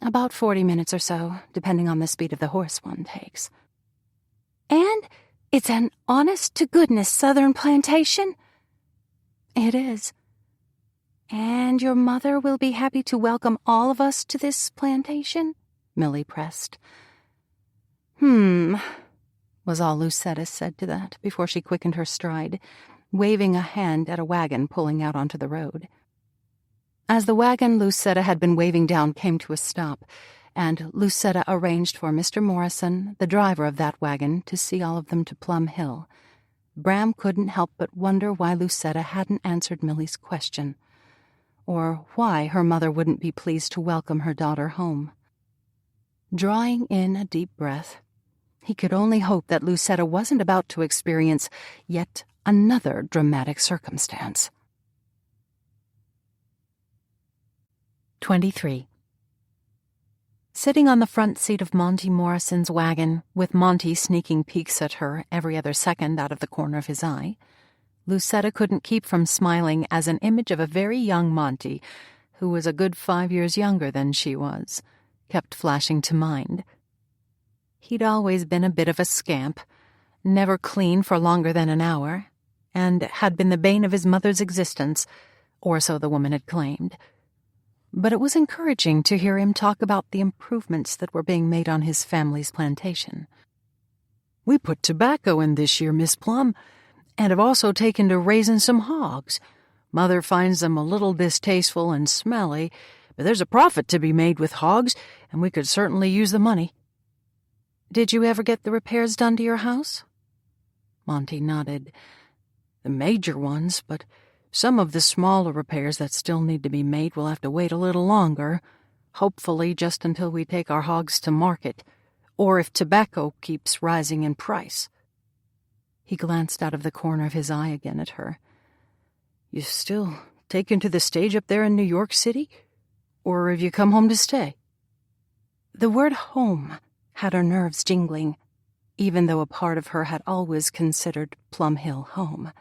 "About 40 minutes or so, depending on the speed of the horse one takes." "And it's an honest-to-goodness southern plantation?" "It is." "And your mother will be happy to welcome all of us to this plantation?" Millie pressed. Was all Lucetta said to that before she quickened her stride, waving a hand at a wagon pulling out onto the road. As the wagon Lucetta had been waving down came to a stop, and Lucetta arranged for Mr. Morrison, the driver of that wagon, to see all of them to Plum Hill, Bram couldn't help but wonder why Lucetta hadn't answered Millie's question, or why her mother wouldn't be pleased to welcome her daughter home. Drawing in a deep breath, he could only hope that Lucetta wasn't about to experience yet another dramatic circumstance. 23. Sitting on the front seat of Monty Morrison's wagon, with Monty sneaking peeks at her every other second out of the corner of his eye, Lucetta couldn't keep from smiling as an image of a very young Monty, who was a good 5 years younger than she was, kept flashing to mind. He'd always been a bit of a scamp, never clean for longer than an hour, and had been the bane of his mother's existence, or so the woman had claimed. But it was encouraging to hear him talk about the improvements that were being made on his family's plantation. "We put tobacco in this year, Miss Plum, and have also taken to raising some hogs. Mother finds them a little distasteful and smelly, but there's a profit to be made with hogs, and we could certainly use the money." "Did you ever get the repairs done to your house?" Monty nodded. "The major ones, but some of the smaller repairs that still need to be made will have to wait a little longer, hopefully just until we take our hogs to market, or if tobacco keeps rising in price." He glanced out of the corner of his eye again at her. "You still taken to the stage up there in New York City, or have you come home to stay?" The word home had her nerves jingling, even though a part of her had always considered Plum Hill home.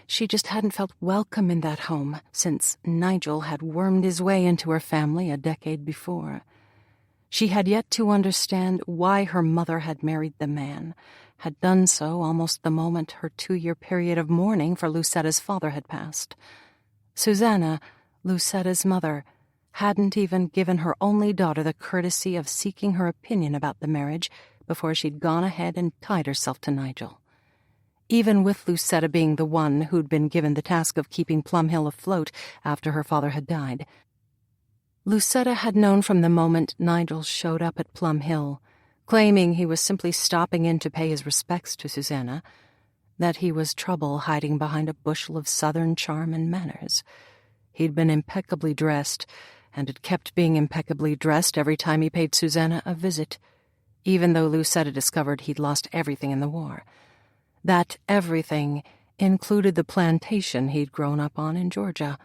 She just hadn't felt welcome in that home since Nigel had wormed his way into her family a decade before. She had yet to understand why her mother had married the man, had done so almost the moment her 2-year period of mourning for Lucetta's father had passed. Susanna, Lucetta's mother, hadn't even given her only daughter the courtesy of seeking her opinion about the marriage before she'd gone ahead and tied herself to Nigel. Even with Lucetta being the one who'd been given the task of keeping Plum Hill afloat after her father had died. Lucetta had known from the moment Nigel showed up at Plum Hill, claiming he was simply stopping in to pay his respects to Susanna, that he was trouble hiding behind a bushel of southern charm and manners. He'd been impeccably dressed, and had kept being impeccably dressed every time he paid Susanna a visit, even though Lucetta discovered he'd lost everything in the war. That everything included the plantation he'd grown up on in Georgia,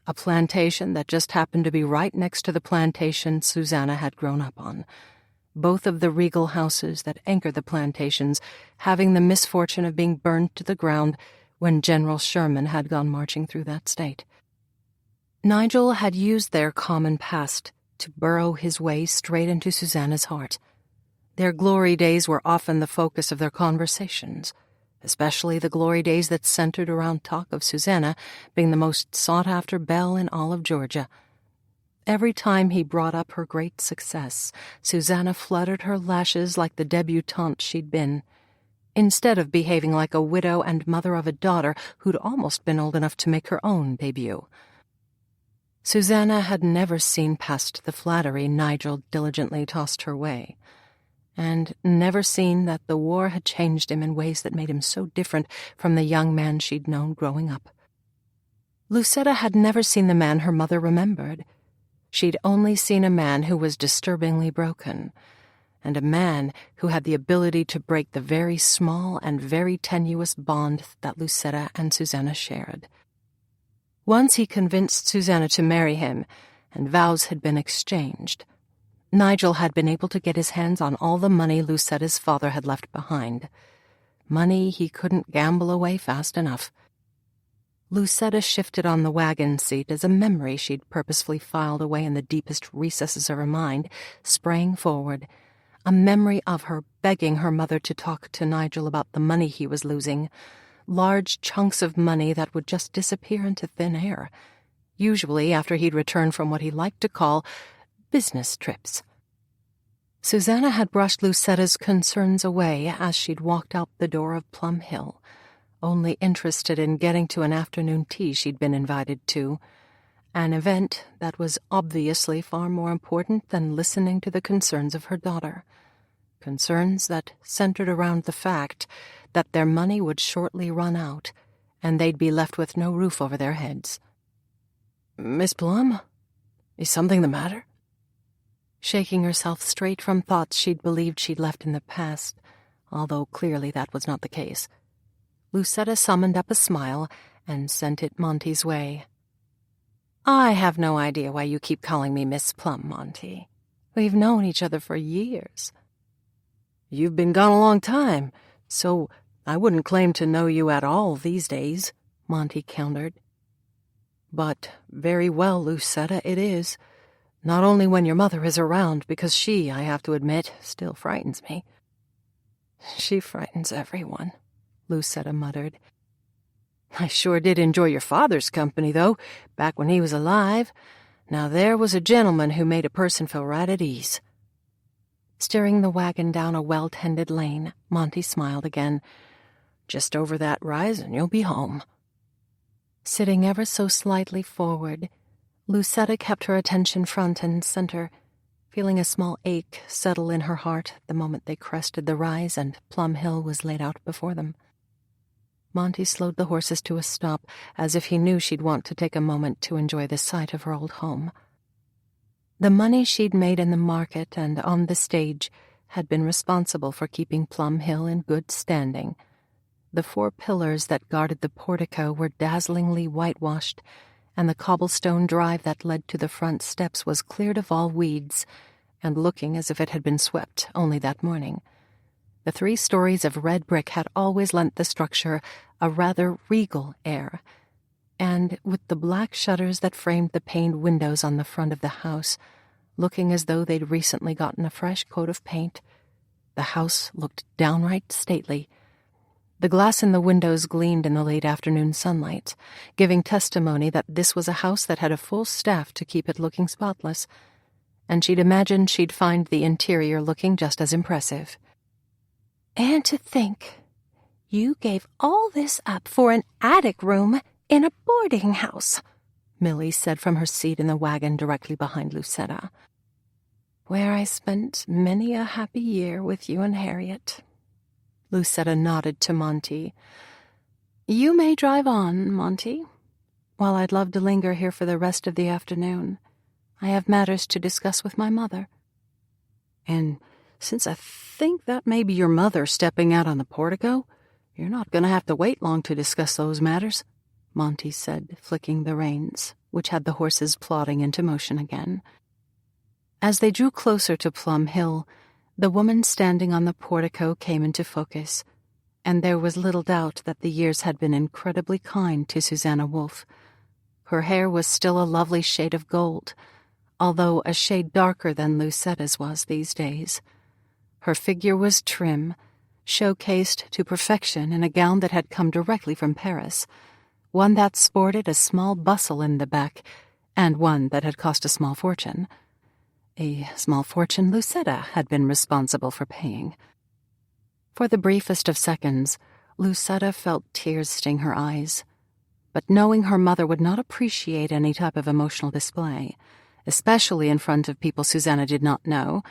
a plantation that just happened to be right next to the plantation Susanna had grown up on. Both of the regal houses that anchor the plantations having the misfortune of being burned to the ground when General Sherman had gone marching through that state. Nigel had used their common past to burrow his way straight into Susanna's heart. Their glory days were often the focus of their conversations, especially the glory days that centered around talk of Susanna being the most sought-after belle in all of Georgia. Every time he brought up her great success, Susanna fluttered her lashes like the debutante she'd been, instead of behaving like a widow and mother of a daughter who'd almost been old enough to make her own debut. Susanna had never seen past the flattery Nigel diligently tossed her way, and never seen that the war had changed him in ways that made him so different from the young man she'd known growing up. Lucetta had never seen the man her mother remembered. She'd only seen a man who was disturbingly broken, and a man who had the ability to break the very small and very tenuous bond that Lucetta and Susanna shared. Once he convinced Susanna to marry him, and vows had been exchanged. Nigel had been able to get his hands on all the money Lucetta's father had left behind. Money he couldn't gamble away fast enough. Lucetta shifted on the wagon seat as a memory she'd purposefully filed away in the deepest recesses of her mind sprang forward, a memory of her begging her mother to talk to Nigel about the money he was losing, large chunks of money that would just disappear into thin air, usually after he'd returned from what he liked to call business trips. Susanna had brushed Lucetta's concerns away as she'd walked out the door of Plum Hill, only interested in getting to an afternoon tea she'd been invited to, an event that was obviously far more important than listening to the concerns of her daughter, concerns that centered around the fact that their money would shortly run out and they'd be left with no roof over their heads. "Miss Plum, is something the matter?" Shaking herself straight from thoughts she'd believed she'd left in the past, although clearly that was not the case, Lucetta summoned up a smile and sent it Monty's way. "I have no idea why you keep calling me Miss Plum, Monty. We've known each other for years." "You've been gone a long time, so I wouldn't claim to know you at all these days," Monty countered. "But very well, Lucetta, it is. Not only when your mother is around, because she, I have to admit, still frightens me." "She frightens everyone," Lucetta muttered. "I sure did enjoy your father's company, though, back when he was alive. Now there was a gentleman who made a person feel right at ease." Steering the wagon down a well-tended lane, Monty smiled again. "Just over that rise and you'll be home." Sitting ever so slightly forward, Lucetta kept her attention front and center, feeling a small ache settle in her heart the moment they crested the rise and Plum Hill was laid out before them. Monty slowed the horses to a stop, as if he knew she'd want to take a moment to enjoy the sight of her old home. The money she'd made in the market and on the stage had been responsible for keeping Plum Hill in good standing. The 4 pillars that guarded the portico were dazzlingly whitewashed, and the cobblestone drive that led to the front steps was cleared of all weeds, and looking as if it had been swept only that morning. The 3 stories of red brick had always lent the structure a rather regal air, and with the black shutters that framed the paned windows on the front of the house, looking as though they'd recently gotten a fresh coat of paint, the house looked downright stately. The glass in the windows gleamed in the late afternoon sunlight, giving testimony that this was a house that had a full staff to keep it looking spotless, and she'd imagined she'd find the interior looking just as impressive. "And to think, you gave all this up for an attic room in a boarding house," Millie said from her seat in the wagon directly behind Lucetta. "Where I spent many a happy year with you and Harriet." Lucetta nodded to Monty. "You may drive on, Monty, while I'd love to linger here for the rest of the afternoon. I have matters to discuss with my mother. And since I think that may be your mother stepping out on the portico, you're not going to have to wait long to discuss those matters," Monty said, flicking the reins, which had the horses plodding into motion again. As they drew closer to Plum Hill, the woman standing on the portico came into focus, and there was little doubt that the years had been incredibly kind to Susanna Wolfe. Her hair was still a lovely shade of gold, although a shade darker than Lucetta's was these days. Her figure was trim, showcased to perfection in a gown that had come directly from Paris, one that sported a small bustle in the back, and one that had cost a small fortune. A small fortune Lucetta had been responsible for paying. For the briefest of seconds, Lucetta felt tears sting her eyes. But knowing her mother would not appreciate any type of emotional display, especially in front of people Susanna did not know,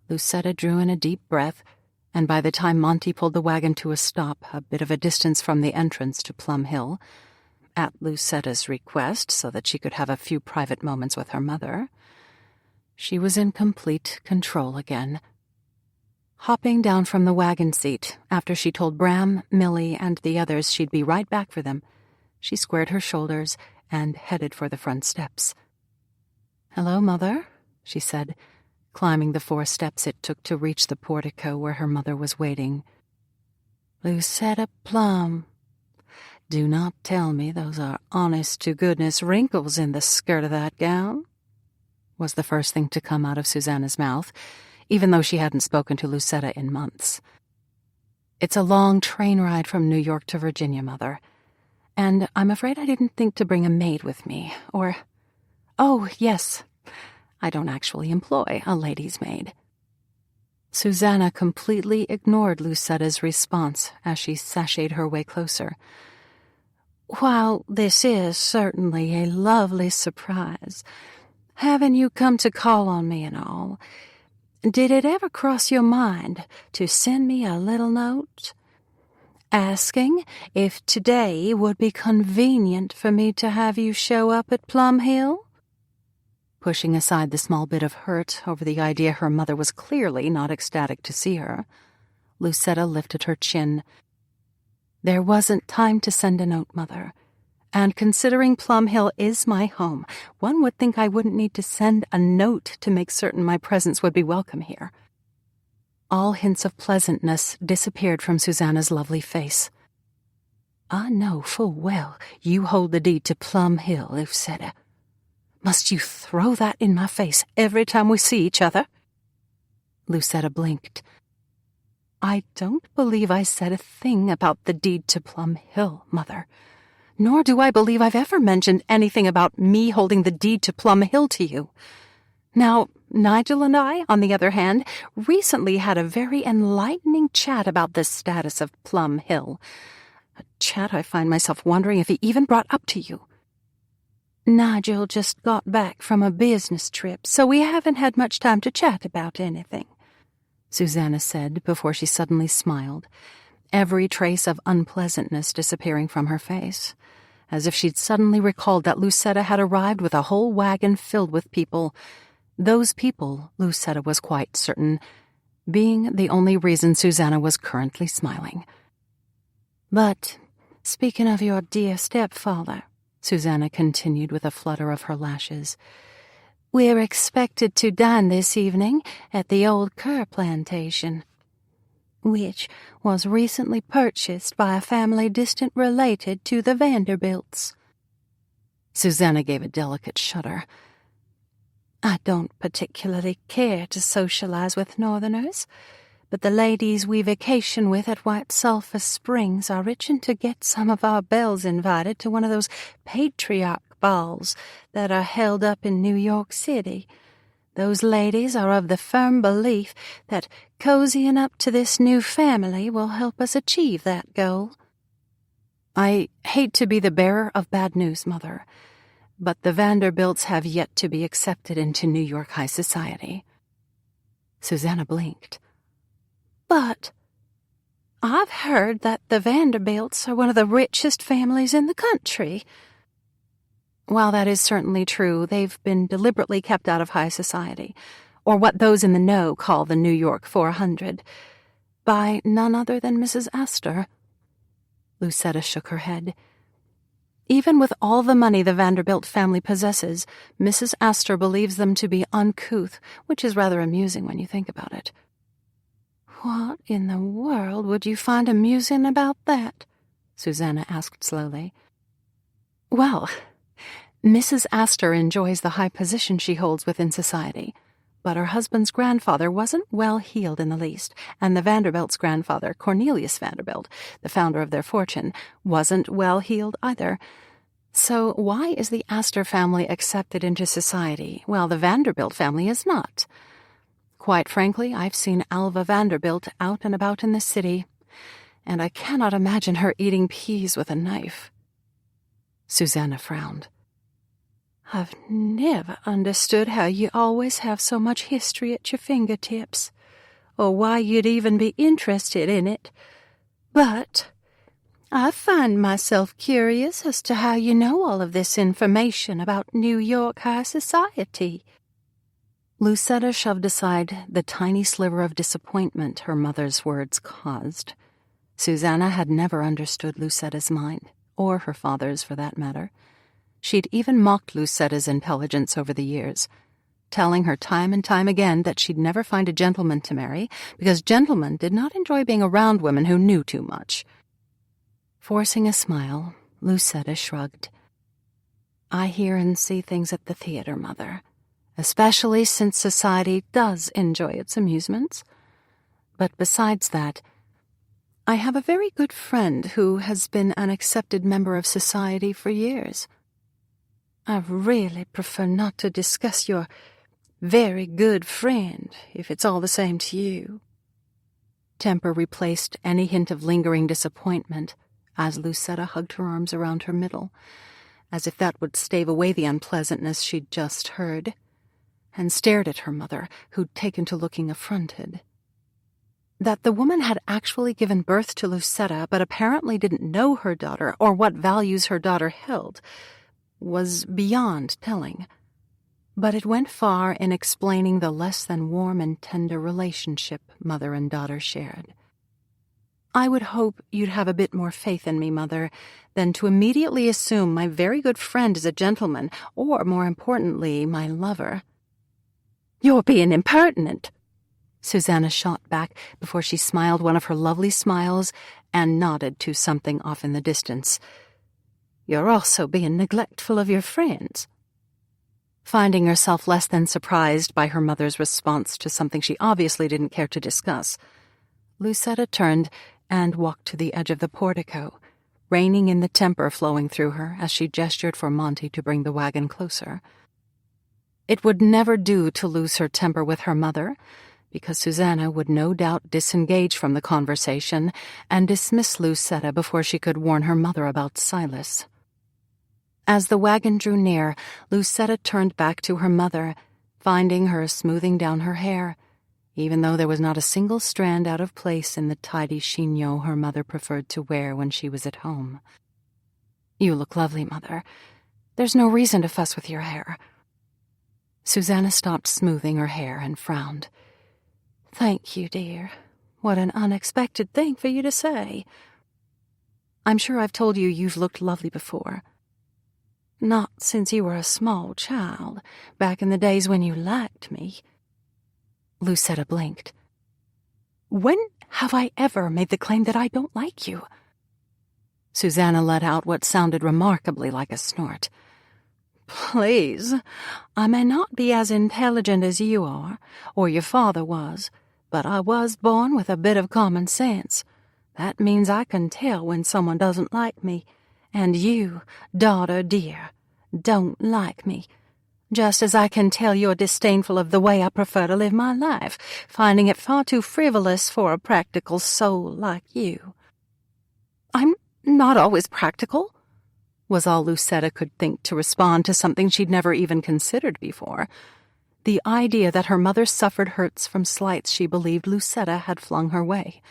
Lucetta drew in a deep breath, and by the time Monty pulled the wagon to a stop a bit of a distance from the entrance to Plum Hill, at Lucetta's request so that she could have a few private moments with her mother, she was in complete control again. Hopping down from the wagon seat, after she told Bram, Millie, and the others she'd be right back for them, she squared her shoulders and headed for the front steps. "Hello, Mother," she said, climbing the 4 steps it took to reach the portico where her mother was waiting. "Lucetta Plum. Do not tell me those are honest-to-goodness wrinkles in the skirt of that gown," was the first thing to come out of Susanna's mouth, even though she hadn't spoken to Lucetta in months. "It's a long train ride from New York to Virginia, Mother, and I'm afraid I didn't think to bring a maid with me, or— oh, yes, I don't actually employ a lady's maid." Susanna completely ignored Lucetta's response as she sashayed her way closer. "While this is certainly a lovely surprise, having you come to call on me and all, did it ever cross your mind to send me a little note, asking if today would be convenient for me to have you show up at Plum Hill?" Pushing aside the small bit of hurt over the idea her mother was clearly not ecstatic to see her, Lucetta lifted her chin. "There wasn't time to send a note, Mother. And considering Plum Hill is my home, one would think I wouldn't need to send a note to make certain my presence would be welcome here." All hints of pleasantness disappeared from Susanna's lovely face. "I know full well you hold the deed to Plum Hill, Lucetta. Must you throw that in my face every time we see each other?" Lucetta blinked. "I don't believe I said a thing about the deed to Plum Hill, Mother. Nor do I believe I've ever mentioned anything about me holding the deed to Plum Hill to you. Now, Nigel and I, on the other hand, recently had a very enlightening chat about the status of Plum Hill. A chat I find myself wondering if he even brought up to you. Nigel just got back from a business trip, so we haven't had much time to chat about anything," Susanna said before she suddenly smiled, every trace of unpleasantness disappearing from her face, as if she'd suddenly recalled that Lucetta had arrived with a whole wagon filled with people, those people, Lucetta was quite certain, being the only reason Susanna was currently smiling. "But, speaking of your dear stepfather," Susanna continued with a flutter of her lashes, "we're expected to dine this evening at the old Kerr plantation, which was recently purchased by a family distant related to the Vanderbilts." Susanna gave a delicate shudder. "I don't particularly care to socialize with Northerners, but the ladies we vacation with at White Sulphur Springs are itching to get some of our belles invited to one of those patriarch balls that are held up in New York City. Those ladies are of the firm belief that cozying up to this new family will help us achieve that goal." "I hate to be the bearer of bad news, Mother, but the Vanderbilts have yet to be accepted into New York high society." Susanna blinked. "But I've heard that the Vanderbilts are one of the richest families in the country." "While that is certainly true, they've been deliberately kept out of high society, or what those in the know call the New York 400, by none other than Mrs. Astor." Lucetta shook her head. Even with all the money the Vanderbilt family possesses, Mrs. Astor believes them to be uncouth, which is rather amusing when you think about it. What in the world would you find amusing about that? Susanna asked slowly. Well, Mrs. Astor enjoys the high position she holds within society, but her husband's grandfather wasn't well-heeled in the least, and the Vanderbilt's grandfather, Cornelius Vanderbilt, the founder of their fortune, wasn't well-heeled either. So why is the Astor family accepted into society, while the Vanderbilt family is not? Quite frankly, I've seen Alva Vanderbilt out and about in the city, and I cannot imagine her eating peas with a knife. Susanna frowned. I've never understood how you always have so much history at your fingertips, or why you'd even be interested in it. But I find myself curious as to how you know all of this information about New York high society. Lucetta shoved aside the tiny sliver of disappointment her mother's words caused. Susanna had never understood Lucetta's mind, or her father's for that matter. She'd even mocked Lucetta's intelligence over the years, telling her time and time again that she'd never find a gentleman to marry because gentlemen did not enjoy being around women who knew too much. Forcing a smile, Lucetta shrugged. I hear and see things at the theater, Mother, especially since society does enjoy its amusements. But besides that, I have a very good friend who has been an accepted member of society for years. I really prefer not to discuss your very good friend, if it's all the same to you. Temper replaced any hint of lingering disappointment as Lucetta hugged her arms around her middle, as if that would stave away the unpleasantness she'd just heard, and stared at her mother, who'd taken to looking affronted. That the woman had actually given birth to Lucetta but apparently didn't know her daughter or what values her daughter held was beyond telling, but it went far in explaining the less than warm and tender relationship mother and daughter shared. I would hope you'd have a bit more faith in me, Mother, than to immediately assume my very good friend is a gentleman, or, more importantly, my lover. You're being impertinent, Susanna shot back before she smiled one of her lovely smiles and nodded to something off in the distance. You're also being neglectful of your friends. Finding herself less than surprised by her mother's response to something she obviously didn't care to discuss, Lucetta turned and walked to the edge of the portico, reining in the temper flowing through her as she gestured for Monty to bring the wagon closer. It would never do to lose her temper with her mother, because Susanna would no doubt disengage from the conversation and dismiss Lucetta before she could warn her mother about Silas. As the wagon drew near, Lucetta turned back to her mother, finding her smoothing down her hair, even though there was not a single strand out of place in the tidy chignon her mother preferred to wear when she was at home. You look lovely, Mother. There's no reason to fuss with your hair. Susanna stopped smoothing her hair and frowned. Thank you, dear. What an unexpected thing for you to say. I'm sure I've told you you've looked lovely before. Not since you were a small child, back in the days when you liked me. Lucetta blinked. When have I ever made the claim that I don't like you? Susanna let out what sounded remarkably like a snort. Please, I may not be as intelligent as you are, or your father was, but I was born with a bit of common sense. That means I can tell when someone doesn't like me, and you, daughter dear, don't like me, just as I can tell you're disdainful of the way I prefer to live my life, finding it far too frivolous for a practical soul like you. I'm not always practical, was all Lucetta could think to respond to something she'd never even considered before. The idea that her mother suffered hurts from slights she believed Lucetta had flung her way.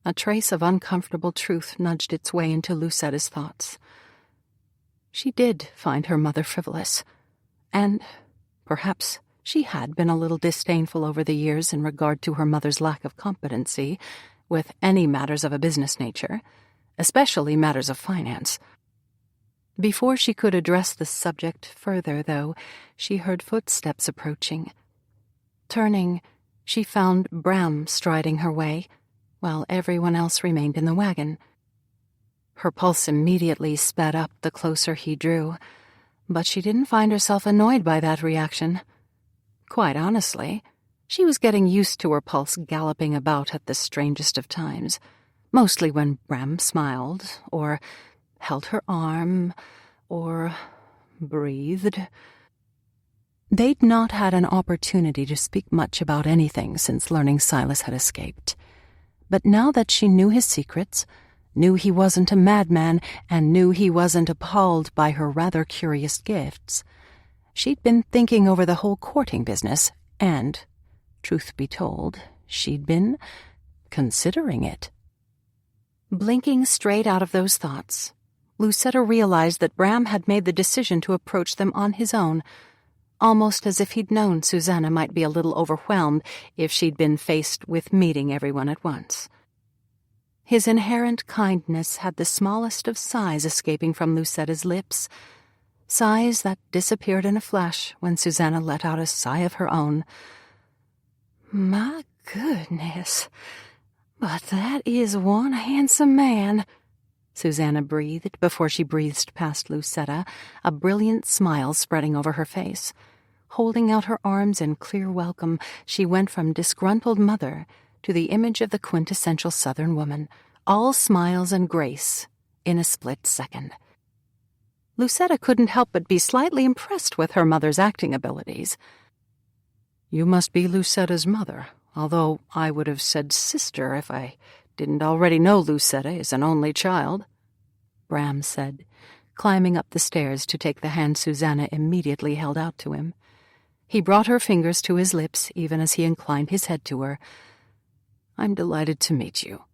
A trace of uncomfortable truth nudged its way into Lucetta's thoughts. She did find her mother frivolous, and perhaps she had been a little disdainful over the years in regard to her mother's lack of competency with any matters of a business nature, especially matters of finance. Before she could address the subject further, though, she heard footsteps approaching. Turning, she found Bram striding her way, while everyone else remained in the wagon. Her pulse immediately sped up the closer he drew, but she didn't find herself annoyed by that reaction. Quite honestly, she was getting used to her pulse galloping about at the strangest of times, mostly when Bram smiled, or held her arm, or breathed. They'd not had an opportunity to speak much about anything since learning Silas had escaped. But now that she knew his secrets, knew he wasn't a madman, and knew he wasn't appalled by her rather curious gifts, she'd been thinking over the whole courting business, and, truth be told, she'd been considering it. Blinking straight out of those thoughts, Lucetta realized that Bram had made the decision to approach them on his own, almost as if he'd known Susanna might be a little overwhelmed if she'd been faced with meeting everyone at once. His inherent kindness had the smallest of sighs escaping from Lucetta's lips, sighs that disappeared in a flash when Susanna let out a sigh of her own. "My goodness, but that is one handsome man," Susanna breathed before she breezed past Lucetta, a brilliant smile spreading over her face. Holding out her arms in clear welcome, she went from disgruntled mother to the image of the quintessential Southern woman, all smiles and grace, in a split second. Lucetta couldn't help but be slightly impressed with her mother's acting abilities. "You must be Lucetta's mother, although I would have said sister if I didn't already know Lucetta is an only child," Bram said, climbing up the stairs to take the hand Susanna immediately held out to him. He brought her fingers to his lips even as he inclined his head to her. "I'm delighted to meet you."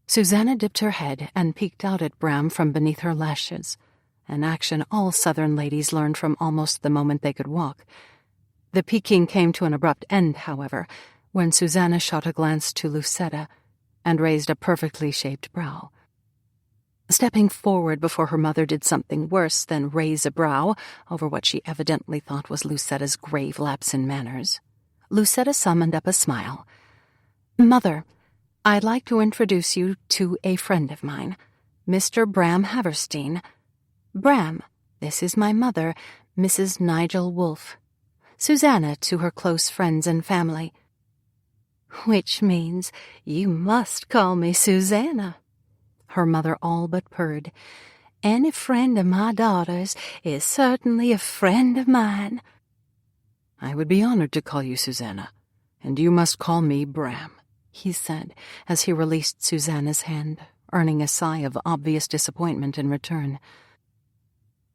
Susanna dipped her head and peeked out at Bram from beneath her lashes, an action all Southern ladies learned from almost the moment they could walk. The peeking came to an abrupt end, however, when Susanna shot a glance to Lucetta and raised a perfectly shaped brow. Stepping forward before her mother did something worse than raise a brow over what she evidently thought was Lucetta's grave lapse in manners, Lucetta summoned up a smile. "Mother, I'd like to introduce you to a friend of mine, Mr. Bram Haverstein. Bram, this is my mother, Mrs. Nigel Wolfe. Susanna to her close friends and family." "Which means you must call me Susanna," her mother all but purred. "Any friend of my daughter's is certainly a friend of mine." "I would be honored to call you Susanna, and you must call me Bram," he said, as he released Susanna's hand, earning a sigh of obvious disappointment in return.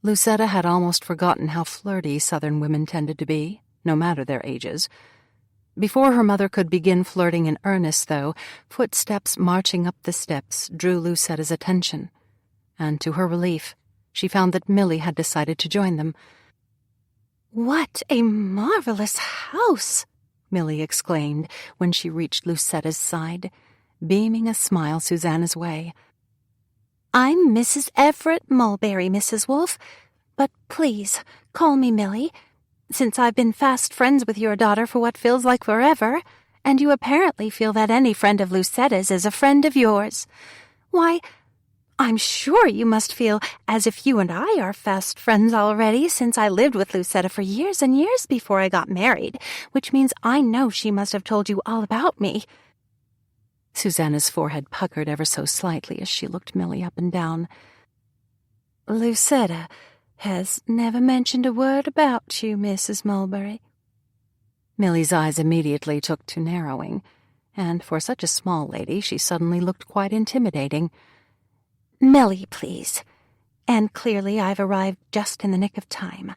Lucetta had almost forgotten how flirty Southern women tended to be, no matter their ages. Before her mother could begin flirting in earnest, though, footsteps marching up the steps drew Lucetta's attention, and to her relief, she found that Milly had decided to join them. "What a marvelous house!" Milly exclaimed when she reached Lucetta's side, beaming a smile Susanna's way. "I'm Mrs. Everett Mulberry, Mrs. Wolfe, but please call me Milly, since I've been fast friends with your daughter for what feels like forever, and you apparently feel that any friend of Lucetta's is a friend of yours. Why, I'm sure you must feel as if you and I are fast friends already, since I lived with Lucetta for years and years before I got married, which means I know she must have told you all about me." Susanna's forehead puckered ever so slightly as she looked Milly up and down. "Lucetta has never mentioned a word about you, Mrs. Mulberry." Milly's eyes immediately took to narrowing, and for such a small lady she suddenly looked quite intimidating. "Milly, please. And clearly I've arrived just in the nick of time.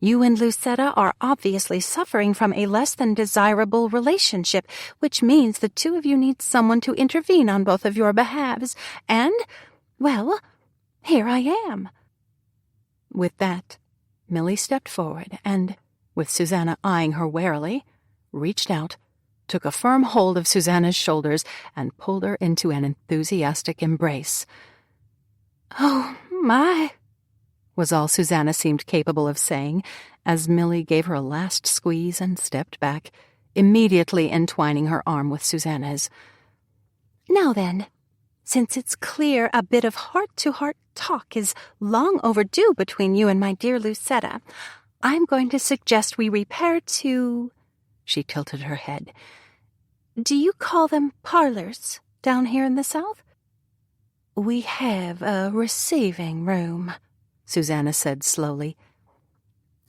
You and Lucetta are obviously suffering from a less than desirable relationship, which means the two of you need someone to intervene on both of your behalves, and, well, here I am." With that, Milly stepped forward and, with Susanna eyeing her warily, reached out, took a firm hold of Susanna's shoulders, and pulled her into an enthusiastic embrace. "Oh, my," was all Susanna seemed capable of saying, as Milly gave her a last squeeze and stepped back, immediately entwining her arm with Susanna's. "Now then, since it's clear a bit of heart-to-heart talk is long overdue between you and my dear Lucetta, I'm going to suggest we repair to—" she tilted her head. "Do you call them parlors down here in the South?" "We have a receiving room," Susanna said slowly.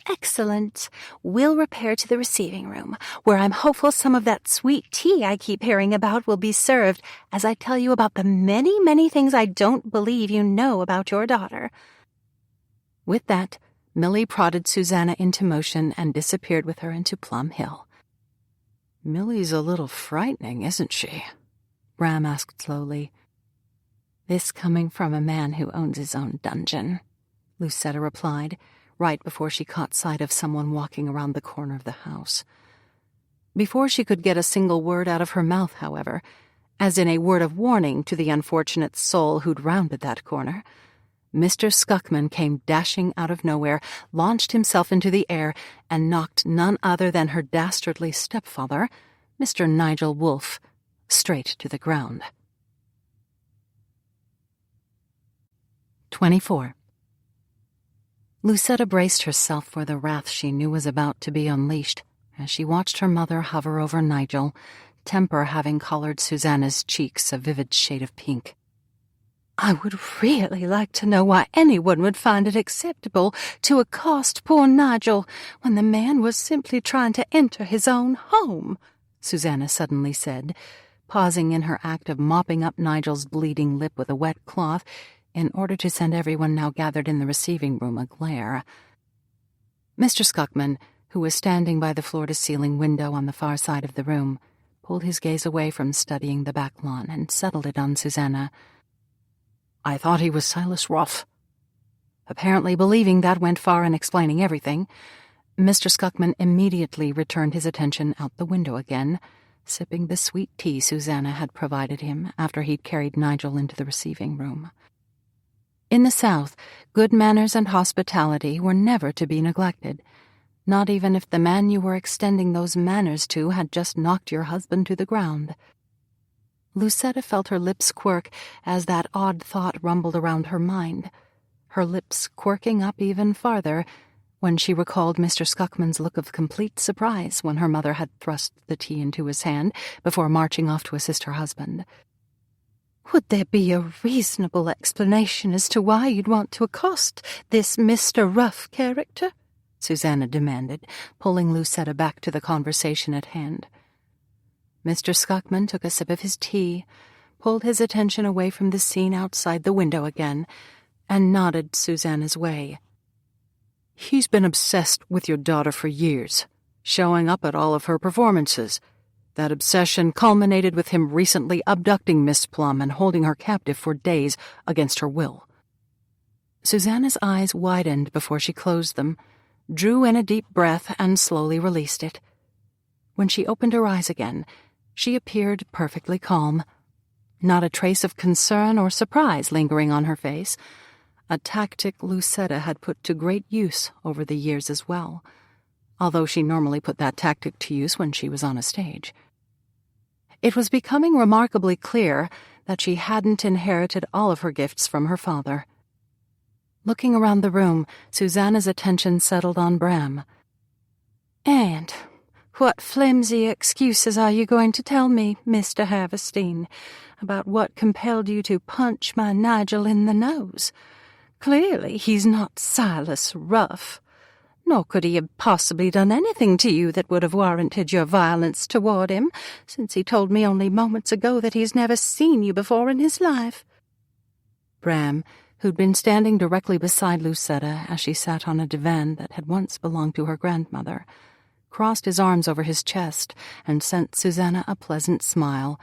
"Excellent. We'll repair to the receiving room, where I'm hopeful some of that sweet tea I keep hearing about will be served as I tell you about the many, many things I don't believe you know about your daughter." With that, Milly prodded Susanna into motion and disappeared with her into Plum Hill. "Milly's a little frightening, isn't she?" Bram asked slowly. "This coming from a man who owns his own dungeon," Lucetta replied, right before she caught sight of someone walking around the corner of the house. Before she could get a single word out of her mouth, however, as in a word of warning to the unfortunate soul who'd rounded that corner, Mr. Skuckman came dashing out of nowhere, launched himself into the air, and knocked none other than her dastardly stepfather, Mr. Nigel Wolfe, straight to the ground. 24. Lucetta braced herself for the wrath she knew was about to be unleashed as she watched her mother hover over Nigel, temper having colored Susanna's cheeks a vivid shade of pink. "I would really like to know why anyone would find it acceptable to accost poor Nigel when the man was simply trying to enter his own home," Susanna suddenly said, pausing in her act of mopping up Nigel's bleeding lip with a wet cloth in order to send everyone now gathered in the receiving room a glare. Mr. Skuckman, who was standing by the floor-to-ceiling window on the far side of the room, pulled his gaze away from studying the back lawn and settled it on Susanna. "I thought he was Silas Ruff." Apparently believing that went far in explaining everything, Mr. Skuckman immediately returned his attention out the window again, sipping the sweet tea Susanna had provided him after he'd carried Nigel into the receiving room. In the South, good manners and hospitality were never to be neglected, not even if the man you were extending those manners to had just knocked your husband to the ground. Lucetta felt her lips quirk as that odd thought rumbled around her mind, her lips quirking up even farther when she recalled Mr. Skuckman's look of complete surprise when her mother had thrust the tea into his hand before marching off to assist her husband. "Would there be a reasonable explanation as to why you'd want to accost this Mr. Ruff character?" Susanna demanded, pulling Lucetta back to the conversation at hand. Mr. Skuckman took a sip of his tea, pulled his attention away from the scene outside the window again, and nodded Susanna's way. "He's been obsessed with your daughter for years, showing up at all of her performances. That obsession culminated with him recently abducting Miss Plum and holding her captive for days against her will." Susanna's eyes widened before she closed them, drew in a deep breath, and slowly released it. When she opened her eyes again, she appeared perfectly calm, not a trace of concern or surprise lingering on her face, a tactic Lucetta had put to great use over the years as well, although she normally put that tactic to use when she was on a stage. It was becoming remarkably clear that she hadn't inherited all of her gifts from her father. Looking around the room, Susanna's attention settled on Bram. "And what flimsy excuses are you going to tell me, Mr. Haverstein, about what compelled you to punch my Nigel in the nose? Clearly he's not Silas Ruff, nor could he have possibly done anything to you that would have warranted your violence toward him, since he told me only moments ago that he's never seen you before in his life." Bram, who'd been standing directly beside Lucetta as she sat on a divan that had once belonged to her grandmother, crossed his arms over his chest and sent Susanna a pleasant smile.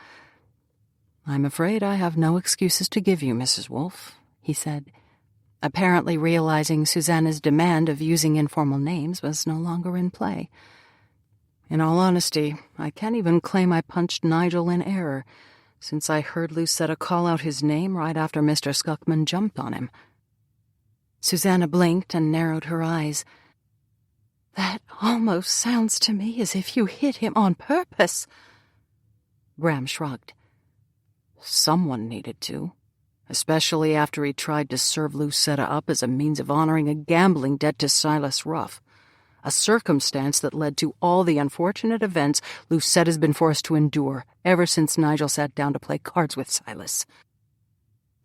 "I'm afraid I have no excuses to give you, Mrs. Wolfe," he said, apparently realizing Susanna's demand of using informal names was no longer in play. "In all honesty, I can't even claim I punched Nigel in error, since I heard Lucetta call out his name right after Mr. Skuckman jumped on him." Susanna blinked and narrowed her eyes. "That almost sounds to me as if you hit him on purpose." Bram shrugged. "Someone needed to, especially after he tried to serve Lucetta up as a means of honoring a gambling debt to Silas Ruff, a circumstance that led to all the unfortunate events Lucetta's been forced to endure ever since Nigel sat down to play cards with Silas."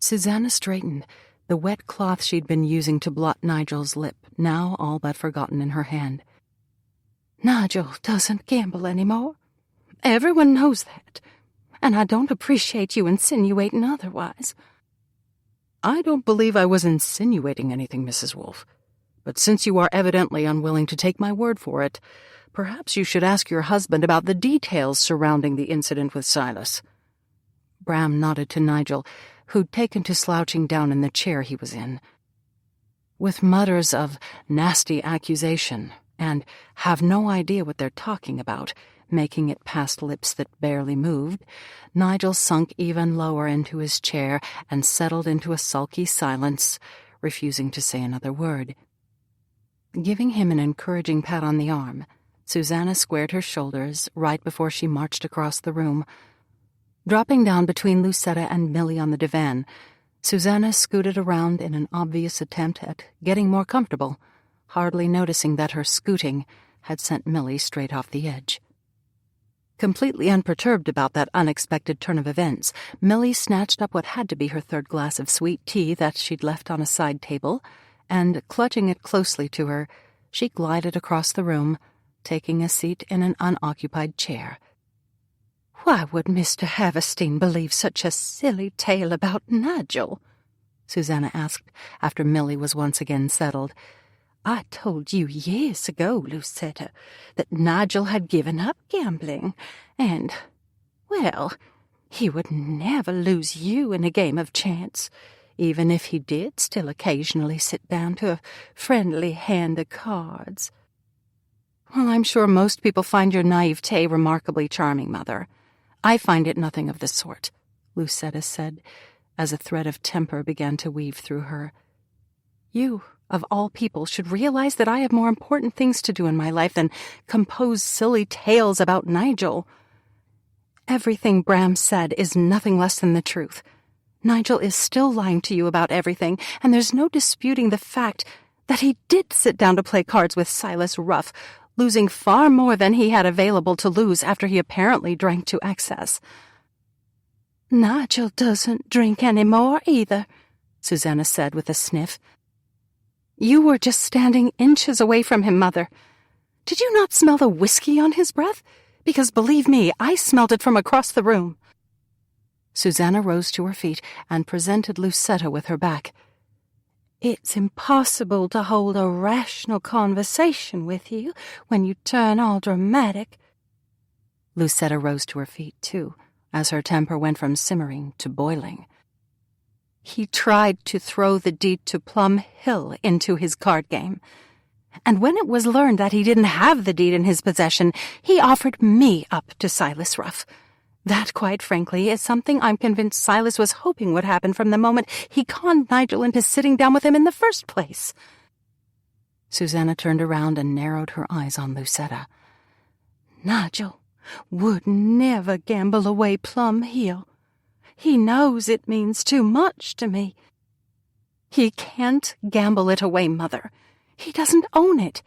Susanna straightened, the wet cloth she'd been using to blot Nigel's lip now all but forgotten in her hand. "Nigel doesn't gamble anymore. Everyone knows that, and I don't appreciate you insinuating otherwise." "I don't believe I was insinuating anything, Mrs. Wolfe. But since you are evidently unwilling to take my word for it, perhaps you should ask your husband about the details surrounding the incident with Silas." Bram nodded to Nigel, who'd taken to slouching down in the chair he was in. With mutters of nasty accusation and have no idea what they're talking about, making it past lips that barely moved, Nigel sunk even lower into his chair and settled into a sulky silence, refusing to say another word. Giving him an encouraging pat on the arm, Susanna squared her shoulders right before she marched across the room. Dropping down between Lucetta and Millie on the divan, Susanna scooted around in an obvious attempt at getting more comfortable, hardly noticing that her scooting had sent Millie straight off the edge. Completely unperturbed about that unexpected turn of events, Millie snatched up what had to be her third glass of sweet tea that she'd left on a side table, and, clutching it closely to her, she glided across the room, taking a seat in an unoccupied chair. "Why would Mr. Haverstein believe such a silly tale about Nigel?" Susanna asked after Millie was once again settled. "I told you years ago, Lucetta, that Nigel had given up gambling, and, well, he would never lose you in a game of chance, even if he did still occasionally sit down to a friendly hand of cards." "Well, I'm sure most people find your naivete remarkably charming, Mother. I find it nothing of the sort," Lucetta said, as a thread of temper began to weave through her. "You, of all people, should realize that I have more important things to do in my life than compose silly tales about Nigel. Everything Bram said is nothing less than the truth. Nigel is still lying to you about everything, and there's no disputing the fact that he did sit down to play cards with Silas Ruff, losing far more than he had available to lose after he apparently drank to excess." "Nigel doesn't drink any more either," Susanna said with a sniff. "You were just standing inches away from him, Mother. Did you not smell the whiskey on his breath? Because, believe me, I smelled it from across the room." Susanna rose to her feet and presented Lucetta with her back. "It's impossible to hold a rational conversation with you when you turn all dramatic." Lucetta rose to her feet, too, as her temper went from simmering to boiling. "He tried to throw the deed to Plum Hill into his card game. And when it was learned that he didn't have the deed in his possession, he offered me up to Silas Ruff. That, quite frankly, is something I'm convinced Silas was hoping would happen from the moment he conned Nigel into sitting down with him in the first place." Susanna turned around and narrowed her eyes on Lucetta. "Nigel would never gamble away Plum Hill. He knows it means too much to me." "He can't gamble it away, Mother. He doesn't own it."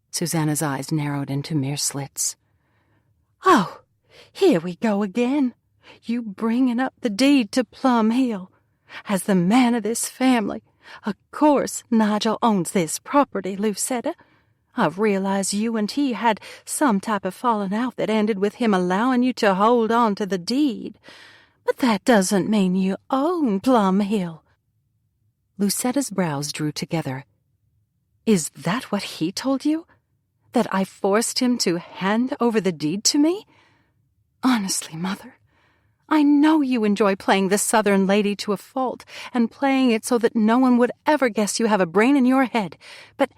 Susanna's eyes narrowed into mere slits. "Oh, here we go again. You bringing up the deed to Plum Hill. As the man of this family, of course Nigel owns this property, Lucetta. I've realized you and he had some type of falling out that ended with him allowing you to hold on to the deed. But that doesn't mean you own Plum Hill." Lucetta's brows drew together. "Is that what he told you? That I forced him to hand over the deed to me? Honestly, Mother, I know you enjoy playing the Southern lady to a fault, and playing it so that no one would ever guess you have a brain in your head, but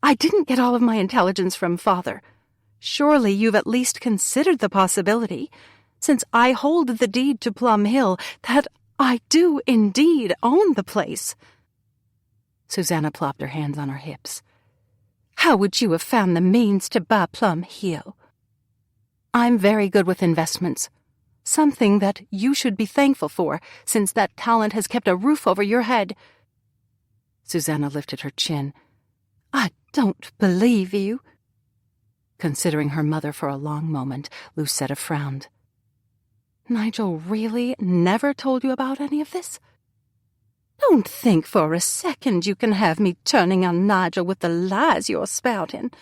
I didn't get all of my intelligence from Father. Surely you've at least considered the possibility, since I hold the deed to Plum Hill, that I do indeed own the place." Susanna plopped her hands on her hips. "How would you have found the means to buy Plum Hill?" "I'm very good with investments. Something that you should be thankful for, since that talent has kept a roof over your head." Susanna lifted her chin. "I don't believe you." Considering her mother for a long moment, Lucetta frowned. "Nigel really never told you about any of this?" "Don't think for a second you can have me turning on Nigel with the lies you're spouting.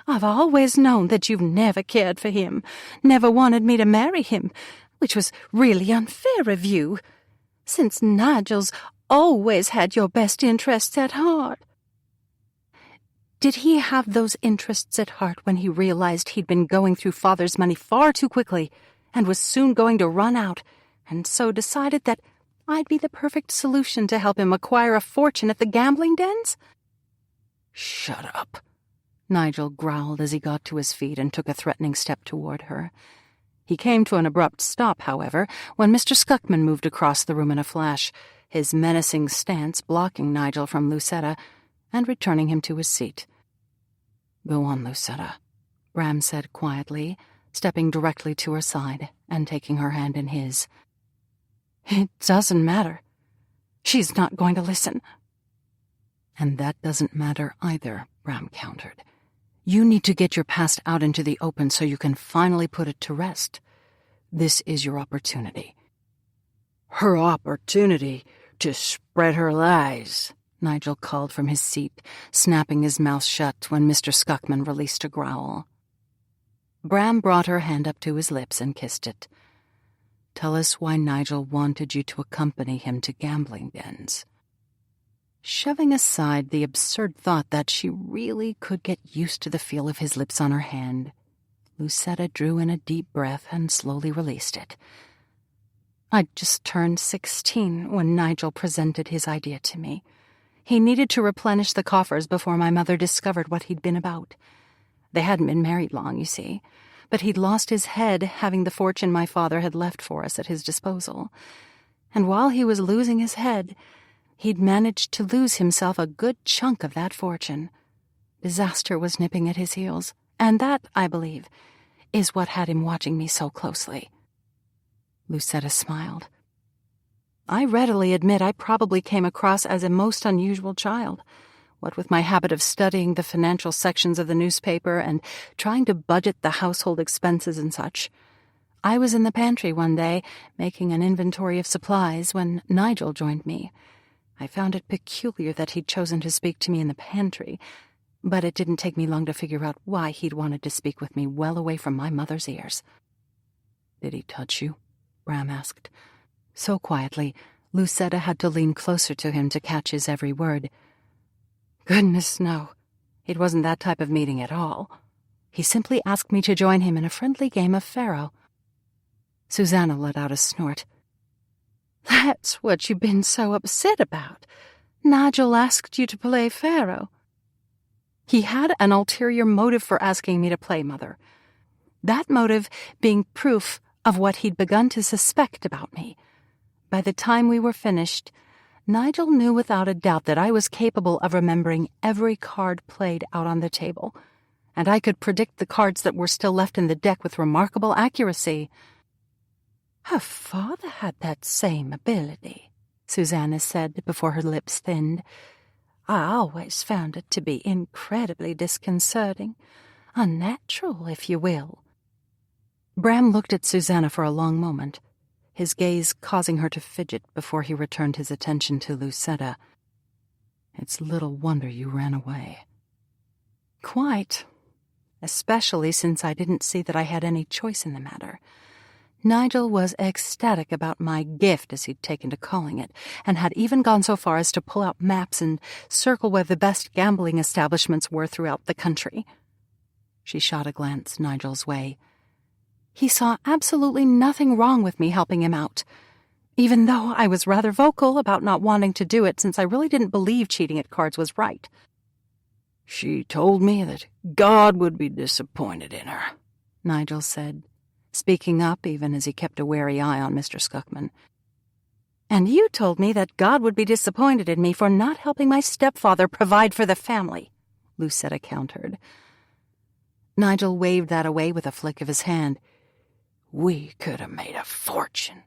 I've always known that you've never cared for him, never wanted me to marry him, which was really unfair of you, since Nigel's always had your best interests at heart." "Did he have those interests at heart when he realized he'd been going through Father's money far too quickly and was soon going to run out, and so decided that I'd be the perfect solution to help him acquire a fortune at the gambling dens?" "Shut up," Nigel growled as he got to his feet and took a threatening step toward her. He came to an abrupt stop, however, when Mr. Skuckman moved across the room in a flash, his menacing stance blocking Nigel from Lucetta and returning him to his seat. "Go on, Lucetta," Bram said quietly, stepping directly to her side and taking her hand in his. "It doesn't matter. She's not going to listen." "And that doesn't matter either," Bram countered. "You need to get your past out into the open so you can finally put it to rest. This is your opportunity." "Her opportunity to spread her lies," Nigel called from his seat, snapping his mouth shut when Mr. Skuckman released a growl. Bram brought her hand up to his lips and kissed it. "Tell us why Nigel wanted you to accompany him to gambling dens." Shoving aside the absurd thought that she really could get used to the feel of his lips on her hand, Lucetta drew in a deep breath and slowly released it. "I'd just turned 16 when Nigel presented his idea to me. He needed to replenish the coffers before my mother discovered what he'd been about. They hadn't been married long, you see, but he'd lost his head having the fortune my father had left for us at his disposal. And while he was losing his head, he'd managed to lose himself a good chunk of that fortune. Disaster was nipping at his heels, and that, I believe, is what had him watching me so closely." Lucetta smiled. "I readily admit I probably came across as a most unusual child, what with my habit of studying the financial sections of the newspaper and trying to budget the household expenses and such. I was in the pantry one day, making an inventory of supplies, when Nigel joined me. I found it peculiar that he'd chosen to speak to me in the pantry, but it didn't take me long to figure out why he'd wanted to speak with me well away from my mother's ears." "Did he touch you?" Bram asked. So quietly, Lucetta had to lean closer to him to catch his every word. "Goodness, no. It wasn't that type of meeting at all. He simply asked me to join him in a friendly game of faro." Susanna let out a snort. "That's what you've been so upset about. Nigel asked you to play faro." "He had an ulterior motive for asking me to play, Mother. That motive being proof of what he'd begun to suspect about me. By the time we were finished, Nigel knew without a doubt that I was capable of remembering every card played out on the table, and I could predict the cards that were still left in the deck with remarkable accuracy." "Her father had that same ability," Susanna said before her lips thinned. "I always found it to be incredibly disconcerting, unnatural, if you will." Bram looked at Susanna for a long moment, his gaze causing her to fidget before he returned his attention to Lucetta. "It's little wonder you ran away." "Quite. Especially since I didn't see that I had any choice in the matter. Nigel was ecstatic about my gift, as he'd taken to calling it, and had even gone so far as to pull out maps and circle where the best gambling establishments were throughout the country." She shot a glance Nigel's way. "He saw absolutely nothing wrong with me helping him out, even though I was rather vocal about not wanting to do it since I really didn't believe cheating at cards was right." "She told me that God would be disappointed in her," Nigel said, speaking up even as he kept a wary eye on Mr. Skuckman. And you told me that God would be disappointed in me for not helping my stepfather provide for the family, Lucetta countered. Nigel waved that away with a flick of his hand. We could have made a fortune.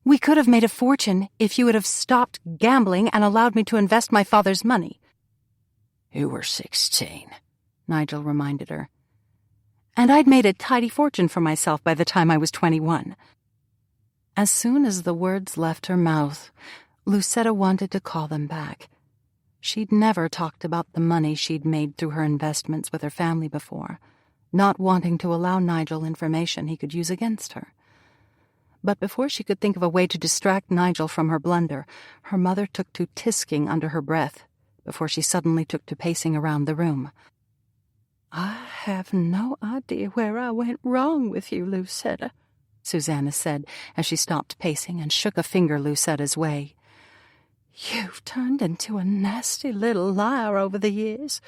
We could have made a fortune if you would have stopped gambling and allowed me to invest my father's money. You were 16, Nigel reminded her. And I'd made a tidy fortune for myself by the time I was 21. As soon as the words left her mouth, Lucetta wanted to call them back. She'd never talked about the money she'd made through her investments with her family before, not wanting to allow Nigel information he could use against her. But before she could think of a way to distract Nigel from her blunder, her mother took to tisking under her breath, before she suddenly took to pacing around the room. I have no idea where I went wrong with you, Lucetta, Susanna said as she stopped pacing and shook a finger Lucetta's way. You've turned into a nasty little liar over the years.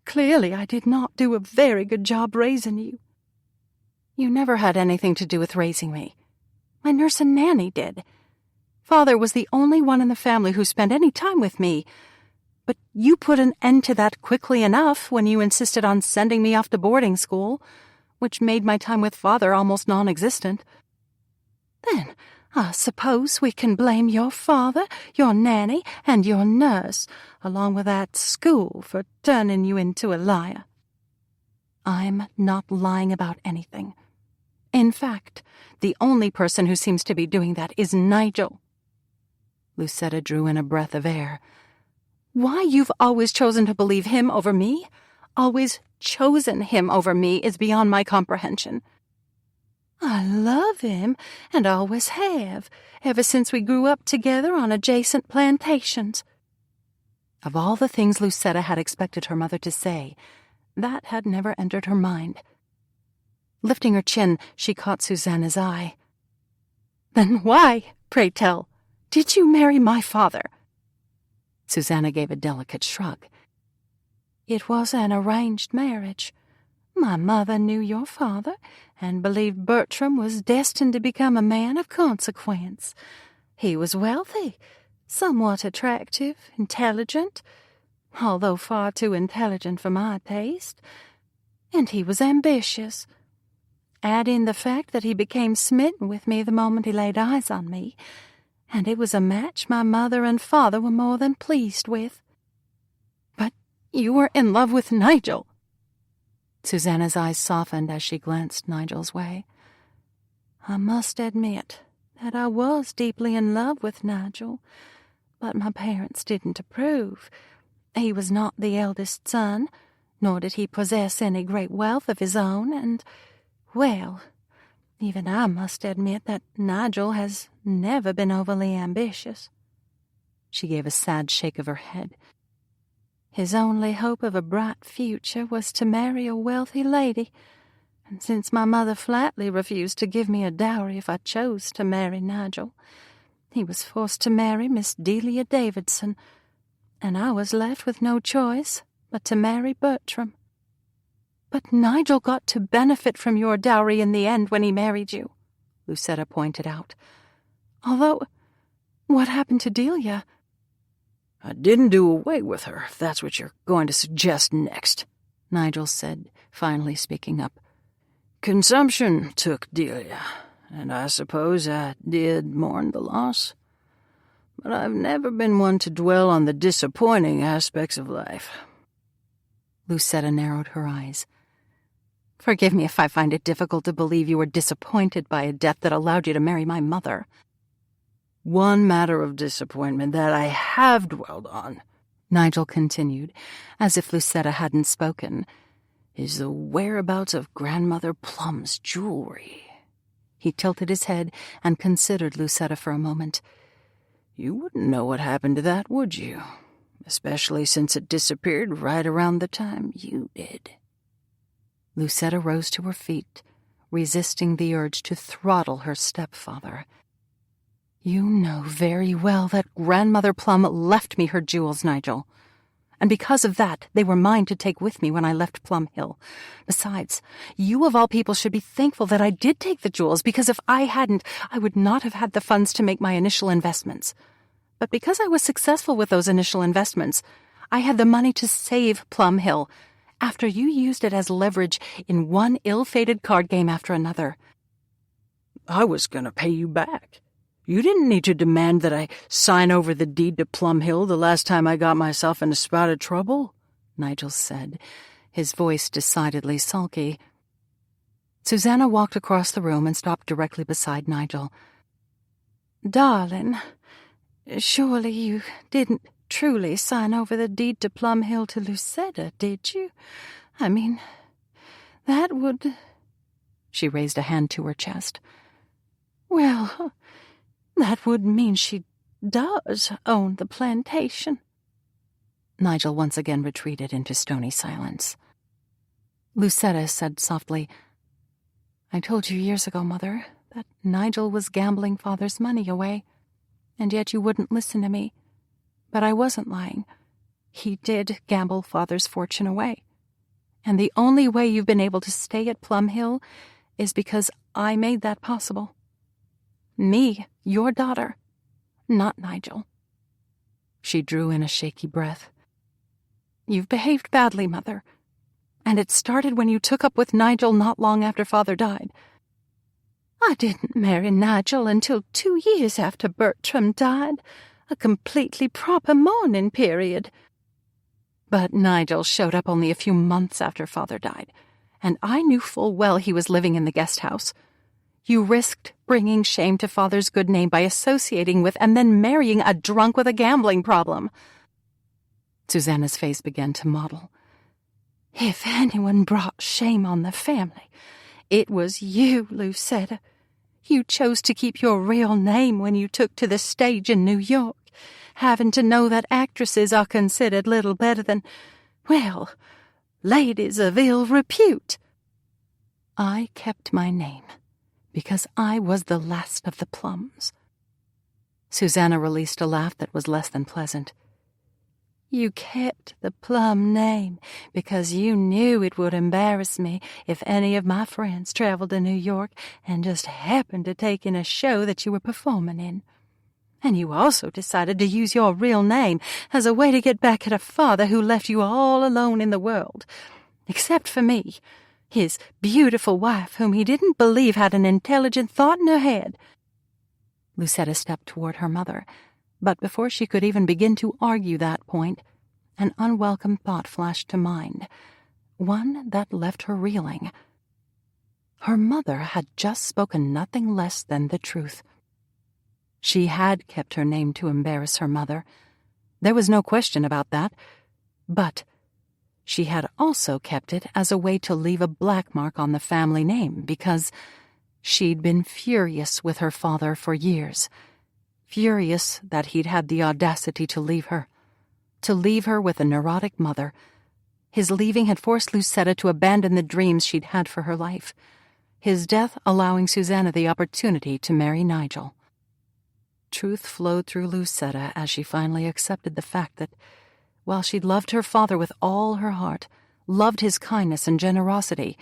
Clearly I did not do a very good job raising you. You never had anything to do with raising me. My nurse and nanny did. Father was the only one in the family who spent any time with me. But you put an end to that quickly enough when you insisted on sending me off to boarding school, which made my time with Father almost non-existent. Then I suppose we can blame your father, your nanny, and your nurse, along with that school, for turning you into a liar. I'm not lying about anything. In fact, the only person who seems to be doing that is Nigel. Lucetta drew in a breath of air. Why you've always chosen to believe him over me, always chosen him over me, is beyond my comprehension. I love him, and always have, ever since we grew up together on adjacent plantations. Of all the things Lucetta had expected her mother to say, that had never entered her mind. Lifting her chin, she caught Susanna's eye. Then why, pray tell, did you marry my father? Susanna gave a delicate shrug. It was an arranged marriage. My mother knew your father and believed Bertram was destined to become a man of consequence. He was wealthy, somewhat attractive, intelligent, although far too intelligent for my taste, and he was ambitious. Add in the fact that he became smitten with me the moment he laid eyes on me, and it was a match my mother and father were more than pleased with. But you were in love with Nigel. Susanna's eyes softened as she glanced Nigel's way. I must admit that I was deeply in love with Nigel, but my parents didn't approve. He was not the eldest son, nor did he possess any great wealth of his own, and, well, even I must admit that Nigel has never been overly ambitious. She gave a sad shake of her head. His only hope of a bright future was to marry a wealthy lady, and since my mother flatly refused to give me a dowry if I chose to marry Nigel, he was forced to marry Miss Delia Davidson, and I was left with no choice but to marry Bertram. But Nigel got to benefit from your dowry in the end when he married you, Lucetta pointed out. Although, what happened to Delia? I didn't do away with her, if that's what you're going to suggest next, Nigel said, finally speaking up. Consumption took Delia, and I suppose I did mourn the loss. But I've never been one to dwell on the disappointing aspects of life. Lucetta narrowed her eyes. Forgive me if I find it difficult to believe you were disappointed by a death that allowed you to marry my mother. One matter of disappointment that I have dwelled on, Nigel continued, as if Lucetta hadn't spoken, is the whereabouts of Grandmother Plum's jewelry. He tilted his head and considered Lucetta for a moment. You wouldn't know what happened to that, would you? Especially since it disappeared right around the time you did. Lucetta rose to her feet, resisting the urge to throttle her stepfather. You know very well that Grandmother Plum left me her jewels, Nigel. and because of that, they were mine to take with me when I left Plum Hill. Besides, you of all people should be thankful that I did take the jewels, because if I hadn't, I would not have had the funds to make my initial investments. But because I was successful with those initial investments, I had the money to save Plum Hill, after you used it as leverage in one ill-fated card game after another. I was going to pay you back. You didn't need to demand that I sign over the deed to Plum Hill the last time I got myself in a spout of trouble, Nigel said, his voice decidedly sulky. Susanna walked across the room and stopped directly beside Nigel. Darling, surely you didn't truly sign over the deed to Plum Hill to Lucetta, did you? I mean, that would... She raised a hand to her chest. Well, that would mean she does own the plantation. Nigel once again retreated into stony silence. Lucetta said softly, I told you years ago, Mother, that Nigel was gambling Father's money away, and yet you wouldn't listen to me. But I wasn't lying. He did gamble Father's fortune away. And the only way you've been able to stay at Plum Hill is because I made that possible. Me, your daughter, not Nigel. She drew in a shaky breath. You've behaved badly, Mother, and it started when you took up with Nigel not long after Father died. I didn't marry Nigel until 2 years after Bertram died, a completely proper mourning period. But Nigel showed up only a few months after Father died, and I knew full well he was living in the guest house. You risked bringing shame to Father's good name by associating with and then marrying a drunk with a gambling problem. Susanna's face began to mottle. If anyone brought shame on the family, it was you, Lucetta. You chose to keep your real name when you took to the stage in New York, having to know that actresses are considered little better than, well, ladies of ill repute. I kept my name because I was the last of the Plums. Susanna released a laugh that was less than pleasant. You kept the Plum name because you knew it would embarrass me if any of my friends traveled to New York and just happened to take in a show that you were performing in. And you also decided to use your real name as a way to get back at a father who left you all alone in the world, except for me, his beautiful wife, whom he didn't believe had an intelligent thought in her head. Lucetta stepped toward her mother, but before she could even begin to argue that point, an unwelcome thought flashed to mind, one that left her reeling. Her mother had just spoken nothing less than the truth. She had kept her name to embarrass her mother. There was no question about that. But she had also kept it as a way to leave a black mark on the family name because she'd been furious with her father for years. Furious that he'd had the audacity to leave her with a neurotic mother. His leaving had forced Lucetta to abandon the dreams she'd had for her life, his death allowing Susanna the opportunity to marry Nigel. Truth flowed through Lucetta as she finally accepted the fact that, while she'd loved her father with all her heart, loved his kindness and generosity,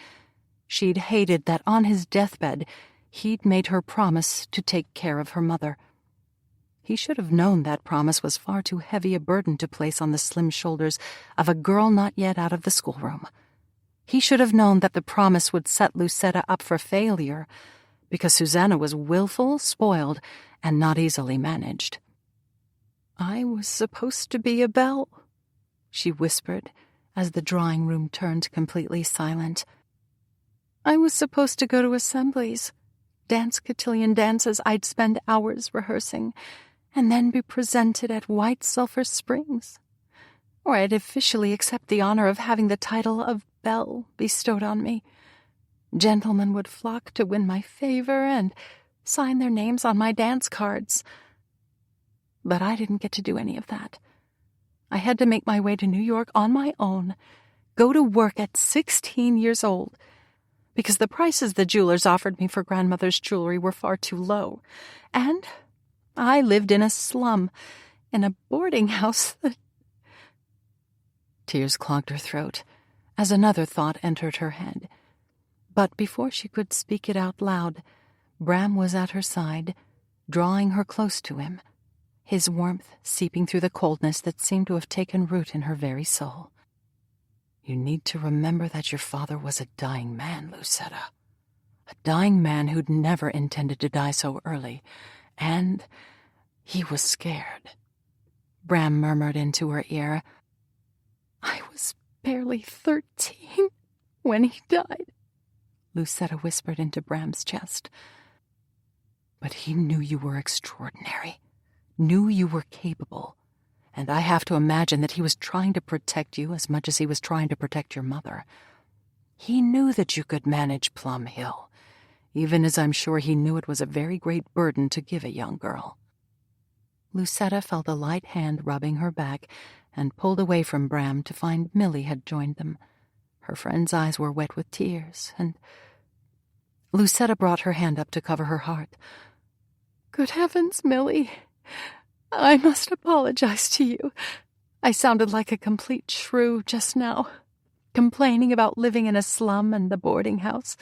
she'd hated that on his deathbed he'd made her promise to take care of her mother. He should have known that promise was far too heavy a burden to place on the slim shoulders of a girl not yet out of the schoolroom. He should have known that the promise would set Lucetta up for failure, because Susanna was willful, spoiled, and not easily managed. I was supposed to be a belle, she whispered as the drawing room turned completely silent. I was supposed to go to assemblies, dance cotillion dances I'd spend hours rehearsing, and then be presented at White Sulphur Springs, or I'd officially accept the honor of having the title of belle bestowed on me. Gentlemen would flock to win my favor and sign their names on my dance cards. But I didn't get to do any of that. I had to make my way to New York on my own, go to work at 16 years old, because the prices the jewelers offered me for grandmother's jewelry were far too low, and I lived in a slum, in a boarding house that... Tears clogged her throat as another thought entered her head. But before she could speak it out loud, Bram was at her side, drawing her close to him, his warmth seeping through the coldness that seemed to have taken root in her very soul. "You need to remember that your father was a dying man, Lucetta. A dying man who'd never intended to die so early, and he was scared," Bram murmured into her ear. "I was barely 13 when he died," Lucetta whispered into Bram's chest. "But he knew you were extraordinary, knew you were capable, and I have to imagine that he was trying to protect you as much as he was trying to protect your mother. He knew that you could manage Plum Hill, even as I'm sure he knew it was a very great burden to give a young girl." Lucetta felt a light hand rubbing her back and pulled away from Bram to find Milly had joined them. Her friend's eyes were wet with tears, and Lucetta brought her hand up to cover her heart. "Good heavens, Milly, I must apologize to you. I sounded like a complete shrew just now, complaining about living in a slum and the boarding house,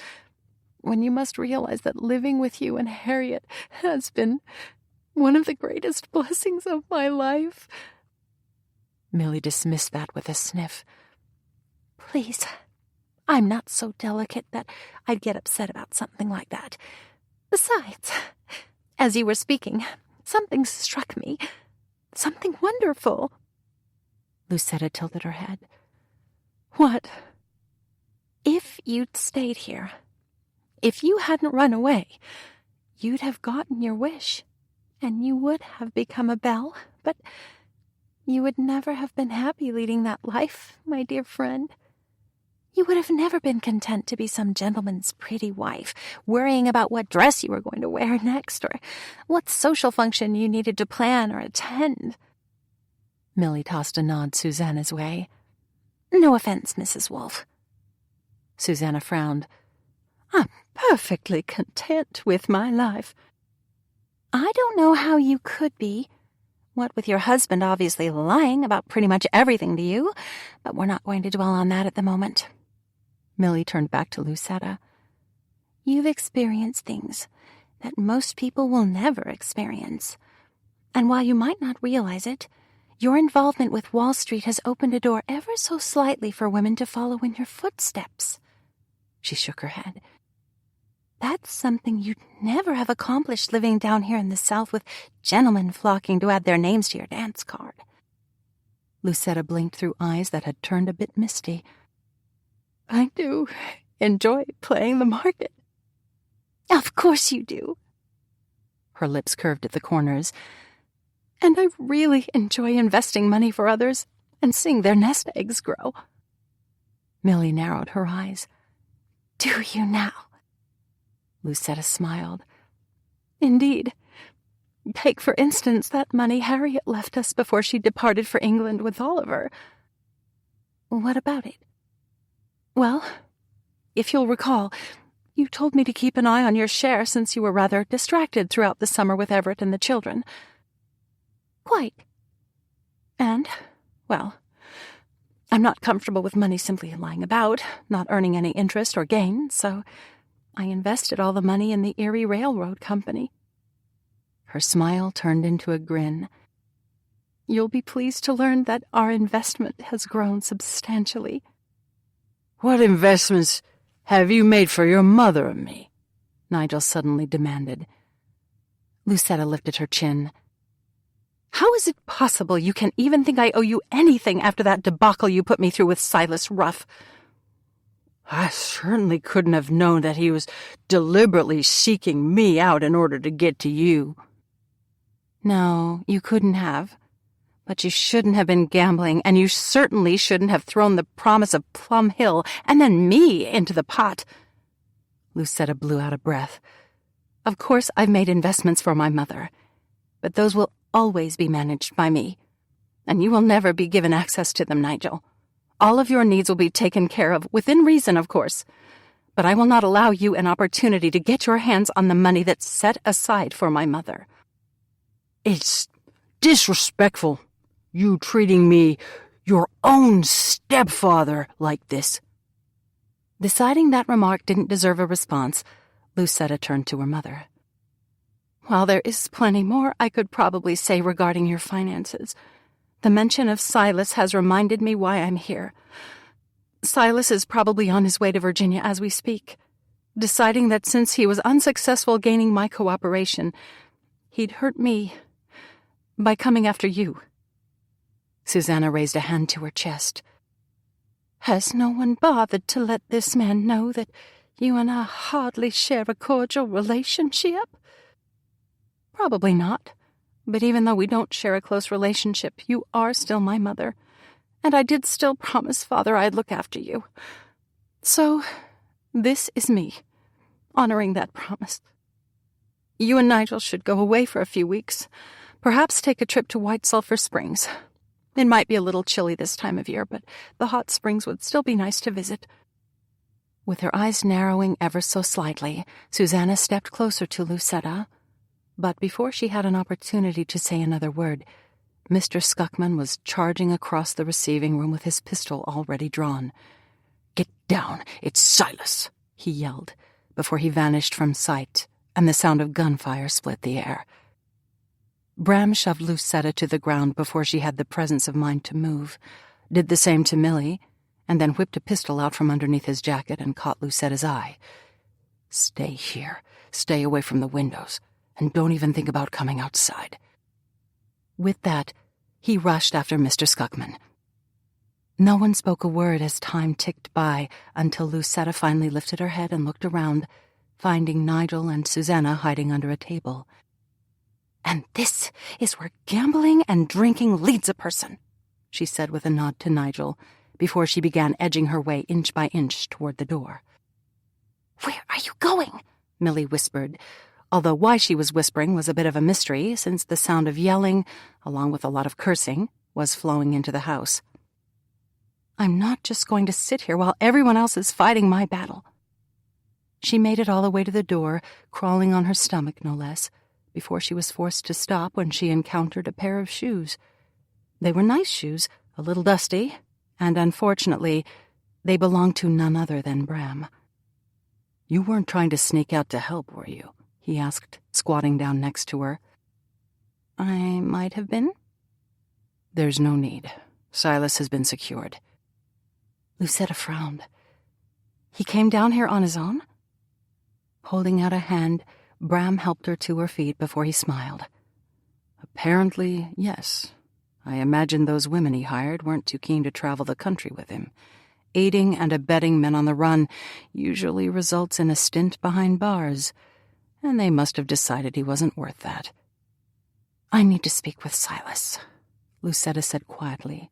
when you must realize that living with you and Harriet has been one of the greatest blessings of my life." Milly dismissed that with a sniff. "Please, I'm not so delicate that I'd get upset about something like that. Besides, as you were speaking, something struck me. Something wonderful." Lucetta tilted her head. "What?" "If you'd stayed here, if you hadn't run away, you'd have gotten your wish, and you would have become a belle, but you would never have been happy leading that life, my dear friend. You would have never been content to be some gentleman's pretty wife, worrying about what dress you were going to wear next, or what social function you needed to plan or attend." Milly tossed a nod Susanna's way. "No offense, Mrs. Wolfe." Susanna frowned. "I'm perfectly content with my life." "I don't know how you could be, what with your husband obviously lying about pretty much everything to you, but we're not going to dwell on that at the moment." Milly turned back to Lucetta. "You've experienced things that most people will never experience. And while you might not realize it, your involvement with Wall Street has opened a door ever so slightly for women to follow in your footsteps." She shook her head. "That's something you'd never have accomplished living down here in the South with gentlemen flocking to add their names to your dance card." Lucetta blinked through eyes that had turned a bit misty. "I do enjoy playing the market." "Of course you do." Her lips curved at the corners. "And I really enjoy investing money for others and seeing their nest eggs grow." Milly narrowed her eyes. "Do you now?" Lucetta smiled. "Indeed. Take, for instance, that money Harriet left us before she departed for England with Oliver." "What about it?" "Well, if you'll recall, you told me to keep an eye on your share since you were rather distracted throughout the summer with Everett and the children." "Quite." "And, well, I'm not comfortable with money simply lying about, not earning any interest or gain, so I invested all the money in the Erie Railroad Company." Her smile turned into a grin. "You'll be pleased to learn that our investment has grown substantially." "What investments have you made for your mother and me?" Nigel suddenly demanded. Lucetta lifted her chin. "How is it possible you can even think I owe you anything after that debacle you put me through with Silas Ruff?" "I certainly couldn't have known that he was deliberately seeking me out in order to get to you." "No, you couldn't have. But you shouldn't have been gambling, and you certainly shouldn't have thrown the promise of Plum Hill and then me into the pot." Lucetta blew out a breath. "Of course I've made investments for my mother, but those will always be managed by me, and you will never be given access to them, Nigel. All of your needs will be taken care of, within reason, of course, but I will not allow you an opportunity to get your hands on the money that's set aside for my mother." "It's disrespectful, you treating me, Your own stepfather like this." Deciding that remark didn't deserve a response, Lucetta turned to her mother. "While there is plenty more I could probably say regarding your finances, the mention of Silas has reminded me why I'm here. Silas is probably on his way to Virginia as we speak, deciding that since he was unsuccessful gaining my cooperation, he'd hurt me by coming after you." Susanna raised a hand to her chest. "Has no one bothered to let this man know that you and I hardly share a cordial relationship?" "Probably not, but even though we don't share a close relationship, you are still my mother, and I did still promise Father I'd look after you. So, this is me, honoring that promise. You and Nigel should go away for a few weeks, perhaps take a trip to White Sulphur Springs. It might be a little chilly this time of year, but the hot springs would still be nice to visit." With her eyes narrowing ever so slightly, Susanna stepped closer to Lucetta. But before she had an opportunity to say another word, Mr. Skuckman was charging across the receiving room with his pistol already drawn. "Get down! It's Silas!" he yelled, before he vanished from sight, and the sound of gunfire split the air. Bram shoved Lucetta to the ground before she had the presence of mind to move, did the same to Millie, and then whipped a pistol out from underneath his jacket and caught Lucetta's eye. "Stay here. Stay away from the windows, and don't even think about coming outside." With that, he rushed after Mr. Skuckman. No one spoke a word as time ticked by until Lucetta finally lifted her head and looked around, finding Nigel and Susanna hiding under a table. "And this is where gambling and drinking leads a person," she said with a nod to Nigel, before she began edging her way inch by inch toward the door. "Where are you going?" Millie whispered, although why she was whispering was a bit of a mystery since the sound of yelling, along with a lot of cursing, was flowing into the house. "I'm not just going to sit here while everyone else is fighting my battle." She made it all the way to the door, crawling on her stomach no less, before she was forced to stop when she encountered a pair of shoes. They were nice shoes, a little dusty, and unfortunately, they belonged to none other than Bram. "You weren't trying to sneak out to help, were you?" he asked, squatting down next to her. "I might have been." "There's no need. Silas has been secured." Lucetta frowned. "He came down here on his own?" Holding out a hand, Bram helped her to her feet before he smiled. "Apparently, yes. I imagine those women he hired weren't too keen to travel the country with him. Aiding and abetting men on the run usually results in a stint behind bars, and they must have decided he wasn't worth that." "I need to speak with Silas," Lucetta said quietly.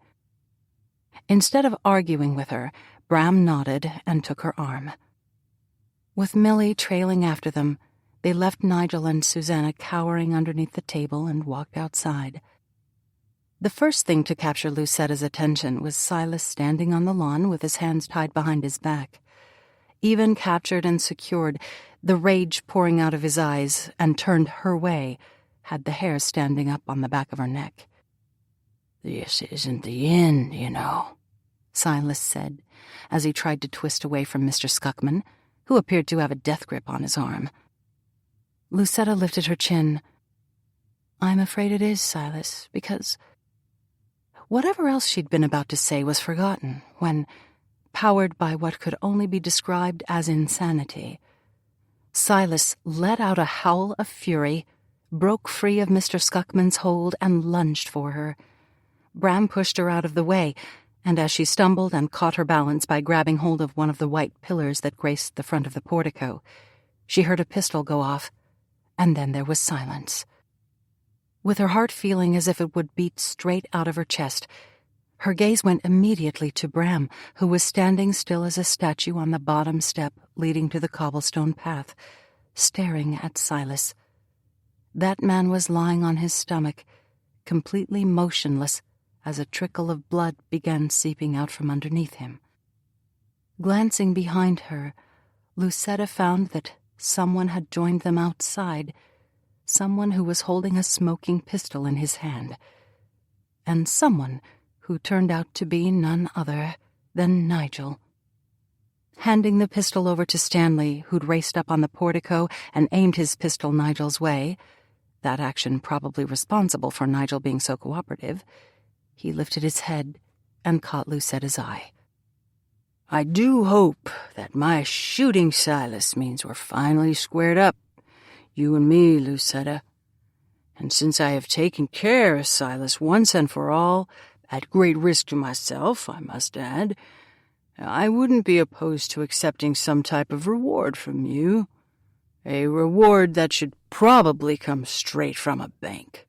Instead of arguing with her, Bram nodded and took her arm. With Millie trailing after them, they left Nigel and Susanna cowering underneath the table and walked outside. The first thing to capture Lucetta's attention was Silas standing on the lawn with his hands tied behind his back. Even captured and secured, the rage pouring out of his eyes and turned her way had the hair standing up on the back of her neck. "This isn't the end, you know," Silas said, as he tried to twist away from Mr. Skuckman, who appeared to have a death grip on his arm. Lucetta lifted her chin. "I'm afraid it is, Silas, because—" Whatever else she'd been about to say was forgotten when, powered by what could only be described as insanity, Silas let out a howl of fury, broke free of Mr. Skuckman's hold, and lunged for her. Bram pushed her out of the way, and as she stumbled and caught her balance by grabbing hold of one of the white pillars that graced the front of the portico, she heard a pistol go off, and then there was silence. With her heart feeling as if it would beat straight out of her chest, her gaze went immediately to Bram, who was standing still as a statue on the bottom step leading to the cobblestone path, staring at Silas. That man was lying on his stomach, completely motionless, as a trickle of blood began seeping out from underneath him. Glancing behind her, Lucetta found that someone had joined them outside, someone who was holding a smoking pistol in his hand, and someone who turned out to be none other than Nigel. Handing the pistol over to Stanley, who'd raced up on the portico and aimed his pistol Nigel's way, that action probably responsible for Nigel being so cooperative, he lifted his head and caught Lucetta's eye. "I do hope that my shooting Silas means we're finally squared up, you and me, Lucetta. And since I have taken care of Silas once and for all, at great risk to myself, I must add, I wouldn't be opposed to accepting some type of reward from you. A reward that should probably come straight from a bank."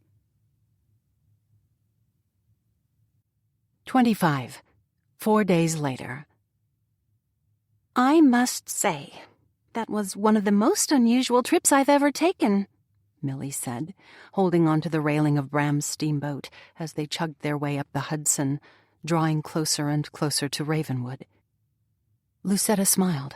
25. 4 days later. I must say, that was one of the most unusual trips I've ever taken, Millie said, holding onto the railing of Bram's steamboat as they chugged their way up the Hudson, drawing closer and closer to Ravenwood. Lucetta smiled.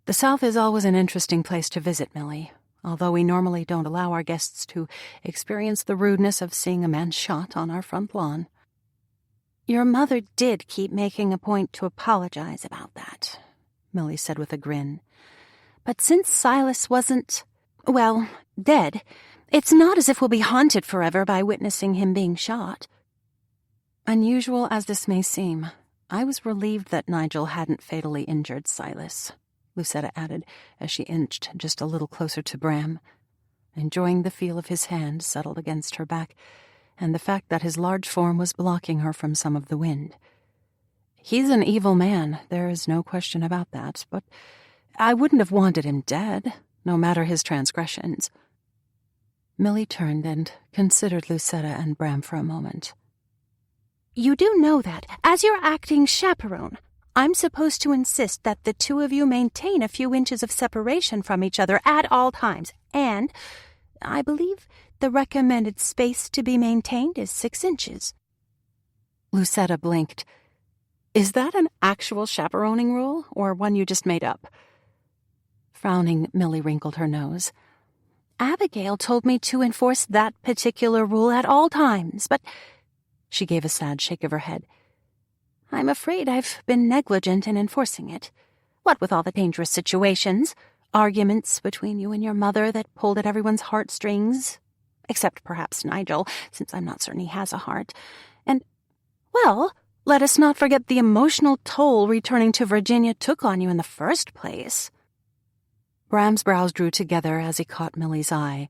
The South is always an interesting place to visit, Millie, although we normally don't allow our guests to experience the rudeness of seeing a man shot on our front lawn. Your mother did keep making a point to apologize about that, Millie said with a grin. But since Silas wasn't, well, dead, it's not as if we'll be haunted forever by witnessing him being shot. Unusual as this may seem, I was relieved that Nigel hadn't fatally injured Silas, Lucetta added as she inched just a little closer to Bram, enjoying the feel of his hand settled against her back and the fact that his large form was blocking her from some of the wind. He's an evil man, there is no question about that, but I wouldn't have wanted him dead, no matter his transgressions. Millie turned and considered Lucetta and Bram for a moment. You do know that, as your acting chaperone, I'm supposed to insist that the two of you maintain a few inches of separation from each other at all times, and I believe the recommended space to be maintained is 6 inches. Lucetta blinked. Is that an actual chaperoning rule, or one you just made up? Frowning, Millie wrinkled her nose. Abigail told me to enforce that particular rule at all times, but she gave a sad shake of her head. I'm afraid I've been negligent in enforcing it. What with all the dangerous situations, arguments between you and your mother that pulled at everyone's heartstrings, except perhaps Nigel, since I'm not certain he has a heart. And, well, let us not forget the emotional toll returning to Virginia took on you in the first place. Bram's brows drew together as he caught Millie's eye.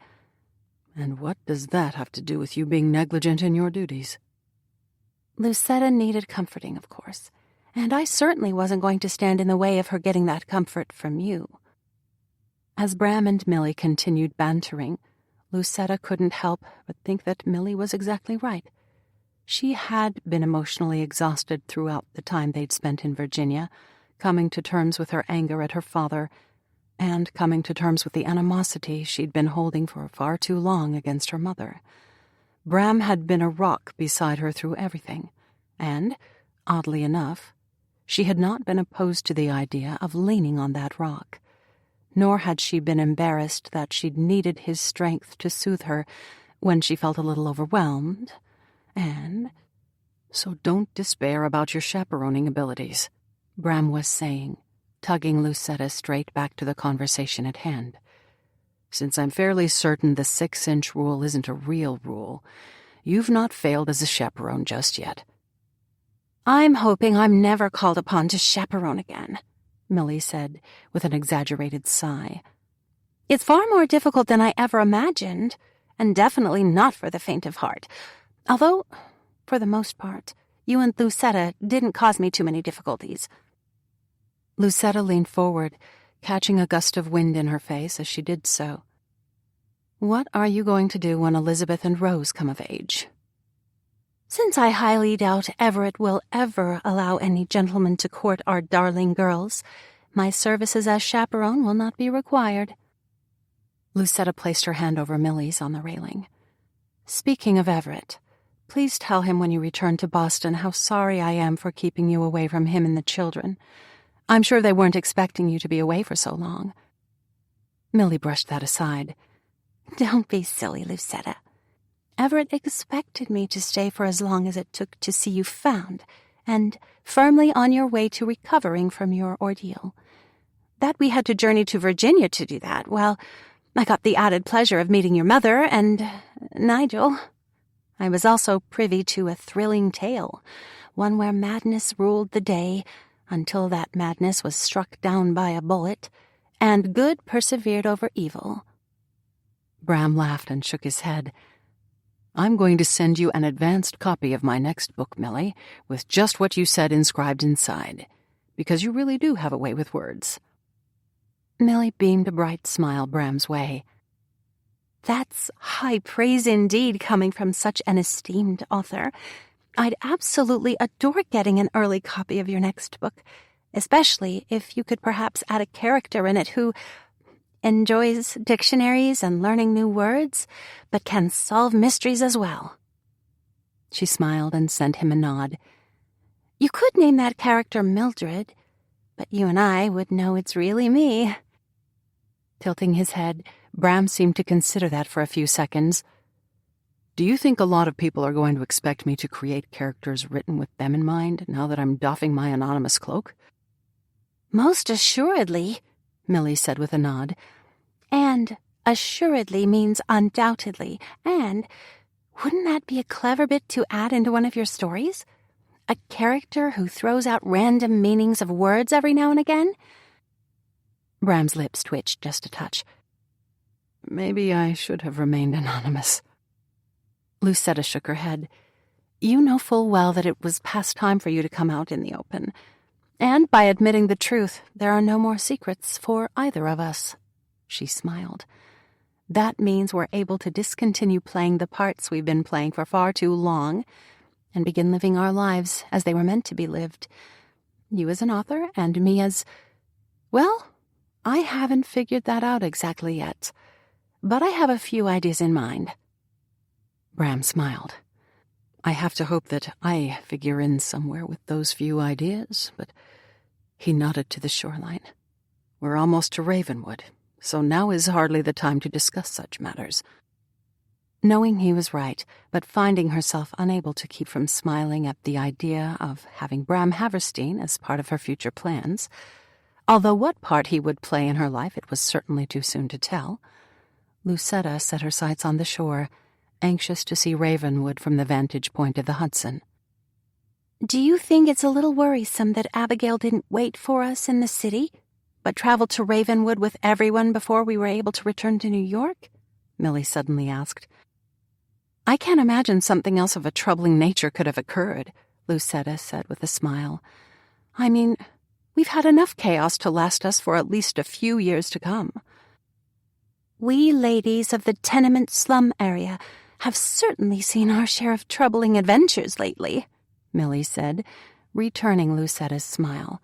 And what does that have to do with you being negligent in your duties? Lucetta needed comforting, of course, and I certainly wasn't going to stand in the way of her getting that comfort from you. As Bram and Millie continued bantering, Lucetta couldn't help but think that Millie was exactly right. She had been emotionally exhausted throughout the time they'd spent in Virginia, coming to terms with her anger at her father, and coming to terms with the animosity she'd been holding for far too long against her mother. Bram had been a rock beside her through everything, and, oddly enough, she had not been opposed to the idea of leaning on that rock. Nor had she been embarrassed that she'd needed his strength to soothe her when she felt a little overwhelmed, and "So don't despair about your chaperoning abilities," Bram was saying, tugging Lucetta straight back to the conversation at hand. "Since I'm fairly certain the 6-inch rule isn't a real rule, you've not failed as a chaperone just yet." I'm hoping I'm never called upon to chaperone again, Millie said with an exaggerated sigh. It's far more difficult than I ever imagined, and definitely not for the faint of heart. Although, for the most part, you and Lucetta didn't cause me too many difficulties. Lucetta leaned forward, catching a gust of wind in her face as she did so. "What are you going to do when Elizabeth and Rose come of age?" Since I highly doubt Everett will ever allow any gentleman to court our darling girls, my services as chaperone will not be required. Lucetta placed her hand over Millie's on the railing. "Speaking of Everett, please tell him when you return to Boston how sorry I am for keeping you away from him and the children. I'm sure they weren't expecting you to be away for so long." Millie brushed that aside. Don't be silly, Lucetta. Everett expected me to stay for as long as it took to see you found, and firmly on your way to recovering from your ordeal. That we had to journey to Virginia to do that, well, I got the added pleasure of meeting your mother and Nigel. I was also privy to a thrilling tale, one where madness ruled the day until that madness was struck down by a bullet, and good persevered over evil. Bram laughed and shook his head. I'm going to send you an advanced copy of my next book, Millie, with just what you said inscribed inside, because you really do have a way with words. Millie beamed a bright smile Bram's way. That's high praise indeed, coming from such an esteemed author. I'd absolutely adore getting an early copy of your next book, especially if you could perhaps add a character in it who enjoys dictionaries and learning new words, but can solve mysteries as well. She smiled and sent him a nod. You could name that character Mildred, but you and I would know it's really me. Tilting his head, Bram seemed to consider that for a few seconds. Do you think a lot of people are going to expect me to create characters written with them in mind now that I'm doffing my anonymous cloak? Most assuredly, Millie said with a nod. And assuredly means undoubtedly, and wouldn't that be a clever bit to add into one of your stories? A character who throws out random meanings of words every now and again? Bram's lips twitched just a touch. Maybe I should have remained anonymous. Lucetta shook her head. You know full well that it was past time for you to come out in the open. And by admitting the truth, there are no more secrets for either of us. She smiled. That means we're able to discontinue playing the parts we've been playing for far too long and begin living our lives as they were meant to be lived. You as an author and me as... Well, I haven't figured that out exactly yet, but I have a few ideas in mind. Bram smiled. I have to hope that I figure in somewhere with those few ideas, but he nodded to the shoreline. We're almost to Ravenwood, so now is hardly the time to discuss such matters. Knowing he was right, but finding herself unable to keep from smiling at the idea of having Bram Haverstein as part of her future plans, although what part he would play in her life it was certainly too soon to tell, Lucetta set her sights on the shore, anxious to see Ravenwood from the vantage point of the Hudson. Do you think it's a little worrisome that Abigail didn't wait for us in the city, but traveled to Ravenwood with everyone before we were able to return to New York? Millie suddenly asked. I can't imagine something else of a troubling nature could have occurred, Lucetta said with a smile. I mean, we've had enough chaos to last us for at least a few years to come. We ladies of the tenement slum area have certainly seen our share of troubling adventures lately, Millie said, returning Lucetta's smile.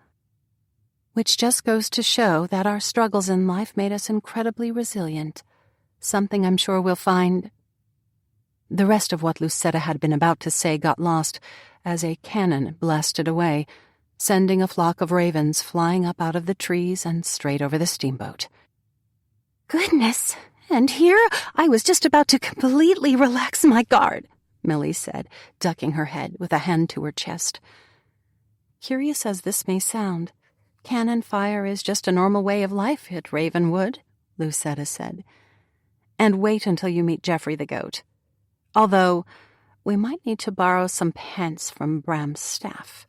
Which just goes to show that our struggles in life made us incredibly resilient, something I'm sure we'll find... The rest of what Lucetta had been about to say got lost as a cannon blasted away, sending a flock of ravens flying up out of the trees and straight over the steamboat. Goodness, and here I was just about to completely relax my guard, Millie said, ducking her head with a hand to her chest. Curious as this may sound, cannon fire is just a normal way of life at Ravenwood, Lucetta said. And wait until you meet Geoffrey the goat. Although, we might need to borrow some pants from Bram's staff.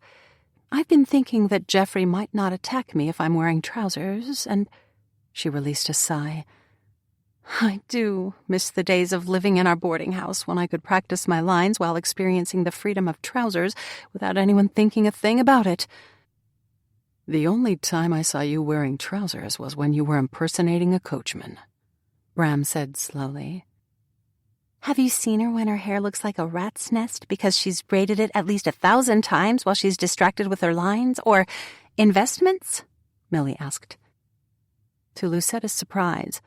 I've been thinking that Geoffrey might not attack me if I'm wearing trousers, and... She released a sigh. I do miss the days of living in our boarding house when I could practice my lines while experiencing the freedom of trousers without anyone thinking a thing about it. The only time I saw you wearing trousers was when you were impersonating a coachman, Bram said slowly. Have you seen her when her hair looks like a rat's nest because she's braided it at least 1,000 times while she's distracted with her lines, or investments? Millie asked. To Lucetta's surprise,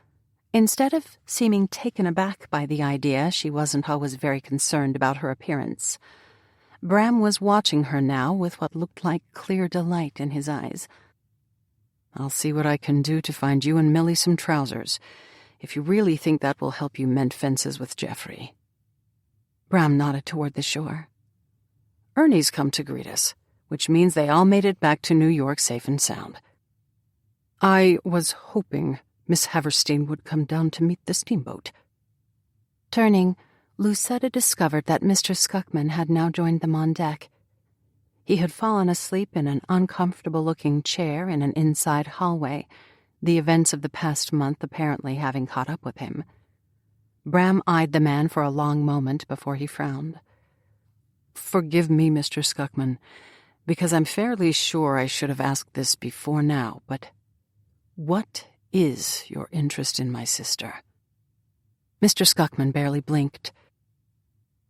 instead of seeming taken aback by the idea she wasn't always very concerned about her appearance, Bram was watching her now with what looked like clear delight in his eyes. I'll see what I can do to find you and Millie some trousers, if you really think that will help you mend fences with Geoffrey. Bram nodded toward the shore. "Ernie's come to greet us, which means they all made it back to New York safe and sound. I was hoping Miss Haverstein would come down to meet the steamboat." Turning, Lucetta discovered that Mr. Scuckman had now joined them on deck. He had fallen asleep in an uncomfortable-looking chair in an inside hallway, the events of the past month apparently having caught up with him. Bram eyed the man for a long moment before he frowned. "Forgive me, Mr. Scuckman, because I'm fairly sure I should have asked this before now, but what is your interest in my sister?" Mr. Scuckman barely blinked.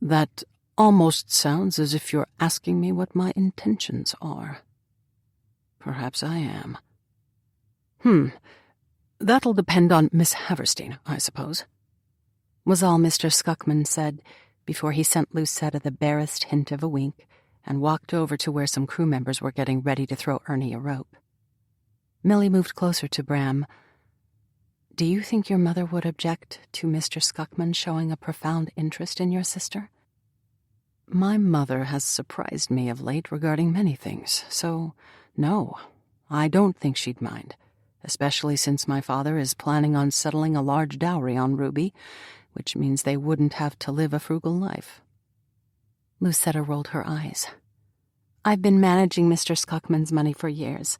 "That almost sounds as if you're asking me what my intentions are. Perhaps I am. That'll depend on Miss Haverstein, I suppose," was all Mr. Scuckman said before he sent Lucetta the barest hint of a wink and walked over to where some crew members were getting ready to throw Ernie a rope. Millie moved closer to Bram. "Do you think your mother would object to Mr. Scuckman showing a profound interest in your sister?" "My mother has surprised me of late regarding many things, so no, I don't think she'd mind, especially since my father is planning on settling a large dowry on Ruby, which means they wouldn't have to live a frugal life." Lucetta rolled her eyes. "I've been managing Mr. Scuckman's money for years.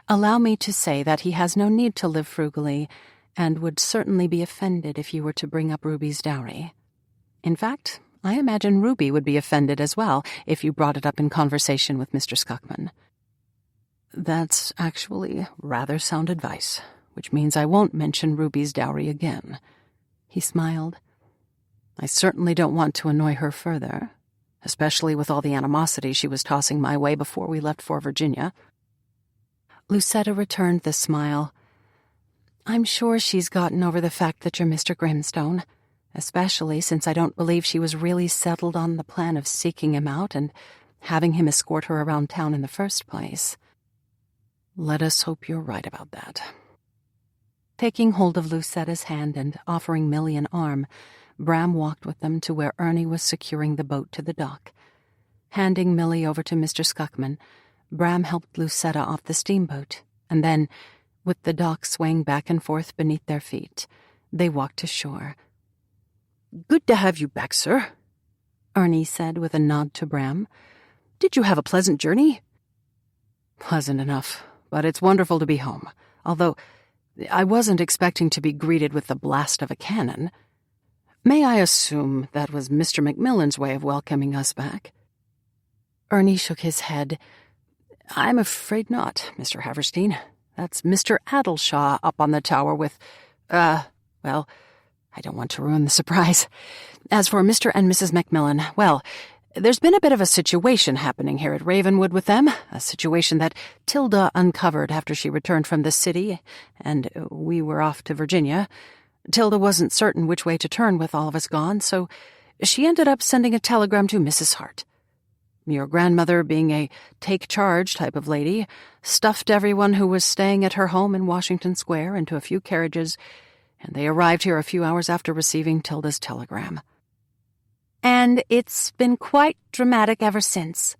Allow me to say that he has no need to live frugally, and would certainly be offended if you were to bring up Ruby's dowry. In fact, I imagine Ruby would be offended as well if you brought it up in conversation with Mr. Scuckman." "That's actually rather sound advice, which means I won't mention Ruby's dowry again." He smiled. "I certainly don't want to annoy her further, especially with all the animosity she was tossing my way before we left for Virginia." Lucetta returned the smile. "I'm sure she's gotten over the fact that you're Mr. Grimstone, especially since I don't believe she was really settled on the plan of seeking him out and having him escort her around town in the first place." "Let us hope you're right about that." Taking hold of Lucetta's hand and offering Millie an arm, Bram walked with them to where Ernie was securing the boat to the dock. Handing Millie over to Mr. Scuckman, Bram helped Lucetta off the steamboat, and then, with the dock swaying back and forth beneath their feet, they walked ashore. "Good to have you back, sir," Ernie said with a nod to Bram. "Did you have a pleasant journey?" "Pleasant enough, but it's wonderful to be home, although I wasn't expecting to be greeted with the blast of a cannon. May I assume that was Mr. Macmillan's way of welcoming us back?" Ernie shook his head. "I'm afraid not, Mr. Haverstein. That's Mr. Addleshaw up on the tower with, well, I don't want to ruin the surprise. As for Mr. and Mrs. Macmillan, well, there's been a bit of a situation happening here at Ravenwood with them, a situation that Tilda uncovered after she returned from the city, and we were off to Virginia. Tilda wasn't certain which way to turn with all of us gone, so she ended up sending a telegram to Mrs. Hart. Your grandmother, being a take-charge type of lady, stuffed everyone who was staying at her home in Washington Square into a few carriages, and they arrived here a few hours after receiving Tilda's telegram." "And it's been quite dramatic ever since."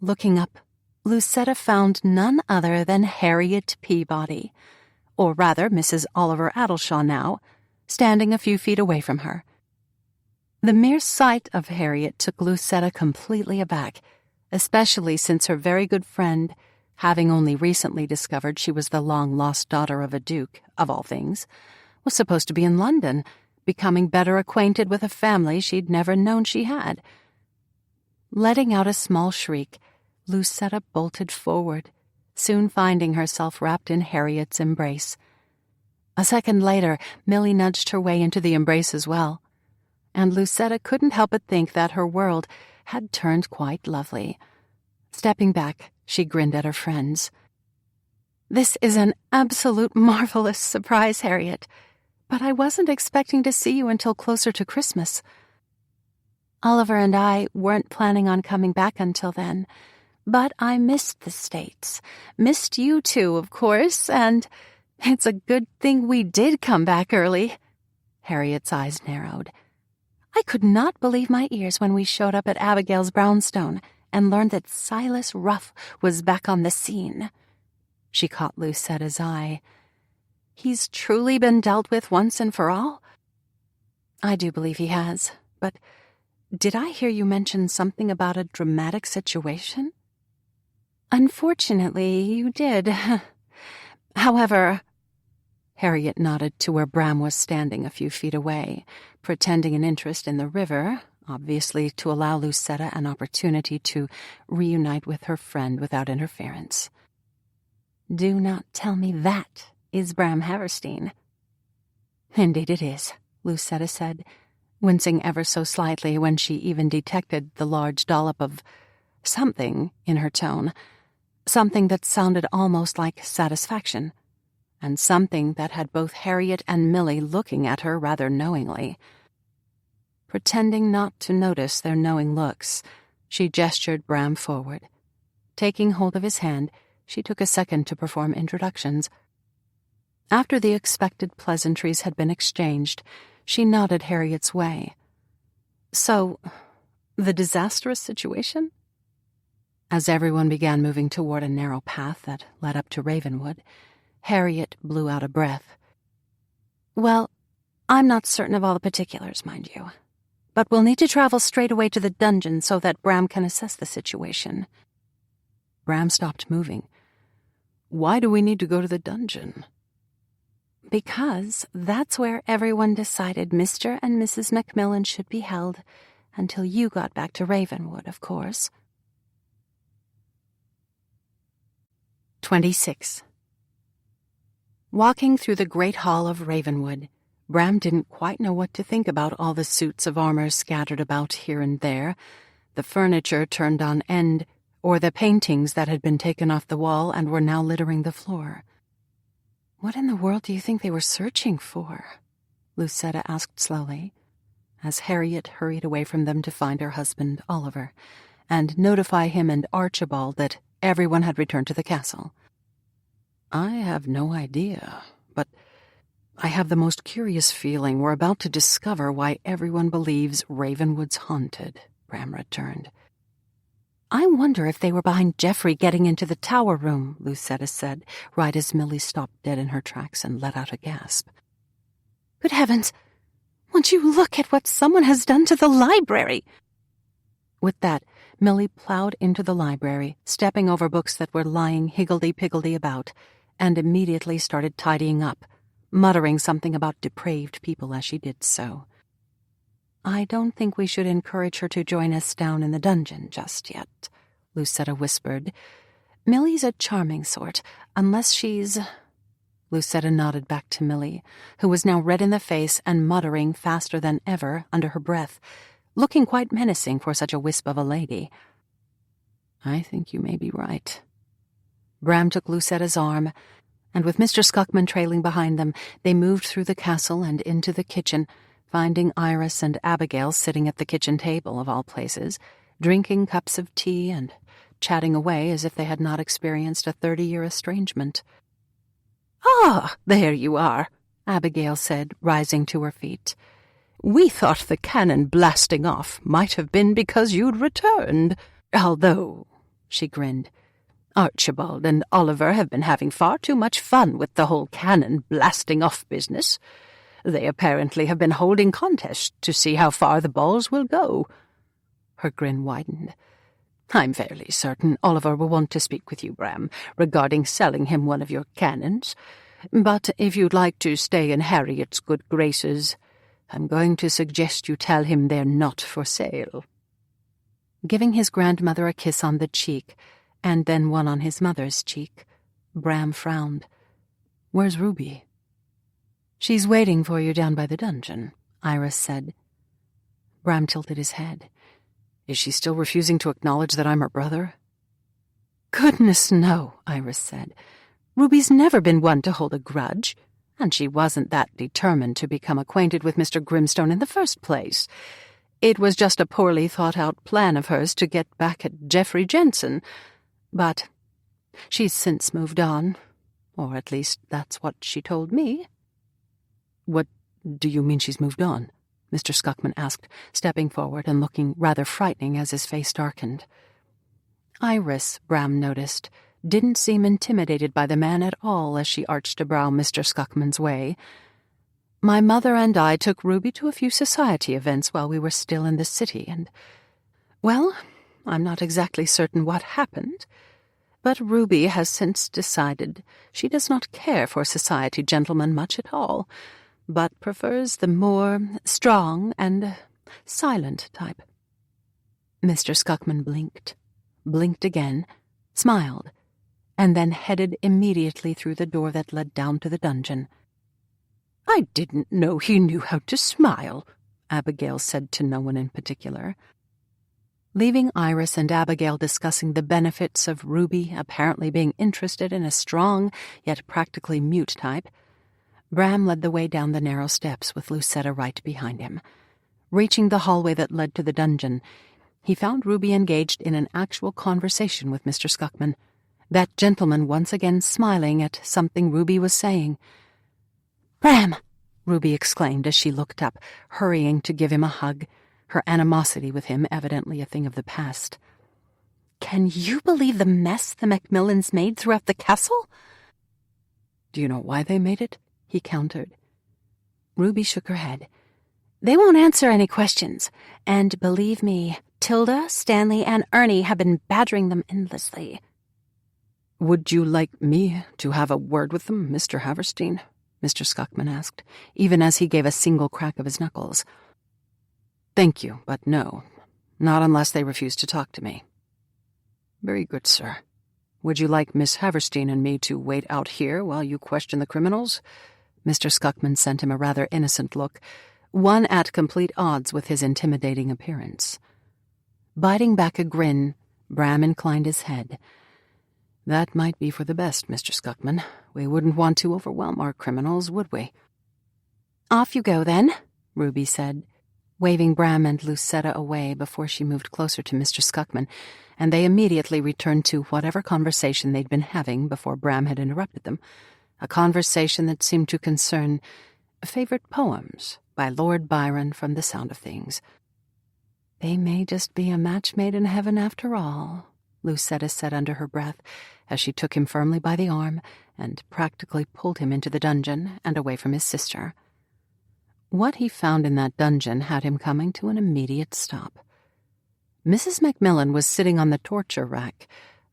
Looking up, Lucetta found none other than Harriet Peabody, or rather Mrs. Oliver Addleshaw now, standing a few feet away from her. The mere sight of Harriet took Lucetta completely aback, especially since her very good friend, having only recently discovered she was the long-lost daughter of a duke, of all things, was supposed to be in London, becoming better acquainted with a family she'd never known she had. Letting out a small shriek, Lucetta bolted forward, soon finding herself wrapped in Harriet's embrace. A second later, Millie nudged her way into the embrace as well, and Lucetta couldn't help but think that her world had turned quite lovely. Stepping back, she grinned at her friends. "This is an absolute marvelous surprise, Harriet, but I wasn't expecting to see you until closer to Christmas. Oliver and I weren't planning on coming back until then, but I missed the States. Missed you too, of course, and it's a good thing we did come back early." Harriet's eyes narrowed. I could not believe my ears when we showed up at Abigail's brownstone and learned that Silas Ruff was back on the scene. She caught Lucetta's eye. He's truly been dealt with once and for all? I do believe he has, but did I hear you mention something about a dramatic situation? Unfortunately, you did. However, Harriet nodded to where Bram was standing a few feet away, pretending an interest in the river, obviously to allow Lucetta an opportunity to reunite with her friend without interference. Do not tell me that is Bram Haverstein. Indeed it is, Lucetta said, wincing ever so slightly when she even detected the large dollop of something in her tone, something that sounded almost like satisfaction, and something that had both Harriet and Milly looking at her rather knowingly. Pretending not to notice their knowing looks, she gestured Bram forward. Taking hold of his hand, she took a second to perform introductions. After the expected pleasantries had been exchanged, she nodded Harriet's way. So, the disastrous situation? As everyone began moving toward a narrow path that led up to Ravenwood, Harriet blew out a breath. Well, I'm not certain of all the particulars, mind you, but we'll need to travel straight away to the dungeon so that Bram can assess the situation. Bram stopped moving. Why do we need to go to the dungeon? Because that's where everyone decided Mr. and Mrs. Macmillan should be held until you got back to Ravenwood, of course. 26. Walking through the great hall of Ravenwood, Bram didn't quite know what to think about all the suits of armor scattered about here and there, the furniture turned on end, or the paintings that had been taken off the wall and were now littering the floor. What in the world do you think they were searching for? Lucetta asked slowly, as Harriet hurried away from them to find her husband, Oliver, and notify him and Archibald that everyone had returned to the castle. I have no idea, but I have the most curious feeling we're about to discover why everyone believes Ravenwood's haunted, Bram returned. I wonder if they were behind Geoffrey getting into the tower room, Lucetta said, right as Milly stopped dead in her tracks and let out a gasp. Good heavens! Won't you look at what someone has done to the library? With that, Milly plowed into the library, stepping over books that were lying higgledy-piggledy about, and immediately started tidying up, muttering something about depraved people as she did so. I don't think we should encourage her to join us down in the dungeon just yet, Lucetta whispered. Milly's a charming sort, unless she's... Lucetta nodded back to Milly, who was now red in the face and muttering faster than ever under her breath, looking quite menacing for such a wisp of a lady. I think you may be right. Bram took Lucetta's arm, and with Mr. Scuckman trailing behind them, they moved through the castle and into the kitchen, finding Iris and Abigail sitting at the kitchen table, of all places, drinking cups of tea and chatting away as if they had not experienced a 30-year estrangement. Ah, there you are, Abigail said, rising to her feet. We thought the cannon blasting off might have been because you'd returned, although, she grinned, Archibald and Oliver have been having far too much fun with the whole cannon blasting off business. They apparently have been holding contests to see how far the balls will go. Her grin widened. I'm fairly certain Oliver will want to speak with you, Bram, regarding selling him one of your cannons. But if you'd like to stay in Harriet's good graces, I'm going to suggest you tell him they're not for sale. Giving his grandmother a kiss on the cheek, and then one on his mother's cheek, Bram frowned. Where's Ruby? She's waiting for you down by the dungeon, Iris said. Bram tilted his head. Is she still refusing to acknowledge that I'm her brother? Goodness, no, Iris said. Ruby's never been one to hold a grudge, and she wasn't that determined to become acquainted with Mr. Grimstone in the first place. It was just a poorly thought-out plan of hers to get back at Geoffrey Jensen. But she's since moved on, or at least that's what she told me. What do you mean she's moved on? Mr. Scuckman asked, stepping forward and looking rather frightening as his face darkened. Iris, Bram noticed, didn't seem intimidated by the man at all as she arched a brow Mr. Scuckman's way. My mother and I took Ruby to a few society events while we were still in the city, and, well, I'm not exactly certain what happened, but Ruby has since decided she does not care for society gentlemen much at all, but prefers the more strong and silent type. Mr. Scuckman blinked again, smiled, and then headed immediately through the door that led down to the dungeon. "I didn't know he knew how to smile," Abigail said to no one in particular. Leaving Iris and Abigail discussing the benefits of Ruby apparently being interested in a strong yet practically mute type, Bram led the way down the narrow steps with Lucetta right behind him. Reaching the hallway that led to the dungeon, he found Ruby engaged in an actual conversation with Mr. Scuckman, that gentleman once again smiling at something Ruby was saying. "Bram!" Ruby exclaimed as she looked up, hurrying to give him a hug, her animosity with him evidently a thing of the past. "Can you believe the mess the Macmillans made throughout the castle?" "Do you know why they made it?" he countered. Ruby shook her head. "They won't answer any questions, and believe me, Tilda, Stanley, and Ernie have been badgering them endlessly." "Would you like me to have a word with them, Mr. Haverstein?" Mr. Scuckman asked, even as he gave a single crack of his knuckles. "Thank you, but no. Not unless they refuse to talk to me." "Very good, sir. Would you like Miss Haverstein and me to wait out here while you question the criminals?" Mr. Scuckman sent him a rather innocent look, one at complete odds with his intimidating appearance. Biting back a grin, Bram inclined his head. "That might be for the best, Mr. Scuckman. We wouldn't want to overwhelm our criminals, would we?" "Off you go, then," Ruby said, waving Bram and Lucetta away before she moved closer to Mr. Scuckman, and they immediately returned to whatever conversation they'd been having before Bram had interrupted them, a conversation that seemed to concern favorite poems by Lord Byron from the sound of things. "They may just be a match made in heaven after all," Lucetta said under her breath as she took him firmly by the arm and practically pulled him into the dungeon and away from his sister. What he found in that dungeon had him coming to an immediate stop. Mrs. Macmillan was sitting on the torture rack,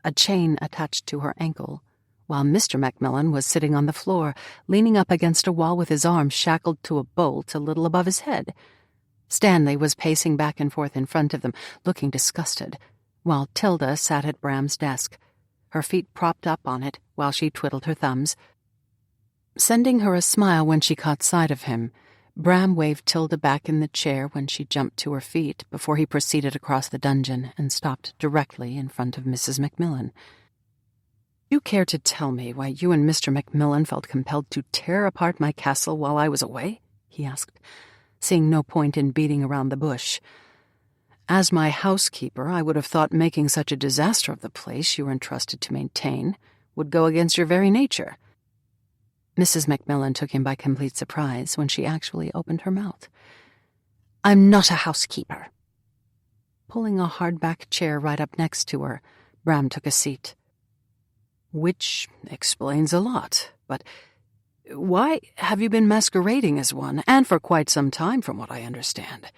a chain attached to her ankle, while Mr. Macmillan was sitting on the floor, leaning up against a wall with his arms shackled to a bolt a little above his head. Stanley was pacing back and forth in front of them, looking disgusted, while Tilda sat at Bram's desk, her feet propped up on it while she twiddled her thumbs. Sending her a smile when she caught sight of him, Bram waved Tilda back in the chair when she jumped to her feet before he proceeded across the dungeon and stopped directly in front of Mrs. Macmillan. "You care to tell me why you and Mr. Macmillan felt compelled to tear apart my castle while I was away?" he asked, seeing no point in beating around the bush. "As my housekeeper, I would have thought making such a disaster of the place you were entrusted to maintain would go against your very nature." Mrs. Macmillan took him by complete surprise when she actually opened her mouth. "I'm not a housekeeper." Pulling a hardback chair right up next to her, Bram took a seat. "Which explains a lot, but why have you been masquerading as one, and for quite some time from what I understand?"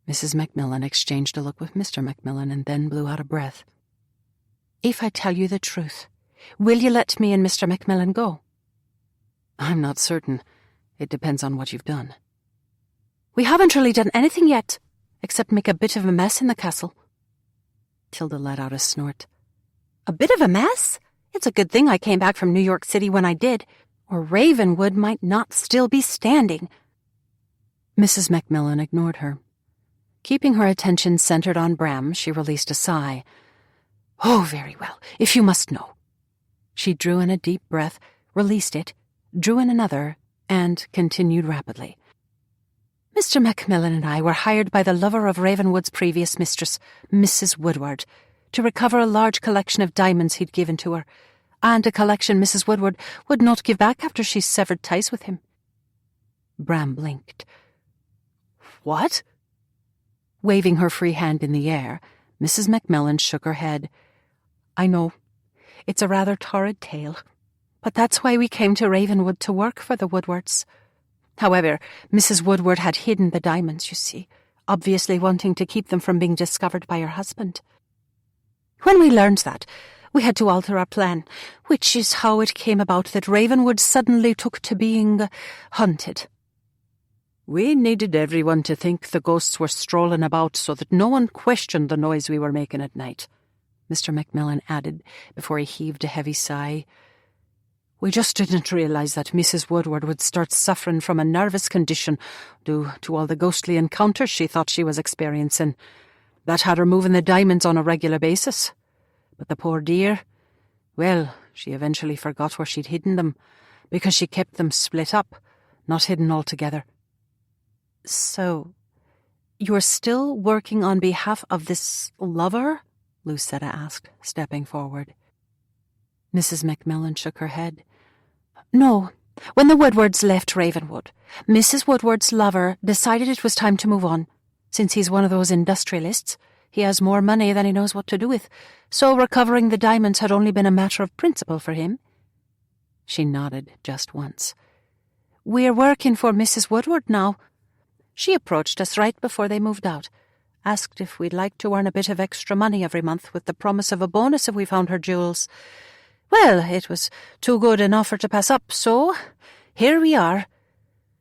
Mrs. Macmillan exchanged a look with Mr. Macmillan and then blew out a breath. "If I tell you the truth, will you let me and Mr. Macmillan go?" "I'm not certain. It depends on what you've done." "We haven't really done anything yet, except make a bit of a mess in the castle." Tilda let out a snort. "A bit of a mess? It's a good thing I came back from New York City when I did, or Ravenwood might not still be standing." Mrs. Macmillan ignored her. Keeping her attention centered on Bram, she released a sigh. "Oh, very well, if you must know." She drew in a deep breath, released it, drew in another, and continued rapidly. "Mr. Macmillan and I were hired by the lover of Ravenwood's previous mistress, Mrs. Woodward, to recover a large collection of diamonds he'd given to her, and a collection Mrs. Woodward would not give back after she severed ties with him." Bram blinked. What? Waving her free hand in the air, Mrs. Macmillan shook her head. I know, it's a rather torrid tale, but that's why we came to Ravenwood to work for the Woodwards. However, Mrs. Woodward had hidden the diamonds, you see, obviously wanting to keep them from being discovered by her husband. When we learned that, we had to alter our plan, which is how it came about that Ravenwood suddenly took to being haunted. We needed everyone to think the ghosts were strolling about so that no one questioned the noise we were making at night, Mr. Macmillan added before he heaved a heavy sigh. We just didn't realise that Mrs. Woodward would start suffering from a nervous condition due to all the ghostly encounters she thought she was experiencing. That had her moving the diamonds on a regular basis. But the poor dear, well, she eventually forgot where she'd hidden them, because she kept them split up, not hidden altogether. So, you're still working on behalf of this lover? Lucetta asked, stepping forward. Mrs. Macmillan shook her head. No, when the Woodwards left Ravenwood, Mrs. Woodward's lover decided it was time to move on. Since he's one of those industrialists, he has more money than he knows what to do with, so recovering the diamonds had only been a matter of principle for him. She nodded just once. We're working for Mrs. Woodward now. She approached us right before they moved out, asked if we'd like to earn a bit of extra money every month with the promise of a bonus if we found her jewels. Well, it was too good an offer to pass up, so here we are.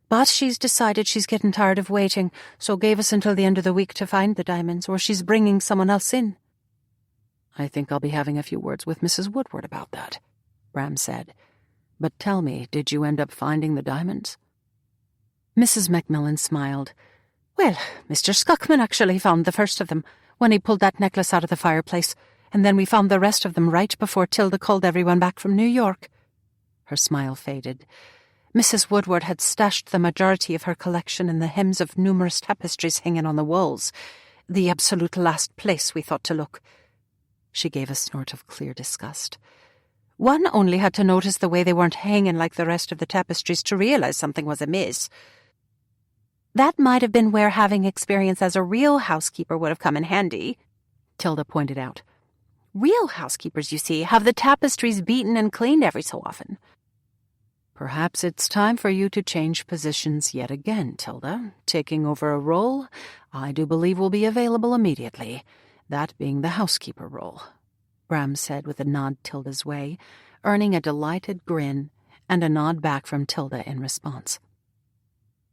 But she's decided she's getting tired of waiting, so gave us until the end of the week to find the diamonds, or she's bringing someone else in. I think I'll be having a few words with Mrs. Woodward about that, Bram said. But tell me, did you end up finding the diamonds? Mrs. Macmillan smiled. Well, Mr. Scuckman actually found the first of them when he pulled that necklace out of the fireplace, and then we found the rest of them right before Tilda called everyone back from New York. Her smile faded. Mrs. Woodward had stashed the majority of her collection in the hems of numerous tapestries hanging on the walls, the absolute last place we thought to look. She gave a snort of clear disgust. One only had to notice the way they weren't hanging like the rest of the tapestries to realise something was amiss. That might have been where having experience as a real housekeeper would have come in handy, Tilda pointed out. Real housekeepers, you see, have the tapestries beaten and cleaned every so often. Perhaps it's time for you to change positions yet again, Tilda, taking over a role I do believe will be available immediately, that being the housekeeper role, Bram said with a nod Tilda's way, earning a delighted grin and a nod back from Tilda in response.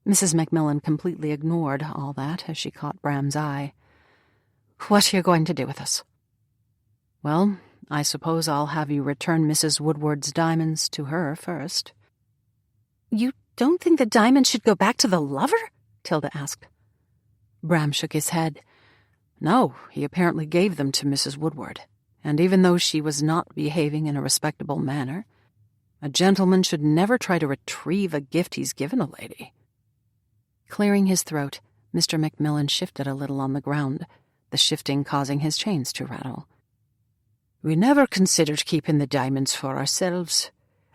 Mrs. Macmillan completely ignored all that as she caught Bram's eye. What are you going to do with us? Well, I suppose I'll have you return Mrs. Woodward's diamonds to her first. You don't think the diamonds should go back to the lover? Tilda asked. Bram shook his head. No, he apparently gave them to Mrs. Woodward, and even though she was not behaving in a respectable manner, a gentleman should never try to retrieve a gift he's given a lady. Clearing his throat, Mr. Macmillan shifted a little on the ground, the shifting causing his chains to rattle. We never considered keeping the diamonds for ourselves.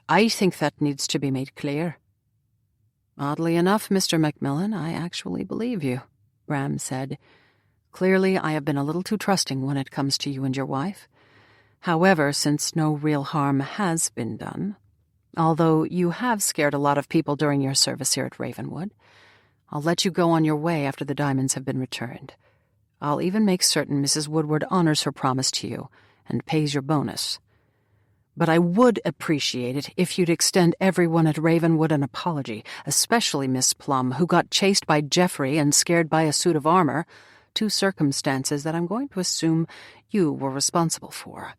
I think that needs to be made clear. Oddly enough, Mr. Macmillan, I actually believe you, Bram said. Clearly, I have been a little too trusting when it comes to you and your wife. However, since no real harm has been done, although you have scared a lot of people during your service here at Ravenwood, I'll let you go on your way after the diamonds have been returned. I'll even make certain Mrs. Woodward honors her promise to you and pays your bonus. But I would appreciate it if you'd extend everyone at Ravenwood an apology, especially Miss Plum, who got chased by Geoffrey and scared by a suit of armor, two circumstances that I'm going to assume you were responsible for.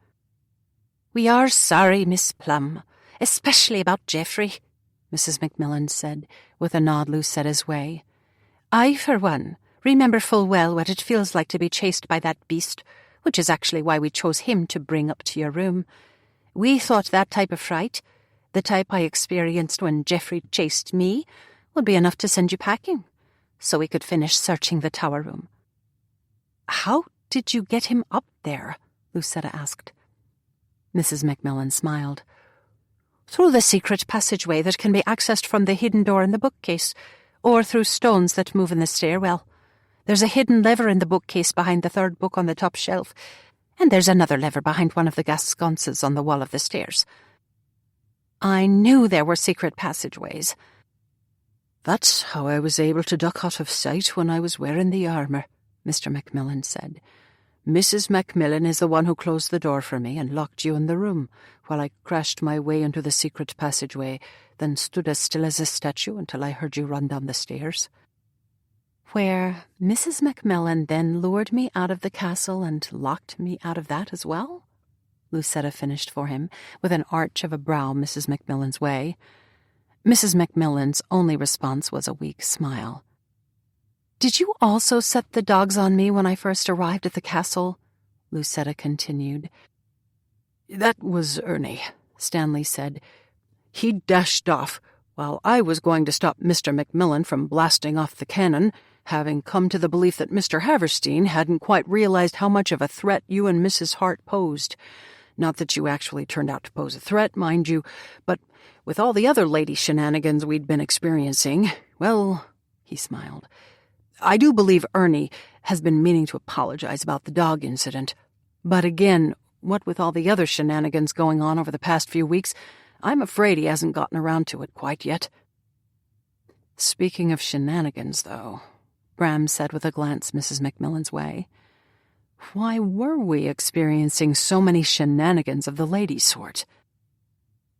We are sorry, Miss Plum, especially about Geoffrey, Mrs. Macmillan said, with a nod Lucetta's way. I, for one, remember full well what it feels like to be chased by that beast, which is actually why we chose him to bring up to your room. We thought that type of fright, the type I experienced when Geoffrey chased me, would be enough to send you packing, so we could finish searching the tower room. How did you get him up there? Lucetta asked. Mrs. Macmillan smiled. Through the secret passageway that can be accessed from the hidden door in the bookcase, or through stones that move in the stairwell. There's a hidden lever in the bookcase behind the third book on the top shelf, and there's another lever behind one of the gas sconces on the wall of the stairs. I knew there were secret passageways. That's how I was able to duck out of sight when I was wearing the armour, Mr. Macmillan said. Mrs. Macmillan is the one who closed the door for me and locked you in the room, while I crashed my way into the secret passageway, then stood as still as a statue until I heard you run down the stairs. Where Mrs. Macmillan then lured me out of the castle and locked me out of that as well? Lucetta finished for him, with an arch of a brow Mrs. Macmillan's way. Mrs. Macmillan's only response was a weak smile. "Did you also set the dogs on me when I first arrived at the castle?" Lucetta continued. That was Ernie, Stanley said. He dashed off, while I was going to stop Mr. Macmillan from blasting off the cannon, having come to the belief that Mr. Haverstein hadn't quite realized how much of a threat you and Mrs. Hart posed. Not that you actually turned out to pose a threat, mind you, but with all the other lady shenanigans we'd been experiencing, well," he smiled, "I do believe Ernie has been meaning to apologize about the dog incident. But again, what with all the other shenanigans going on over the past few weeks, I'm afraid he hasn't gotten around to it quite yet." "Speaking of shenanigans, though," Bram said with a glance Mrs. Macmillan's way, "why were we experiencing so many shenanigans of the lady sort?"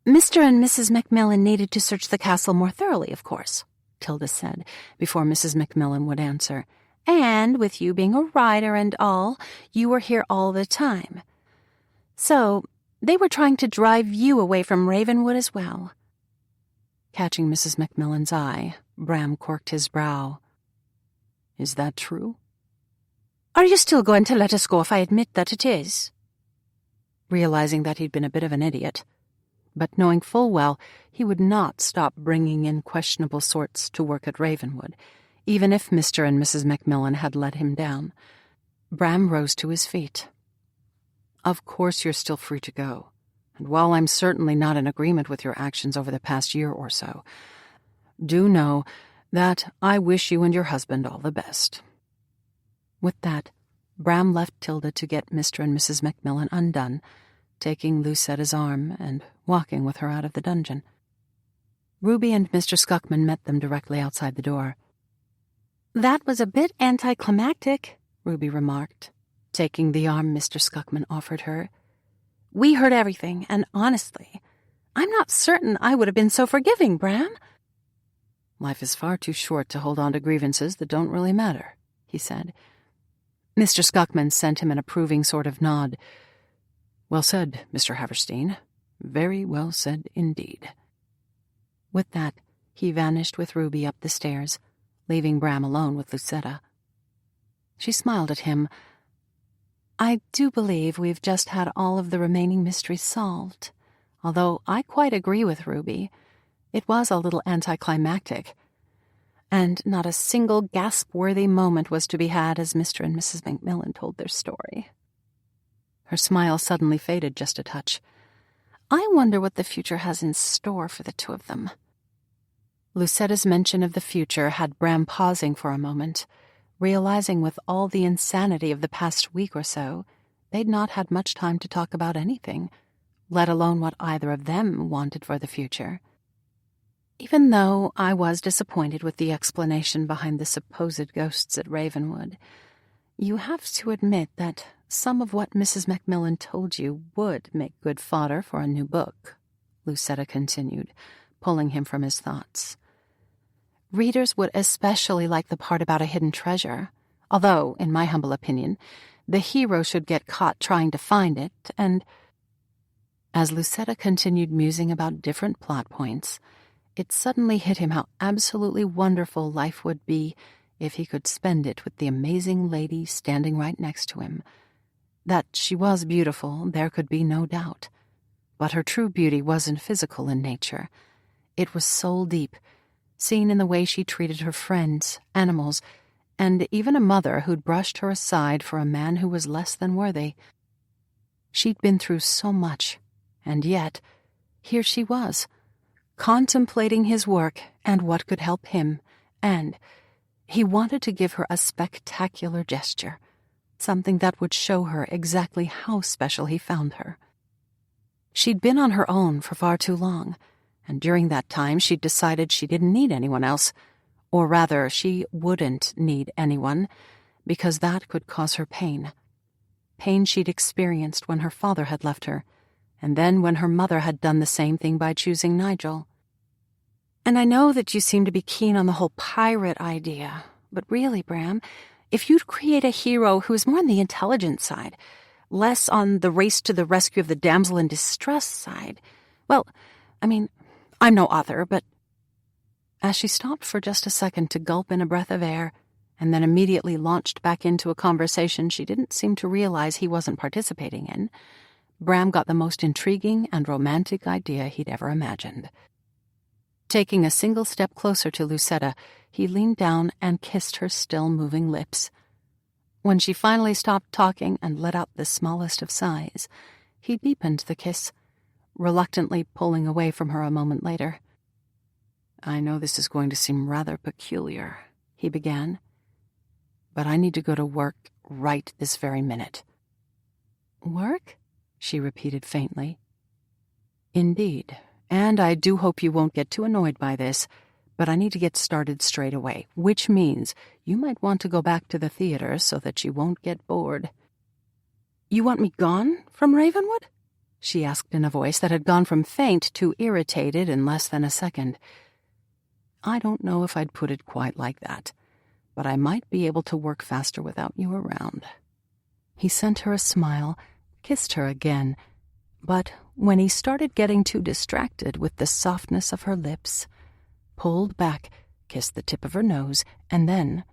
"Mr. and Mrs. Macmillan needed to search the castle more thoroughly, of course," Tilda said, before Mrs. Macmillan would answer. "And with you being a rider and all, you were here all the time. So they were trying to drive you away from Ravenwood as well." Catching Mrs. Macmillan's eye, Bram corked his brow. "Is that true?" "Are you still going to let us go if I admit that it is?" Realizing that he'd been a bit of an idiot, but knowing full well he would not stop bringing in questionable sorts to work at Ravenwood, even if Mr. and Mrs. Macmillan had let him down, Bram rose to his feet. "Of course you're still free to go, and while I'm certainly not in agreement with your actions over the past year or so, do know that I wish you and your husband all the best." With that, Bram left Tilda to get Mr. and Mrs. Macmillan undone, taking Lucetta's arm and walking with her out of the dungeon. Ruby and Mr. Scuckman met them directly outside the door. "That was a bit anticlimactic," Ruby remarked, taking the arm Mr. Scuckman offered her. "We heard everything, and honestly, I'm not certain I would have been so forgiving, Bram." "Life is far too short to hold on to grievances that don't really matter," he said. Mr. Scuckman sent him an approving sort of nod. "Well said, Mr. Haverstein. Very well said indeed." With that, he vanished with Ruby up the stairs, leaving Bram alone with Lucetta. She smiled at him. "I do believe we've just had all of the remaining mysteries solved, although I quite agree with Ruby. It was a little anticlimactic, and not a single gasp-worthy moment was to be had as Mr. and Mrs. Macmillan told their story." Her smile suddenly faded just a touch. "I wonder what the future has in store for the two of them." Lucetta's mention of the future had Bram pausing for a moment, realizing with all the insanity of the past week or so, they'd not had much time to talk about anything, let alone what either of them wanted for the future. Even though I was disappointed with the explanation behind the supposed ghosts at Ravenwood, you have to admit that some of what Mrs. Macmillan told you would make good fodder for a new book, Lucetta continued, pulling him from his thoughts. Readers would especially like the part about a hidden treasure, although, in my humble opinion, the hero should get caught trying to find it, and... As Lucetta continued musing about different plot points, it suddenly hit him how absolutely wonderful life would be if he could spend it with the amazing lady standing right next to him. That she was beautiful, there could be no doubt. But her true beauty wasn't physical in nature. It was soul-deep, seen in the way she treated her friends, animals, and even a mother who'd brushed her aside for a man who was less than worthy. She'd been through so much, and yet, here she was, contemplating his work and what could help him, and he wanted to give her a spectacular gesture, something that would show her exactly how special he found her. She'd been on her own for far too long, and during that time she'd decided she didn't need anyone else, or rather, she wouldn't need anyone, because that could cause her pain. Pain she'd experienced when her father had left her, and then when her mother had done the same thing by choosing Nigel. And I know that you seem to be keen on the whole pirate idea, but really, Bram, if you'd create a hero who's more on the intelligent side, less on the race to the rescue of the damsel in distress side, well, I mean, I'm no author, but... As she stopped for just a second to gulp in a breath of air, and then immediately launched back into a conversation she didn't seem to realize he wasn't participating in, Bram got the most intriguing and romantic idea he'd ever imagined. Taking a single step closer to Lucetta, he leaned down and kissed her still-moving lips. When she finally stopped talking and let out the smallest of sighs, he deepened the kiss, reluctantly pulling away from her a moment later. "I know this is going to seem rather peculiar," he began, "but I need to go to work right this very minute." "Work?" she repeated faintly. "Indeed, and I do hope you won't get too annoyed by this, but I need to get started straight away, which means you might want to go back to the theater so that you won't get bored." "You want me gone from Ravenwood?" she asked in a voice that had gone from faint to irritated in less than a second. "I don't know if I'd put it quite like that, but I might be able to work faster without you around." He sent her a smile, kissed her again, but when he started getting too distracted with the softness of her lips, pulled back, kissed the tip of her nose, and then,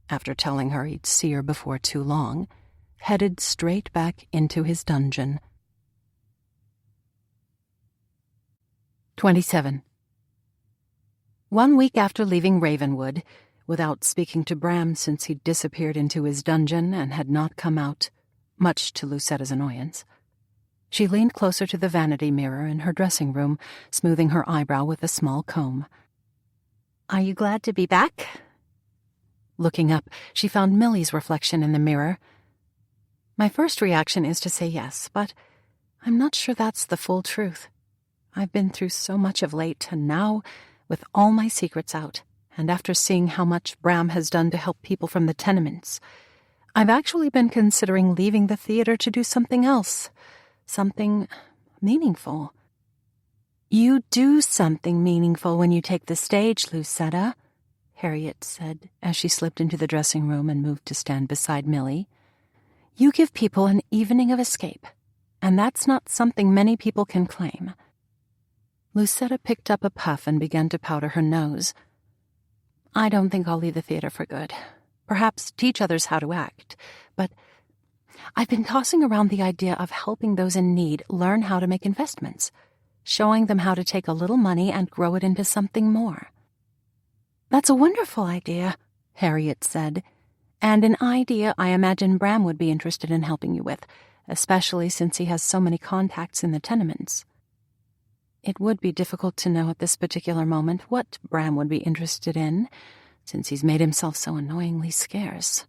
after telling her he'd see her before too long, headed straight back into his dungeon. 27. 1 week after leaving Ravenwood, without speaking to Bram since he'd disappeared into his dungeon and had not come out, much to Lucetta's annoyance, she leaned closer to the vanity mirror in her dressing room, smoothing her eyebrow with a small comb. "Are you glad to be back?" Looking up, she found Millie's reflection in the mirror. "My first reaction is to say yes, but I'm not sure that's the full truth. I've been through so much of late, and now, with all my secrets out, and after seeing how much Bram has done to help people from the tenements, I've actually been considering leaving the theater to do something else, something meaningful." "You do something meaningful when you take the stage, Lucetta," Harriet said as she slipped into the dressing room and moved to stand beside Millie. "You give people an evening of escape, and that's not something many people can claim." Lucetta picked up a puff and began to powder her nose. "I don't think I'll leave the theater for good. Perhaps teach others how to act, but I've been tossing around the idea of helping those in need learn how to make investments, showing them how to take a little money and grow it into something more." "That's a wonderful idea," Harriet said, "and an idea I imagine Bram would be interested in helping you with, especially since he has so many contacts in the tenements." It would be difficult to know at this particular moment what Bram would be interested in, since he's made himself so annoyingly scarce.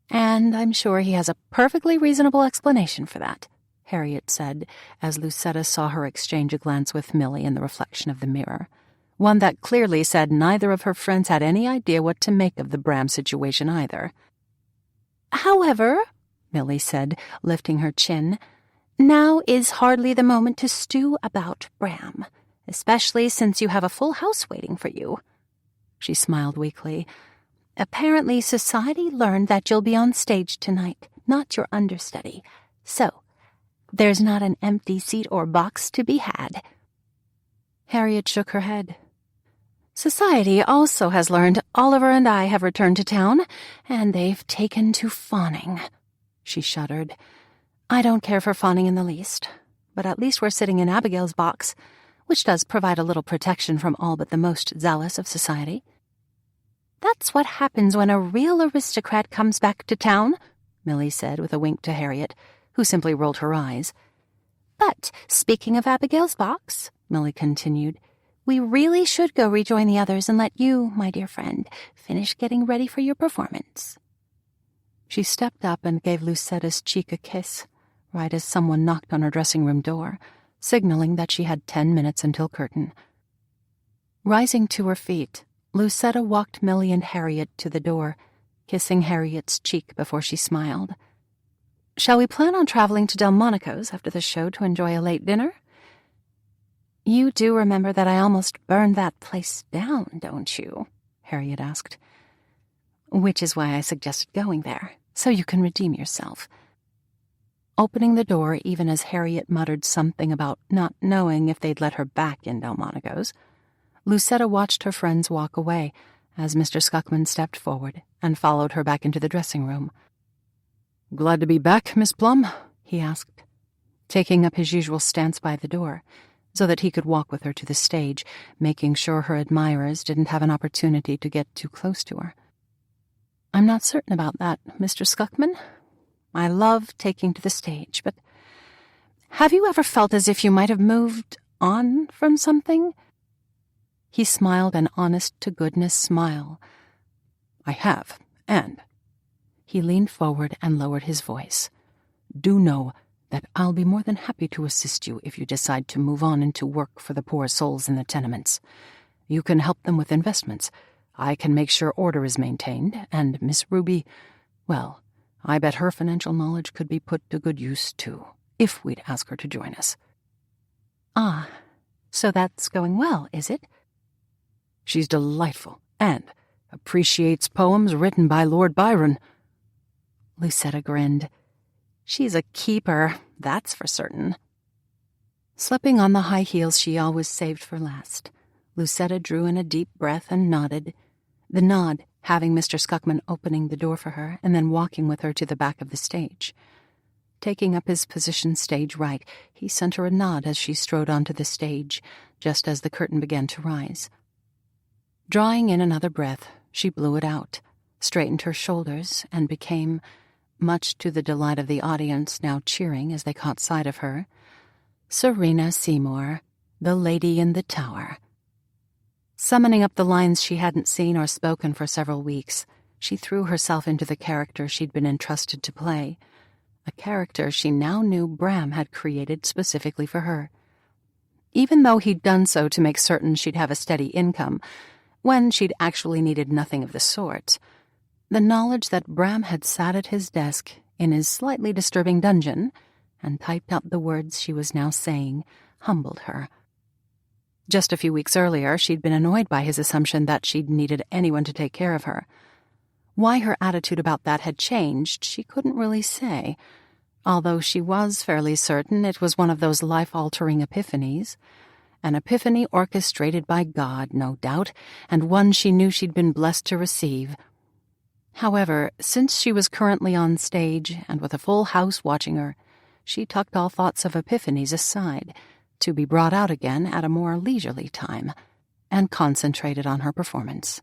"And I'm sure he has a perfectly reasonable explanation for that," Harriet said, as Lucetta saw her exchange a glance with Millie in the reflection of the mirror, one that clearly said neither of her friends had any idea what to make of the Bram situation either. "However," Millie said, lifting her chin, "now is hardly the moment to stew about Bram, especially since you have a full house waiting for you." She smiled weakly. "Apparently society learned that you'll be on stage tonight, not your understudy, so there's not an empty seat or box to be had." Harriet shook her head. "Society also has learned Oliver and I have returned to town, and they've taken to fawning." She shuddered. "I don't care for fawning in the least, but at least we're sitting in Abigail's box, which does provide a little protection from all but the most zealous of society." "That's what happens when a real aristocrat comes back to town," Millie said with a wink to Harriet, who simply rolled her eyes. "But speaking of Abigail's box," Millie continued, We really should go rejoin the others and let you, my dear friend, finish getting ready for your performance." She stepped up and gave Lucetta's cheek a kiss, right as someone knocked on her dressing-room door, signaling that she had 10 minutes until curtain. Rising to her feet, Lucetta walked Millie and Harriet to the door, kissing Harriet's cheek before she smiled. "Shall we plan on traveling to Delmonico's after the show to enjoy a late dinner?" "You do remember that I almost burned that place down, don't you?" Harriet asked. "Which is why I suggested going there, so you can redeem yourself." Opening the door even as Harriet muttered something about not knowing if they'd let her back in Delmonico's, Lucetta watched her friends walk away as Mr. Scuckman stepped forward and followed her back into the dressing-room. "Glad to be back, Miss Plum?" he asked, taking up his usual stance by the door, so that he could walk with her to the stage, making sure her admirers didn't have an opportunity to get too close to her. "I'm not certain about that, Mr. Scuckman. I love taking to the stage, but have you ever felt as if you might have moved on from something?" He smiled an honest-to-goodness smile. "I have, and—" He leaned forward and lowered his voice. "Do know that I'll be more than happy to assist you if you decide to move on into work for the poor souls in the tenements. You can help them with investments. I can make sure order is maintained, and Miss Ruby, well, I bet her financial knowledge could be put to good use, too, if we'd ask her to join us." "Ah, so that's going well, is it?" "She's delightful, and appreciates poems written by Lord Byron." Lucetta grinned. "She's a keeper, that's for certain." Slipping on the high heels she always saved for last, Lucetta drew in a deep breath and nodded, the nod having Mr. Scuckman opening the door for her and then walking with her to the back of the stage. Taking up his position stage right, he sent her a nod as she strode onto the stage, just as the curtain began to rise. Drawing in another breath, she blew it out, straightened her shoulders, and became, much to the delight of the audience now cheering as they caught sight of her, Serena Seymour, the Lady in the Tower. Summoning up the lines she hadn't seen or spoken for several weeks, she threw herself into the character she'd been entrusted to play, a character she now knew Bram had created specifically for her. Even though he'd done so to make certain she'd have a steady income, when she'd actually needed nothing of the sort, the knowledge that Bram had sat at his desk in his slightly disturbing dungeon and typed out the words she was now saying humbled her. Just a few weeks earlier, she'd been annoyed by his assumption that she'd needed anyone to take care of her. Why her attitude about that had changed, she couldn't really say, although she was fairly certain it was one of those life-altering epiphanies. An epiphany orchestrated by God, no doubt, and one she knew she'd been blessed to receive. However, since she was currently on stage and with a full house watching her, she tucked all thoughts of epiphanies aside, to be brought out again at a more leisurely time, and concentrated on her performance.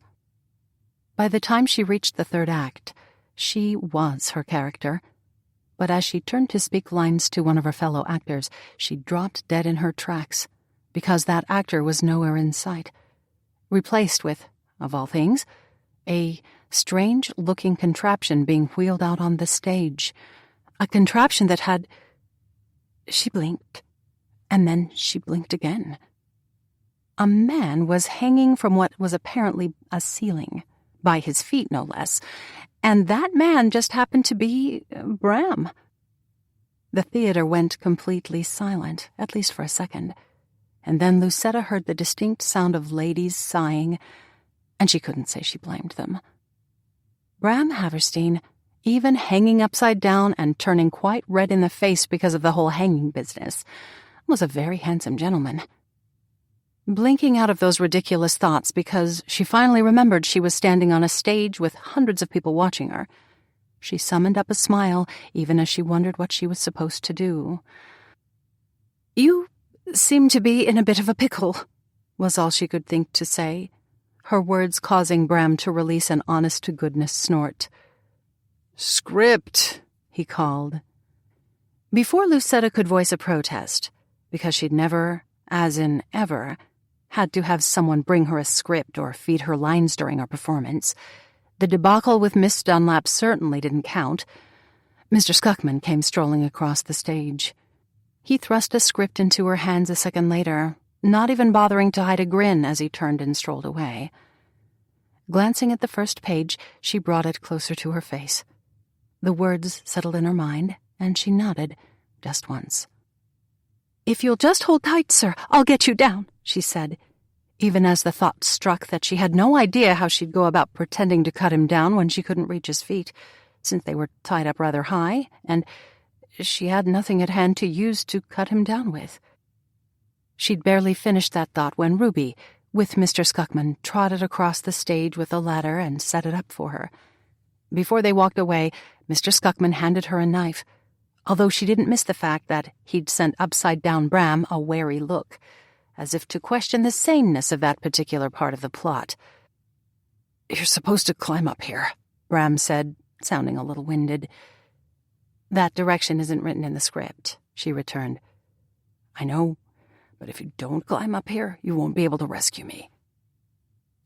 By the time she reached the third act, she was her character, but as she turned to speak lines to one of her fellow actors, she dropped dead in her tracks, because that actor was nowhere in sight, replaced with, of all things, a strange-looking contraption being wheeled out on the stage, a contraption that had... She blinked, and then she blinked again. A man was hanging from what was apparently a ceiling, by his feet no less, and that man just happened to be Bram. The theater went completely silent, at least for a second, and then Lucetta heard the distinct sound of ladies sighing, and she couldn't say she blamed them. Bram Haverstein, even hanging upside down and turning quite red in the face because of the whole hanging business, was a very handsome gentleman. Blinking out of those ridiculous thoughts because she finally remembered she was standing on a stage with hundreds of people watching her, she summoned up a smile even as she wondered what she was supposed to do. "You seem to be in a bit of a pickle," was all she could think to say, her words causing Bram to release an honest-to-goodness snort. "Script," he called. Before Lucetta could voice a protest, because she'd never, as in ever, had to have someone bring her a script or feed her lines during our performance. The debacle with Miss Dunlap certainly didn't count. Mr. Scuckman came strolling across the stage. He thrust a script into her hands a second later, not even bothering to hide a grin as he turned and strolled away. Glancing at the first page, she brought it closer to her face. The words settled in her mind, and she nodded, just once. "If you'll just hold tight, sir, I'll get you down," she said, even as the thought struck that she had no idea how she'd go about pretending to cut him down when she couldn't reach his feet, since they were tied up rather high, and she had nothing at hand to use to cut him down with. She'd barely finished that thought when Ruby, with Mr. Scuckman, trotted across the stage with a ladder and set it up for her. Before they walked away, Mr. Scuckman handed her a knife, although she didn't miss the fact that he'd sent upside-down Bram a wary look, as if to question the saneness of that particular part of the plot. "You're supposed to climb up here," Bram said, sounding a little winded. "That direction isn't written in the script," she returned. "I know, but if you don't climb up here, you won't be able to rescue me."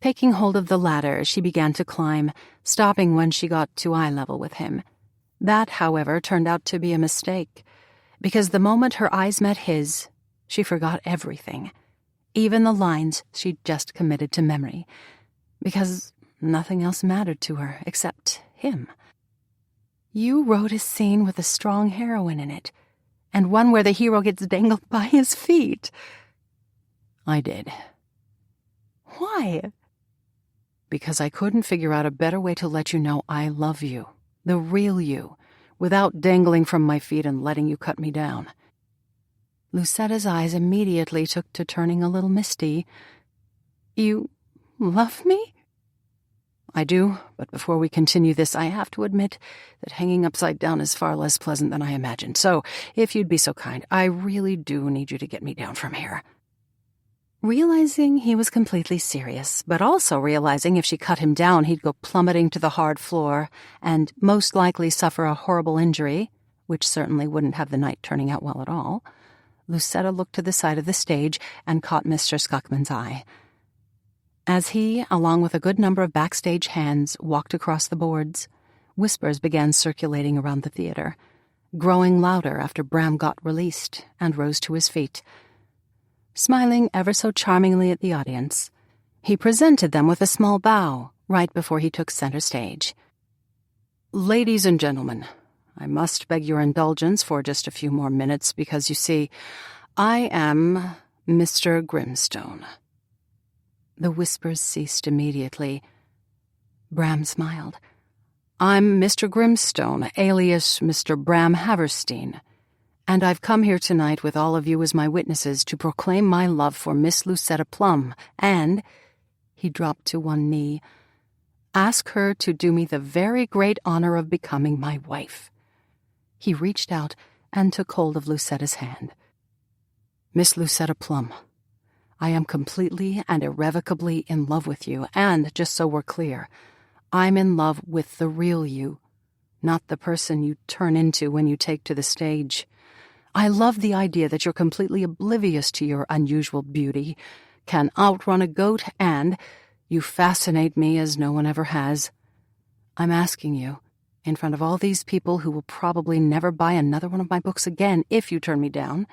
Taking hold of the ladder, she began to climb, stopping when she got to eye level with him. That, however, turned out to be a mistake, because the moment her eyes met his, she forgot everything, even the lines she'd just committed to memory, because nothing else mattered to her except him. "You wrote a scene with a strong heroine in it, and one where the hero gets dangled by his feet." "I did." "Why?" "Because I couldn't figure out a better way to let you know I love you, the real you, without dangling from my feet and letting you cut me down." Lucetta's eyes immediately took to turning a little misty. "You love me?" "I do, but before we continue this, I have to admit that hanging upside down is far less pleasant than I imagined, so if you'd be so kind, I really do need you to get me down from here." Realizing he was completely serious, but also realizing if she cut him down he'd go plummeting to the hard floor and most likely suffer a horrible injury, which certainly wouldn't have the night turning out well at all, Lucetta looked to the side of the stage and caught Mr. Scuckman's eye. As he, along with a good number of backstage hands, walked across the boards, whispers began circulating around the theater, growing louder after Bram got released and rose to his feet. Smiling ever so charmingly at the audience, he presented them with a small bow right before he took center stage. "Ladies and gentlemen, I must beg your indulgence for just a few more minutes because, you see, I am Mr. Grimstone." The whispers ceased immediately. Bram smiled. "I'm Mr. Grimstone, alias Mr. Bram Haverstein, and I've come here tonight with all of you as my witnesses to proclaim my love for Miss Lucetta Plum and," he dropped to one knee, "ask her to do me the very great honor of becoming my wife." He reached out and took hold of Lucetta's hand. "Miss Lucetta Plum, I am completely and irrevocably in love with you, and, just so we're clear, I'm in love with the real you, not the person you turn into when you take to the stage. I love the idea that you're completely oblivious to your unusual beauty, can outrun a goat, and you fascinate me as no one ever has. I'm asking you, in front of all these people who will probably never buy another one of my books again if you turn me down."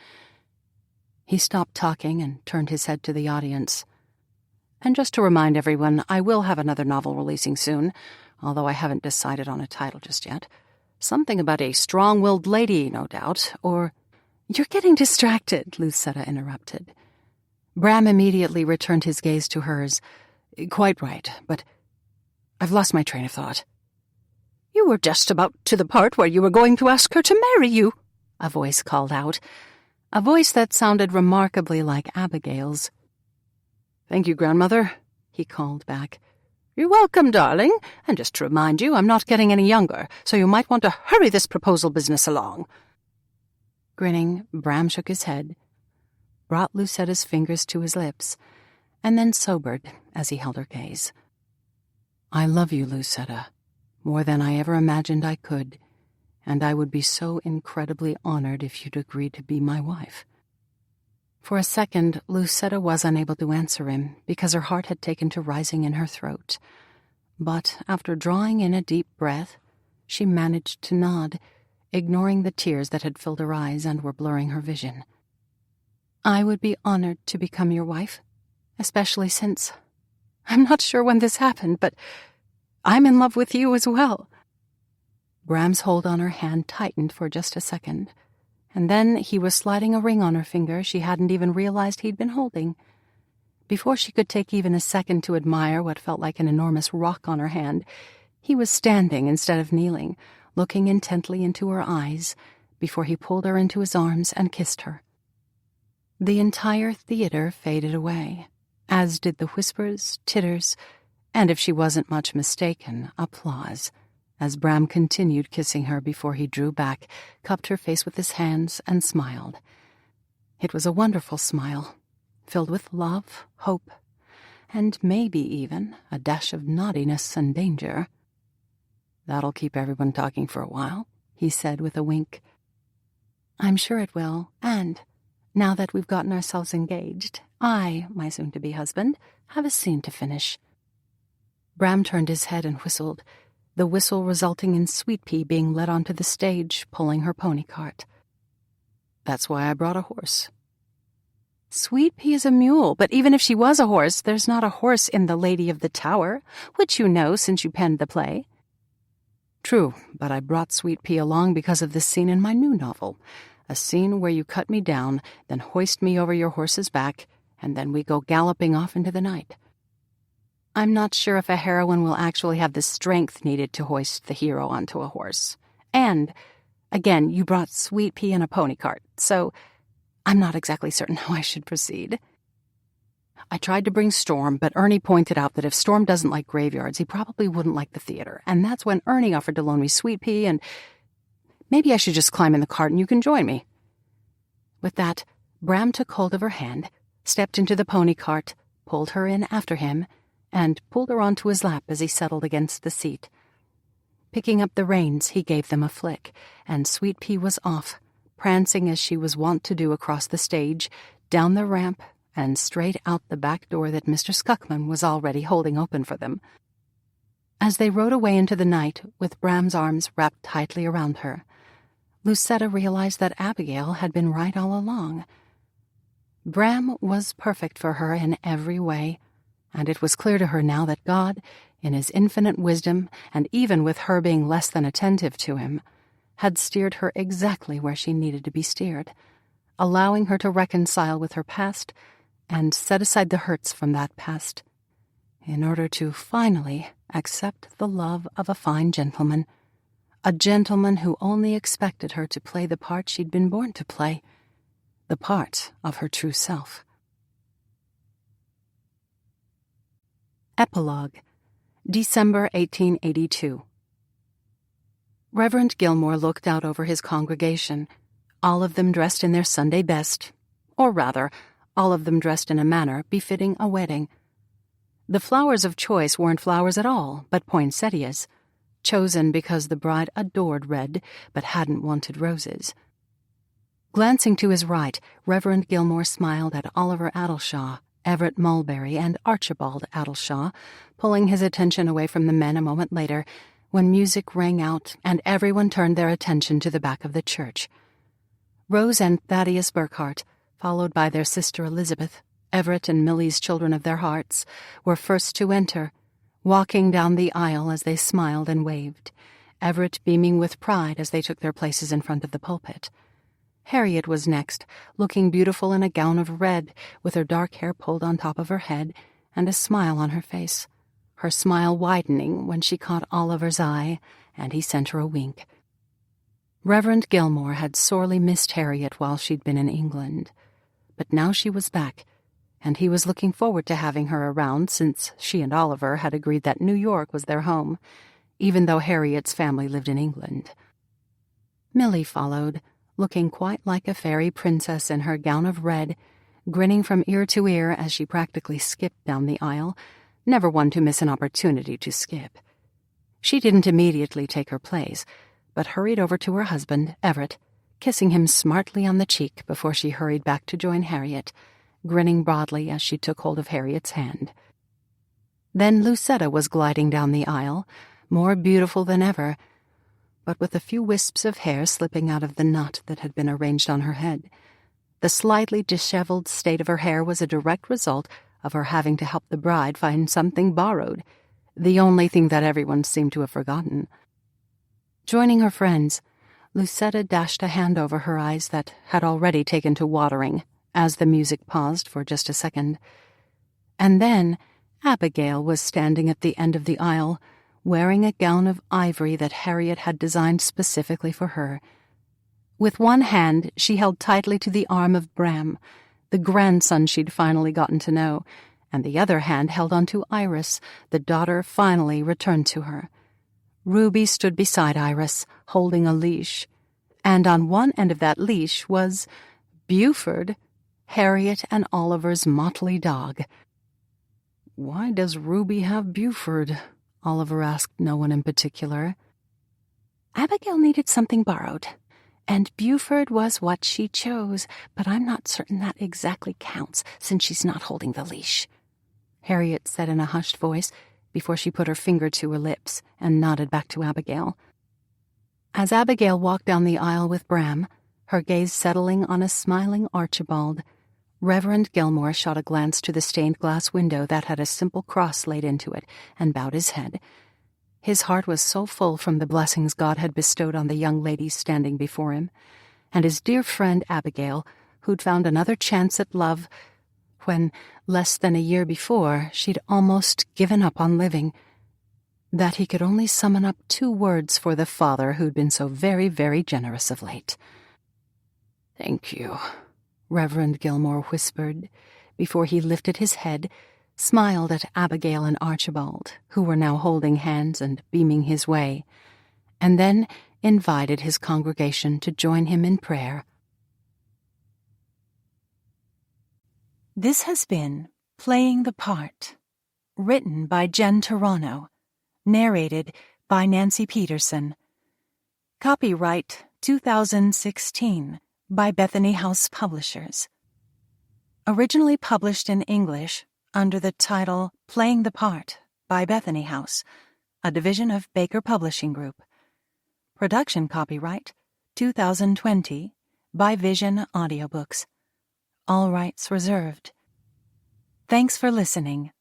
He stopped talking and turned his head to the audience. "And just to remind everyone, I will have another novel releasing soon, although I haven't decided on a title just yet. Something about a strong-willed lady, no doubt, or—" "You're getting distracted," Lucetta interrupted. Bram immediately returned his gaze to hers. "Quite right, but I've lost my train of thought." "You were just about to the part where you were going to ask her to marry you," a voice called out, a voice that sounded remarkably like Abigail's. "Thank you, Grandmother," he called back. "You're welcome, darling, and just to remind you, I'm not getting any younger, so you might want to hurry this proposal business along." Grinning, Bram shook his head, brought Lucetta's fingers to his lips, and then sobered as he held her gaze. "I love you, Lucetta, more than I ever imagined I could, and I would be so incredibly honored if you'd agree to be my wife." For a second, Lucetta was unable to answer him because her heart had taken to rising in her throat. But after drawing in a deep breath, she managed to nod, ignoring the tears that had filled her eyes and were blurring her vision. "I would be honored to become your wife, especially since I'm not sure when this happened, but I'm in love with you as well." Bram's hold on her hand tightened for just a second, and then he was sliding a ring on her finger she hadn't even realized he'd been holding. Before she could take even a second to admire what felt like an enormous rock on her hand, he was standing instead of kneeling, looking intently into her eyes before he pulled her into his arms and kissed her. The entire theater faded away, as did the whispers, titters, and if she wasn't much mistaken, applause, as Bram continued kissing her before he drew back, cupped her face with his hands, and smiled. It was a wonderful smile, filled with love, hope, and maybe even a dash of naughtiness and danger. "That'll keep everyone talking for a while," he said with a wink. "I'm sure it will, and now that we've gotten ourselves engaged, I, my soon-to-be husband, have a scene to finish." Bram turned his head and whistled, the whistle resulting in Sweet Pea being led onto the stage, pulling her pony cart. "That's why I brought a horse." "Sweet Pea is a mule, but even if she was a horse, there's not a horse in The Lady of the Tower, which you know since you penned the play." "True, but I brought Sweet Pea along because of this scene in my new novel, a scene where you cut me down, then hoist me over your horse's back, and then we go galloping off into the night." "I'm not sure if a heroine will actually have the strength needed to hoist the hero onto a horse. And, again, you brought Sweet Pea in a pony cart, so I'm not exactly certain how I should proceed." "I tried to bring Storm, but Ernie pointed out that if Storm doesn't like graveyards, he probably wouldn't like the theater, and that's when Ernie offered to loan me Sweet Pea, and maybe I should just climb in the cart and you can join me." With that, Bram took hold of her hand, stepped into the pony cart, pulled her in after him, and pulled her onto his lap as he settled against the seat. Picking up the reins, he gave them a flick, and Sweet Pea was off, prancing as she was wont to do across the stage, down the ramp, and straight out the back door that Mr. Skuckman was already holding open for them. As they rode away into the night, with Bram's arms wrapped tightly around her, Lucetta realized that Abigail had been right all along. Bram was perfect for her in every way, and it was clear to her now that God, in his infinite wisdom, and even with her being less than attentive to him, had steered her exactly where she needed to be steered, allowing her to reconcile with her past and set aside the hurts from that past, in order to finally accept the love of a fine gentleman, a gentleman who only expected her to play the part she'd been born to play, the part of her true self. Epilogue, December 1882. Reverend Gilmore looked out over his congregation, all of them dressed in their Sunday best, or rather, all of them dressed in a manner befitting a wedding. The flowers of choice weren't flowers at all, but poinsettias, chosen because the bride adored red, but hadn't wanted roses. Glancing to his right, Reverend Gilmore smiled at Oliver Addleshaw, Everett Mulberry, and Archibald Addleshaw, pulling his attention away from the men a moment later, when music rang out and everyone turned their attention to the back of the church. Rose and Thaddeus Burkhart, followed by their sister Elizabeth, Everett and Millie's children of their hearts, were first to enter, walking down the aisle as they smiled and waved, Everett beaming with pride as they took their places in front of the pulpit. Harriet was next, looking beautiful in a gown of red, with her dark hair pulled on top of her head, and a smile on her face, her smile widening when she caught Oliver's eye, and he sent her a wink. Reverend Gilmore had sorely missed Harriet while she'd been in England, but now she was back, and he was looking forward to having her around since she and Oliver had agreed that New York was their home, even though Harriet's family lived in England. Millie followed, looking quite like a fairy princess in her gown of red, grinning from ear to ear as she practically skipped down the aisle, never one to miss an opportunity to skip. She didn't immediately take her place, but hurried over to her husband, Everett, kissing him smartly on the cheek before she hurried back to join Harriet, grinning broadly as she took hold of Harriet's hand. Then Lucetta was gliding down the aisle, more beautiful than ever, but with a few wisps of hair slipping out of the knot that had been arranged on her head. The slightly disheveled state of her hair was a direct result of her having to help the bride find something borrowed, the only thing that everyone seemed to have forgotten. Joining her friends, Lucetta dashed a hand over her eyes that had already taken to watering as the music paused for just a second. And then Abigail was standing at the end of the aisle, wearing a gown of ivory that Harriet had designed specifically for her. With one hand, she held tightly to the arm of Bram, the grandson she'd finally gotten to know, and the other hand held onto Iris, the daughter finally returned to her. Ruby stood beside Iris, holding a leash, and on one end of that leash was Buford, Harriet and Oliver's motley dog. "Why does Ruby have Buford?" Oliver asked no one in particular. Abigail needed something borrowed, and Buford was what she chose, but I'm not certain that exactly counts since she's not holding the leash, Harriet said in a hushed voice before she put her finger to her lips and nodded back to Abigail. As Abigail walked down the aisle with Bram, her gaze settling on a smiling Archibald, Reverend Gilmore shot a glance to the stained glass window that had a simple cross laid into it and bowed his head. His heart was so full from the blessings God had bestowed on the young ladies standing before him, and his dear friend Abigail, who'd found another chance at love when, less than a year before, she'd almost given up on living, that he could only summon up 2 words for the father who'd been so very, very generous of late. "Thank you," Reverend Gilmore whispered, before he lifted his head, smiled at Abigail and Archibald, who were now holding hands and beaming his way, and then invited his congregation to join him in prayer. This has been Playing the Part, written by Jen Toronto, narrated by Nancy Peterson. Copyright 2016 by Bethany House Publishers. Originally published in English under the title Playing the Part by Bethany House, a division of Baker Publishing Group. Production copyright 2020 by Vision Audiobooks. All rights reserved. Thanks for listening.